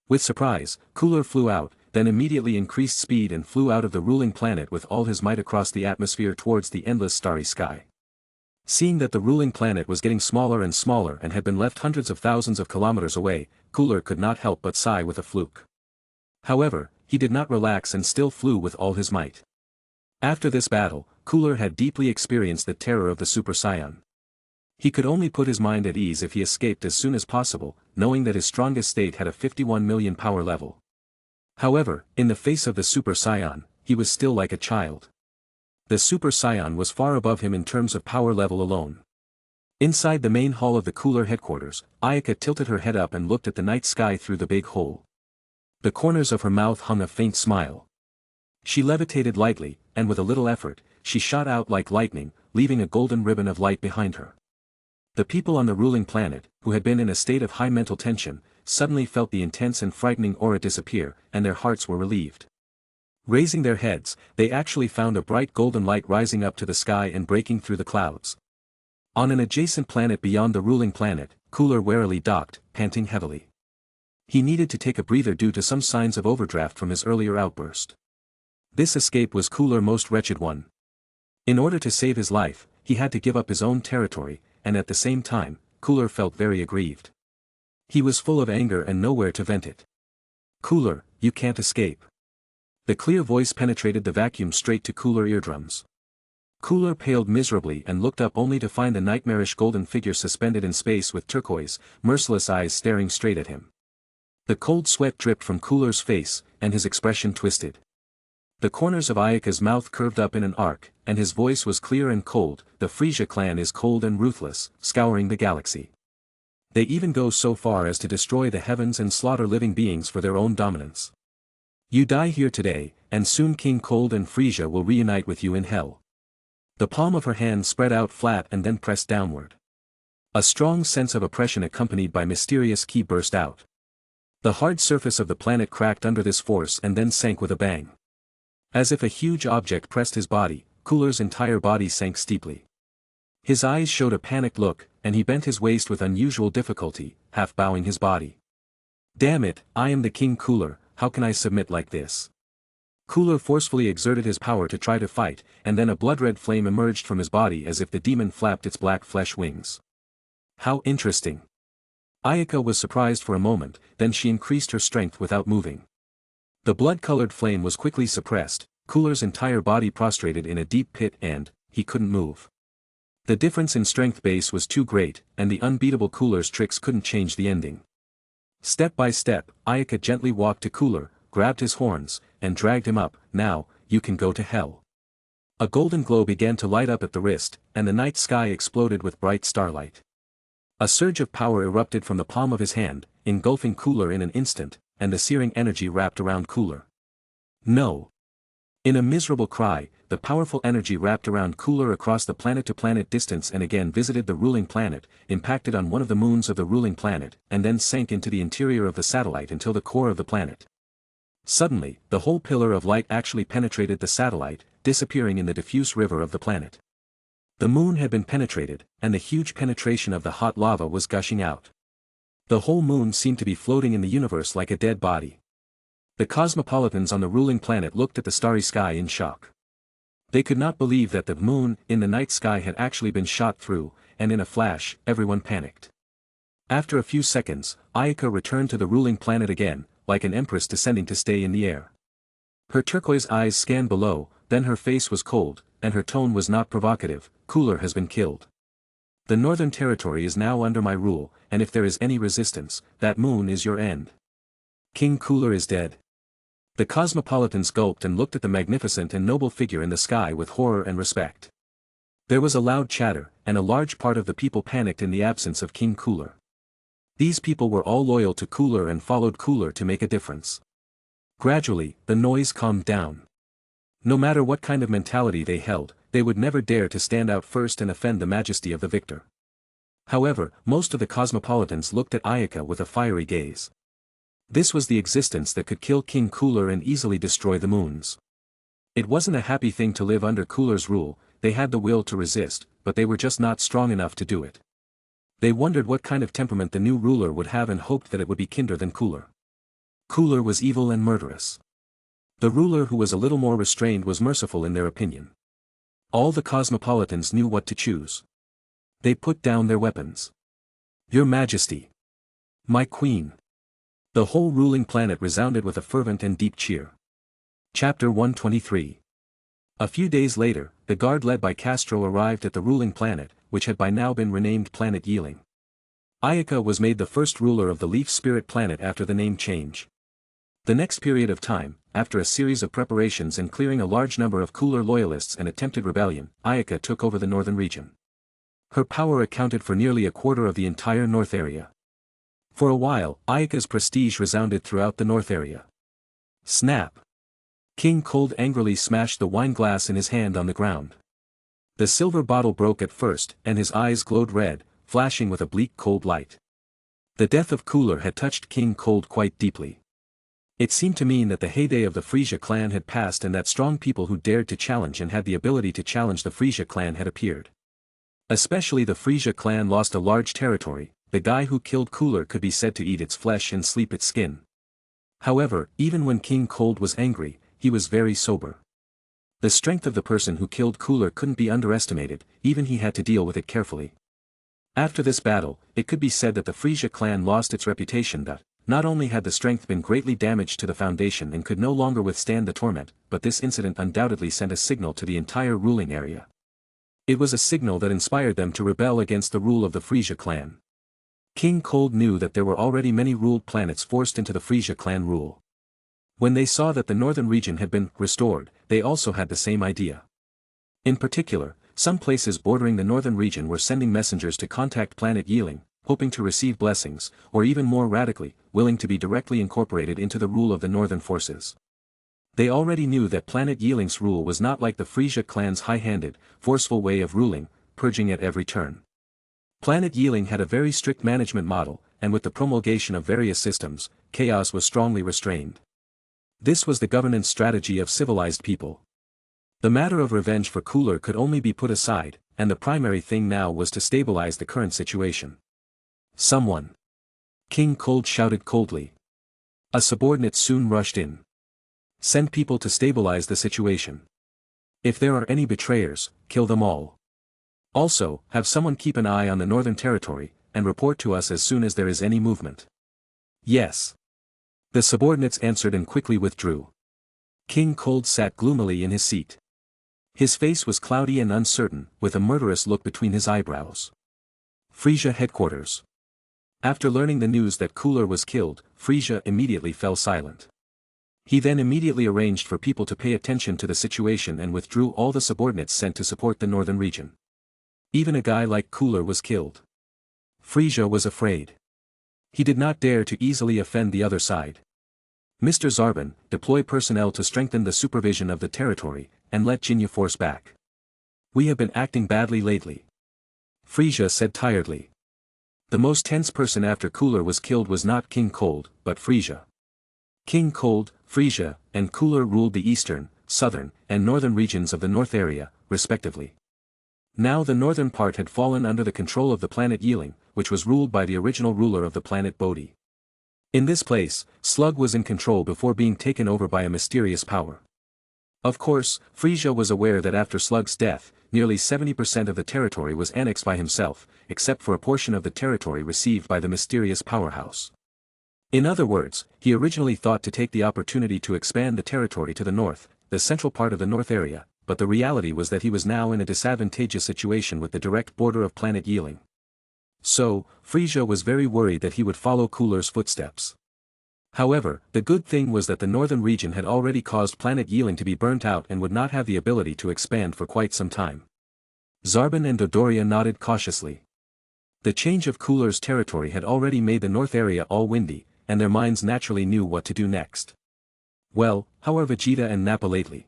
With surprise, Cooler flew out, then immediately increased speed and flew out of the ruling planet with all his might across the atmosphere towards the endless starry sky. Seeing that the ruling planet was getting smaller and smaller and had been left hundreds of thousands of kilometers away, Cooler could not help but sigh with a fluke. However, he did not relax and still flew with all his might. After this battle, Cooler had deeply experienced the terror of the Super Saiyan. He could only put his mind at ease if he escaped as soon as possible, knowing that his strongest state had a 51 million power level. However, in the face of the Super Saiyan, he was still like a child. The Super Saiyan was far above him in terms of power level alone. Inside the main hall of the Cooler headquarters, Ayaka tilted her head up and looked at the night sky through the big hole. The corners of her mouth hung a faint smile. She levitated lightly, and with a little effort, she shot out like lightning, leaving a golden ribbon of light behind her. The people on the ruling planet, who had been in a state of high mental tension, suddenly felt the intense and frightening aura disappear, and their hearts were relieved. Raising their heads, they actually found a bright golden light rising up to the sky and breaking through the clouds. On an adjacent planet beyond the ruling planet, Cooler warily docked, panting heavily. He needed to take a breather due to some signs of overdraft from his earlier outburst. This escape was Cooler's most wretched one. In order to save his life, he had to give up his own territory, and at the same time, Cooler felt very aggrieved. He was full of anger and nowhere to vent it. Cooler, you can't escape. The clear voice penetrated the vacuum straight to Cooler's eardrums. Cooler paled miserably and looked up only to find a nightmarish golden figure suspended in space with turquoise, merciless eyes staring straight at him. The cold sweat dripped from Cooler's face, and his expression twisted. The corners of Ayaka's mouth curved up in an arc, and his voice was clear and cold. The Frisia clan is cold and ruthless, scouring the galaxy. They even go so far as to destroy the heavens and slaughter living beings for their own dominance. You die here today, and soon King Cold and Frisia will reunite with you in hell. The palm of her hand spread out flat and then pressed downward. A strong sense of oppression accompanied by mysterious ki burst out. The hard surface of the planet cracked under this force and then sank with a bang. As if a huge object pressed his body, Cooler's entire body sank steeply. His eyes showed a panicked look, and he bent his waist with unusual difficulty, half bowing his body. Damn it, I am the King Cooler, how can I submit like this? Cooler forcefully exerted his power to try to fight, and then a blood-red flame emerged from his body as if the demon flapped its black flesh wings. How interesting. Ayaka was surprised for a moment, then she increased her strength without moving. The blood-colored flame was quickly suppressed, Cooler's entire body prostrated in a deep pit and, he couldn't move. The difference in strength base was too great, and the unbeatable Cooler's tricks couldn't change the ending. Step by step, Ayaka gently walked to Cooler, grabbed his horns, and dragged him up. Now, you can go to hell. A golden glow began to light up at the wrist, and the night sky exploded with bright starlight. A surge of power erupted from the palm of his hand, engulfing Cooler in an instant, and the searing energy wrapped around Cooler. No! In a miserable cry, the powerful energy wrapped around Cooler across the planet-to-planet distance and again visited the ruling planet, impacted on one of the moons of the ruling planet, and then sank into the interior of the satellite until the core of the planet. Suddenly, the whole pillar of light actually penetrated the satellite, disappearing in the diffuse river of the planet. The moon had been penetrated, and the huge penetration of the hot lava was gushing out. The whole moon seemed to be floating in the universe like a dead body. The cosmopolitans on the ruling planet looked at the starry sky in shock. They could not believe that the moon in the night sky had actually been shot through, and in a flash, everyone panicked. After a few seconds, Ayaka returned to the ruling planet again, like an empress descending to stay in the air. Her turquoise eyes scanned below, then her face was cold, and her tone was not provocative. Cooler has been killed. The Northern Territory is now under my rule, and if there is any resistance, that moon is your end. King Cooler is dead. The cosmopolitans gulped and looked at the magnificent and noble figure in the sky with horror and respect. There was a loud chatter, and a large part of the people panicked in the absence of King Cooler. These people were all loyal to Cooler and followed Cooler to make a difference. Gradually, the noise calmed down. No matter what kind of mentality they held, they would never dare to stand out first and offend the majesty of the victor. However, most of the cosmopolitans looked at Ayaka with a fiery gaze. This was the existence that could kill King Cooler and easily destroy the moons. It wasn't a happy thing to live under Cooler's rule. They had the will to resist, but they were just not strong enough to do it. They wondered what kind of temperament the new ruler would have and hoped that it would be kinder than Cooler. Cooler was evil and murderous. The ruler who was a little more restrained was merciful in their opinion. All the cosmopolitans knew what to choose. They put down their weapons. Your Majesty! My Queen! The whole ruling planet resounded with a fervent and deep cheer. Chapter 123. A few days later, the guard led by Castro arrived at the ruling planet, which had by now been renamed Planet Yiling. Ayaka was made the first ruler of the Leaf Spirit planet after the name change. The next period of time, after a series of preparations and clearing a large number of Cooler loyalists and attempted rebellion, Ayaka took over the northern region. Her power accounted for nearly a quarter of the entire north area. For a while, Ayaka's prestige resounded throughout the north area. Snap! King Cold angrily smashed the wine glass in his hand on the ground. The silver bottle broke at first, and his eyes glowed red, flashing with a bleak cold light. The death of Cooler had touched King Cold quite deeply. It seemed to mean that the heyday of the Frisia clan had passed and that strong people who dared to challenge and had the ability to challenge the Frisia clan had appeared. Especially the Frisia clan lost a large territory. The guy who killed Cooler could be said to eat its flesh and sleep its skin. However, even when King Cold was angry, he was very sober. The strength of the person who killed Cooler couldn't be underestimated, even he had to deal with it carefully. After this battle, it could be said that the Frisia clan lost its reputation that, not only had the strength been greatly damaged to the foundation and could no longer withstand the torment, but this incident undoubtedly sent a signal to the entire ruling area. It was a signal that inspired them to rebel against the rule of the Frisia clan. King Cold knew that there were already many ruled planets forced into the Frisia clan rule. When they saw that the northern region had been restored, they also had the same idea. In particular, some places bordering the northern region were sending messengers to contact Planet Yiling, hoping to receive blessings, or even more radically, willing to be directly incorporated into the rule of the northern forces. They already knew that Planet Yiling's rule was not like the Frisia clan's high-handed, forceful way of ruling, purging at every turn. Planet Yiling had a very strict management model, and with the promulgation of various systems, chaos was strongly restrained. This was the governance strategy of civilized people. The matter of revenge for Cooler could only be put aside, and the primary thing now was to stabilize the current situation. Someone! King Cold shouted coldly. A subordinate soon rushed in. Send people to stabilize the situation. If there are any betrayers, kill them all. Also, have someone keep an eye on the Northern Territory, and report to us as soon as there is any movement. Yes. The subordinates answered and quickly withdrew. King Cold sat gloomily in his seat. His face was cloudy and uncertain, with a murderous look between his eyebrows. Frisia headquarters. After learning the news that Cooler was killed, Frisia immediately fell silent. He then immediately arranged for people to pay attention to the situation and withdrew all the subordinates sent to support the northern region. Even a guy like Cooler was killed. Frisia was afraid. He did not dare to easily offend the other side. Mr. Zarbon, deploy personnel to strengthen the supervision of the territory, and let Jinya force back. We have been acting badly lately. Frisia said tiredly. The most tense person after Cooler was killed was not King Cold, but Frisia. King Cold, Frisia, and Cooler ruled the eastern, southern, and northern regions of the North area, respectively. Now the northern part had fallen under the control of the planet Yeeling, which was ruled by the original ruler of the planet Bodhi. In this place, Slug was in control before being taken over by a mysterious power. Of course, Frisia was aware that after Slug's death, nearly 70% of the territory was annexed by himself, except for a portion of the territory received by the mysterious powerhouse. In other words, he originally thought to take the opportunity to expand the territory to the north, the central part of the north area, but the reality was that he was now in a disadvantageous situation with the direct border of planet Yeeling. So, Frisia was very worried that he would follow Cooler's footsteps. However, the good thing was that the northern region had already caused planet Yeeling to be burnt out and would not have the ability to expand for quite some time. Zarbon and Dodoria nodded cautiously. The change of Cooler's territory had already made the north area all windy, and their minds naturally knew what to do next. Well, how are Vegeta and Nappa lately?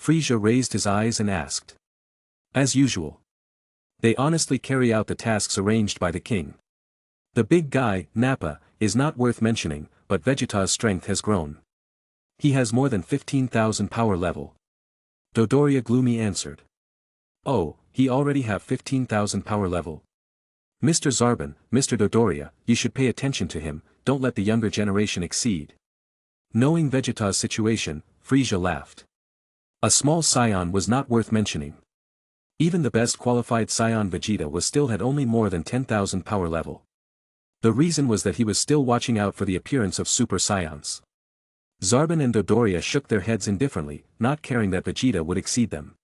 Frisia raised his eyes and asked. As usual. They honestly carry out the tasks arranged by the king. The big guy, Nappa, is not worth mentioning, but Vegeta's strength has grown. He has more than 15,000 power level. Dodoria gloomy answered. Oh, he already have 15,000 power level. Mr. Zarbon, Mr. Dodoria, you should pay attention to him, don't let the younger generation exceed. Knowing Vegeta's situation, Frisia laughed. A small scion was not worth mentioning. Even the best qualified scion Vegeta was still had only more than 10,000 power level. The reason was that he was still watching out for the appearance of super scions. Zarbon and Dodoria shook their heads indifferently, not caring that Vegeta would exceed them.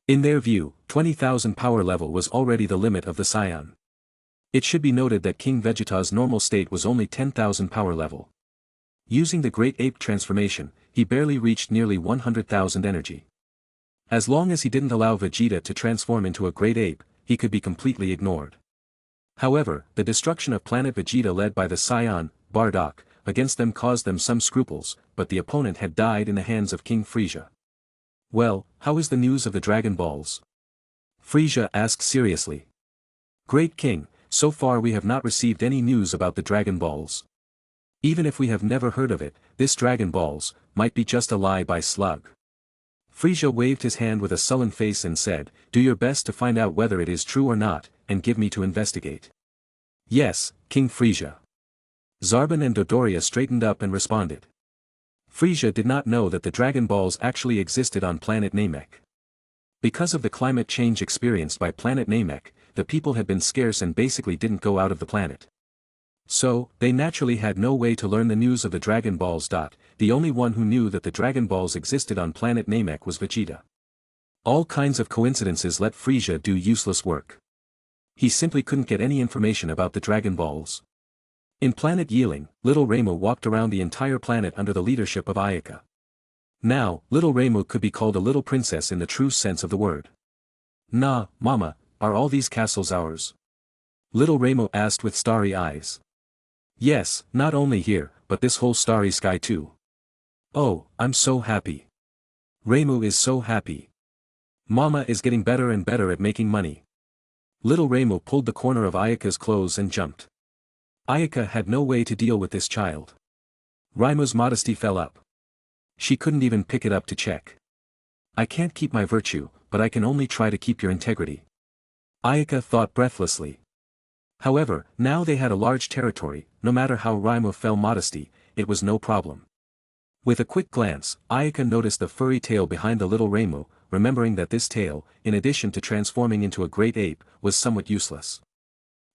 In their view, 20,000 power level was already the limit of the scion. It should be noted that King Vegeta's normal state was only 10,000 power level. Using the Great Ape transformation, he barely reached nearly 100,000 energy. As long as he didn't allow Vegeta to transform into a Great Ape, he could be completely ignored. However, the destruction of planet Vegeta led by the Scion, Bardock, against them caused them some scruples, but the opponent had died in the hands of King Frisia. Well, how is the news of the Dragon Balls? Frisia asked seriously. Great King, so far we have not received any news about the Dragon Balls. Even if we have never heard of it, this Dragon Balls might be just a lie by Slug. Frisia waved his hand with a sullen face and said, do your best to find out whether it is true or not, and give me to investigate. Yes, King Frisia. Zarbon and Dodoria straightened up and responded. Frisia did not know that the Dragon Balls actually existed on planet Namek. Because of the climate change experienced by planet Namek, the people had been scarce and basically didn't go out of the planet. So, they naturally had no way to learn the news of the Dragon Balls. The only one who knew that the Dragon Balls existed on planet Namek was Vegeta. All kinds of coincidences let Frisia do useless work. He simply couldn't get any information about the Dragon Balls. In planet Yeeling, Little Reimu walked around the entire planet under the leadership of Ayaka. Now, Little Reimu could be called a little princess in the true sense of the word. Nah, Mama, are all these castles ours? Little Reimu asked with starry eyes. Yes, not only here, but this whole starry sky too. Oh, I'm so happy. Reimu is so happy. Mama is getting better and better at making money. Little Reimu pulled the corner of Ayaka's clothes and jumped. Ayaka had no way to deal with this child. Reimu's modesty fell up. She couldn't even pick it up to check. I can't keep my virtue, but I can only try to keep your integrity. Ayaka thought breathlessly. However, now they had a large territory, no matter how Reimu fell modesty, it was no problem. With a quick glance, Ayaka noticed the furry tail behind the little Reimu, remembering that this tail, in addition to transforming into a great ape, was somewhat useless.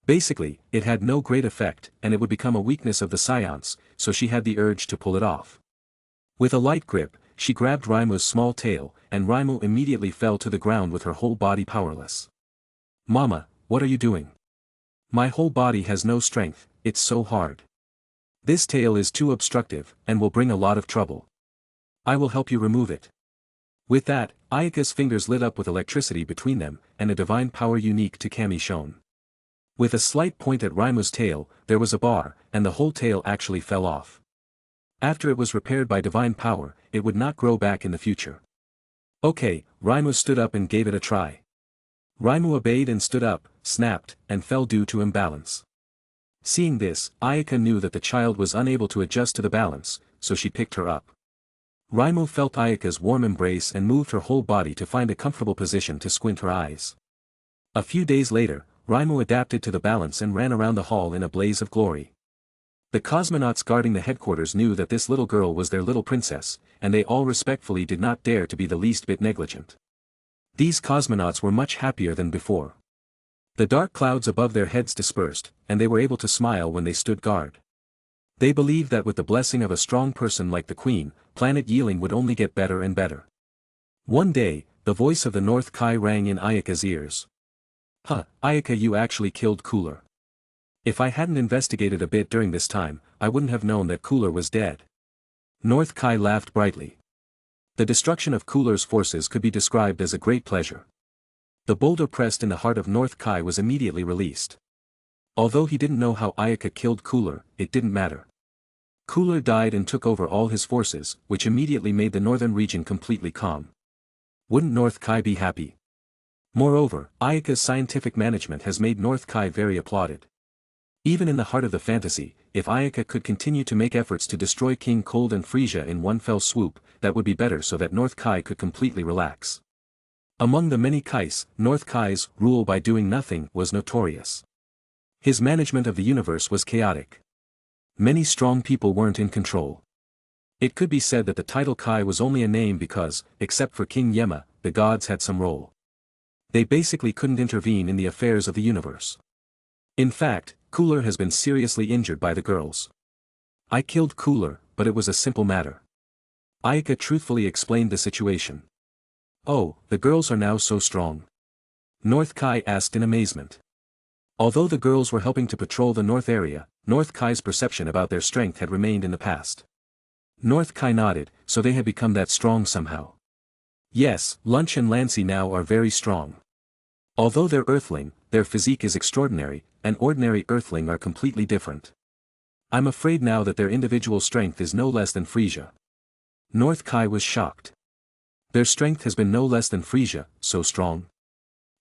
Basically, it had no great effect, and it would become a weakness of the scions, so she had the urge to pull it off. With a light grip, she grabbed Reimu's small tail, and Reimu immediately fell to the ground with her whole body powerless. Mama, what are you doing? My whole body has no strength, it's so hard. This tail is too obstructive, and will bring a lot of trouble. I will help you remove it. With that, Ayaka's fingers lit up with electricity between them, and a divine power unique to Kami shone. With a slight point at Raimu's tail, there was a bar, and the whole tail actually fell off. After it was repaired by divine power, it would not grow back in the future. Okay, Raimu stood up and gave it a try. Raimu obeyed and stood up, snapped, and fell due to imbalance. Seeing this, Ayaka knew that the child was unable to adjust to the balance, so she picked her up. Raimu felt Ayaka's warm embrace and moved her whole body to find a comfortable position to squint her eyes. A few days later, Raimu adapted to the balance and ran around the hall in a blaze of glory. The cosmonauts guarding the headquarters knew that this little girl was their little princess, and they all respectfully did not dare to be the least bit negligent. These cosmonauts were much happier than before. The dark clouds above their heads dispersed, and they were able to smile when they stood guard. They believed that with the blessing of a strong person like the Queen, planet Yiling would only get better and better. One day, the voice of the North Kai rang in Ayaka's ears. Huh, Ayaka, you actually killed Cooler. If I hadn't investigated a bit during this time, I wouldn't have known that Cooler was dead. North Kai laughed brightly. The destruction of Cooler's forces could be described as a great pleasure. The boulder pressed in the heart of North Kai was immediately released. Although he didn't know how Ayaka killed Cooler, it didn't matter. Cooler died and took over all his forces, which immediately made the northern region completely calm. Wouldn't North Kai be happy? Moreover, Ayaka's scientific management has made North Kai very applauded. Even in the heart of the fantasy, if Ayaka could continue to make efforts to destroy King Cold and Frisia in one fell swoop, that would be better so that North Kai could completely relax. Among the many Kais, North Kai's rule by doing nothing was notorious. His management of the universe was chaotic. Many strong people weren't in control. It could be said that the title Kai was only a name because, except for King Yema, the gods had some role. They basically couldn't intervene in the affairs of the universe. In fact, Cooler has been seriously injured by the girls. I killed Cooler, but it was a simple matter. Ayaka truthfully explained the situation. Oh, the girls are now so strong? North Kai asked in amazement. Although the girls were helping to patrol the North area, North Kai's perception about their strength had remained in the past. North Kai nodded, so they had become that strong somehow. Yes, Lunch and Lancy now are very strong. Although they're Earthling, their physique is extraordinary, and ordinary Earthling are completely different. I'm afraid now that their individual strength is no less than Frisia. North Kai was shocked. Their strength has been no less than Frisia, so strong.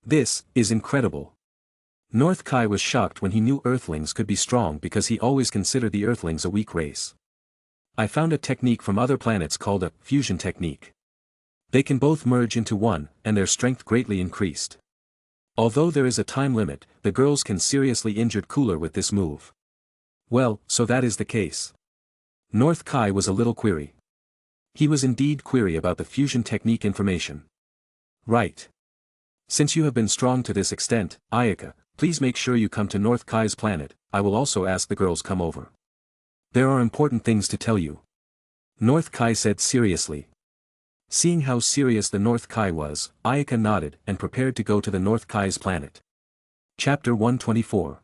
This is incredible. North Kai was shocked when he knew Earthlings could be strong because he always considered the Earthlings a weak race. I found a technique from other planets called a fusion technique. They can both merge into one, and their strength greatly increased. Although there is a time limit, the girls can seriously injure Cooler with this move. Well, so that is the case. North Kai was a little query. He was indeed query about the fusion technique information. Right. Since you have been strong to this extent, Ayaka, please make sure you come to North Kai's planet. I will also ask the girls come over. There are important things to tell you. North Kai said seriously. Seeing how serious the North Kai was, Ayaka nodded and prepared to go to the North Kai's planet. Chapter 124.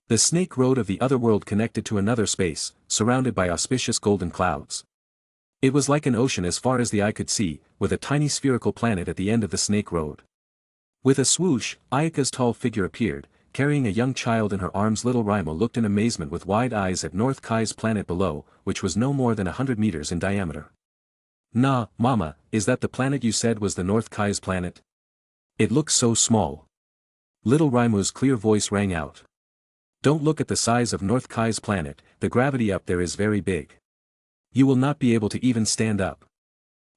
The snake road of the other world connected to another space, surrounded by auspicious golden clouds. It was like an ocean as far as the eye could see, with a tiny spherical planet at the end of the snake road. With a swoosh, Ayaka's tall figure appeared, carrying a young child in her arms. Little Raimu looked in amazement with wide eyes at North Kai's planet below, which was no more than 100 meters in diameter. Nah, Mama, is that the planet you said was the North Kai's planet? It looks so small. Little Raimu's clear voice rang out. Don't look at the size of North Kai's planet, the gravity up there is very big. You will not be able to even stand up.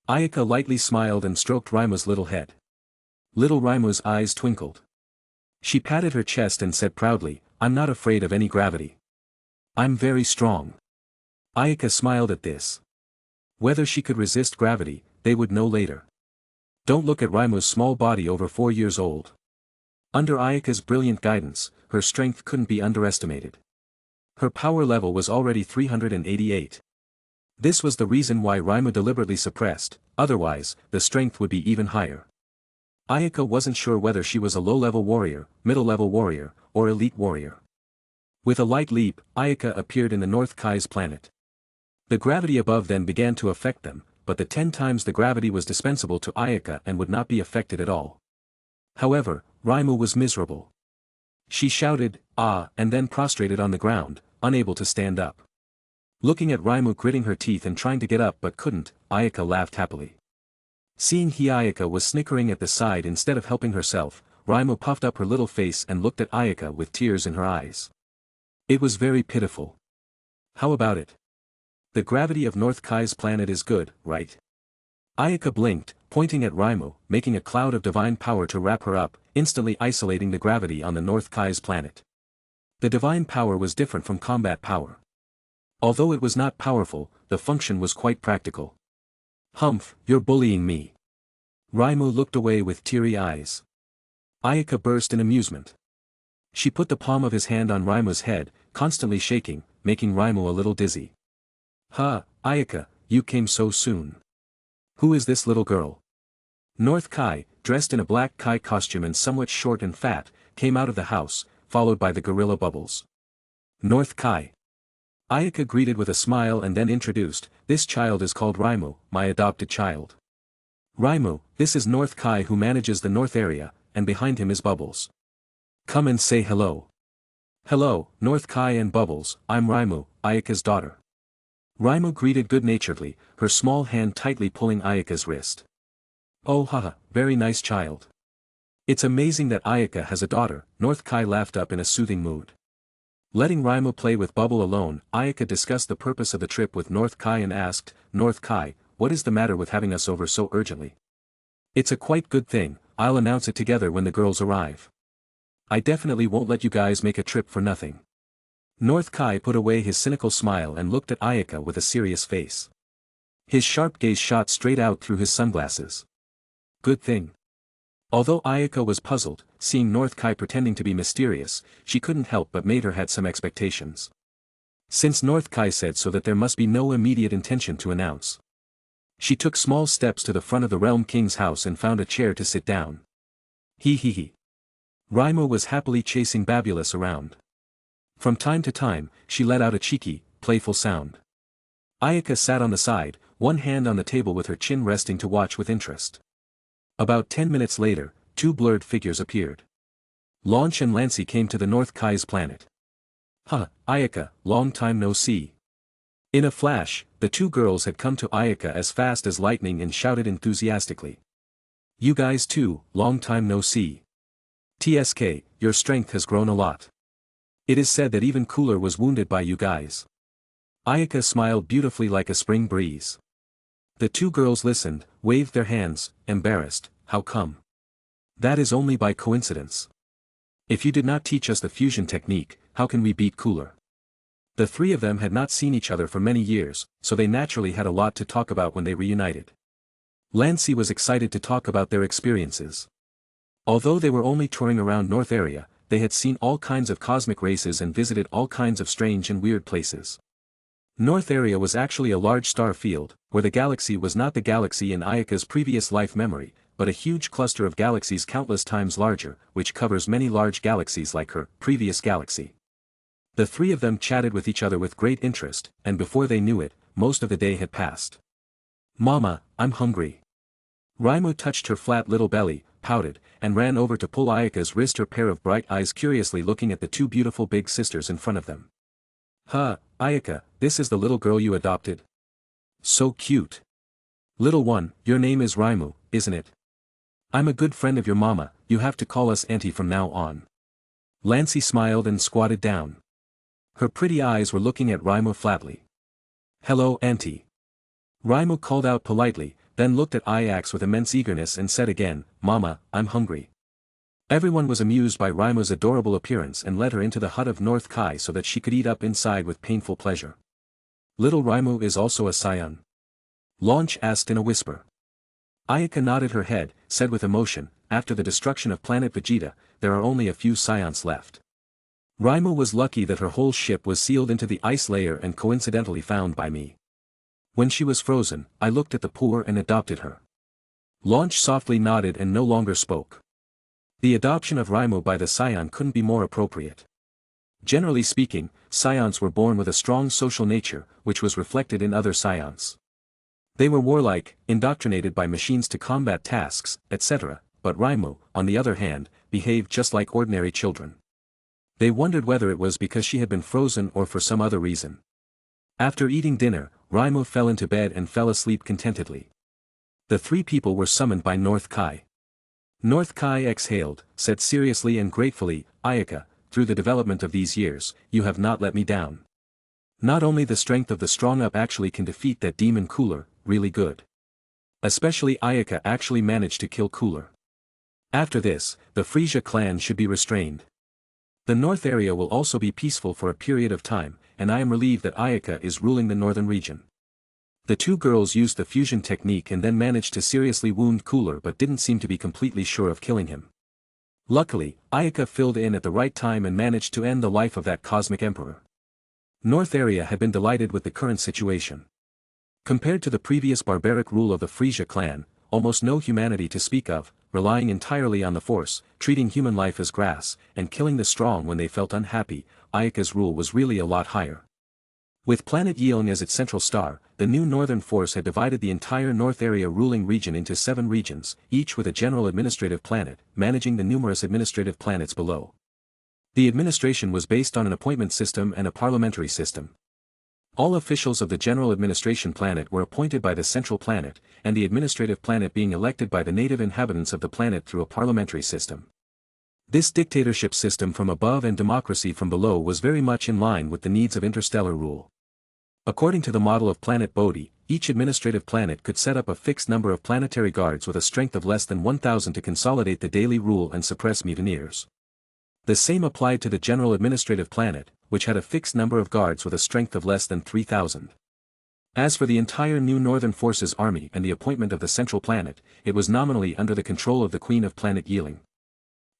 Ayaka lightly smiled and stroked Raimu's little head. Little Raimu's eyes twinkled. She patted her chest and said proudly, I'm not afraid of any gravity. I'm very strong. Ayaka smiled at this. Whether she could resist gravity, they would know later. Don't look at Raimu's small body over 4 years old. Under Ayaka's brilliant guidance, her strength couldn't be underestimated. Her power level was already 388. This was the reason why Raimu deliberately suppressed, otherwise, the strength would be even higher. Ayaka wasn't sure whether she was a low-level warrior, middle-level warrior, or elite warrior. With a light leap, Ayaka appeared in the North Kai's planet. The gravity above then began to affect them, but the 10 times the gravity was dispensable to Ayaka and would not be affected at all. However, Raimu was miserable. She shouted, "Ah," and then prostrated on the ground, unable to stand up. Looking at Raimu gritting her teeth and trying to get up but couldn't, Ayaka laughed happily. Seeing Ayaka was snickering at the side instead of helping herself, Raimu puffed up her little face and looked at Ayaka with tears in her eyes. It was very pitiful. How about it? The gravity of North Kai's planet is good, right? Ayaka blinked, pointing at Raimu, making a cloud of divine power to wrap her up, instantly isolating the gravity on the North Kai's planet. The divine power was different from combat power. Although it was not powerful, the function was quite practical. Humph, you're bullying me. Raimu looked away with teary eyes. Ayaka burst in amusement. She put the palm of his hand on Raimu's head, constantly shaking, making Raimu a little dizzy. "Ha, Ayaka, you came so soon. Who is this little girl?" North Kai, dressed in a black Kai costume and somewhat short and fat, came out of the house, followed by the gorilla Bubbles. North Kai. Ayaka greeted with a smile and then introduced, "This child is called Raimu, my adopted child. Raimu, this is North Kai who manages the North area, and behind him is Bubbles. Come and say hello." "Hello, North Kai and Bubbles, I'm Raimu, Ayaka's daughter." Raimu greeted good-naturedly, her small hand tightly pulling Ayaka's wrist. "Oh haha, very nice child. It's amazing that Ayaka has a daughter," North Kai laughed up in a soothing mood. Letting Raimu play with Bubble alone, Ayaka discussed the purpose of the trip with North Kai and asked, "North Kai, what is the matter with having us over so urgently?" "It's a quite good thing, I'll announce it together when the girls arrive. I definitely won't let you guys make a trip for nothing." North Kai put away his cynical smile and looked at Ayaka with a serious face. His sharp gaze shot straight out through his sunglasses. "Good thing." Although Ayaka was puzzled, seeing North Kai pretending to be mysterious, she couldn't help but made her had some expectations. Since North Kai said so that there must be no immediate intention to announce. She took small steps to the front of the Realm King's house and found a chair to sit down. He. Raimu was happily chasing Babulus around. From time to time, she let out a cheeky, playful sound. Ayaka sat on the side, one hand on the table with her chin resting to watch with interest. About 10 minutes later, two blurred figures appeared. Launch and Lancy came to the North Kai's planet. "Ha, Ayaka, long time no see." In a flash, the two girls had come to Ayaka as fast as lightning and shouted enthusiastically. "You guys too, long time no see. TSK, your strength has grown a lot. It is said that even Cooler was wounded by you guys." Ayaka smiled beautifully like a spring breeze. The two girls listened, waved their hands, embarrassed. "How come?" "That is only by coincidence. If you did not teach us the fusion technique, how can we beat Cooler?" The three of them had not seen each other for many years, so they naturally had a lot to talk about when they reunited. Lancy was excited to talk about their experiences. Although they were only touring around North area, they had seen all kinds of cosmic races and visited all kinds of strange and weird places. North area was actually a large star field, where the galaxy was not the galaxy in Ayaka's previous life memory, but a huge cluster of galaxies countless times larger, which covers many large galaxies like her previous galaxy. The three of them chatted with each other with great interest, and before they knew it, most of the day had passed. "Mama, I'm hungry." Raimu touched her flat little belly, pouted, and ran over to pull Ayaka's wrist, her pair of bright eyes curiously looking at the two beautiful big sisters in front of them. "Ha, Ayaka, this is the little girl you adopted? So cute. Little one, your name is Raimu, isn't it? I'm a good friend of your mama, you have to call us auntie from now on." Lancy smiled and squatted down. Her pretty eyes were looking at Raimu flatly. "Hello auntie." Raimu called out politely, then looked at Ayaka with immense eagerness and said again, "Mama, I'm hungry." Everyone was amused by Raimu's adorable appearance and led her into the hut of North Kai so that she could eat up inside with painful pleasure. "Little Raimu is also a scion?" Launch asked in a whisper. Ayaka nodded her head, said with emotion, "After the destruction of planet Vegeta, there are only a few scions left." Raimu was lucky that her whole ship was sealed into the ice layer and coincidentally found by me. When she was frozen, I looked at the poor and adopted her. Launch softly nodded and no longer spoke. The adoption of Raimu by the scion couldn't be more appropriate. Generally speaking, scions were born with a strong social nature, which was reflected in other scions. They were warlike, indoctrinated by machines to combat tasks, etc., but Raimu, on the other hand, behaved just like ordinary children. They wondered whether it was because she had been frozen or for some other reason. After eating dinner, Raimo fell into bed and fell asleep contentedly. The three people were summoned by North Kai. North Kai exhaled, said seriously and gratefully, Ayaka, through the development of these years, you have not let me down. Not only the strength of the strong up actually can defeat that demon Cooler, really good. Especially Ayaka actually managed to kill Cooler. After this, the Frisia clan should be restrained. The north area will also be peaceful for a period of time, and I am relieved that Ayaka is ruling the northern region. The two girls used the fusion technique and then managed to seriously wound Cooler but didn't seem to be completely sure of killing him. Luckily, Ayaka filled in at the right time and managed to end the life of that cosmic emperor. North area had been delighted with the current situation. Compared to the previous barbaric rule of the Frisia clan, almost no humanity to speak of, relying entirely on the force, treating human life as grass, and killing the strong when they felt unhappy, Ayaka's rule was really a lot higher. With planet Yilin as its central star, the new northern force had divided the entire north area ruling region into 7 regions, each with a general administrative planet, managing the numerous administrative planets below. The administration was based on an appointment system and a parliamentary system. All officials of the general administration planet were appointed by the central planet, and the administrative planet being elected by the native inhabitants of the planet through a parliamentary system. This dictatorship system from above and democracy from below was very much in line with the needs of interstellar rule. According to the model of Planet Bodhi, each administrative planet could set up a fixed number of planetary guards with a strength of less than 1,000 to consolidate the daily rule and suppress mutineers. The same applied to the general administrative planet, which had a fixed number of guards with a strength of less than 3,000. As for the entire new Northern Forces army and the appointment of the central planet, it was nominally under the control of the Queen of Planet Yilin.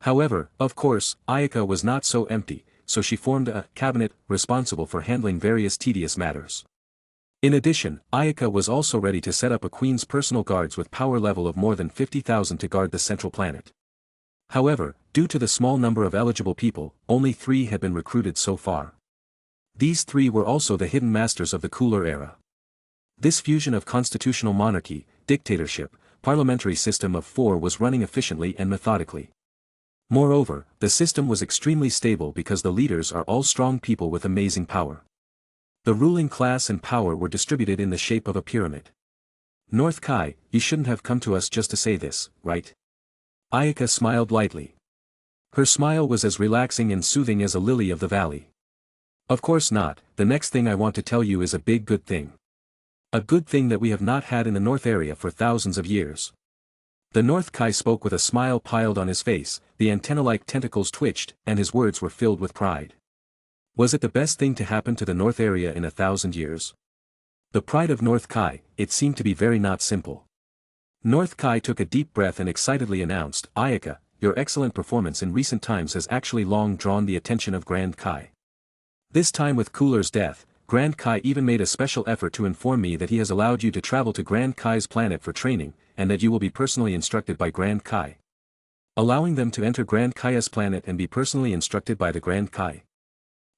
However, of course, Ayaka was not so empty, so she formed a cabinet responsible for handling various tedious matters. In addition, Ayaka was also ready to set up a queen's personal guards with power level of more than 50,000 to guard the central planet. However, due to the small number of eligible people, only 3 had been recruited so far. These 3 were also the hidden masters of the cooler era. This fusion of constitutional monarchy, dictatorship, parliamentary system of 4 was running efficiently and methodically. Moreover, the system was extremely stable because the leaders are all strong people with amazing power. The ruling class and power were distributed in the shape of a pyramid. North Kai, you shouldn't have come to us just to say this, right? Ayaka smiled lightly. Her smile was as relaxing and soothing as a lily of the valley. Of course not, the next thing I want to tell you is a big good thing. A good thing that we have not had in the north area for thousands of years. The North Kai spoke with a smile piled on his face, the antenna-like tentacles twitched, and his words were filled with pride. Was it the best thing to happen to the north area in 1,000 years? The pride of North Kai, it seemed to be very not simple. North Kai took a deep breath and excitedly announced, Ayaka, your excellent performance in recent times has actually long drawn the attention of Grand Kai. This time with Cooler's death, Grand Kai even made a special effort to inform me that he has allowed you to travel to Grand Kai's planet for training, and that you will be personally instructed by Grand Kai. Allowing them to enter Grand Kai's planet and be personally instructed by the Grand Kai.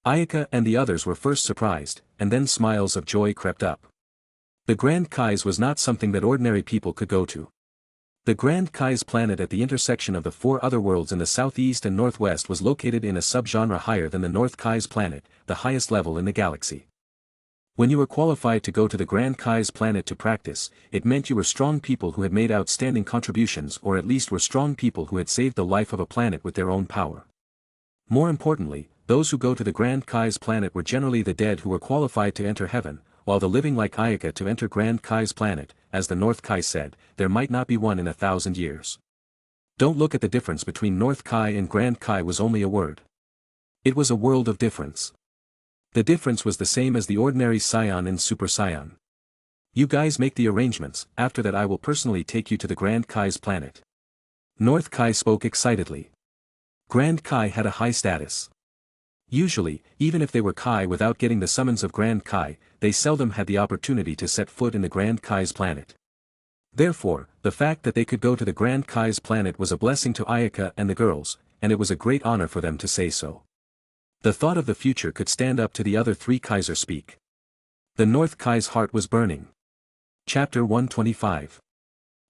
Ayaka and the others were first surprised, and then smiles of joy crept up. The Grand Kai's was not something that ordinary people could go to. The Grand Kai's planet at the intersection of the 4 other worlds in the southeast and northwest was located in a subgenre higher than the North Kai's planet, the highest level in the galaxy. When you were qualified to go to the Grand Kai's planet to practice, it meant you were strong people who had made outstanding contributions or at least were strong people who had saved the life of a planet with their own power. More importantly, those who go to the Grand Kai's planet were generally the dead who were qualified to enter heaven, while the living like Ayaka to enter Grand Kai's planet, as the North Kai said, there might not be one in 1,000 years. Don't look at the difference between North Kai and Grand Kai was only a word. It was a world of difference. The difference was the same as the ordinary Scion and Super Scion. You guys make the arrangements, after that I will personally take you to the Grand Kai's planet. North Kai spoke excitedly. Grand Kai had a high status. Usually, even if they were Kai without getting the summons of Grand Kai, they seldom had the opportunity to set foot in the Grand Kai's planet. Therefore, the fact that they could go to the Grand Kai's planet was a blessing to Ayaka and the girls, and it was a great honor for them to say so. The thought of the future could stand up to the other 3 Kaiser speak. The North Kai's heart was burning. Chapter 125.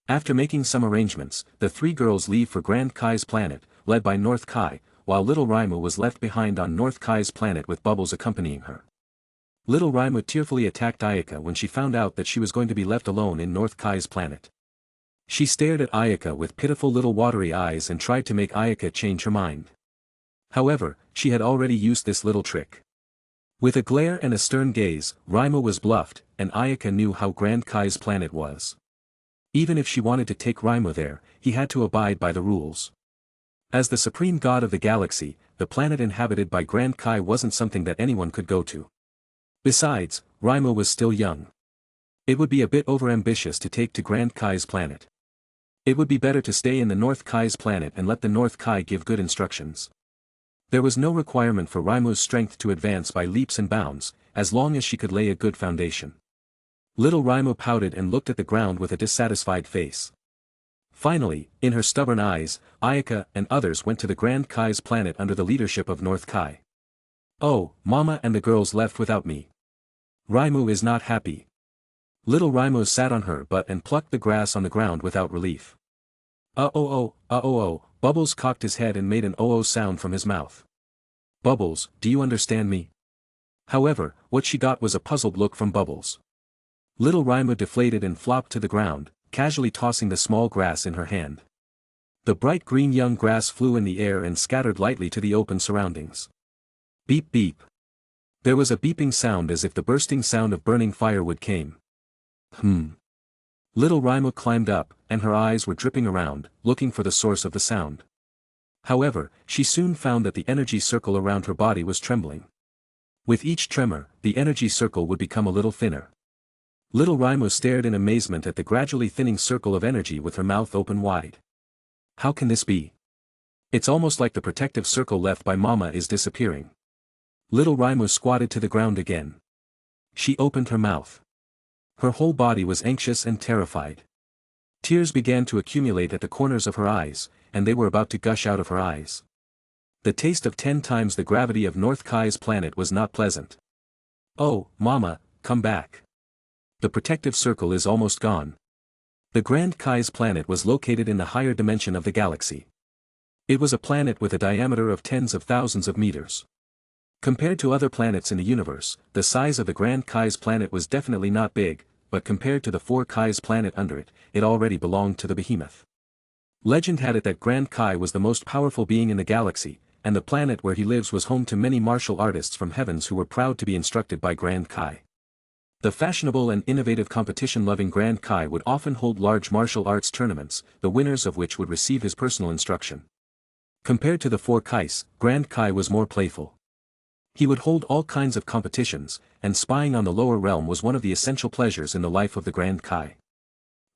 After making some arrangements, the 3 girls leave for Grand Kai's planet, led by North Kai, while little Reimu was left behind on North Kai's planet with Bubbles accompanying her. Little Reimu tearfully attacked Ayaka when she found out that she was going to be left alone in North Kai's planet. She stared at Ayaka with pitiful little watery eyes and tried to make Ayaka change her mind. However, she had already used this little trick. With a glare and a stern gaze, Reimu was bluffed, and Ayaka knew how Grand Kai's planet was. Even if she wanted to take Reimu there, he had to abide by the rules. As the supreme god of the galaxy, the planet inhabited by Grand Kai wasn't something that anyone could go to. Besides, Reimu was still young. It would be a bit overambitious to take to Grand Kai's planet. It would be better to stay in the North Kai's planet and let the North Kai give good instructions. There was no requirement for Reimu's strength to advance by leaps and bounds, as long as she could lay a good foundation. Little Reimu pouted and looked at the ground with a dissatisfied face. Finally, in her stubborn eyes, Ayaka and others went to the Grand Kai's planet under the leadership of North Kai. "Oh, Mama and the girls left without me. Reimu is not happy." Little Reimu sat on her butt and plucked the grass on the ground without relief. Oh. Bubbles cocked his head and made an oh sound from his mouth. "Bubbles, do you understand me?" However, what she got was a puzzled look from Bubbles. Little Reimu deflated and flopped to the ground, casually tossing the small grass in her hand. The bright green young grass flew in the air and scattered lightly to the open surroundings. Beep beep. There was a beeping sound as if the bursting sound of burning firewood came. Little Reimu climbed up, and her eyes were dripping around, looking for the source of the sound. However, she soon found that the energy circle around her body was trembling. With each tremor, the energy circle would become a little thinner. Little Reimu stared in amazement at the gradually thinning circle of energy with her mouth open wide. How can this be? It's almost like the protective circle left by Mama is disappearing. Little Reimu squatted to the ground again. She opened her mouth. Her whole body was anxious and terrified. Tears began to accumulate at the corners of her eyes, and they were about to gush out of her eyes. The taste of 10 times the gravity of North Kai's planet was not pleasant. "Oh, Mama, come back. The protective circle is almost gone." The Grand Kai's planet was located in the higher dimension of the galaxy. It was a planet with a diameter of tens of thousands of meters. Compared to other planets in the universe, the size of the Grand Kai's planet was definitely not big, but compared to the 4 Kai's planet under it, it already belonged to the behemoth. Legend had it that Grand Kai was the most powerful being in the galaxy, and the planet where he lives was home to many martial artists from heavens who were proud to be instructed by Grand Kai. The fashionable and innovative competition-loving Grand Kai would often hold large martial arts tournaments, the winners of which would receive his personal instruction. Compared to the 4 Kais, Grand Kai was more playful. He would hold all kinds of competitions, and spying on the lower realm was one of the essential pleasures in the life of the Grand Kai.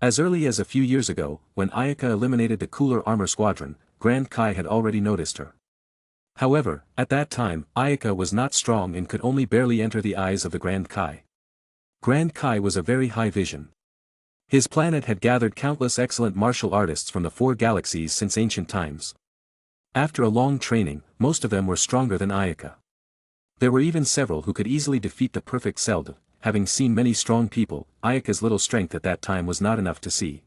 As early as a few years ago, when Ayaka eliminated the Cooler Armor Squadron, Grand Kai had already noticed her. However, at that time, Ayaka was not strong and could only barely enter the eyes of the Grand Kai. Grand Kai was a very high vision. His planet had gathered countless excellent martial artists from the 4 galaxies since ancient times. After a long training, most of them were stronger than Ayaka. There were even several who could easily defeat the perfect Zelda. Having seen many strong people, Ayaka's little strength at that time was not enough to see.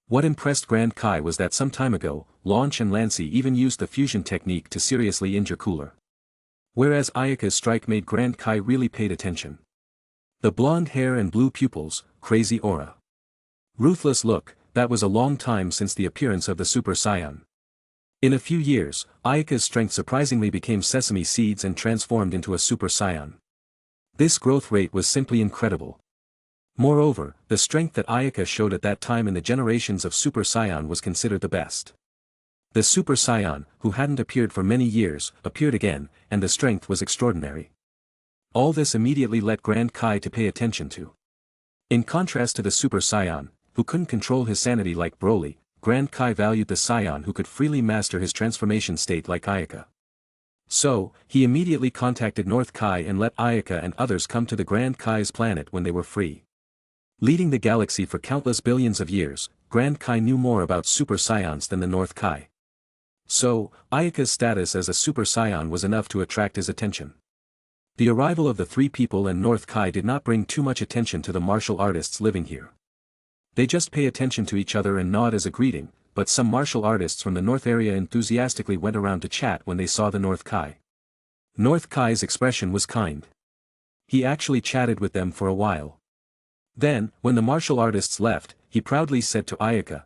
What impressed Grand Kai was that some time ago, Launch and Lancy even used the fusion technique to seriously injure Cooler. Whereas Ayaka's strike made Grand Kai really paid attention. The blonde hair and blue pupils, crazy aura. Ruthless look, that was a long time since the appearance of the Super Saiyan. In a few years, Ayaka's strength surprisingly became sesame seeds and transformed into a Super Saiyan. This growth rate was simply incredible. Moreover, the strength that Ayaka showed at that time in the generations of Super Saiyan was considered the best. The Super Saiyan, who hadn't appeared for many years, appeared again, and the strength was extraordinary. All this immediately led Grand Kai to pay attention to. In contrast to the Super Saiyan, who couldn't control his sanity like Broly, Grand Kai valued the Saiyan who could freely master his transformation state like Ayaka. So, he immediately contacted North Kai and let Ayaka and others come to the Grand Kai's planet when they were free. Leading the galaxy for countless billions of years, Grand Kai knew more about Super Saiyans than the North Kai. So, Ayaka's status as a Super Saiyan was enough to attract his attention. The arrival of the 3 people and North Kai did not bring too much attention to the martial artists living here. They just pay attention to each other and nod as a greeting, but some martial artists from the North area enthusiastically went around to chat when they saw the North Kai. North Kai's expression was kind. He actually chatted with them for a while. Then, when the martial artists left, he proudly said to Ayaka,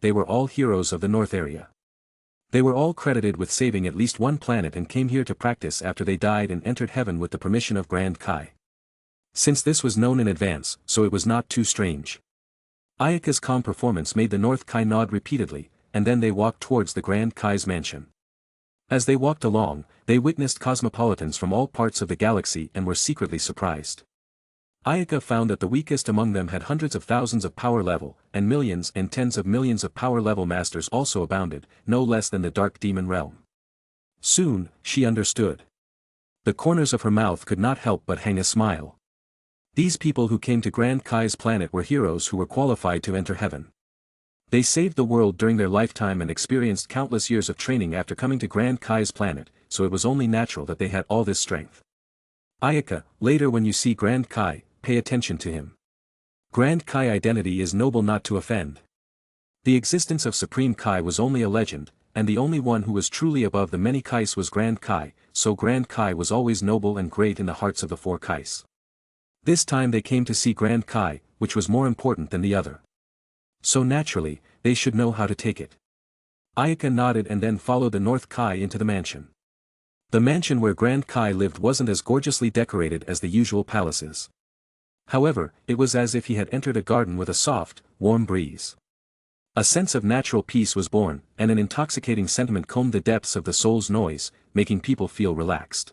they were all heroes of the North area. They were all credited with saving at least one planet and came here to practice after they died and entered heaven with the permission of Grand Kai. Since this was known in advance, so it was not too strange. Ayaka's calm performance made the North Kai nod repeatedly, and then they walked towards the Grand Kai's mansion. As they walked along, they witnessed cosmopolitans from all parts of the galaxy and were secretly surprised. Ayaka found that the weakest among them had hundreds of thousands of power level, and millions and tens of millions of power level masters also abounded, no less than the Dark Demon realm. Soon, she understood. The corners of her mouth could not help but hang a smile. These people who came to Grand Kai's planet were heroes who were qualified to enter heaven. They saved the world during their lifetime and experienced countless years of training after coming to Grand Kai's planet, so it was only natural that they had all this strength. Ayaka, later when you see Grand Kai, pay attention to him. Grand Kai identity is noble not to offend. The existence of Supreme Kai was only a legend, and the only one who was truly above the many Kais was Grand Kai, so Grand Kai was always noble and great in the hearts of the four Kais. This time they came to see Grand Kai, which was more important than the other. So naturally, they should know how to take it. Ayaka nodded and then followed the North Kai into the mansion. The mansion where Grand Kai lived wasn't as gorgeously decorated as the usual palaces. However, it was as if he had entered a garden with a soft, warm breeze. A sense of natural peace was born, and an intoxicating sentiment combed the depths of the soul's noise, making people feel relaxed.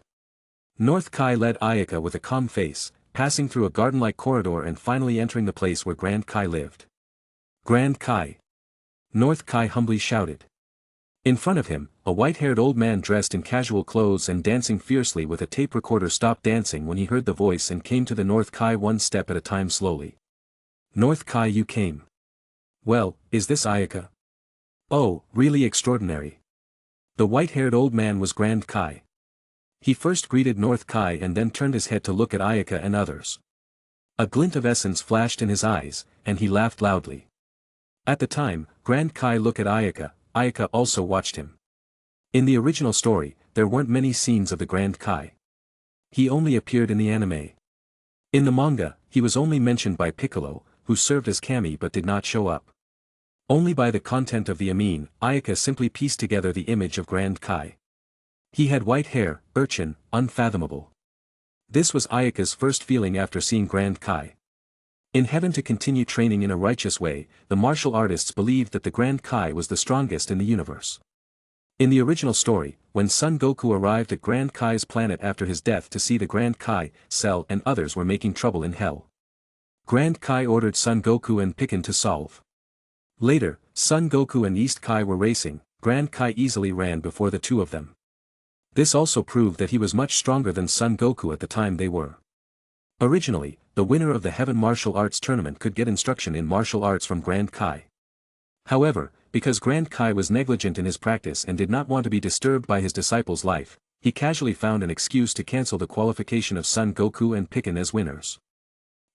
North Kai led Ayaka with a calm face, passing through a garden-like corridor and finally entering the place where Grand Kai lived. Grand Kai! North Kai humbly shouted. In front of him, a white-haired old man dressed in casual clothes and dancing fiercely with a tape recorder stopped dancing when he heard the voice and came to the North Kai one step at a time slowly. North Kai, you came. Well, is this Ayaka? Oh, really extraordinary. The white-haired old man was Grand Kai. He first greeted North Kai and then turned his head to look at Ayaka and others. A glint of essence flashed in his eyes, and he laughed loudly. At the time, Grand Kai looked at Ayaka, Ayaka also watched him. In the original story, there weren't many scenes of the Grand Kai. He only appeared in the anime. In the manga, he was only mentioned by Piccolo, who served as Kami but did not show up. Only by the content of the anime, Ayaka simply pieced together the image of Grand Kai. He had white hair, urchin, unfathomable. This was Ayaka's first feeling after seeing Grand Kai. In heaven to continue training in a righteous way, the martial artists believed that the Grand Kai was the strongest in the universe. In the original story, when Son Goku arrived at Grand Kai's planet after his death to see the Grand Kai, Cell and others were making trouble in hell. Grand Kai ordered Son Goku and Pikin to solve. Later, Son Goku and East Kai were racing, Grand Kai easily ran before the two of them. This also proved that he was much stronger than Son Goku at the time they were. Originally, the winner of the Heaven Martial Arts Tournament could get instruction in martial arts from Grand Kai. However, because Grand Kai was negligent in his practice and did not want to be disturbed by his disciple's life, he casually found an excuse to cancel the qualification of Son Goku and Pikin as winners.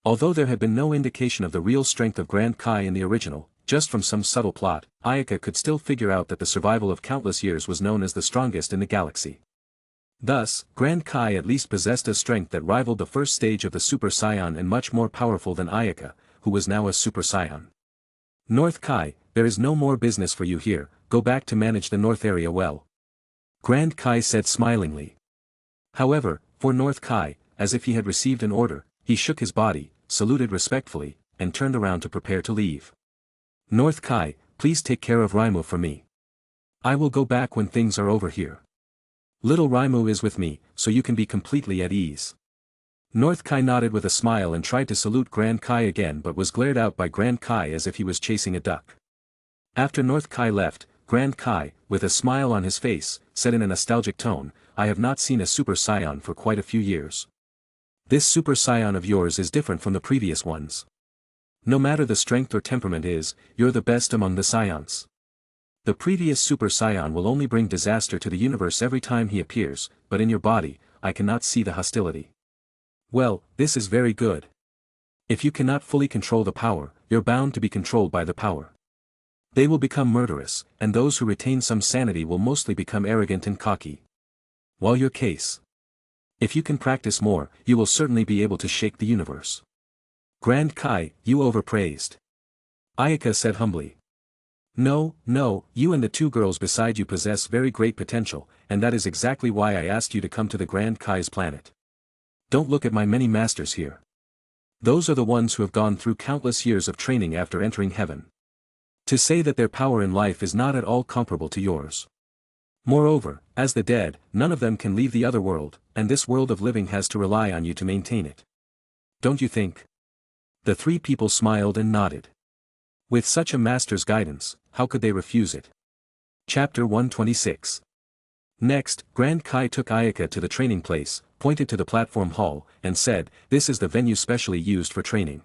Although there had been no indication of the real strength of Grand Kai in the original, just from some subtle plot, Ayaka could still figure out that the survival of countless years was known as the strongest in the galaxy. Thus, Grand Kai at least possessed a strength that rivaled the first stage of the Super Saiyan and much more powerful than Ayaka, who was now a Super Saiyan. North Kai, there is no more business for you here, go back to manage the North area well. Grand Kai said smilingly. However, for North Kai, as if he had received an order, he shook his body, saluted respectfully, and turned around to prepare to leave. North Kai, please take care of Raimu for me. I will go back when things are over here. Little Raimu is with me, so you can be completely at ease. North Kai nodded with a smile and tried to salute Grand Kai again but was glared out by Grand Kai as if he was chasing a duck. After North Kai left, Grand Kai, with a smile on his face, said in a nostalgic tone, I have not seen a Super Saiyan for quite a few years. This Super Saiyan of yours is different from the previous ones. No matter the strength or temperament is, you're the best among the Saiyans. The previous Super Saiyan will only bring disaster to the universe every time he appears, but in your body, I cannot see the hostility. Well, this is very good. If you cannot fully control the power, you're bound to be controlled by the power. They will become murderous, and those who retain some sanity will mostly become arrogant and cocky. While your case. If you can practice more, you will certainly be able to shake the universe. Grand Kai, you overpraised. Ayaka said humbly. No, you and the two girls beside you possess very great potential, and that is exactly why I asked you to come to the Grand Kai's planet. Don't look at my many masters here. Those are the ones who have gone through countless years of training after entering heaven. To say that their power in life is not at all comparable to yours. Moreover, as the dead, none of them can leave the other world, and this world of living has to rely on you to maintain it. Don't you think? The three people smiled and nodded. With such a master's guidance, how could they refuse it? Chapter 126. Next, Grand Kai took Ayaka to the training place, pointed to the platform hall, and said, "This is the venue specially used for training.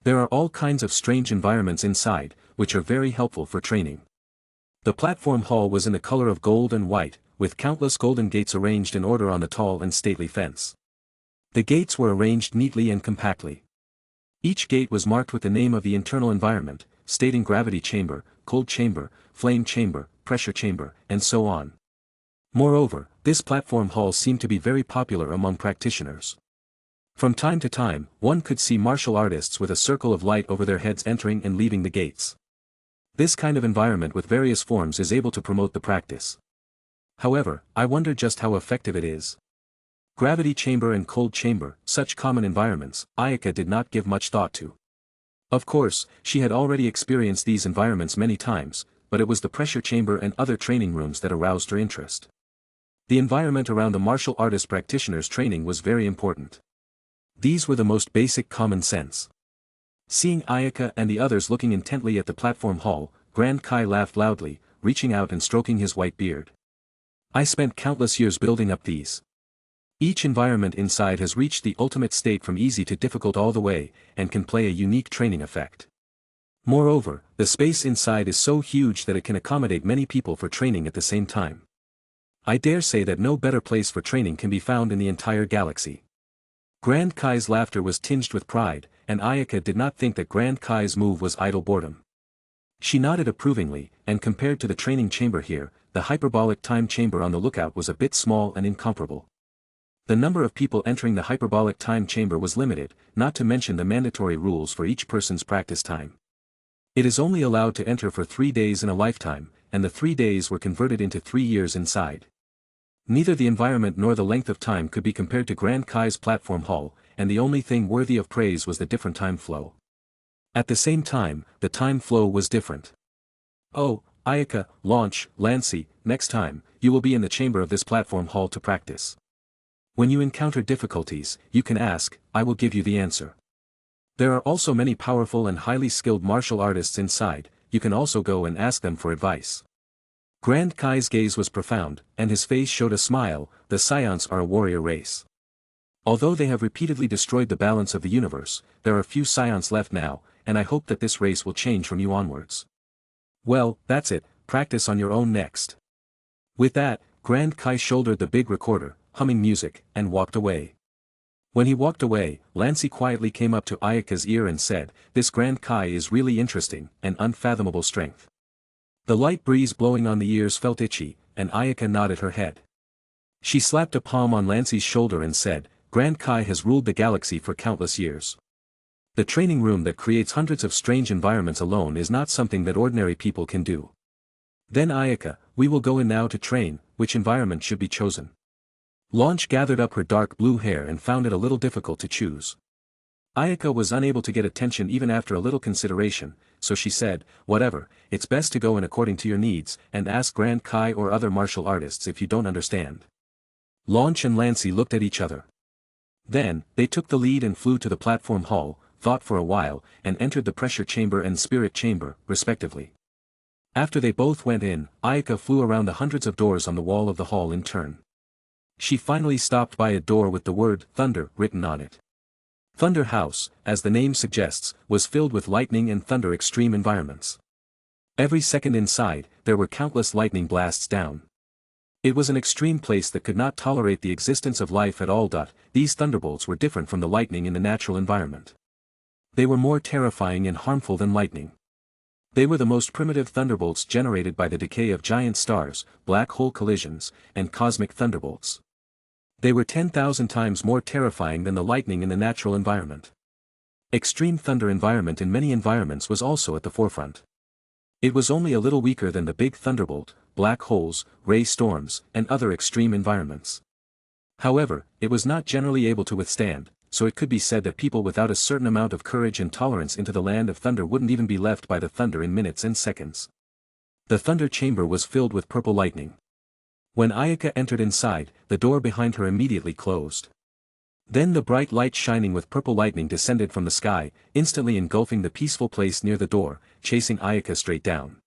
There are all kinds of strange environments inside, which are very helpful for training." The platform hall was in the color of gold and white, with countless golden gates arranged in order on the tall and stately fence. The gates were arranged neatly and compactly. Each gate was marked with the name of the internal environment, stating gravity chamber, cold chamber, flame chamber, pressure chamber, and so on. Moreover, this platform hall seemed to be very popular among practitioners. From time to time, one could see martial artists with a circle of light over their heads entering and leaving the gates. This kind of environment with various forms is able to promote the practice. However, I wonder just how effective it is. Gravity chamber and cold chamber, such common environments, Ayaka did not give much thought to. Of course, she had already experienced these environments many times, but it was the pressure chamber and other training rooms that aroused her interest. The environment around the martial artist practitioner's training was very important. These were the most basic common sense. Seeing Ayaka and the others looking intently at the platform hall, Grand Kai laughed loudly, reaching out and stroking his white beard. I spent countless years building up these. Each environment inside has reached the ultimate state from easy to difficult all the way, and can play a unique training effect. Moreover, the space inside is so huge that it can accommodate many people for training at the same time. I dare say that no better place for training can be found in the entire galaxy. Grand Kai's laughter was tinged with pride, and Ayaka did not think that Grand Kai's move was idle boredom. She nodded approvingly, and compared to the training chamber here, the hyperbolic time chamber on the lookout was a bit small and incomparable. The number of people entering the hyperbolic time chamber was limited, not to mention the mandatory rules for each person's practice time. It is only allowed to enter for 3 days in a lifetime, and the 3 days were converted into 3 years inside. Neither the environment nor the length of time could be compared to Grand Kai's platform hall, and the only thing worthy of praise was the different time flow. At the same time, the time flow was different. Oh, Ayaka, launch, Lancy, next time, you will be in the chamber of this platform hall to practice. When you encounter difficulties, you can ask, I will give you the answer. There are also many powerful and highly skilled martial artists inside, you can also go and ask them for advice. Grand Kai's gaze was profound, and his face showed a smile. The Scions are a warrior race. Although they have repeatedly destroyed the balance of the universe, there are few Scions left now, and I hope that this race will change from you onwards. Well, that's it, practice on your own next. With that, Grand Kai shouldered the big recorder, humming music, and walked away. When he walked away, Lancy quietly came up to Ayaka's ear and said, "This Grand Kai is really interesting, and unfathomable strength." The light breeze blowing on the ears felt itchy, and Ayaka nodded her head. She slapped a palm on Lancy's shoulder and said, "Grand Kai has ruled the galaxy for countless years. The training room that creates hundreds of strange environments alone is not something that ordinary people can do. Then Ayaka, we will go in now to train, which environment should be chosen?" Launch gathered up her dark blue hair and found it a little difficult to choose. Ayaka was unable to get attention even after a little consideration, so she said, "Whatever, it's best to go in according to your needs, and ask Grand Kai or other martial artists if you don't understand." Launch and Lancy looked at each other. Then, they took the lead and flew to the platform hall, thought for a while, and entered the pressure chamber and spirit chamber, respectively. After they both went in, Ayaka flew around the hundreds of doors on the wall of the hall in turn. She finally stopped by a door with the word Thunder written on it. Thunder House, as the name suggests, was filled with lightning and thunder extreme environments. Every second inside, there were countless lightning blasts down. It was an extreme place that could not tolerate the existence of life at all. These thunderbolts were different from the lightning in the natural environment. They were more terrifying and harmful than lightning. They were the most primitive thunderbolts generated by the decay of giant stars, black hole collisions, and cosmic thunderbolts. They were 10,000 times more terrifying than the lightning in the natural environment. Extreme thunder environment in many environments was also at the forefront. It was only a little weaker than the big thunderbolt, black holes, ray storms, and other extreme environments. However, it was not generally able to withstand, so it could be said that people without a certain amount of courage and tolerance into the land of thunder wouldn't even be left by the thunder in minutes and seconds. The thunder chamber was filled with purple lightning. When Ayaka entered inside, the door behind her immediately closed. Then the bright light shining with purple lightning descended from the sky, instantly engulfing the peaceful place near the door, chasing Ayaka straight down.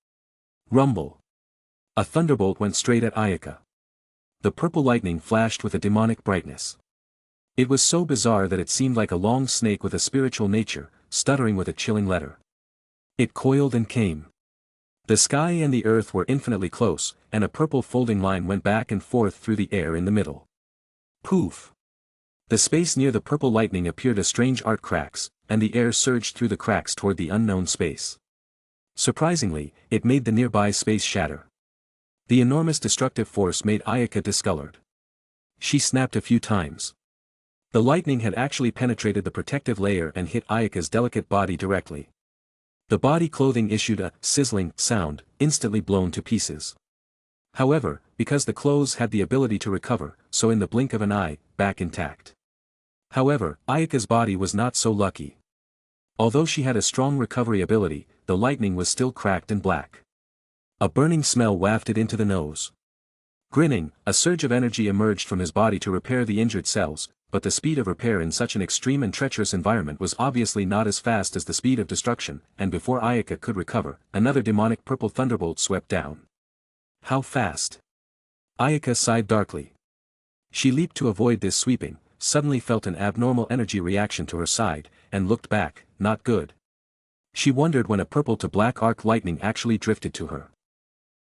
Rumble. A thunderbolt went straight at Ayaka. The purple lightning flashed with a demonic brightness. It was so bizarre that it seemed like a long snake with a spiritual nature, stuttering with a chilling letter. It coiled and came. The sky and the earth were infinitely close, and a purple folding line went back and forth through the air in the middle. Poof! The space near the purple lightning appeared a strange arc cracks, and the air surged through the cracks toward the unknown space. Surprisingly, it made the nearby space shatter. The enormous destructive force made Ayaka discolored. She snapped a few times. The lightning had actually penetrated the protective layer and hit Ayaka's delicate body directly. The body clothing issued a sizzling sound, instantly blown to pieces. However, because the clothes had the ability to recover, so in the blink of an eye, back intact. However, Ayaka's body was not so lucky. Although she had a strong recovery ability, the lightning was still cracked and black. A burning smell wafted into the nose. Grinning, a surge of energy emerged from his body to repair the injured cells, but the speed of repair in such an extreme and treacherous environment was obviously not as fast as the speed of destruction, and before Ayaka could recover, another demonic purple thunderbolt swept down. How fast? Ayaka sighed darkly. She leaped to avoid this sweeping, suddenly felt an abnormal energy reaction to her side, and looked back, not good. She wondered when a purple to black arc lightning actually drifted to her.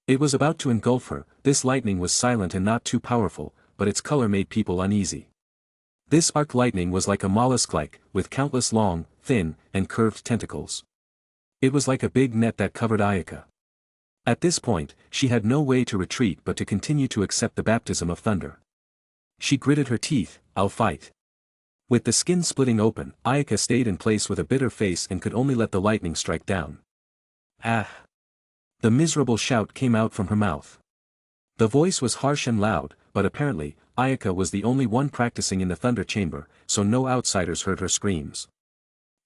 It was about to engulf her. This lightning was silent and not too powerful, but its color made people uneasy. This arc lightning was like a mollusk-like, with countless long, thin, and curved tentacles. It was like a big net that covered Ayaka. At this point, she had no way to retreat but to continue to accept the baptism of thunder. She gritted her teeth. I'll fight. With the skin splitting open, Ayaka stayed in place with a bitter face and could only let the lightning strike down. Ah! The miserable shout came out from her mouth. The voice was harsh and loud, but apparently, Ayaka was the only one practicing in the thunder chamber, so no outsiders heard her screams.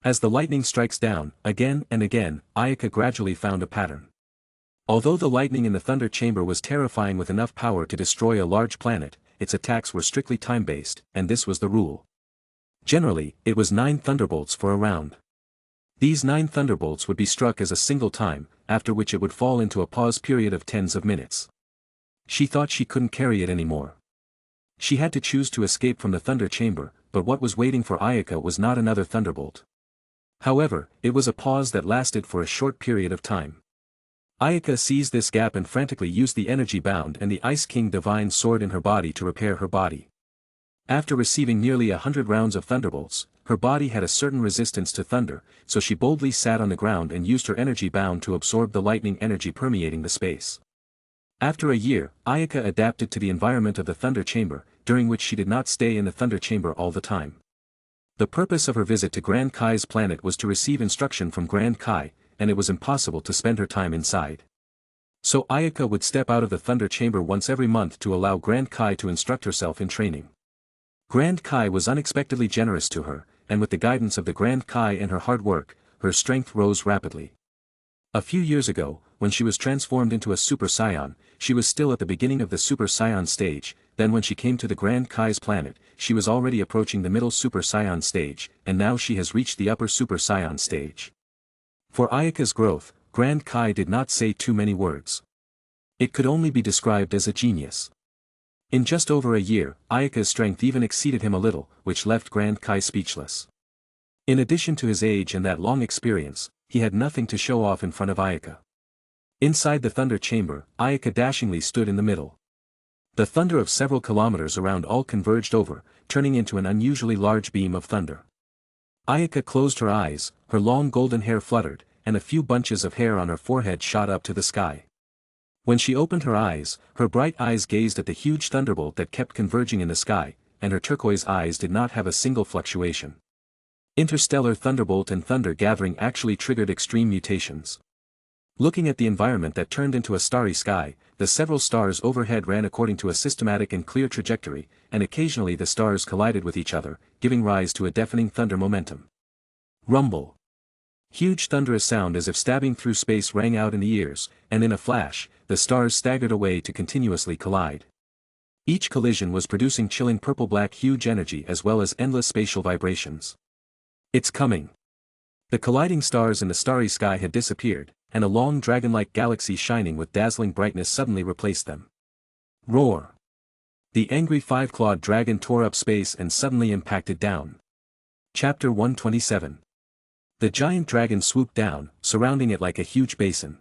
As the lightning strikes down, again and again, Ayaka gradually found a pattern. Although the lightning in the thunder chamber was terrifying with enough power to destroy a large planet, its attacks were strictly time-based, and this was the rule. Generally, it was 9 thunderbolts for a round. These 9 thunderbolts would be struck as a single time, after which it would fall into a pause period of tens of minutes. She thought she couldn't carry it anymore. She had to choose to escape from the thunder chamber, but what was waiting for Ayaka was not another thunderbolt. However, it was a pause that lasted for a short period of time. Ayaka seized this gap and frantically used the energy bound and the Ice King Divine Sword in her body to repair her body. After receiving nearly 100 rounds of thunderbolts, her body had a certain resistance to thunder, so she boldly sat on the ground and used her energy bound to absorb the lightning energy permeating the space. After a year, Ayaka adapted to the environment of the thunder chamber, during which she did not stay in the thunder chamber all the time. The purpose of her visit to Grand Kai's planet was to receive instruction from Grand Kai, and it was impossible to spend her time inside. So Ayaka would step out of the thunder chamber once every month to allow Grand Kai to instruct herself in training. Grand Kai was unexpectedly generous to her, and with the guidance of the Grand Kai and her hard work, her strength rose rapidly. A few years ago, when she was transformed into a Super Saiyan, she was still at the beginning of the Super Saiyan stage. Then when she came to the Grand Kai's planet, she was already approaching the middle Super Saiyan stage, and now she has reached the upper Super Saiyan stage. For Ayaka's growth, Grand Kai did not say too many words. It could only be described as a genius. In just over a year, Ayaka's strength even exceeded him a little, which left Grand Kai speechless. In addition to his age and that long experience, he had nothing to show off in front of Ayaka. Inside the thunder chamber, Ayaka dashingly stood in the middle. The thunder of several kilometers around all converged over, turning into an unusually large beam of thunder. Ayaka closed her eyes, her long golden hair fluttered, and a few bunches of hair on her forehead shot up to the sky. When she opened her eyes, her bright eyes gazed at the huge thunderbolt that kept converging in the sky, and her turquoise eyes did not have a single fluctuation. Interstellar thunderbolt and thunder gathering actually triggered extreme mutations. Looking at the environment that turned into a starry sky, the several stars overhead ran according to a systematic and clear trajectory, and occasionally the stars collided with each other, giving rise to a deafening thunder momentum. Rumble. Huge thunderous sound as if stabbing through space rang out in the ears, and in a flash, the stars staggered away to continuously collide. Each collision was producing chilling purple-black huge energy as well as endless spatial vibrations. It's coming. The colliding stars in the starry sky had disappeared, and a long dragon-like galaxy shining with dazzling brightness suddenly replaced them. Roar! The angry five-clawed dragon tore up space and suddenly impacted down. Chapter 127. The giant dragon swooped down, surrounding it like a huge basin.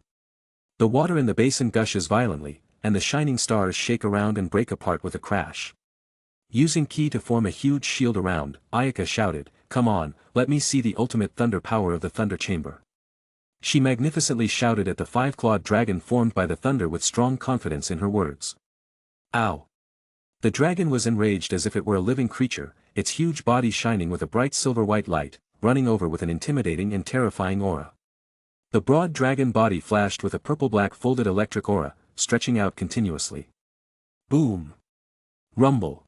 The water in the basin gushes violently, and the shining stars shake around and break apart with a crash. Using ki to form a huge shield around, Ayaka shouted, "Come on, let me see the ultimate thunder power of the thunder chamber." She magnificently shouted at the five-clawed dragon formed by the thunder with strong confidence in her words. Ow! The dragon was enraged as if it were a living creature, its huge body shining with a bright silver-white light, running over with an intimidating and terrifying aura. The broad dragon body flashed with a purple-black folded electric aura, stretching out continuously. Boom! Rumble!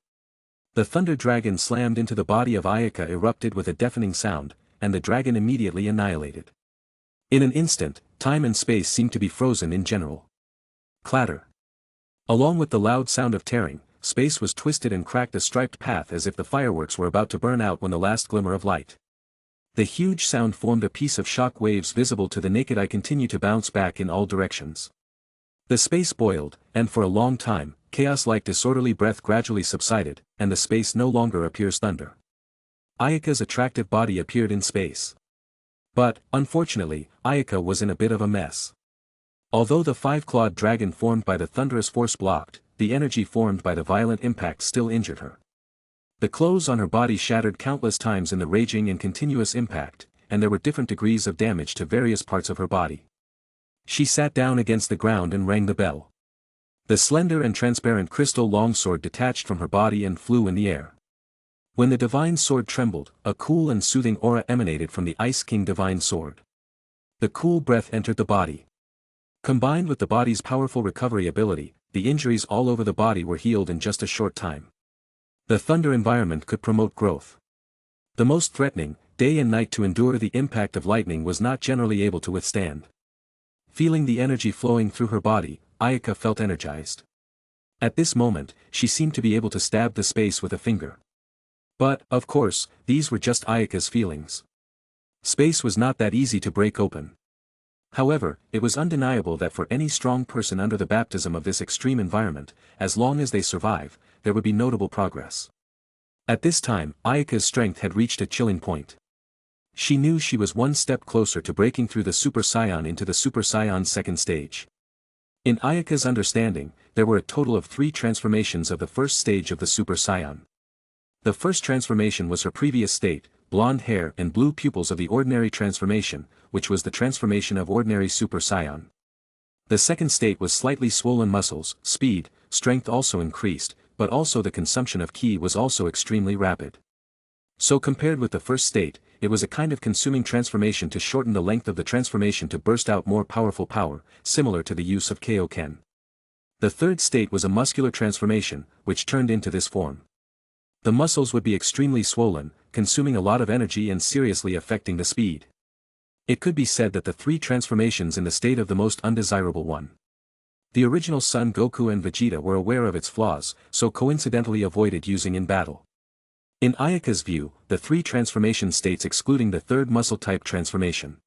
The thunder dragon slammed into the body of Ayaka, erupted with a deafening sound, and the dragon immediately annihilated. In an instant, time and space seemed to be frozen in general. Clatter! Along with the loud sound of tearing, space was twisted and cracked a striped path as if the fireworks were about to burn out when the last glimmer of light. The huge sound formed a piece of shock waves visible to the naked eye continue to bounce back in all directions. The space boiled, and for a long time, chaos-like disorderly breath gradually subsided, and the space no longer appears thunder. Ayaka's attractive body appeared in space. But, unfortunately, Ayaka was in a bit of a mess. Although the five-clawed dragon formed by the thunderous force blocked, the energy formed by the violent impact still injured her. The clothes on her body shattered countless times in the raging and continuous impact, and there were different degrees of damage to various parts of her body. She sat down against the ground and rang the bell. The slender and transparent crystal longsword detached from her body and flew in the air. When the divine sword trembled, a cool and soothing aura emanated from the Ice King divine sword. The cool breath entered the body. Combined with the body's powerful recovery ability, the injuries all over the body were healed in just a short time. The thunder environment could promote growth. The most threatening, day and night to endure the impact of lightning was not generally able to withstand. Feeling the energy flowing through her body, Ayaka felt energized. At this moment, she seemed to be able to stab the space with a finger. But, of course, these were just Ayaka's feelings. Space was not that easy to break open. However, it was undeniable that for any strong person under the baptism of this extreme environment, as long as they survive, there would be notable progress. At this time, Ayaka's strength had reached a chilling point. She knew she was one step closer to breaking through the Super Saiyan into the Super Saiyan's second stage. In Ayaka's understanding, there were a total of 3 transformations of the first stage of the Super Saiyan. The first transformation was her previous state, blonde hair and blue pupils of the ordinary transformation, which was the transformation of ordinary Super Saiyan. The second state was slightly swollen muscles, speed, strength also increased, but also the consumption of ki was also extremely rapid. So compared with the first state, it was a kind of consuming transformation to shorten the length of the transformation to burst out more powerful power, similar to the use of Kaioken. The third state was a muscular transformation, which turned into this form. The muscles would be extremely swollen, consuming a lot of energy and seriously affecting the speed. It could be said that the 3 transformations in the state of the most undesirable one. The original Son Goku and Vegeta were aware of its flaws, so coincidentally avoided using in battle. In Ayaka's view, the 3 transformation states excluding the third muscle-type transformation.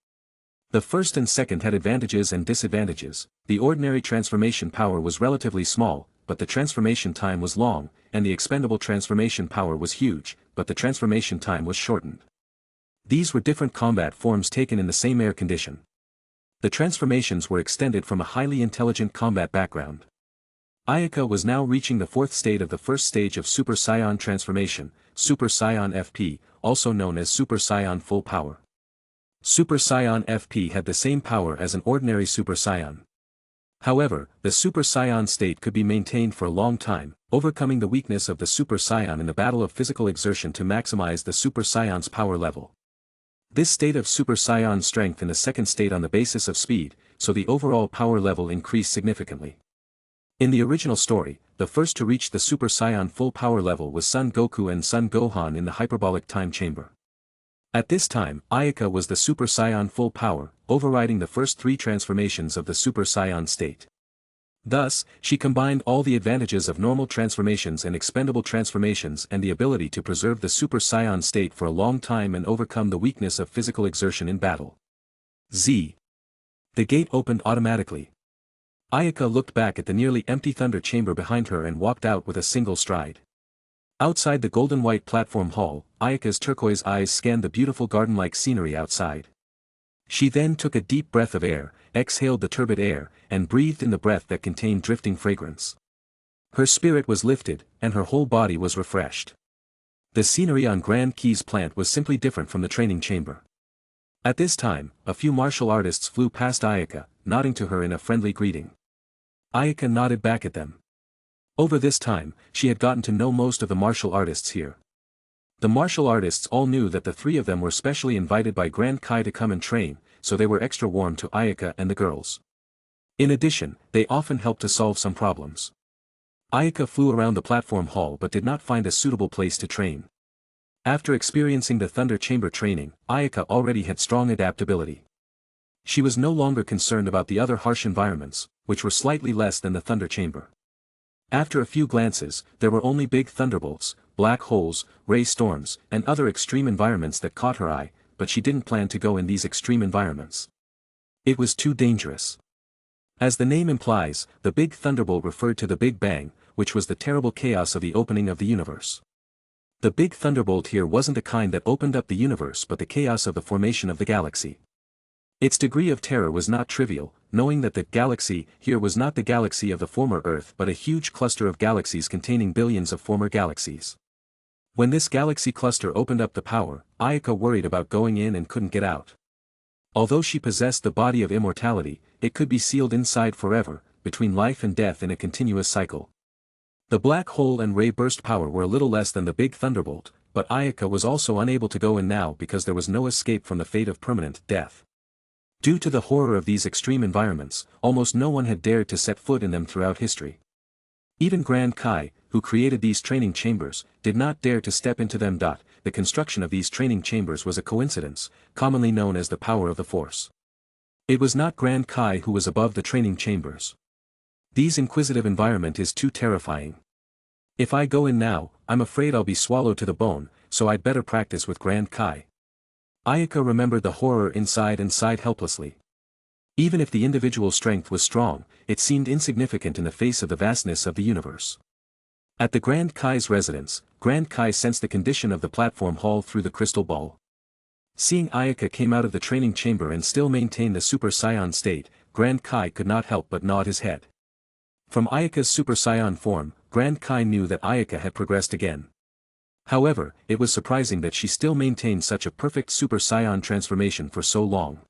The first and second had advantages and disadvantages. The ordinary transformation power was relatively small, but the transformation time was long, and the expendable transformation power was huge, but the transformation time was shortened. These were different combat forms taken in the same air condition. The transformations were extended from a highly intelligent combat background. Ayaka was now reaching the 4th state of the first stage of Super Saiyan transformation, Super Saiyan FP, also known as Super Saiyan Full Power. Super Saiyan FP had the same power as an ordinary Super Saiyan. However, the Super Saiyan state could be maintained for a long time, overcoming the weakness of the Super Saiyan in the battle of physical exertion to maximize the Super Saiyan's power level. This state of Super Saiyan strength in the second state on the basis of speed, so the overall power level increased significantly. In the original story, the first to reach the Super Saiyan full power level was Son Goku and Son Gohan in the hyperbolic time chamber. At this time, Ayaka was the Super Saiyan full power, overriding the first three transformations of the Super Saiyan state. Thus, she combined all the advantages of normal transformations and expendable transformations and the ability to preserve the Super Saiyan state for a long time and overcome the weakness of physical exertion in battle. Z. The gate opened automatically. Ayaka looked back at the nearly empty thunder chamber behind her and walked out with a single stride. Outside the golden-white platform hall, Ayaka's turquoise eyes scanned the beautiful garden-like scenery outside. She then took a deep breath of air, exhaled the turbid air, and breathed in the breath that contained drifting fragrance. Her spirit was lifted, and her whole body was refreshed. The scenery on Grand Key's plant was simply different from the training chamber. At this time, a few martial artists flew past Ayaka, nodding to her in a friendly greeting. Ayaka nodded back at them. Over this time, she had gotten to know most of the martial artists here. The martial artists all knew that the three of them were specially invited by Grand Kai to come and train, so they were extra warm to Ayaka and the girls. In addition, they often helped to solve some problems. Ayaka flew around the platform hall but did not find a suitable place to train. After experiencing the Thunder Chamber training, Ayaka already had strong adaptability. She was no longer concerned about the other harsh environments, which were slightly less than the Thunder Chamber. After a few glances, there were only big thunderbolts, black holes, ray storms, and other extreme environments that caught her eye, but she didn't plan to go in these extreme environments. It was too dangerous. As the name implies, the big thunderbolt referred to the Big Bang, which was the terrible chaos of the opening of the universe. The big thunderbolt here wasn't the kind that opened up the universe but the chaos of the formation of the galaxy. Its degree of terror was not trivial, knowing that the galaxy here was not the galaxy of the former Earth but a huge cluster of galaxies containing billions of former galaxies. When this galaxy cluster opened up the power, Ayaka worried about going in and couldn't get out. Although she possessed the body of immortality, it could be sealed inside forever, between life and death in a continuous cycle. The black hole and ray burst power were a little less than the big thunderbolt, but Ayaka was also unable to go in now because there was no escape from the fate of permanent death. Due to the horror of these extreme environments, almost no one had dared to set foot in them throughout history. Even Grand Kai, who created these training chambers, did not dare to step into them. The construction of these training chambers was a coincidence, commonly known as the power of the Force. It was not Grand Kai who was above the training chambers. These inquisitive environment is too terrifying. If I go in now, I'm afraid I'll be swallowed to the bone, so I'd better practice with Grand Kai. Ayaka remembered the horror inside and sighed helplessly. Even if the individual strength was strong, it seemed insignificant in the face of the vastness of the universe. At the Grand Kai's residence, Grand Kai sensed the condition of the platform hall through the crystal ball. Seeing Ayaka came out of the training chamber and still maintain the Super Saiyan state, Grand Kai could not help but nod his head. From Ayaka's Super Saiyan form, Grand Kai knew that Ayaka had progressed again. However, it was surprising that she still maintained such a perfect Super Saiyan transformation for so long.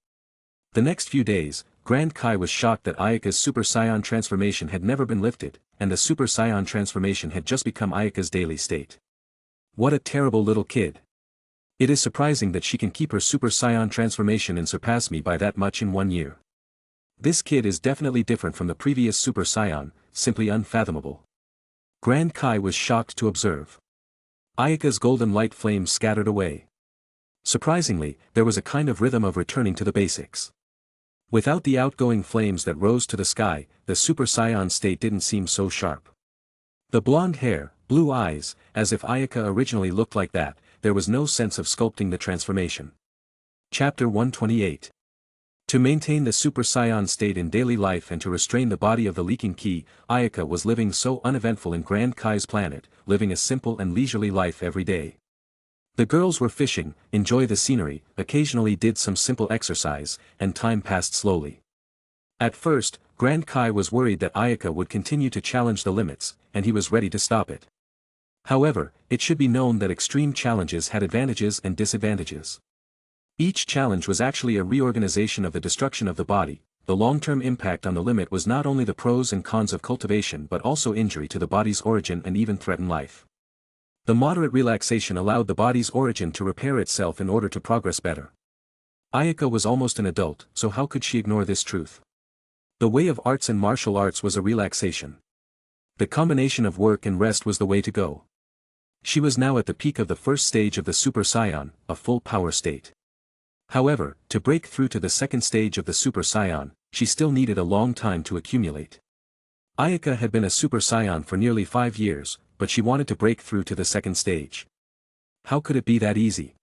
The next few days, Grand Kai was shocked that Ayaka's Super Saiyan transformation had never been lifted, and the Super Saiyan transformation had just become Ayaka's daily state. What a terrible little kid. It is surprising that she can keep her Super Saiyan transformation and surpass me by that much in 1 year. This kid is definitely different from the previous Super Saiyan, simply unfathomable. Grand Kai was shocked to observe. Ayaka's golden light flames scattered away. Surprisingly, there was a kind of rhythm of returning to the basics. Without the outgoing flames that rose to the sky, the Super Saiyan state didn't seem so sharp. The blonde hair, blue eyes, as if Ayaka originally looked like that, there was no sense of sculpting the transformation. Chapter 128. To maintain the Super Saiyan state in daily life and to restrain the body of the leaking ki, Ayaka was living so uneventful in Grand Kai's planet, living a simple and leisurely life every day. The girls were fishing, enjoy the scenery, occasionally did some simple exercise, and time passed slowly. At first, Grand Kai was worried that Ayaka would continue to challenge the limits, and he was ready to stop it. However, it should be known that extreme challenges had advantages and disadvantages. Each challenge was actually a reorganization of the destruction of the body. The long-term impact on the limit was not only the pros and cons of cultivation but also injury to the body's origin and even threaten life. The moderate relaxation allowed the body's origin to repair itself in order to progress better. Ayaka was almost an adult, so how could she ignore this truth? The way of arts and martial arts was a relaxation. The combination of work and rest was the way to go. She was now at the peak of the first stage of the Super Saiyan, a full power state. However, to break through to the second stage of the Super Saiyan, she still needed a long time to accumulate. Ayaka had been a Super Saiyan for nearly 5 years, but she wanted to break through to the second stage. How could it be that easy?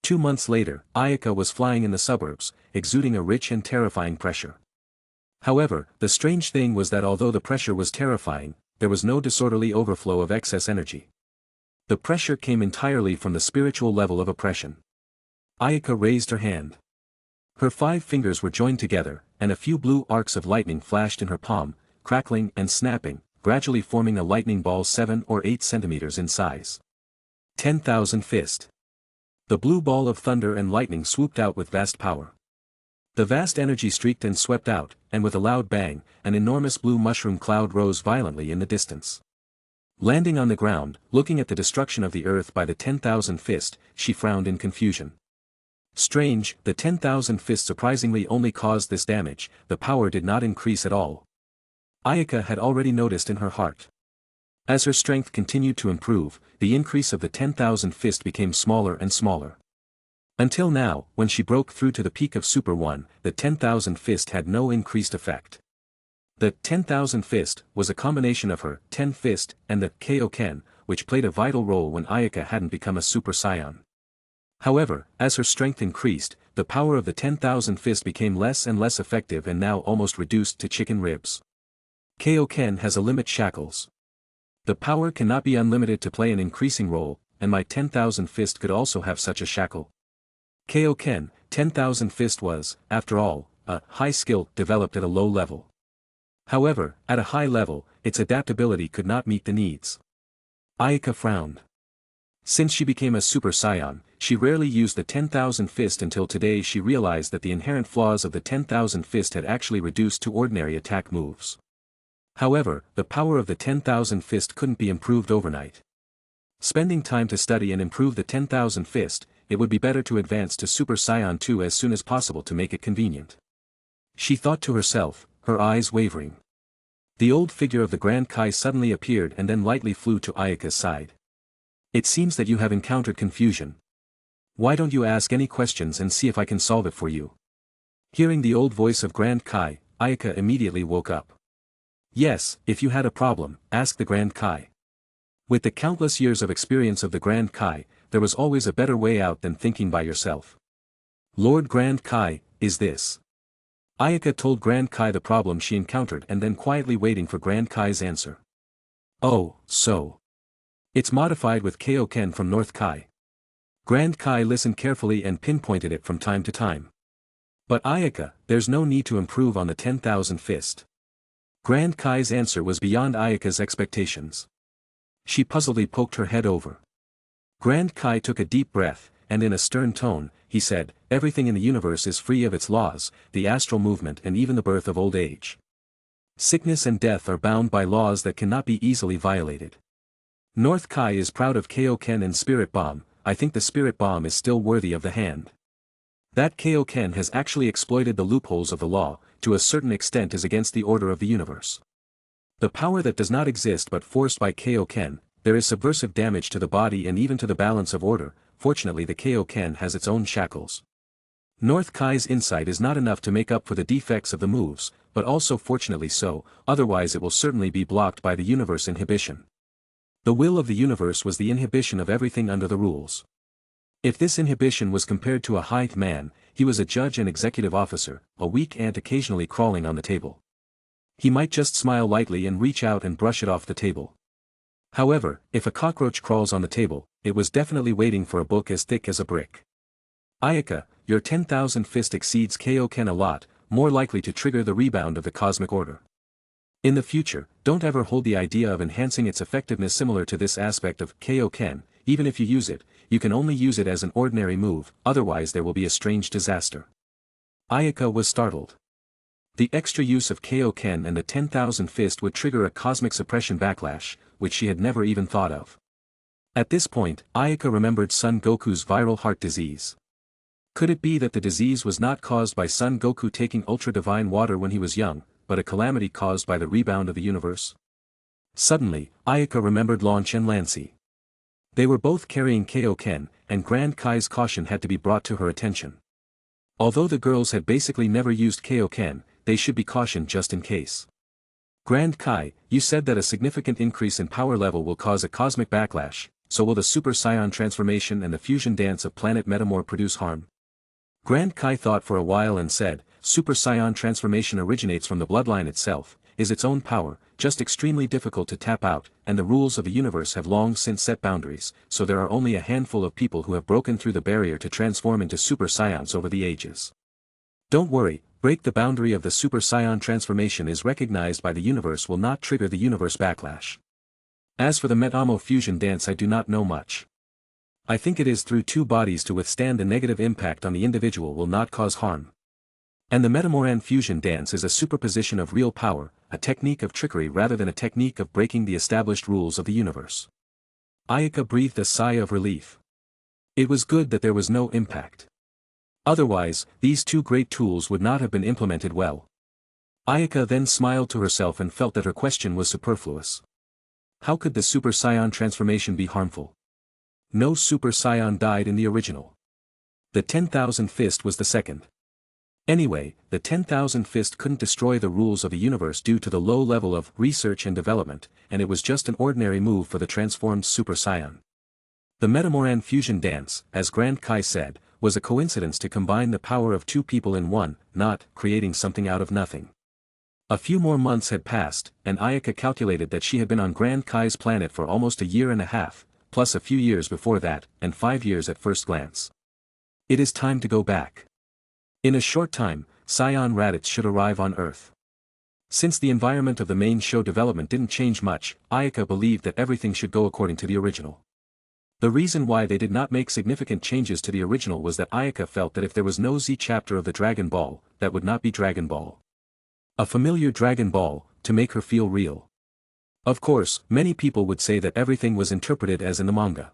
2 months later, Ayaka was flying in the suburbs, exuding a rich and terrifying pressure. However, the strange thing was that although the pressure was terrifying, there was no disorderly overflow of excess energy. The pressure came entirely from the spiritual level of oppression. Ayaka raised her hand. Her 5 fingers were joined together, and a few blue arcs of lightning flashed in her palm, crackling and snapping, gradually forming a lightning ball 7 or 8 centimeters in size. 10,000 fist. The blue ball of thunder and lightning swooped out with vast power. The vast energy streaked and swept out, and with a loud bang, an enormous blue mushroom cloud rose violently in the distance. Landing on the ground, looking at the destruction of the earth by the 10,000 fist, she frowned in confusion. Strange, the 10,000 fist surprisingly only caused this damage, the power did not increase at all. Ayaka had already noticed in her heart. As her strength continued to improve, the increase of the 10,000 fist became smaller and smaller. Until now, when she broke through to the peak of Super 1, the 10,000 fist had no increased effect. The 10,000 fist was a combination of her 10 fist and the Kaioken, which played a vital role when Ayaka hadn't become a Super Saiyan. However, as her strength increased, the power of the 10,000 fist became less and less effective and now almost reduced to chicken ribs. Kaioken has a limit shackles. The power cannot be unlimited to play an increasing role, and my 10,000 fist could also have such a shackle. Kaioken, 10,000 fist was, after all, a high skill developed at a low level. However, at a high level, its adaptability could not meet the needs. Ayaka frowned. Since she became a Super Saiyan, she rarely used the 10,000 fist until today she realized that the inherent flaws of the 10,000 fist had actually reduced to ordinary attack moves. However, the power of the 10,000 fist couldn't be improved overnight. Spending time to study and improve the 10,000 fist, it would be better to advance to Super Saiyan 2 as soon as possible to make it convenient. She thought to herself, her eyes wavering. The old figure of the Grand Kai suddenly appeared and then lightly flew to Ayaka's side. It seems that you have encountered confusion. Why don't you ask any questions and see if I can solve it for you? Hearing the old voice of Grand Kai, Ayaka immediately woke up. Yes, if you had a problem, ask the Grand Kai. With the countless years of experience of the Grand Kai, there was always a better way out than thinking by yourself. Lord Grand Kai, is this? Ayaka told Grand Kai the problem she encountered and then quietly waiting for Grand Kai's answer. Oh, so. It's modified with Kaioken from North Kai. Grand Kai listened carefully and pinpointed it from time to time. But Ayaka, there's no need to improve on the 10,000 fist. Grand Kai's answer was beyond Ayaka's expectations. She puzzledly poked her head over. Grand Kai took a deep breath, and in a stern tone, he said, everything in the universe is free of its laws, the astral movement and even the birth of old age. Sickness and death are bound by laws that cannot be easily violated. North Kai is proud of Kaioken and Spirit Bomb. I think the Spirit Bomb is still worthy of the hand. That Kaioken has actually exploited the loopholes of the law, to a certain extent is against the order of the universe. The power that does not exist but forced by Kaioken, there is subversive damage to the body and even to the balance of order. Fortunately the Kaioken has its own shackles. North Kai's insight is not enough to make up for the defects of the moves, but also fortunately so, otherwise it will certainly be blocked by the universe inhibition. The will of the universe was the inhibition of everything under the rules. If this inhibition was compared to a high man, he was a judge and executive officer, a weak ant occasionally crawling on the table. He might just smile lightly and reach out and brush it off the table. However, if a cockroach crawls on the table, it was definitely waiting for a book as thick as a brick. Ayaka, your 10,000 fist exceeds Kaioken a lot, more likely to trigger the rebound of the cosmic order. In the future, don't ever hold the idea of enhancing its effectiveness similar to this aspect of Kaioken. Even if you use it, you can only use it as an ordinary move, otherwise there will be a strange disaster. Ayaka was startled. The extra use of Kaioken and the 10,000 fist would trigger a cosmic suppression backlash, which she had never even thought of. At this point, Ayaka remembered Son Goku's viral heart disease. Could it be that the disease was not caused by Son Goku taking ultra-divine water when he was young, but a calamity caused by the rebound of the universe? Suddenly, Ayaka remembered Launch and Lancey. They were both carrying Kaioken, and Grand Kai's caution had to be brought to her attention. Although the girls had basically never used Kaioken, they should be cautioned just in case. Grand Kai, you said that a significant increase in power level will cause a cosmic backlash, so will the Super Saiyan transformation and the fusion dance of Planet Metamor produce harm? Grand Kai thought for a while and said, Super Saiyan transformation originates from the bloodline itself, is its own power, just extremely difficult to tap out, and the rules of the universe have long since set boundaries, so there are only a handful of people who have broken through the barrier to transform into Super Saiyans over the ages. Don't worry, break the boundary of the Super Saiyan transformation is recognized by the universe will not trigger the universe backlash. As for the Metamo fusion dance, I do not know much. I think it is through two bodies to withstand a negative impact on the individual will not cause harm. And the Metamoran fusion dance is a superposition of real power, a technique of trickery rather than a technique of breaking the established rules of the universe. Ayaka breathed a sigh of relief. It was good that there was no impact. Otherwise, these two great tools would not have been implemented well. Ayaka then smiled to herself and felt that her question was superfluous. How could the Super Saiyan transformation be harmful? No Super Saiyan died in the original. The 10,000 fist was the second. Anyway, the 10,000 fist couldn't destroy the rules of the universe due to the low level of research and development, and it was just an ordinary move for the transformed Super Saiyan. The Metamoran fusion dance, as Grand Kai said, was a coincidence to combine the power of two people in one, not creating something out of nothing. A few more months had passed, and Ayaka calculated that she had been on Grand Kai's planet for almost a year and a half, plus a few years before that, and 5 years at first glance. It is time to go back. In a short time, Saiyan Raditz should arrive on Earth. Since the environment of the main show development didn't change much, Ayaka believed that everything should go according to the original. The reason why they did not make significant changes to the original was that Ayaka felt that if there was no Z chapter of the Dragon Ball, that would not be Dragon Ball. A familiar Dragon Ball, to make her feel real. Of course, many people would say that everything was interpreted as in the manga.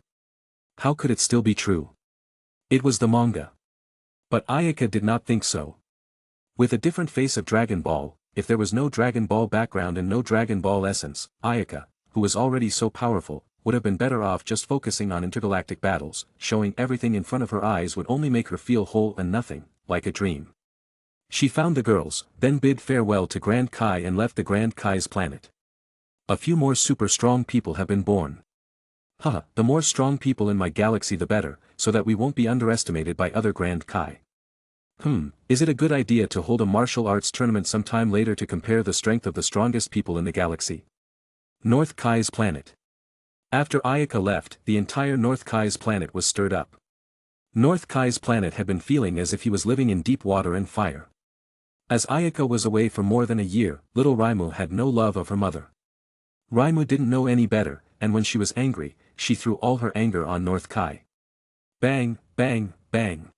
How could it still be true? It was the manga. But Ayaka did not think so. With a different face of Dragon Ball, if there was no Dragon Ball background and no Dragon Ball essence, Ayaka, who was already so powerful, would have been better off just focusing on intergalactic battles. Showing everything in front of her eyes would only make her feel whole and nothing, like a dream. She found the girls, then bid farewell to Grand Kai and left the Grand Kai's planet. A few more super strong people have been born. Haha, the more strong people in my galaxy the better, so that we won't be underestimated by other Grand Kai. Is it a good idea to hold a martial arts tournament sometime later to compare the strength of the strongest people in the galaxy? North Kai's planet. After Ayaka left, the entire North Kai's planet was stirred up. North Kai's planet had been feeling as if he was living in deep water and fire. As Ayaka was away for more than a year, little Raimu had no love of her mother. Raimu didn't know any better, and when she was angry, she threw all her anger on North Kai. Bang, bang, bang.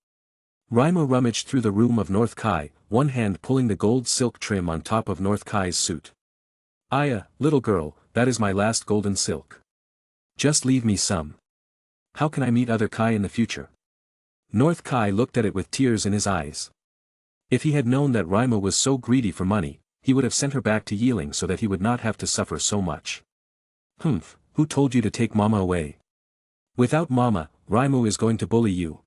Raimu rummaged through the room of North Kai, one hand pulling the gold silk trim on top of North Kai's suit. Aya, little girl, that is my last golden silk. Just leave me some. How can I meet other Kai in the future? North Kai looked at it with tears in his eyes. If he had known that Raimu was so greedy for money, he would have sent her back to Yiling so that he would not have to suffer so much. Who told you to take Mama away? Without Mama, Raimu is going to bully you.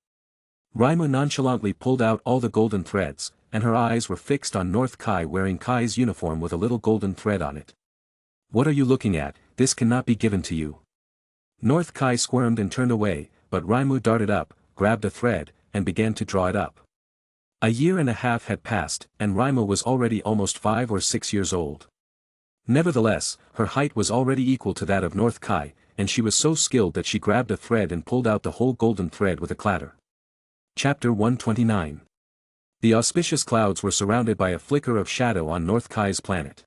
Raimu nonchalantly pulled out all the golden threads, and her eyes were fixed on North Kai wearing Kai's uniform with a little golden thread on it. What are you looking at? This cannot be given to you. North Kai squirmed and turned away, but Raimu darted up, grabbed a thread, and began to draw it up. A year and a half had passed, and Raimu was already almost 5 or 6 years old. Nevertheless, her height was already equal to that of North Kai, and she was so skilled that she grabbed a thread and pulled out the whole golden thread with a clatter. Chapter 129. The auspicious clouds were surrounded by a flicker of shadow on North Kai's planet.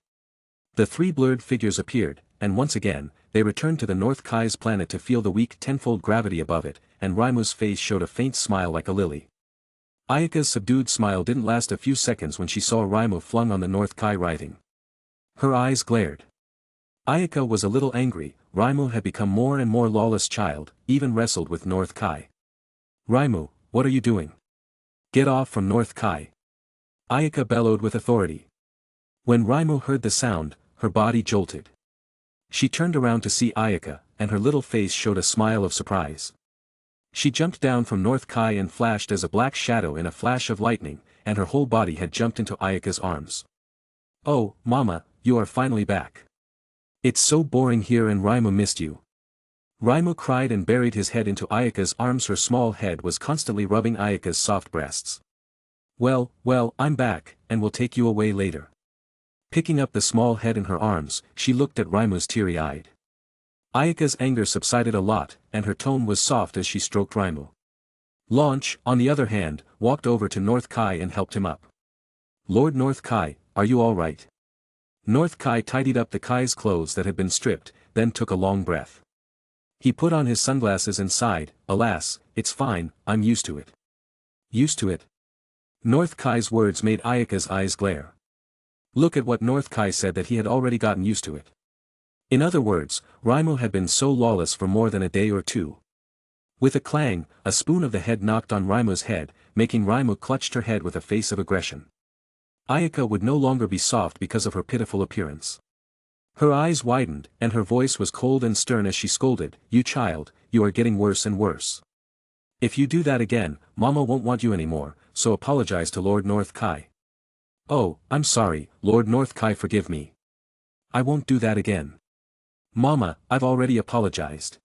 The three blurred figures appeared, and once again, they returned to the North Kai's planet to feel the weak tenfold gravity above it, and Raimu's face showed a faint smile like a lily. Ayaka's subdued smile didn't last a few seconds when she saw Raimu flung on the North Kai writhing. Her eyes glared. Ayaka was a little angry. Raimu had become more and more lawless child, even wrestled with North Kai. Raimu, what are you doing? Get off from North Kai. Ayaka bellowed with authority. When Raimu heard the sound, her body jolted. She turned around to see Ayaka, and her little face showed a smile of surprise. She jumped down from North Kai and flashed as a black shadow in a flash of lightning, and her whole body had jumped into Ayaka's arms. Oh, Mama, you are finally back. It's so boring here and Raimu missed you. Raimu cried and buried his head into Ayaka's arms. Her small head was constantly rubbing Ayaka's soft breasts. Well, I'm back, and will take you away later. Picking up the small head in her arms, she looked at Raimu's teary-eyed. Ayaka's anger subsided a lot, and her tone was soft as she stroked Raimu. Launch, on the other hand, walked over to North Kai and helped him up. Lord North Kai, are you all right? North Kai tidied up the Kai's clothes that had been stripped, then took a long breath. He put on his sunglasses and sighed, alas, it's fine, I'm used to it. Used to it? North Kai's words made Ayaka's eyes glare. Look at what North Kai said, that he had already gotten used to it. In other words, Raimu had been so lawless for more than a day or two. With a clang, a spoon of the head knocked on Raimu's head, making Raimu clutched her head with a face of aggression. Ayaka would no longer be soft because of her pitiful appearance. Her eyes widened, and her voice was cold and stern as she scolded, You child, you are getting worse and worse. If you do that again, Mama won't want you anymore, so apologize to Lord North Kai. Oh, I'm sorry, Lord North Kai, forgive me. I won't do that again. Mama, I've already apologized.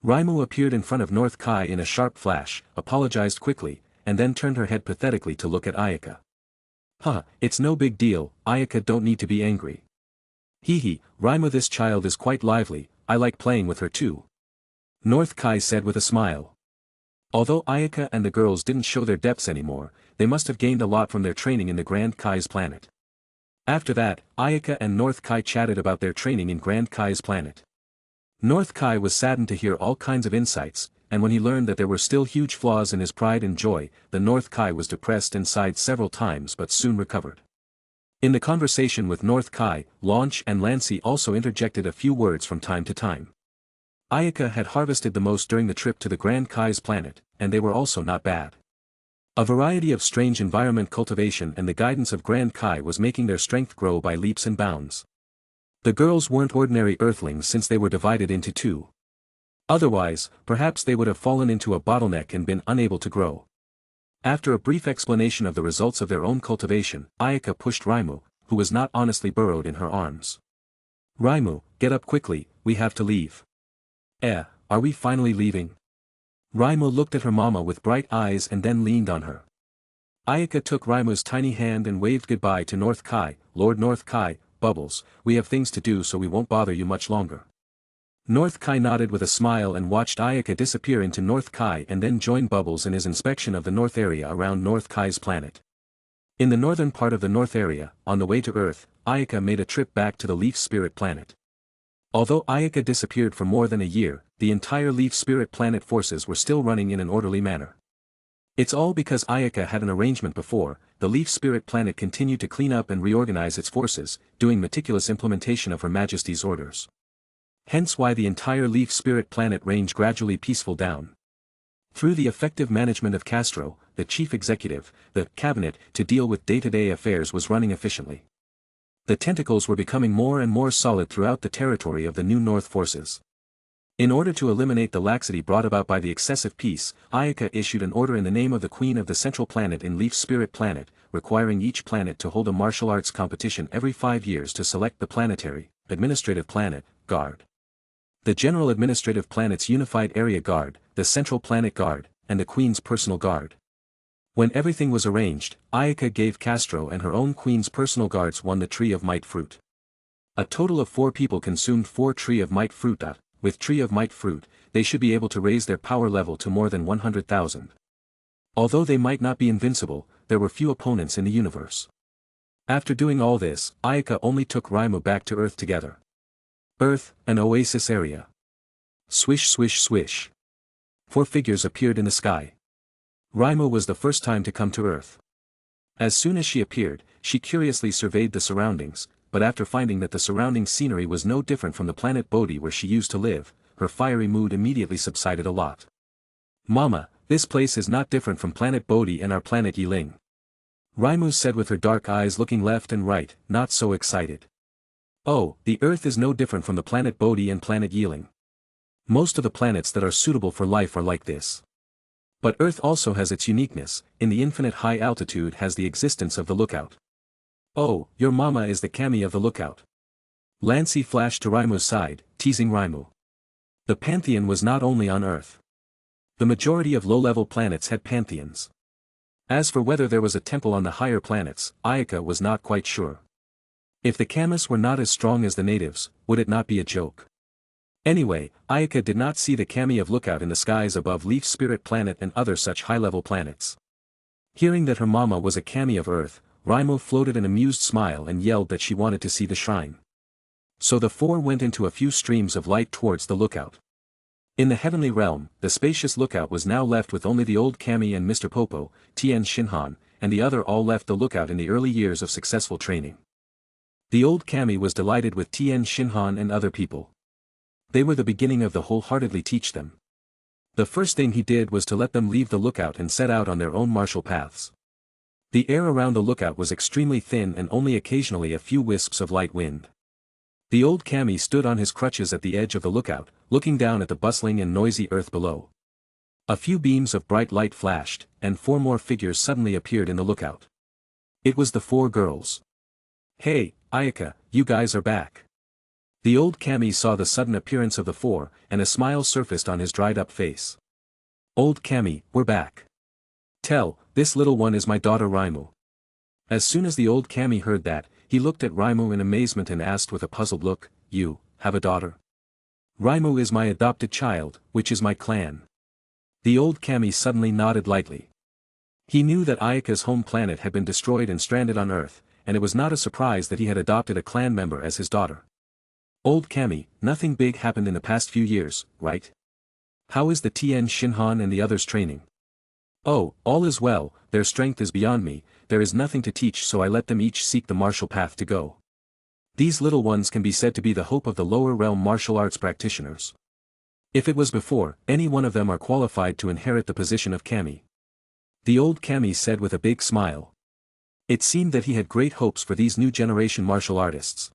Raimu appeared in front of North Kai in a sharp flash, apologized quickly, and then turned her head pathetically to look at Ayaka. It's no big deal, Ayaka don't need to be angry. Hee, Raimu, this child is quite lively, I like playing with her too. North Kai said with a smile. Although Ayaka and the girls didn't show their depths anymore, they must have gained a lot from their training in the Grand Kai's planet. After that, Ayaka and North Kai chatted about their training in Grand Kai's planet. North Kai was saddened to hear all kinds of insights, and when he learned that there were still huge flaws in his pride and joy, the North Kai was depressed and sighed several times but soon recovered. In the conversation with North Kai, Launch and Lancy also interjected a few words from time to time. Ayaka had harvested the most during the trip to the Grand Kai's planet, and they were also not bad. A variety of strange environment cultivation and the guidance of Grand Kai was making their strength grow by leaps and bounds. The girls weren't ordinary earthlings since they were divided into two. Otherwise, perhaps they would have fallen into a bottleneck and been unable to grow. After a brief explanation of the results of their own cultivation, Ayaka pushed Raimu, who was not honestly burrowed in her arms. Raimu, get up quickly, we have to leave. Are we finally leaving? Raimu looked at her mama with bright eyes and then leaned on her. Ayaka took Raimu's tiny hand and waved goodbye to North Kai. Lord North Kai, Bubbles, we have things to do so we won't bother you much longer. North Kai nodded with a smile and watched Ayaka disappear into North Kai and then join Bubbles in his inspection of the North area around North Kai's planet. In the northern part of the North area, on the way to Earth, Ayaka made a trip back to the Leaf Spirit planet. Although Ayaka disappeared for more than a year, the entire Leaf Spirit planet forces were still running in an orderly manner. It's all because Ayaka had an arrangement before. The Leaf Spirit planet continued to clean up and reorganize its forces, doing meticulous implementation of Her Majesty's orders. Hence why the entire Leaf Spirit planet range gradually peaceful down. Through the effective management of Castro, the chief executive, the cabinet to deal with day-to-day affairs was running efficiently. The tentacles were becoming more and more solid throughout the territory of the new North forces. In order to eliminate the laxity brought about by the excessive peace, Ayaka issued an order in the name of the Queen of the Central Planet in Leaf Spirit Planet, requiring each planet to hold a martial arts competition every 5 years to select the planetary, administrative planet, guard. The General Administrative Planet's Unified Area Guard, the Central Planet Guard, and the Queen's Personal Guard. When everything was arranged, Ayaka gave Castro and her own Queen's Personal Guards one the Tree of Might fruit. A total of 4 people consumed 4 Tree of Might fruit. With Tree of Might fruit, they should be able to raise their power level to more than 100,000. Although they might not be invincible, there were few opponents in the universe. After doing all this, Ayaka only took Raimu back to Earth together. Earth, an oasis area. Swish swish swish. 4 figures appeared in the sky. Raimo was the first time to come to Earth. As soon as she appeared, she curiously surveyed the surroundings, but after finding that the surrounding scenery was no different from the planet Bodhi where she used to live, her fiery mood immediately subsided a lot. Mama, this place is not different from planet Bodhi and our planet Yiling. Raimo said with her dark eyes looking left and right, not so excited. Oh, the Earth is no different from the planet Bodhi and planet Yiling. Most of the planets that are suitable for life are like this. But Earth also has its uniqueness, in the infinite high altitude has the existence of the lookout. Oh, your mama is the kami of the lookout. Lancy flashed to Raimo's side, teasing Raimo. The pantheon was not only on Earth. The majority of low-level planets had pantheons. As for whether there was a temple on the higher planets, Ayaka was not quite sure. If the kamis were not as strong as the natives, would it not be a joke? Anyway, Ayaka did not see the kami of lookout in the skies above Leaf Spirit Planet and other such high-level planets. Hearing that her mama was a kami of Earth, Raimo floated an amused smile and yelled that she wanted to see the shrine. So the 4 went into a few streams of light towards the lookout. In the heavenly realm, the spacious lookout was now left with only the old kami and Mr. Popo, Tien Shinhan, and the other all left the lookout in the early years of successful training. The old kami was delighted with Tien Shinhan and other people. They were the beginning of the wholeheartedly teach them. The first thing he did was to let them leave the lookout and set out on their own martial paths. The air around the lookout was extremely thin and only occasionally a few wisps of light wind. The old kami stood on his crutches at the edge of the lookout, looking down at the bustling and noisy earth below. A few beams of bright light flashed, and 4 more figures suddenly appeared in the lookout. It was the 4 girls. Hey, Ayaka, you guys are back. The old kami saw the sudden appearance of the 4, and a smile surfaced on his dried-up face. Old kami, we're back. Tell, this little one is my daughter Raimo. As soon as the old kami heard that, he looked at Raimo in amazement and asked with a puzzled look, you, have a daughter? Raimo is my adopted child, which is my clan. The old kami suddenly nodded lightly. He knew that Ayaka's home planet had been destroyed and stranded on Earth, and it was not a surprise that he had adopted a clan member as his daughter. Old kami, nothing big happened in the past few years, right? How is the Tien Shinhan and the others training? Oh, all is well, their strength is beyond me, there is nothing to teach so I let them each seek the martial path to go. These little ones can be said to be the hope of the lower realm martial arts practitioners. If it was before, any one of them are qualified to inherit the position of kami. The old kami said with a big smile. It seemed that he had great hopes for these new generation martial artists.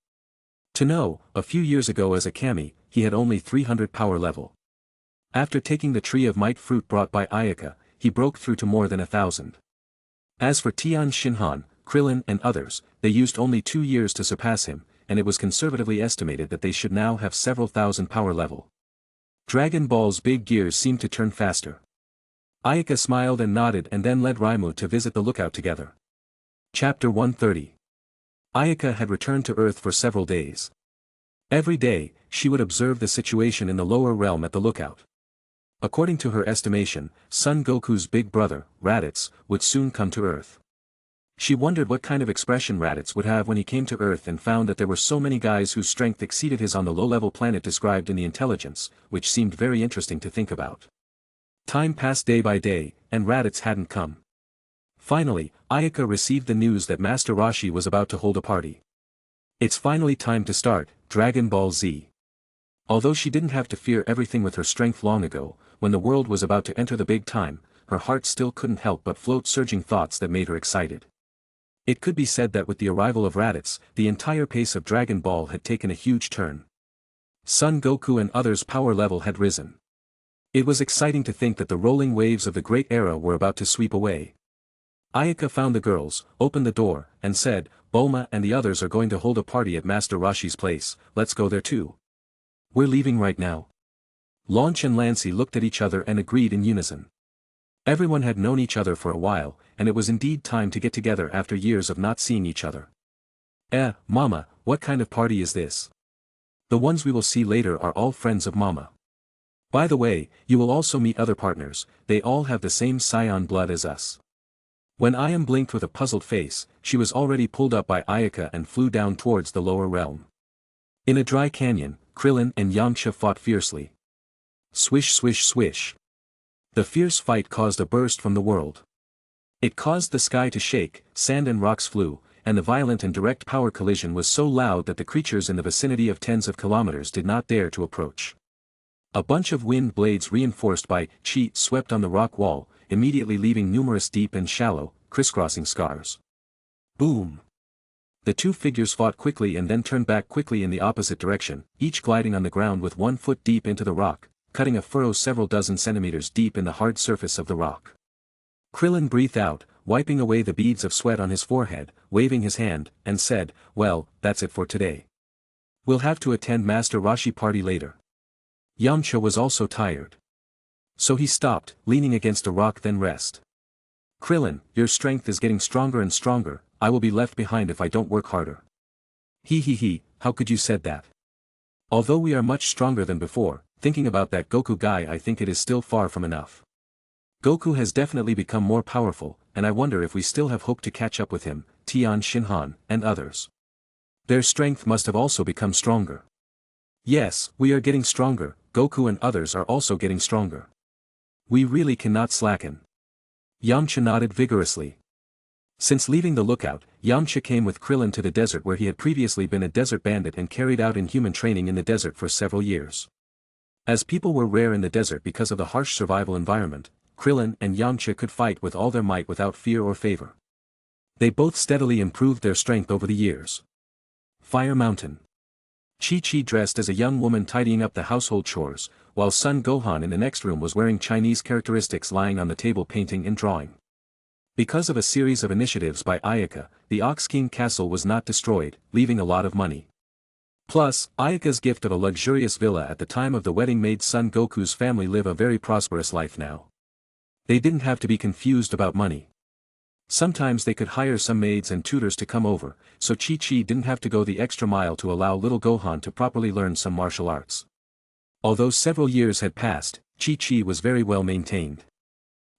To know, a few years ago as a kami, he had only 300 power level. After taking the tree of might fruit brought by Ayaka, he broke through to more than 1,000. As for Tian Shinhan, Krillin and others, they used only 2 years to surpass him, and it was conservatively estimated that they should now have several thousand power level. Dragon Ball's big gears seemed to turn faster. Ayaka smiled and nodded and then led Raimo to visit the lookout together. Chapter 130. Ayaka had returned to Earth for several days. Every day, she would observe the situation in the lower realm at the lookout. According to her estimation, Son Goku's big brother, Raditz, would soon come to Earth. She wondered what kind of expression Raditz would have when he came to Earth and found that there were so many guys whose strength exceeded his on the low-level planet described in the intelligence, which seemed very interesting to think about. Time passed day by day, and Raditz hadn't come. Finally, Ayaka received the news that Master Roshi was about to hold a party. It's finally time to start, Dragon Ball Z. Although she didn't have to fear everything with her strength long ago, when the world was about to enter the big time, her heart still couldn't help but float surging thoughts that made her excited. It could be said that with the arrival of Raditz, the entire pace of Dragon Ball had taken a huge turn. Son Goku and others' power level had risen. It was exciting to think that the rolling waves of the great era were about to sweep away. Ayaka found the girls, opened the door, and said, Bulma and the others are going to hold a party at Master Roshi's place, let's go there too. We're leaving right now. Launch and Lancy looked at each other and agreed in unison. Everyone had known each other for a while, and it was indeed time to get together after years of not seeing each other. Mama, what kind of party is this? The ones we will see later are all friends of Mama. By the way, you will also meet other partners, they all have the same scion blood as us. When Ayam blinked with a puzzled face, she was already pulled up by Ayaka and flew down towards the lower realm. In a dry canyon, Krillin and Yamcha fought fiercely. Swish swish swish. The fierce fight caused a burst from the world. It caused the sky to shake, sand and rocks flew, and the violent and direct power collision was so loud that the creatures in the vicinity of tens of kilometers did not dare to approach. A bunch of wind blades reinforced by chi swept on the rock wall, immediately leaving numerous deep and shallow, crisscrossing scars. Boom! The two figures fought quickly and then turned back quickly in the opposite direction, each gliding on the ground with 1 foot deep into the rock, cutting a furrow several dozen centimeters deep in the hard surface of the rock. Krillin breathed out, wiping away the beads of sweat on his forehead, waving his hand, and said, "Well, that's it for today. We'll have to attend Master Roshi party later." Yamcha was also tired. So he stopped, leaning against a rock then rest. "Krillin, your strength is getting stronger and stronger, I will be left behind if I don't work harder." He, how could you said that? Although we are much stronger than before, thinking about that Goku guy I think it is still far from enough. Goku has definitely become more powerful, and I wonder if we still have hope to catch up with him, Tian Shinhan, and others. Their strength must have also become stronger. Yes, we are getting stronger, Goku and others are also getting stronger. We really cannot slacken. Yamcha nodded vigorously. Since leaving the lookout, Yamcha came with Krillin to the desert where he had previously been a desert bandit and carried out inhuman training in the desert for several years. As people were rare in the desert because of the harsh survival environment, Krillin and Yamcha could fight with all their might without fear or favor. They both steadily improved their strength over the years. Fire Mountain. Chi-Chi dressed as a young woman tidying up the household chores, while Son Gohan in the next room was wearing Chinese characteristics lying on the table painting and drawing. Because of a series of initiatives by Ayaka, the Ox King castle was not destroyed, leaving a lot of money. Plus, Ayaka's gift of a luxurious villa at the time of the wedding made Son Goku's family live a very prosperous life now. They didn't have to be confused about money. Sometimes they could hire some maids and tutors to come over, so Chi-Chi didn't have to go the extra mile to allow little Gohan to properly learn some martial arts. Although several years had passed, Chi-Chi was very well maintained.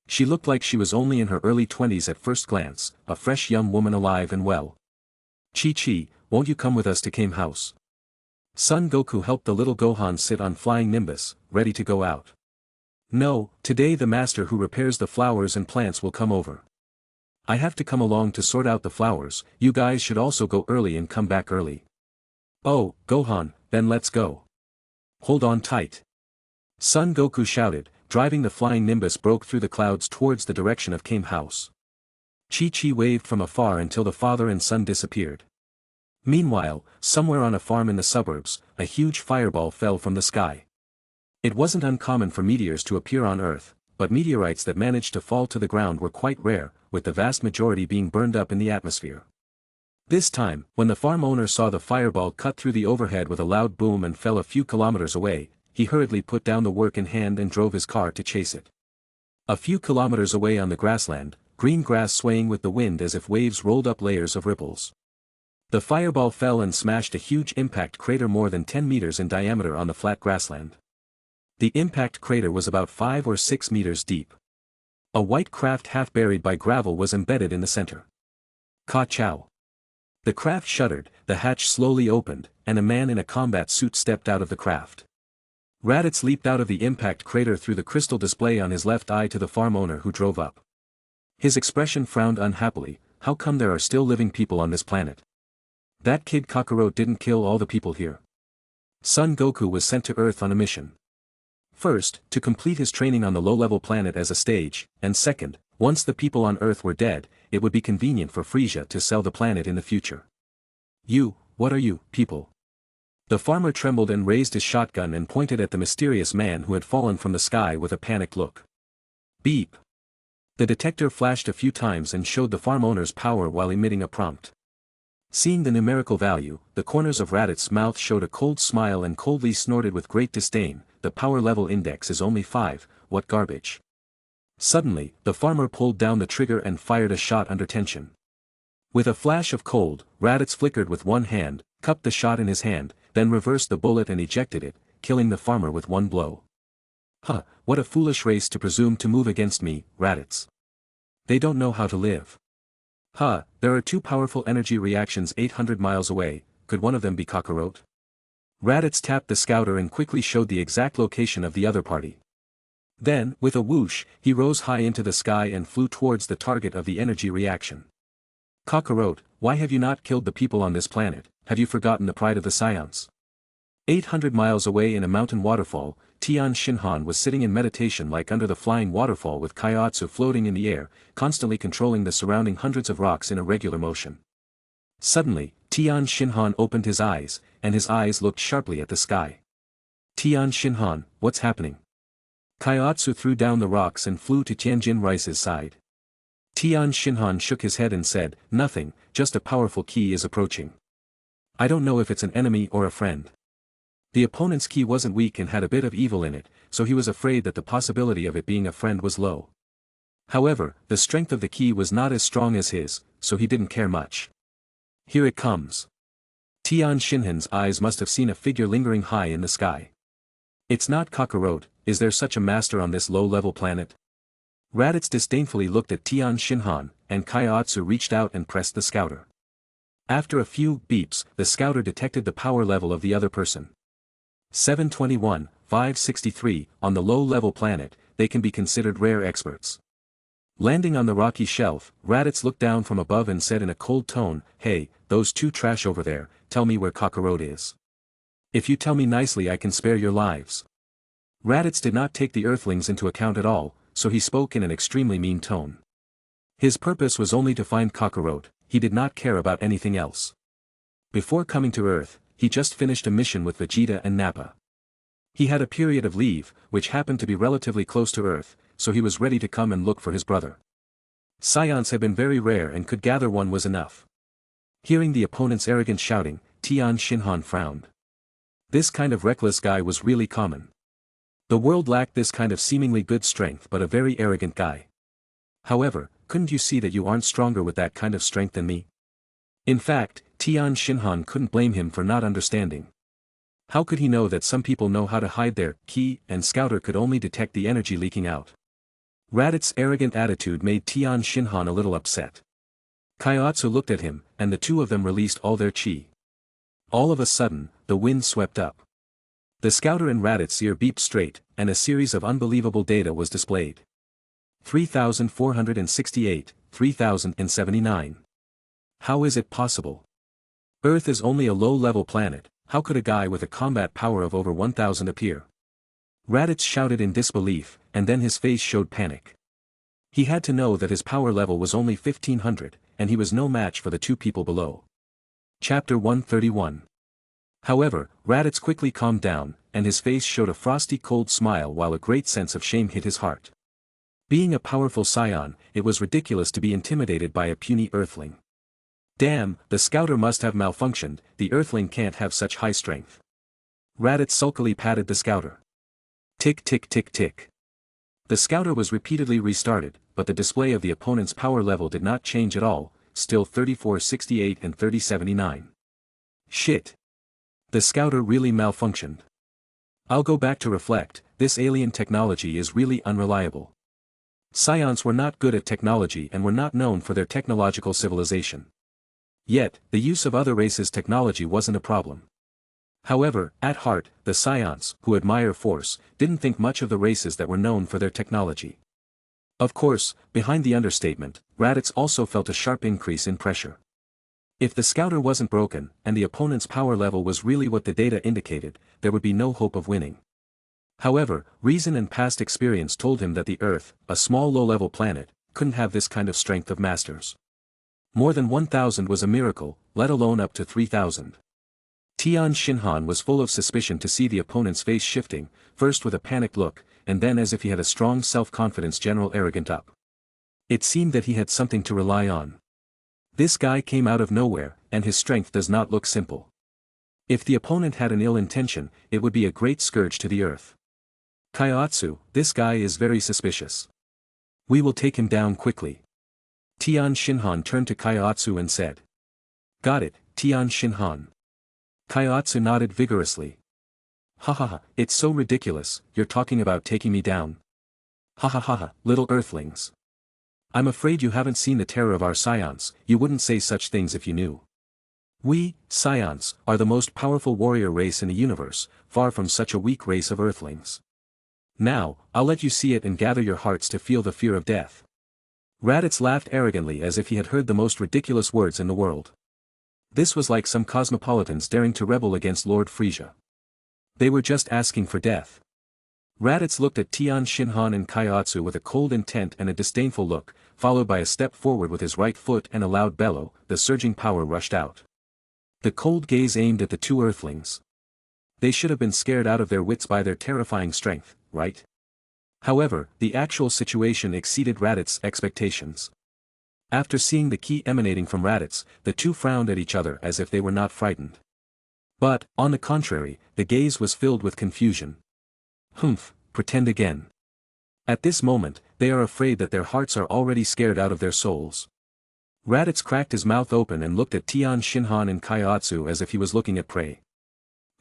She looked like she was only in her early 20s at first glance, a fresh young woman alive and well. "Chi-Chi, won't you come with us to Kame House?" Son Goku helped the little Gohan sit on Flying Nimbus, ready to go out. "No, today the master who repairs the flowers and plants will come over. I have to come along to sort out the flowers, you guys should also go early and come back early." "Oh, Gohan, then let's go. Hold on tight." Son Goku shouted, driving the flying Nimbus broke through the clouds towards the direction of Kame House. Chi-Chi waved from afar until the father and son disappeared. Meanwhile, somewhere on a farm in the suburbs, a huge fireball fell from the sky. It wasn't uncommon for meteors to appear on Earth, but meteorites that managed to fall to the ground were quite rare, with the vast majority being burned up in the atmosphere. This time, when the farm owner saw the fireball cut through the overhead with a loud boom and fell a few kilometers away, he hurriedly put down the work in hand and drove his car to chase it. A few kilometers away on the grassland, green grass swaying with the wind as if waves rolled up layers of ripples. The fireball fell and smashed a huge impact crater more than 10 meters in diameter on the flat grassland. The impact crater was about 5 or 6 meters deep. A white craft half buried by gravel was embedded in the center. Ka-chow. The craft shuddered, the hatch slowly opened, and a man in a combat suit stepped out of the craft. Raditz leaped out of the impact crater through the crystal display on his left eye to the farm owner who drove up. His expression frowned unhappily. "How come there are still living people on this planet? That kid Kakarot didn't kill all the people here." Son Goku was sent to Earth on a mission. First, to complete his training on the low-level planet as a stage, and second, once the people on Earth were dead, it would be convenient for Frisia to sell the planet in the future. What are you, people?" The farmer trembled and raised his shotgun and pointed at the mysterious man who had fallen from the sky with a panicked look. Beep. The detector flashed a few times and showed the farm owner's power while emitting a prompt. Seeing the numerical value, the corners of Raditz's mouth showed a cold smile and coldly snorted with great disdain. "The power level index is only 5, what garbage." Suddenly, the farmer pulled down the trigger and fired a shot under tension. With a flash of cold, Raditz flickered with one hand, cupped the shot in his hand, then reversed the bullet and ejected it, killing the farmer with one blow. "Huh, what a foolish race to presume to move against me, Raditz. They don't know how to live. Huh, there are two powerful energy reactions 800 miles away, could one of them be Kakarot?" Raditz tapped the scouter and quickly showed the exact location of the other party. Then, with a whoosh, he rose high into the sky and flew towards the target of the energy reaction. Kakarot, why have you not killed the people on this planet? Have you forgotten the pride of the Scions? 800 miles away in a mountain waterfall, Tian Xinhan was sitting in meditation like under the flying waterfall with Kaiotsu floating in the air, constantly controlling the surrounding hundreds of rocks in a regular motion. Suddenly, Tian Xinhan opened his eyes, and his eyes looked sharply at the sky. Tian Xinhan, what's happening? Kaiotsu threw down the rocks and flew to Tianjin Rice's side. Tian Xinhan shook his head and said, nothing, just a powerful key is approaching. I don't know if it's an enemy or a friend. The opponent's key wasn't weak and had a bit of evil in it, so he was afraid that the possibility of it being a friend was low. However, the strength of the key was not as strong as his, so he didn't care much. Here it comes. Tian Xinhan's eyes must have seen a figure lingering high in the sky. It's not Kakarot, is there such a master on this low-level planet? Raditz disdainfully looked at Tian Xinhan, and Kaiotsu reached out and pressed the scouter. After a few beeps, the scouter detected the power level of the other person. 721, 563, on the low-level planet, they can be considered rare experts. Landing on the rocky shelf, Raditz looked down from above and said in a cold tone, hey, those two trash over there, tell me where Kakarot is. If you tell me nicely I can spare your lives. Raditz did not take the Earthlings into account at all, so he spoke in an extremely mean tone. His purpose was only to find Kakarot, he did not care about anything else. Before coming to Earth, he just finished a mission with Vegeta and Nappa. He had a period of leave, which happened to be relatively close to Earth, so he was ready to come and look for his brother. Scions had been very rare and could gather one was enough. Hearing the opponent's arrogant shouting, Tian Xinhan frowned. This kind of reckless guy was really common. The world lacked this kind of seemingly good strength but a very arrogant guy. However, couldn't you see that you aren't stronger with that kind of strength than me? In fact, Tian Xinhan couldn't blame him for not understanding. How could he know that some people know how to hide their key and scouter could only detect the energy leaking out? Raditz's arrogant attitude made Tian Xinhan a little upset. Kaiotsu looked at him, and the two of them released all their chi. All of a sudden, the wind swept up. The scouter in Raditz's ear beeped straight, and a series of unbelievable data was displayed. 3,468, 3,079. How is it possible? Earth is only a low-level planet, how could a guy with a combat power of over 1,000 appear? Raditz shouted in disbelief, and then his face showed panic. He had to know that his power level was only 1,500, and he was no match for the two people below. Chapter 131. However, Raditz quickly calmed down, and his face showed a frosty cold smile while a great sense of shame hit his heart. Being a powerful scion, it was ridiculous to be intimidated by a puny earthling. Damn, the scouter must have malfunctioned, the earthling can't have such high strength. Raditz sulkily patted the scouter. Tick tick tick tick. The scouter was repeatedly restarted, but the display of the opponent's power level did not change at all, still 3468 and 3079. Shit. The scouter really malfunctioned. I'll go back to reflect, this alien technology is really unreliable. Scions were not good at technology and were not known for their technological civilization. Yet, the use of other races' technology wasn't a problem. However, at heart, the Scions, who admire force, didn't think much of the races that were known for their technology. Of course, behind the understatement, Raditz also felt a sharp increase in pressure. If the scouter wasn't broken, and the opponent's power level was really what the data indicated, there would be no hope of winning. However, reason and past experience told him that the Earth, a small low-level planet, couldn't have this kind of strength of masters. More than 1,000 was a miracle, let alone up to 3,000. Tian Xinhan was full of suspicion to see the opponent's face shifting, first with a panicked look, and then as if he had a strong self-confidence general arrogant up. It seemed that he had something to rely on. This guy came out of nowhere, and his strength does not look simple. If the opponent had an ill intention, it would be a great scourge to the Earth. Kaiotsu, this guy is very suspicious. We will take him down quickly. Tian Xinhan turned to Kaiotsu and said. Got it, Tian Xinhan. Kaiotsu nodded vigorously. Ha ha ha, it's so ridiculous, you're talking about taking me down. Ha ha ha ha, little earthlings. I'm afraid you haven't seen the terror of our scions, you wouldn't say such things if you knew. We, Scions, are the most powerful warrior race in the universe, far from such a weak race of earthlings. Now, I'll let you see it and gather your hearts to feel the fear of death. Raditz laughed arrogantly as if he had heard the most ridiculous words in the world. This was like some cosmopolitans daring to rebel against Lord Frisia. They were just asking for death. Raditz looked at Tian Shinhan and Kaiotsu with a cold intent and a disdainful look, followed by a step forward with his right foot and a loud bellow. The surging power rushed out. The cold gaze aimed at the two earthlings. They should have been scared out of their wits by their terrifying strength, right? However, the actual situation exceeded Raditz's expectations. After seeing the ki emanating from Raditz, the two frowned at each other as if they were not frightened. But, on the contrary, the gaze was filled with confusion. Humph, pretend again. At this moment, they are afraid that their hearts are already scared out of their souls. Raditz cracked his mouth open and looked at Tian Shinhan and Kaiotsu as if he was looking at prey.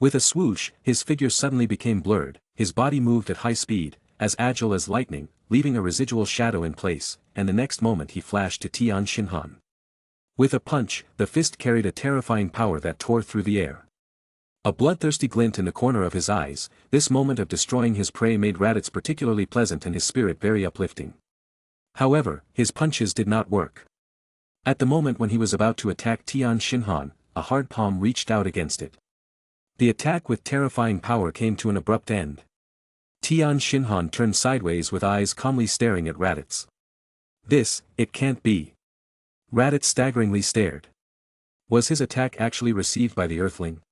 With a swoosh, his figure suddenly became blurred, his body moved at high speed, as agile as lightning, leaving a residual shadow in place, and the next moment he flashed to Tian Shinhan. With a punch, the fist carried a terrifying power that tore through the air. A bloodthirsty glint in the corner of his eyes, this moment of destroying his prey made Raditz particularly pleasant and his spirit very uplifting. However, his punches did not work. At the moment when he was about to attack Tian Shinhan, a hard palm reached out against it. The attack with terrifying power came to an abrupt end. Tian Shinhan turned sideways with eyes calmly staring at Raditz. It can't be. Raditz staggeringly stared. Was his attack actually received by the earthling?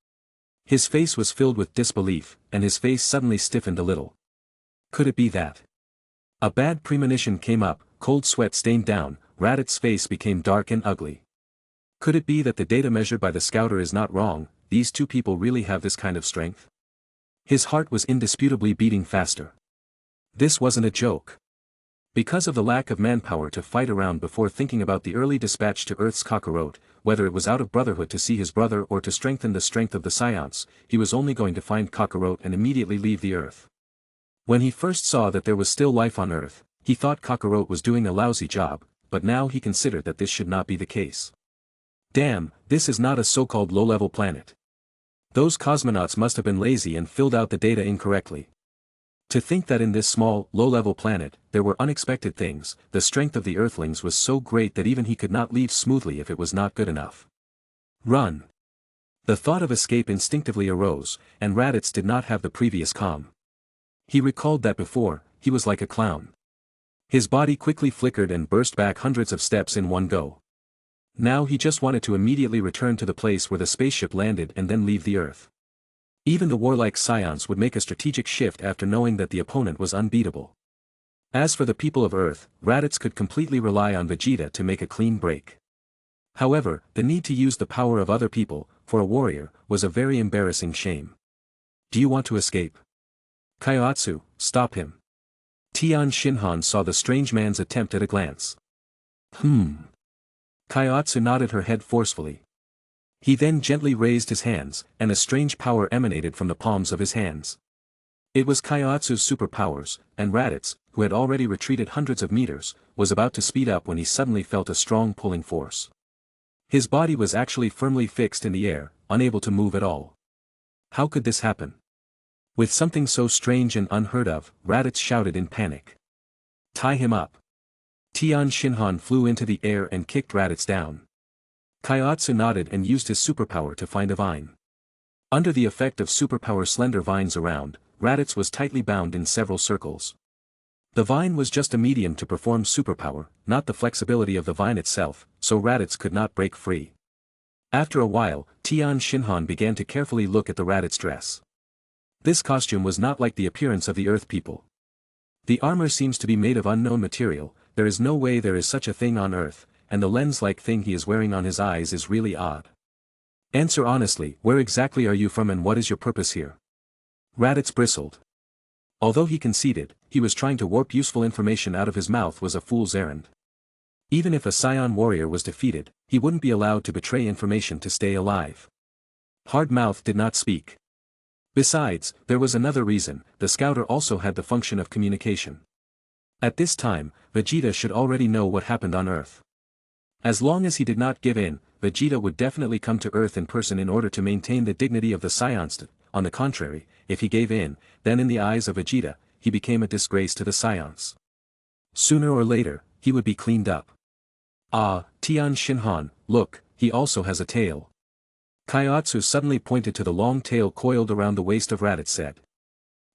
His face was filled with disbelief, and his face suddenly stiffened a little. Could it be that? A bad premonition came up, cold sweat stained down, Raditz's face became dark and ugly. Could it be that the data measured by the scouter is not wrong, these two people really have this kind of strength? His heart was indisputably beating faster. This wasn't a joke. Because of the lack of manpower to fight around before thinking about the early dispatch to Earth's Kakarot, whether it was out of brotherhood to see his brother or to strengthen the strength of the Scions, he was only going to find Kakarot and immediately leave the Earth. When he first saw that there was still life on Earth, he thought Kakarot was doing a lousy job, but now he considered that this should not be the case. Damn, this is not a so-called low-level planet. Those cosmonauts must have been lazy and filled out the data incorrectly. To think that in this small, low-level planet, there were unexpected things, the strength of the Earthlings was so great that even he could not leave smoothly if it was not good enough. Run! The thought of escape instinctively arose, and Raditz did not have the previous calm. He recalled that before, he was like a clown. His body quickly flickered and burst back hundreds of steps in one go. Now he just wanted to immediately return to the place where the spaceship landed and then leave the Earth. Even the warlike Scions would make a strategic shift after knowing that the opponent was unbeatable. As for the people of Earth, Raditz could completely rely on Vegeta to make a clean break. However, the need to use the power of other people, for a warrior, was a very embarrassing shame. Do you want to escape? Kaiotsu, stop him. Tian Shinhan saw the strange man's attempt at a glance. Kaiotsu nodded her head forcefully. He then gently raised his hands, and a strange power emanated from the palms of his hands. It was Kaiotsu's superpowers, and Raditz, who had already retreated hundreds of meters, was about to speed up when he suddenly felt a strong pulling force. His body was actually firmly fixed in the air, unable to move at all. How could this happen? With something so strange and unheard of, Raditz shouted in panic. Tie him up. Tian Shinhan flew into the air and kicked Raditz down. Kaiotsu nodded and used his superpower to find a vine. Under the effect of superpower slender vines around, Raditz was tightly bound in several circles. The vine was just a medium to perform superpower, not the flexibility of the vine itself, so Raditz could not break free. After a while, Tian Shinhan began to carefully look at the Raditz dress. This costume was not like the appearance of the Earth people. The armor seems to be made of unknown material, there is no way there is such a thing on Earth, and the lens-like thing he is wearing on his eyes is really odd. Answer honestly, where exactly are you from and what is your purpose here? Raditz bristled. Although he conceded, he was trying to warp useful information out of his mouth was a fool's errand. Even if a Scion warrior was defeated, he wouldn't be allowed to betray information to stay alive. Hard Mouth did not speak. Besides, there was another reason, the scouter also had the function of communication. At this time, Vegeta should already know what happened on Earth. As long as he did not give in, Vegeta would definitely come to Earth in person in order to maintain the dignity of the Scions. On the contrary, if he gave in, then in the eyes of Vegeta, he became a disgrace to the Scions. Sooner or later, he would be cleaned up. Ah, Tian Shinhan, look, he also has a tail. Kaiotsu suddenly pointed to the long tail coiled around the waist of Raditz said.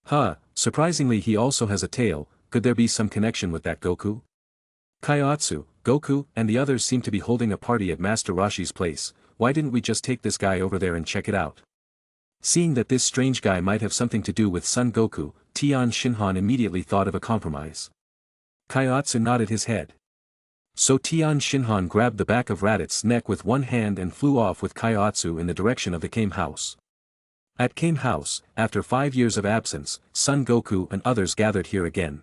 Huh, surprisingly he also has a tail, could there be some connection with that Goku? Kaiotsu, Goku, and the others seem to be holding a party at Master Roshi's place, why didn't we just take this guy over there and check it out? Seeing that this strange guy might have something to do with Son Goku, Tian Shinhan immediately thought of a compromise. Kaiotsu nodded his head. So Tian Shinhan grabbed the back of Raditz's neck with one hand and flew off with Kaiotsu in the direction of the Kame house. At Kame house, after 5 years of absence, Son Goku and others gathered here again.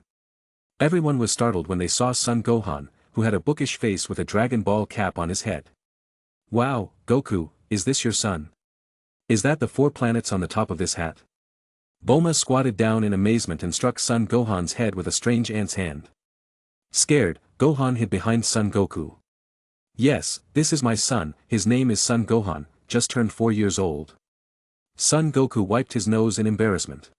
Everyone was startled when they saw Son Gohan, who had a bookish face with a Dragon Ball cap on his head. Wow, Goku, is this your son? Is that the 4 planets on the top of this hat? Bulma squatted down in amazement and struck Son Gohan's head with a strange ant's hand. Scared, Gohan hid behind Son Goku. Yes, this is my son, his name is Son Gohan, just turned 4 years old. Son Goku wiped his nose in embarrassment.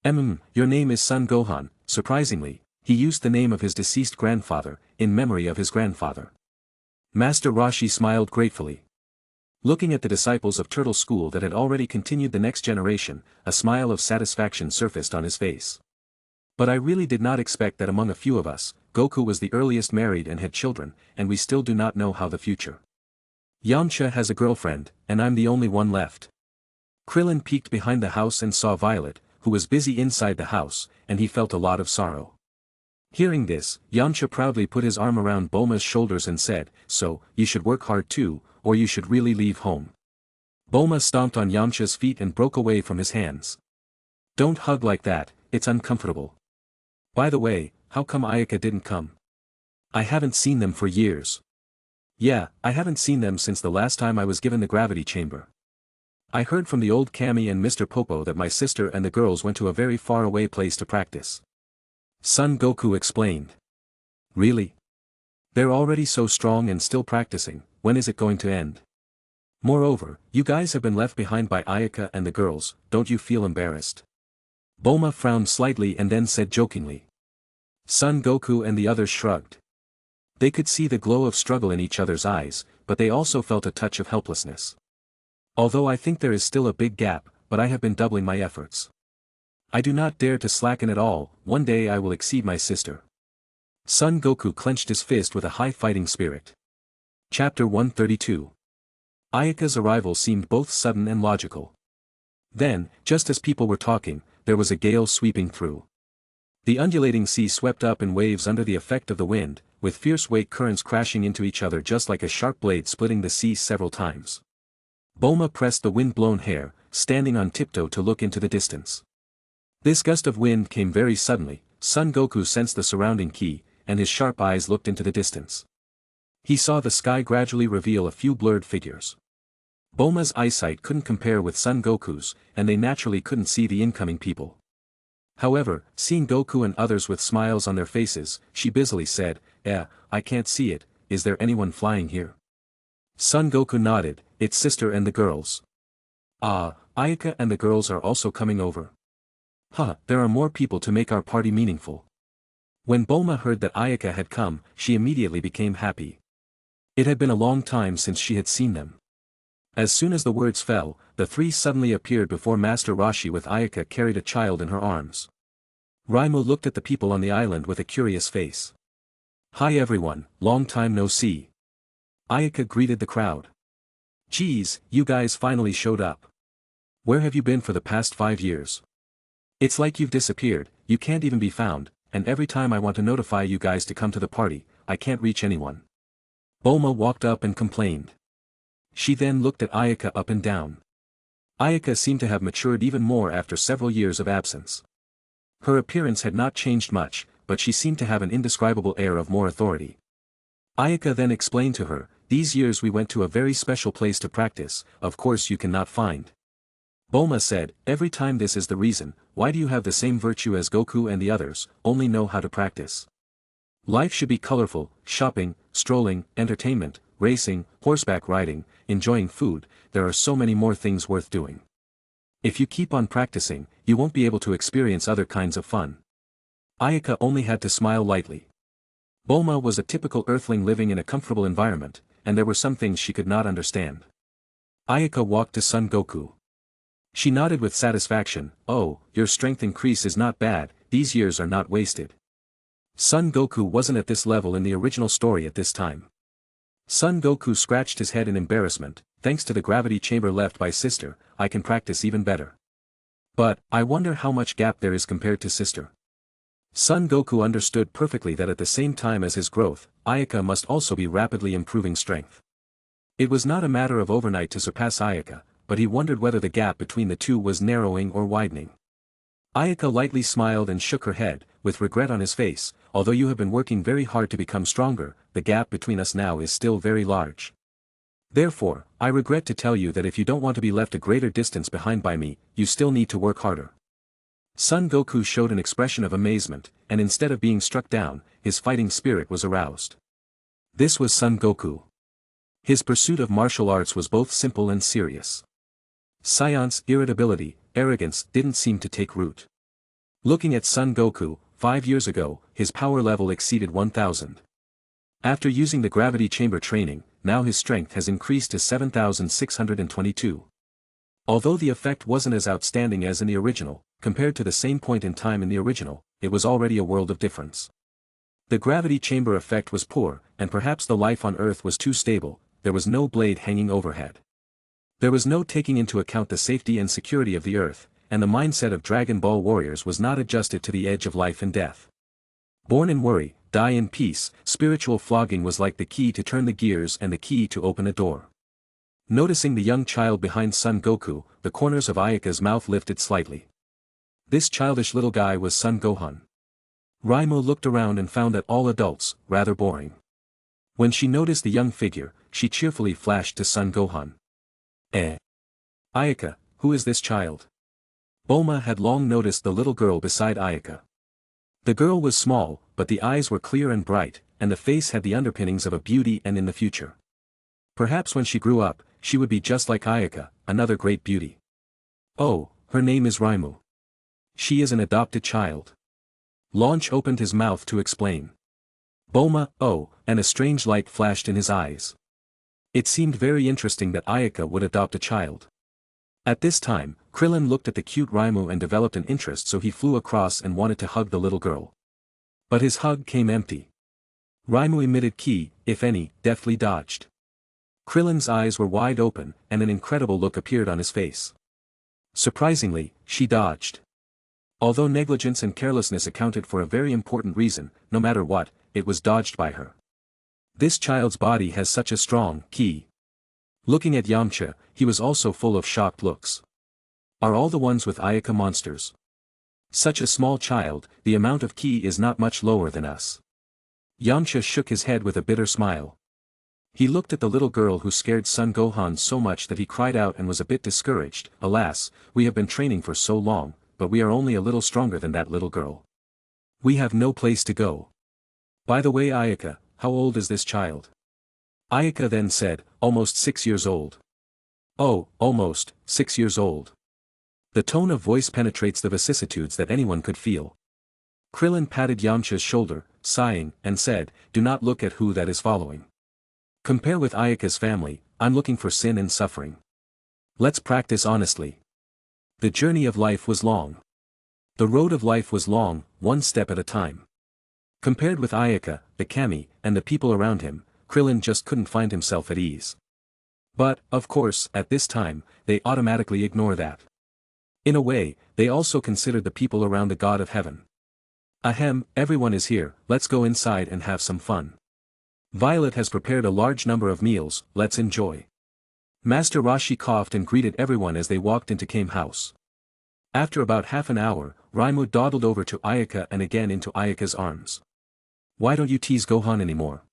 Your name is Son Gohan. Surprisingly, he used the name of his deceased grandfather, in memory of his grandfather. Master Roshi smiled gratefully. Looking at the disciples of Turtle School that had already continued the next generation, a smile of satisfaction surfaced on his face. But I really did not expect that among a few of us, Goku was the earliest married and had children, and we still do not know how the future. Yamcha has a girlfriend, and I'm the only one left. Krillin peeked behind the house and saw Violet, who was busy inside the house, and he felt a lot of sorrow. Hearing this, Yamcha proudly put his arm around Bulma's shoulders and said, so, you should work hard too, or you should really leave home. Bulma stomped on Yamcha's feet and broke away from his hands. Don't hug like that, it's uncomfortable. By the way, how come Ayaka didn't come? I haven't seen them for years. Yeah, I haven't seen them since the last time I was given the gravity chamber. I heard from the old Kami and Mr. Popo that my sister and the girls went to a very far away place to practice. Son Goku explained. Really? They're already so strong and still practicing, when is it going to end? Moreover, you guys have been left behind by Ayaka and the girls, don't you feel embarrassed? Bulma frowned slightly and then said jokingly. Son Goku and the others shrugged. They could see the glow of struggle in each other's eyes, but they also felt a touch of helplessness. Although I think there is still a big gap, but I have been doubling my efforts. I do not dare to slacken at all, one day I will exceed my sister. Son Goku clenched his fist with a high fighting spirit. Chapter 132. Ayaka's arrival seemed both sudden and logical. Then, just as people were talking, there was a gale sweeping through. The undulating sea swept up in waves under the effect of the wind, with fierce wake currents crashing into each other just like a sharp blade splitting the sea several times. Bulma pressed the wind-blown hair, standing on tiptoe to look into the distance. This gust of wind came very suddenly. Son Goku sensed the surrounding ki, and his sharp eyes looked into the distance. He saw the sky gradually reveal a few blurred figures. Bulma's eyesight couldn't compare with Son Goku's, and they naturally couldn't see the incoming people. However, seeing Goku and others with smiles on their faces, she busily said, I can't see it, is there anyone flying here? Son Goku nodded, it's sister and the girls. Ah, Ayaka and the girls are also coming over. There are more people to make our party meaningful. When Bulma heard that Ayaka had come, she immediately became happy. It had been a long time since she had seen them. As soon as the words fell, the three suddenly appeared before Master Roshi with Ayaka carried a child in her arms. Raimu looked at the people on the island with a curious face. Hi everyone, long time no see. Ayaka greeted the crowd. Geez, you guys finally showed up. Where have you been for the past 5 years? It's like you've disappeared, you can't even be found, and every time I want to notify you guys to come to the party, I can't reach anyone. Bulma walked up and complained. She then looked at Ayaka up and down. Ayaka seemed to have matured even more after several years of absence. Her appearance had not changed much, but she seemed to have an indescribable air of more authority. Ayaka then explained to her, these years we went to a very special place to practice, of course you cannot find. Bulma said, every time this is the reason, why do you have the same virtue as Goku and the others, only know how to practice? Life should be colorful, shopping, strolling, entertainment, racing, horseback riding, enjoying food, there are so many more things worth doing. If you keep on practicing, you won't be able to experience other kinds of fun. Ayaka only had to smile lightly. Bulma was a typical earthling living in a comfortable environment, and there were some things she could not understand. Ayaka walked to Son Goku. She nodded with satisfaction. "Oh, your strength increase is not bad, these years are not wasted." Son Goku wasn't at this level in the original story at this time. Son Goku scratched his head in embarrassment. "Thanks to the gravity chamber left by sister, I can practice even better. But, I wonder how much gap there is compared to sister." Son Goku understood perfectly that at the same time as his growth, Ayaka must also be rapidly improving strength. It was not a matter of overnight to surpass Ayaka, but he wondered whether the gap between the two was narrowing or widening. Ayaka lightly smiled and shook her head, with regret on his face. "Although you have been working very hard to become stronger, the gap between us now is still very large. Therefore, I regret to tell you that if you don't want to be left a greater distance behind by me, you still need to work harder." Son Goku showed an expression of amazement, and instead of being struck down, his fighting spirit was aroused. This was Son Goku. His pursuit of martial arts was both simple and serious. Science, irritability, arrogance didn't seem to take root. Looking at Son Goku, 5 years ago, his power level exceeded 1000. After using the gravity chamber training, now his strength has increased to 7622. Although the effect wasn't as outstanding as in the original, compared to the same point in time in the original, it was already a world of difference. The gravity chamber effect was poor, and perhaps the life on Earth was too stable. There was no blade hanging overhead. There was no taking into account the safety and security of the Earth, and the mindset of Dragon Ball warriors was not adjusted to the edge of life and death. Born in worry, die in peace, spiritual flogging was like the key to turn the gears and the key to open a door. Noticing the young child behind Son Goku, the corners of Ayaka's mouth lifted slightly. This childish little guy was Son Gohan. Raimo looked around and found that all adults, rather boring. When she noticed the young figure, she cheerfully flashed to Son Gohan. Ayaka, who is this child?" Bulma had long noticed the little girl beside Ayaka. The girl was small, but the eyes were clear and bright, and the face had the underpinnings of a beauty and in the future. Perhaps when she grew up, she would be just like Ayaka, another great beauty. "Oh, her name is Raimu. She is an adopted child." Launch opened his mouth to explain. Bulma, "Oh," and a strange light flashed in his eyes. It seemed very interesting that Ayaka would adopt a child. At this time, Krillin looked at the cute Raimu and developed an interest, so he flew across and wanted to hug the little girl. But his hug came empty. Raimu emitted ki, if any, deftly dodged. Krillin's eyes were wide open, and an incredible look appeared on his face. Surprisingly, she dodged. Although negligence and carelessness accounted for a very important reason, no matter what, it was dodged by her. This child's body has such a strong ki. Looking at Yamcha, he was also full of shocked looks. Are all the ones with Ayaka monsters? Such a small child, the amount of ki is not much lower than us. Yamcha shook his head with a bitter smile. He looked at the little girl who scared Son Gohan so much that he cried out and was a bit discouraged. "Alas, we have been training for so long, but we are only a little stronger than that little girl. We have no place to go. By the way, Ayaka, how old is this child?" Ayaka then said, "Almost 6 years old." "Oh, almost, 6 years old." The tone of voice penetrates the vicissitudes that anyone could feel. Krillin patted Yamcha's shoulder, sighing, and said, "Do not look at who that is following. Compare with Ayaka's family, I'm looking for sin and suffering. Let's practice honestly." The journey of life was long. The road of life was long, one step at a time. Compared with Ayaka, the Kami, and the people around him, Krillin just couldn't find himself at ease. But, of course, at this time, they automatically ignore that. In a way, they also considered the people around the God of Heaven. "Ahem, everyone is here, let's go inside and have some fun. Violet has prepared a large number of meals, let's enjoy." Master Roshi coughed and greeted everyone as they walked into Kame house. After about half an hour, Raimu dawdled over to Ayaka and again into Ayaka's arms. "Why don't you tease Gohan anymore?"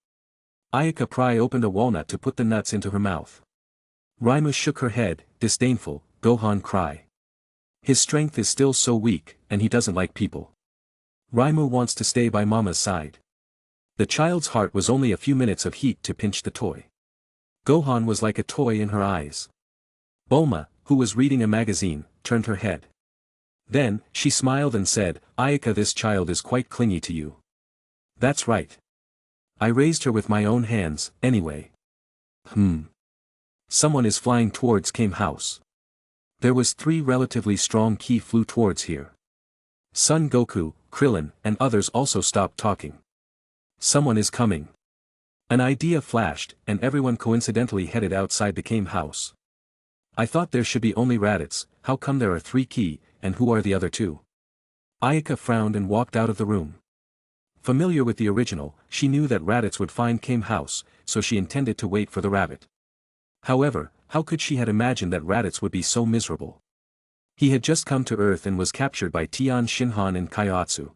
Ayaka Pry opened a walnut to put the nuts into her mouth. Raimu shook her head, disdainful. "Gohan cry. His strength is still so weak, and he doesn't like people. Raimu wants to stay by Mama's side." The child's heart was only a few minutes of heat to pinch the toy. Gohan was like a toy in her eyes. Bulma, who was reading a magazine, turned her head. Then, she smiled and said, Ayaka, this child is quite clingy to you. That's right. I raised her with my own hands, anyway. Someone is flying towards Kame House. There was 3 relatively strong ki flew towards here. Son Goku, Krillin, and others also stopped talking. Someone is coming. An idea flashed, and everyone coincidentally headed outside the Kame House. I thought there should be only Raditz, how come there are 3 ki, and who are the other 2? Ayaka frowned and walked out of the room. Familiar with the original, she knew that Raditz would find Kame House, so she intended to wait for the rabbit. However, how could she have imagined that Raditz would be so miserable? He had just come to Earth and was captured by Tian Shinhan and Kaiotsu.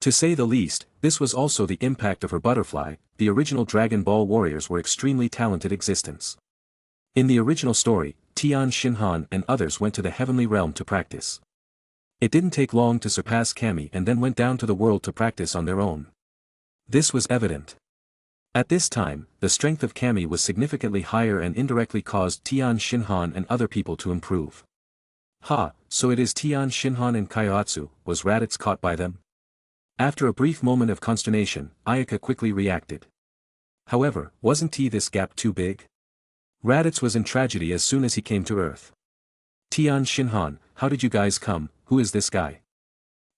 To say the least, this was also the impact of her butterfly. The original Dragon Ball warriors were extremely talented existence. In the original story, Tian Shinhan and others went to the heavenly realm to practice. It didn't take long to surpass Kami and then went down to the world to practice on their own. This was evident. At this time, the strength of Kami was significantly higher and indirectly caused Tian Shinhan and other people to improve. So it is Tian Shinhan and Kaiotsu, was Raditz caught by them? After a brief moment of consternation, Ayaka quickly reacted. However, wasn't this gap too big? Raditz was in tragedy as soon as he came to Earth. Tian Shinhan, how did you guys come, who is this guy?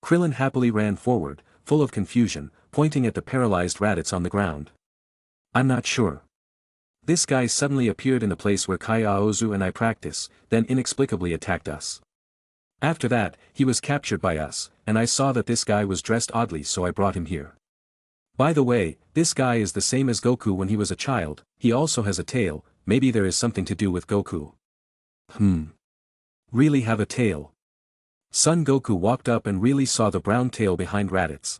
Krillin happily ran forward, full of confusion, pointing at the paralyzed Raditz on the ground. I'm not sure. This guy suddenly appeared in the place where Kaiotsu and I practice, then inexplicably attacked us. After that, he was captured by us, and I saw that this guy was dressed oddly, so I brought him here. By the way, this guy is the same as Goku when he was a child. He also has a tail. Maybe there is something to do with Goku. Really have a tail? Son Goku walked up and really saw the brown tail behind Raditz.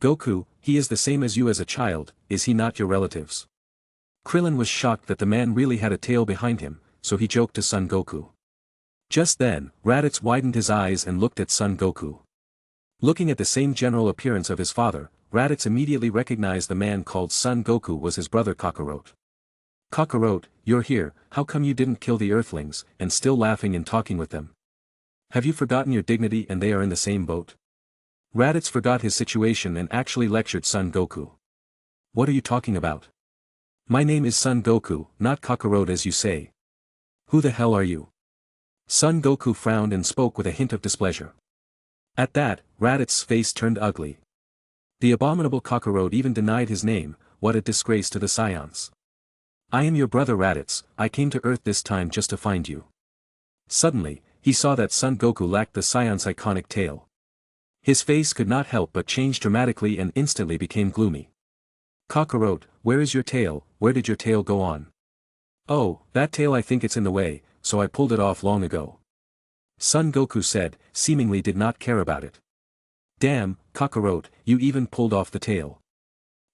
Goku, he is the same as you as a child, is he not your relatives? Krillin was shocked that the man really had a tail behind him, so he joked to Son Goku. Just then, Raditz widened his eyes and looked at Son Goku. Looking at the same general appearance of his father, Raditz immediately recognized the man called Son Goku was his brother Kakarot. Kakarot, you're here, how come you didn't kill the Earthlings, and still laughing and talking with them? Have you forgotten your dignity and they are in the same boat? Raditz forgot his situation and actually lectured Son Goku. What are you talking about? My name is Son Goku, not Kakarot as you say. Who the hell are you? Son Goku frowned and spoke with a hint of displeasure. At that, Raditz's face turned ugly. The abominable Kakarot even denied his name. What a disgrace to the Saiyans. I am your brother Raditz, I came to Earth this time just to find you. Suddenly, he saw that Son Goku lacked the Saiyan's iconic tail. His face could not help but change dramatically and instantly became gloomy. Kakarot, where is your tail, where did your tail go on? Oh, that tail I think it's in the way, so I pulled it off long ago. Son Goku said, seemingly did not care about it. Damn, Kakarot, you even pulled off the tail.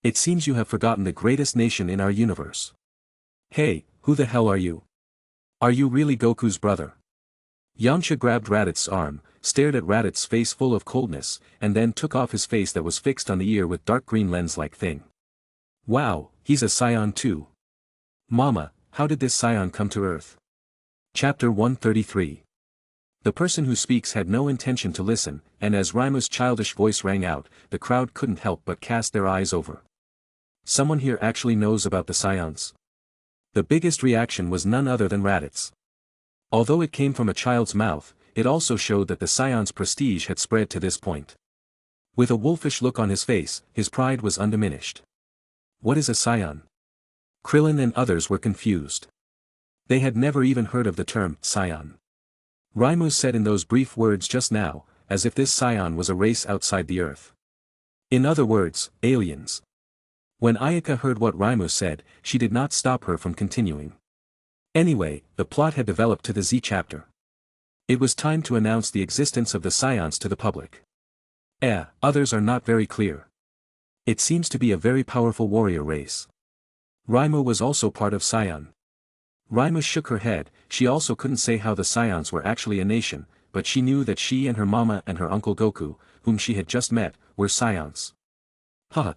It seems you have forgotten the greatest nation in our universe. Hey, who the hell are you? Are you really Goku's brother? Yamcha grabbed Raditz's arm, stared at Raditz's face full of coldness, and then took off his face that was fixed on the ear with dark green lens-like thing. Wow, he's a Saiyan too. Mama, how did this Saiyan come to Earth? Chapter 133. The person who speaks had no intention to listen, and as Raimu's childish voice rang out, the crowd couldn't help but cast their eyes over. Someone here actually knows about the Saiyans. The biggest reaction was none other than Raditz. Although it came from a child's mouth, it also showed that the Saiyans' prestige had spread to this point. With a wolfish look on his face, his pride was undiminished. What is a Saiyan? Krillin and others were confused. They had never even heard of the term Saiyan. Raimu said in those brief words just now, as if this Saiyan was a race outside the Earth. In other words, aliens. When Ayaka heard what Raimu said, she did not stop her from continuing. Anyway, the plot had developed to the Z chapter. It was time to announce the existence of the Saiyans to the public. Others are not very clear. It seems to be a very powerful warrior race. Raimu was also part of Saiyan. Raimu shook her head, she also couldn't say how the Saiyans were actually a nation, but she knew that she and her mama and her uncle Goku, whom she had just met, were Saiyans.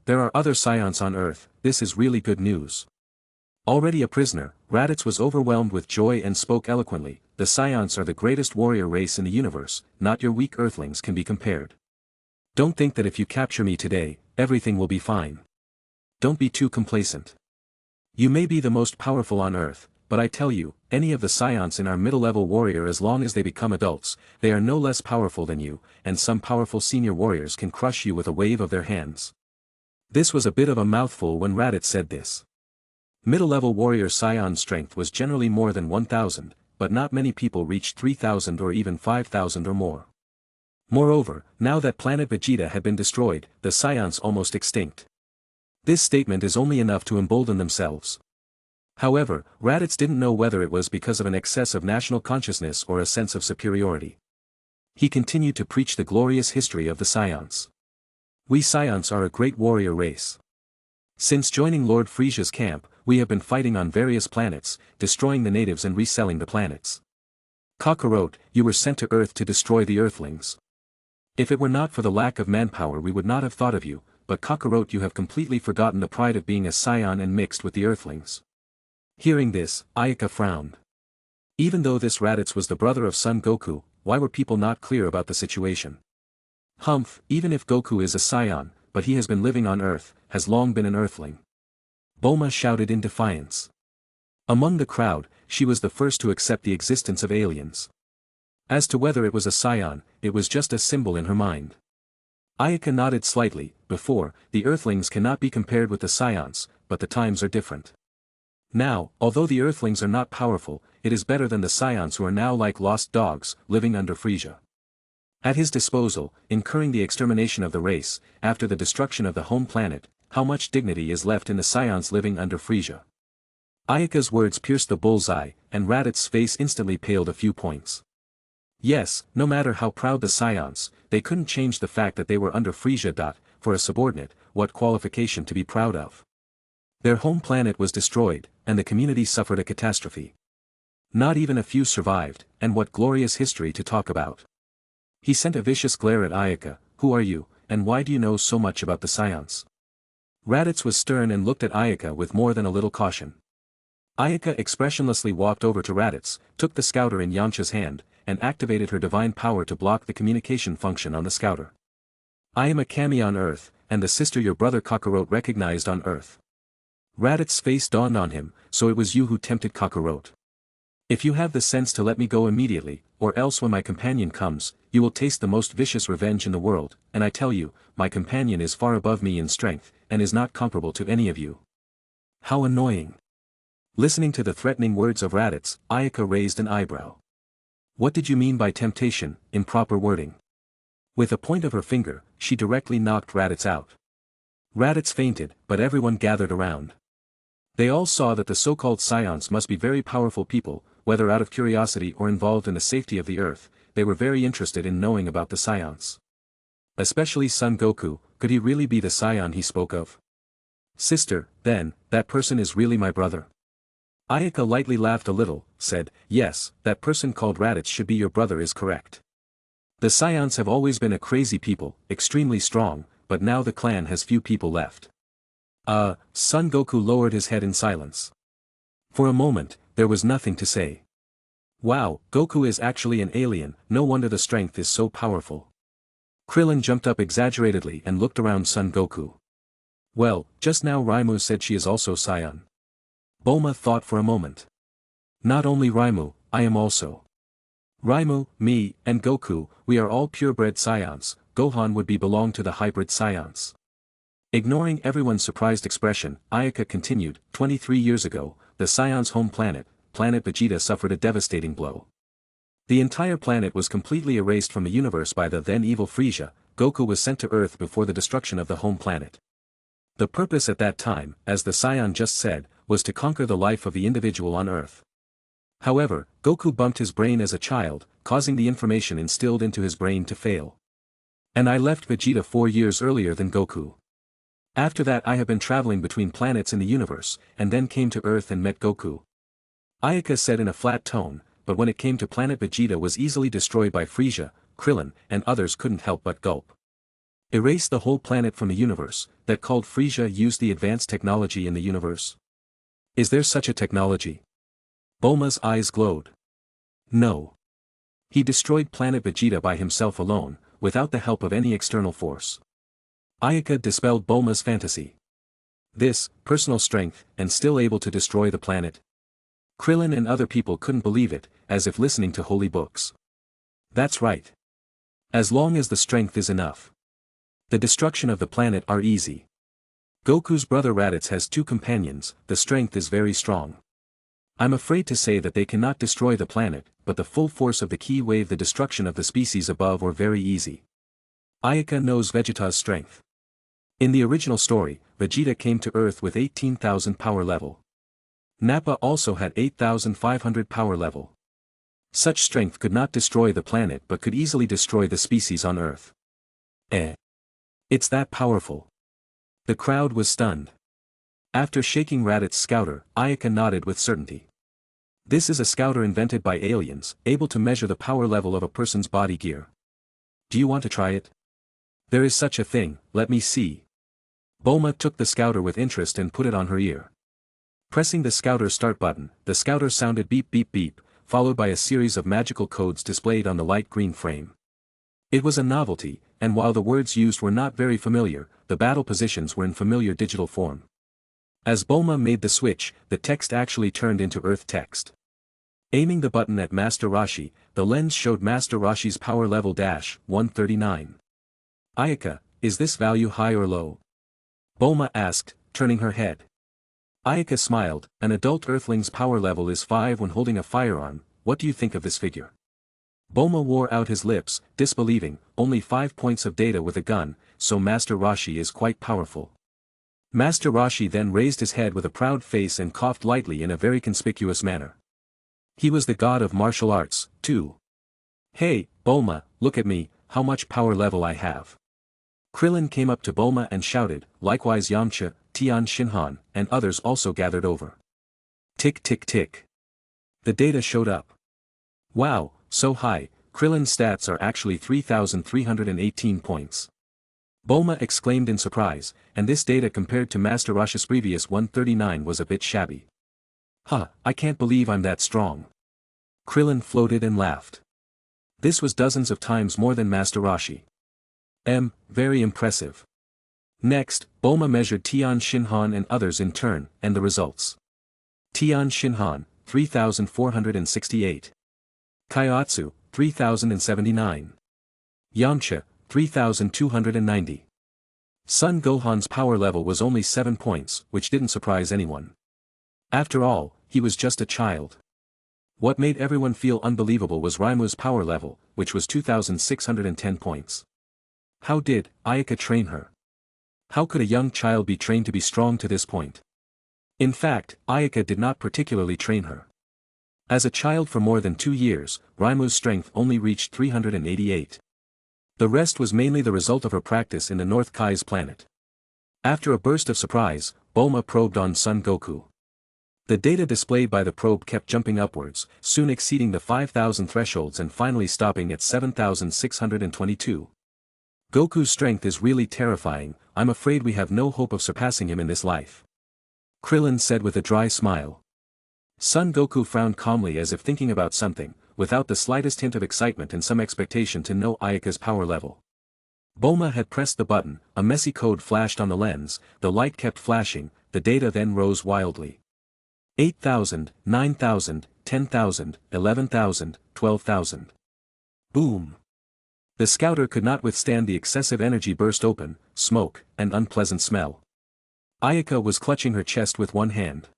There are other Saiyans on Earth, this is really good news. Already a prisoner, Raditz was overwhelmed with joy and spoke eloquently. The Scions are the greatest warrior race in the universe, not your weak earthlings can be compared. Don't think that if you capture me today, everything will be fine. Don't be too complacent. You may be the most powerful on Earth, but I tell you, any of the Scions in our middle-level warrior as long as they become adults, they are no less powerful than you, and some powerful senior warriors can crush you with a wave of their hands. This was a bit of a mouthful when Raditz said this. Middle-level warrior Scion strength was generally more than 1,000, but not many people reached 3,000 or even 5,000 or more. Moreover, now that planet Vegeta had been destroyed, the Scions almost extinct. This statement is only enough to embolden themselves. However, Raditz didn't know whether it was because of an excess of national consciousness or a sense of superiority. He continued to preach the glorious history of the Scions. We Scions are a great warrior race. Since joining Lord Frisia's camp, we have been fighting on various planets, destroying the natives and reselling the planets. Kakarot, you were sent to Earth to destroy the Earthlings. If it were not for the lack of manpower we would not have thought of you, but Kakarot, you have completely forgotten the pride of being a Scion and mixed with the Earthlings. Hearing this, Ayaka frowned. Even though this Raditz was the brother of Son Goku, why were people not clear about the situation? Humph, even if Goku is a Scion, but he has been living on Earth, has long been an Earthling. Bulma shouted in defiance. Among the crowd, she was the first to accept the existence of aliens. As to whether it was a Scion, it was just a symbol in her mind. Ayaka nodded slightly. Before, the Earthlings cannot be compared with the Scions, but the times are different. Now, although the Earthlings are not powerful, it is better than the Scions who are now like lost dogs, living under Frisia. At his disposal, incurring the extermination of the race, after the destruction of the home planet, how much dignity is left in the Scions living under Frisia? Ayaka's words pierced the bullseye, and Raditz's face instantly paled a few points. Yes, no matter how proud the Scions, they couldn't change the fact that they were under Frisia. For a subordinate, what qualification to be proud of? Their home planet was destroyed, and the community suffered a catastrophe. Not even a few survived, and what glorious history to talk about. He sent a vicious glare at Ayaka. Who are you, and why do you know so much about the Scions? Raditz was stern and looked at Ayaka with more than a little caution. Ayaka expressionlessly walked over to Raditz, took the scouter in Yamcha's hand, and activated her divine power to block the communication function on the scouter. I am a Kami on Earth, and the sister your brother Kakarot recognized on Earth. Raditz's face dawned on him, so it was you who tempted Kakarot. If you have the sense to let me go immediately, or else when my companion comes, you will taste the most vicious revenge in the world, and I tell you, my companion is far above me in strength, and is not comparable to any of you. How annoying. Listening to the threatening words of Raditz, Ayaka raised an eyebrow. What did you mean by temptation, improper wording? With a point of her finger, she directly knocked Raditz out. Raditz fainted, but everyone gathered around. They all saw that the so-called Scions must be very powerful people, whether out of curiosity or involved in the safety of the Earth, they were very interested in knowing about the Scions. Especially Son Goku, could he really be the Scion he spoke of? Sister, then, that person is really my brother? Ayaka lightly laughed a little, said, yes, that person called Raditz should be your brother is correct. The Scions have always been a crazy people, extremely strong, but now the clan has few people left. Son Goku lowered his head in silence. For a moment, there was nothing to say. Wow, Goku is actually an alien, no wonder the strength is so powerful. Krillin jumped up exaggeratedly and looked around Son Goku. Well, just now Raimu said she is also Scion. Bulma thought for a moment. Not only Raimu, I am also. Raimu, me, and Goku, we are all purebred Scions. Gohan would belong to the hybrid Scions. Ignoring everyone's surprised expression, Ayaka continued, 23 years ago, the Scions' home planet, Planet Vegeta suffered a devastating blow. The entire planet was completely erased from the universe by the then evil Frisia. Goku was sent to Earth before the destruction of the home planet. The purpose at that time, as the Scion just said, was to conquer the life of the individual on Earth. However, Goku bumped his brain as a child, causing the information instilled into his brain to fail. And I left Vegeta 4 years earlier than Goku. After that I have been traveling between planets in the universe, and then came to Earth and met Goku. Ayaka said in a flat tone, but when it came to Planet Vegeta was easily destroyed by Frisia, Krillin, and others couldn't help but gulp. Erase the whole planet from the universe, that called Frisia used the advanced technology in the universe. Is there such a technology? Bulma's eyes glowed. No. He destroyed planet Vegeta by himself alone, without the help of any external force. Ayaka dispelled Bulma's fantasy. This, personal strength, and still able to destroy the planet? Krillin and other people couldn't believe it, as if listening to holy books. That's right. As long as the strength is enough. The destruction of the planet are easy. Goku's brother Raditz has 2 companions, the strength is very strong. I'm afraid to say that they cannot destroy the planet, but the full force of the ki wave the destruction of the species above or very easy. Ayaka knows Vegeta's strength. In the original story, Vegeta came to Earth with 18,000 power level. Nappa also had 8,500 power level. Such strength could not destroy the planet but could easily destroy the species on Earth. It's that powerful. The crowd was stunned. After shaking Raditz's scouter, Ayaka nodded with certainty. This is a scouter invented by aliens, able to measure the power level of a person's body gear. Do you want to try it? There is such a thing, let me see. Bulma took the scouter with interest and put it on her ear. Pressing the scouter start button, the scouter sounded beep beep beep, followed by a series of magical codes displayed on the light green frame. It was a novelty, and while the words used were not very familiar, the battle positions were in familiar digital form. As Bulma made the switch, the text actually turned into Earth text. Aiming the button at Master Roshi, the lens showed Master Roshi's power level -139. Ayaka, is this value high or low? Bulma asked, turning her head. Ayaka smiled, an adult Earthling's power level is 5 when holding a firearm, what do you think of this figure? Bulma wore out his lips, disbelieving, only 5 points of data with a gun, so Master Roshi is quite powerful. Master Roshi then raised his head with a proud face and coughed lightly in a very conspicuous manner. He was the god of martial arts, too. Hey, Bulma, look at me, how much power level I have. Krillin came up to Bulma and shouted, likewise Yamcha, Tian Shinhan, and others also gathered over. Tick tick tick. The data showed up. Wow, so high, Krillin's stats are actually 3,318 points. Bulma exclaimed in surprise, and this data compared to Master Roshi's previous 139 was a bit shabby. I can't believe I'm that strong. Krillin floated and laughed. This was dozens of times more than Master Roshi. Very impressive. Next, Bulma measured Tian Shinhan and others in turn, and the results. Tian Shinhan, 3,468. Kaiotsu, 3,079. Yamcha, 3,290. Son Gohan's power level was only 7 points, which didn't surprise anyone. After all, he was just a child. What made everyone feel unbelievable was Raimu's power level, which was 2,610 points. How did Ayaka train her? How could a young child be trained to be strong to this point? In fact, Ayaka did not particularly train her. As a child for more than 2 years, Raimu's strength only reached 388. The rest was mainly the result of her practice in the North Kai's planet. After a burst of surprise, Bulma probed on Son Goku. The data displayed by the probe kept jumping upwards, soon exceeding the 5,000 thresholds and finally stopping at 7,622. Goku's strength is really terrifying, I'm afraid we have no hope of surpassing him in this life. Krillin said with a dry smile. Son Goku frowned calmly as if thinking about something, without the slightest hint of excitement and some expectation to know Ayaka's power level. Bulma had pressed the button, a messy code flashed on the lens, the light kept flashing, the data then rose wildly. 8,000, 9,000, 10,000, 11,000, 12,000. Boom! The scouter could not withstand the excessive energy burst open, smoke, and unpleasant smell. Ayaka was clutching her chest with one hand.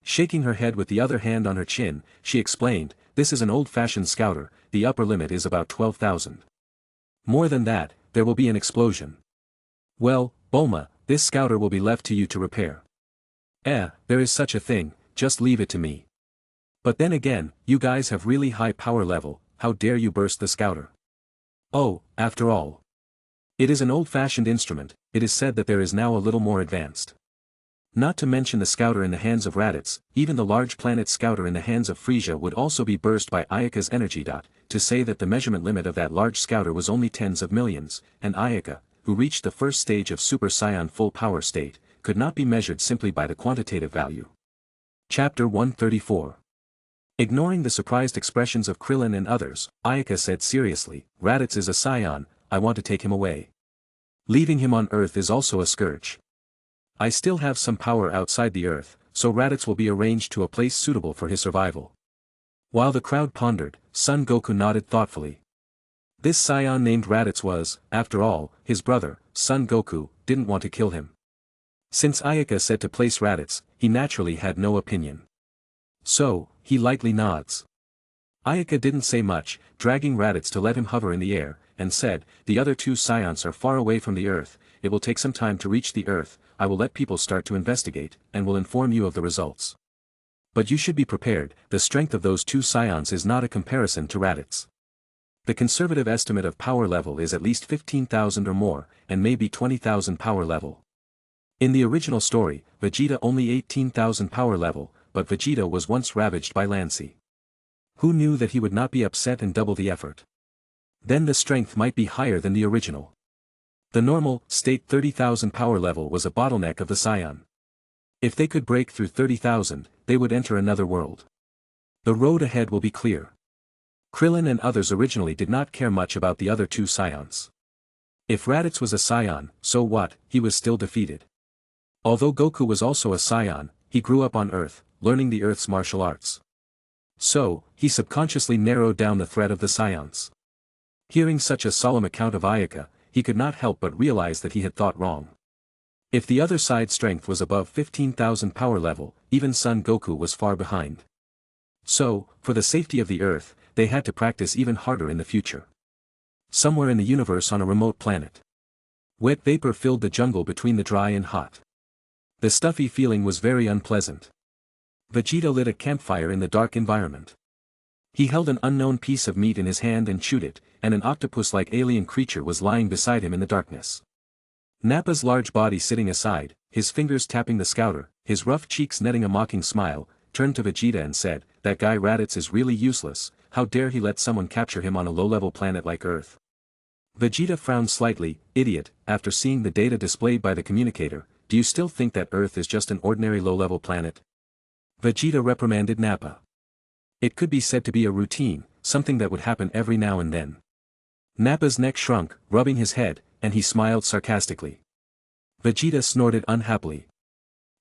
Shaking her head with the other hand on her chin, she explained, this is an old-fashioned scouter, the upper limit is about 12,000. More than that, there will be an explosion. Well, Bulma, this scouter will be left to you to repair. There is such a thing, just leave it to me. But then again, you guys have really high power level, how dare you burst the scouter? Oh, after all. It is an old-fashioned instrument, it is said that there is now a little more advanced. Not to mention the scouter in the hands of Raditz, even the large planet scouter in the hands of Frisia would also be burst by Ayaka's energy. To say that the measurement limit of that large scouter was only tens of millions, and Ayaka, who reached the first stage of Super Saiyan full power state, could not be measured simply by the quantitative value. Chapter 134. Ignoring the surprised expressions of Krillin and others, Ayaka said seriously, Raditz is a scion, I want to take him away. Leaving him on Earth is also a scourge. I still have some power outside the Earth, so Raditz will be arranged to a place suitable for his survival. While the crowd pondered, Son Goku nodded thoughtfully. This scion named Raditz was, after all, his brother. Son Goku didn't want to kill him. Since Ayaka said to place Raditz, he naturally had no opinion. So, he lightly nods. Ayaka didn't say much, dragging Raditz to let him hover in the air, and said, the other two scions are far away from the Earth, it will take some time to reach the Earth, I will let people start to investigate, and will inform you of the results. But you should be prepared, the strength of those two scions is not a comparison to Raditz. The conservative estimate of power level is at least 15,000 or more, and maybe 20,000 power level. In the original story, Vegeta only 18,000 power level, but Vegeta was once ravaged by Lancey. Who knew that he would not be upset and double the effort? Then the strength might be higher than the original. The normal, state 30,000 power level was a bottleneck of the Scion. If they could break through 30,000, they would enter another world. The road ahead will be clear. Krillin and others originally did not care much about the other two Scions. If Raditz was a Scion, so what, he was still defeated. Although Goku was also a Scion, he grew up on Earth, learning the Earth's martial arts. So, he subconsciously narrowed down the threat of the Scions. Hearing such a solemn account of Ayaka, he could not help but realize that he had thought wrong. If the other side's strength was above 15,000 power level, even Son Goku was far behind. So, for the safety of the Earth, they had to practice even harder in the future. Somewhere in the universe on a remote planet. Wet vapor filled the jungle between the dry and hot. The stuffy feeling was very unpleasant. Vegeta lit a campfire in the dark environment. He held an unknown piece of meat in his hand and chewed it, and an octopus-like alien creature was lying beside him in the darkness. Nappa's large body sitting aside, his fingers tapping the scouter, his rough cheeks netting a mocking smile, turned to Vegeta and said, that guy Raditz is really useless, how dare he let someone capture him on a low-level planet like Earth. Vegeta frowned slightly, idiot, after seeing the data displayed by the communicator, do you still think that Earth is just an ordinary low-level planet? Vegeta reprimanded Nappa. It could be said to be a routine, something that would happen every now and then. Nappa's neck shrunk, rubbing his head, and he smiled sarcastically. Vegeta snorted unhappily.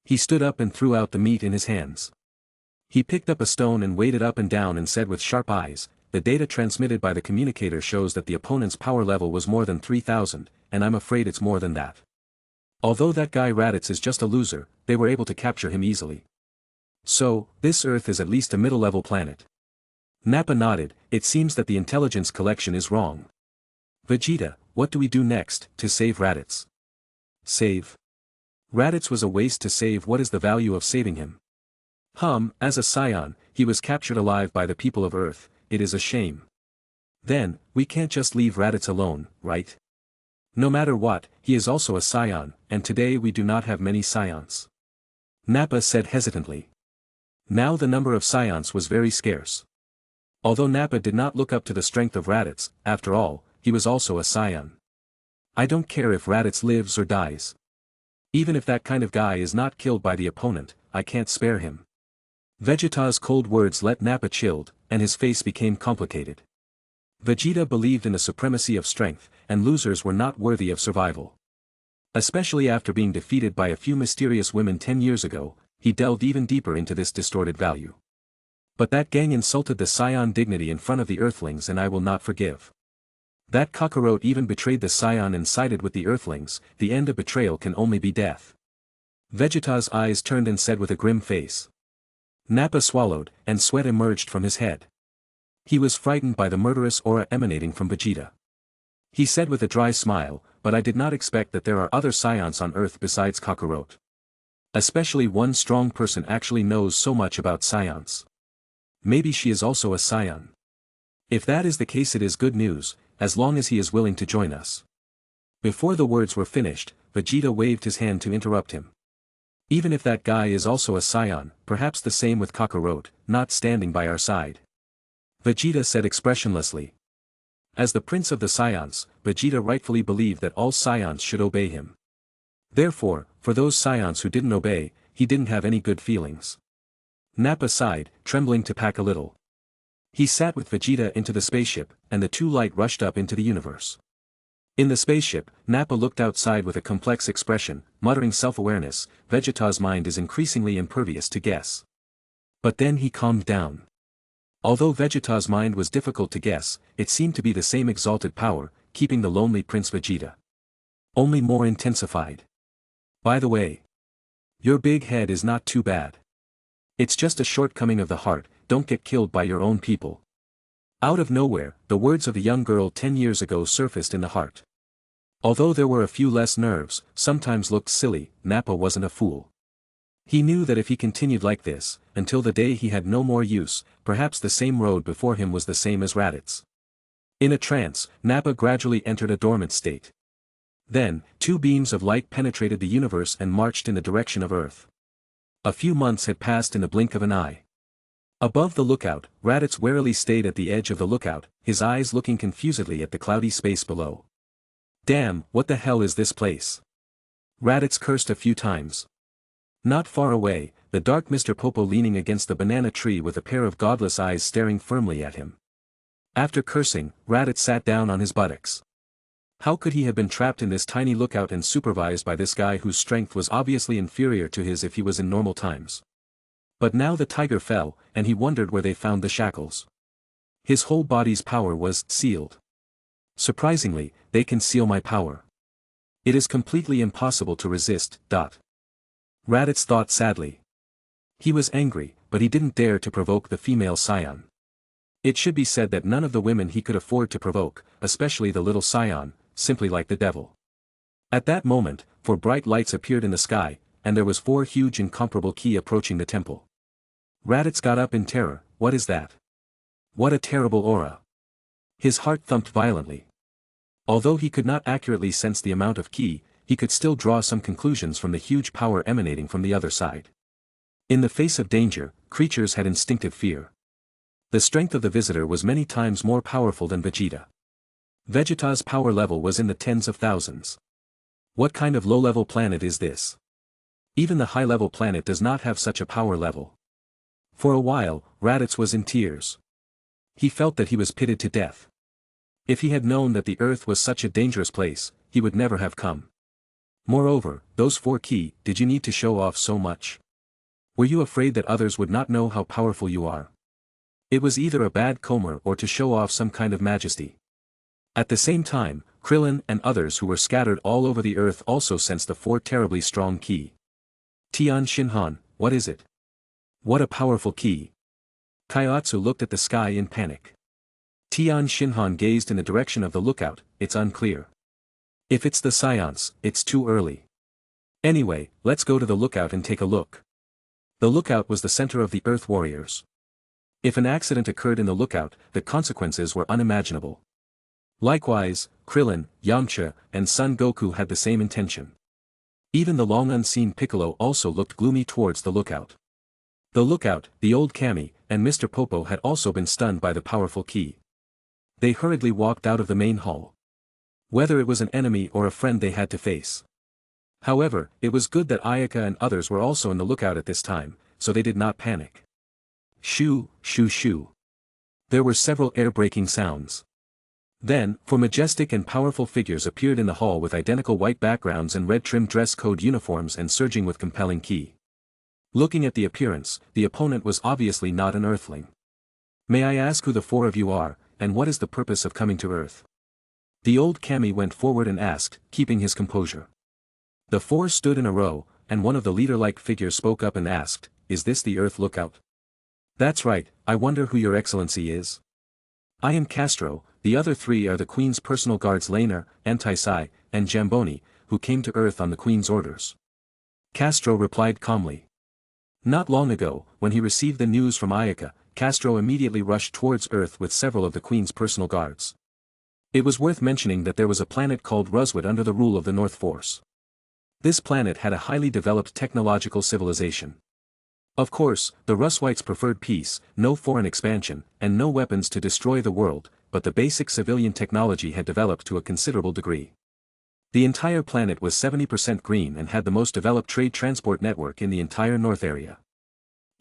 He stood up and threw out the meat in his hands. He picked up a stone and weighed it up and down and said with sharp eyes, the data transmitted by the communicator shows that the opponent's power level was more than 3,000, and I'm afraid it's more than that. Although that guy Raditz is just a loser, they were able to capture him easily. So, this Earth is at least a middle-level planet. Nappa nodded, it seems that the intelligence collection is wrong. Vegeta, what do we do next, to save Raditz? Save? Raditz was a waste to save. What is the value of saving him? As a Scion, he was captured alive by the people of Earth, it is a shame. Then, we can't just leave Raditz alone, right? No matter what, he is also a Scion, and today we do not have many Scions. Nappa said hesitantly. Now the number of Scions was very scarce. Although Nappa did not look up to the strength of Raditz, after all, he was also a Scion. I don't care if Raditz lives or dies. Even if that kind of guy is not killed by the opponent, I can't spare him. Vegeta's cold words let Nappa chilled, and his face became complicated. Vegeta believed in the supremacy of strength, and losers were not worthy of survival. Especially after being defeated by a few mysterious women 10 years ago, he delved even deeper into this distorted value. But that gang insulted the Scion dignity in front of the Earthlings and I will not forgive. That Kakarot even betrayed the Scion and sided with the Earthlings, the end of betrayal can only be death. Vegeta's eyes turned and said with a grim face. Nappa swallowed, and sweat emerged from his head. He was frightened by the murderous aura emanating from Vegeta. He said with a dry smile, but I did not expect that there are other Scions on Earth besides Kakarot. Especially one strong person actually knows so much about Scions. Maybe she is also a Scion. If that is the case it is good news, as long as he is willing to join us. Before the words were finished, Vegeta waved his hand to interrupt him. Even if that guy is also a Scion, perhaps the same with Kakarot, not standing by our side. Vegeta said expressionlessly. As the prince of the Scions, Vegeta rightfully believed that all Scions should obey him. Therefore, for those Scions who didn't obey, he didn't have any good feelings. Nappa sighed, trembling to pack a little. He sat with Vegeta into the spaceship, and the two light rushed up into the universe. In the spaceship, Nappa looked outside with a complex expression, muttering self-awareness. Vegeta's mind is increasingly impervious to guess. But then he calmed down. Although Vegeta's mind was difficult to guess, it seemed to be the same exalted power, keeping the lonely Prince Vegeta. Only more intensified. By the way, your big head is not too bad. It's just a shortcoming of the heart, don't get killed by your own people. Out of nowhere, the words of a young girl 10 years ago surfaced in the heart. Although there were a few less nerves, sometimes looked silly, Nappa wasn't a fool. He knew that if he continued like this, until the day he had no more use, perhaps the same road before him was the same as Raditz. In a trance, Nappa gradually entered a dormant state. Then, two beams of light penetrated the universe and marched in the direction of Earth. A few months had passed in the blink of an eye. Above the lookout, Raditz warily stayed at the edge of the lookout, his eyes looking confusedly at the cloudy space below. Damn, what the hell is this place? Raditz cursed a few times. Not far away, the dark Mr. Popo leaning against the banana tree with a pair of godless eyes staring firmly at him. After cursing, Raditz sat down on his buttocks. How could he have been trapped in this tiny lookout and supervised by this guy whose strength was obviously inferior to his if he was in normal times? But now the tiger fell, and he wondered where they found the shackles. His whole body's power was sealed. Surprisingly, they can seal my power. It is completely impossible to resist. Raditz thought sadly. He was angry, but he didn't dare to provoke the female scion. It should be said that none of the women he could afford to provoke, especially the little scion, simply like the devil. At that moment, 4 bright lights appeared in the sky, and there was 4 huge incomparable ki approaching the temple. Raditz got up in terror. What is that? What a terrible aura. His heart thumped violently. Although he could not accurately sense the amount of ki, he could still draw some conclusions from the huge power emanating from the other side. In the face of danger, creatures had instinctive fear. The strength of the visitor was many times more powerful than Vegeta. Vegeta's power level was in the tens of thousands. What kind of low-level planet is this? Even the high-level planet does not have such a power level. For a while, Raditz was in tears. He felt that he was pitted to death. If he had known that the Earth was such a dangerous place, he would never have come. Moreover, those 4 ki, did you need to show off so much? Were you afraid that others would not know how powerful you are? It was either a bad comber or to show off some kind of majesty. At the same time, Krillin and others who were scattered all over the Earth also sensed the 4 terribly strong ki. Tian Shinhan, what is it? What a powerful ki. Kaiotsu looked at the sky in panic. Tian Shinhan gazed in the direction of the lookout. It's unclear. If it's the science, it's too early. Anyway, let's go to the lookout and take a look. The lookout was the center of the Earth warriors. If an accident occurred in the lookout, the consequences were unimaginable. Likewise, Krillin, Yamcha, and Son Goku had the same intention. Even the long-unseen Piccolo also looked gloomy towards the lookout. The lookout, the old Kami, and Mr. Popo had also been stunned by the powerful ki. They hurriedly walked out of the main hall. Whether it was an enemy or a friend they had to face. However, it was good that Ayaka and others were also in the lookout at this time, so they did not panic. Shoo, shoo shoo. There were several air-breaking sounds. Then, 4 majestic and powerful figures appeared in the hall with identical white backgrounds and red-trimmed dress code uniforms and surging with compelling ki. Looking at the appearance, the opponent was obviously not an Earthling. May I ask who the 4 of you are, and what is the purpose of coming to Earth? The old Kami went forward and asked, keeping his composure. The 4 stood in a row, and one of the leader-like figures spoke up and asked, is this the Earth lookout? That's right, I wonder who your excellency is? I am Castro. The other 3 are the Queen's personal guards Laner, Anti-Sai, and Jamboni, who came to Earth on the Queen's orders. Castro replied calmly. Not long ago, when he received the news from Ayaka, Castro immediately rushed towards Earth with several of the Queen's personal guards. It was worth mentioning that there was a planet called Ruswood under the rule of the North Force. This planet had a highly developed technological civilization. Of course, the Ruswites preferred peace, no foreign expansion, and no weapons to destroy the world, but the basic civilian technology had developed to a considerable degree. The entire planet was 70% green and had the most developed trade transport network in the entire North area.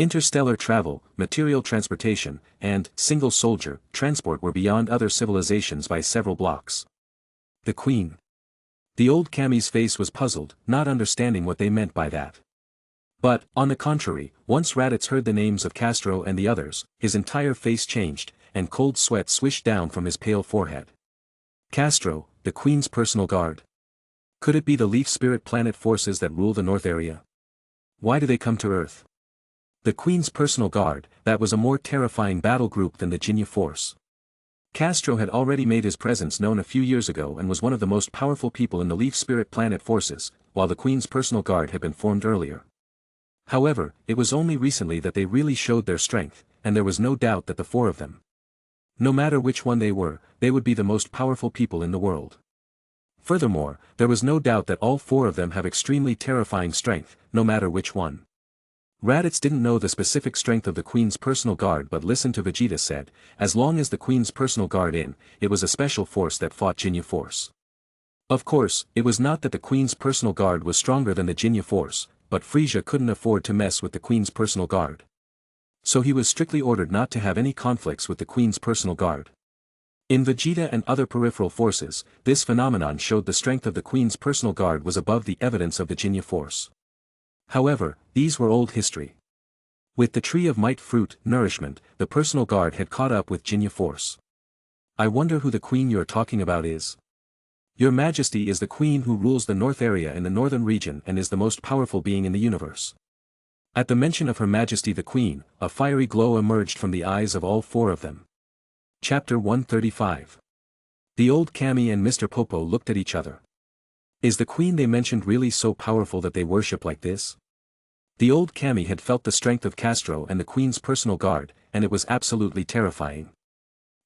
Interstellar travel, material transportation, and single soldier transport were beyond other civilizations by several blocks. The Queen. The old Kami's face was puzzled, not understanding what they meant by that. But, on the contrary, once Raditz heard the names of Castro and the others, his entire face changed, and cold sweat swished down from his pale forehead. Castro, the Queen's personal guard. Could it be the Leaf Spirit Planet forces that rule the North area? Why do they come to Earth? The Queen's personal guard, that was a more terrifying battle group than the Jinya force. Castro had already made his presence known a few years ago and was one of the most powerful people in the Leaf Spirit Planet forces, while the Queen's personal guard had been formed earlier. However, it was only recently that they really showed their strength, and there was no doubt that the four of them, no matter which one they would be the most powerful people in the world. Furthermore, there was no doubt that all four of them have extremely terrifying strength, no matter which one. Raditz didn't know the specific strength of the Queen's personal guard but listened to Vegeta said, as long as the Queen's personal guard it was a special force that fought Jinya force. Of course, it was not that the Queen's personal guard was stronger than the Jinya force, but Frieza couldn't afford to mess with the Queen's personal guard. So he was strictly ordered not to have any conflicts with the Queen's personal guard. In Vegeta and other peripheral forces, this phenomenon showed the strength of the Queen's personal guard was above the evidence of the Jinya force. However, these were old history. With the Tree of Might fruit, nourishment, the personal guard had caught up with Jinya force. I wonder who the Queen you're talking about is. Your Majesty is the Queen who rules the North area in the northern region and is the most powerful being in the universe. At the mention of Her Majesty the Queen, a fiery glow emerged from the eyes of all four of them. Chapter 135. The old Kami and Mr. Popo looked at each other. Is the Queen they mentioned really so powerful that they worship like this? The old Kami had felt the strength of Castro and the Queen's personal guard, and it was absolutely terrifying.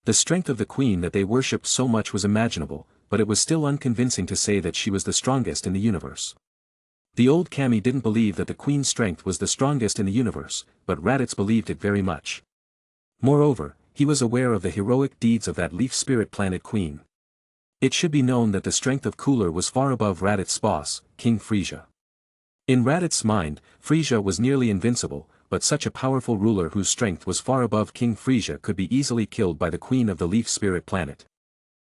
The strength of the Queen that they worshipped so much was imaginable, but it was still unconvincing to say that she was the strongest in the universe. The old Kami didn't believe that the Queen's strength was the strongest in the universe, but Raditz believed it very much. Moreover, he was aware of the heroic deeds of that Leaf Spirit Planet Queen. It should be known that the strength of Cooler was far above Raditz's boss, King Frieza. In Raditz's mind, Frieza was nearly invincible, but such a powerful ruler whose strength was far above King Frieza could be easily killed by the Queen of the Leaf Spirit Planet.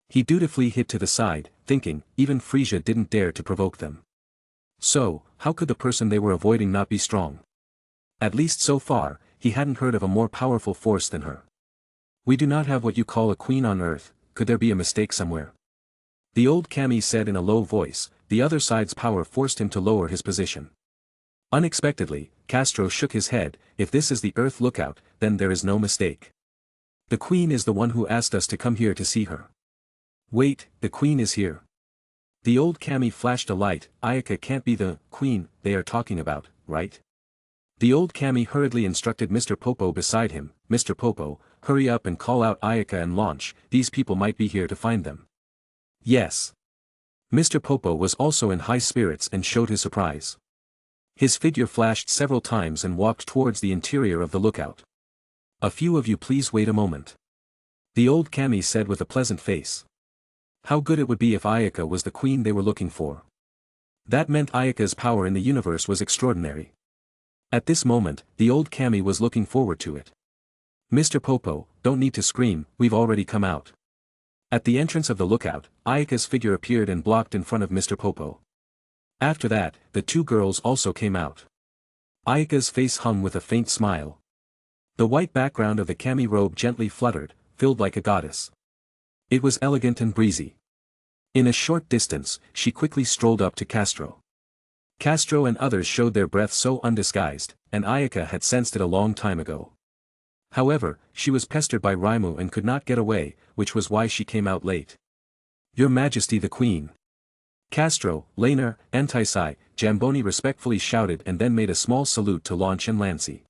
He dutifully hid to the side, thinking, even Frieza didn't dare to provoke them. So, how could the person they were avoiding not be strong? At least so far, he hadn't heard of a more powerful force than her. We do not have what you call a queen on Earth, could there be a mistake somewhere? The old Kami said in a low voice, the other side's power forced him to lower his position. Unexpectedly, Castro shook his head, if this is the Earth lookout, then there is no mistake. The Queen is the one who asked us to come here to see her. Wait, the Queen is here. The old Kami flashed a light, Ayaka can't be the Queen they are talking about, right? The old Kami hurriedly instructed Mr. Popo beside him, Mr. Popo, hurry up and call out Ayaka and launch, these people might be here to find them. Yes. Mr. Popo was also in high spirits and showed his surprise. His figure flashed several times and walked towards the interior of the lookout. A few of you please wait a moment. The old Kami said with a pleasant face. How good it would be if Ayaka was the Queen they were looking for. That meant Ayaka's power in the universe was extraordinary. At this moment, the old Kami was looking forward to it. Mr. Popo, don't need to scream, we've already come out. At the entrance of the lookout, Ayaka's figure appeared and blocked in front of Mr. Popo. After that, the two girls also came out. Ayaka's face hung with a faint smile. The white background of the Kami robe gently fluttered, filled like a goddess. It was elegant and breezy. In a short distance, she quickly strolled up to Castro. Castro and others showed their breath so undisguised, and Ayaka had sensed it a long time ago. However, she was pestered by Raimu and could not get away, which was why she came out late. Your Majesty the Queen. Castro, Laner, Antisai, Jamboni respectfully shouted and then made a small salute to Launch and Lancy.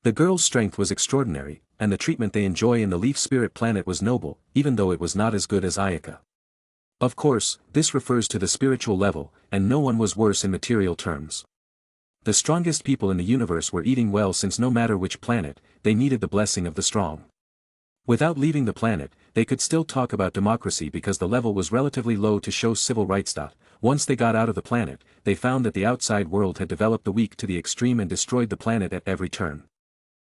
The girls' strength was extraordinary, and the treatment they enjoy in the Leaf Spirit Planet was noble, even though it was not as good as Ayaka. Of course, this refers to the spiritual level, and no one was worse in material terms. The strongest people in the universe were eating well since no matter which planet, they needed the blessing of the strong. Without leaving the planet, they could still talk about democracy because the level was relatively low to show civil rights. Once they got out of the planet, they found that the outside world had developed the weak to the extreme and destroyed the planet at every turn.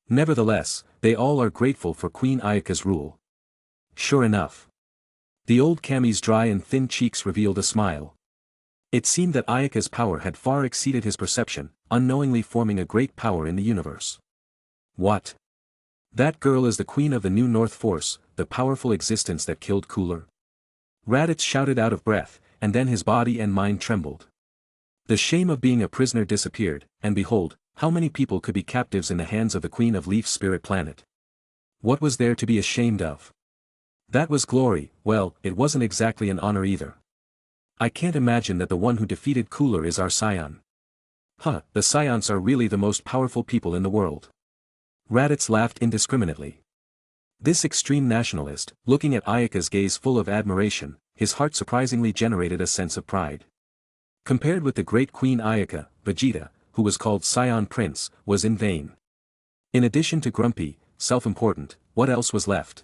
Nevertheless, they all are grateful for Queen Ayaka's rule. Sure enough. The old Kami's dry and thin cheeks revealed a smile. It seemed that Ayaka's power had far exceeded his perception, unknowingly forming a great power in the universe. What? That girl is the queen of the New North Force, the powerful existence that killed Cooler? Raditz shouted out of breath, and then his body and mind trembled. The shame of being a prisoner disappeared, and behold, how many people could be captives in the hands of the Queen of Leaf Spirit Planet? What was there to be ashamed of? That was glory. Well, it wasn't exactly an honor either. I can't imagine that the one who defeated Cooler is our scion. The scions are really the most powerful people in the world. Raditz laughed indiscriminately. This extreme nationalist, looking at Ayaka's gaze full of admiration, his heart surprisingly generated a sense of pride. Compared with the great Queen Ayaka, Vegeta, who was called Scion Prince, was in vain. In addition to grumpy, self-important, what else was left?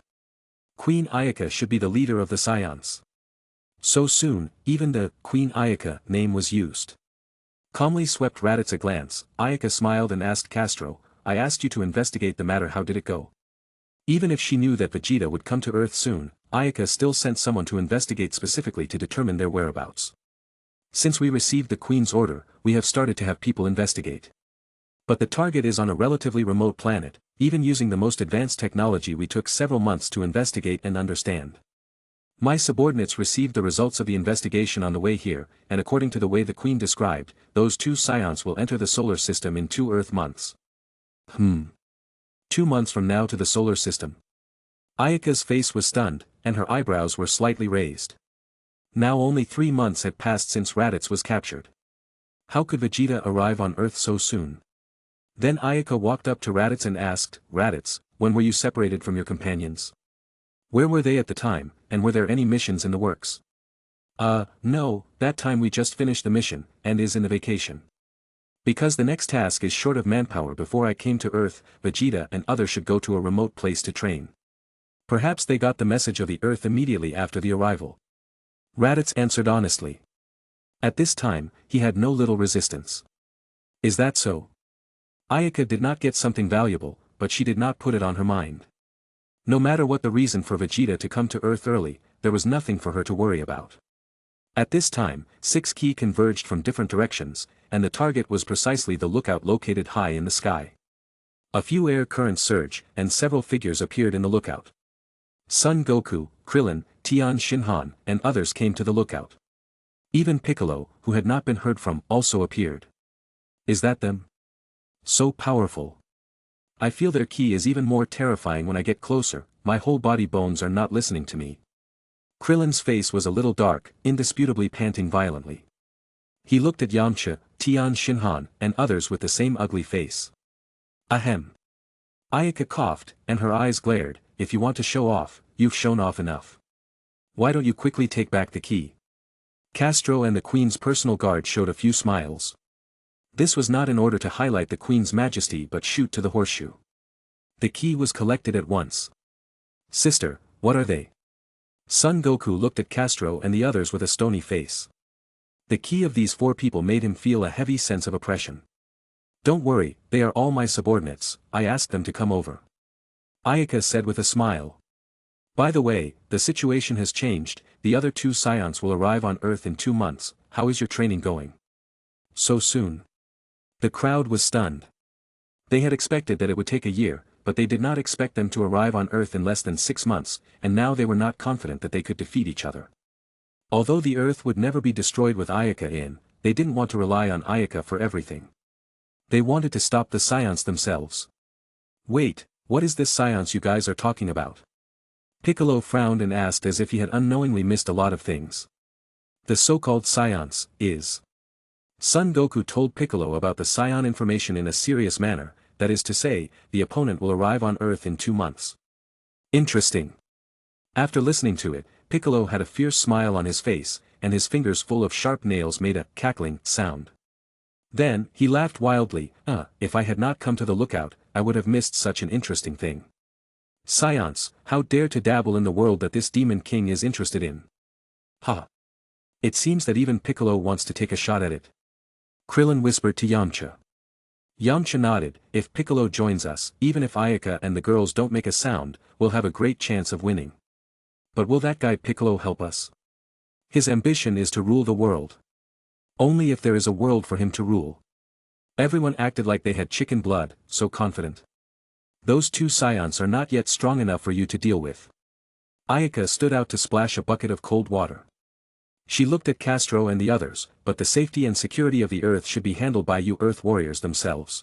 Queen Ayaka should be the leader of the scions. So soon, even the Queen Ayaka name was used. Calmly swept Raditz a glance, Ayaka smiled and asked Castro, I asked you to investigate the matter, how did it go? Even if she knew that Vegeta would come to Earth soon, Ayaka still sent someone to investigate specifically to determine their whereabouts. Since we received the Queen's order, we have started to have people investigate. But the target is on a relatively remote planet, even using the most advanced technology we took several months to investigate and understand. My subordinates received the results of the investigation on the way here, and according to the way the Queen described, those two scions will enter the solar system in 2 Earth months. 2 months from now to the solar system. Ayaka's face was stunned, and her eyebrows were slightly raised. Now only 3 months had passed since Raditz was captured. How could Vegeta arrive on Earth so soon? Then Ayaka walked up to Raditz and asked, Raditz, when were you separated from your companions? Where were they at the time, and were there any missions in the works? No, that time we just finished the mission, and is in the vacation. Because the next task is short of manpower before I came to Earth, Vegeta and others should go to a remote place to train. Perhaps they got the message of the Earth immediately after the arrival. Raditz answered honestly. At this time, he had no little resistance. Is that so? Ayaka did not get something valuable, but she did not put it on her mind. No matter what the reason for Vegeta to come to Earth early, there was nothing for her to worry about. At this time, 6 Ki converged from different directions, and the target was precisely the lookout located high in the sky. A few air currents surged, and several figures appeared in the lookout. Son Goku, Krillin, Tian Shinhan, and others came to the lookout. Even Piccolo, who had not been heard from, also appeared. Is that them? So powerful. I feel their ki is even more terrifying when I get closer, my whole body bones are not listening to me. Krillin's face was a little dark, indisputably panting violently. He looked at Yamcha, Tian Shinhan, and others with the same ugly face. Ahem. Ayaka coughed, and her eyes glared, if you want to show off, you've shown off enough. Why don't you quickly take back the key? Castro and the Queen's personal guard showed a few smiles. This was not in order to highlight the Queen's majesty but shoot to the horseshoe. The key was collected at once. Sister, what are they? Son Goku looked at Castro and the others with a stony face. The key of these 4 people made him feel a heavy sense of oppression. Don't worry, they are all my subordinates, I asked them to come over. Ayaka said with a smile. By the way, the situation has changed, the other 2 scions will arrive on Earth in 2 months, how is your training going? So soon? The crowd was stunned. They had expected that it would take a year, but they did not expect them to arrive on Earth in less than 6 months, and now they were not confident that they could defeat each other. Although the Earth would never be destroyed with Ayaka in, they didn't want to rely on Ayaka for everything. They wanted to stop the scions themselves. Wait, what is this scions you guys are talking about? Piccolo frowned and asked as if he had unknowingly missed a lot of things. The so-called scions, is. Son Goku told Piccolo about the scion information in a serious manner, that is to say, the opponent will arrive on Earth in 2 months. Interesting. After listening to it, Piccolo had a fierce smile on his face, and his fingers full of sharp nails made a cackling sound. Then, he laughed wildly, if I had not come to the lookout, I would have missed such an interesting thing. Scions, how dare to dabble in the world that this demon king is interested in? Ha! It seems that even Piccolo wants to take a shot at it. Krillin whispered to Yamcha. Yamcha nodded. If Piccolo joins us, even if Ayaka and the girls don't make a sound, we'll have a great chance of winning. But will that guy Piccolo help us? His ambition is to rule the world. Only if there is a world for him to rule. Everyone acted like they had chicken blood, so confident. Those two scions are not yet strong enough for you to deal with. Ayaka stood out to splash a bucket of cold water. She looked at Castro and the others, but the safety and security of the Earth should be handled by you Earth warriors themselves.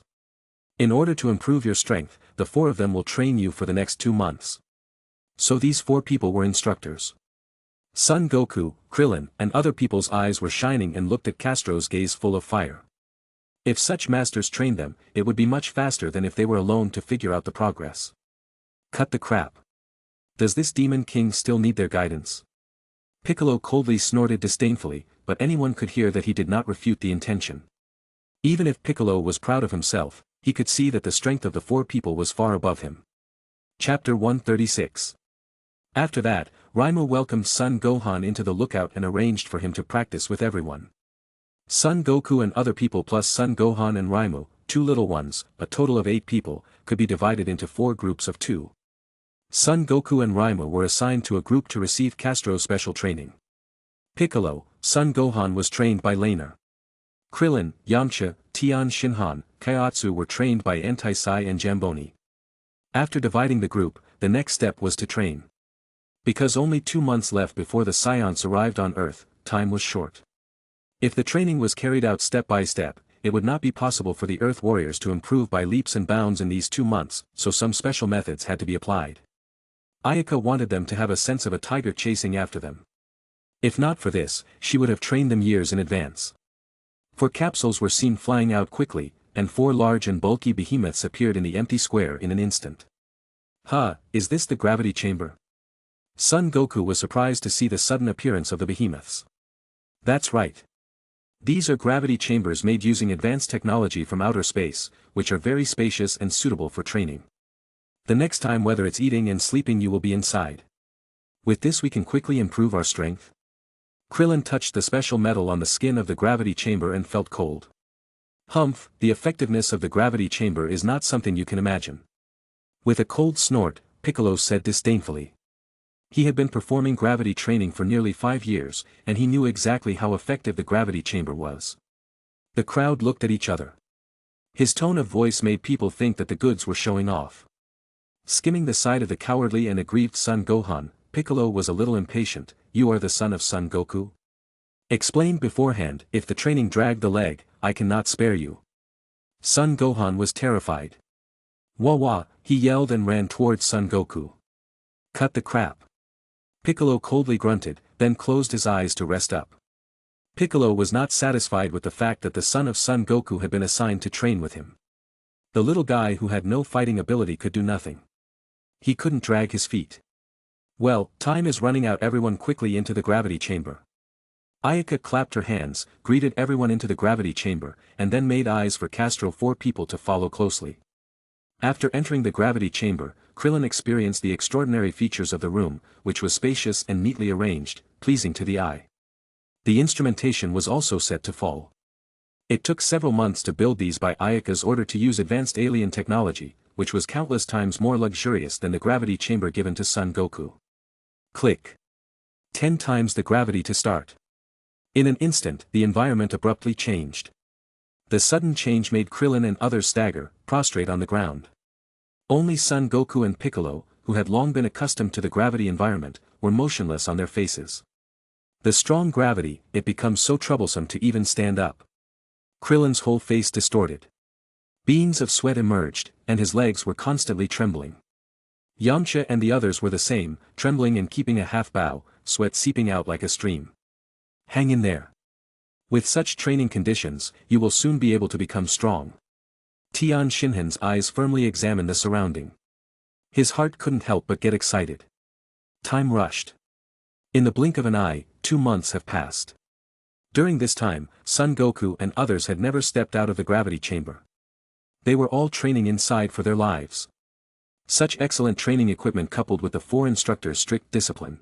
In order to improve your strength, the 4 of them will train you for the next 2 months. So these 4 people were instructors. Son Goku, Krillin, and other people's eyes were shining and looked at Castro's gaze full of fire. If such masters trained them, it would be much faster than if they were alone to figure out the progress. Cut the crap. Does this Demon King still need their guidance? Piccolo coldly snorted disdainfully, but anyone could hear that he did not refute the intention. Even if Piccolo was proud of himself, he could see that the strength of the 4 people was far above him. Chapter 136. After that, Reimu welcomed Son Gohan into the lookout and arranged for him to practice with everyone. Son Goku and other people plus Son Gohan and Reimu, 2 little ones, a total of 8 people, could be divided into 4 groups of 2. Son Goku and Reimu were assigned to a group to receive Castro's special training. Piccolo, Son Gohan was trained by Laner. Krillin, Yamcha, Tian Shinhan, Kaiotsu were trained by Entai-Sai and Jamboni. After dividing the group, the next step was to train. Because only 2 months left before the Scions arrived on Earth, time was short. If the training was carried out step by step, it would not be possible for the Earth warriors to improve by leaps and bounds in these 2 months, so some special methods had to be applied. Ayaka wanted them to have a sense of a tiger chasing after them. If not for this, she would have trained them years in advance. 4 capsules were seen flying out quickly, and 4 large and bulky behemoths appeared in the empty square in an instant. Is this the gravity chamber? Son Goku was surprised to see the sudden appearance of the behemoths. That's right. These are gravity chambers made using advanced technology from outer space, which are very spacious and suitable for training. The next time whether it's eating and sleeping you will be inside. With this we can quickly improve our strength. Krillin touched the special metal on the skin of the gravity chamber and felt cold. Humph, the effectiveness of the gravity chamber is not something you can imagine. With a cold snort, Piccolo said disdainfully. He had been performing gravity training for nearly 5 years, and he knew exactly how effective the gravity chamber was. The crowd looked at each other. His tone of voice made people think that the goods were showing off. Skimming the side of the cowardly and aggrieved Son Gohan, Piccolo was a little impatient. You are the son of Son Goku? Explained beforehand, if the training dragged the leg, I cannot spare you. Son Gohan was terrified. Wah, he yelled and ran towards Son Goku. Cut the crap. Piccolo coldly grunted, then closed his eyes to rest up. Piccolo was not satisfied with the fact that the son of Son Goku had been assigned to train with him. The little guy who had no fighting ability could do nothing. He couldn't drag his feet. Well, time is running out. Everyone quickly into the gravity chamber. Ayaka clapped her hands, greeted everyone into the gravity chamber, and then made eyes for Castro 4 people to follow closely. After entering the gravity chamber, Krillin experienced the extraordinary features of the room, which was spacious and neatly arranged, pleasing to the eye. The instrumentation was also set to fall. It took several months to build these by Ayaka's order to use advanced alien technology, which was countless times more luxurious than the gravity chamber given to Son Goku. Click. 10 times the gravity to start. In an instant, the environment abruptly changed. The sudden change made Krillin and others stagger, prostrate on the ground. Only Son Goku and Piccolo, who had long been accustomed to the gravity environment, were motionless on their faces. The strong gravity, it becomes so troublesome to even stand up. Krillin's whole face distorted. Beams of sweat emerged, and his legs were constantly trembling. Yamcha and the others were the same, trembling and keeping a half bow, sweat seeping out like a stream. Hang in there. With such training conditions, you will soon be able to become strong. Tian Shinhan's eyes firmly examined the surrounding. His heart couldn't help but get excited. Time rushed. In the blink of an eye, 2 months have passed. During this time, Son Goku and others had never stepped out of the gravity chamber. They were all training inside for their lives. Such excellent training equipment coupled with the 4 instructors' strict discipline.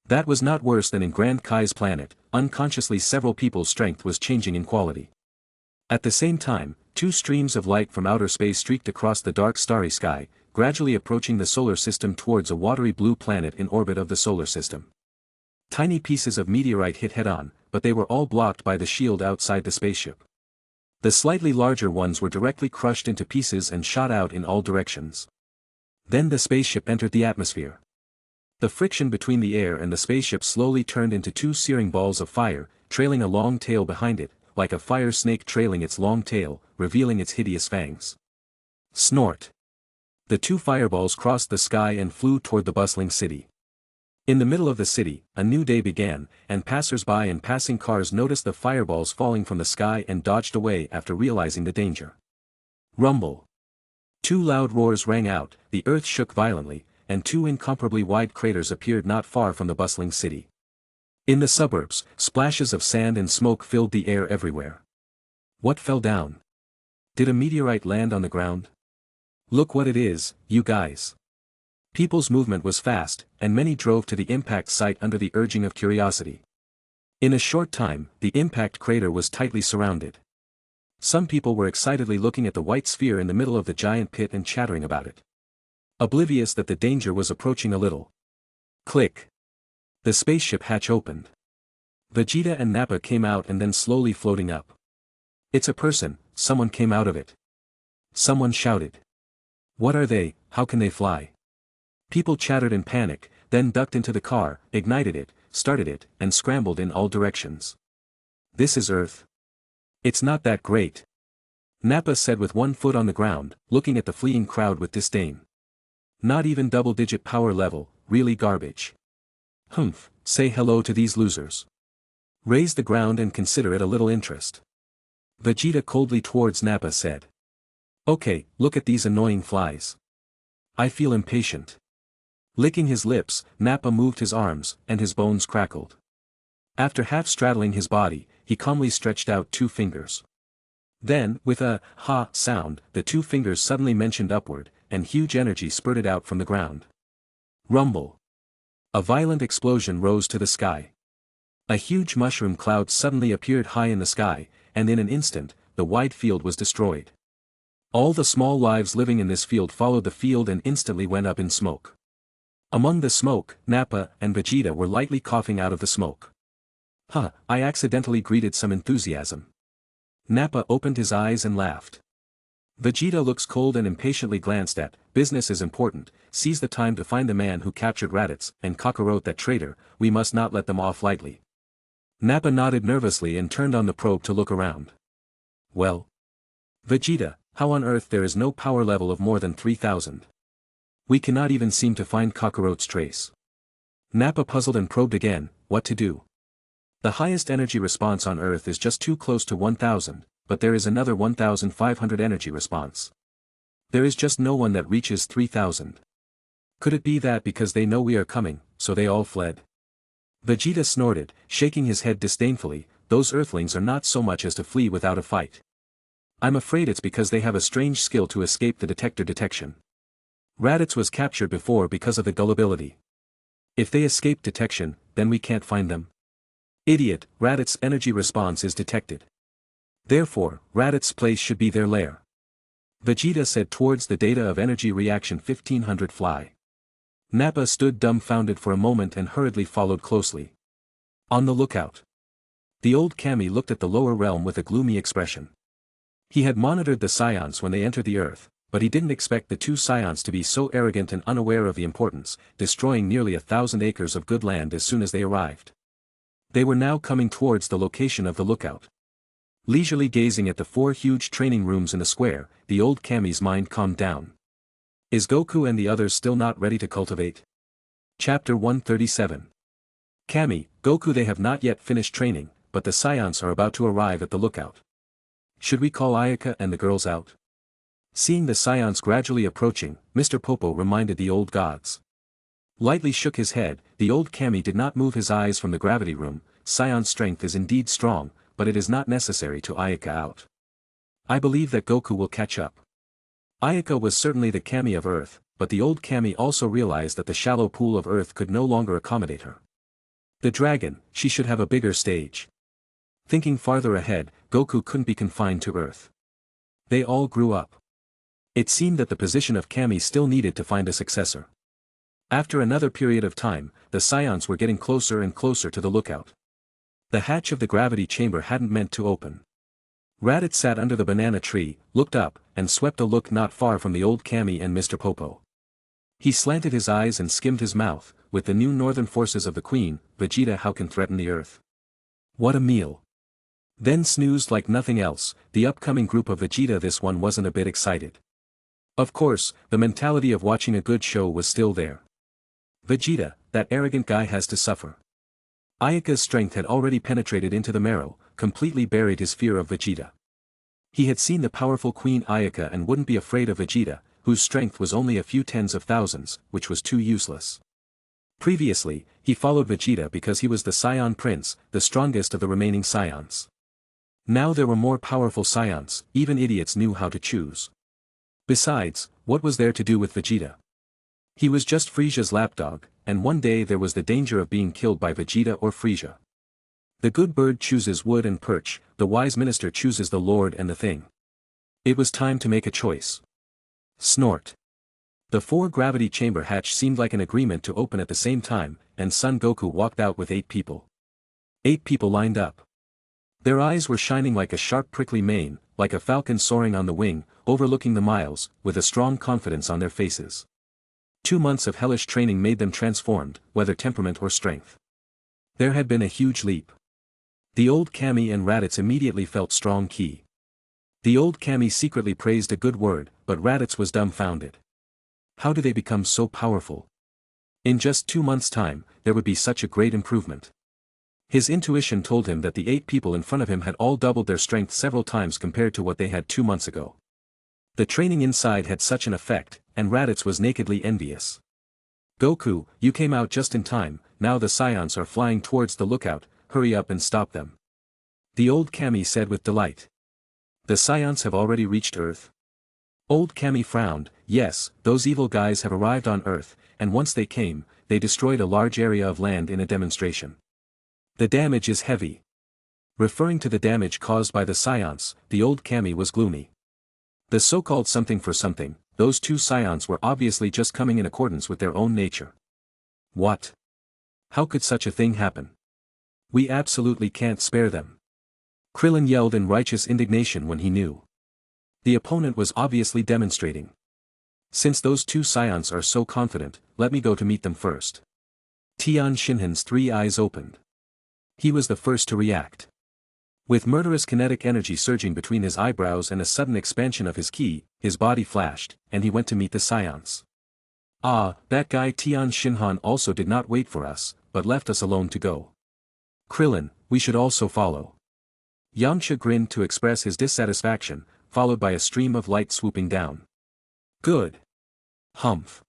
That was not worse than in Grand Kai's planet. Unconsciously several people's strength was changing in quality. At the same time, two streams of light from outer space streaked across the dark starry sky, gradually approaching the solar system towards a watery blue planet in orbit of the solar system. Tiny pieces of meteorite hit head-on, but they were all blocked by the shield outside the spaceship. The slightly larger ones were directly crushed into pieces and shot out in all directions. Then the spaceship entered the atmosphere. The friction between the air and the spaceship slowly turned into two searing balls of fire, trailing a long tail behind it, like a fire snake trailing its long tail, revealing its hideous fangs. Snort! The two fireballs crossed the sky and flew toward the bustling city. In the middle of the city, a new day began, and passers-by and passing cars noticed the fireballs falling from the sky and dodged away after realizing the danger. Rumble! Two loud roars rang out, the earth shook violently, and two incomparably wide craters appeared not far from the bustling city. In the suburbs, splashes of sand and smoke filled the air everywhere. What fell down? Did a meteorite land on the ground? Look what it is, you guys. People's movement was fast, and many drove to the impact site under the urging of curiosity. In a short time, the impact crater was tightly surrounded. Some people were excitedly looking at the white sphere in the middle of the giant pit and chattering about it, oblivious that the danger was approaching a little. Click! The spaceship hatch opened. Vegeta and Nappa came out and then slowly floating up. It's a person, someone came out of it. Someone shouted. What are they, how can they fly? People chattered in panic, then ducked into the car, ignited it, started it, and scrambled in all directions. This is Earth. It's not that great. Nappa said with one foot on the ground, looking at the fleeing crowd with disdain. Not even double-digit power level, really garbage. Humph, say hello to these losers. Raise the ground and consider it a little interest. Vegeta coldly towards Nappa said. Okay, look at these annoying flies. I feel impatient. Licking his lips, Nappa moved his arms, and his bones crackled. After half-straddling his body, he calmly stretched out two fingers. Then, with a ha sound, the two fingers suddenly motioned upward, and huge energy spurted out from the ground. Rumble! A violent explosion rose to the sky. A huge mushroom cloud suddenly appeared high in the sky, and in an instant, the wide field was destroyed. All the small lives living in this field followed the field and instantly went up in smoke. Among the smoke, Nappa and Vegeta were lightly coughing out of the smoke. Huh, I accidentally greeted some enthusiasm. Nappa opened his eyes and laughed. Vegeta looks cold and impatiently glanced at, business is important, seize the time to find the man who captured Raditz, and Kakarot that traitor, we must not let them off lightly. Nappa nodded nervously and turned on the probe to look around. Well? Vegeta, how on earth there is no power level of more than 3000? We cannot even seem to find Kakarot's trace. Nappa puzzled and probed again, what to do? The highest energy response on Earth is just too close to 1000, but there is another 1500 energy response. There is just no one that reaches 3000. Could it be that because they know we are coming, so they all fled? Vegeta snorted, shaking his head disdainfully, those Earthlings are not so much as to flee without a fight. I'm afraid it's because they have a strange skill to escape the detector detection. Raditz was captured before because of the gullibility. If they escape detection, then we can't find them. Idiot, Raditz's energy response is detected. Therefore, Raditz's place should be their lair. Vegeta said towards the data of energy reaction 1500 fly. Nappa stood dumbfounded for a moment and hurriedly followed closely. On the lookout. The old Kami looked at the lower realm with a gloomy expression. He had monitored the Scions when they entered the Earth, but he didn't expect the two Scions to be so arrogant and unaware of the importance, destroying nearly 1,000 acres of good land as soon as they arrived. They were now coming towards the location of the lookout. Leisurely gazing at the 4 huge training rooms in the square, the old Kami's mind calmed down. Is Goku and the others still not ready to cultivate? Chapter 137. Kami, Goku, they have not yet finished training, but the Scions are about to arrive at the lookout. Should we call Ayaka and the girls out? Seeing the Scions gradually approaching, Mr. Popo reminded the old gods. Lightly shook his head, the old Kami did not move his eyes from the gravity room. Scion's strength is indeed strong, but it is not necessary to Ayaka out. I believe that Goku will catch up. Ayaka was certainly the Kami of Earth, but the old Kami also realized that the shallow pool of Earth could no longer accommodate her. The dragon, she should have a bigger stage. Thinking farther ahead, Goku couldn't be confined to Earth. They all grew up. It seemed that the position of Kami still needed to find a successor. After another period of time, the Scions were getting closer and closer to the lookout. The hatch of the gravity chamber hadn't meant to open. Raditz sat under the banana tree, looked up, and swept a look not far from the old Kami and Mr. Popo. He slanted his eyes and skimmed his mouth. With the new northern forces of the Queen, Vegeta, how can threaten the Earth? What a meal. Then snoozed like nothing else. The upcoming group of Vegeta, this one wasn't a bit excited. Of course, the mentality of watching a good show was still there. Vegeta, that arrogant guy has to suffer. Ayaka's strength had already penetrated into the marrow, completely buried his fear of Vegeta. He had seen the powerful Queen Ayaka and wouldn't be afraid of Vegeta, whose strength was only a few tens of thousands, which was too useless. Previously, he followed Vegeta because he was the Scion Prince, the strongest of the remaining Scions. Now there were more powerful Scions, even idiots knew how to choose. Besides, what was there to do with Vegeta? He was just Frieza's lapdog, and one day there was the danger of being killed by Vegeta or Frieza. The good bird chooses wood and perch, the wise minister chooses the Lord and the thing. It was time to make a choice. Snort. The 4-gravity chamber hatch seemed like an agreement to open at the same time, and Son Goku walked out with 8 people. 8 people lined up. Their eyes were shining like a sharp prickly mane, like a falcon soaring on the wing, overlooking the miles, with a strong confidence on their faces. 2 months of hellish training made them transformed, whether temperament or strength. There had been a huge leap. The old Kami and Raditz immediately felt strong ki. The old Kami secretly praised a good word, but Raditz was dumbfounded. How did they become so powerful? In just 2 months' time, there would be such a great improvement. His intuition told him that the 8 people in front of him had all doubled their strength several times compared to what they had 2 months ago. The training inside had such an effect, and Raditz was nakedly envious. Goku, you came out just in time, now the Scions are flying towards the lookout, hurry up and stop them. The old Kami said with delight. The Scions have already reached Earth? Old Kami frowned. Yes, those evil guys have arrived on Earth, and once they came, they destroyed a large area of land in a demonstration. The damage is heavy. Referring to the damage caused by the Scions, the old Kami was gloomy. The so-called something for something, those 2 Scions were obviously just coming in accordance with their own nature. What? How could such a thing happen? We absolutely can't spare them. Krillin yelled in righteous indignation when he knew. The opponent was obviously demonstrating. Since those 2 Scions are so confident, let me go to meet them first. Tian Shinhan's 3 eyes opened. He was the first to react. With murderous kinetic energy surging between his eyebrows and a sudden expansion of his ki, his body flashed, and he went to meet the Scions. Ah, that guy Tian Shinhan also did not wait for us, but left us alone to go. Krillin, we should also follow. Yamcha grinned to express his dissatisfaction, followed by a stream of light swooping down. Good. Humph.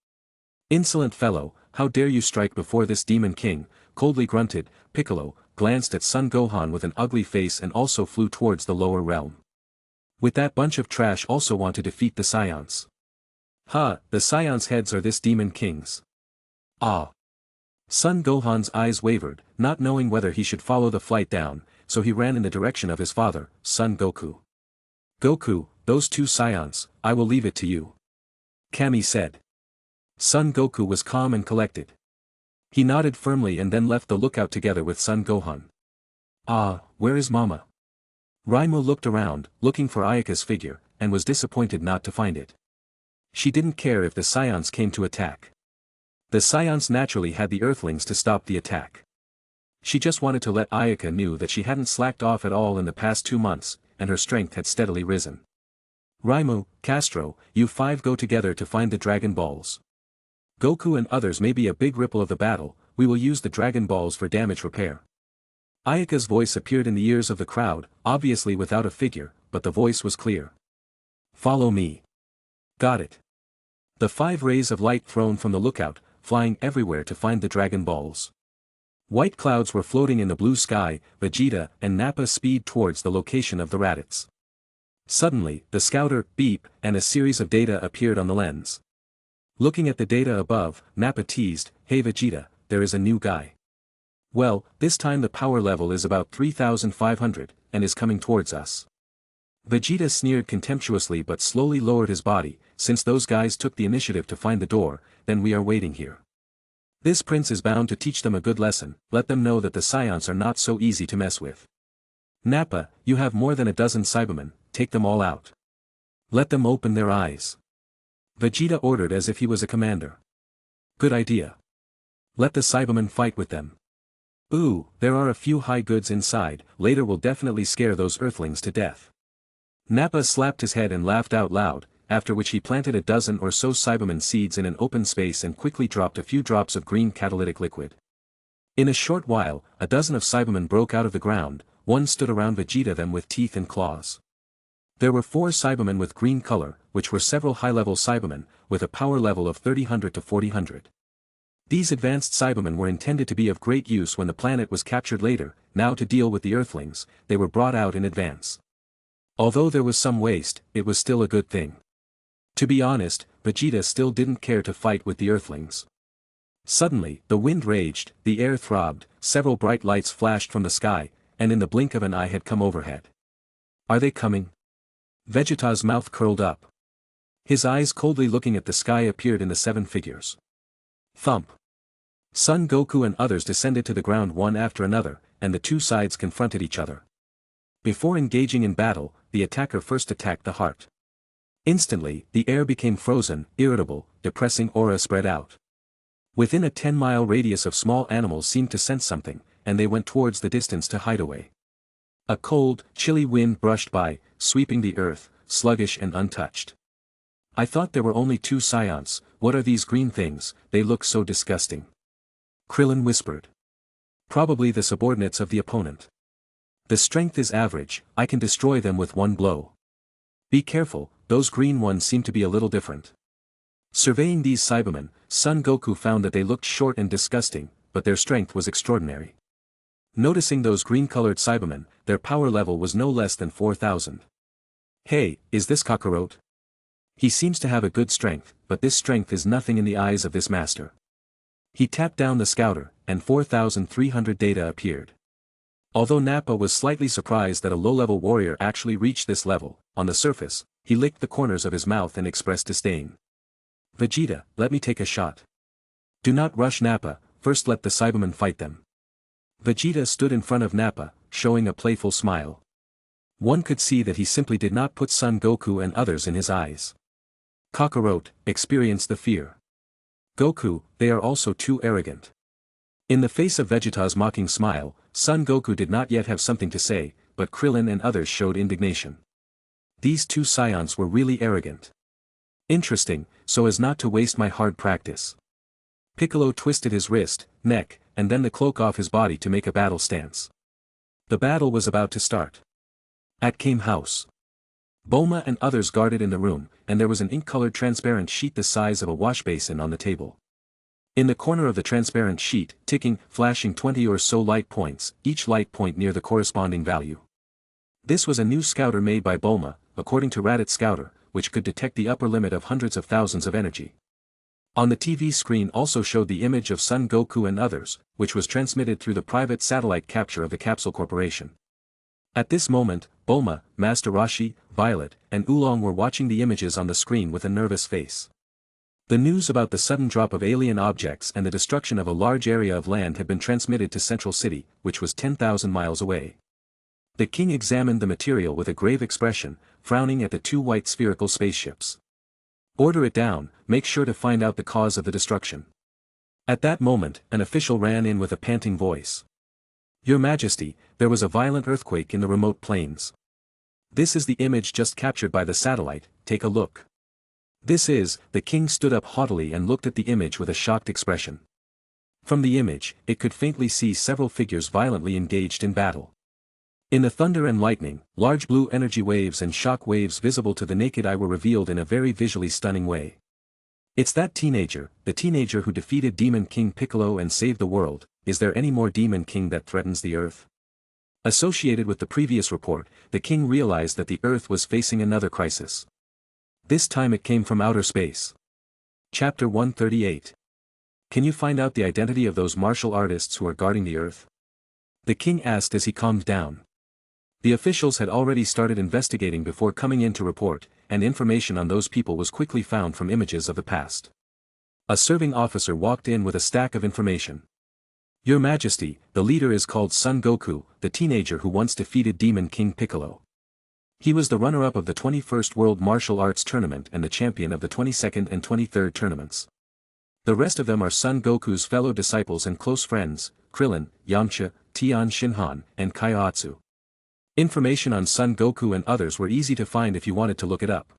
Insolent fellow, how dare you strike before this demon king, coldly grunted. Piccolo glanced at Son Gohan with an ugly face and also flew towards the lower realm. With that bunch of trash also want to defeat the Scions. Ha, the Scions' heads are this demon king's. Ah. Son Gohan's eyes wavered, not knowing whether he should follow the flight down, so he ran in the direction of his father, Son Goku. Goku, those 2 Scions, I will leave it to you. Kami said. Son Goku was calm and collected. He nodded firmly and then left the lookout together with Son Gohan. Ah, where is Mama? Raimu looked around, looking for Ayaka's figure, and was disappointed not to find it. She didn't care if the Scions came to attack. The Scions naturally had the Earthlings to stop the attack. She just wanted to let Ayaka know that she hadn't slacked off at all in the past 2 months, and her strength had steadily risen. Raimu, Castro, you 5 go together to find the Dragon Balls. Goku and others may be a big ripple of the battle, we will use the Dragon Balls for damage repair. Ayaka's voice appeared in the ears of the crowd, obviously without a figure, but the voice was clear. Follow me. Got it. The 5 rays of light thrown from the lookout, flying everywhere to find the Dragon Balls. White clouds were floating in the blue sky, Vegeta and Nappa speed towards the location of the Raditz. Suddenly, the scouter, beep, and a series of data appeared on the lens. Looking at the data above, Nappa teased, hey Vegeta, there is a new guy. Well, this time the power level is about 3,500, and is coming towards us. Vegeta sneered contemptuously but slowly lowered his body. Since those guys took the initiative to find the door, then we are waiting here. This prince is bound to teach them a good lesson, let them know that the Scions are not so easy to mess with. Nappa, you have more than a dozen Cybermen, take them all out. Let them open their eyes. Vegeta ordered as if he was a commander. Good idea. Let the Cybermen fight with them. Ooh, there are a few high goods inside, later we'll definitely scare those Earthlings to death. Nappa slapped his head and laughed out loud, after which he planted a dozen or so Cybermen seeds in an open space and quickly dropped a few drops of green catalytic liquid. In a short while, a dozen of Cybermen broke out of the ground, one stood around Vegeta them with teeth and claws. There were 4 Cybermen with green color, which were several high-level Cybermen, with a power level of 3000 to 4000. These advanced Cybermen were intended to be of great use when the planet was captured later, now to deal with the Earthlings, they were brought out in advance. Although there was some waste, it was still a good thing. To be honest, Vegeta still didn't care to fight with the Earthlings. Suddenly, the wind raged, the air throbbed, several bright lights flashed from the sky, and in the blink of an eye had come overhead. Are they coming? Vegeta's mouth curled up. His eyes coldly looking at the sky appeared in the 7 figures. Thump. Son Goku and others descended to the ground one after another, and the two sides confronted each other. Before engaging in battle, the attacker first attacked the heart. Instantly, the air became frozen, irritable, depressing aura spread out. Within a 10-mile radius of small animals seemed to sense something, and they went towards the distance to hide away. A cold, chilly wind brushed by, sweeping the earth, sluggish and untouched. I thought there were only 2 Scions, what are these green things, they look so disgusting. Krillin whispered. Probably the subordinates of the opponent. The strength is average, I can destroy them with one blow. Be careful, those green ones seem to be a little different. Surveying these Cybermen, Son Goku found that they looked short and disgusting, but their strength was extraordinary. Noticing those green-colored Cybermen, their power level was no less than 4000. Hey, is this Kakarot? He seems to have a good strength, but this strength is nothing in the eyes of this master. He tapped down the scouter, and 4300 data appeared. Although Nappa was slightly surprised that a low-level warrior actually reached this level, on the surface, he licked the corners of his mouth and expressed disdain. Vegeta, let me take a shot. Do not rush Nappa, first let the Cybermen fight them. Vegeta stood in front of Nappa, showing a playful smile. One could see that he simply did not put Son Goku and others in his eyes. Kakarot, experienced the fear. Goku, they are also too arrogant. In the face of Vegeta's mocking smile, Son Goku did not yet have something to say, but Krillin and others showed indignation. These 2 Scions were really arrogant. Interesting, so as not to waste my hard practice. Piccolo twisted his wrist, neck, and then the cloak off his body to make a battle stance. The battle was about to start. At came House. Bulma and others guarded in the room, and there was an ink-colored transparent sheet the size of a wash basin on the table. In the corner of the transparent sheet, ticking, flashing 20 or so light points, each light point near the corresponding value. This was a new scouter made by Bulma, according to Raditz Scouter, which could detect the upper limit of hundreds of thousands of energy. On the TV screen also showed the image of Son Goku and others, which was transmitted through the private satellite capture of the Capsule Corporation. At this moment, Bulma, Master Roshi, Violet, and Oolong were watching the images on the screen with a nervous face. The news about the sudden drop of alien objects and the destruction of a large area of land had been transmitted to Central City, which was 10,000 miles away. The king examined the material with a grave expression, frowning at the 2 white spherical spaceships. Order it down, make sure to find out the cause of the destruction. At that moment, an official ran in with a panting voice. Your Majesty, there was a violent earthquake in the remote plains. This is the image just captured by the satellite, take a look. The king stood up haughtily and looked at the image with a shocked expression. From the image, it could faintly see several figures violently engaged in battle. In the thunder and lightning, large blue energy waves and shock waves visible to the naked eye were revealed in a very visually stunning way. It's that teenager, the teenager who defeated Demon King Piccolo and saved the world. Is there any more Demon King that threatens the Earth? Associated with the previous report, the king realized that the Earth was facing another crisis. This time it came from outer space. Chapter 138. Can you find out the identity of those martial artists who are guarding the earth? The king asked as he calmed down. The officials had already started investigating before coming in to report, and information on those people was quickly found from images of the past. A serving officer walked in with a stack of information. Your Majesty, the leader is called Son Goku, the teenager who once defeated Demon King Piccolo. He was the runner-up of the 21st World Martial Arts Tournament and the champion of the 22nd and 23rd tournaments. The rest of them are Son Goku's fellow disciples and close friends, Krillin, Yamcha, Tian Shinhan, and Kaiotsu. Information on Son Goku and others were easy to find if you wanted to look it up.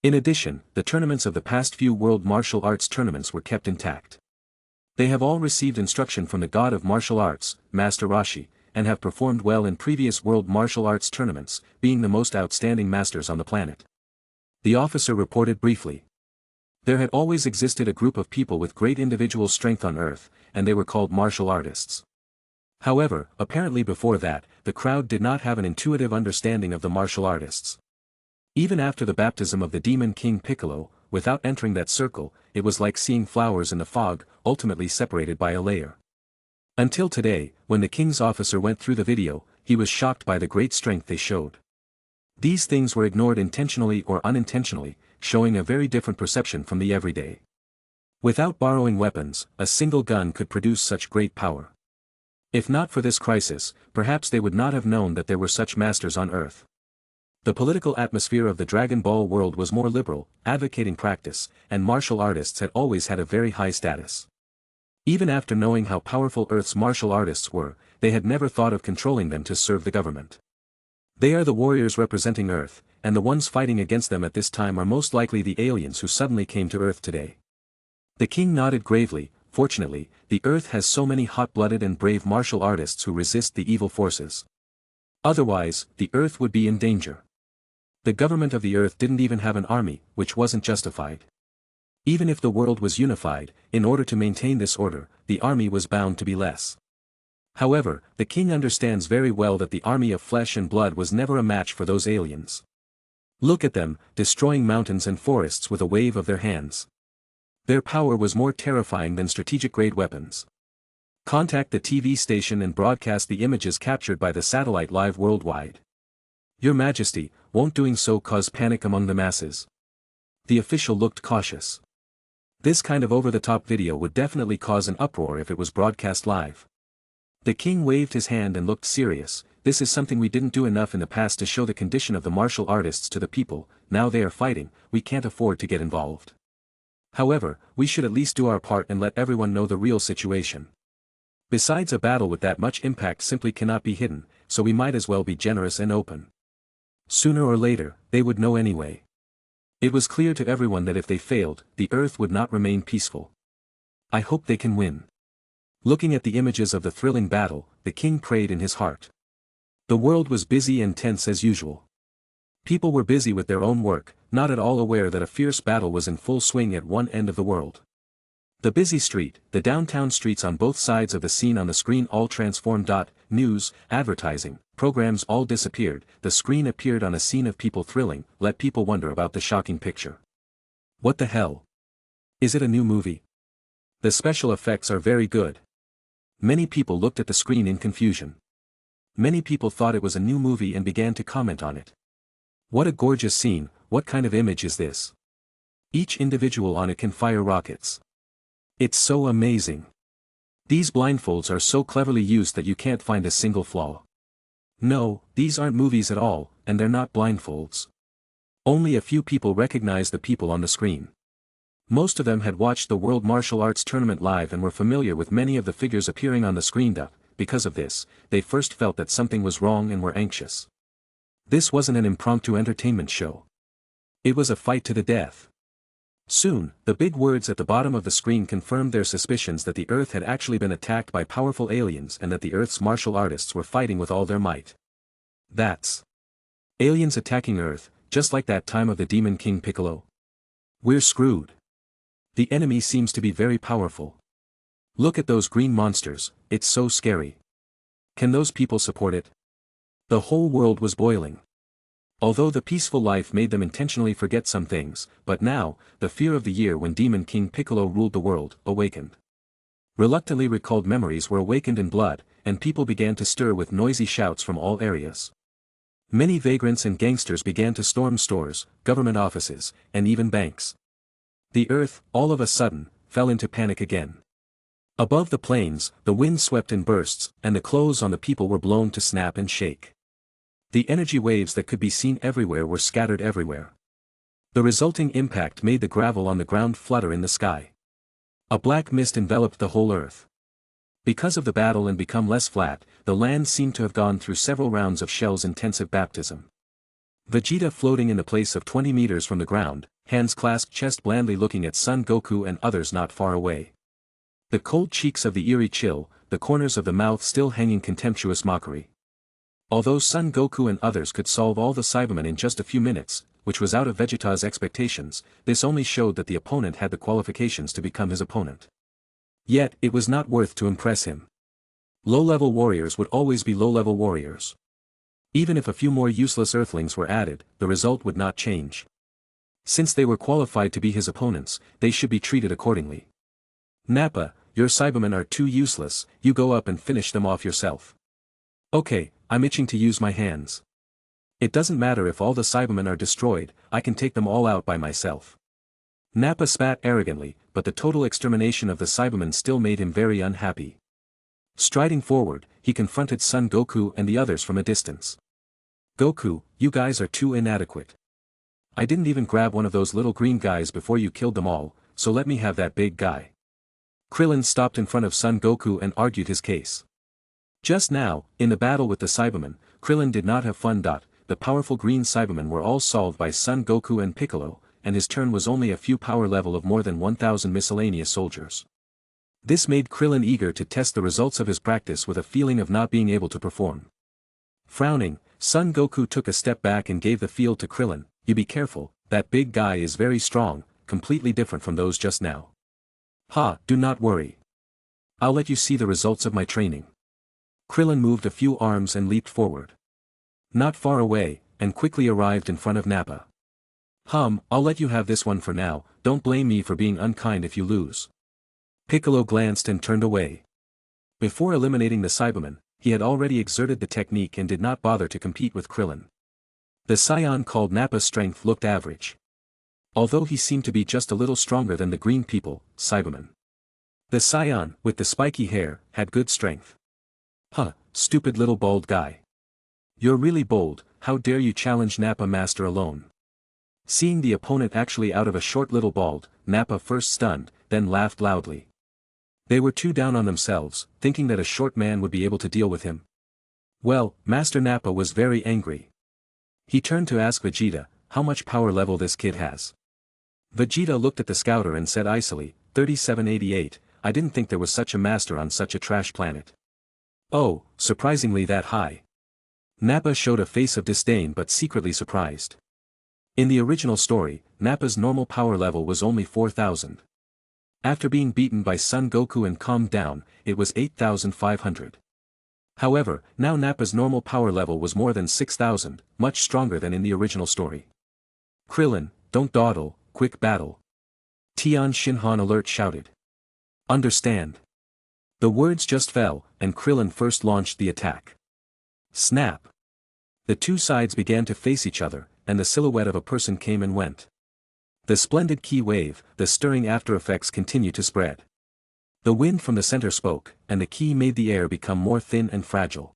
In addition, the tournaments of the past few World Martial Arts tournaments were kept intact. They have all received instruction from the god of martial arts, Master Roshi, and have performed well in previous World Martial Arts tournaments, being the most outstanding masters on the planet. The officer reported briefly. There had always existed a group of people with great individual strength on Earth, and they were called martial artists. However, apparently before that, the crowd did not have an intuitive understanding of the martial artists. Even after the baptism of the Demon King Piccolo, without entering that circle, it was like seeing flowers in the fog, ultimately separated by a layer. Until today, when the king's officer went through the video, he was shocked by the great strength they showed. These things were ignored intentionally or unintentionally, showing a very different perception from the everyday. Without borrowing weapons, a single gun could produce such great power. If not for this crisis, perhaps they would not have known that there were such masters on Earth. The political atmosphere of the Dragon Ball world was more liberal, advocating practice, and martial artists had always had a very high status. Even after knowing how powerful Earth's martial artists were, they had never thought of controlling them to serve the government. They are the warriors representing Earth, and the ones fighting against them at this time are most likely the aliens who suddenly came to Earth today. The king nodded gravely. Fortunately, the Earth has so many hot-blooded and brave martial artists who resist the evil forces. Otherwise, the Earth would be in danger. The government of the Earth didn't even have an army, which wasn't justified. Even if the world was unified, in order to maintain this order, the army was bound to be less. However, the king understands very well that the army of flesh and blood was never a match for those aliens. Look at them, destroying mountains and forests with a wave of their hands. Their power was more terrifying than strategic-grade weapons. Contact the TV station and broadcast the images captured by the satellite live worldwide. Your Majesty, won't doing so cause panic among the masses? The official looked cautious. This kind of over-the-top video would definitely cause an uproar if it was broadcast live. The king waved his hand and looked serious. This is something we didn't do enough in the past to show the condition of the martial artists to the people. Now they are fighting, we can't afford to get involved. However, we should at least do our part and let everyone know the real situation. Besides, a battle with that much impact simply cannot be hidden, so we might as well be generous and open. Sooner or later, they would know anyway. It was clear to everyone that if they failed, the Earth would not remain peaceful. I hope they can win. Looking at the images of the thrilling battle, the king prayed in his heart. The world was busy and tense as usual. People were busy with their own work, not at all aware that a fierce battle was in full swing at one end of the world. The busy street, the downtown streets on both sides of the scene on the screen all transformed. News, advertising, programs all disappeared. The screen appeared on a scene of people thrilling, let people wonder about the shocking picture. What the hell? Is it a new movie? The special effects are very good. Many people looked at the screen in confusion. Many people thought it was a new movie and began to comment on it. What a gorgeous scene, what kind of image is this? Each individual on it can fire rockets. It's so amazing. These blindfolds are so cleverly used that you can't find a single flaw. No, these aren't movies at all, and they're not blindfolds. Only a few people recognize the people on the screen. Most of them had watched the World Martial Arts Tournament live and were familiar with many of the figures appearing on the screen. Because of this, they first felt that something was wrong and were anxious. This wasn't an impromptu entertainment show. It was a fight to the death. Soon, the big words at the bottom of the screen confirmed their suspicions that the Earth had actually been attacked by powerful aliens and that the Earth's martial artists were fighting with all their might. That's aliens attacking Earth, just like that time of the Demon King Piccolo. We're screwed. The enemy seems to be very powerful. Look at those green monsters, it's so scary. Can those people support it? The whole world was boiling. Although the peaceful life made them intentionally forget some things, but now, the fear of the year when Demon King Piccolo ruled the world, awakened. Reluctantly recalled memories were awakened in blood, and people began to stir with noisy shouts from all areas. Many vagrants and gangsters began to storm stores, government offices, and even banks. The earth, all of a sudden, fell into panic again. Above the plains, the wind swept in bursts, and the clothes on the people were blown to snap and shake. The energy waves that could be seen everywhere were scattered everywhere. The resulting impact made the gravel on the ground flutter in the sky. A black mist enveloped the whole earth. Because of the battle and become less flat, the land seemed to have gone through several rounds of Shell's intensive baptism. Vegeta floating in the place of 20 meters from the ground, hands clasped chest blandly looking at Son Goku and others not far away. The cold cheeks of the eerie chill, the corners of the mouth still hanging contemptuous mockery. Although Son Goku and others could solve all the Cybermen in just a few minutes, which was out of Vegeta's expectations, this only showed that the opponent had the qualifications to become his opponent. Yet, it was not worth to impress him. Low-level warriors would always be low-level warriors. Even if a few more useless Earthlings were added, the result would not change. Since they were qualified to be his opponents, they should be treated accordingly. Nappa, your Cybermen are too useless, you go up and finish them off yourself. Okay, I'm itching to use my hands. It doesn't matter if all the Cybermen are destroyed, I can take them all out by myself. Nappa spat arrogantly, but the total extermination of the Cybermen still made him very unhappy. Striding forward, he confronted Son Goku and the others from a distance. Goku, you guys are too inadequate. I didn't even grab one of those little green guys before you killed them all, so let me have that big guy. Krillin stopped in front of Son Goku and argued his case. Just now, in the battle with the Cybermen, Krillin did not have fun. The powerful green Cybermen were all solved by Son Goku and Piccolo, and his turn was only a few power level of more than 1,000 miscellaneous soldiers. This made Krillin eager to test the results of his practice with a feeling of not being able to perform. Frowning, Son Goku took a step back and gave the field to Krillin. You be careful, that big guy is very strong, completely different from those just now. Ha, do not worry. I'll let you see the results of my training. Krillin moved a few arms and leaped forward. Not far away, and quickly arrived in front of Nappa. I'll let you have this one for now, don't blame me for being unkind if you lose. Piccolo glanced and turned away. Before eliminating the Cyberman, he had already exerted the technique and did not bother to compete with Krillin. The scion called Nappa's strength looked average. Although he seemed to be just a little stronger than the green people, Cyberman. The scion, with the spiky hair, had good strength. Stupid little bald guy. You're really bold, how dare you challenge Nappa Master alone. Seeing the opponent actually out of a short little bald, Nappa first stunned, then laughed loudly. They were too down on themselves, thinking that a short man would be able to deal with him. Well, Master Nappa was very angry. He turned to ask Vegeta, how much power level this kid has. Vegeta looked at the scouter and said icily, 3788, I didn't think there was such a master on such a trash planet. Oh, surprisingly that high. Nappa showed a face of disdain but secretly surprised. In the original story, Nappa's normal power level was only 4,000. After being beaten by Son Goku and calmed down, it was 8,500. However, now Nappa's normal power level was more than 6,000, much stronger than in the original story. Krillin, don't dawdle, quick battle. Tian Shinhan alert shouted. Understand. The words just fell, and Krillin first launched the attack. Snap. The two sides began to face each other, and the silhouette of a person came and went. The splendid ki wave, the stirring after effects continued to spread. The wind from the center spoke, and the ki made the air become more thin and fragile.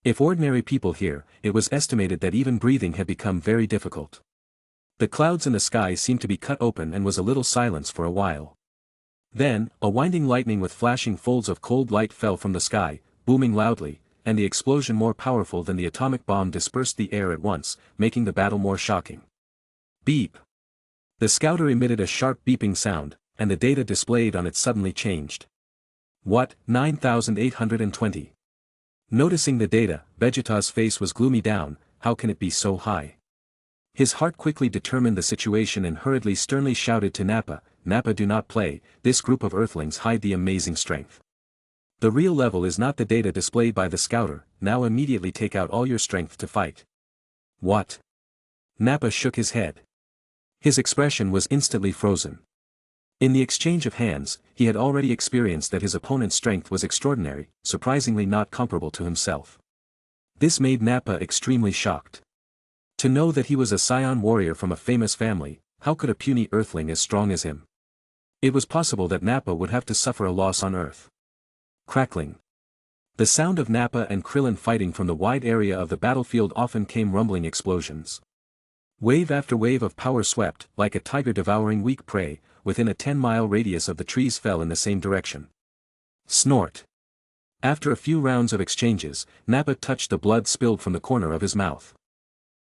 If ordinary people here, it was estimated that even breathing had become very difficult. The clouds in the sky seemed to be cut open and was a little silence for a while. Then, a winding lightning with flashing folds of cold light fell from the sky, booming loudly, and the explosion more powerful than the atomic bomb dispersed the air at once, making the battle more shocking. Beep. The scouter emitted a sharp beeping sound, and the data displayed on it suddenly changed. What, 9,820? Noticing the data, Vegeta's face was gloomy down, how can it be so high? His heart quickly determined the situation and hurriedly sternly shouted to Nappa, Nappa do not play, this group of Earthlings hide the amazing strength. The real level is not the data displayed by the scouter, now immediately take out all your strength to fight. What? Nappa shook his head. His expression was instantly frozen. In the exchange of hands, he had already experienced that his opponent's strength was extraordinary, surprisingly not comparable to himself. This made Nappa extremely shocked. To know that he was a scion warrior from a famous family, how could a puny earthling as strong as him? It was possible that Nappa would have to suffer a loss on Earth. Crackling. The sound of Nappa and Krillin fighting from the wide area of the battlefield often came rumbling explosions. Wave after wave of power swept, like a tiger devouring weak prey, within a 10-mile radius of the trees fell in the same direction. Snort. After a few rounds of exchanges, Nappa touched the blood spilled from the corner of his mouth.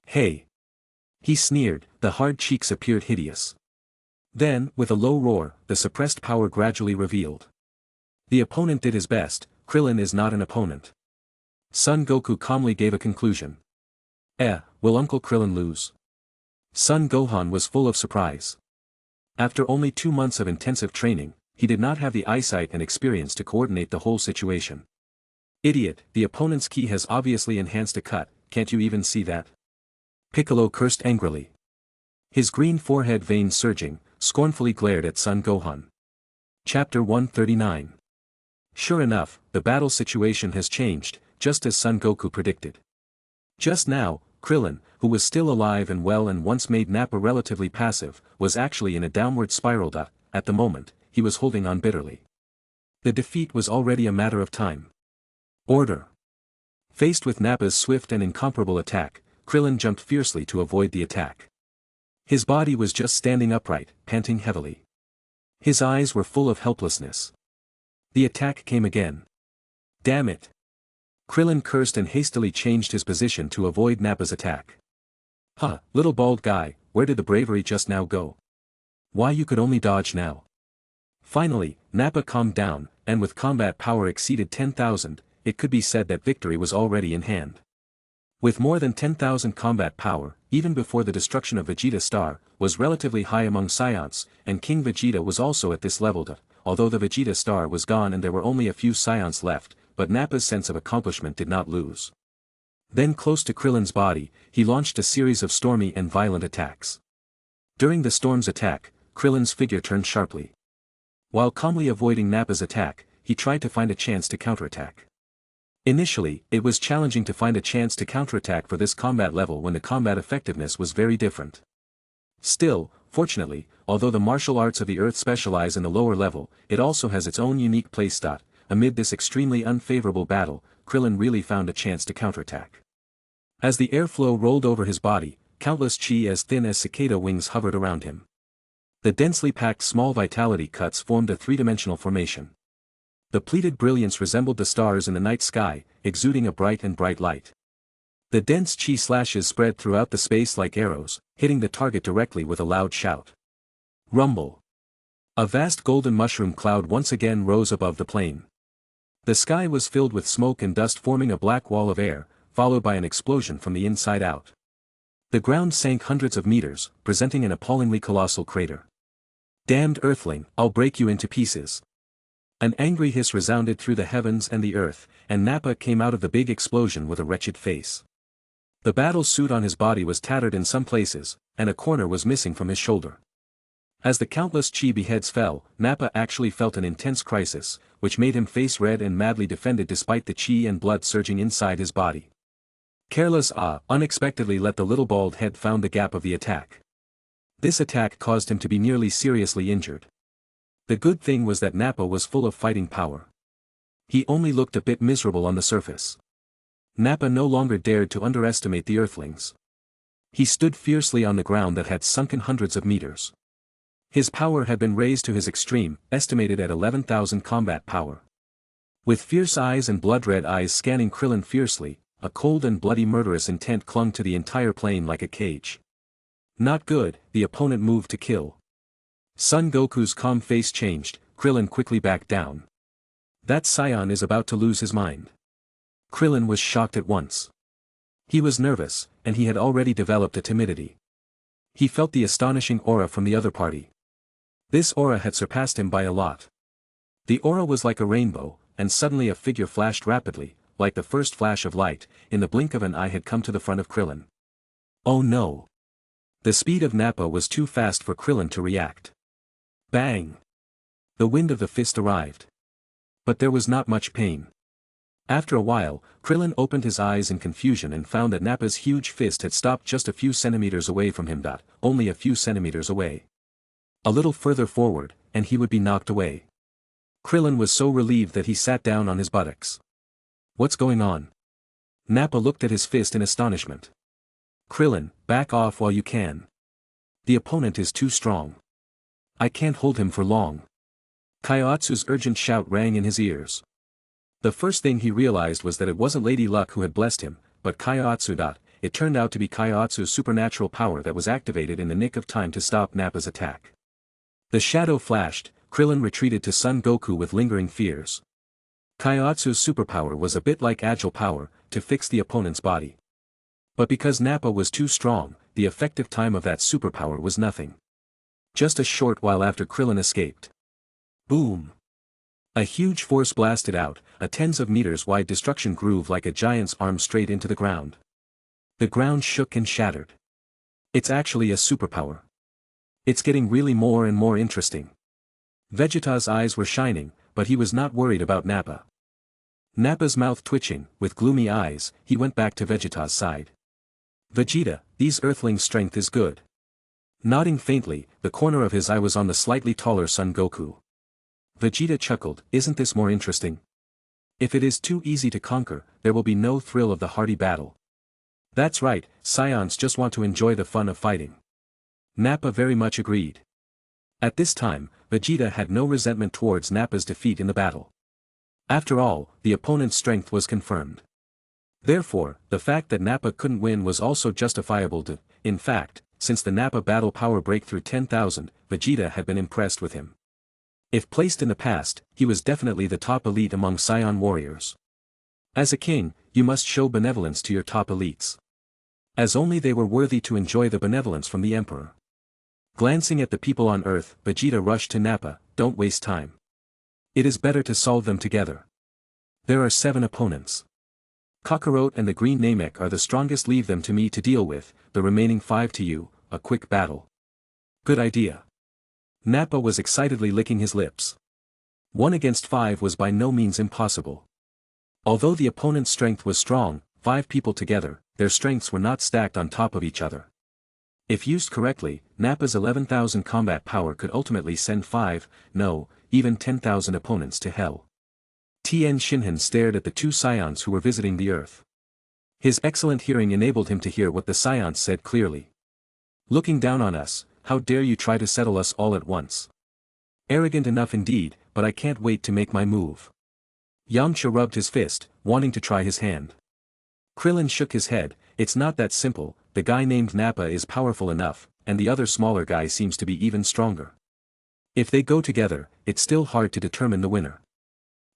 Hey! He sneered, the hard cheeks appeared hideous. Then, with a low roar, the suppressed power gradually revealed. The opponent did his best. Krillin is not an opponent. Son Goku calmly gave a conclusion. Will Uncle Krillin lose? Son Gohan was full of surprise. After only 2 months of intensive training, he did not have the eyesight and experience to coordinate the whole situation. Idiot, the opponent's ki has obviously enhanced a cut, can't you even see that? Piccolo cursed angrily. His green forehead veins surging, scornfully glared at Son Gohan. Chapter 139. Sure enough, the battle situation has changed, just as Son Goku predicted. Just now, Krillin, who was still alive and well and once made Nappa relatively passive, was actually in a downward spiral. At the moment, he was holding on bitterly. The defeat was already a matter of time. Order. Faced with Nappa's swift and incomparable attack, Krillin jumped fiercely to avoid the attack. His body was just standing upright, panting heavily. His eyes were full of helplessness. The attack came again. Damn it! Krillin cursed and hastily changed his position to avoid Nappa's attack. Little bald guy, where did the bravery just now go? Why you could only dodge now? Finally, Nappa calmed down, and with combat power exceeded 10,000, it could be said that victory was already in hand. With more than 10,000 combat power, even before the destruction of Vegeta's star, was relatively high among Scions, and King Vegeta was also at this level. Although the Vegeta star was gone and there were only a few Scions left, but Nappa's sense of accomplishment did not lose. Then close to Krillin's body, he launched a series of stormy and violent attacks. During the storm's attack, Krillin's figure turned sharply. While calmly avoiding Nappa's attack, he tried to find a chance to counterattack. Initially, it was challenging to find a chance to counterattack for this combat level when the combat effectiveness was very different. Still, fortunately, although the martial arts of the Earth specialize in the lower level, it also has its own unique playstyle. Amid this extremely unfavorable battle, Krillin really found a chance to counterattack. As the airflow rolled over his body, countless chi as thin as cicada wings hovered around him. The densely packed small vitality cuts formed a three-dimensional formation. The pleated brilliance resembled the stars in the night sky, exuding a bright light. The dense chi slashes spread throughout the space like arrows, hitting the target directly with a loud shout. Rumble. A vast golden mushroom cloud once again rose above the plain. The sky was filled with smoke and dust forming a black wall of air, followed by an explosion from the inside out. The ground sank hundreds of meters, presenting an appallingly colossal crater. Damned earthling, I'll break you into pieces. An angry hiss resounded through the heavens and the earth, and Nappa came out of the big explosion with a wretched face. The battle suit on his body was tattered in some places, and a corner was missing from his shoulder. As the countless chibi heads fell, Nappa actually felt an intense crisis, which made him face red and madly defended despite the chi and blood surging inside his body. Careless unexpectedly let the little bald head found the gap of the attack. This attack caused him to be nearly seriously injured. The good thing was that Nappa was full of fighting power. He only looked a bit miserable on the surface. Nappa no longer dared to underestimate the Earthlings. He stood fiercely on the ground that had sunken hundreds of meters. His power had been raised to his extreme, estimated at 11,000 combat power. With fierce eyes and blood-red eyes scanning Krillin fiercely, a cold and bloody murderous intent clung to the entire plane like a cage. Not good, the opponent moved to kill. Son Goku's calm face changed, Krillin quickly backed down. That scion is about to lose his mind. Krillin was shocked at once. He was nervous, and he had already developed a timidity. He felt the astonishing aura from the other party. This aura had surpassed him by a lot. The aura was like a rainbow, and suddenly a figure flashed rapidly, like the first flash of light, in the blink of an eye had come to the front of Krillin. Oh no! The speed of Nappa was too fast for Krillin to react. Bang! The wind of the fist arrived. But there was not much pain. After a while, Krillin opened his eyes in confusion and found that Nappa's huge fist had stopped just a few centimeters away from him. Only a few centimeters away. A little further forward, and he would be knocked away. Krillin was so relieved that he sat down on his buttocks. What's going on? Nappa looked at his fist in astonishment. Krillin, back off while you can. The opponent is too strong. I can't hold him for long. Kaiotsu's urgent shout rang in his ears. The first thing he realized was that it wasn't Lady Luck who had blessed him, but Kaiotsu. It turned out to be Kaiotsu's supernatural power that was activated in the nick of time to stop Nappa's attack. The shadow flashed, Krillin retreated to Son Goku with lingering fears. Kaiotsu's superpower was a bit like agile power, to fix the opponent's body. But because Nappa was too strong, the effective time of that superpower was nothing. Just a short while after Krillin escaped. Boom! A huge force blasted out, a tens of meters wide destruction groove like a giant's arm straight into the ground. The ground shook and shattered. It's actually a superpower. It's getting really more and more interesting. Vegeta's eyes were shining, but he was not worried about Nappa. Nappa's mouth twitching, with gloomy eyes, he went back to Vegeta's side. Vegeta, these Earthlings' strength is good. Nodding faintly, the corner of his eye was on the slightly taller Son Goku. Vegeta chuckled, isn't this more interesting? If it is too easy to conquer, there will be no thrill of the hearty battle. That's right, Scions just want to enjoy the fun of fighting. Nappa very much agreed. At this time, Vegeta had no resentment towards Nappa's defeat in the battle. After all, the opponent's strength was confirmed. Therefore, the fact that Nappa couldn't win was also justifiable. In fact, since the Nappa battle power breakthrough 10,000, Vegeta had been impressed with him. If placed in the past, he was definitely the top elite among Scion warriors. As a king, you must show benevolence to your top elites. As only they were worthy to enjoy the benevolence from the Emperor. Glancing at the people on Earth, Vegeta rushed to Nappa, don't waste time. It is better to solve them together. There are 7 opponents. Kakarot and the Green Namek are the strongest, leave them to me to deal with, the remaining 5 to you, a quick battle. Good idea. Nappa was excitedly licking his lips. 1 against 5 was by no means impossible. Although the opponent's strength was strong, 5 people together, their strengths were not stacked on top of each other. If used correctly, Nappa's 11,000 combat power could ultimately send 5, no, even 10,000 opponents to hell. Tien Shinhan stared at the 2 Scions who were visiting the Earth. His excellent hearing enabled him to hear what the Scions said clearly. Looking down on us, how dare you try to settle us all at once? Arrogant enough indeed, but I can't wait to make my move. Yamcha rubbed his fist, wanting to try his hand. Krillin shook his head, it's not that simple, the guy named Nappa is powerful enough, and the other smaller guy seems to be even stronger. If they go together, it's still hard to determine the winner.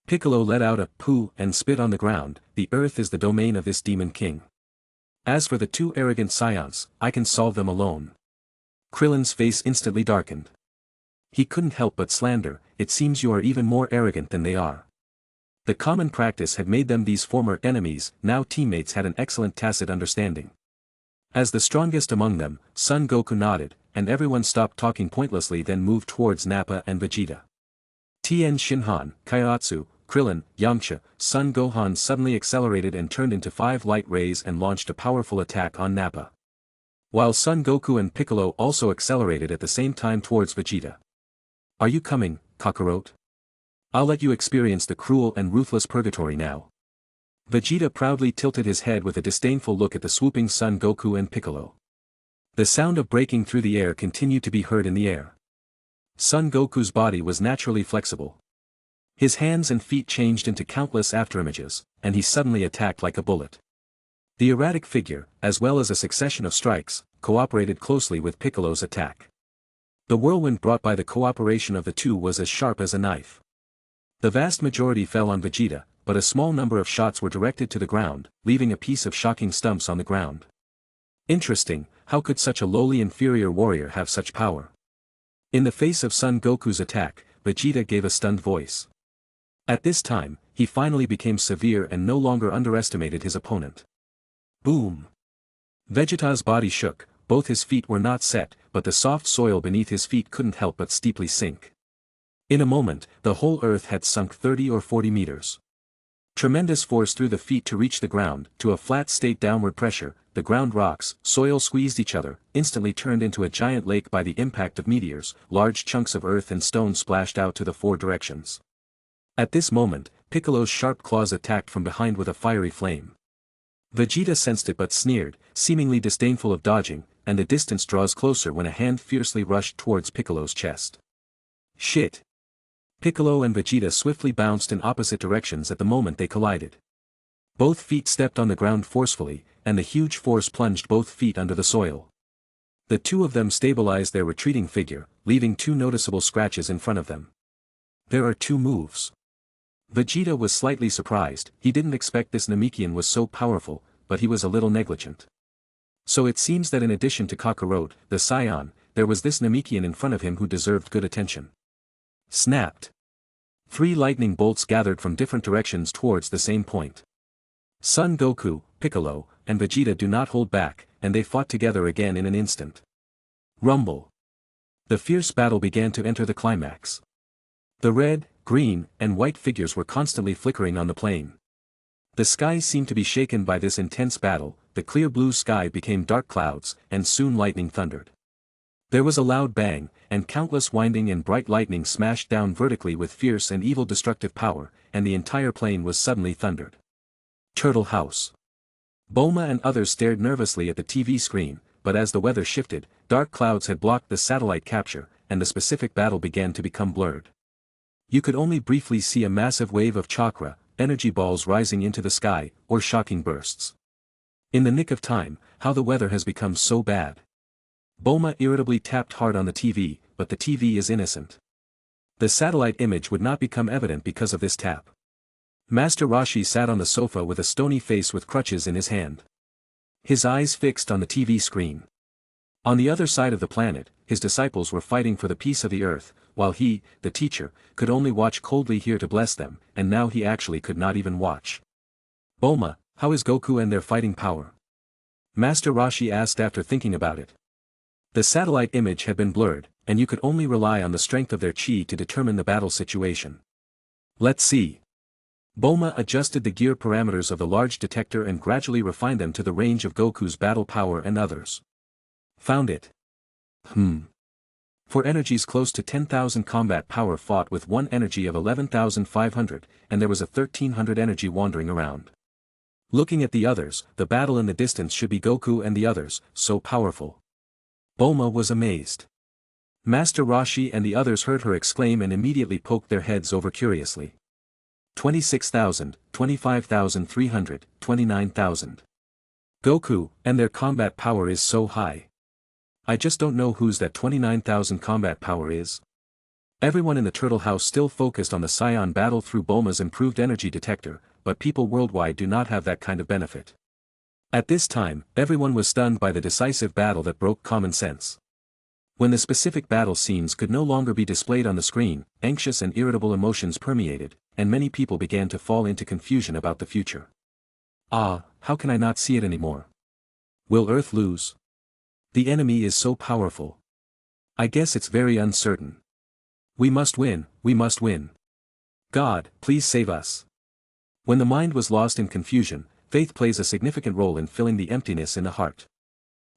Piccolo let out a poo and spit on the ground, the Earth is the domain of this Demon King. As for the 2 arrogant Scions, I can solve them alone. Krillin's face instantly darkened. He couldn't help but slander, it seems you are even more arrogant than they are. The common practice had made them these former enemies, now teammates had an excellent tacit understanding. As the strongest among them, Son Goku nodded, and everyone stopped talking pointlessly, then moved towards Nappa and Vegeta. Tien Shinhan, Kaiotsu, Krillin, Yamcha, Son Gohan suddenly accelerated and turned into 5 light rays and launched a powerful attack on Nappa. While Son Goku and Piccolo also accelerated at the same time towards Vegeta. Are you coming, Kakarot? I'll let you experience the cruel and ruthless purgatory now. Vegeta proudly tilted his head with a disdainful look at the swooping Son Goku and Piccolo. The sound of breaking through the air continued to be heard in the air. Son Goku's body was naturally flexible. His hands and feet changed into countless afterimages, and he suddenly attacked like a bullet. The erratic figure, as well as a succession of strikes, cooperated closely with Piccolo's attack. The whirlwind brought by the cooperation of the 2 was as sharp as a knife. The vast majority fell on Vegeta, but a small number of shots were directed to the ground, leaving a piece of shocking stumps on the ground. Interesting, how could such a lowly inferior warrior have such power? In the face of Son Goku's attack, Vegeta gave a stunned voice. At this time, he finally became severe and no longer underestimated his opponent. Boom! Vegeta's body shook, both his feet were not set, but the soft soil beneath his feet couldn't help but steeply sink. In a moment, the whole earth had sunk 30 or 40 meters. Tremendous force threw the feet to reach the ground, to a flat state downward pressure, the ground rocks, soil squeezed each other, instantly turned into a giant lake by the impact of meteors, large chunks of earth and stone splashed out to the four directions. At this moment, Piccolo's sharp claws attacked from behind with a fiery flame. Vegeta sensed it but sneered, seemingly disdainful of dodging, and the distance draws closer when a hand fiercely rushed towards Piccolo's chest. Shit! Piccolo and Vegeta swiftly bounced in opposite directions at the moment they collided. Both feet stepped on the ground forcefully, and the huge force plunged both feet under the soil. The two of them stabilized their retreating figure, leaving two noticeable scratches in front of them. There are two moves. Vegeta was slightly surprised. He didn't expect this Namekian was so powerful, but he was a little negligent. So it seems that in addition to Kakarot, the Scion, there was this Namekian in front of him who deserved good attention. Snapped. 3 lightning bolts gathered from different directions towards the same point. Son Goku, Piccolo, and Vegeta do not hold back, and they fought together again in an instant. Rumble. The fierce battle began to enter the climax. The red, green, and white figures were constantly flickering on the plain. The sky seemed to be shaken by this intense battle, the clear blue sky became dark clouds, and soon lightning thundered. There was a loud bang, and countless winding and bright lightning smashed down vertically with fierce and evil destructive power, and the entire plain was suddenly thundered. Turtle House. Bulma and others stared nervously at the TV screen, but as the weather shifted, dark clouds had blocked the satellite capture, and the specific battle began to become blurred. You could only briefly see a massive wave of chakra, energy balls rising into the sky, or shocking bursts. In the nick of time, how the weather has become so bad. Bulma irritably tapped hard on the TV, but the TV is innocent. The satellite image would not become evident because of this tap. Master Roshi sat on the sofa with a stony face with crutches in his hand. His eyes fixed on the TV screen. On the other side of the planet, his disciples were fighting for the peace of the earth, while he, the teacher, could only watch coldly here to bless them, and now he actually could not even watch. Bulma, how is Goku and their fighting power? Master Roshi asked after thinking about it. The satellite image had been blurred, and you could only rely on the strength of their chi to determine the battle situation. Let's see. Bulma adjusted the gear parameters of the large detector and gradually refined them to the range of Goku's battle power and others. Found it. For energies close to 10,000 combat power fought with one energy of 11,500, and there was a 1,300 energy wandering around. Looking at the others, the battle in the distance should be Goku and the others, so powerful. Bulma was amazed. Master Roshi and the others heard her exclaim and immediately poked their heads over curiously. 26,000, 25,300, 29,000. Goku, and their combat power is so high. I just don't know whose that 29,000 combat power is. Everyone in the Turtle House still focused on the Scion battle through Bulma's improved energy detector, but people worldwide do not have that kind of benefit. At this time, everyone was stunned by the decisive battle that broke common sense. When the specific battle scenes could no longer be displayed on the screen, anxious and irritable emotions permeated, and many people began to fall into confusion about the future. How can I not see it anymore? Will Earth lose? The enemy is so powerful. I guess it's very uncertain. We must win, we must win. God, please save us. When the mind was lost in confusion, faith plays a significant role in filling the emptiness in the heart.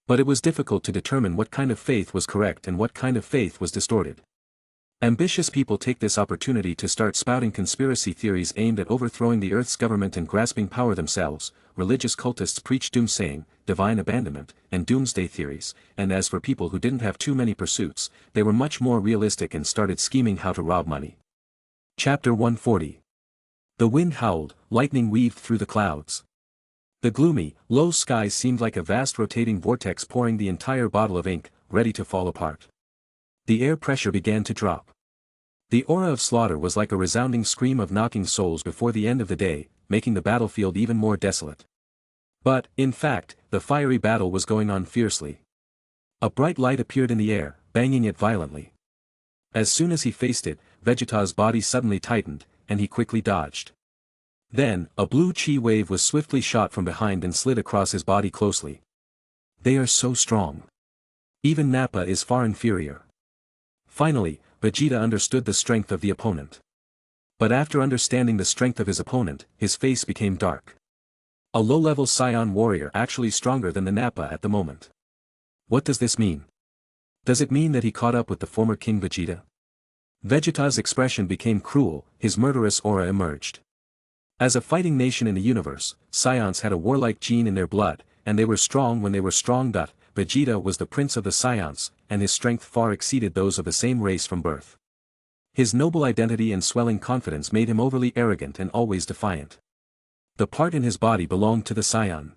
But it was difficult to determine what kind of faith was correct and what kind of faith was distorted. Ambitious people take this opportunity to start spouting conspiracy theories aimed at overthrowing the Earth's government and grasping power themselves. Religious cultists preach doomsaying, divine abandonment, and doomsday theories, and as for people who didn't have too many pursuits, they were much more realistic and started scheming how to rob money. Chapter 140. The wind howled, lightning weaved through the clouds. The gloomy, low sky seemed like a vast rotating vortex pouring the entire bottle of ink, ready to fall apart. The air pressure began to drop. The aura of slaughter was like a resounding scream of knocking souls before the end of the day, making the battlefield even more desolate. But, in fact, the fiery battle was going on fiercely. A bright light appeared in the air, banging it violently. As soon as he faced it, Vegeta's body suddenly tightened, and he quickly dodged. Then, a blue chi wave was swiftly shot from behind and slid across his body closely. They are so strong. Even Nappa is far inferior. Finally, Vegeta understood the strength of the opponent. But after understanding the strength of his opponent, his face became dark. A low-level Scion warrior actually stronger than the Nappa at the moment. What does this mean? Does it mean that he caught up with the former King Vegeta? Vegeta's expression became cruel, his murderous aura emerged. As a fighting nation in the universe, Scions had a warlike gene in their blood, and they were strong when they were strong. Vegeta was the prince of the Scions, and his strength far exceeded those of the same race from birth. His noble identity and swelling confidence made him overly arrogant and always defiant. The part in his body belonged to the Scion.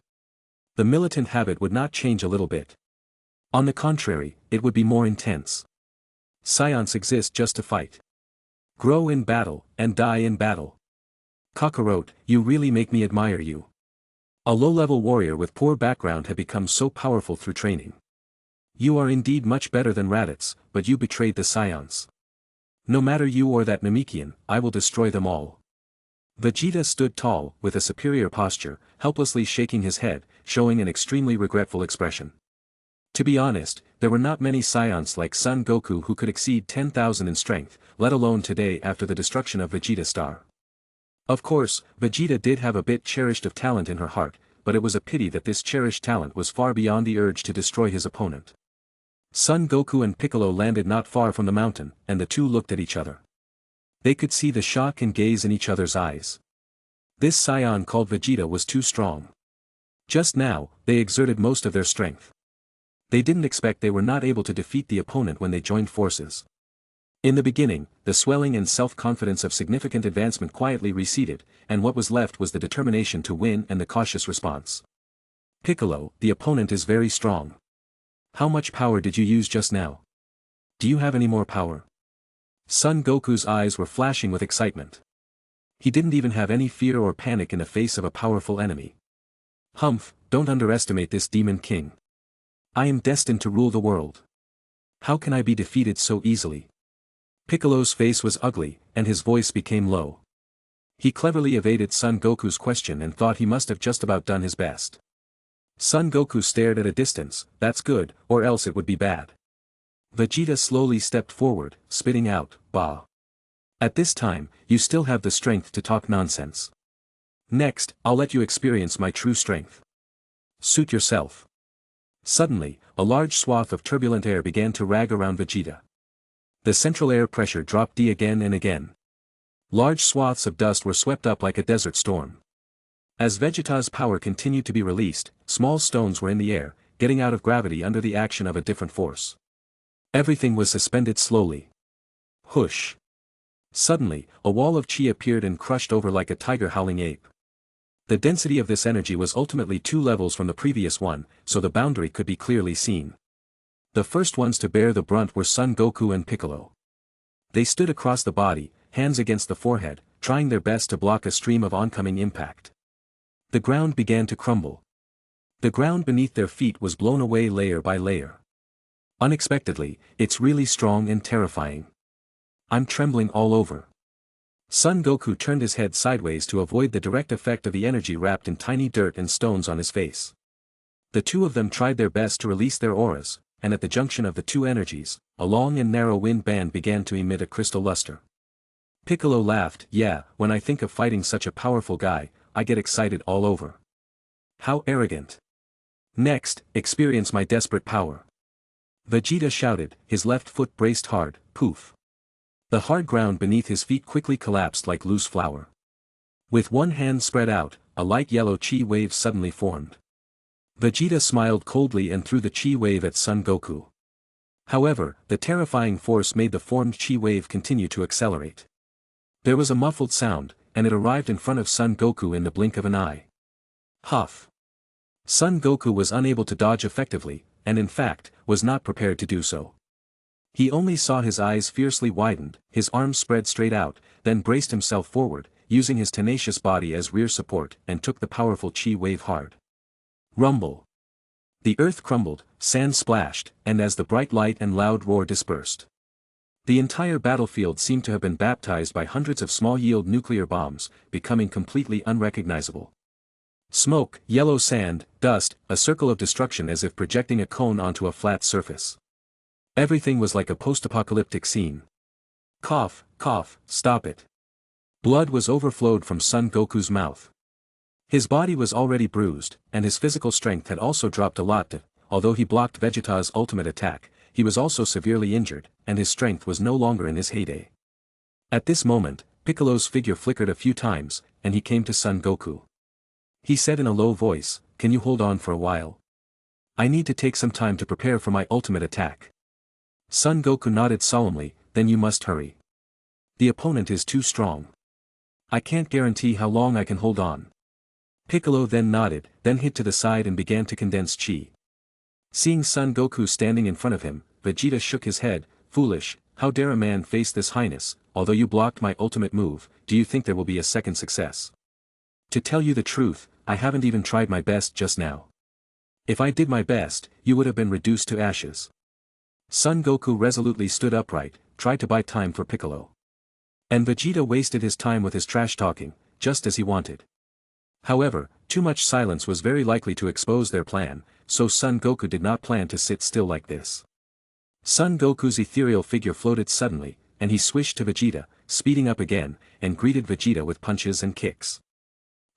The militant habit would not change a little bit. On the contrary, it would be more intense. Scions exist just to fight. Grow in battle, and die in battle. Kakarot, you really make me admire you. A low-level warrior with poor background had become so powerful through training. You are indeed much better than Raditz, but you betrayed the Scions. No matter you or that Namekian, I will destroy them all. Vegeta stood tall, with a superior posture, helplessly shaking his head, showing an extremely regretful expression. To be honest, there were not many Scions like Son Goku who could exceed 10,000 in strength, let alone today after the destruction of Vegeta Star. Of course, Vegeta did have a bit cherished of talent in her heart, but it was a pity that this cherished talent was far beyond the urge to destroy his opponent. Son Goku and Piccolo landed not far from the mountain, and the two looked at each other. They could see the shock and gaze in each other's eyes. This Scion called Vegeta was too strong. Just now, they exerted most of their strength. They didn't expect they were not able to defeat the opponent when they joined forces. In the beginning, the swelling and self-confidence of significant advancement quietly receded, and what was left was the determination to win and the cautious response. Piccolo, the opponent is very strong. How much power did you use just now? Do you have any more power? Son Goku's eyes were flashing with excitement. He didn't even have any fear or panic in the face of a powerful enemy. Humph, don't underestimate this Demon King. I am destined to rule the world. How can I be defeated so easily? Piccolo's face was ugly, and his voice became low. He cleverly evaded Son Goku's question and thought he must have just about done his best. Son Goku stared at a distance, that's good, or else it would be bad. Vegeta slowly stepped forward, spitting out, "Bah. At this time, you still have the strength to talk nonsense. Next, I'll let you experience my true strength. Suit yourself." Suddenly, a large swath of turbulent air began to rag around Vegeta. The central air pressure dropped again and again. Large swaths of dust were swept up like a desert storm. As Vegeta's power continued to be released, small stones were in the air, getting out of gravity under the action of a different force. Everything was suspended slowly. Whoosh! Suddenly, a wall of chi appeared and crushed over like a tiger howling ape. The density of this energy was ultimately 2 levels from the previous one, so the boundary could be clearly seen. The first ones to bear the brunt were Son Goku and Piccolo. They stood across the body, hands against the forehead, trying their best to block a stream of oncoming impact. The ground began to crumble. The ground beneath their feet was blown away layer by layer. Unexpectedly, it's really strong and terrifying. I'm trembling all over. Son Goku turned his head sideways to avoid the direct effect of the energy wrapped in tiny dirt and stones on his face. The two of them tried their best to release their auras, and at the junction of the two energies, a long and narrow wind band began to emit a crystal luster. Piccolo laughed, "Yeah, when I think of fighting such a powerful guy, I get excited all over. How arrogant. Next, experience my desperate power." Vegeta shouted, his left foot braced hard, poof. The hard ground beneath his feet quickly collapsed like loose flour. With one hand spread out, a light yellow chi wave suddenly formed. Vegeta smiled coldly and threw the chi wave at Son Goku. However, the terrifying force made the formed chi wave continue to accelerate. There was a muffled sound, and it arrived in front of Son Goku in the blink of an eye. Huff! Son Goku was unable to dodge effectively, and in fact, was not prepared to do so. He only saw his eyes fiercely widened, his arms spread straight out, then braced himself forward, using his tenacious body as rear support, and took the powerful chi wave hard. Rumble! The earth crumbled, sand splashed, and as the bright light and loud roar dispersed, the entire battlefield seemed to have been baptized by hundreds of small-yield nuclear bombs, becoming completely unrecognizable. Smoke, yellow sand, dust, a circle of destruction as if projecting a cone onto a flat surface. Everything was like a post-apocalyptic scene. Cough, cough, stop it. Blood was overflowed from Son Goku's mouth. His body was already bruised, and his physical strength had also dropped a lot. Although he blocked Vegeta's ultimate attack, he was also severely injured, and his strength was no longer in his heyday. At this moment, Piccolo's figure flickered a few times, and he came to Son Goku. He said in a low voice, "Can you hold on for a while? I need to take some time to prepare for my ultimate attack." Son Goku nodded solemnly, "Then you must hurry. The opponent is too strong. I can't guarantee how long I can hold on." Piccolo then nodded, then hid to the side and began to condense chi. Seeing Son Goku standing in front of him, Vegeta shook his head, "Foolish, how dare a man face this highness? Although you blocked my ultimate move, do you think there will be a second success? To tell you the truth, I haven't even tried my best just now. If I did my best, you would have been reduced to ashes." Son Goku resolutely stood upright, tried to buy time for Piccolo. And Vegeta wasted his time with his trash talking, just as he wanted. However, too much silence was very likely to expose their plan, so Son Goku did not plan to sit still like this. Son Goku's ethereal figure floated suddenly, and he swished to Vegeta, speeding up again, and greeted Vegeta with punches and kicks.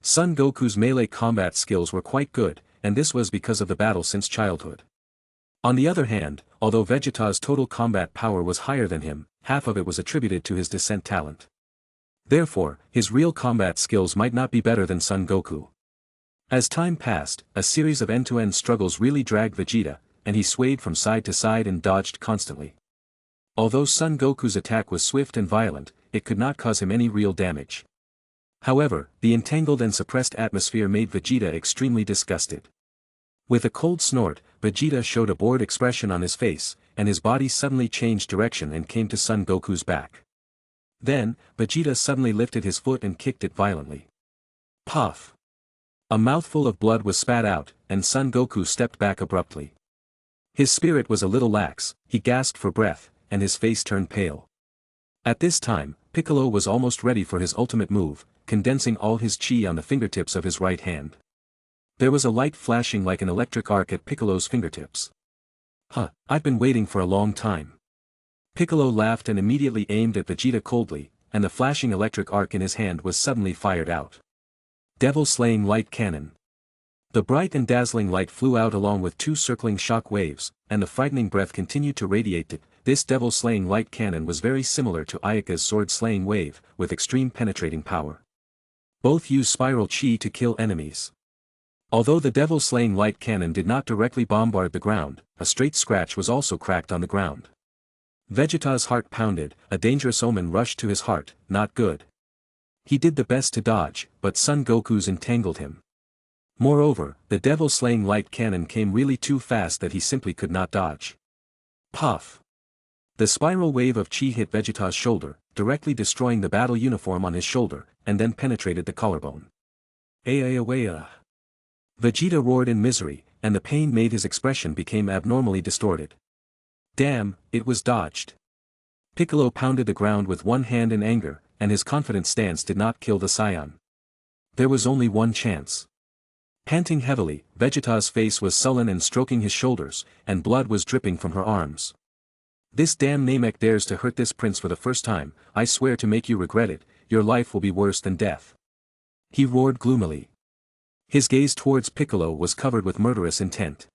Son Goku's melee combat skills were quite good, and this was because of the battle since childhood. On the other hand, although Vegeta's total combat power was higher than him, half of it was attributed to his descent talent. Therefore, his real combat skills might not be better than Son Goku. As time passed, a series of end-to-end struggles really dragged Vegeta, and he swayed from side to side and dodged constantly. Although Son Goku's attack was swift and violent, it could not cause him any real damage. However, the entangled and suppressed atmosphere made Vegeta extremely disgusted. With a cold snort, Vegeta showed a bored expression on his face, and his body suddenly changed direction and came to Son Goku's back. Then, Vegeta suddenly lifted his foot and kicked it violently. Puff! A mouthful of blood was spat out, and Son Goku stepped back abruptly. His spirit was a little lax, he gasped for breath, and his face turned pale. At this time, Piccolo was almost ready for his ultimate move, condensing all his chi on the fingertips of his right hand. There was a light flashing like an electric arc at Piccolo's fingertips. I've been waiting for a long time." Piccolo laughed and immediately aimed at Vegeta coldly, and the flashing electric arc in his hand was suddenly fired out. Devil-slaying light cannon. The bright and dazzling light flew out along with two circling shock waves, and the frightening breath continued to radiate. This devil-slaying light cannon was very similar to Ayaka's sword-slaying wave, with extreme penetrating power. Both use spiral chi to kill enemies. Although the devil-slaying light cannon did not directly bombard the ground, a straight scratch was also cracked on the ground. Vegeta's heart pounded, a dangerous omen rushed to his heart, not good. He did the best to dodge, but Son Goku's entangled him. Moreover, the devil-slaying light cannon came really too fast that he simply could not dodge. Puff! The spiral wave of chi hit Vegeta's shoulder, directly destroying the battle uniform on his shoulder, and then penetrated the collarbone. Ayaya! Vegeta roared in misery, and the pain made his expression become abnormally distorted. Damn, it was dodged. Piccolo pounded the ground with one hand in anger, and his confident stance did not kill the Saiyan. There was only one chance. Panting heavily, Vegeta's face was sullen and stroking his shoulders, and blood was dripping from her arms. "This damn Namek dares to hurt this prince for the first time, I swear to make you regret it, your life will be worse than death." He roared gloomily. His gaze towards Piccolo was covered with murderous intent.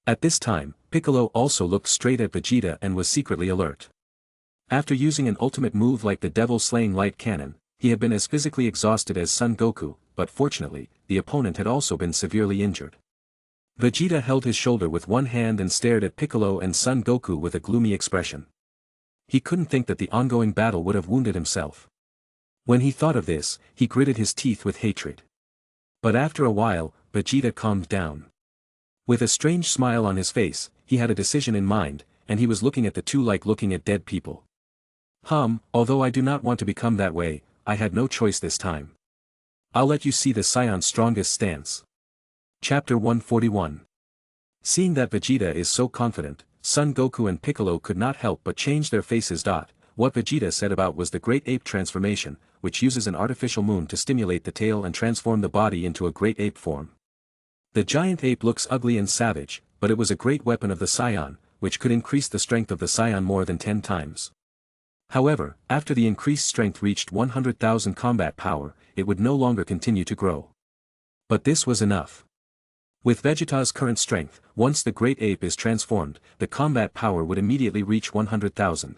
At this time, Piccolo also looked straight at Vegeta and was secretly alert. After using an ultimate move like the devil-slaying light cannon, he had been as physically exhausted as Son Goku, but fortunately, the opponent had also been severely injured. Vegeta held his shoulder with one hand and stared at Piccolo and Son Goku with a gloomy expression. He couldn't think that the ongoing battle would have wounded himself. When he thought of this, he gritted his teeth with hatred. But after a while, Vegeta calmed down. With a strange smile on his face, he had a decision in mind, and he was looking at the two like looking at dead people. Although I do not want to become that way, I had no choice this time. I'll let you see the Saiyan's strongest stance. Chapter 141. Seeing that Vegeta is so confident, Son Goku and Piccolo could not help but change their faces. what Vegeta said about was the Great Ape transformation, which uses an artificial moon to stimulate the tail and transform the body into a great ape form. The giant ape looks ugly and savage, but it was a great weapon of the Scion, which could increase the strength of the Scion more than 10 times. However, after the increased strength reached 100,000 combat power, it would no longer continue to grow. But this was enough. With Vegeta's current strength, once the great ape is transformed, the combat power would immediately reach 100,000.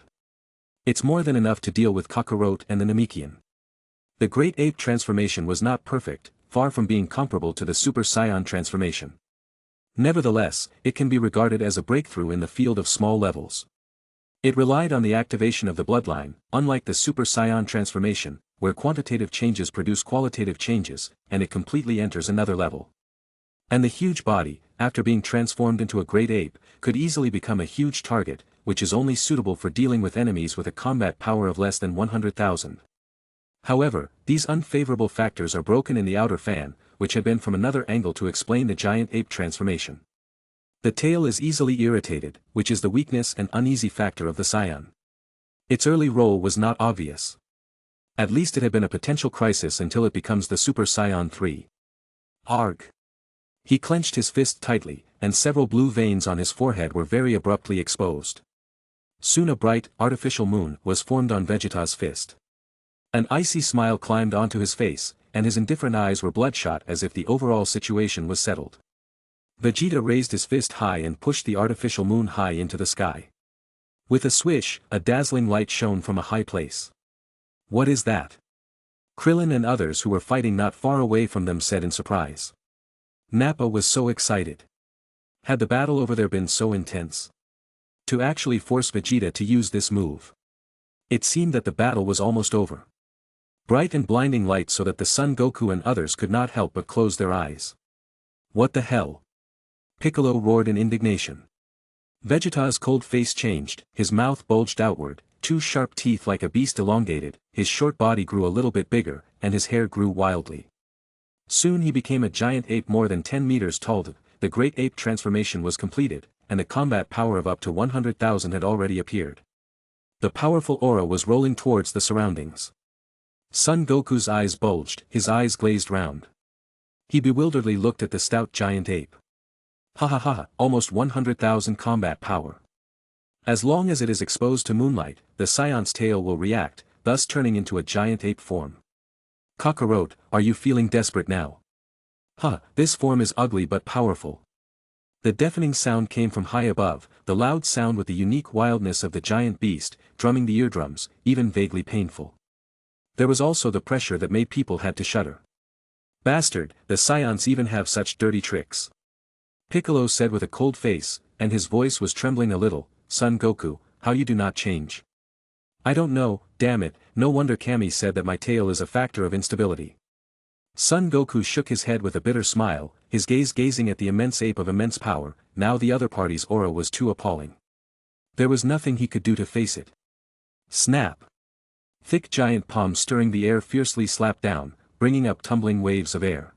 It's more than enough to deal with Kakarot and the Namekian. The great ape transformation was not perfect, far from being comparable to the Super Saiyan transformation. Nevertheless, it can be regarded as a breakthrough in the field of small levels. It relied on the activation of the bloodline, unlike the Super Saiyan transformation, where quantitative changes produce qualitative changes, and it completely enters another level. And the huge body, after being transformed into a great ape, could easily become a huge target, which is only suitable for dealing with enemies with a combat power of less than 100,000. However, these unfavorable factors are broken in the outer fan, which had been from another angle to explain the giant ape transformation. The tail is easily irritated, which is the weakness and uneasy factor of the Scion. Its early role was not obvious. At least it had been a potential crisis until it becomes the Super Saiyan 3. Arg! He clenched his fist tightly, and several blue veins on his forehead were very abruptly exposed. Soon a bright, artificial moon was formed on Vegeta's fist. An icy smile climbed onto his face, and his indifferent eyes were bloodshot as if the overall situation was settled. Vegeta raised his fist high and pushed the artificial moon high into the sky. With a swish, a dazzling light shone from a high place. What is that? Krillin and others who were fighting not far away from them said in surprise. Nappa was so excited. Had the battle over there been so intense? To actually force Vegeta to use this move. It seemed that the battle was almost over. Bright and blinding light so that the Son Goku and others could not help but close their eyes. What the hell? Piccolo roared in indignation. Vegeta's cold face changed, his mouth bulged outward, two sharp teeth like a beast elongated, his short body grew a little bit bigger, and his hair grew wildly. Soon he became a giant ape more than 10 meters tall. The great ape transformation was completed, and the combat power of up to 100,000 had already appeared. The powerful aura was rolling towards the surroundings. Son Goku's eyes bulged, his eyes glazed round. He bewilderedly looked at the stout giant ape. Ha ha ha, almost 100,000 combat power. As long as it is exposed to moonlight, the Scion's tail will react, thus turning into a giant ape form. Kakarot, are you feeling desperate now? Huh, this form is ugly but powerful. The deafening sound came from high above, the loud sound with the unique wildness of the giant beast, drumming the eardrums, even vaguely painful. There was also the pressure that made people had to shudder. Bastard, the Scions even have such dirty tricks. Piccolo said with a cold face, and his voice was trembling a little, Son Goku, how you do not change. I don't know, damn it, no wonder Kami said that my tail is a factor of instability. Son Goku shook his head with a bitter smile, his gaze gazing at the immense ape of immense power. Now the other party's aura was too appalling. There was nothing he could do to face it. Snap! Thick giant palms stirring the air fiercely slapped down, bringing up tumbling waves of air.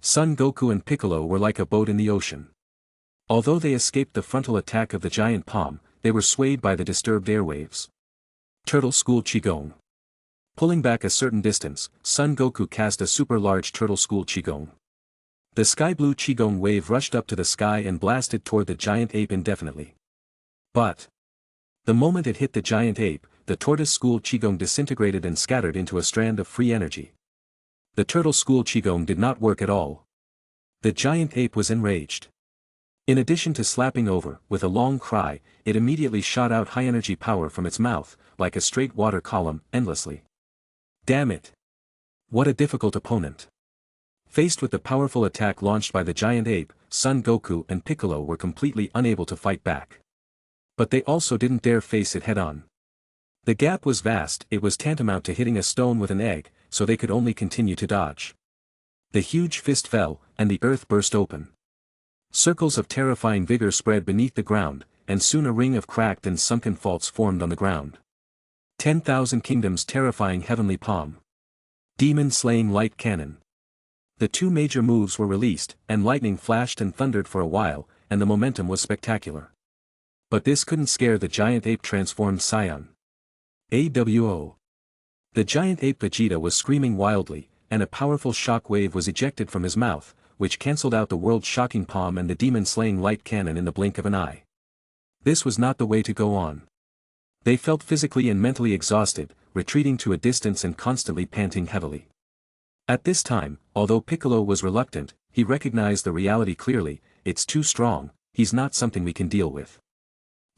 Son Goku and Piccolo were like a boat in the ocean. Although they escaped the frontal attack of the giant palm, they were swayed by the disturbed airwaves. Turtle School Qigong. Pulling back a certain distance, Son Goku cast a super large Turtle School Qigong. The sky blue Qigong wave rushed up to the sky and blasted toward the giant ape indefinitely. But the moment it hit the giant ape, the Tortoise School Qigong disintegrated and scattered into a strand of free energy. The Turtle School Qigong did not work at all. The giant ape was enraged. In addition to slapping over, with a long cry, it immediately shot out high-energy power from its mouth, like a straight water column, endlessly. Damn it! What a difficult opponent. Faced with the powerful attack launched by the giant ape, Son Goku and Piccolo were completely unable to fight back. But they also didn't dare face it head-on. The gap was vast, it was tantamount to hitting a stone with an egg, so they could only continue to dodge. The huge fist fell, and the earth burst open. Circles of terrifying vigor spread beneath the ground, and soon a ring of cracked and sunken faults formed on the ground. 10,000 Kingdoms terrifying heavenly palm. Demon slaying light cannon. The two major moves were released, and lightning flashed and thundered for a while, and the momentum was spectacular. But this couldn't scare the giant ape transformed Scion. AWO. The giant ape Vegeta was screaming wildly, and a powerful shock wave was ejected from his mouth, which cancelled out the world-shocking palm and the demon-slaying light cannon in the blink of an eye. This was not the way to go on. They felt physically and mentally exhausted, retreating to a distance and constantly panting heavily. At this time, although Piccolo was reluctant, he recognized the reality clearly. It's too strong, he's not something we can deal with.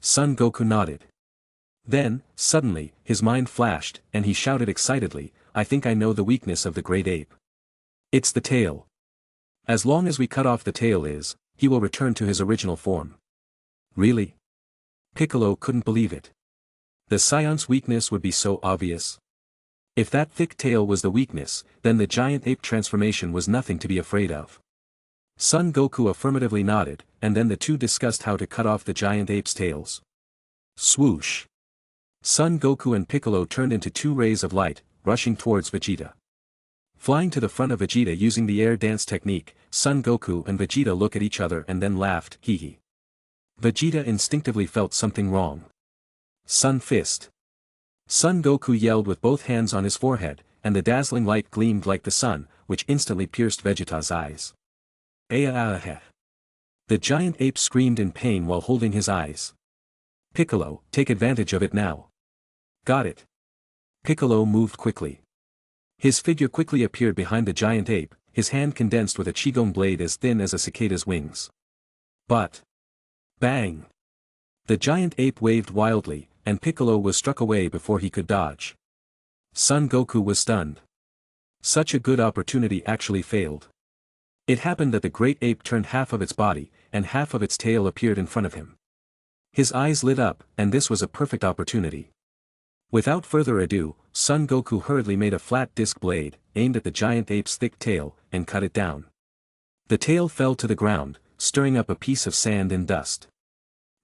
Son Goku nodded. Then, suddenly, his mind flashed, and he shouted excitedly, I think I know the weakness of the great ape. It's the tail. As long as we cut off the tail he will return to his original form. Really? Piccolo couldn't believe it. The Scion's weakness would be so obvious. If that thick tail was the weakness, then the giant ape transformation was nothing to be afraid of. Son Goku affirmatively nodded, and then the two discussed how to cut off the giant ape's tails. Swoosh! Son Goku and Piccolo turned into two rays of light, rushing towards Vegeta. Flying to the front of Vegeta using the air dance technique, Son Goku and Vegeta looked at each other and then laughed, hee hee. Vegeta instinctively felt something wrong. Sun Fist. Son Goku yelled with both hands on his forehead, and the dazzling light gleamed like the sun, which instantly pierced Vegeta's eyes. Ayaka. The giant ape screamed in pain while holding his eyes. Piccolo, take advantage of it now. Got it. Piccolo moved quickly. His figure quickly appeared behind the giant ape, his hand condensed with a qigong blade as thin as a cicada's wings. But. Bang! The giant ape waved wildly, and Piccolo was struck away before he could dodge. Son Goku was stunned. Such a good opportunity actually failed. It happened that the great ape turned half of its body, and half of its tail appeared in front of him. His eyes lit up, and this was a perfect opportunity. Without further ado, Son Goku hurriedly made a flat disc blade, aimed at the giant ape's thick tail, and cut it down. The tail fell to the ground, stirring up a piece of sand and dust.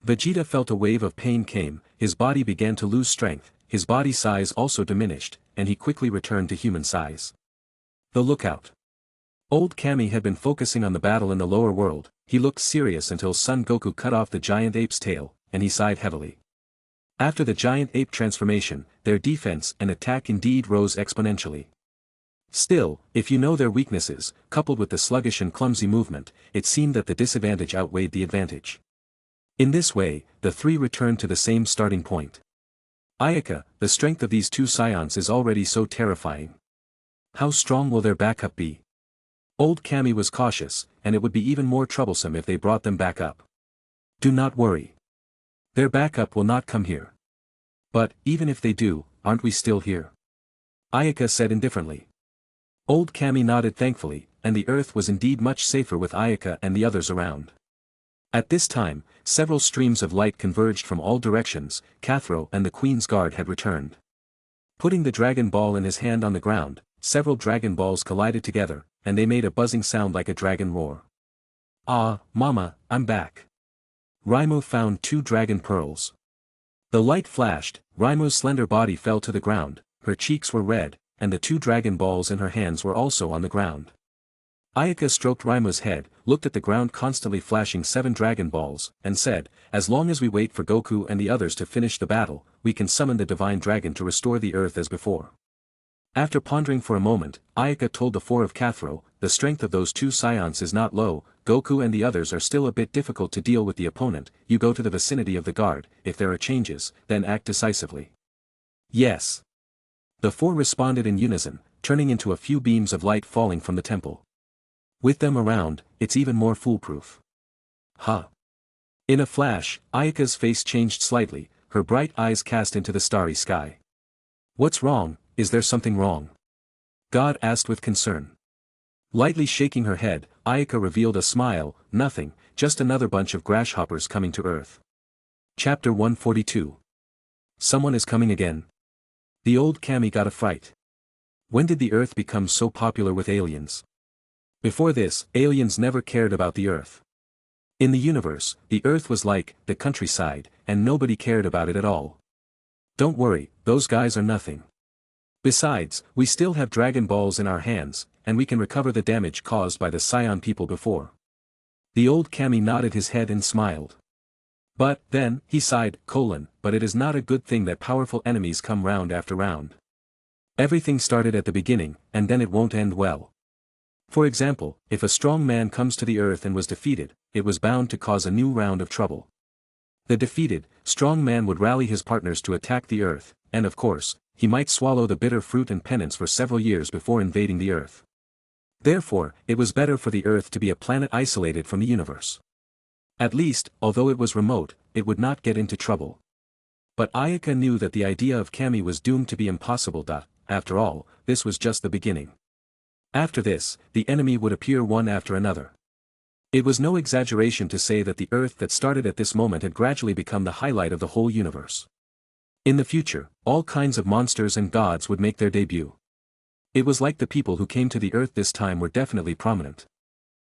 Vegeta felt a wave of pain came, his body began to lose strength, his body size also diminished, and he quickly returned to human size. The lookout. Old Kami had been focusing on the battle in the lower world. He looked serious until Son Goku cut off the giant ape's tail, and he sighed heavily. After the giant ape transformation, their defense and attack indeed rose exponentially. Still, if you know their weaknesses, coupled with the sluggish and clumsy movement, it seemed that the disadvantage outweighed the advantage. In this way, the three returned to the same starting point. Ayaka, the strength of these two scions is already so terrifying. How strong will their backup be? Old Kami was cautious, and it would be even more troublesome if they brought them back up. Do not worry. Their backup will not come here. But, even if they do, aren't we still here? Ayaka said indifferently. Old Kami nodded thankfully, and the earth was indeed much safer with Ayaka and the others around. At this time, several streams of light converged from all directions. Cathro and the Queen's Guard had returned. Putting the Dragon Ball in his hand on the ground, several Dragon Balls collided together, and they made a buzzing sound like a dragon roar. Ah, Mama, I'm back. Raimu found 2 dragon pearls. The light flashed, Raimu's slender body fell to the ground, her cheeks were red, and the 2 dragon balls in her hands were also on the ground. Ayaka stroked Raimu's head, looked at the ground constantly flashing 7 dragon balls, and said, as long as we wait for Goku and the others to finish the battle, we can summon the divine dragon to restore the earth as before. After pondering for a moment, Ayaka told the 4 of Cathro, the strength of those 2 scions is not low, Goku and the others are still a bit difficult to deal with the opponent, you go to the vicinity of the guard, if there are changes, then act decisively. Yes. The 4 responded in unison, turning into a few beams of light falling from the temple. With them around, it's even more foolproof. Huh. In a flash, Ayaka's face changed slightly, her bright eyes cast into the starry sky. What's wrong? Is there something wrong? God asked with concern. Lightly shaking her head, Ayaka revealed a smile, nothing, just another bunch of grasshoppers coming to Earth. Chapter 142. Someone is coming again. The old Kami got a fright. When did the Earth become so popular with aliens? Before this, aliens never cared about the Earth. In the universe, the Earth was like the countryside, and nobody cared about it at all. Don't worry, those guys are nothing. Besides, we still have Dragon Balls in our hands, and we can recover the damage caused by the Scion people before. The old Kami nodded his head and smiled. But, then, he sighed, but it is not a good thing that powerful enemies come round after round. Everything started at the beginning, and then it won't end well. For example, if a strong man comes to the earth and was defeated, it was bound to cause a new round of trouble. The defeated, strong man would rally his partners to attack the earth, and of course, he might swallow the bitter fruit and penance for several years before invading the earth. Therefore, it was better for the earth to be a planet isolated from the universe. At least, although it was remote, it would not get into trouble. But Ayaka knew that the idea of Kami was doomed to be impossible. After all, this was just the beginning. After this, the enemy would appear one after another. It was no exaggeration to say that the Earth that started at this moment had gradually become the highlight of the whole universe. In the future, all kinds of monsters and gods would make their debut. It was like the people who came to the Earth this time were definitely prominent.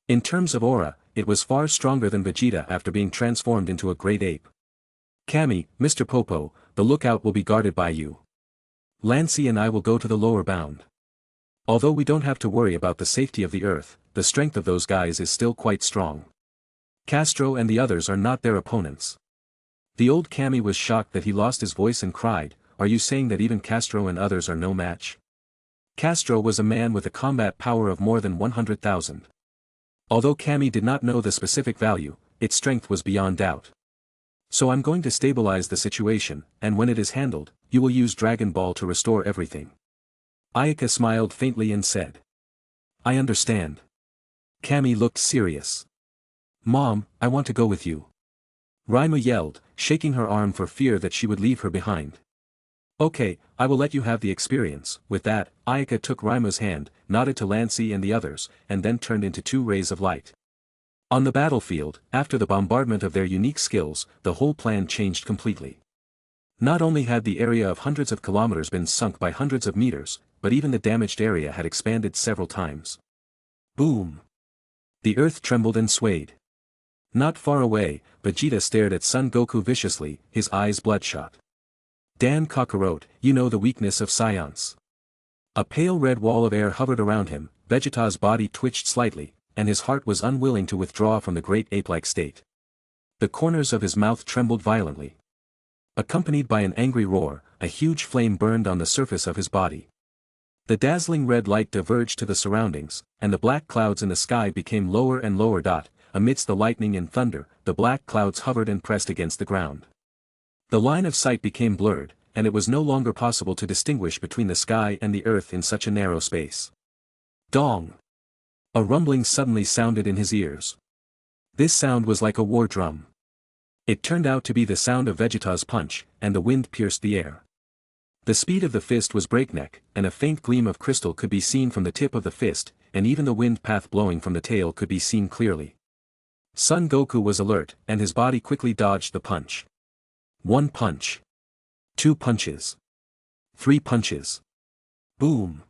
In terms of aura, it was far stronger than Vegeta after being transformed into a great ape. Kami, Mr. Popo, the lookout will be guarded by you. Lancey and I will go to the lower bound. Although we don't have to worry about the safety of the Earth, the strength of those guys is still quite strong. Castro and the others are not their opponents. The old Kami was shocked that he lost his voice and cried, "Are you saying that even Castro and others are no match?" Castro was a man with a combat power of more than 100,000. Although Kami did not know the specific value, its strength was beyond doubt. So I'm going to stabilize the situation, and when it is handled, you will use Dragon Ball to restore everything. Ayaka smiled faintly and said. I understand. Kami looked serious. Mom, I want to go with you. Reimu yelled, shaking her arm for fear that she would leave her behind. Okay, I will let you have the experience. With that, Ayaka took Reimu's hand, nodded to Lancey and the others, and then turned into two rays of light. On the battlefield, after the bombardment of their unique skills, the whole plan changed completely. Not only had the area of hundreds of kilometers been sunk by hundreds of meters, but even the damaged area had expanded several times. Boom! The earth trembled and swayed. Not far away, Vegeta stared at Son Goku viciously, his eyes bloodshot. Dan Kakarot, you know the weakness of Science. A pale red wall of air hovered around him, Vegeta's body twitched slightly, and his heart was unwilling to withdraw from the great ape-like state. The corners of his mouth trembled violently. Accompanied by an angry roar, a huge flame burned on the surface of his body. The dazzling red light diverged to the surroundings, and the black clouds in the sky became lower and lower. Amidst the lightning and thunder, the black clouds hovered and pressed against the ground. The line of sight became blurred, and it was no longer possible to distinguish between the sky and the earth in such a narrow space. Dong! A rumbling suddenly sounded in his ears. This sound was like a war drum. It turned out to be the sound of Vegeta's punch, and the wind pierced the air. The speed of the fist was breakneck, and a faint gleam of crystal could be seen from the tip of the fist, and even the wind path blowing from the tail could be seen clearly. Son Goku was alert, and his body quickly dodged the punch. 1 punch. 2 punches. 3 punches. Boom!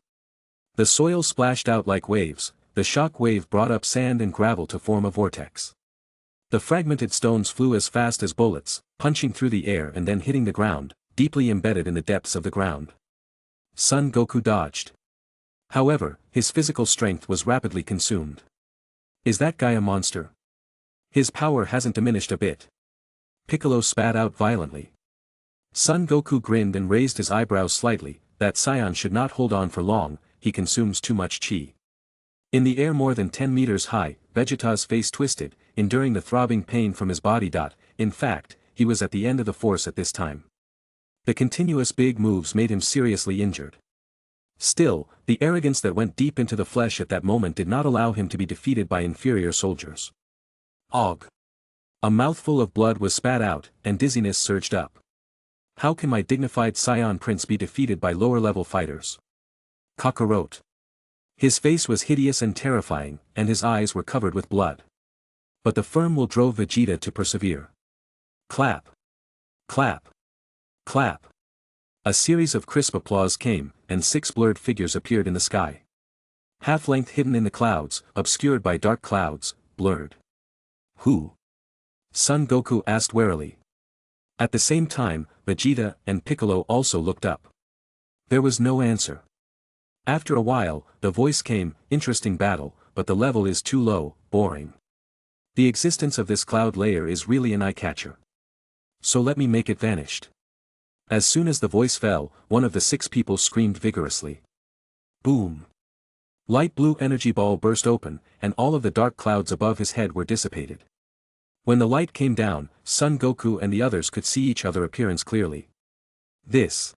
The soil splashed out like waves, the shock wave brought up sand and gravel to form a vortex. The fragmented stones flew as fast as bullets, punching through the air and then hitting the ground, deeply embedded in the depths of the ground. Son Goku dodged. However, his physical strength was rapidly consumed. Is that guy a monster? His power hasn't diminished a bit. Piccolo spat out violently. Son Goku grinned and raised his eyebrows slightly, that Saiyan should not hold on for long, he consumes too much chi. In the air more than 10 meters high, Vegeta's face twisted, enduring the throbbing pain from his body. In fact, he was at the end of the force at this time. The continuous big moves made him seriously injured. Still, the arrogance that went deep into the flesh at that moment did not allow him to be defeated by inferior soldiers. Og! A mouthful of blood was spat out, and dizziness surged up. How can my dignified Saiyan prince be defeated by lower-level fighters? Kakarot. His face was hideous and terrifying, and his eyes were covered with blood. But the firm will drove Vegeta to persevere. Clap. Clap. Clap. A series of crisp applause came, and 6 blurred figures appeared in the sky. Half-length hidden in the clouds, obscured by dark clouds, blurred. Who? Son Goku asked warily. At the same time, Vegeta and Piccolo also looked up. There was no answer. After a while, the voice came, interesting battle, but the level is too low, boring. The existence of this cloud layer is really an eye-catcher. so let me make it vanished. As soon as the voice fell, one of the 6 people screamed vigorously. Boom! Light blue energy ball burst open, and all of the dark clouds above his head were dissipated. When the light came down, Son Goku and the others could see each other's appearance clearly. This.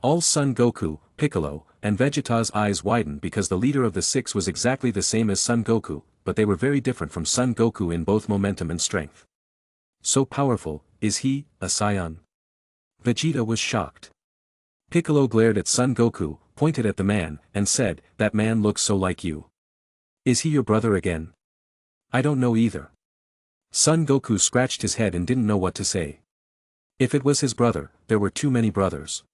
All Son Goku, Piccolo, and Vegeta's eyes widened because the leader of the 6 was exactly the same as Son Goku, but they were very different from Son Goku in both momentum and strength. So powerful, is he, a Saiyan? Vegeta was shocked. Piccolo glared at Son Goku, pointed at the man, and said, "That man looks so like you. Is he your brother again?" "I don't know either." Son Goku scratched his head and didn't know what to say. If it was his brother, there were too many brothers.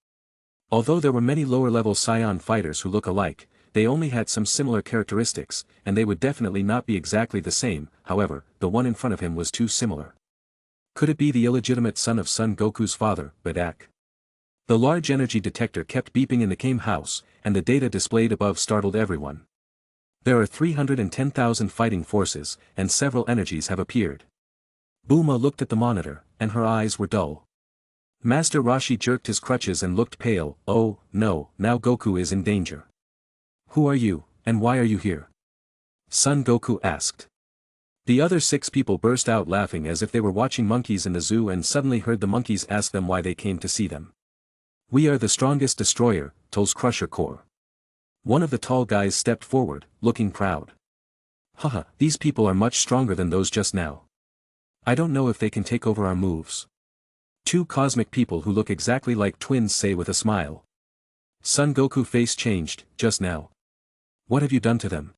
Although there were many lower-level Saiyan fighters who look alike, they only had some similar characteristics, and they would definitely not be exactly the same. However, the one in front of him was too similar. Could it be the illegitimate son of Son Goku's father, Bedak? The large energy detector kept beeping in the game house, and the data displayed above startled everyone. There are 310,000 fighting forces, and several energies have appeared. Bulma looked at the monitor, and her eyes were dull. Master Roshi jerked his crutches and looked pale. "Oh, no, now Goku is in danger." "Who are you, and why are you here?" Son Goku asked. The other 6 people burst out laughing as if they were watching monkeys in the zoo and suddenly heard the monkeys ask them why they came to see them. "We are the strongest destroyer, Tol's Crusher Corps." One of the tall guys stepped forward, looking proud. "Haha, these people are much stronger than those just now. I don't know if they can take over our moves." 2 cosmic people who look exactly like twins say with a smile. Son Goku's face changed, "Just now. What have you done to them?"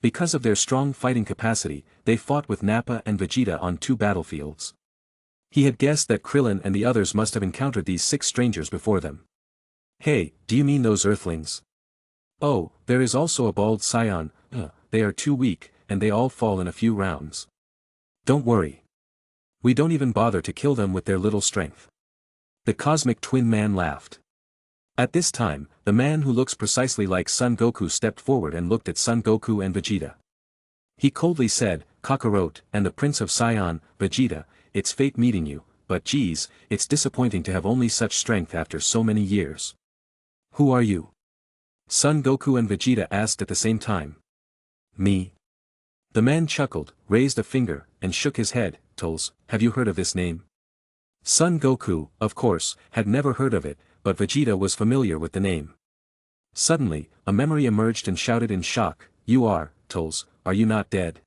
Because of their strong fighting capacity, they fought with Nappa and Vegeta on 2 battlefields. He had guessed that Krillin and the others must have encountered these 6 strangers before them. "Hey, do you mean those Earthlings?" "Oh, there is also a bald Saiyan. They are too weak, and they all fall in a few rounds. Don't worry. We don't even bother to kill them with their little strength." The cosmic twin man laughed. At this time, the man who looks precisely like Son Goku stepped forward and looked at Son Goku and Vegeta. He coldly said, "Kakarot, and the Prince of Saiyan, Vegeta, it's fate meeting you, but geez, it's disappointing to have only such strength after so many years." "Who are you?" Son Goku and Vegeta asked at the same time. "Me." The man chuckled, raised a finger, and shook his head. "Tols, have you heard of this name?" Son Goku, of course, had never heard of it, but Vegeta was familiar with the name. Suddenly, a memory emerged and shouted in shock, "You are, Tols, are you not dead?"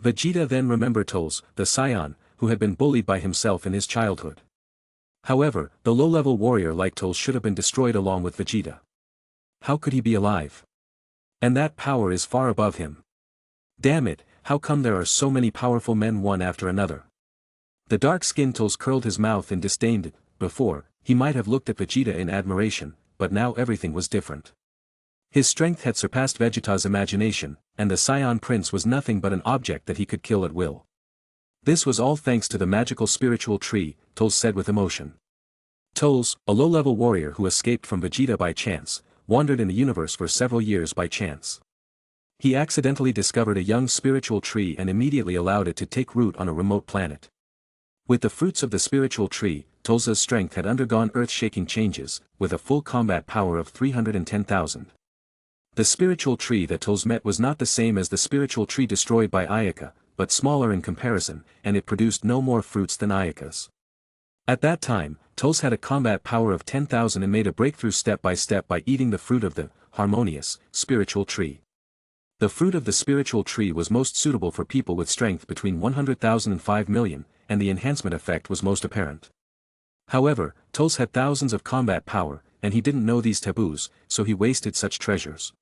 Vegeta then remembered Tols, the Saiyan, who had been bullied by himself in his childhood. However, the low-level warrior like Tols should have been destroyed along with Vegeta. How could he be alive? And that power is far above him. Damn it, how come there are so many powerful men one after another? The dark-skinned Tols curled his mouth in disdain. Before, he might have looked at Vegeta in admiration, but now everything was different. His strength had surpassed Vegeta's imagination, and the Saiyan Prince was nothing but an object that he could kill at will. This was all thanks to the magical spiritual tree, Tols said with emotion. Tols, a low-level warrior who escaped from Vegeta by chance, wandered in the universe for several years by chance. He accidentally discovered a young spiritual tree and immediately allowed it to take root on a remote planet. With the fruits of the spiritual tree, Tolsa's strength had undergone earth-shaking changes, with a full combat power of 310,000. The spiritual tree that Tols met was not the same as the spiritual tree destroyed by Ayaka, but smaller in comparison, and it produced no more fruits than Ayaka's. At that time, Tols had a combat power of 10,000 and made a breakthrough step by eating the fruit of the harmonious spiritual tree. The fruit of the spiritual tree was most suitable for people with strength between 100,000 and 5 million, and the enhancement effect was most apparent. However, Tols had thousands of combat power, and he didn't know these taboos, so he wasted such treasures.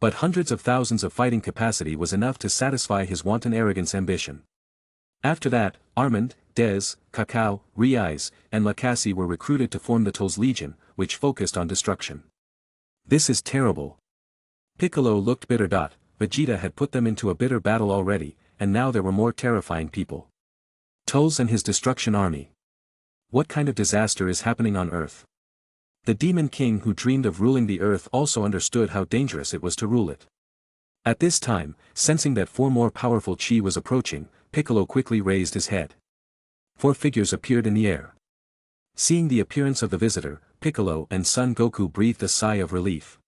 But hundreds of thousands of fighting capacity was enough to satisfy his wanton arrogance ambition. After that, Armand, Dez, Kakao, Riaz, and Lakasi were recruited to form the Tols Legion, which focused on destruction. This is terrible. Piccolo looked bitter. Vegeta had put them into a bitter battle already, and now there were more terrifying people. Tols and his destruction army. What kind of disaster is happening on Earth? The Demon King who dreamed of ruling the Earth also understood how dangerous it was to rule it. At this time, sensing that 4 more powerful Chi was approaching, Piccolo quickly raised his head. 4 figures appeared in the air. Seeing the appearance of the visitor, Piccolo and Son Goku breathed a sigh of relief.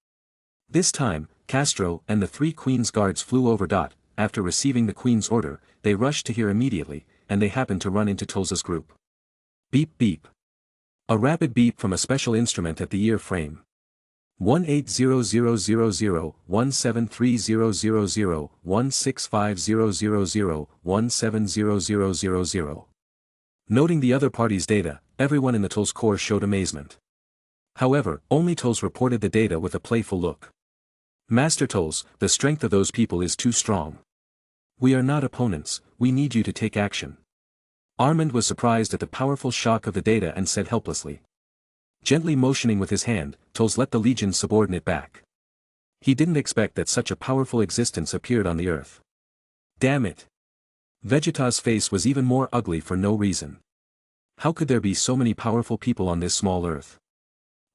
This time, Castro and the 3 Queen's guards flew over. After receiving the Queen's order, they rushed to here immediately, and they happened to run into Tolza's group. Beep beep. A rapid beep from a special instrument at the ear frame. 180000, 173000, 165000, 170000. Noting the other party's data, everyone in the Tol's corps showed amazement. However, only Tol's reported the data with a playful look. Master Tol's, the strength of those people is too strong. We are not opponents, we need you to take action. Armand was surprised at the powerful shock of the data and said helplessly. Gently motioning with his hand, Tol's let the Legion's subordinate back. He didn't expect that such a powerful existence appeared on the earth. Damn it! Vegeta's face was even more ugly for no reason. How could there be so many powerful people on this small earth?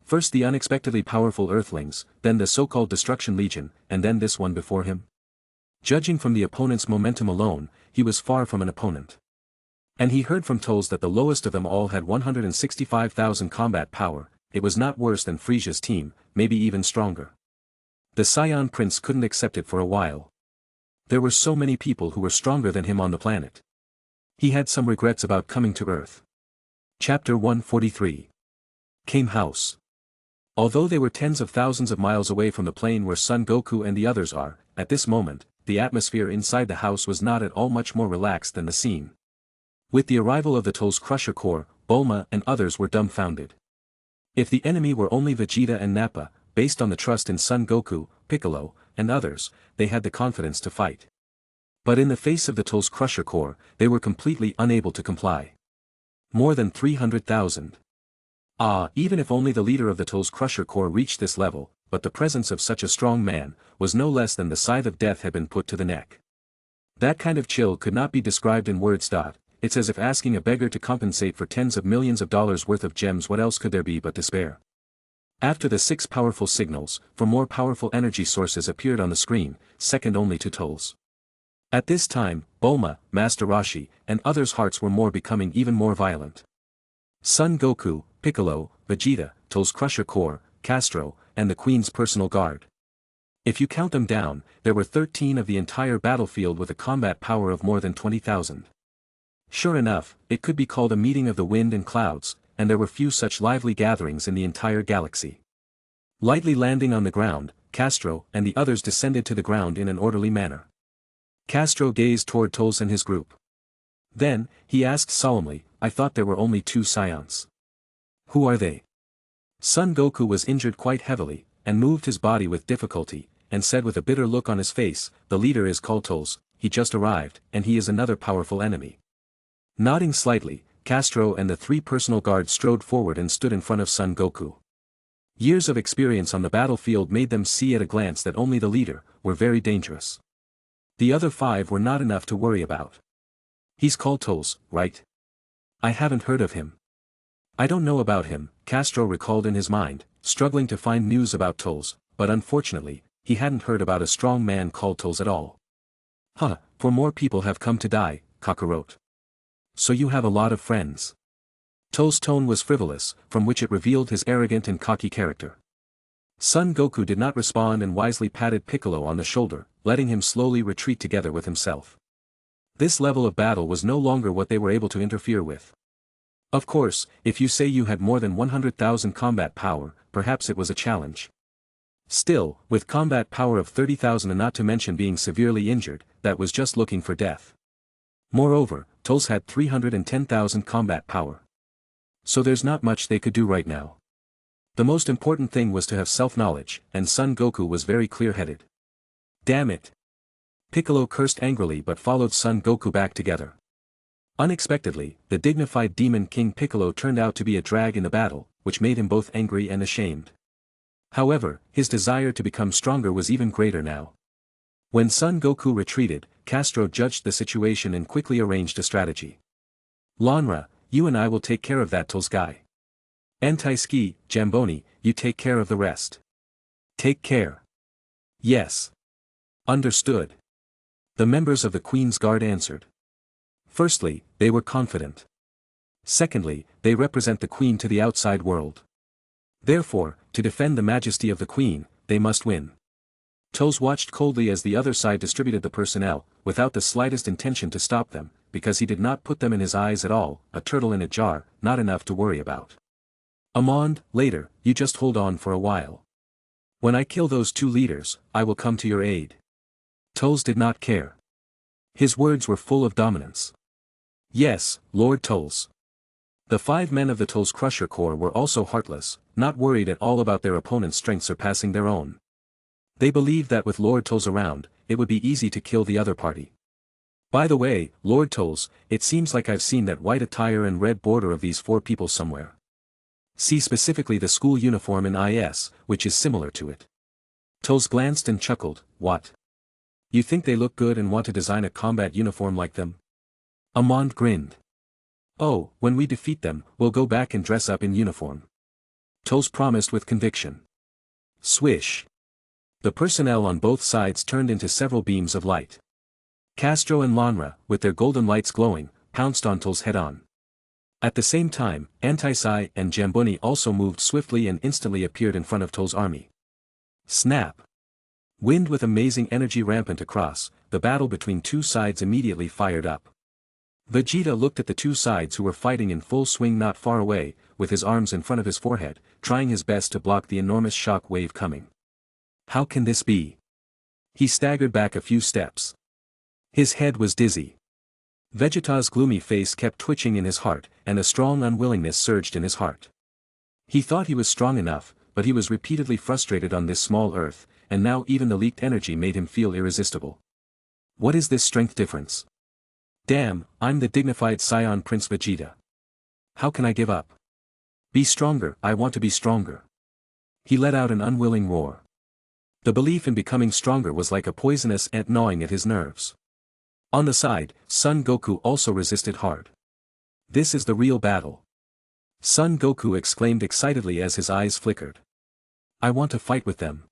First the unexpectedly powerful Earthlings, then the so-called Destruction Legion, and then this one before him? Judging from the opponent's momentum alone, he was far from an opponent. And he heard from Tol's that the lowest of them all had 165,000 combat power. It was not worse than Frisia's team, maybe even stronger. The Scion Prince couldn't accept it for a while. There were so many people who were stronger than him on the planet. He had some regrets about coming to Earth. Chapter 143. Came House. Although they were tens of thousands of miles away from the plane where Son Goku and the others are, at this moment, the atmosphere inside the house was not at all much more relaxed than the scene. With the arrival of the Tol's Crusher Corps, Bulma and others were dumbfounded. If the enemy were only Vegeta and Nappa, based on the trust in Son Goku, Piccolo, and others, they had the confidence to fight. But in the face of the Tol's Crusher Corps, they were completely unable to comply. More than 300,000. Even if only the leader of the Tol's Crusher Corps reached this level, but the presence of such a strong man, was no less than the scythe of death had been put to the neck. That kind of chill could not be described in words. It's as if asking a beggar to compensate for tens of millions of dollars worth of gems. What else could there be but despair? After the 6 powerful signals, 4 more powerful energy sources appeared on the screen, second only to Tol's. At this time, Bulma, Master Roshi, and others' hearts were becoming even more violent. Son Goku, Piccolo, Vegeta, Tol's Crusher Corps, Castro, and the Queen's personal guard. If you count them down, there were 13 of the entire battlefield with a combat power of more than 20,000. Sure enough, it could be called a meeting of the wind and clouds, and there were few such lively gatherings in the entire galaxy. Lightly landing on the ground, Castro and the others descended to the ground in an orderly manner. Castro gazed toward Tol's and his group. Then, he asked solemnly, I thought there were only 2 Scions. Who are they? Son Goku was injured quite heavily, and moved his body with difficulty, and said with a bitter look on his face, the leader is called Tol's, he just arrived, and he is another powerful enemy. Nodding slightly, Castro and the 3 personal guards strode forward and stood in front of Son Goku. Years of experience on the battlefield made them see at a glance that only the leader were very dangerous. The other 5 were not enough to worry about. He's called Tol's, right? I haven't heard of him. I don't know about him, Castro recalled in his mind, struggling to find news about Tol's, but unfortunately, he hadn't heard about a strong man called Tol's at all. 4 more people have come to die, Kakarot. So you have a lot of friends. Tol's tone was frivolous, from which it revealed his arrogant and cocky character. Son Goku did not respond and wisely patted Piccolo on the shoulder, letting him slowly retreat together with himself. This level of battle was no longer what they were able to interfere with. Of course, if you say you had more than 100,000 combat power, perhaps it was a challenge. Still, with combat power of 30,000 and not to mention being severely injured, that was just looking for death. Moreover, Tol's had 310,000 combat power. So there's not much they could do right now. The most important thing was to have self-knowledge, and Son Goku was very clear-headed. Damn it! Piccolo cursed angrily but followed Son Goku back together. Unexpectedly, the dignified Demon King Piccolo turned out to be a drag in the battle, which made him both angry and ashamed. However, his desire to become stronger was even greater now. When Son Goku retreated, Castro judged the situation and quickly arranged a strategy. Lanra, you and I will take care of that Tol's guy. Anti-Ski, Jamboni, you take care of the rest. Take care. Yes. Understood. The members of the Queen's Guard answered. Firstly, they were confident. Secondly, they represent the queen to the outside world. Therefore, to defend the majesty of the queen, they must win. Toes watched coldly as the other side distributed the personnel, without the slightest intention to stop them, because he did not put them in his eyes at all. A turtle in a jar, not enough to worry about. Amand, later, you just hold on for a while. When I kill those 2 leaders, I will come to your aid. Toes did not care. His words were full of dominance. Yes, Lord Toes. The 5 men of the Toes Crusher Corps were also heartless, not worried at all about their opponent's strength surpassing their own. They believed that with Lord Toes around, it would be easy to kill the other party. By the way, Lord Toes, it seems like I've seen that white attire and red border of these 4 people somewhere. See specifically the school uniform in IS, which is similar to it. Toes glanced and chuckled, what? You think they look good and want to design a combat uniform like them? Amand grinned. Oh, when we defeat them, we'll go back and dress up in uniform. Toes promised with conviction. Swish. The personnel on both sides turned into several beams of light. Castro and Lanra, with their golden lights glowing, pounced on Toes head-on. At the same time, Antisai and Jambuni also moved swiftly and instantly appeared in front of Toes' army. Snap! Wind with amazing energy rampant across, the battle between 2 sides immediately fired up. Vegeta looked at the 2 sides who were fighting in full swing not far away, with his arms in front of his forehead, trying his best to block the enormous shock wave coming. How can this be? He staggered back a few steps. His head was dizzy. Vegeta's gloomy face kept twitching in his heart, and a strong unwillingness surged in his heart. He thought he was strong enough, but he was repeatedly frustrated on this small earth, and now even the leaked energy made him feel irresistible. What is this strength difference? Damn, I'm the dignified Scion Prince Vegeta. How can I give up? Be stronger, I want to be stronger. He let out an unwilling roar. The belief in becoming stronger was like a poisonous ant gnawing at his nerves. On the side, Son Goku also resisted hard. This is the real battle. Son Goku exclaimed excitedly as his eyes flickered. I want to fight with them.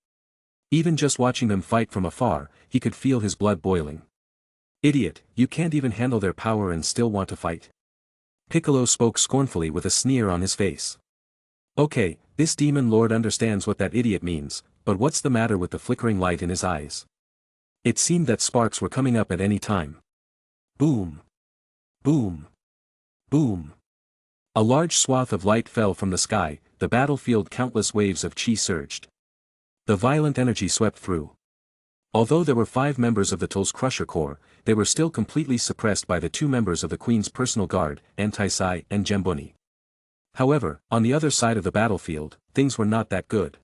Even just watching them fight from afar, he could feel his blood boiling. Idiot, you can't even handle their power and still want to fight? Piccolo spoke scornfully with a sneer on his face. Okay, this demon lord understands what that idiot means, but what's the matter with the flickering light in his eyes? It seemed that sparks were coming up at any time. Boom! Boom! Boom! A large swath of light fell from the sky, the battlefield countless waves of chi surged. The violent energy swept through. Although there were 5 members of the Toes Crusher Corps, they were still completely suppressed by the 2 members of the Queen's personal guard, Antisai and Jambuni. However, on the other side of the battlefield, things were not that good.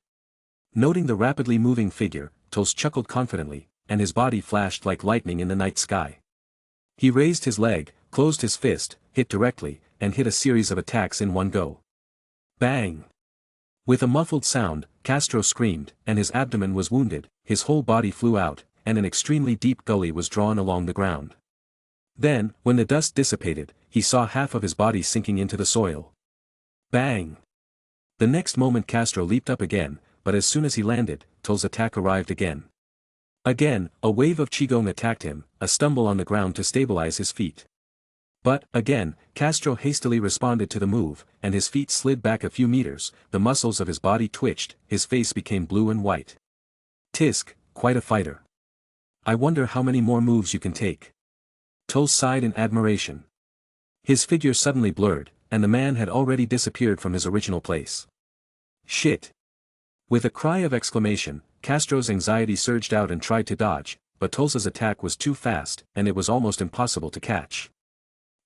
Noting the rapidly moving figure, Toes chuckled confidently, and his body flashed like lightning in the night sky. He raised his leg, closed his fist, hit directly, and hit a series of attacks in one go. Bang! With a muffled sound, Castro screamed, and his abdomen was wounded, his whole body flew out, and an extremely deep gully was drawn along the ground. Then, when the dust dissipated, he saw half of his body sinking into the soil. Bang! The next moment Castro leaped up again, but as soon as he landed, Toes' attack arrived again. Again, a wave of Qigong attacked him, a stumble on the ground to stabilize his feet. But, again, Castro hastily responded to the move, and his feet slid back a few meters, the muscles of his body twitched, his face became blue and white. Tisk, quite a fighter. I wonder how many more moves you can take. Toes sighed in admiration. His figure suddenly blurred, and the man had already disappeared from his original place. Shit! With a cry of exclamation, Castro's anxiety surged out and tried to dodge, but Toes' attack was too fast, and it was almost impossible to catch.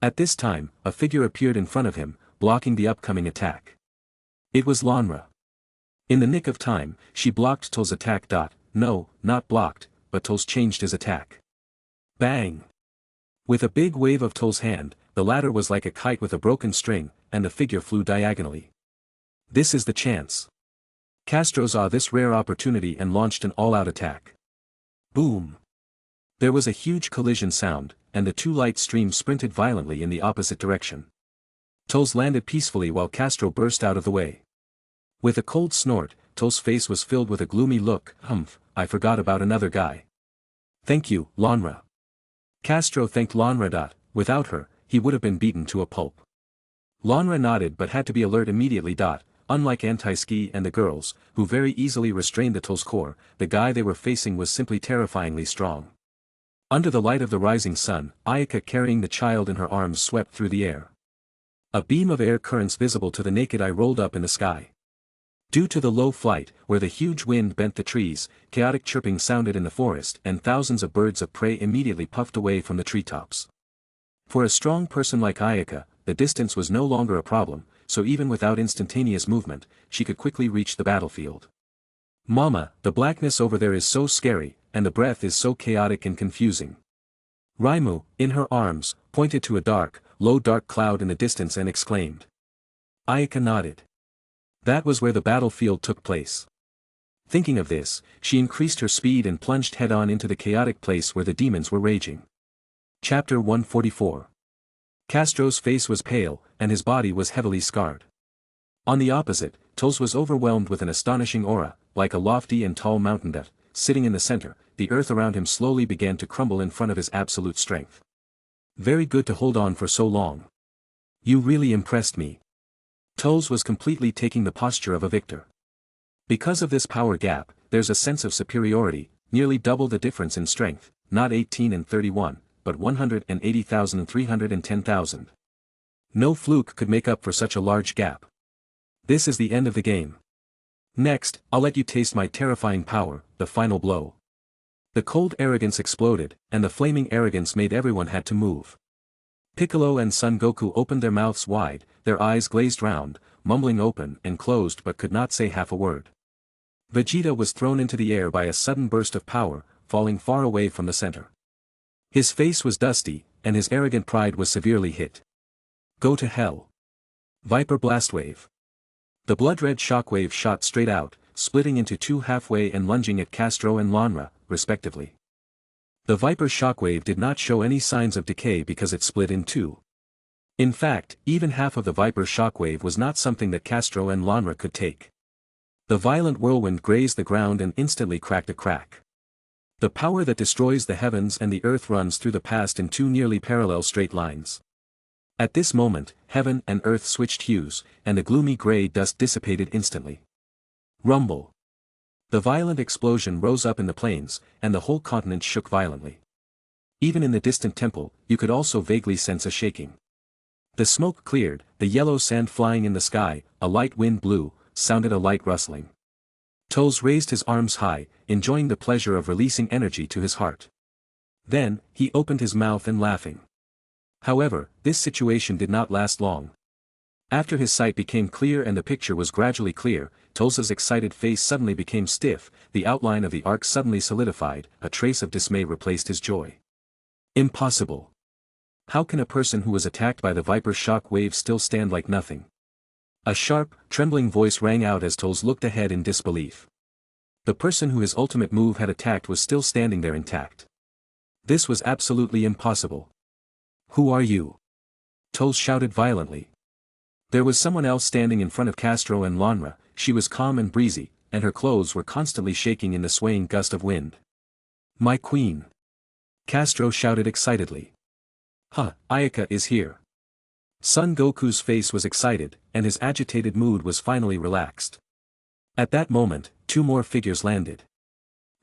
At this time, a figure appeared in front of him, blocking the upcoming attack. It was Lanra. In the nick of time, she blocked Toes' attack. No, not blocked, but Toes changed his attack. Bang! With a big wave of Toes' hand, the latter was like a kite with a broken string, and the figure flew diagonally. This is the chance. Castro saw this rare opportunity and launched an all-out attack. Boom! There was a huge collision sound, and the 2 light streams sprinted violently in the opposite direction. Toes landed peacefully while Castro burst out of the way. With a cold snort, Toes' face was filled with a gloomy look. Humph, I forgot about another guy. Thank you, Lanra. Castro thanked Lanra. Without her, he would have been beaten to a pulp. Lanra nodded but had to be alert immediately. Unlike Anti-Ski and the girls, who very easily restrained the Tull's core, the guy they were facing was simply terrifyingly strong. Under the light of the rising sun, Ayaka carrying the child in her arms swept through the air. A beam of air currents visible to the naked eye rolled up in the sky. Due to the low flight, where the huge wind bent the trees, chaotic chirping sounded in the forest and thousands of birds of prey immediately puffed away from the treetops. For a strong person like Ayaka, the distance was no longer a problem, so even without instantaneous movement, she could quickly reach the battlefield. Mama, the blackness over there is so scary, and the breath is so chaotic and confusing. Raimu, in her arms, pointed to a low dark cloud in the distance and exclaimed. Ayaka nodded. That was where the battlefield took place. Thinking of this, she increased her speed and plunged head-on into the chaotic place where the demons were raging. Chapter 144. Castro's face was pale, and his body was heavily scarred. On the opposite, Tull's was overwhelmed with an astonishing aura, like a lofty and tall mountain that, sitting in the center, the earth around him slowly began to crumble in front of his absolute strength. Very good to hold on for so long. You really impressed me. Tull's was completely taking the posture of a victor. Because of this power gap, there's a sense of superiority, nearly double the difference in strength, not 18 and 31, but 180,000 and 310,000. No fluke could make up for such a large gap. This is the end of the game. Next, I'll let you taste my terrifying power, the final blow. The cold arrogance exploded, and the flaming arrogance made everyone had to move. Piccolo and Son Goku opened their mouths wide, their eyes glazed round, mumbling open and closed but could not say half a word. Vegeta was thrown into the air by a sudden burst of power, falling far away from the center. His face was dusty, and his arrogant pride was severely hit. Go to hell. Viper Blast Wave. The blood-red shockwave shot straight out, splitting into two halfway and lunging at Castro and Lanra, respectively. The Viper shockwave did not show any signs of decay because it split in two. In fact, even half of the Viper shockwave was not something that Castro and Lanra could take. The violent whirlwind grazed the ground and instantly cracked a crack. The power that destroys the heavens and the earth runs through the past in two nearly parallel straight lines. At this moment, heaven and earth switched hues, and the gloomy gray dust dissipated instantly. Rumble. The violent explosion rose up in the plains, and the whole continent shook violently. Even in the distant temple, you could also vaguely sense a shaking. The smoke cleared, the yellow sand flying in the sky, a light wind blew, sounded a light rustling. Tull's raised his arms high, enjoying the pleasure of releasing energy to his heart. Then, he opened his mouth and laughing. However, this situation did not last long. After his sight became clear and the picture was gradually clear, Tull's excited face suddenly became stiff, the outline of the arc suddenly solidified, a trace of dismay replaced his joy. Impossible. How can a person who was attacked by the Viper shock wave still stand like nothing? A sharp, trembling voice rang out as Tull's looked ahead in disbelief. The person who his ultimate move had attacked was still standing there intact. This was absolutely impossible. Who are you? Tull shouted violently. There was someone else standing in front of Castro and Lanra. She was calm and breezy, and her clothes were constantly shaking in the swaying gust of wind. My queen! Castro shouted excitedly. Ayaka is here. Son Goku's face was excited, and his agitated mood was finally relaxed. At that moment, two more figures landed.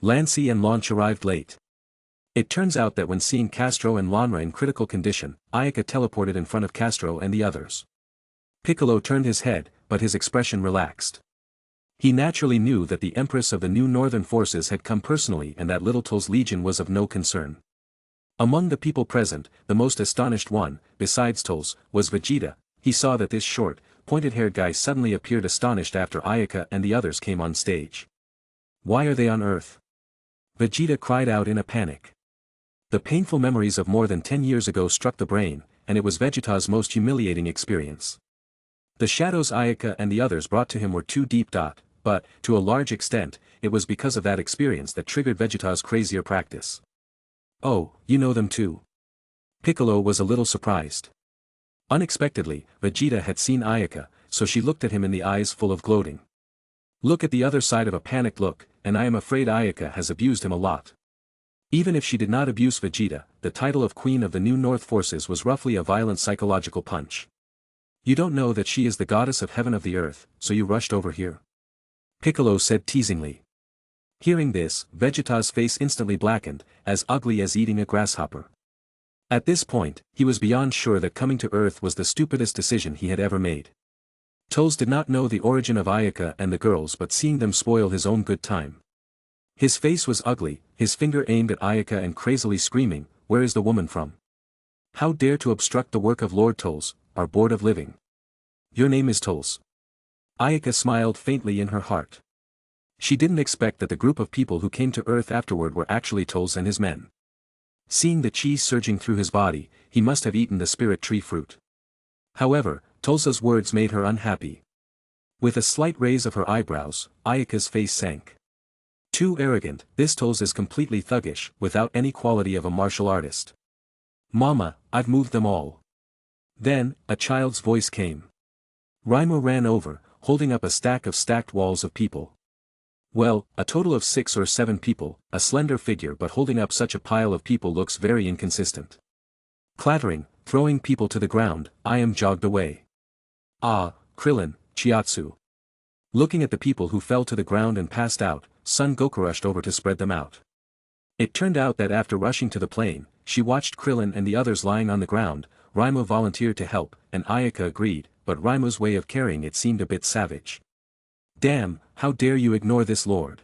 Lancey and Launch arrived late. It turns out that when seeing Castro and Lanra in critical condition, Ayaka teleported in front of Castro and the others. Piccolo turned his head, but his expression relaxed. He naturally knew that the Empress of the new Northern Forces had come personally and that Little Tull's legion was of no concern. Among the people present, the most astonished one, besides Tull's, was Vegeta. He saw that this short, pointed-haired guy suddenly appeared astonished after Ayaka and the others came on stage. Why are they on Earth? Vegeta cried out in a panic. The painful memories of more than 10 years ago struck the brain, and it was Vegeta's most humiliating experience. The shadows Ayaka and the others brought to him were too deep. But, to a large extent, it was because of that experience that triggered Vegeta's crazier practice. Oh, you know them too? Piccolo was a little surprised. Unexpectedly, Vegeta had seen Ayaka, so she looked at him in the eyes full of gloating. Look at the other side of a panicked look, and I am afraid Ayaka has abused him a lot. Even if she did not abuse Vegeta, the title of Queen of the New North Forces was roughly a violent psychological punch. You don't know that she is the goddess of heaven of the earth, so you rushed over here? Piccolo said teasingly. Hearing this, Vegeta's face instantly blackened, as ugly as eating a grasshopper. At this point, he was beyond sure that coming to Earth was the stupidest decision he had ever made. Toles did not know the origin of Ayaka and the girls, but seeing them spoil his own good time. His face was ugly, his finger aimed at Ayaka and crazily screaming, "Where is the woman from? How dare to obstruct the work of Lord Toles, our board of living? Your name is Toles." Ayaka smiled faintly in her heart. She didn't expect that the group of people who came to Earth afterward were actually Toles and his men. Seeing the chi surging through his body, he must have eaten the spirit tree fruit. However, Tole's words made her unhappy. With a slight raise of her eyebrows, Ayaka's face sank. Too arrogant, this Toles is completely thuggish, without any quality of a martial artist. "Mama, I've moved them all." Then, a child's voice came. Raimo ran over, holding up a stack of stacked walls of people. Well, a total of 6 or 7 people, a slender figure, but holding up such a pile of people looks very inconsistent. Clattering, throwing people to the ground, I am jogged away. Ah, Krillin, Chiatsu. Looking at the people who fell to the ground and passed out, Son Goku rushed over to spread them out. It turned out that after rushing to the plane, she watched Krillin and the others lying on the ground. Raimo volunteered to help, and Ayaka agreed, but Raimo's way of carrying it seemed a bit savage. "Damn, how dare you ignore this lord?"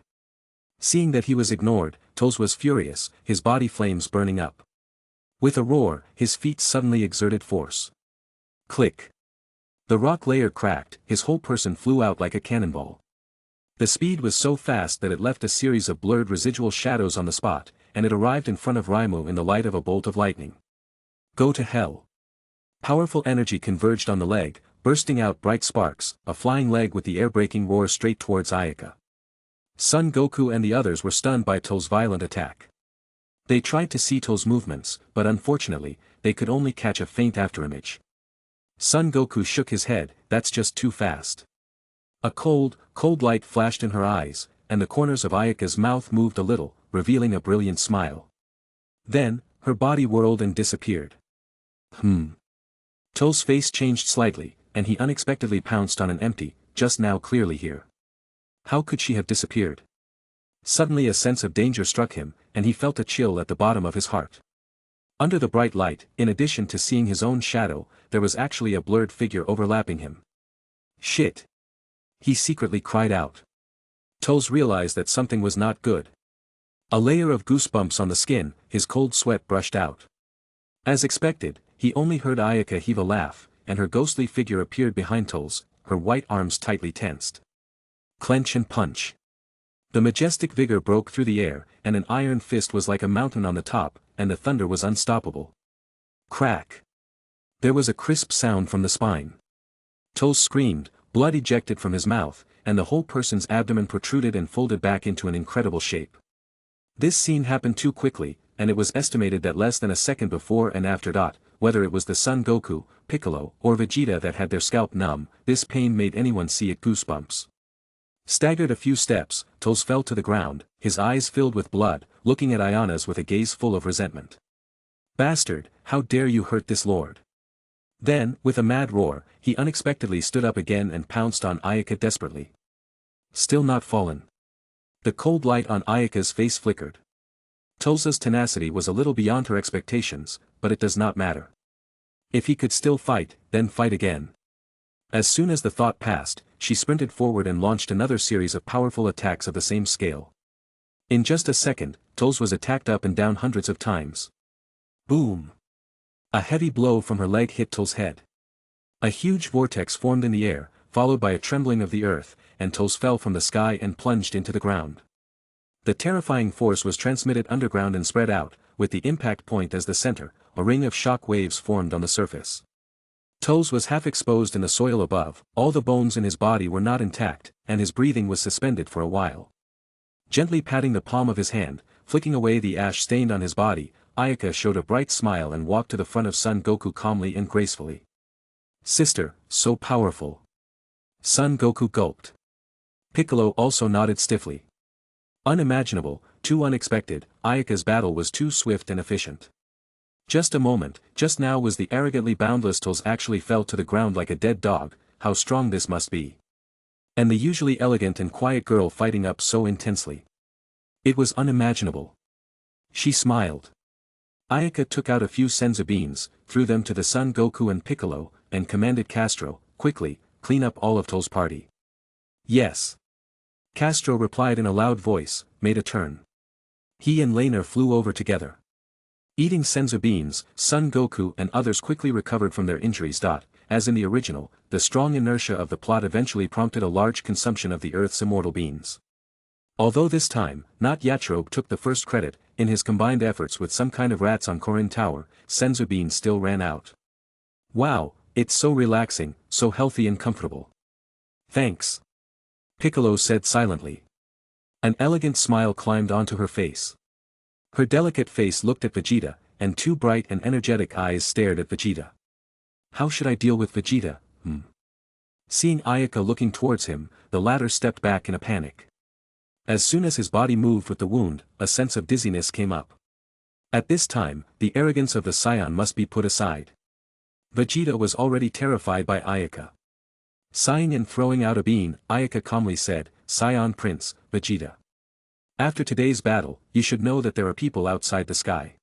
Seeing that he was ignored, Toles was furious, his body flames burning up. With a roar, his feet suddenly exerted force. Click. The rock layer cracked, his whole person flew out like a cannonball. The speed was so fast that it left a series of blurred residual shadows on the spot, and it arrived in front of Raimo in the light of a bolt of lightning. Go to hell. Powerful energy converged on the leg, bursting out bright sparks, a flying leg with the air-breaking roar straight towards Ayaka. Son Goku and the others were stunned by Toles' violent attack. They tried to see Toles' movements, but unfortunately, they could only catch a faint afterimage. Son Goku shook his head, "That's just too fast." A cold light flashed in her eyes, and the corners of Ayaka's mouth moved a little, revealing a brilliant smile. Then, her body whirled and disappeared. Toles' face changed slightly, and he unexpectedly pounced on an empty, just now clearly here. How could she have disappeared? Suddenly a sense of danger struck him, and he felt a chill at the bottom of his heart. Under the bright light, in addition to seeing his own shadow, there was actually a blurred figure overlapping him. Shit! He secretly cried out. Toles realized that something was not good. A layer of goosebumps on the skin, his cold sweat brushed out. As expected, he only heard Ayaka heave a laugh, and her ghostly figure appeared behind Toles, her white arms tightly tensed. Clench and punch. The majestic vigor broke through the air, and an iron fist was like a mountain on the top, and the thunder was unstoppable. Crack. There was a crisp sound from the spine. Toles screamed, blood ejected from his mouth, and the whole person's abdomen protruded and folded back into an incredible shape. This scene happened too quickly, and it was estimated that less than a second before and after. Whether it was the Son Goku, Piccolo, or Vegeta that had their scalp numb, this pain made anyone see it goosebumps. Staggered a few steps, Toles fell to the ground, his eyes filled with blood, looking at Ayana's with a gaze full of resentment. "Bastard, how dare you hurt this lord?" Then, with a mad roar, he unexpectedly stood up again and pounced on Ayaka desperately. Still not fallen. The cold light on Ayaka's face flickered. Toles' tenacity was a little beyond her expectations, but it does not matter. If he could still fight, then fight again. As soon as the thought passed, she sprinted forward and launched another series of powerful attacks of the same scale. In just a second, Toles was attacked up and down hundreds of times. Boom! A heavy blow from her leg hit Toles' head. A huge vortex formed in the air, followed by a trembling of the earth, and Toles fell from the sky and plunged into the ground. The terrifying force was transmitted underground and spread out, with the impact point as the center. A ring of shock waves formed on the surface. Toles was half exposed in the soil above, all the bones in his body were not intact, and his breathing was suspended for a while. Gently patting the palm of his hand, flicking away the ash stained on his body, Ayaka showed a bright smile and walked to the front of Son Goku calmly and gracefully. "Sister, so powerful." Son Goku gulped. Piccolo also nodded stiffly. Unimaginable, too unexpected, Ayaka's battle was too swift and efficient. Just a moment, just now was the arrogantly boundless Tolls actually fell to the ground like a dead dog, how strong this must be. And the usually elegant and quiet girl fighting up so intensely. It was unimaginable. She smiled. Ayaka took out a few senzu beans, threw them to the Son Goku and Piccolo, and commanded Castro, quickly, clean up all of Toll's party. Yes. Castro replied in a loud voice, made a turn. He and Laner flew over together. Eating senzu beans, Son Goku and others quickly recovered from their injuries. As in the original, the strong inertia of the plot eventually prompted a large consumption of the Earth's immortal beans. Although this time, not Yatrobe took the first credit, in his combined efforts with some kind of rats on Korin Tower, senzu beans still ran out. Wow, it's so relaxing, so healthy and comfortable. Thanks. Piccolo said silently. An elegant smile climbed onto her face. Her delicate face looked at Vegeta, and two bright and energetic eyes stared at Vegeta. How should I deal with Vegeta, Seeing Ayaka looking towards him, the latter stepped back in a panic. As soon as his body moved with the wound, a sense of dizziness came up. At this time, the arrogance of the Scion must be put aside. Vegeta was already terrified by Ayaka. Sighing and throwing out a bean, Ayaka calmly said, "Scion Prince, Vegeta. After today's battle, you should know that there are people outside the sky.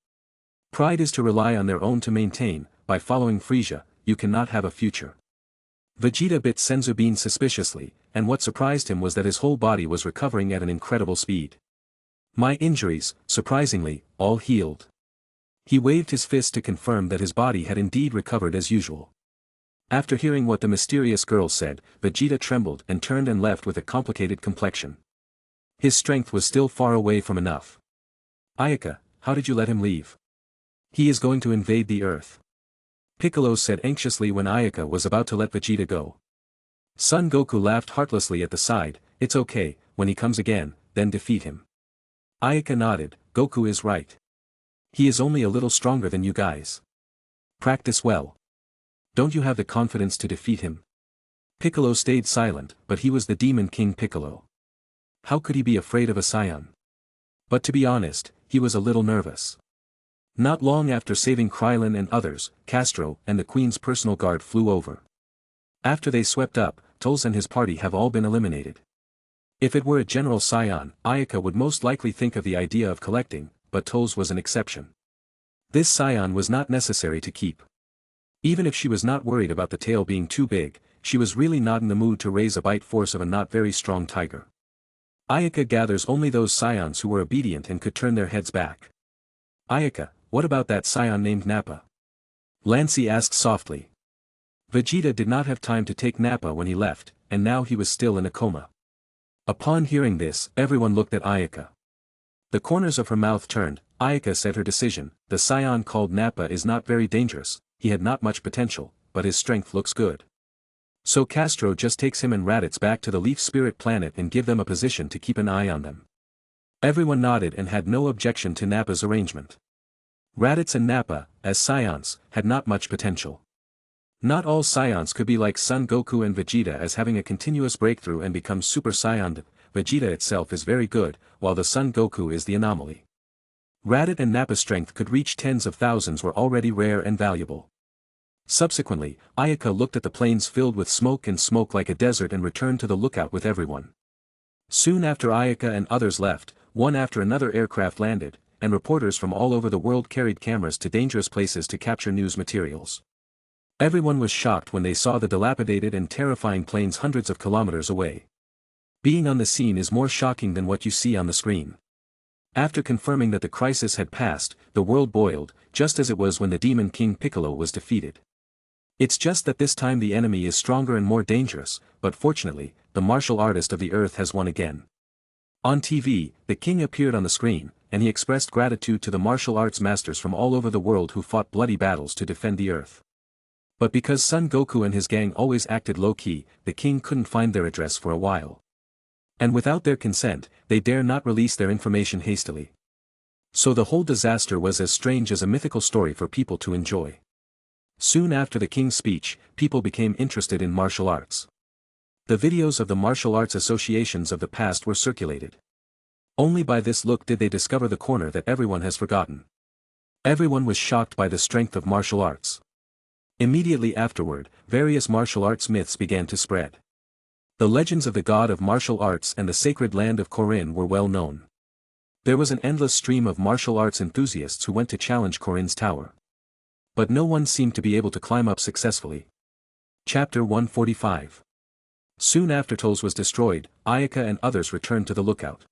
Pride is to rely on their own to maintain, by following Frieza, you cannot have a future." Vegeta bit senzu bean suspiciously, and what surprised him was that his whole body was recovering at an incredible speed. My injuries, surprisingly, all healed. He waved his fist to confirm that his body had indeed recovered as usual. After hearing what the mysterious girl said, Vegeta trembled and turned and left with a complicated complexion. His strength was still far away from enough. Ayaka, how did you let him leave? He is going to invade the Earth. Piccolo said anxiously when Ayaka was about to let Vegeta go. Son Goku laughed heartlessly at the side, "It's okay, when he comes again, then defeat him." Ayaka nodded, "Goku is right. He is only a little stronger than you guys. Practice well. Don't you have the confidence to defeat him?" Piccolo stayed silent, but he was the Demon King Piccolo. How could he be afraid of a Scion? But to be honest, he was a little nervous. Not long after saving Krillin and others, Castro and the Queen's personal guard flew over. After they swept up, Tolls and his party have all been eliminated. If it were a General Scion, Ayaka would most likely think of the idea of collecting, but Tolls was an exception. This Scion was not necessary to keep. Even if she was not worried about the tail being too big, she was really not in the mood to raise a bite force of a not very strong tiger. Ayaka gathers only those Scions who were obedient and could turn their heads back. "Ayaka, what about that Scion named Nappa?" Lancey asked softly. Vegeta did not have time to take Nappa when he left, and now he was still in a coma. Upon hearing this, everyone looked at Ayaka. The corners of her mouth turned. Ayaka said her decision, "The Scion called Nappa is not very dangerous, he had not much potential, but his strength looks good. So Castro just takes him and Raditz back to the Leaf Spirit planet and give them a position to keep an eye on them." Everyone nodded and had no objection to Nappa's arrangement. Raditz and Nappa, as Scions, had not much potential. Not all Scions could be like Son Goku and Vegeta as having a continuous breakthrough and become Super Saiyan. Vegeta itself is very good, while the Son Goku is the anomaly. Raditz and Nappa's strength could reach tens of thousands were already rare and valuable. Subsequently, Ayaka looked at the plains filled with smoke like a desert and returned to the lookout with everyone. Soon after Ayaka and others left, one after another aircraft landed, and reporters from all over the world carried cameras to dangerous places to capture news materials. Everyone was shocked when they saw the dilapidated and terrifying plains hundreds of kilometers away. Being on the scene is more shocking than what you see on the screen. After confirming that the crisis had passed, the world boiled, just as it was when the Demon King Piccolo was defeated. It's just that this time the enemy is stronger and more dangerous, but fortunately, the martial artist of the earth has won again. On TV, the king appeared on the screen, and he expressed gratitude to the martial arts masters from all over the world who fought bloody battles to defend the earth. But because Son Goku and his gang always acted low-key, the king couldn't find their address for a while. And without their consent, they dare not release their information hastily. So the whole disaster was as strange as a mythical story for people to enjoy. Soon after the king's speech, people became interested in martial arts. The videos of the martial arts associations of the past were circulated. Only by this look did they discover the corner that everyone has forgotten. Everyone was shocked by the strength of martial arts. Immediately afterward, various martial arts myths began to spread. The legends of the god of martial arts and the sacred land of Corinne were well known. There was an endless stream of martial arts enthusiasts who went to challenge Corinne's tower. But no one seemed to be able to climb up successfully. Chapter 145. Soon after Tolls was destroyed, Ayaka and others returned to the lookout.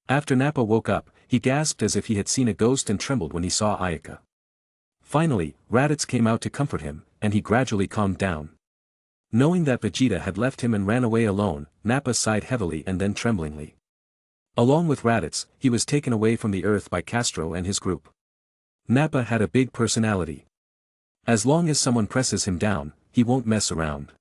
After Nappa woke up, he gasped as if he had seen a ghost and trembled when he saw Ayaka. Finally, Raditz came out to comfort him, and he gradually calmed down. Knowing that Vegeta had left him and ran away alone, Nappa sighed heavily and then tremblingly. Along with Raditz, he was taken away from the Earth by Castro and his group. Nappa had a big personality. As long as someone presses him down, he won't mess around.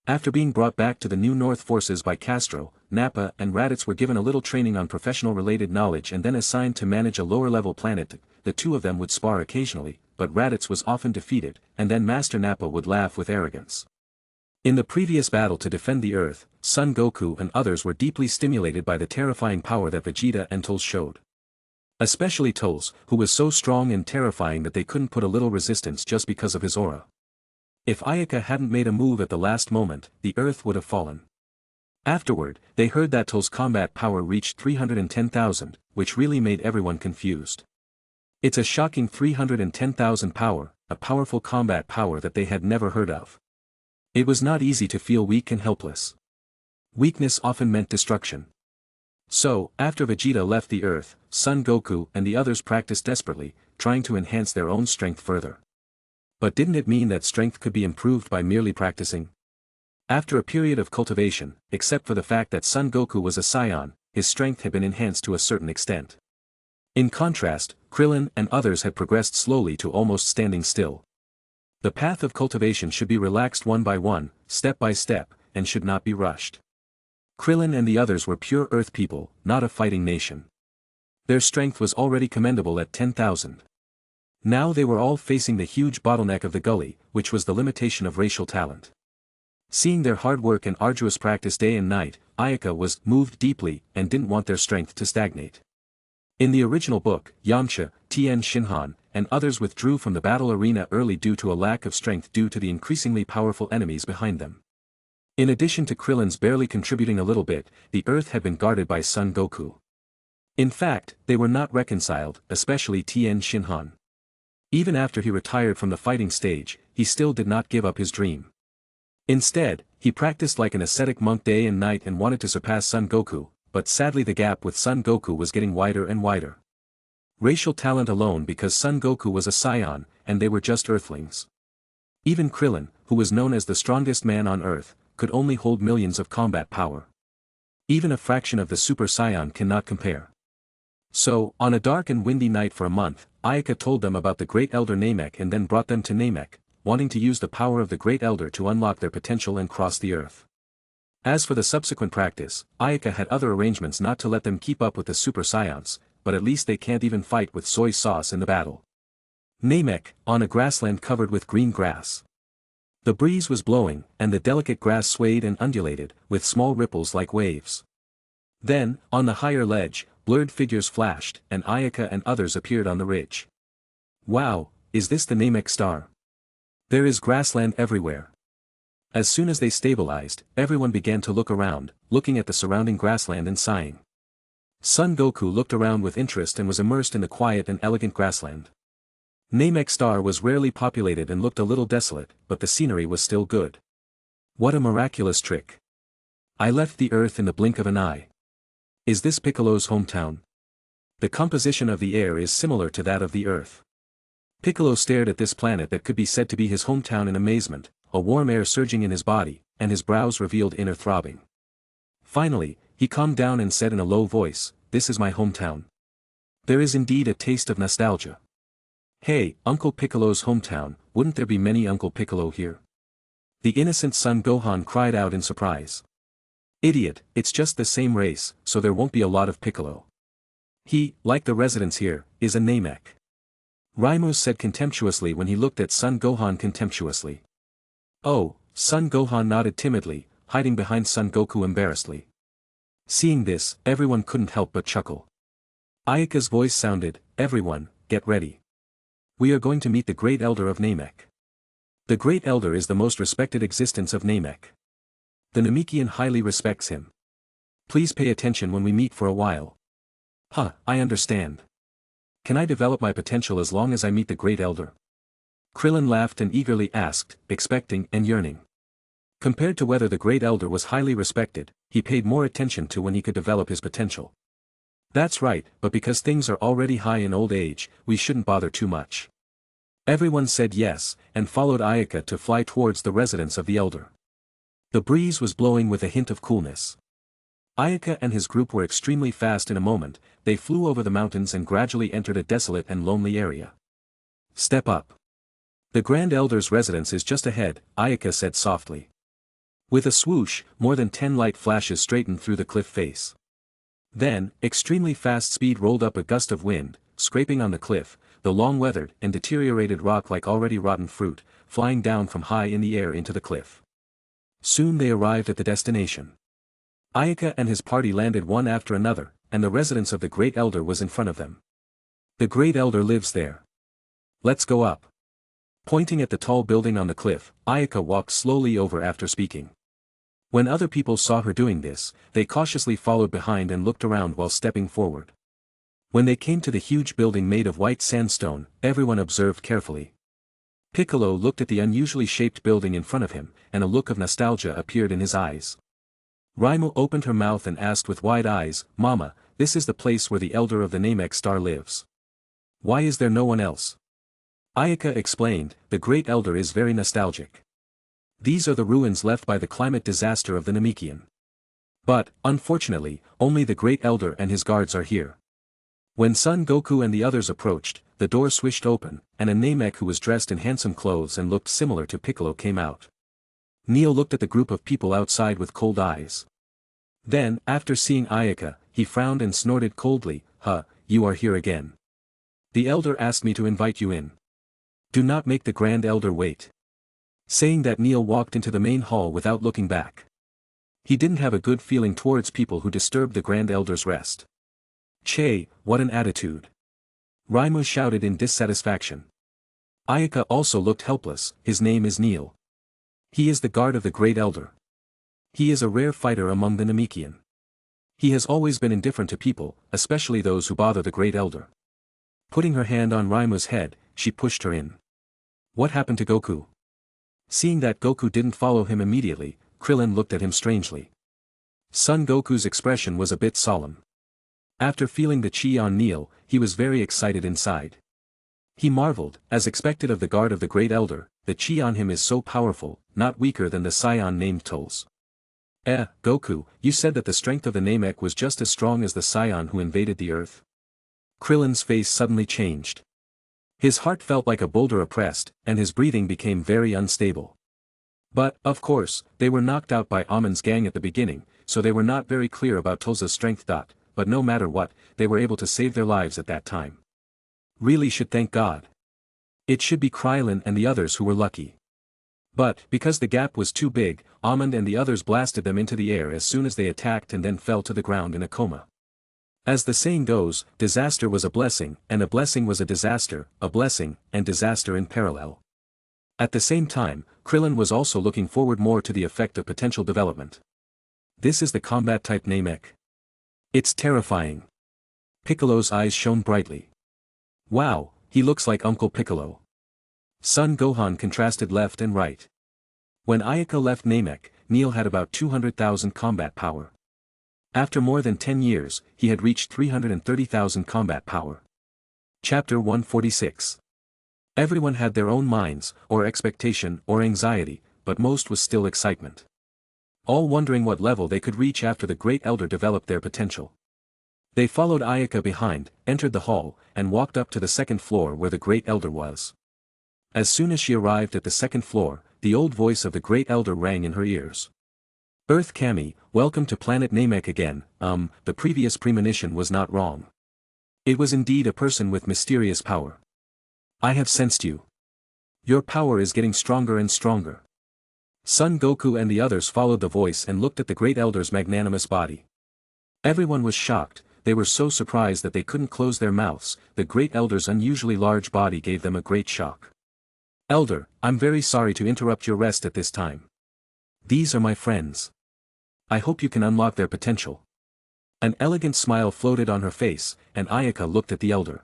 After being brought back to the New North forces by Castro, Nappa and Raditz were given a little training on professional-related knowledge and then assigned to manage a lower-level planet. The two of them would spar occasionally, but Raditz was often defeated, and then Master Nappa would laugh with arrogance. In the previous battle to defend the Earth, Son Goku and others were deeply stimulated by the terrifying power that Vegeta and Tolls showed. Especially Tolls, who was so strong and terrifying that they couldn't put a little resistance just because of his aura. If Ayaka hadn't made a move at the last moment, the Earth would have fallen. Afterward, they heard that Tolls' combat power reached 310,000, which really made everyone confused. It's a shocking 310,000 power, a powerful combat power that they had never heard of. It was not easy to feel weak and helpless. Weakness often meant destruction. So, after Vegeta left the Earth, Son Goku and the others practiced desperately, trying to enhance their own strength further. But didn't it mean that strength could be improved by merely practicing? After a period of cultivation, except for the fact that Son Goku was a scion, his strength had been enhanced to a certain extent. In contrast, Krillin and others had progressed slowly to almost standing still. The path of cultivation should be relaxed one by one, step by step, and should not be rushed. Krillin and the others were pure Earth people, not a fighting nation. Their strength was already commendable at 10,000. Now they were all facing the huge bottleneck of the gully, which was the limitation of racial talent. Seeing their hard work and arduous practice day and night, Ayaka was moved deeply and didn't want their strength to stagnate. In the original book, Yamcha, Tien Shinhan, and others withdrew from the battle arena early due to a lack of strength due to the increasingly powerful enemies behind them. In addition to Krillin's barely contributing a little bit, the Earth had been guarded by Son Goku. In fact, they were not reconciled, especially Tien Shinhan. Even after he retired from the fighting stage, he still did not give up his dream. Instead, he practiced like an ascetic monk day and night and wanted to surpass Son Goku, but sadly the gap with Son Goku was getting wider and wider. Racial talent alone because Son Goku was a scion, and they were just Earthlings. Even Krillin, who was known as the strongest man on Earth, could only hold millions of combat power. Even a fraction of the Super Saiyan cannot compare. So, on a dark and windy night for a month, Ayaka told them about the Great Elder Namek and then brought them to Namek, wanting to use the power of the Great Elder to unlock their potential and cross the Earth. As for the subsequent practice, Ayaka had other arrangements not to let them keep up with the Super Saiyans, but at least they can't even fight with soy sauce in the battle. Namek, on a grassland covered with green grass. The breeze was blowing, and the delicate grass swayed and undulated, with small ripples like waves. Then, on the higher ledge, blurred figures flashed, and Ayaka and others appeared on the ridge. Wow, is this the Namek star? There is grassland everywhere. As soon as they stabilized, everyone began to look around, looking at the surrounding grassland and sighing. Son Goku looked around with interest and was immersed in the quiet and elegant grassland. Namek Star was rarely populated and looked a little desolate, but the scenery was still good. What a miraculous trick. I left the Earth in the blink of an eye. Is this Piccolo's hometown? The composition of the air is similar to that of the Earth. Piccolo stared at this planet that could be said to be his hometown in amazement, a warm air surging in his body, and his brows revealed inner throbbing. Finally, he calmed down and said in a low voice, "This is my hometown. There is indeed a taste of nostalgia. Hey, Uncle Piccolo's hometown, wouldn't there be many Uncle Piccolo here?" The innocent son Gohan cried out in surprise. "Idiot, it's just the same race, so there won't be a lot of Piccolo. He, like the residents here, is a Namek." Raimus said contemptuously when he looked at son Gohan contemptuously. Oh, son Gohan nodded timidly, hiding behind son Goku embarrassedly. Seeing this, everyone couldn't help but chuckle. Ayaka's voice sounded, "Everyone, get ready. We are going to meet the Great Elder of Namek. The Great Elder is the most respected existence of Namek. The Namekian highly respects him. Please pay attention when we meet for a while. Huh, I understand. Can I develop my potential as long as I meet the Great Elder? Krillin laughed and eagerly asked, expecting and yearning. Compared to whether the Great Elder was highly respected, he paid more attention to when he could develop his potential. That's right, but because things are already high in old age, we shouldn't bother too much. Everyone said yes, and followed Ayaka to fly towards the residence of the Elder. The breeze was blowing with a hint of coolness. Ayaka and his group were extremely fast in a moment. They flew over the mountains and gradually entered a desolate and lonely area. Step up. The Grand Elder's residence is just ahead, Ayaka said softly. With a swoosh, more than 10 light flashes straightened through the cliff face. Then, extremely fast speed rolled up a gust of wind, scraping on the cliff, the long-weathered and deteriorated rock like already rotten fruit, flying down from high in the air into the cliff. Soon they arrived at the destination. Ayaka and his party landed one after another, and the residence of the Great Elder was in front of them. The Great Elder lives there. Let's go up. Pointing at the tall building on the cliff, Ayaka walked slowly over after speaking. When other people saw her doing this, they cautiously followed behind and looked around while stepping forward. When they came to the huge building made of white sandstone, everyone observed carefully. Piccolo looked at the unusually shaped building in front of him, and a look of nostalgia appeared in his eyes. Raimo opened her mouth and asked with wide eyes, "Mama, this is the place where the Elder of the Namek Star lives. Why is there no one else?" Ayaka explained, "The Great Elder is very nostalgic. These are the ruins left by the climate disaster of the Namekian. But, unfortunately, only the Great Elder and his guards are here." When Son Goku and the others approached, the door swished open, and a Namek who was dressed in handsome clothes and looked similar to Piccolo came out. Neil looked at the group of people outside with cold eyes. Then, after seeing Ayaka, he frowned and snorted coldly, "Huh, you are here again. The Elder asked me to invite you in. Do not make the Grand Elder wait." Saying that, Neil walked into the main hall without looking back. He didn't have a good feeling towards people who disturbed the Grand Elder's rest. "Che, what an attitude!" Raimo shouted in dissatisfaction. Ayaka also looked helpless. "His name is Neil. He is the guard of the Great Elder. He is a rare fighter among the Namekian. He has always been indifferent to people, especially those who bother the Great Elder." Putting her hand on Raimo's head, she pushed her in. "What happened to Goku?" Seeing that Goku didn't follow him immediately, Krillin looked at him strangely. Son Goku's expression was a bit solemn. After feeling the chi on Neil, he was very excited inside. He marveled, as expected of the guard of the Great Elder, the chi on him is so powerful, not weaker than the scion named Tul's. Goku, you said that the strength of the Namek was just as strong as the scion who invaded the earth?" Krillin's face suddenly changed. His heart felt like a boulder oppressed, and his breathing became very unstable. But, of course, they were knocked out by Amon's gang at the beginning, so they were not very clear about Tulsa's strength. But no matter what, they were able to save their lives at that time. Really should thank God. It should be Krillin and the others who were lucky. But, because the gap was too big, Amon and the others blasted them into the air as soon as they attacked and then fell to the ground in a coma. As the saying goes, disaster was a blessing, and a blessing was a blessing, and disaster in parallel. At the same time, Krillin was also looking forward more to the effect of potential development. This is the combat type Namek. It's terrifying. Piccolo's eyes shone brightly. Wow, he looks like Uncle Piccolo. Son Gohan contrasted left and right. When Ayaka left Namek, Neil had about 200,000 combat power. After more than 10 years, he had reached 330,000 combat power. Chapter 146. Everyone had their own minds, or expectation, or anxiety, but most was still excitement. All wondering what level they could reach after the Great Elder developed their potential. They followed Ayaka behind, entered the hall, and walked up to the second floor where the Great Elder was. As soon as she arrived at the second floor, the old voice of the Great Elder rang in her ears. "Earth Kami, welcome to planet Namek again. The previous premonition was not wrong. It was indeed a person with mysterious power. I have sensed you. Your power is getting stronger and stronger." Son Goku and the others followed the voice and looked at the Great Elder's magnanimous body. Everyone was shocked. they were so surprised that they couldn't close their mouths. The Great Elder's unusually large body gave them a great shock. "Elder, I'm very sorry to interrupt your rest at this time. These are my friends. I hope you can unlock their potential." An elegant smile floated on her face, and Ayaka looked at the elder.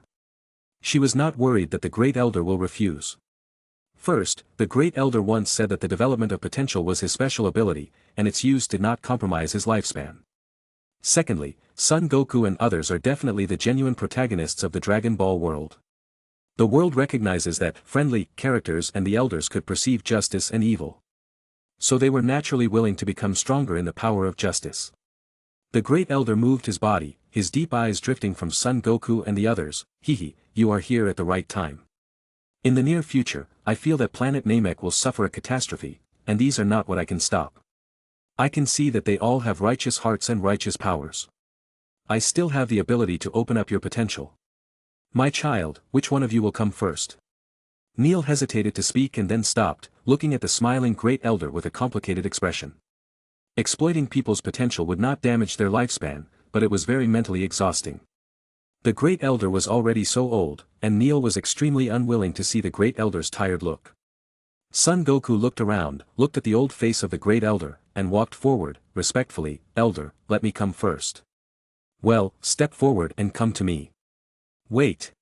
She was not worried that the Great Elder will refuse. First, the Great Elder once said that the development of potential was his special ability, and its use did not compromise his lifespan. Secondly, Son Goku and others are definitely the genuine protagonists of the Dragon Ball world. The world recognizes that friendly characters and the elders could perceive justice and evil. So they were naturally willing to become stronger in the power of justice. The Great Elder moved his body, his deep eyes drifting from Son Goku and the others. "Hehe, you are here at the right time. In the near future, I feel that planet Namek will suffer a catastrophe, and these are not what I can stop. I can see that they all have righteous hearts and righteous powers. I still have the ability to open up your potential. My child, which one of you will come first?" Neil hesitated to speak and then stopped, looking at the smiling Great Elder with a complicated expression. Exploiting people's potential would not damage their lifespan, but it was very mentally exhausting. The Great Elder was already so old, and Neil was extremely unwilling to see the Great Elder's tired look. Son Goku looked around, looked at the old face of the Great Elder, and walked forward, respectfully. "Elder, let me come first." "Well, step forward and come to me." "Wait."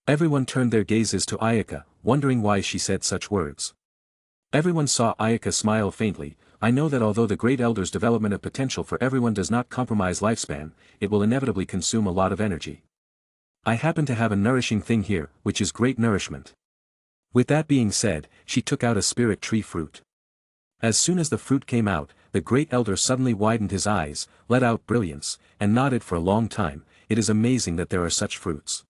Everyone turned their gazes to Ayaka, wondering why she said such words. Everyone saw Ayaka smile faintly. "I know that although the Great Elder's development of potential for everyone does not compromise lifespan, it will inevitably consume a lot of energy. I happen to have a nourishing thing here, which is great nourishment." With that being said, she took out a spirit tree fruit. As soon as the fruit came out, the Great Elder suddenly widened his eyes, let out brilliance, and nodded for a long time. "It is amazing that there are such fruits."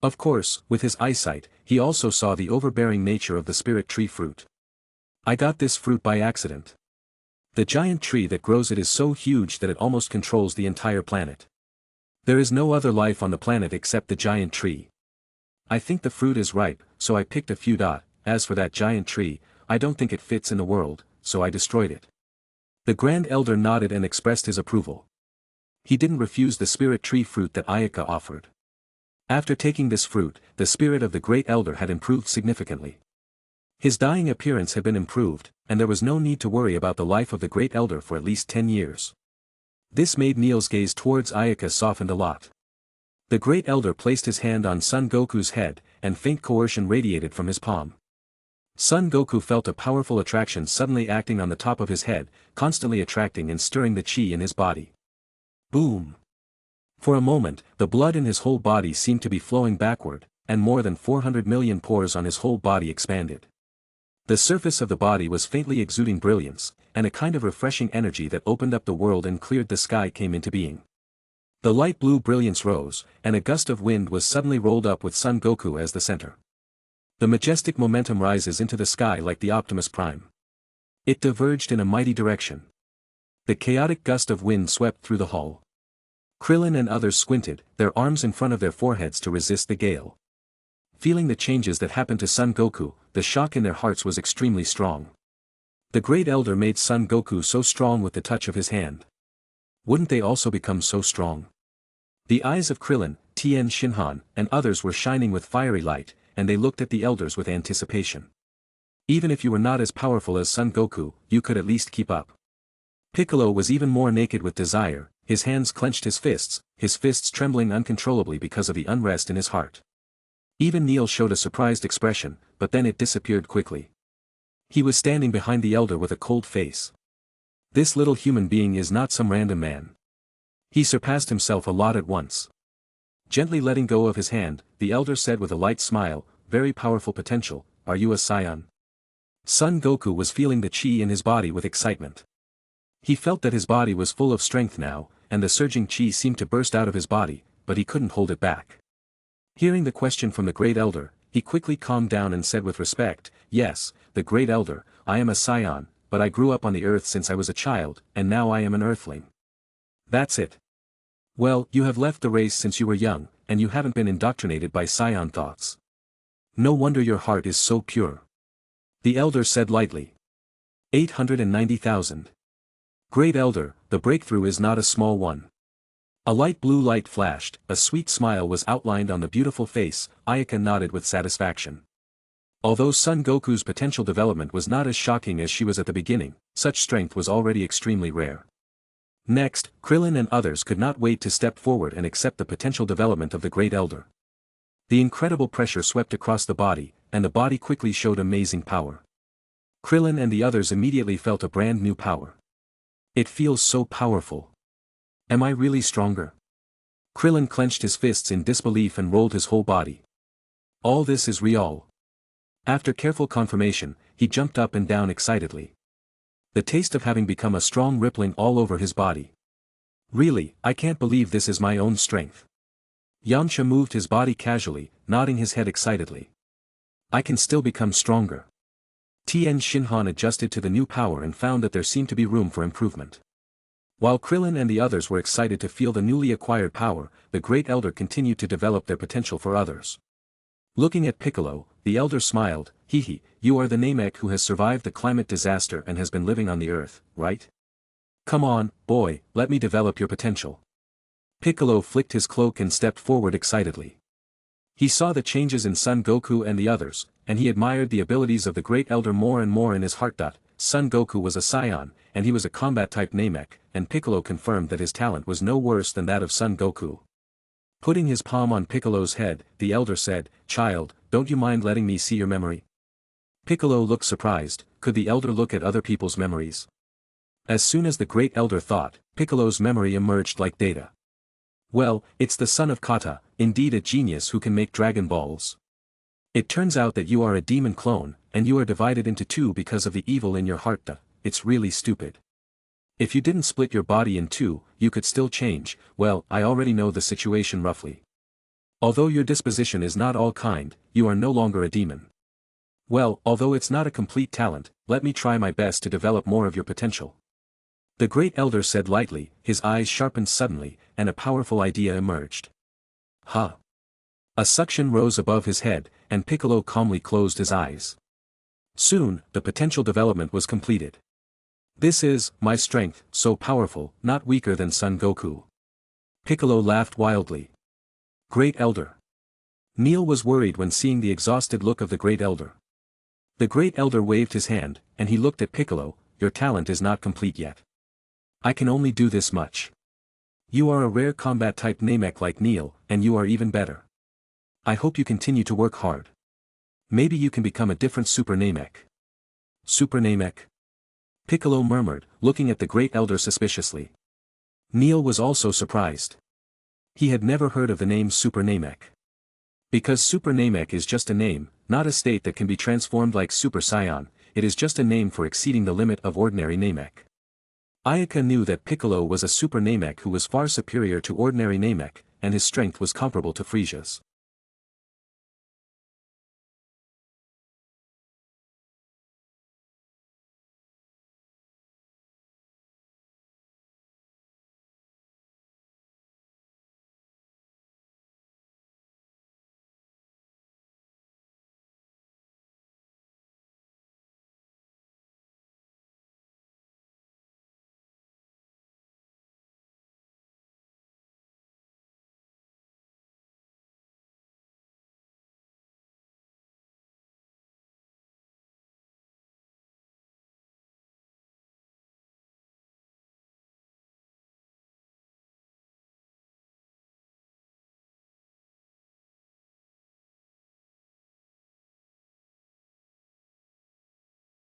Of course, with his eyesight, he also saw the overbearing nature of the spirit tree fruit. "I got this fruit by accident. The giant tree that grows it is so huge that it almost controls the entire planet. There is no other life on the planet except the giant tree. I think the fruit is ripe, so I picked a few. As for that giant tree, I don't think it fits in the world, so I destroyed it." The Grand Elder nodded and expressed his approval. He didn't refuse the spirit tree fruit that Ayaka offered. After taking this fruit, the spirit of the Great Elder had improved significantly. His dying appearance had been improved, and there was no need to worry about the life of the Great Elder for at least 10 years. This made Neil's gaze towards Ayaka softened a lot. The Great Elder placed his hand on Son Goku's head, and faint coercion radiated from his palm. Son Goku felt a powerful attraction suddenly acting on the top of his head, constantly attracting and stirring the chi in his body. Boom! For a moment, the blood in his whole body seemed to be flowing backward, and more than 400 million pores on his whole body expanded. The surface of the body was faintly exuding brilliance, and a kind of refreshing energy that opened up the world and cleared the sky came into being. The light blue brilliance rose, and a gust of wind was suddenly rolled up with Son Goku as the center. The majestic momentum rises into the sky like the Optimus Prime. It diverged in a mighty direction. The chaotic gust of wind swept through the hall. Krillin and others squinted, their arms in front of their foreheads to resist the gale. Feeling the changes that happened to Son Goku, the shock in their hearts was extremely strong. The Great Elder made Son Goku so strong with the touch of his hand. Wouldn't they also become so strong? The eyes of Krillin, Tien Shinhan, and others were shining with fiery light, and they looked at the elders with anticipation. Even if you were not as powerful as Son Goku, you could at least keep up. Piccolo was even more naked with desire, his hands clenched his fists trembling uncontrollably because of the unrest in his heart. Even Neil showed a surprised expression, but then it disappeared quickly. He was standing behind the elder with a cold face. This little human being is not some random man. He surpassed himself a lot at once. Gently letting go of his hand, the elder said with a light smile, "Very powerful potential, are you a scion?" Son Goku was feeling the chi in his body with excitement. He felt that his body was full of strength now, and the surging chi seemed to burst out of his body, but he couldn't hold it back. Hearing the question from the Great Elder, he quickly calmed down and said with respect, "Yes, the Great Elder, I am a scion, but I grew up on the earth since I was a child, and now I am an earthling." "That's it. Well, you have left the race since you were young, and you haven't been indoctrinated by scion thoughts. No wonder your heart is so pure." The elder said lightly. 890,000. Great Elder, the breakthrough is not a small one. A light blue light flashed, a sweet smile was outlined on the beautiful face. Ayaka nodded with satisfaction. Although Son Goku's potential development was not as shocking as she was at the beginning, such strength was already extremely rare. Next, Krillin and others could not wait to step forward and accept the potential development of the Great Elder. The incredible pressure swept across the body, and the body quickly showed amazing power. Krillin and the others immediately felt a brand new power. It feels so powerful. Am I really stronger? Krillin clenched his fists in disbelief and rolled his whole body. All this is real. After careful confirmation, he jumped up and down excitedly. The taste of having become a strong rippling all over his body. Really, I can't believe this is my own strength. Yamcha moved his body casually, nodding his head excitedly. I can still become stronger. Tien Shinhan adjusted to the new power and found that there seemed to be room for improvement. While Krillin and the others were excited to feel the newly acquired power, the Great Elder continued to develop their potential for others. Looking at Piccolo, the Elder smiled, "Hehe, you are the Namek who has survived the climate disaster and has been living on the earth, right? Come on, boy, let me develop your potential." Piccolo flicked his cloak and stepped forward excitedly. He saw the changes in Son Goku and the others, and he admired the abilities of the Great Elder more and more in his heart. Son Goku was a Saiyan, and he was a combat-type Namek, and Piccolo confirmed that his talent was no worse than that of Son Goku. Putting his palm on Piccolo's head, the Elder said, "Child, don't you mind letting me see your memory?" Piccolo looked surprised. Could the Elder look at other people's memories? As soon as the Great Elder thought, Piccolo's memory emerged like data. Well, it's the son of Kata, indeed a genius who can make Dragon Balls. It turns out that you are a demon clone, and you are divided into two because of the evil in your heart. It's really stupid. If you didn't split your body in two, you could still change. Well, I already know the situation roughly. Although your disposition is not all kind, you are no longer a demon. Well, although it's not a complete talent, let me try my best to develop more of your potential. The Great Elder said lightly, his eyes sharpened suddenly, and a powerful idea emerged. Ha! A suction rose above his head, and Piccolo calmly closed his eyes. Soon, the potential development was completed. This is, my strength, so powerful, not weaker than Son Goku. Piccolo laughed wildly. Great Elder. Neil was worried when seeing the exhausted look of the Great Elder. The Great Elder waved his hand, and he looked at Piccolo. Your talent is not complete yet. I can only do this much. You are a rare combat-type Namek like Neil, and you are even better. I hope you continue to work hard. Maybe you can become a different Super Namek. Super Namek? Piccolo murmured, looking at the Great Elder suspiciously. Neil was also surprised. He had never heard of the name Super Namek. Because Super Namek is just a name, not a state that can be transformed like Super Saiyan, it is just a name for exceeding the limit of ordinary Namek. Ayaka knew that Piccolo was a Super Namek who was far superior to ordinary Namek, and his strength was comparable to Frisia's.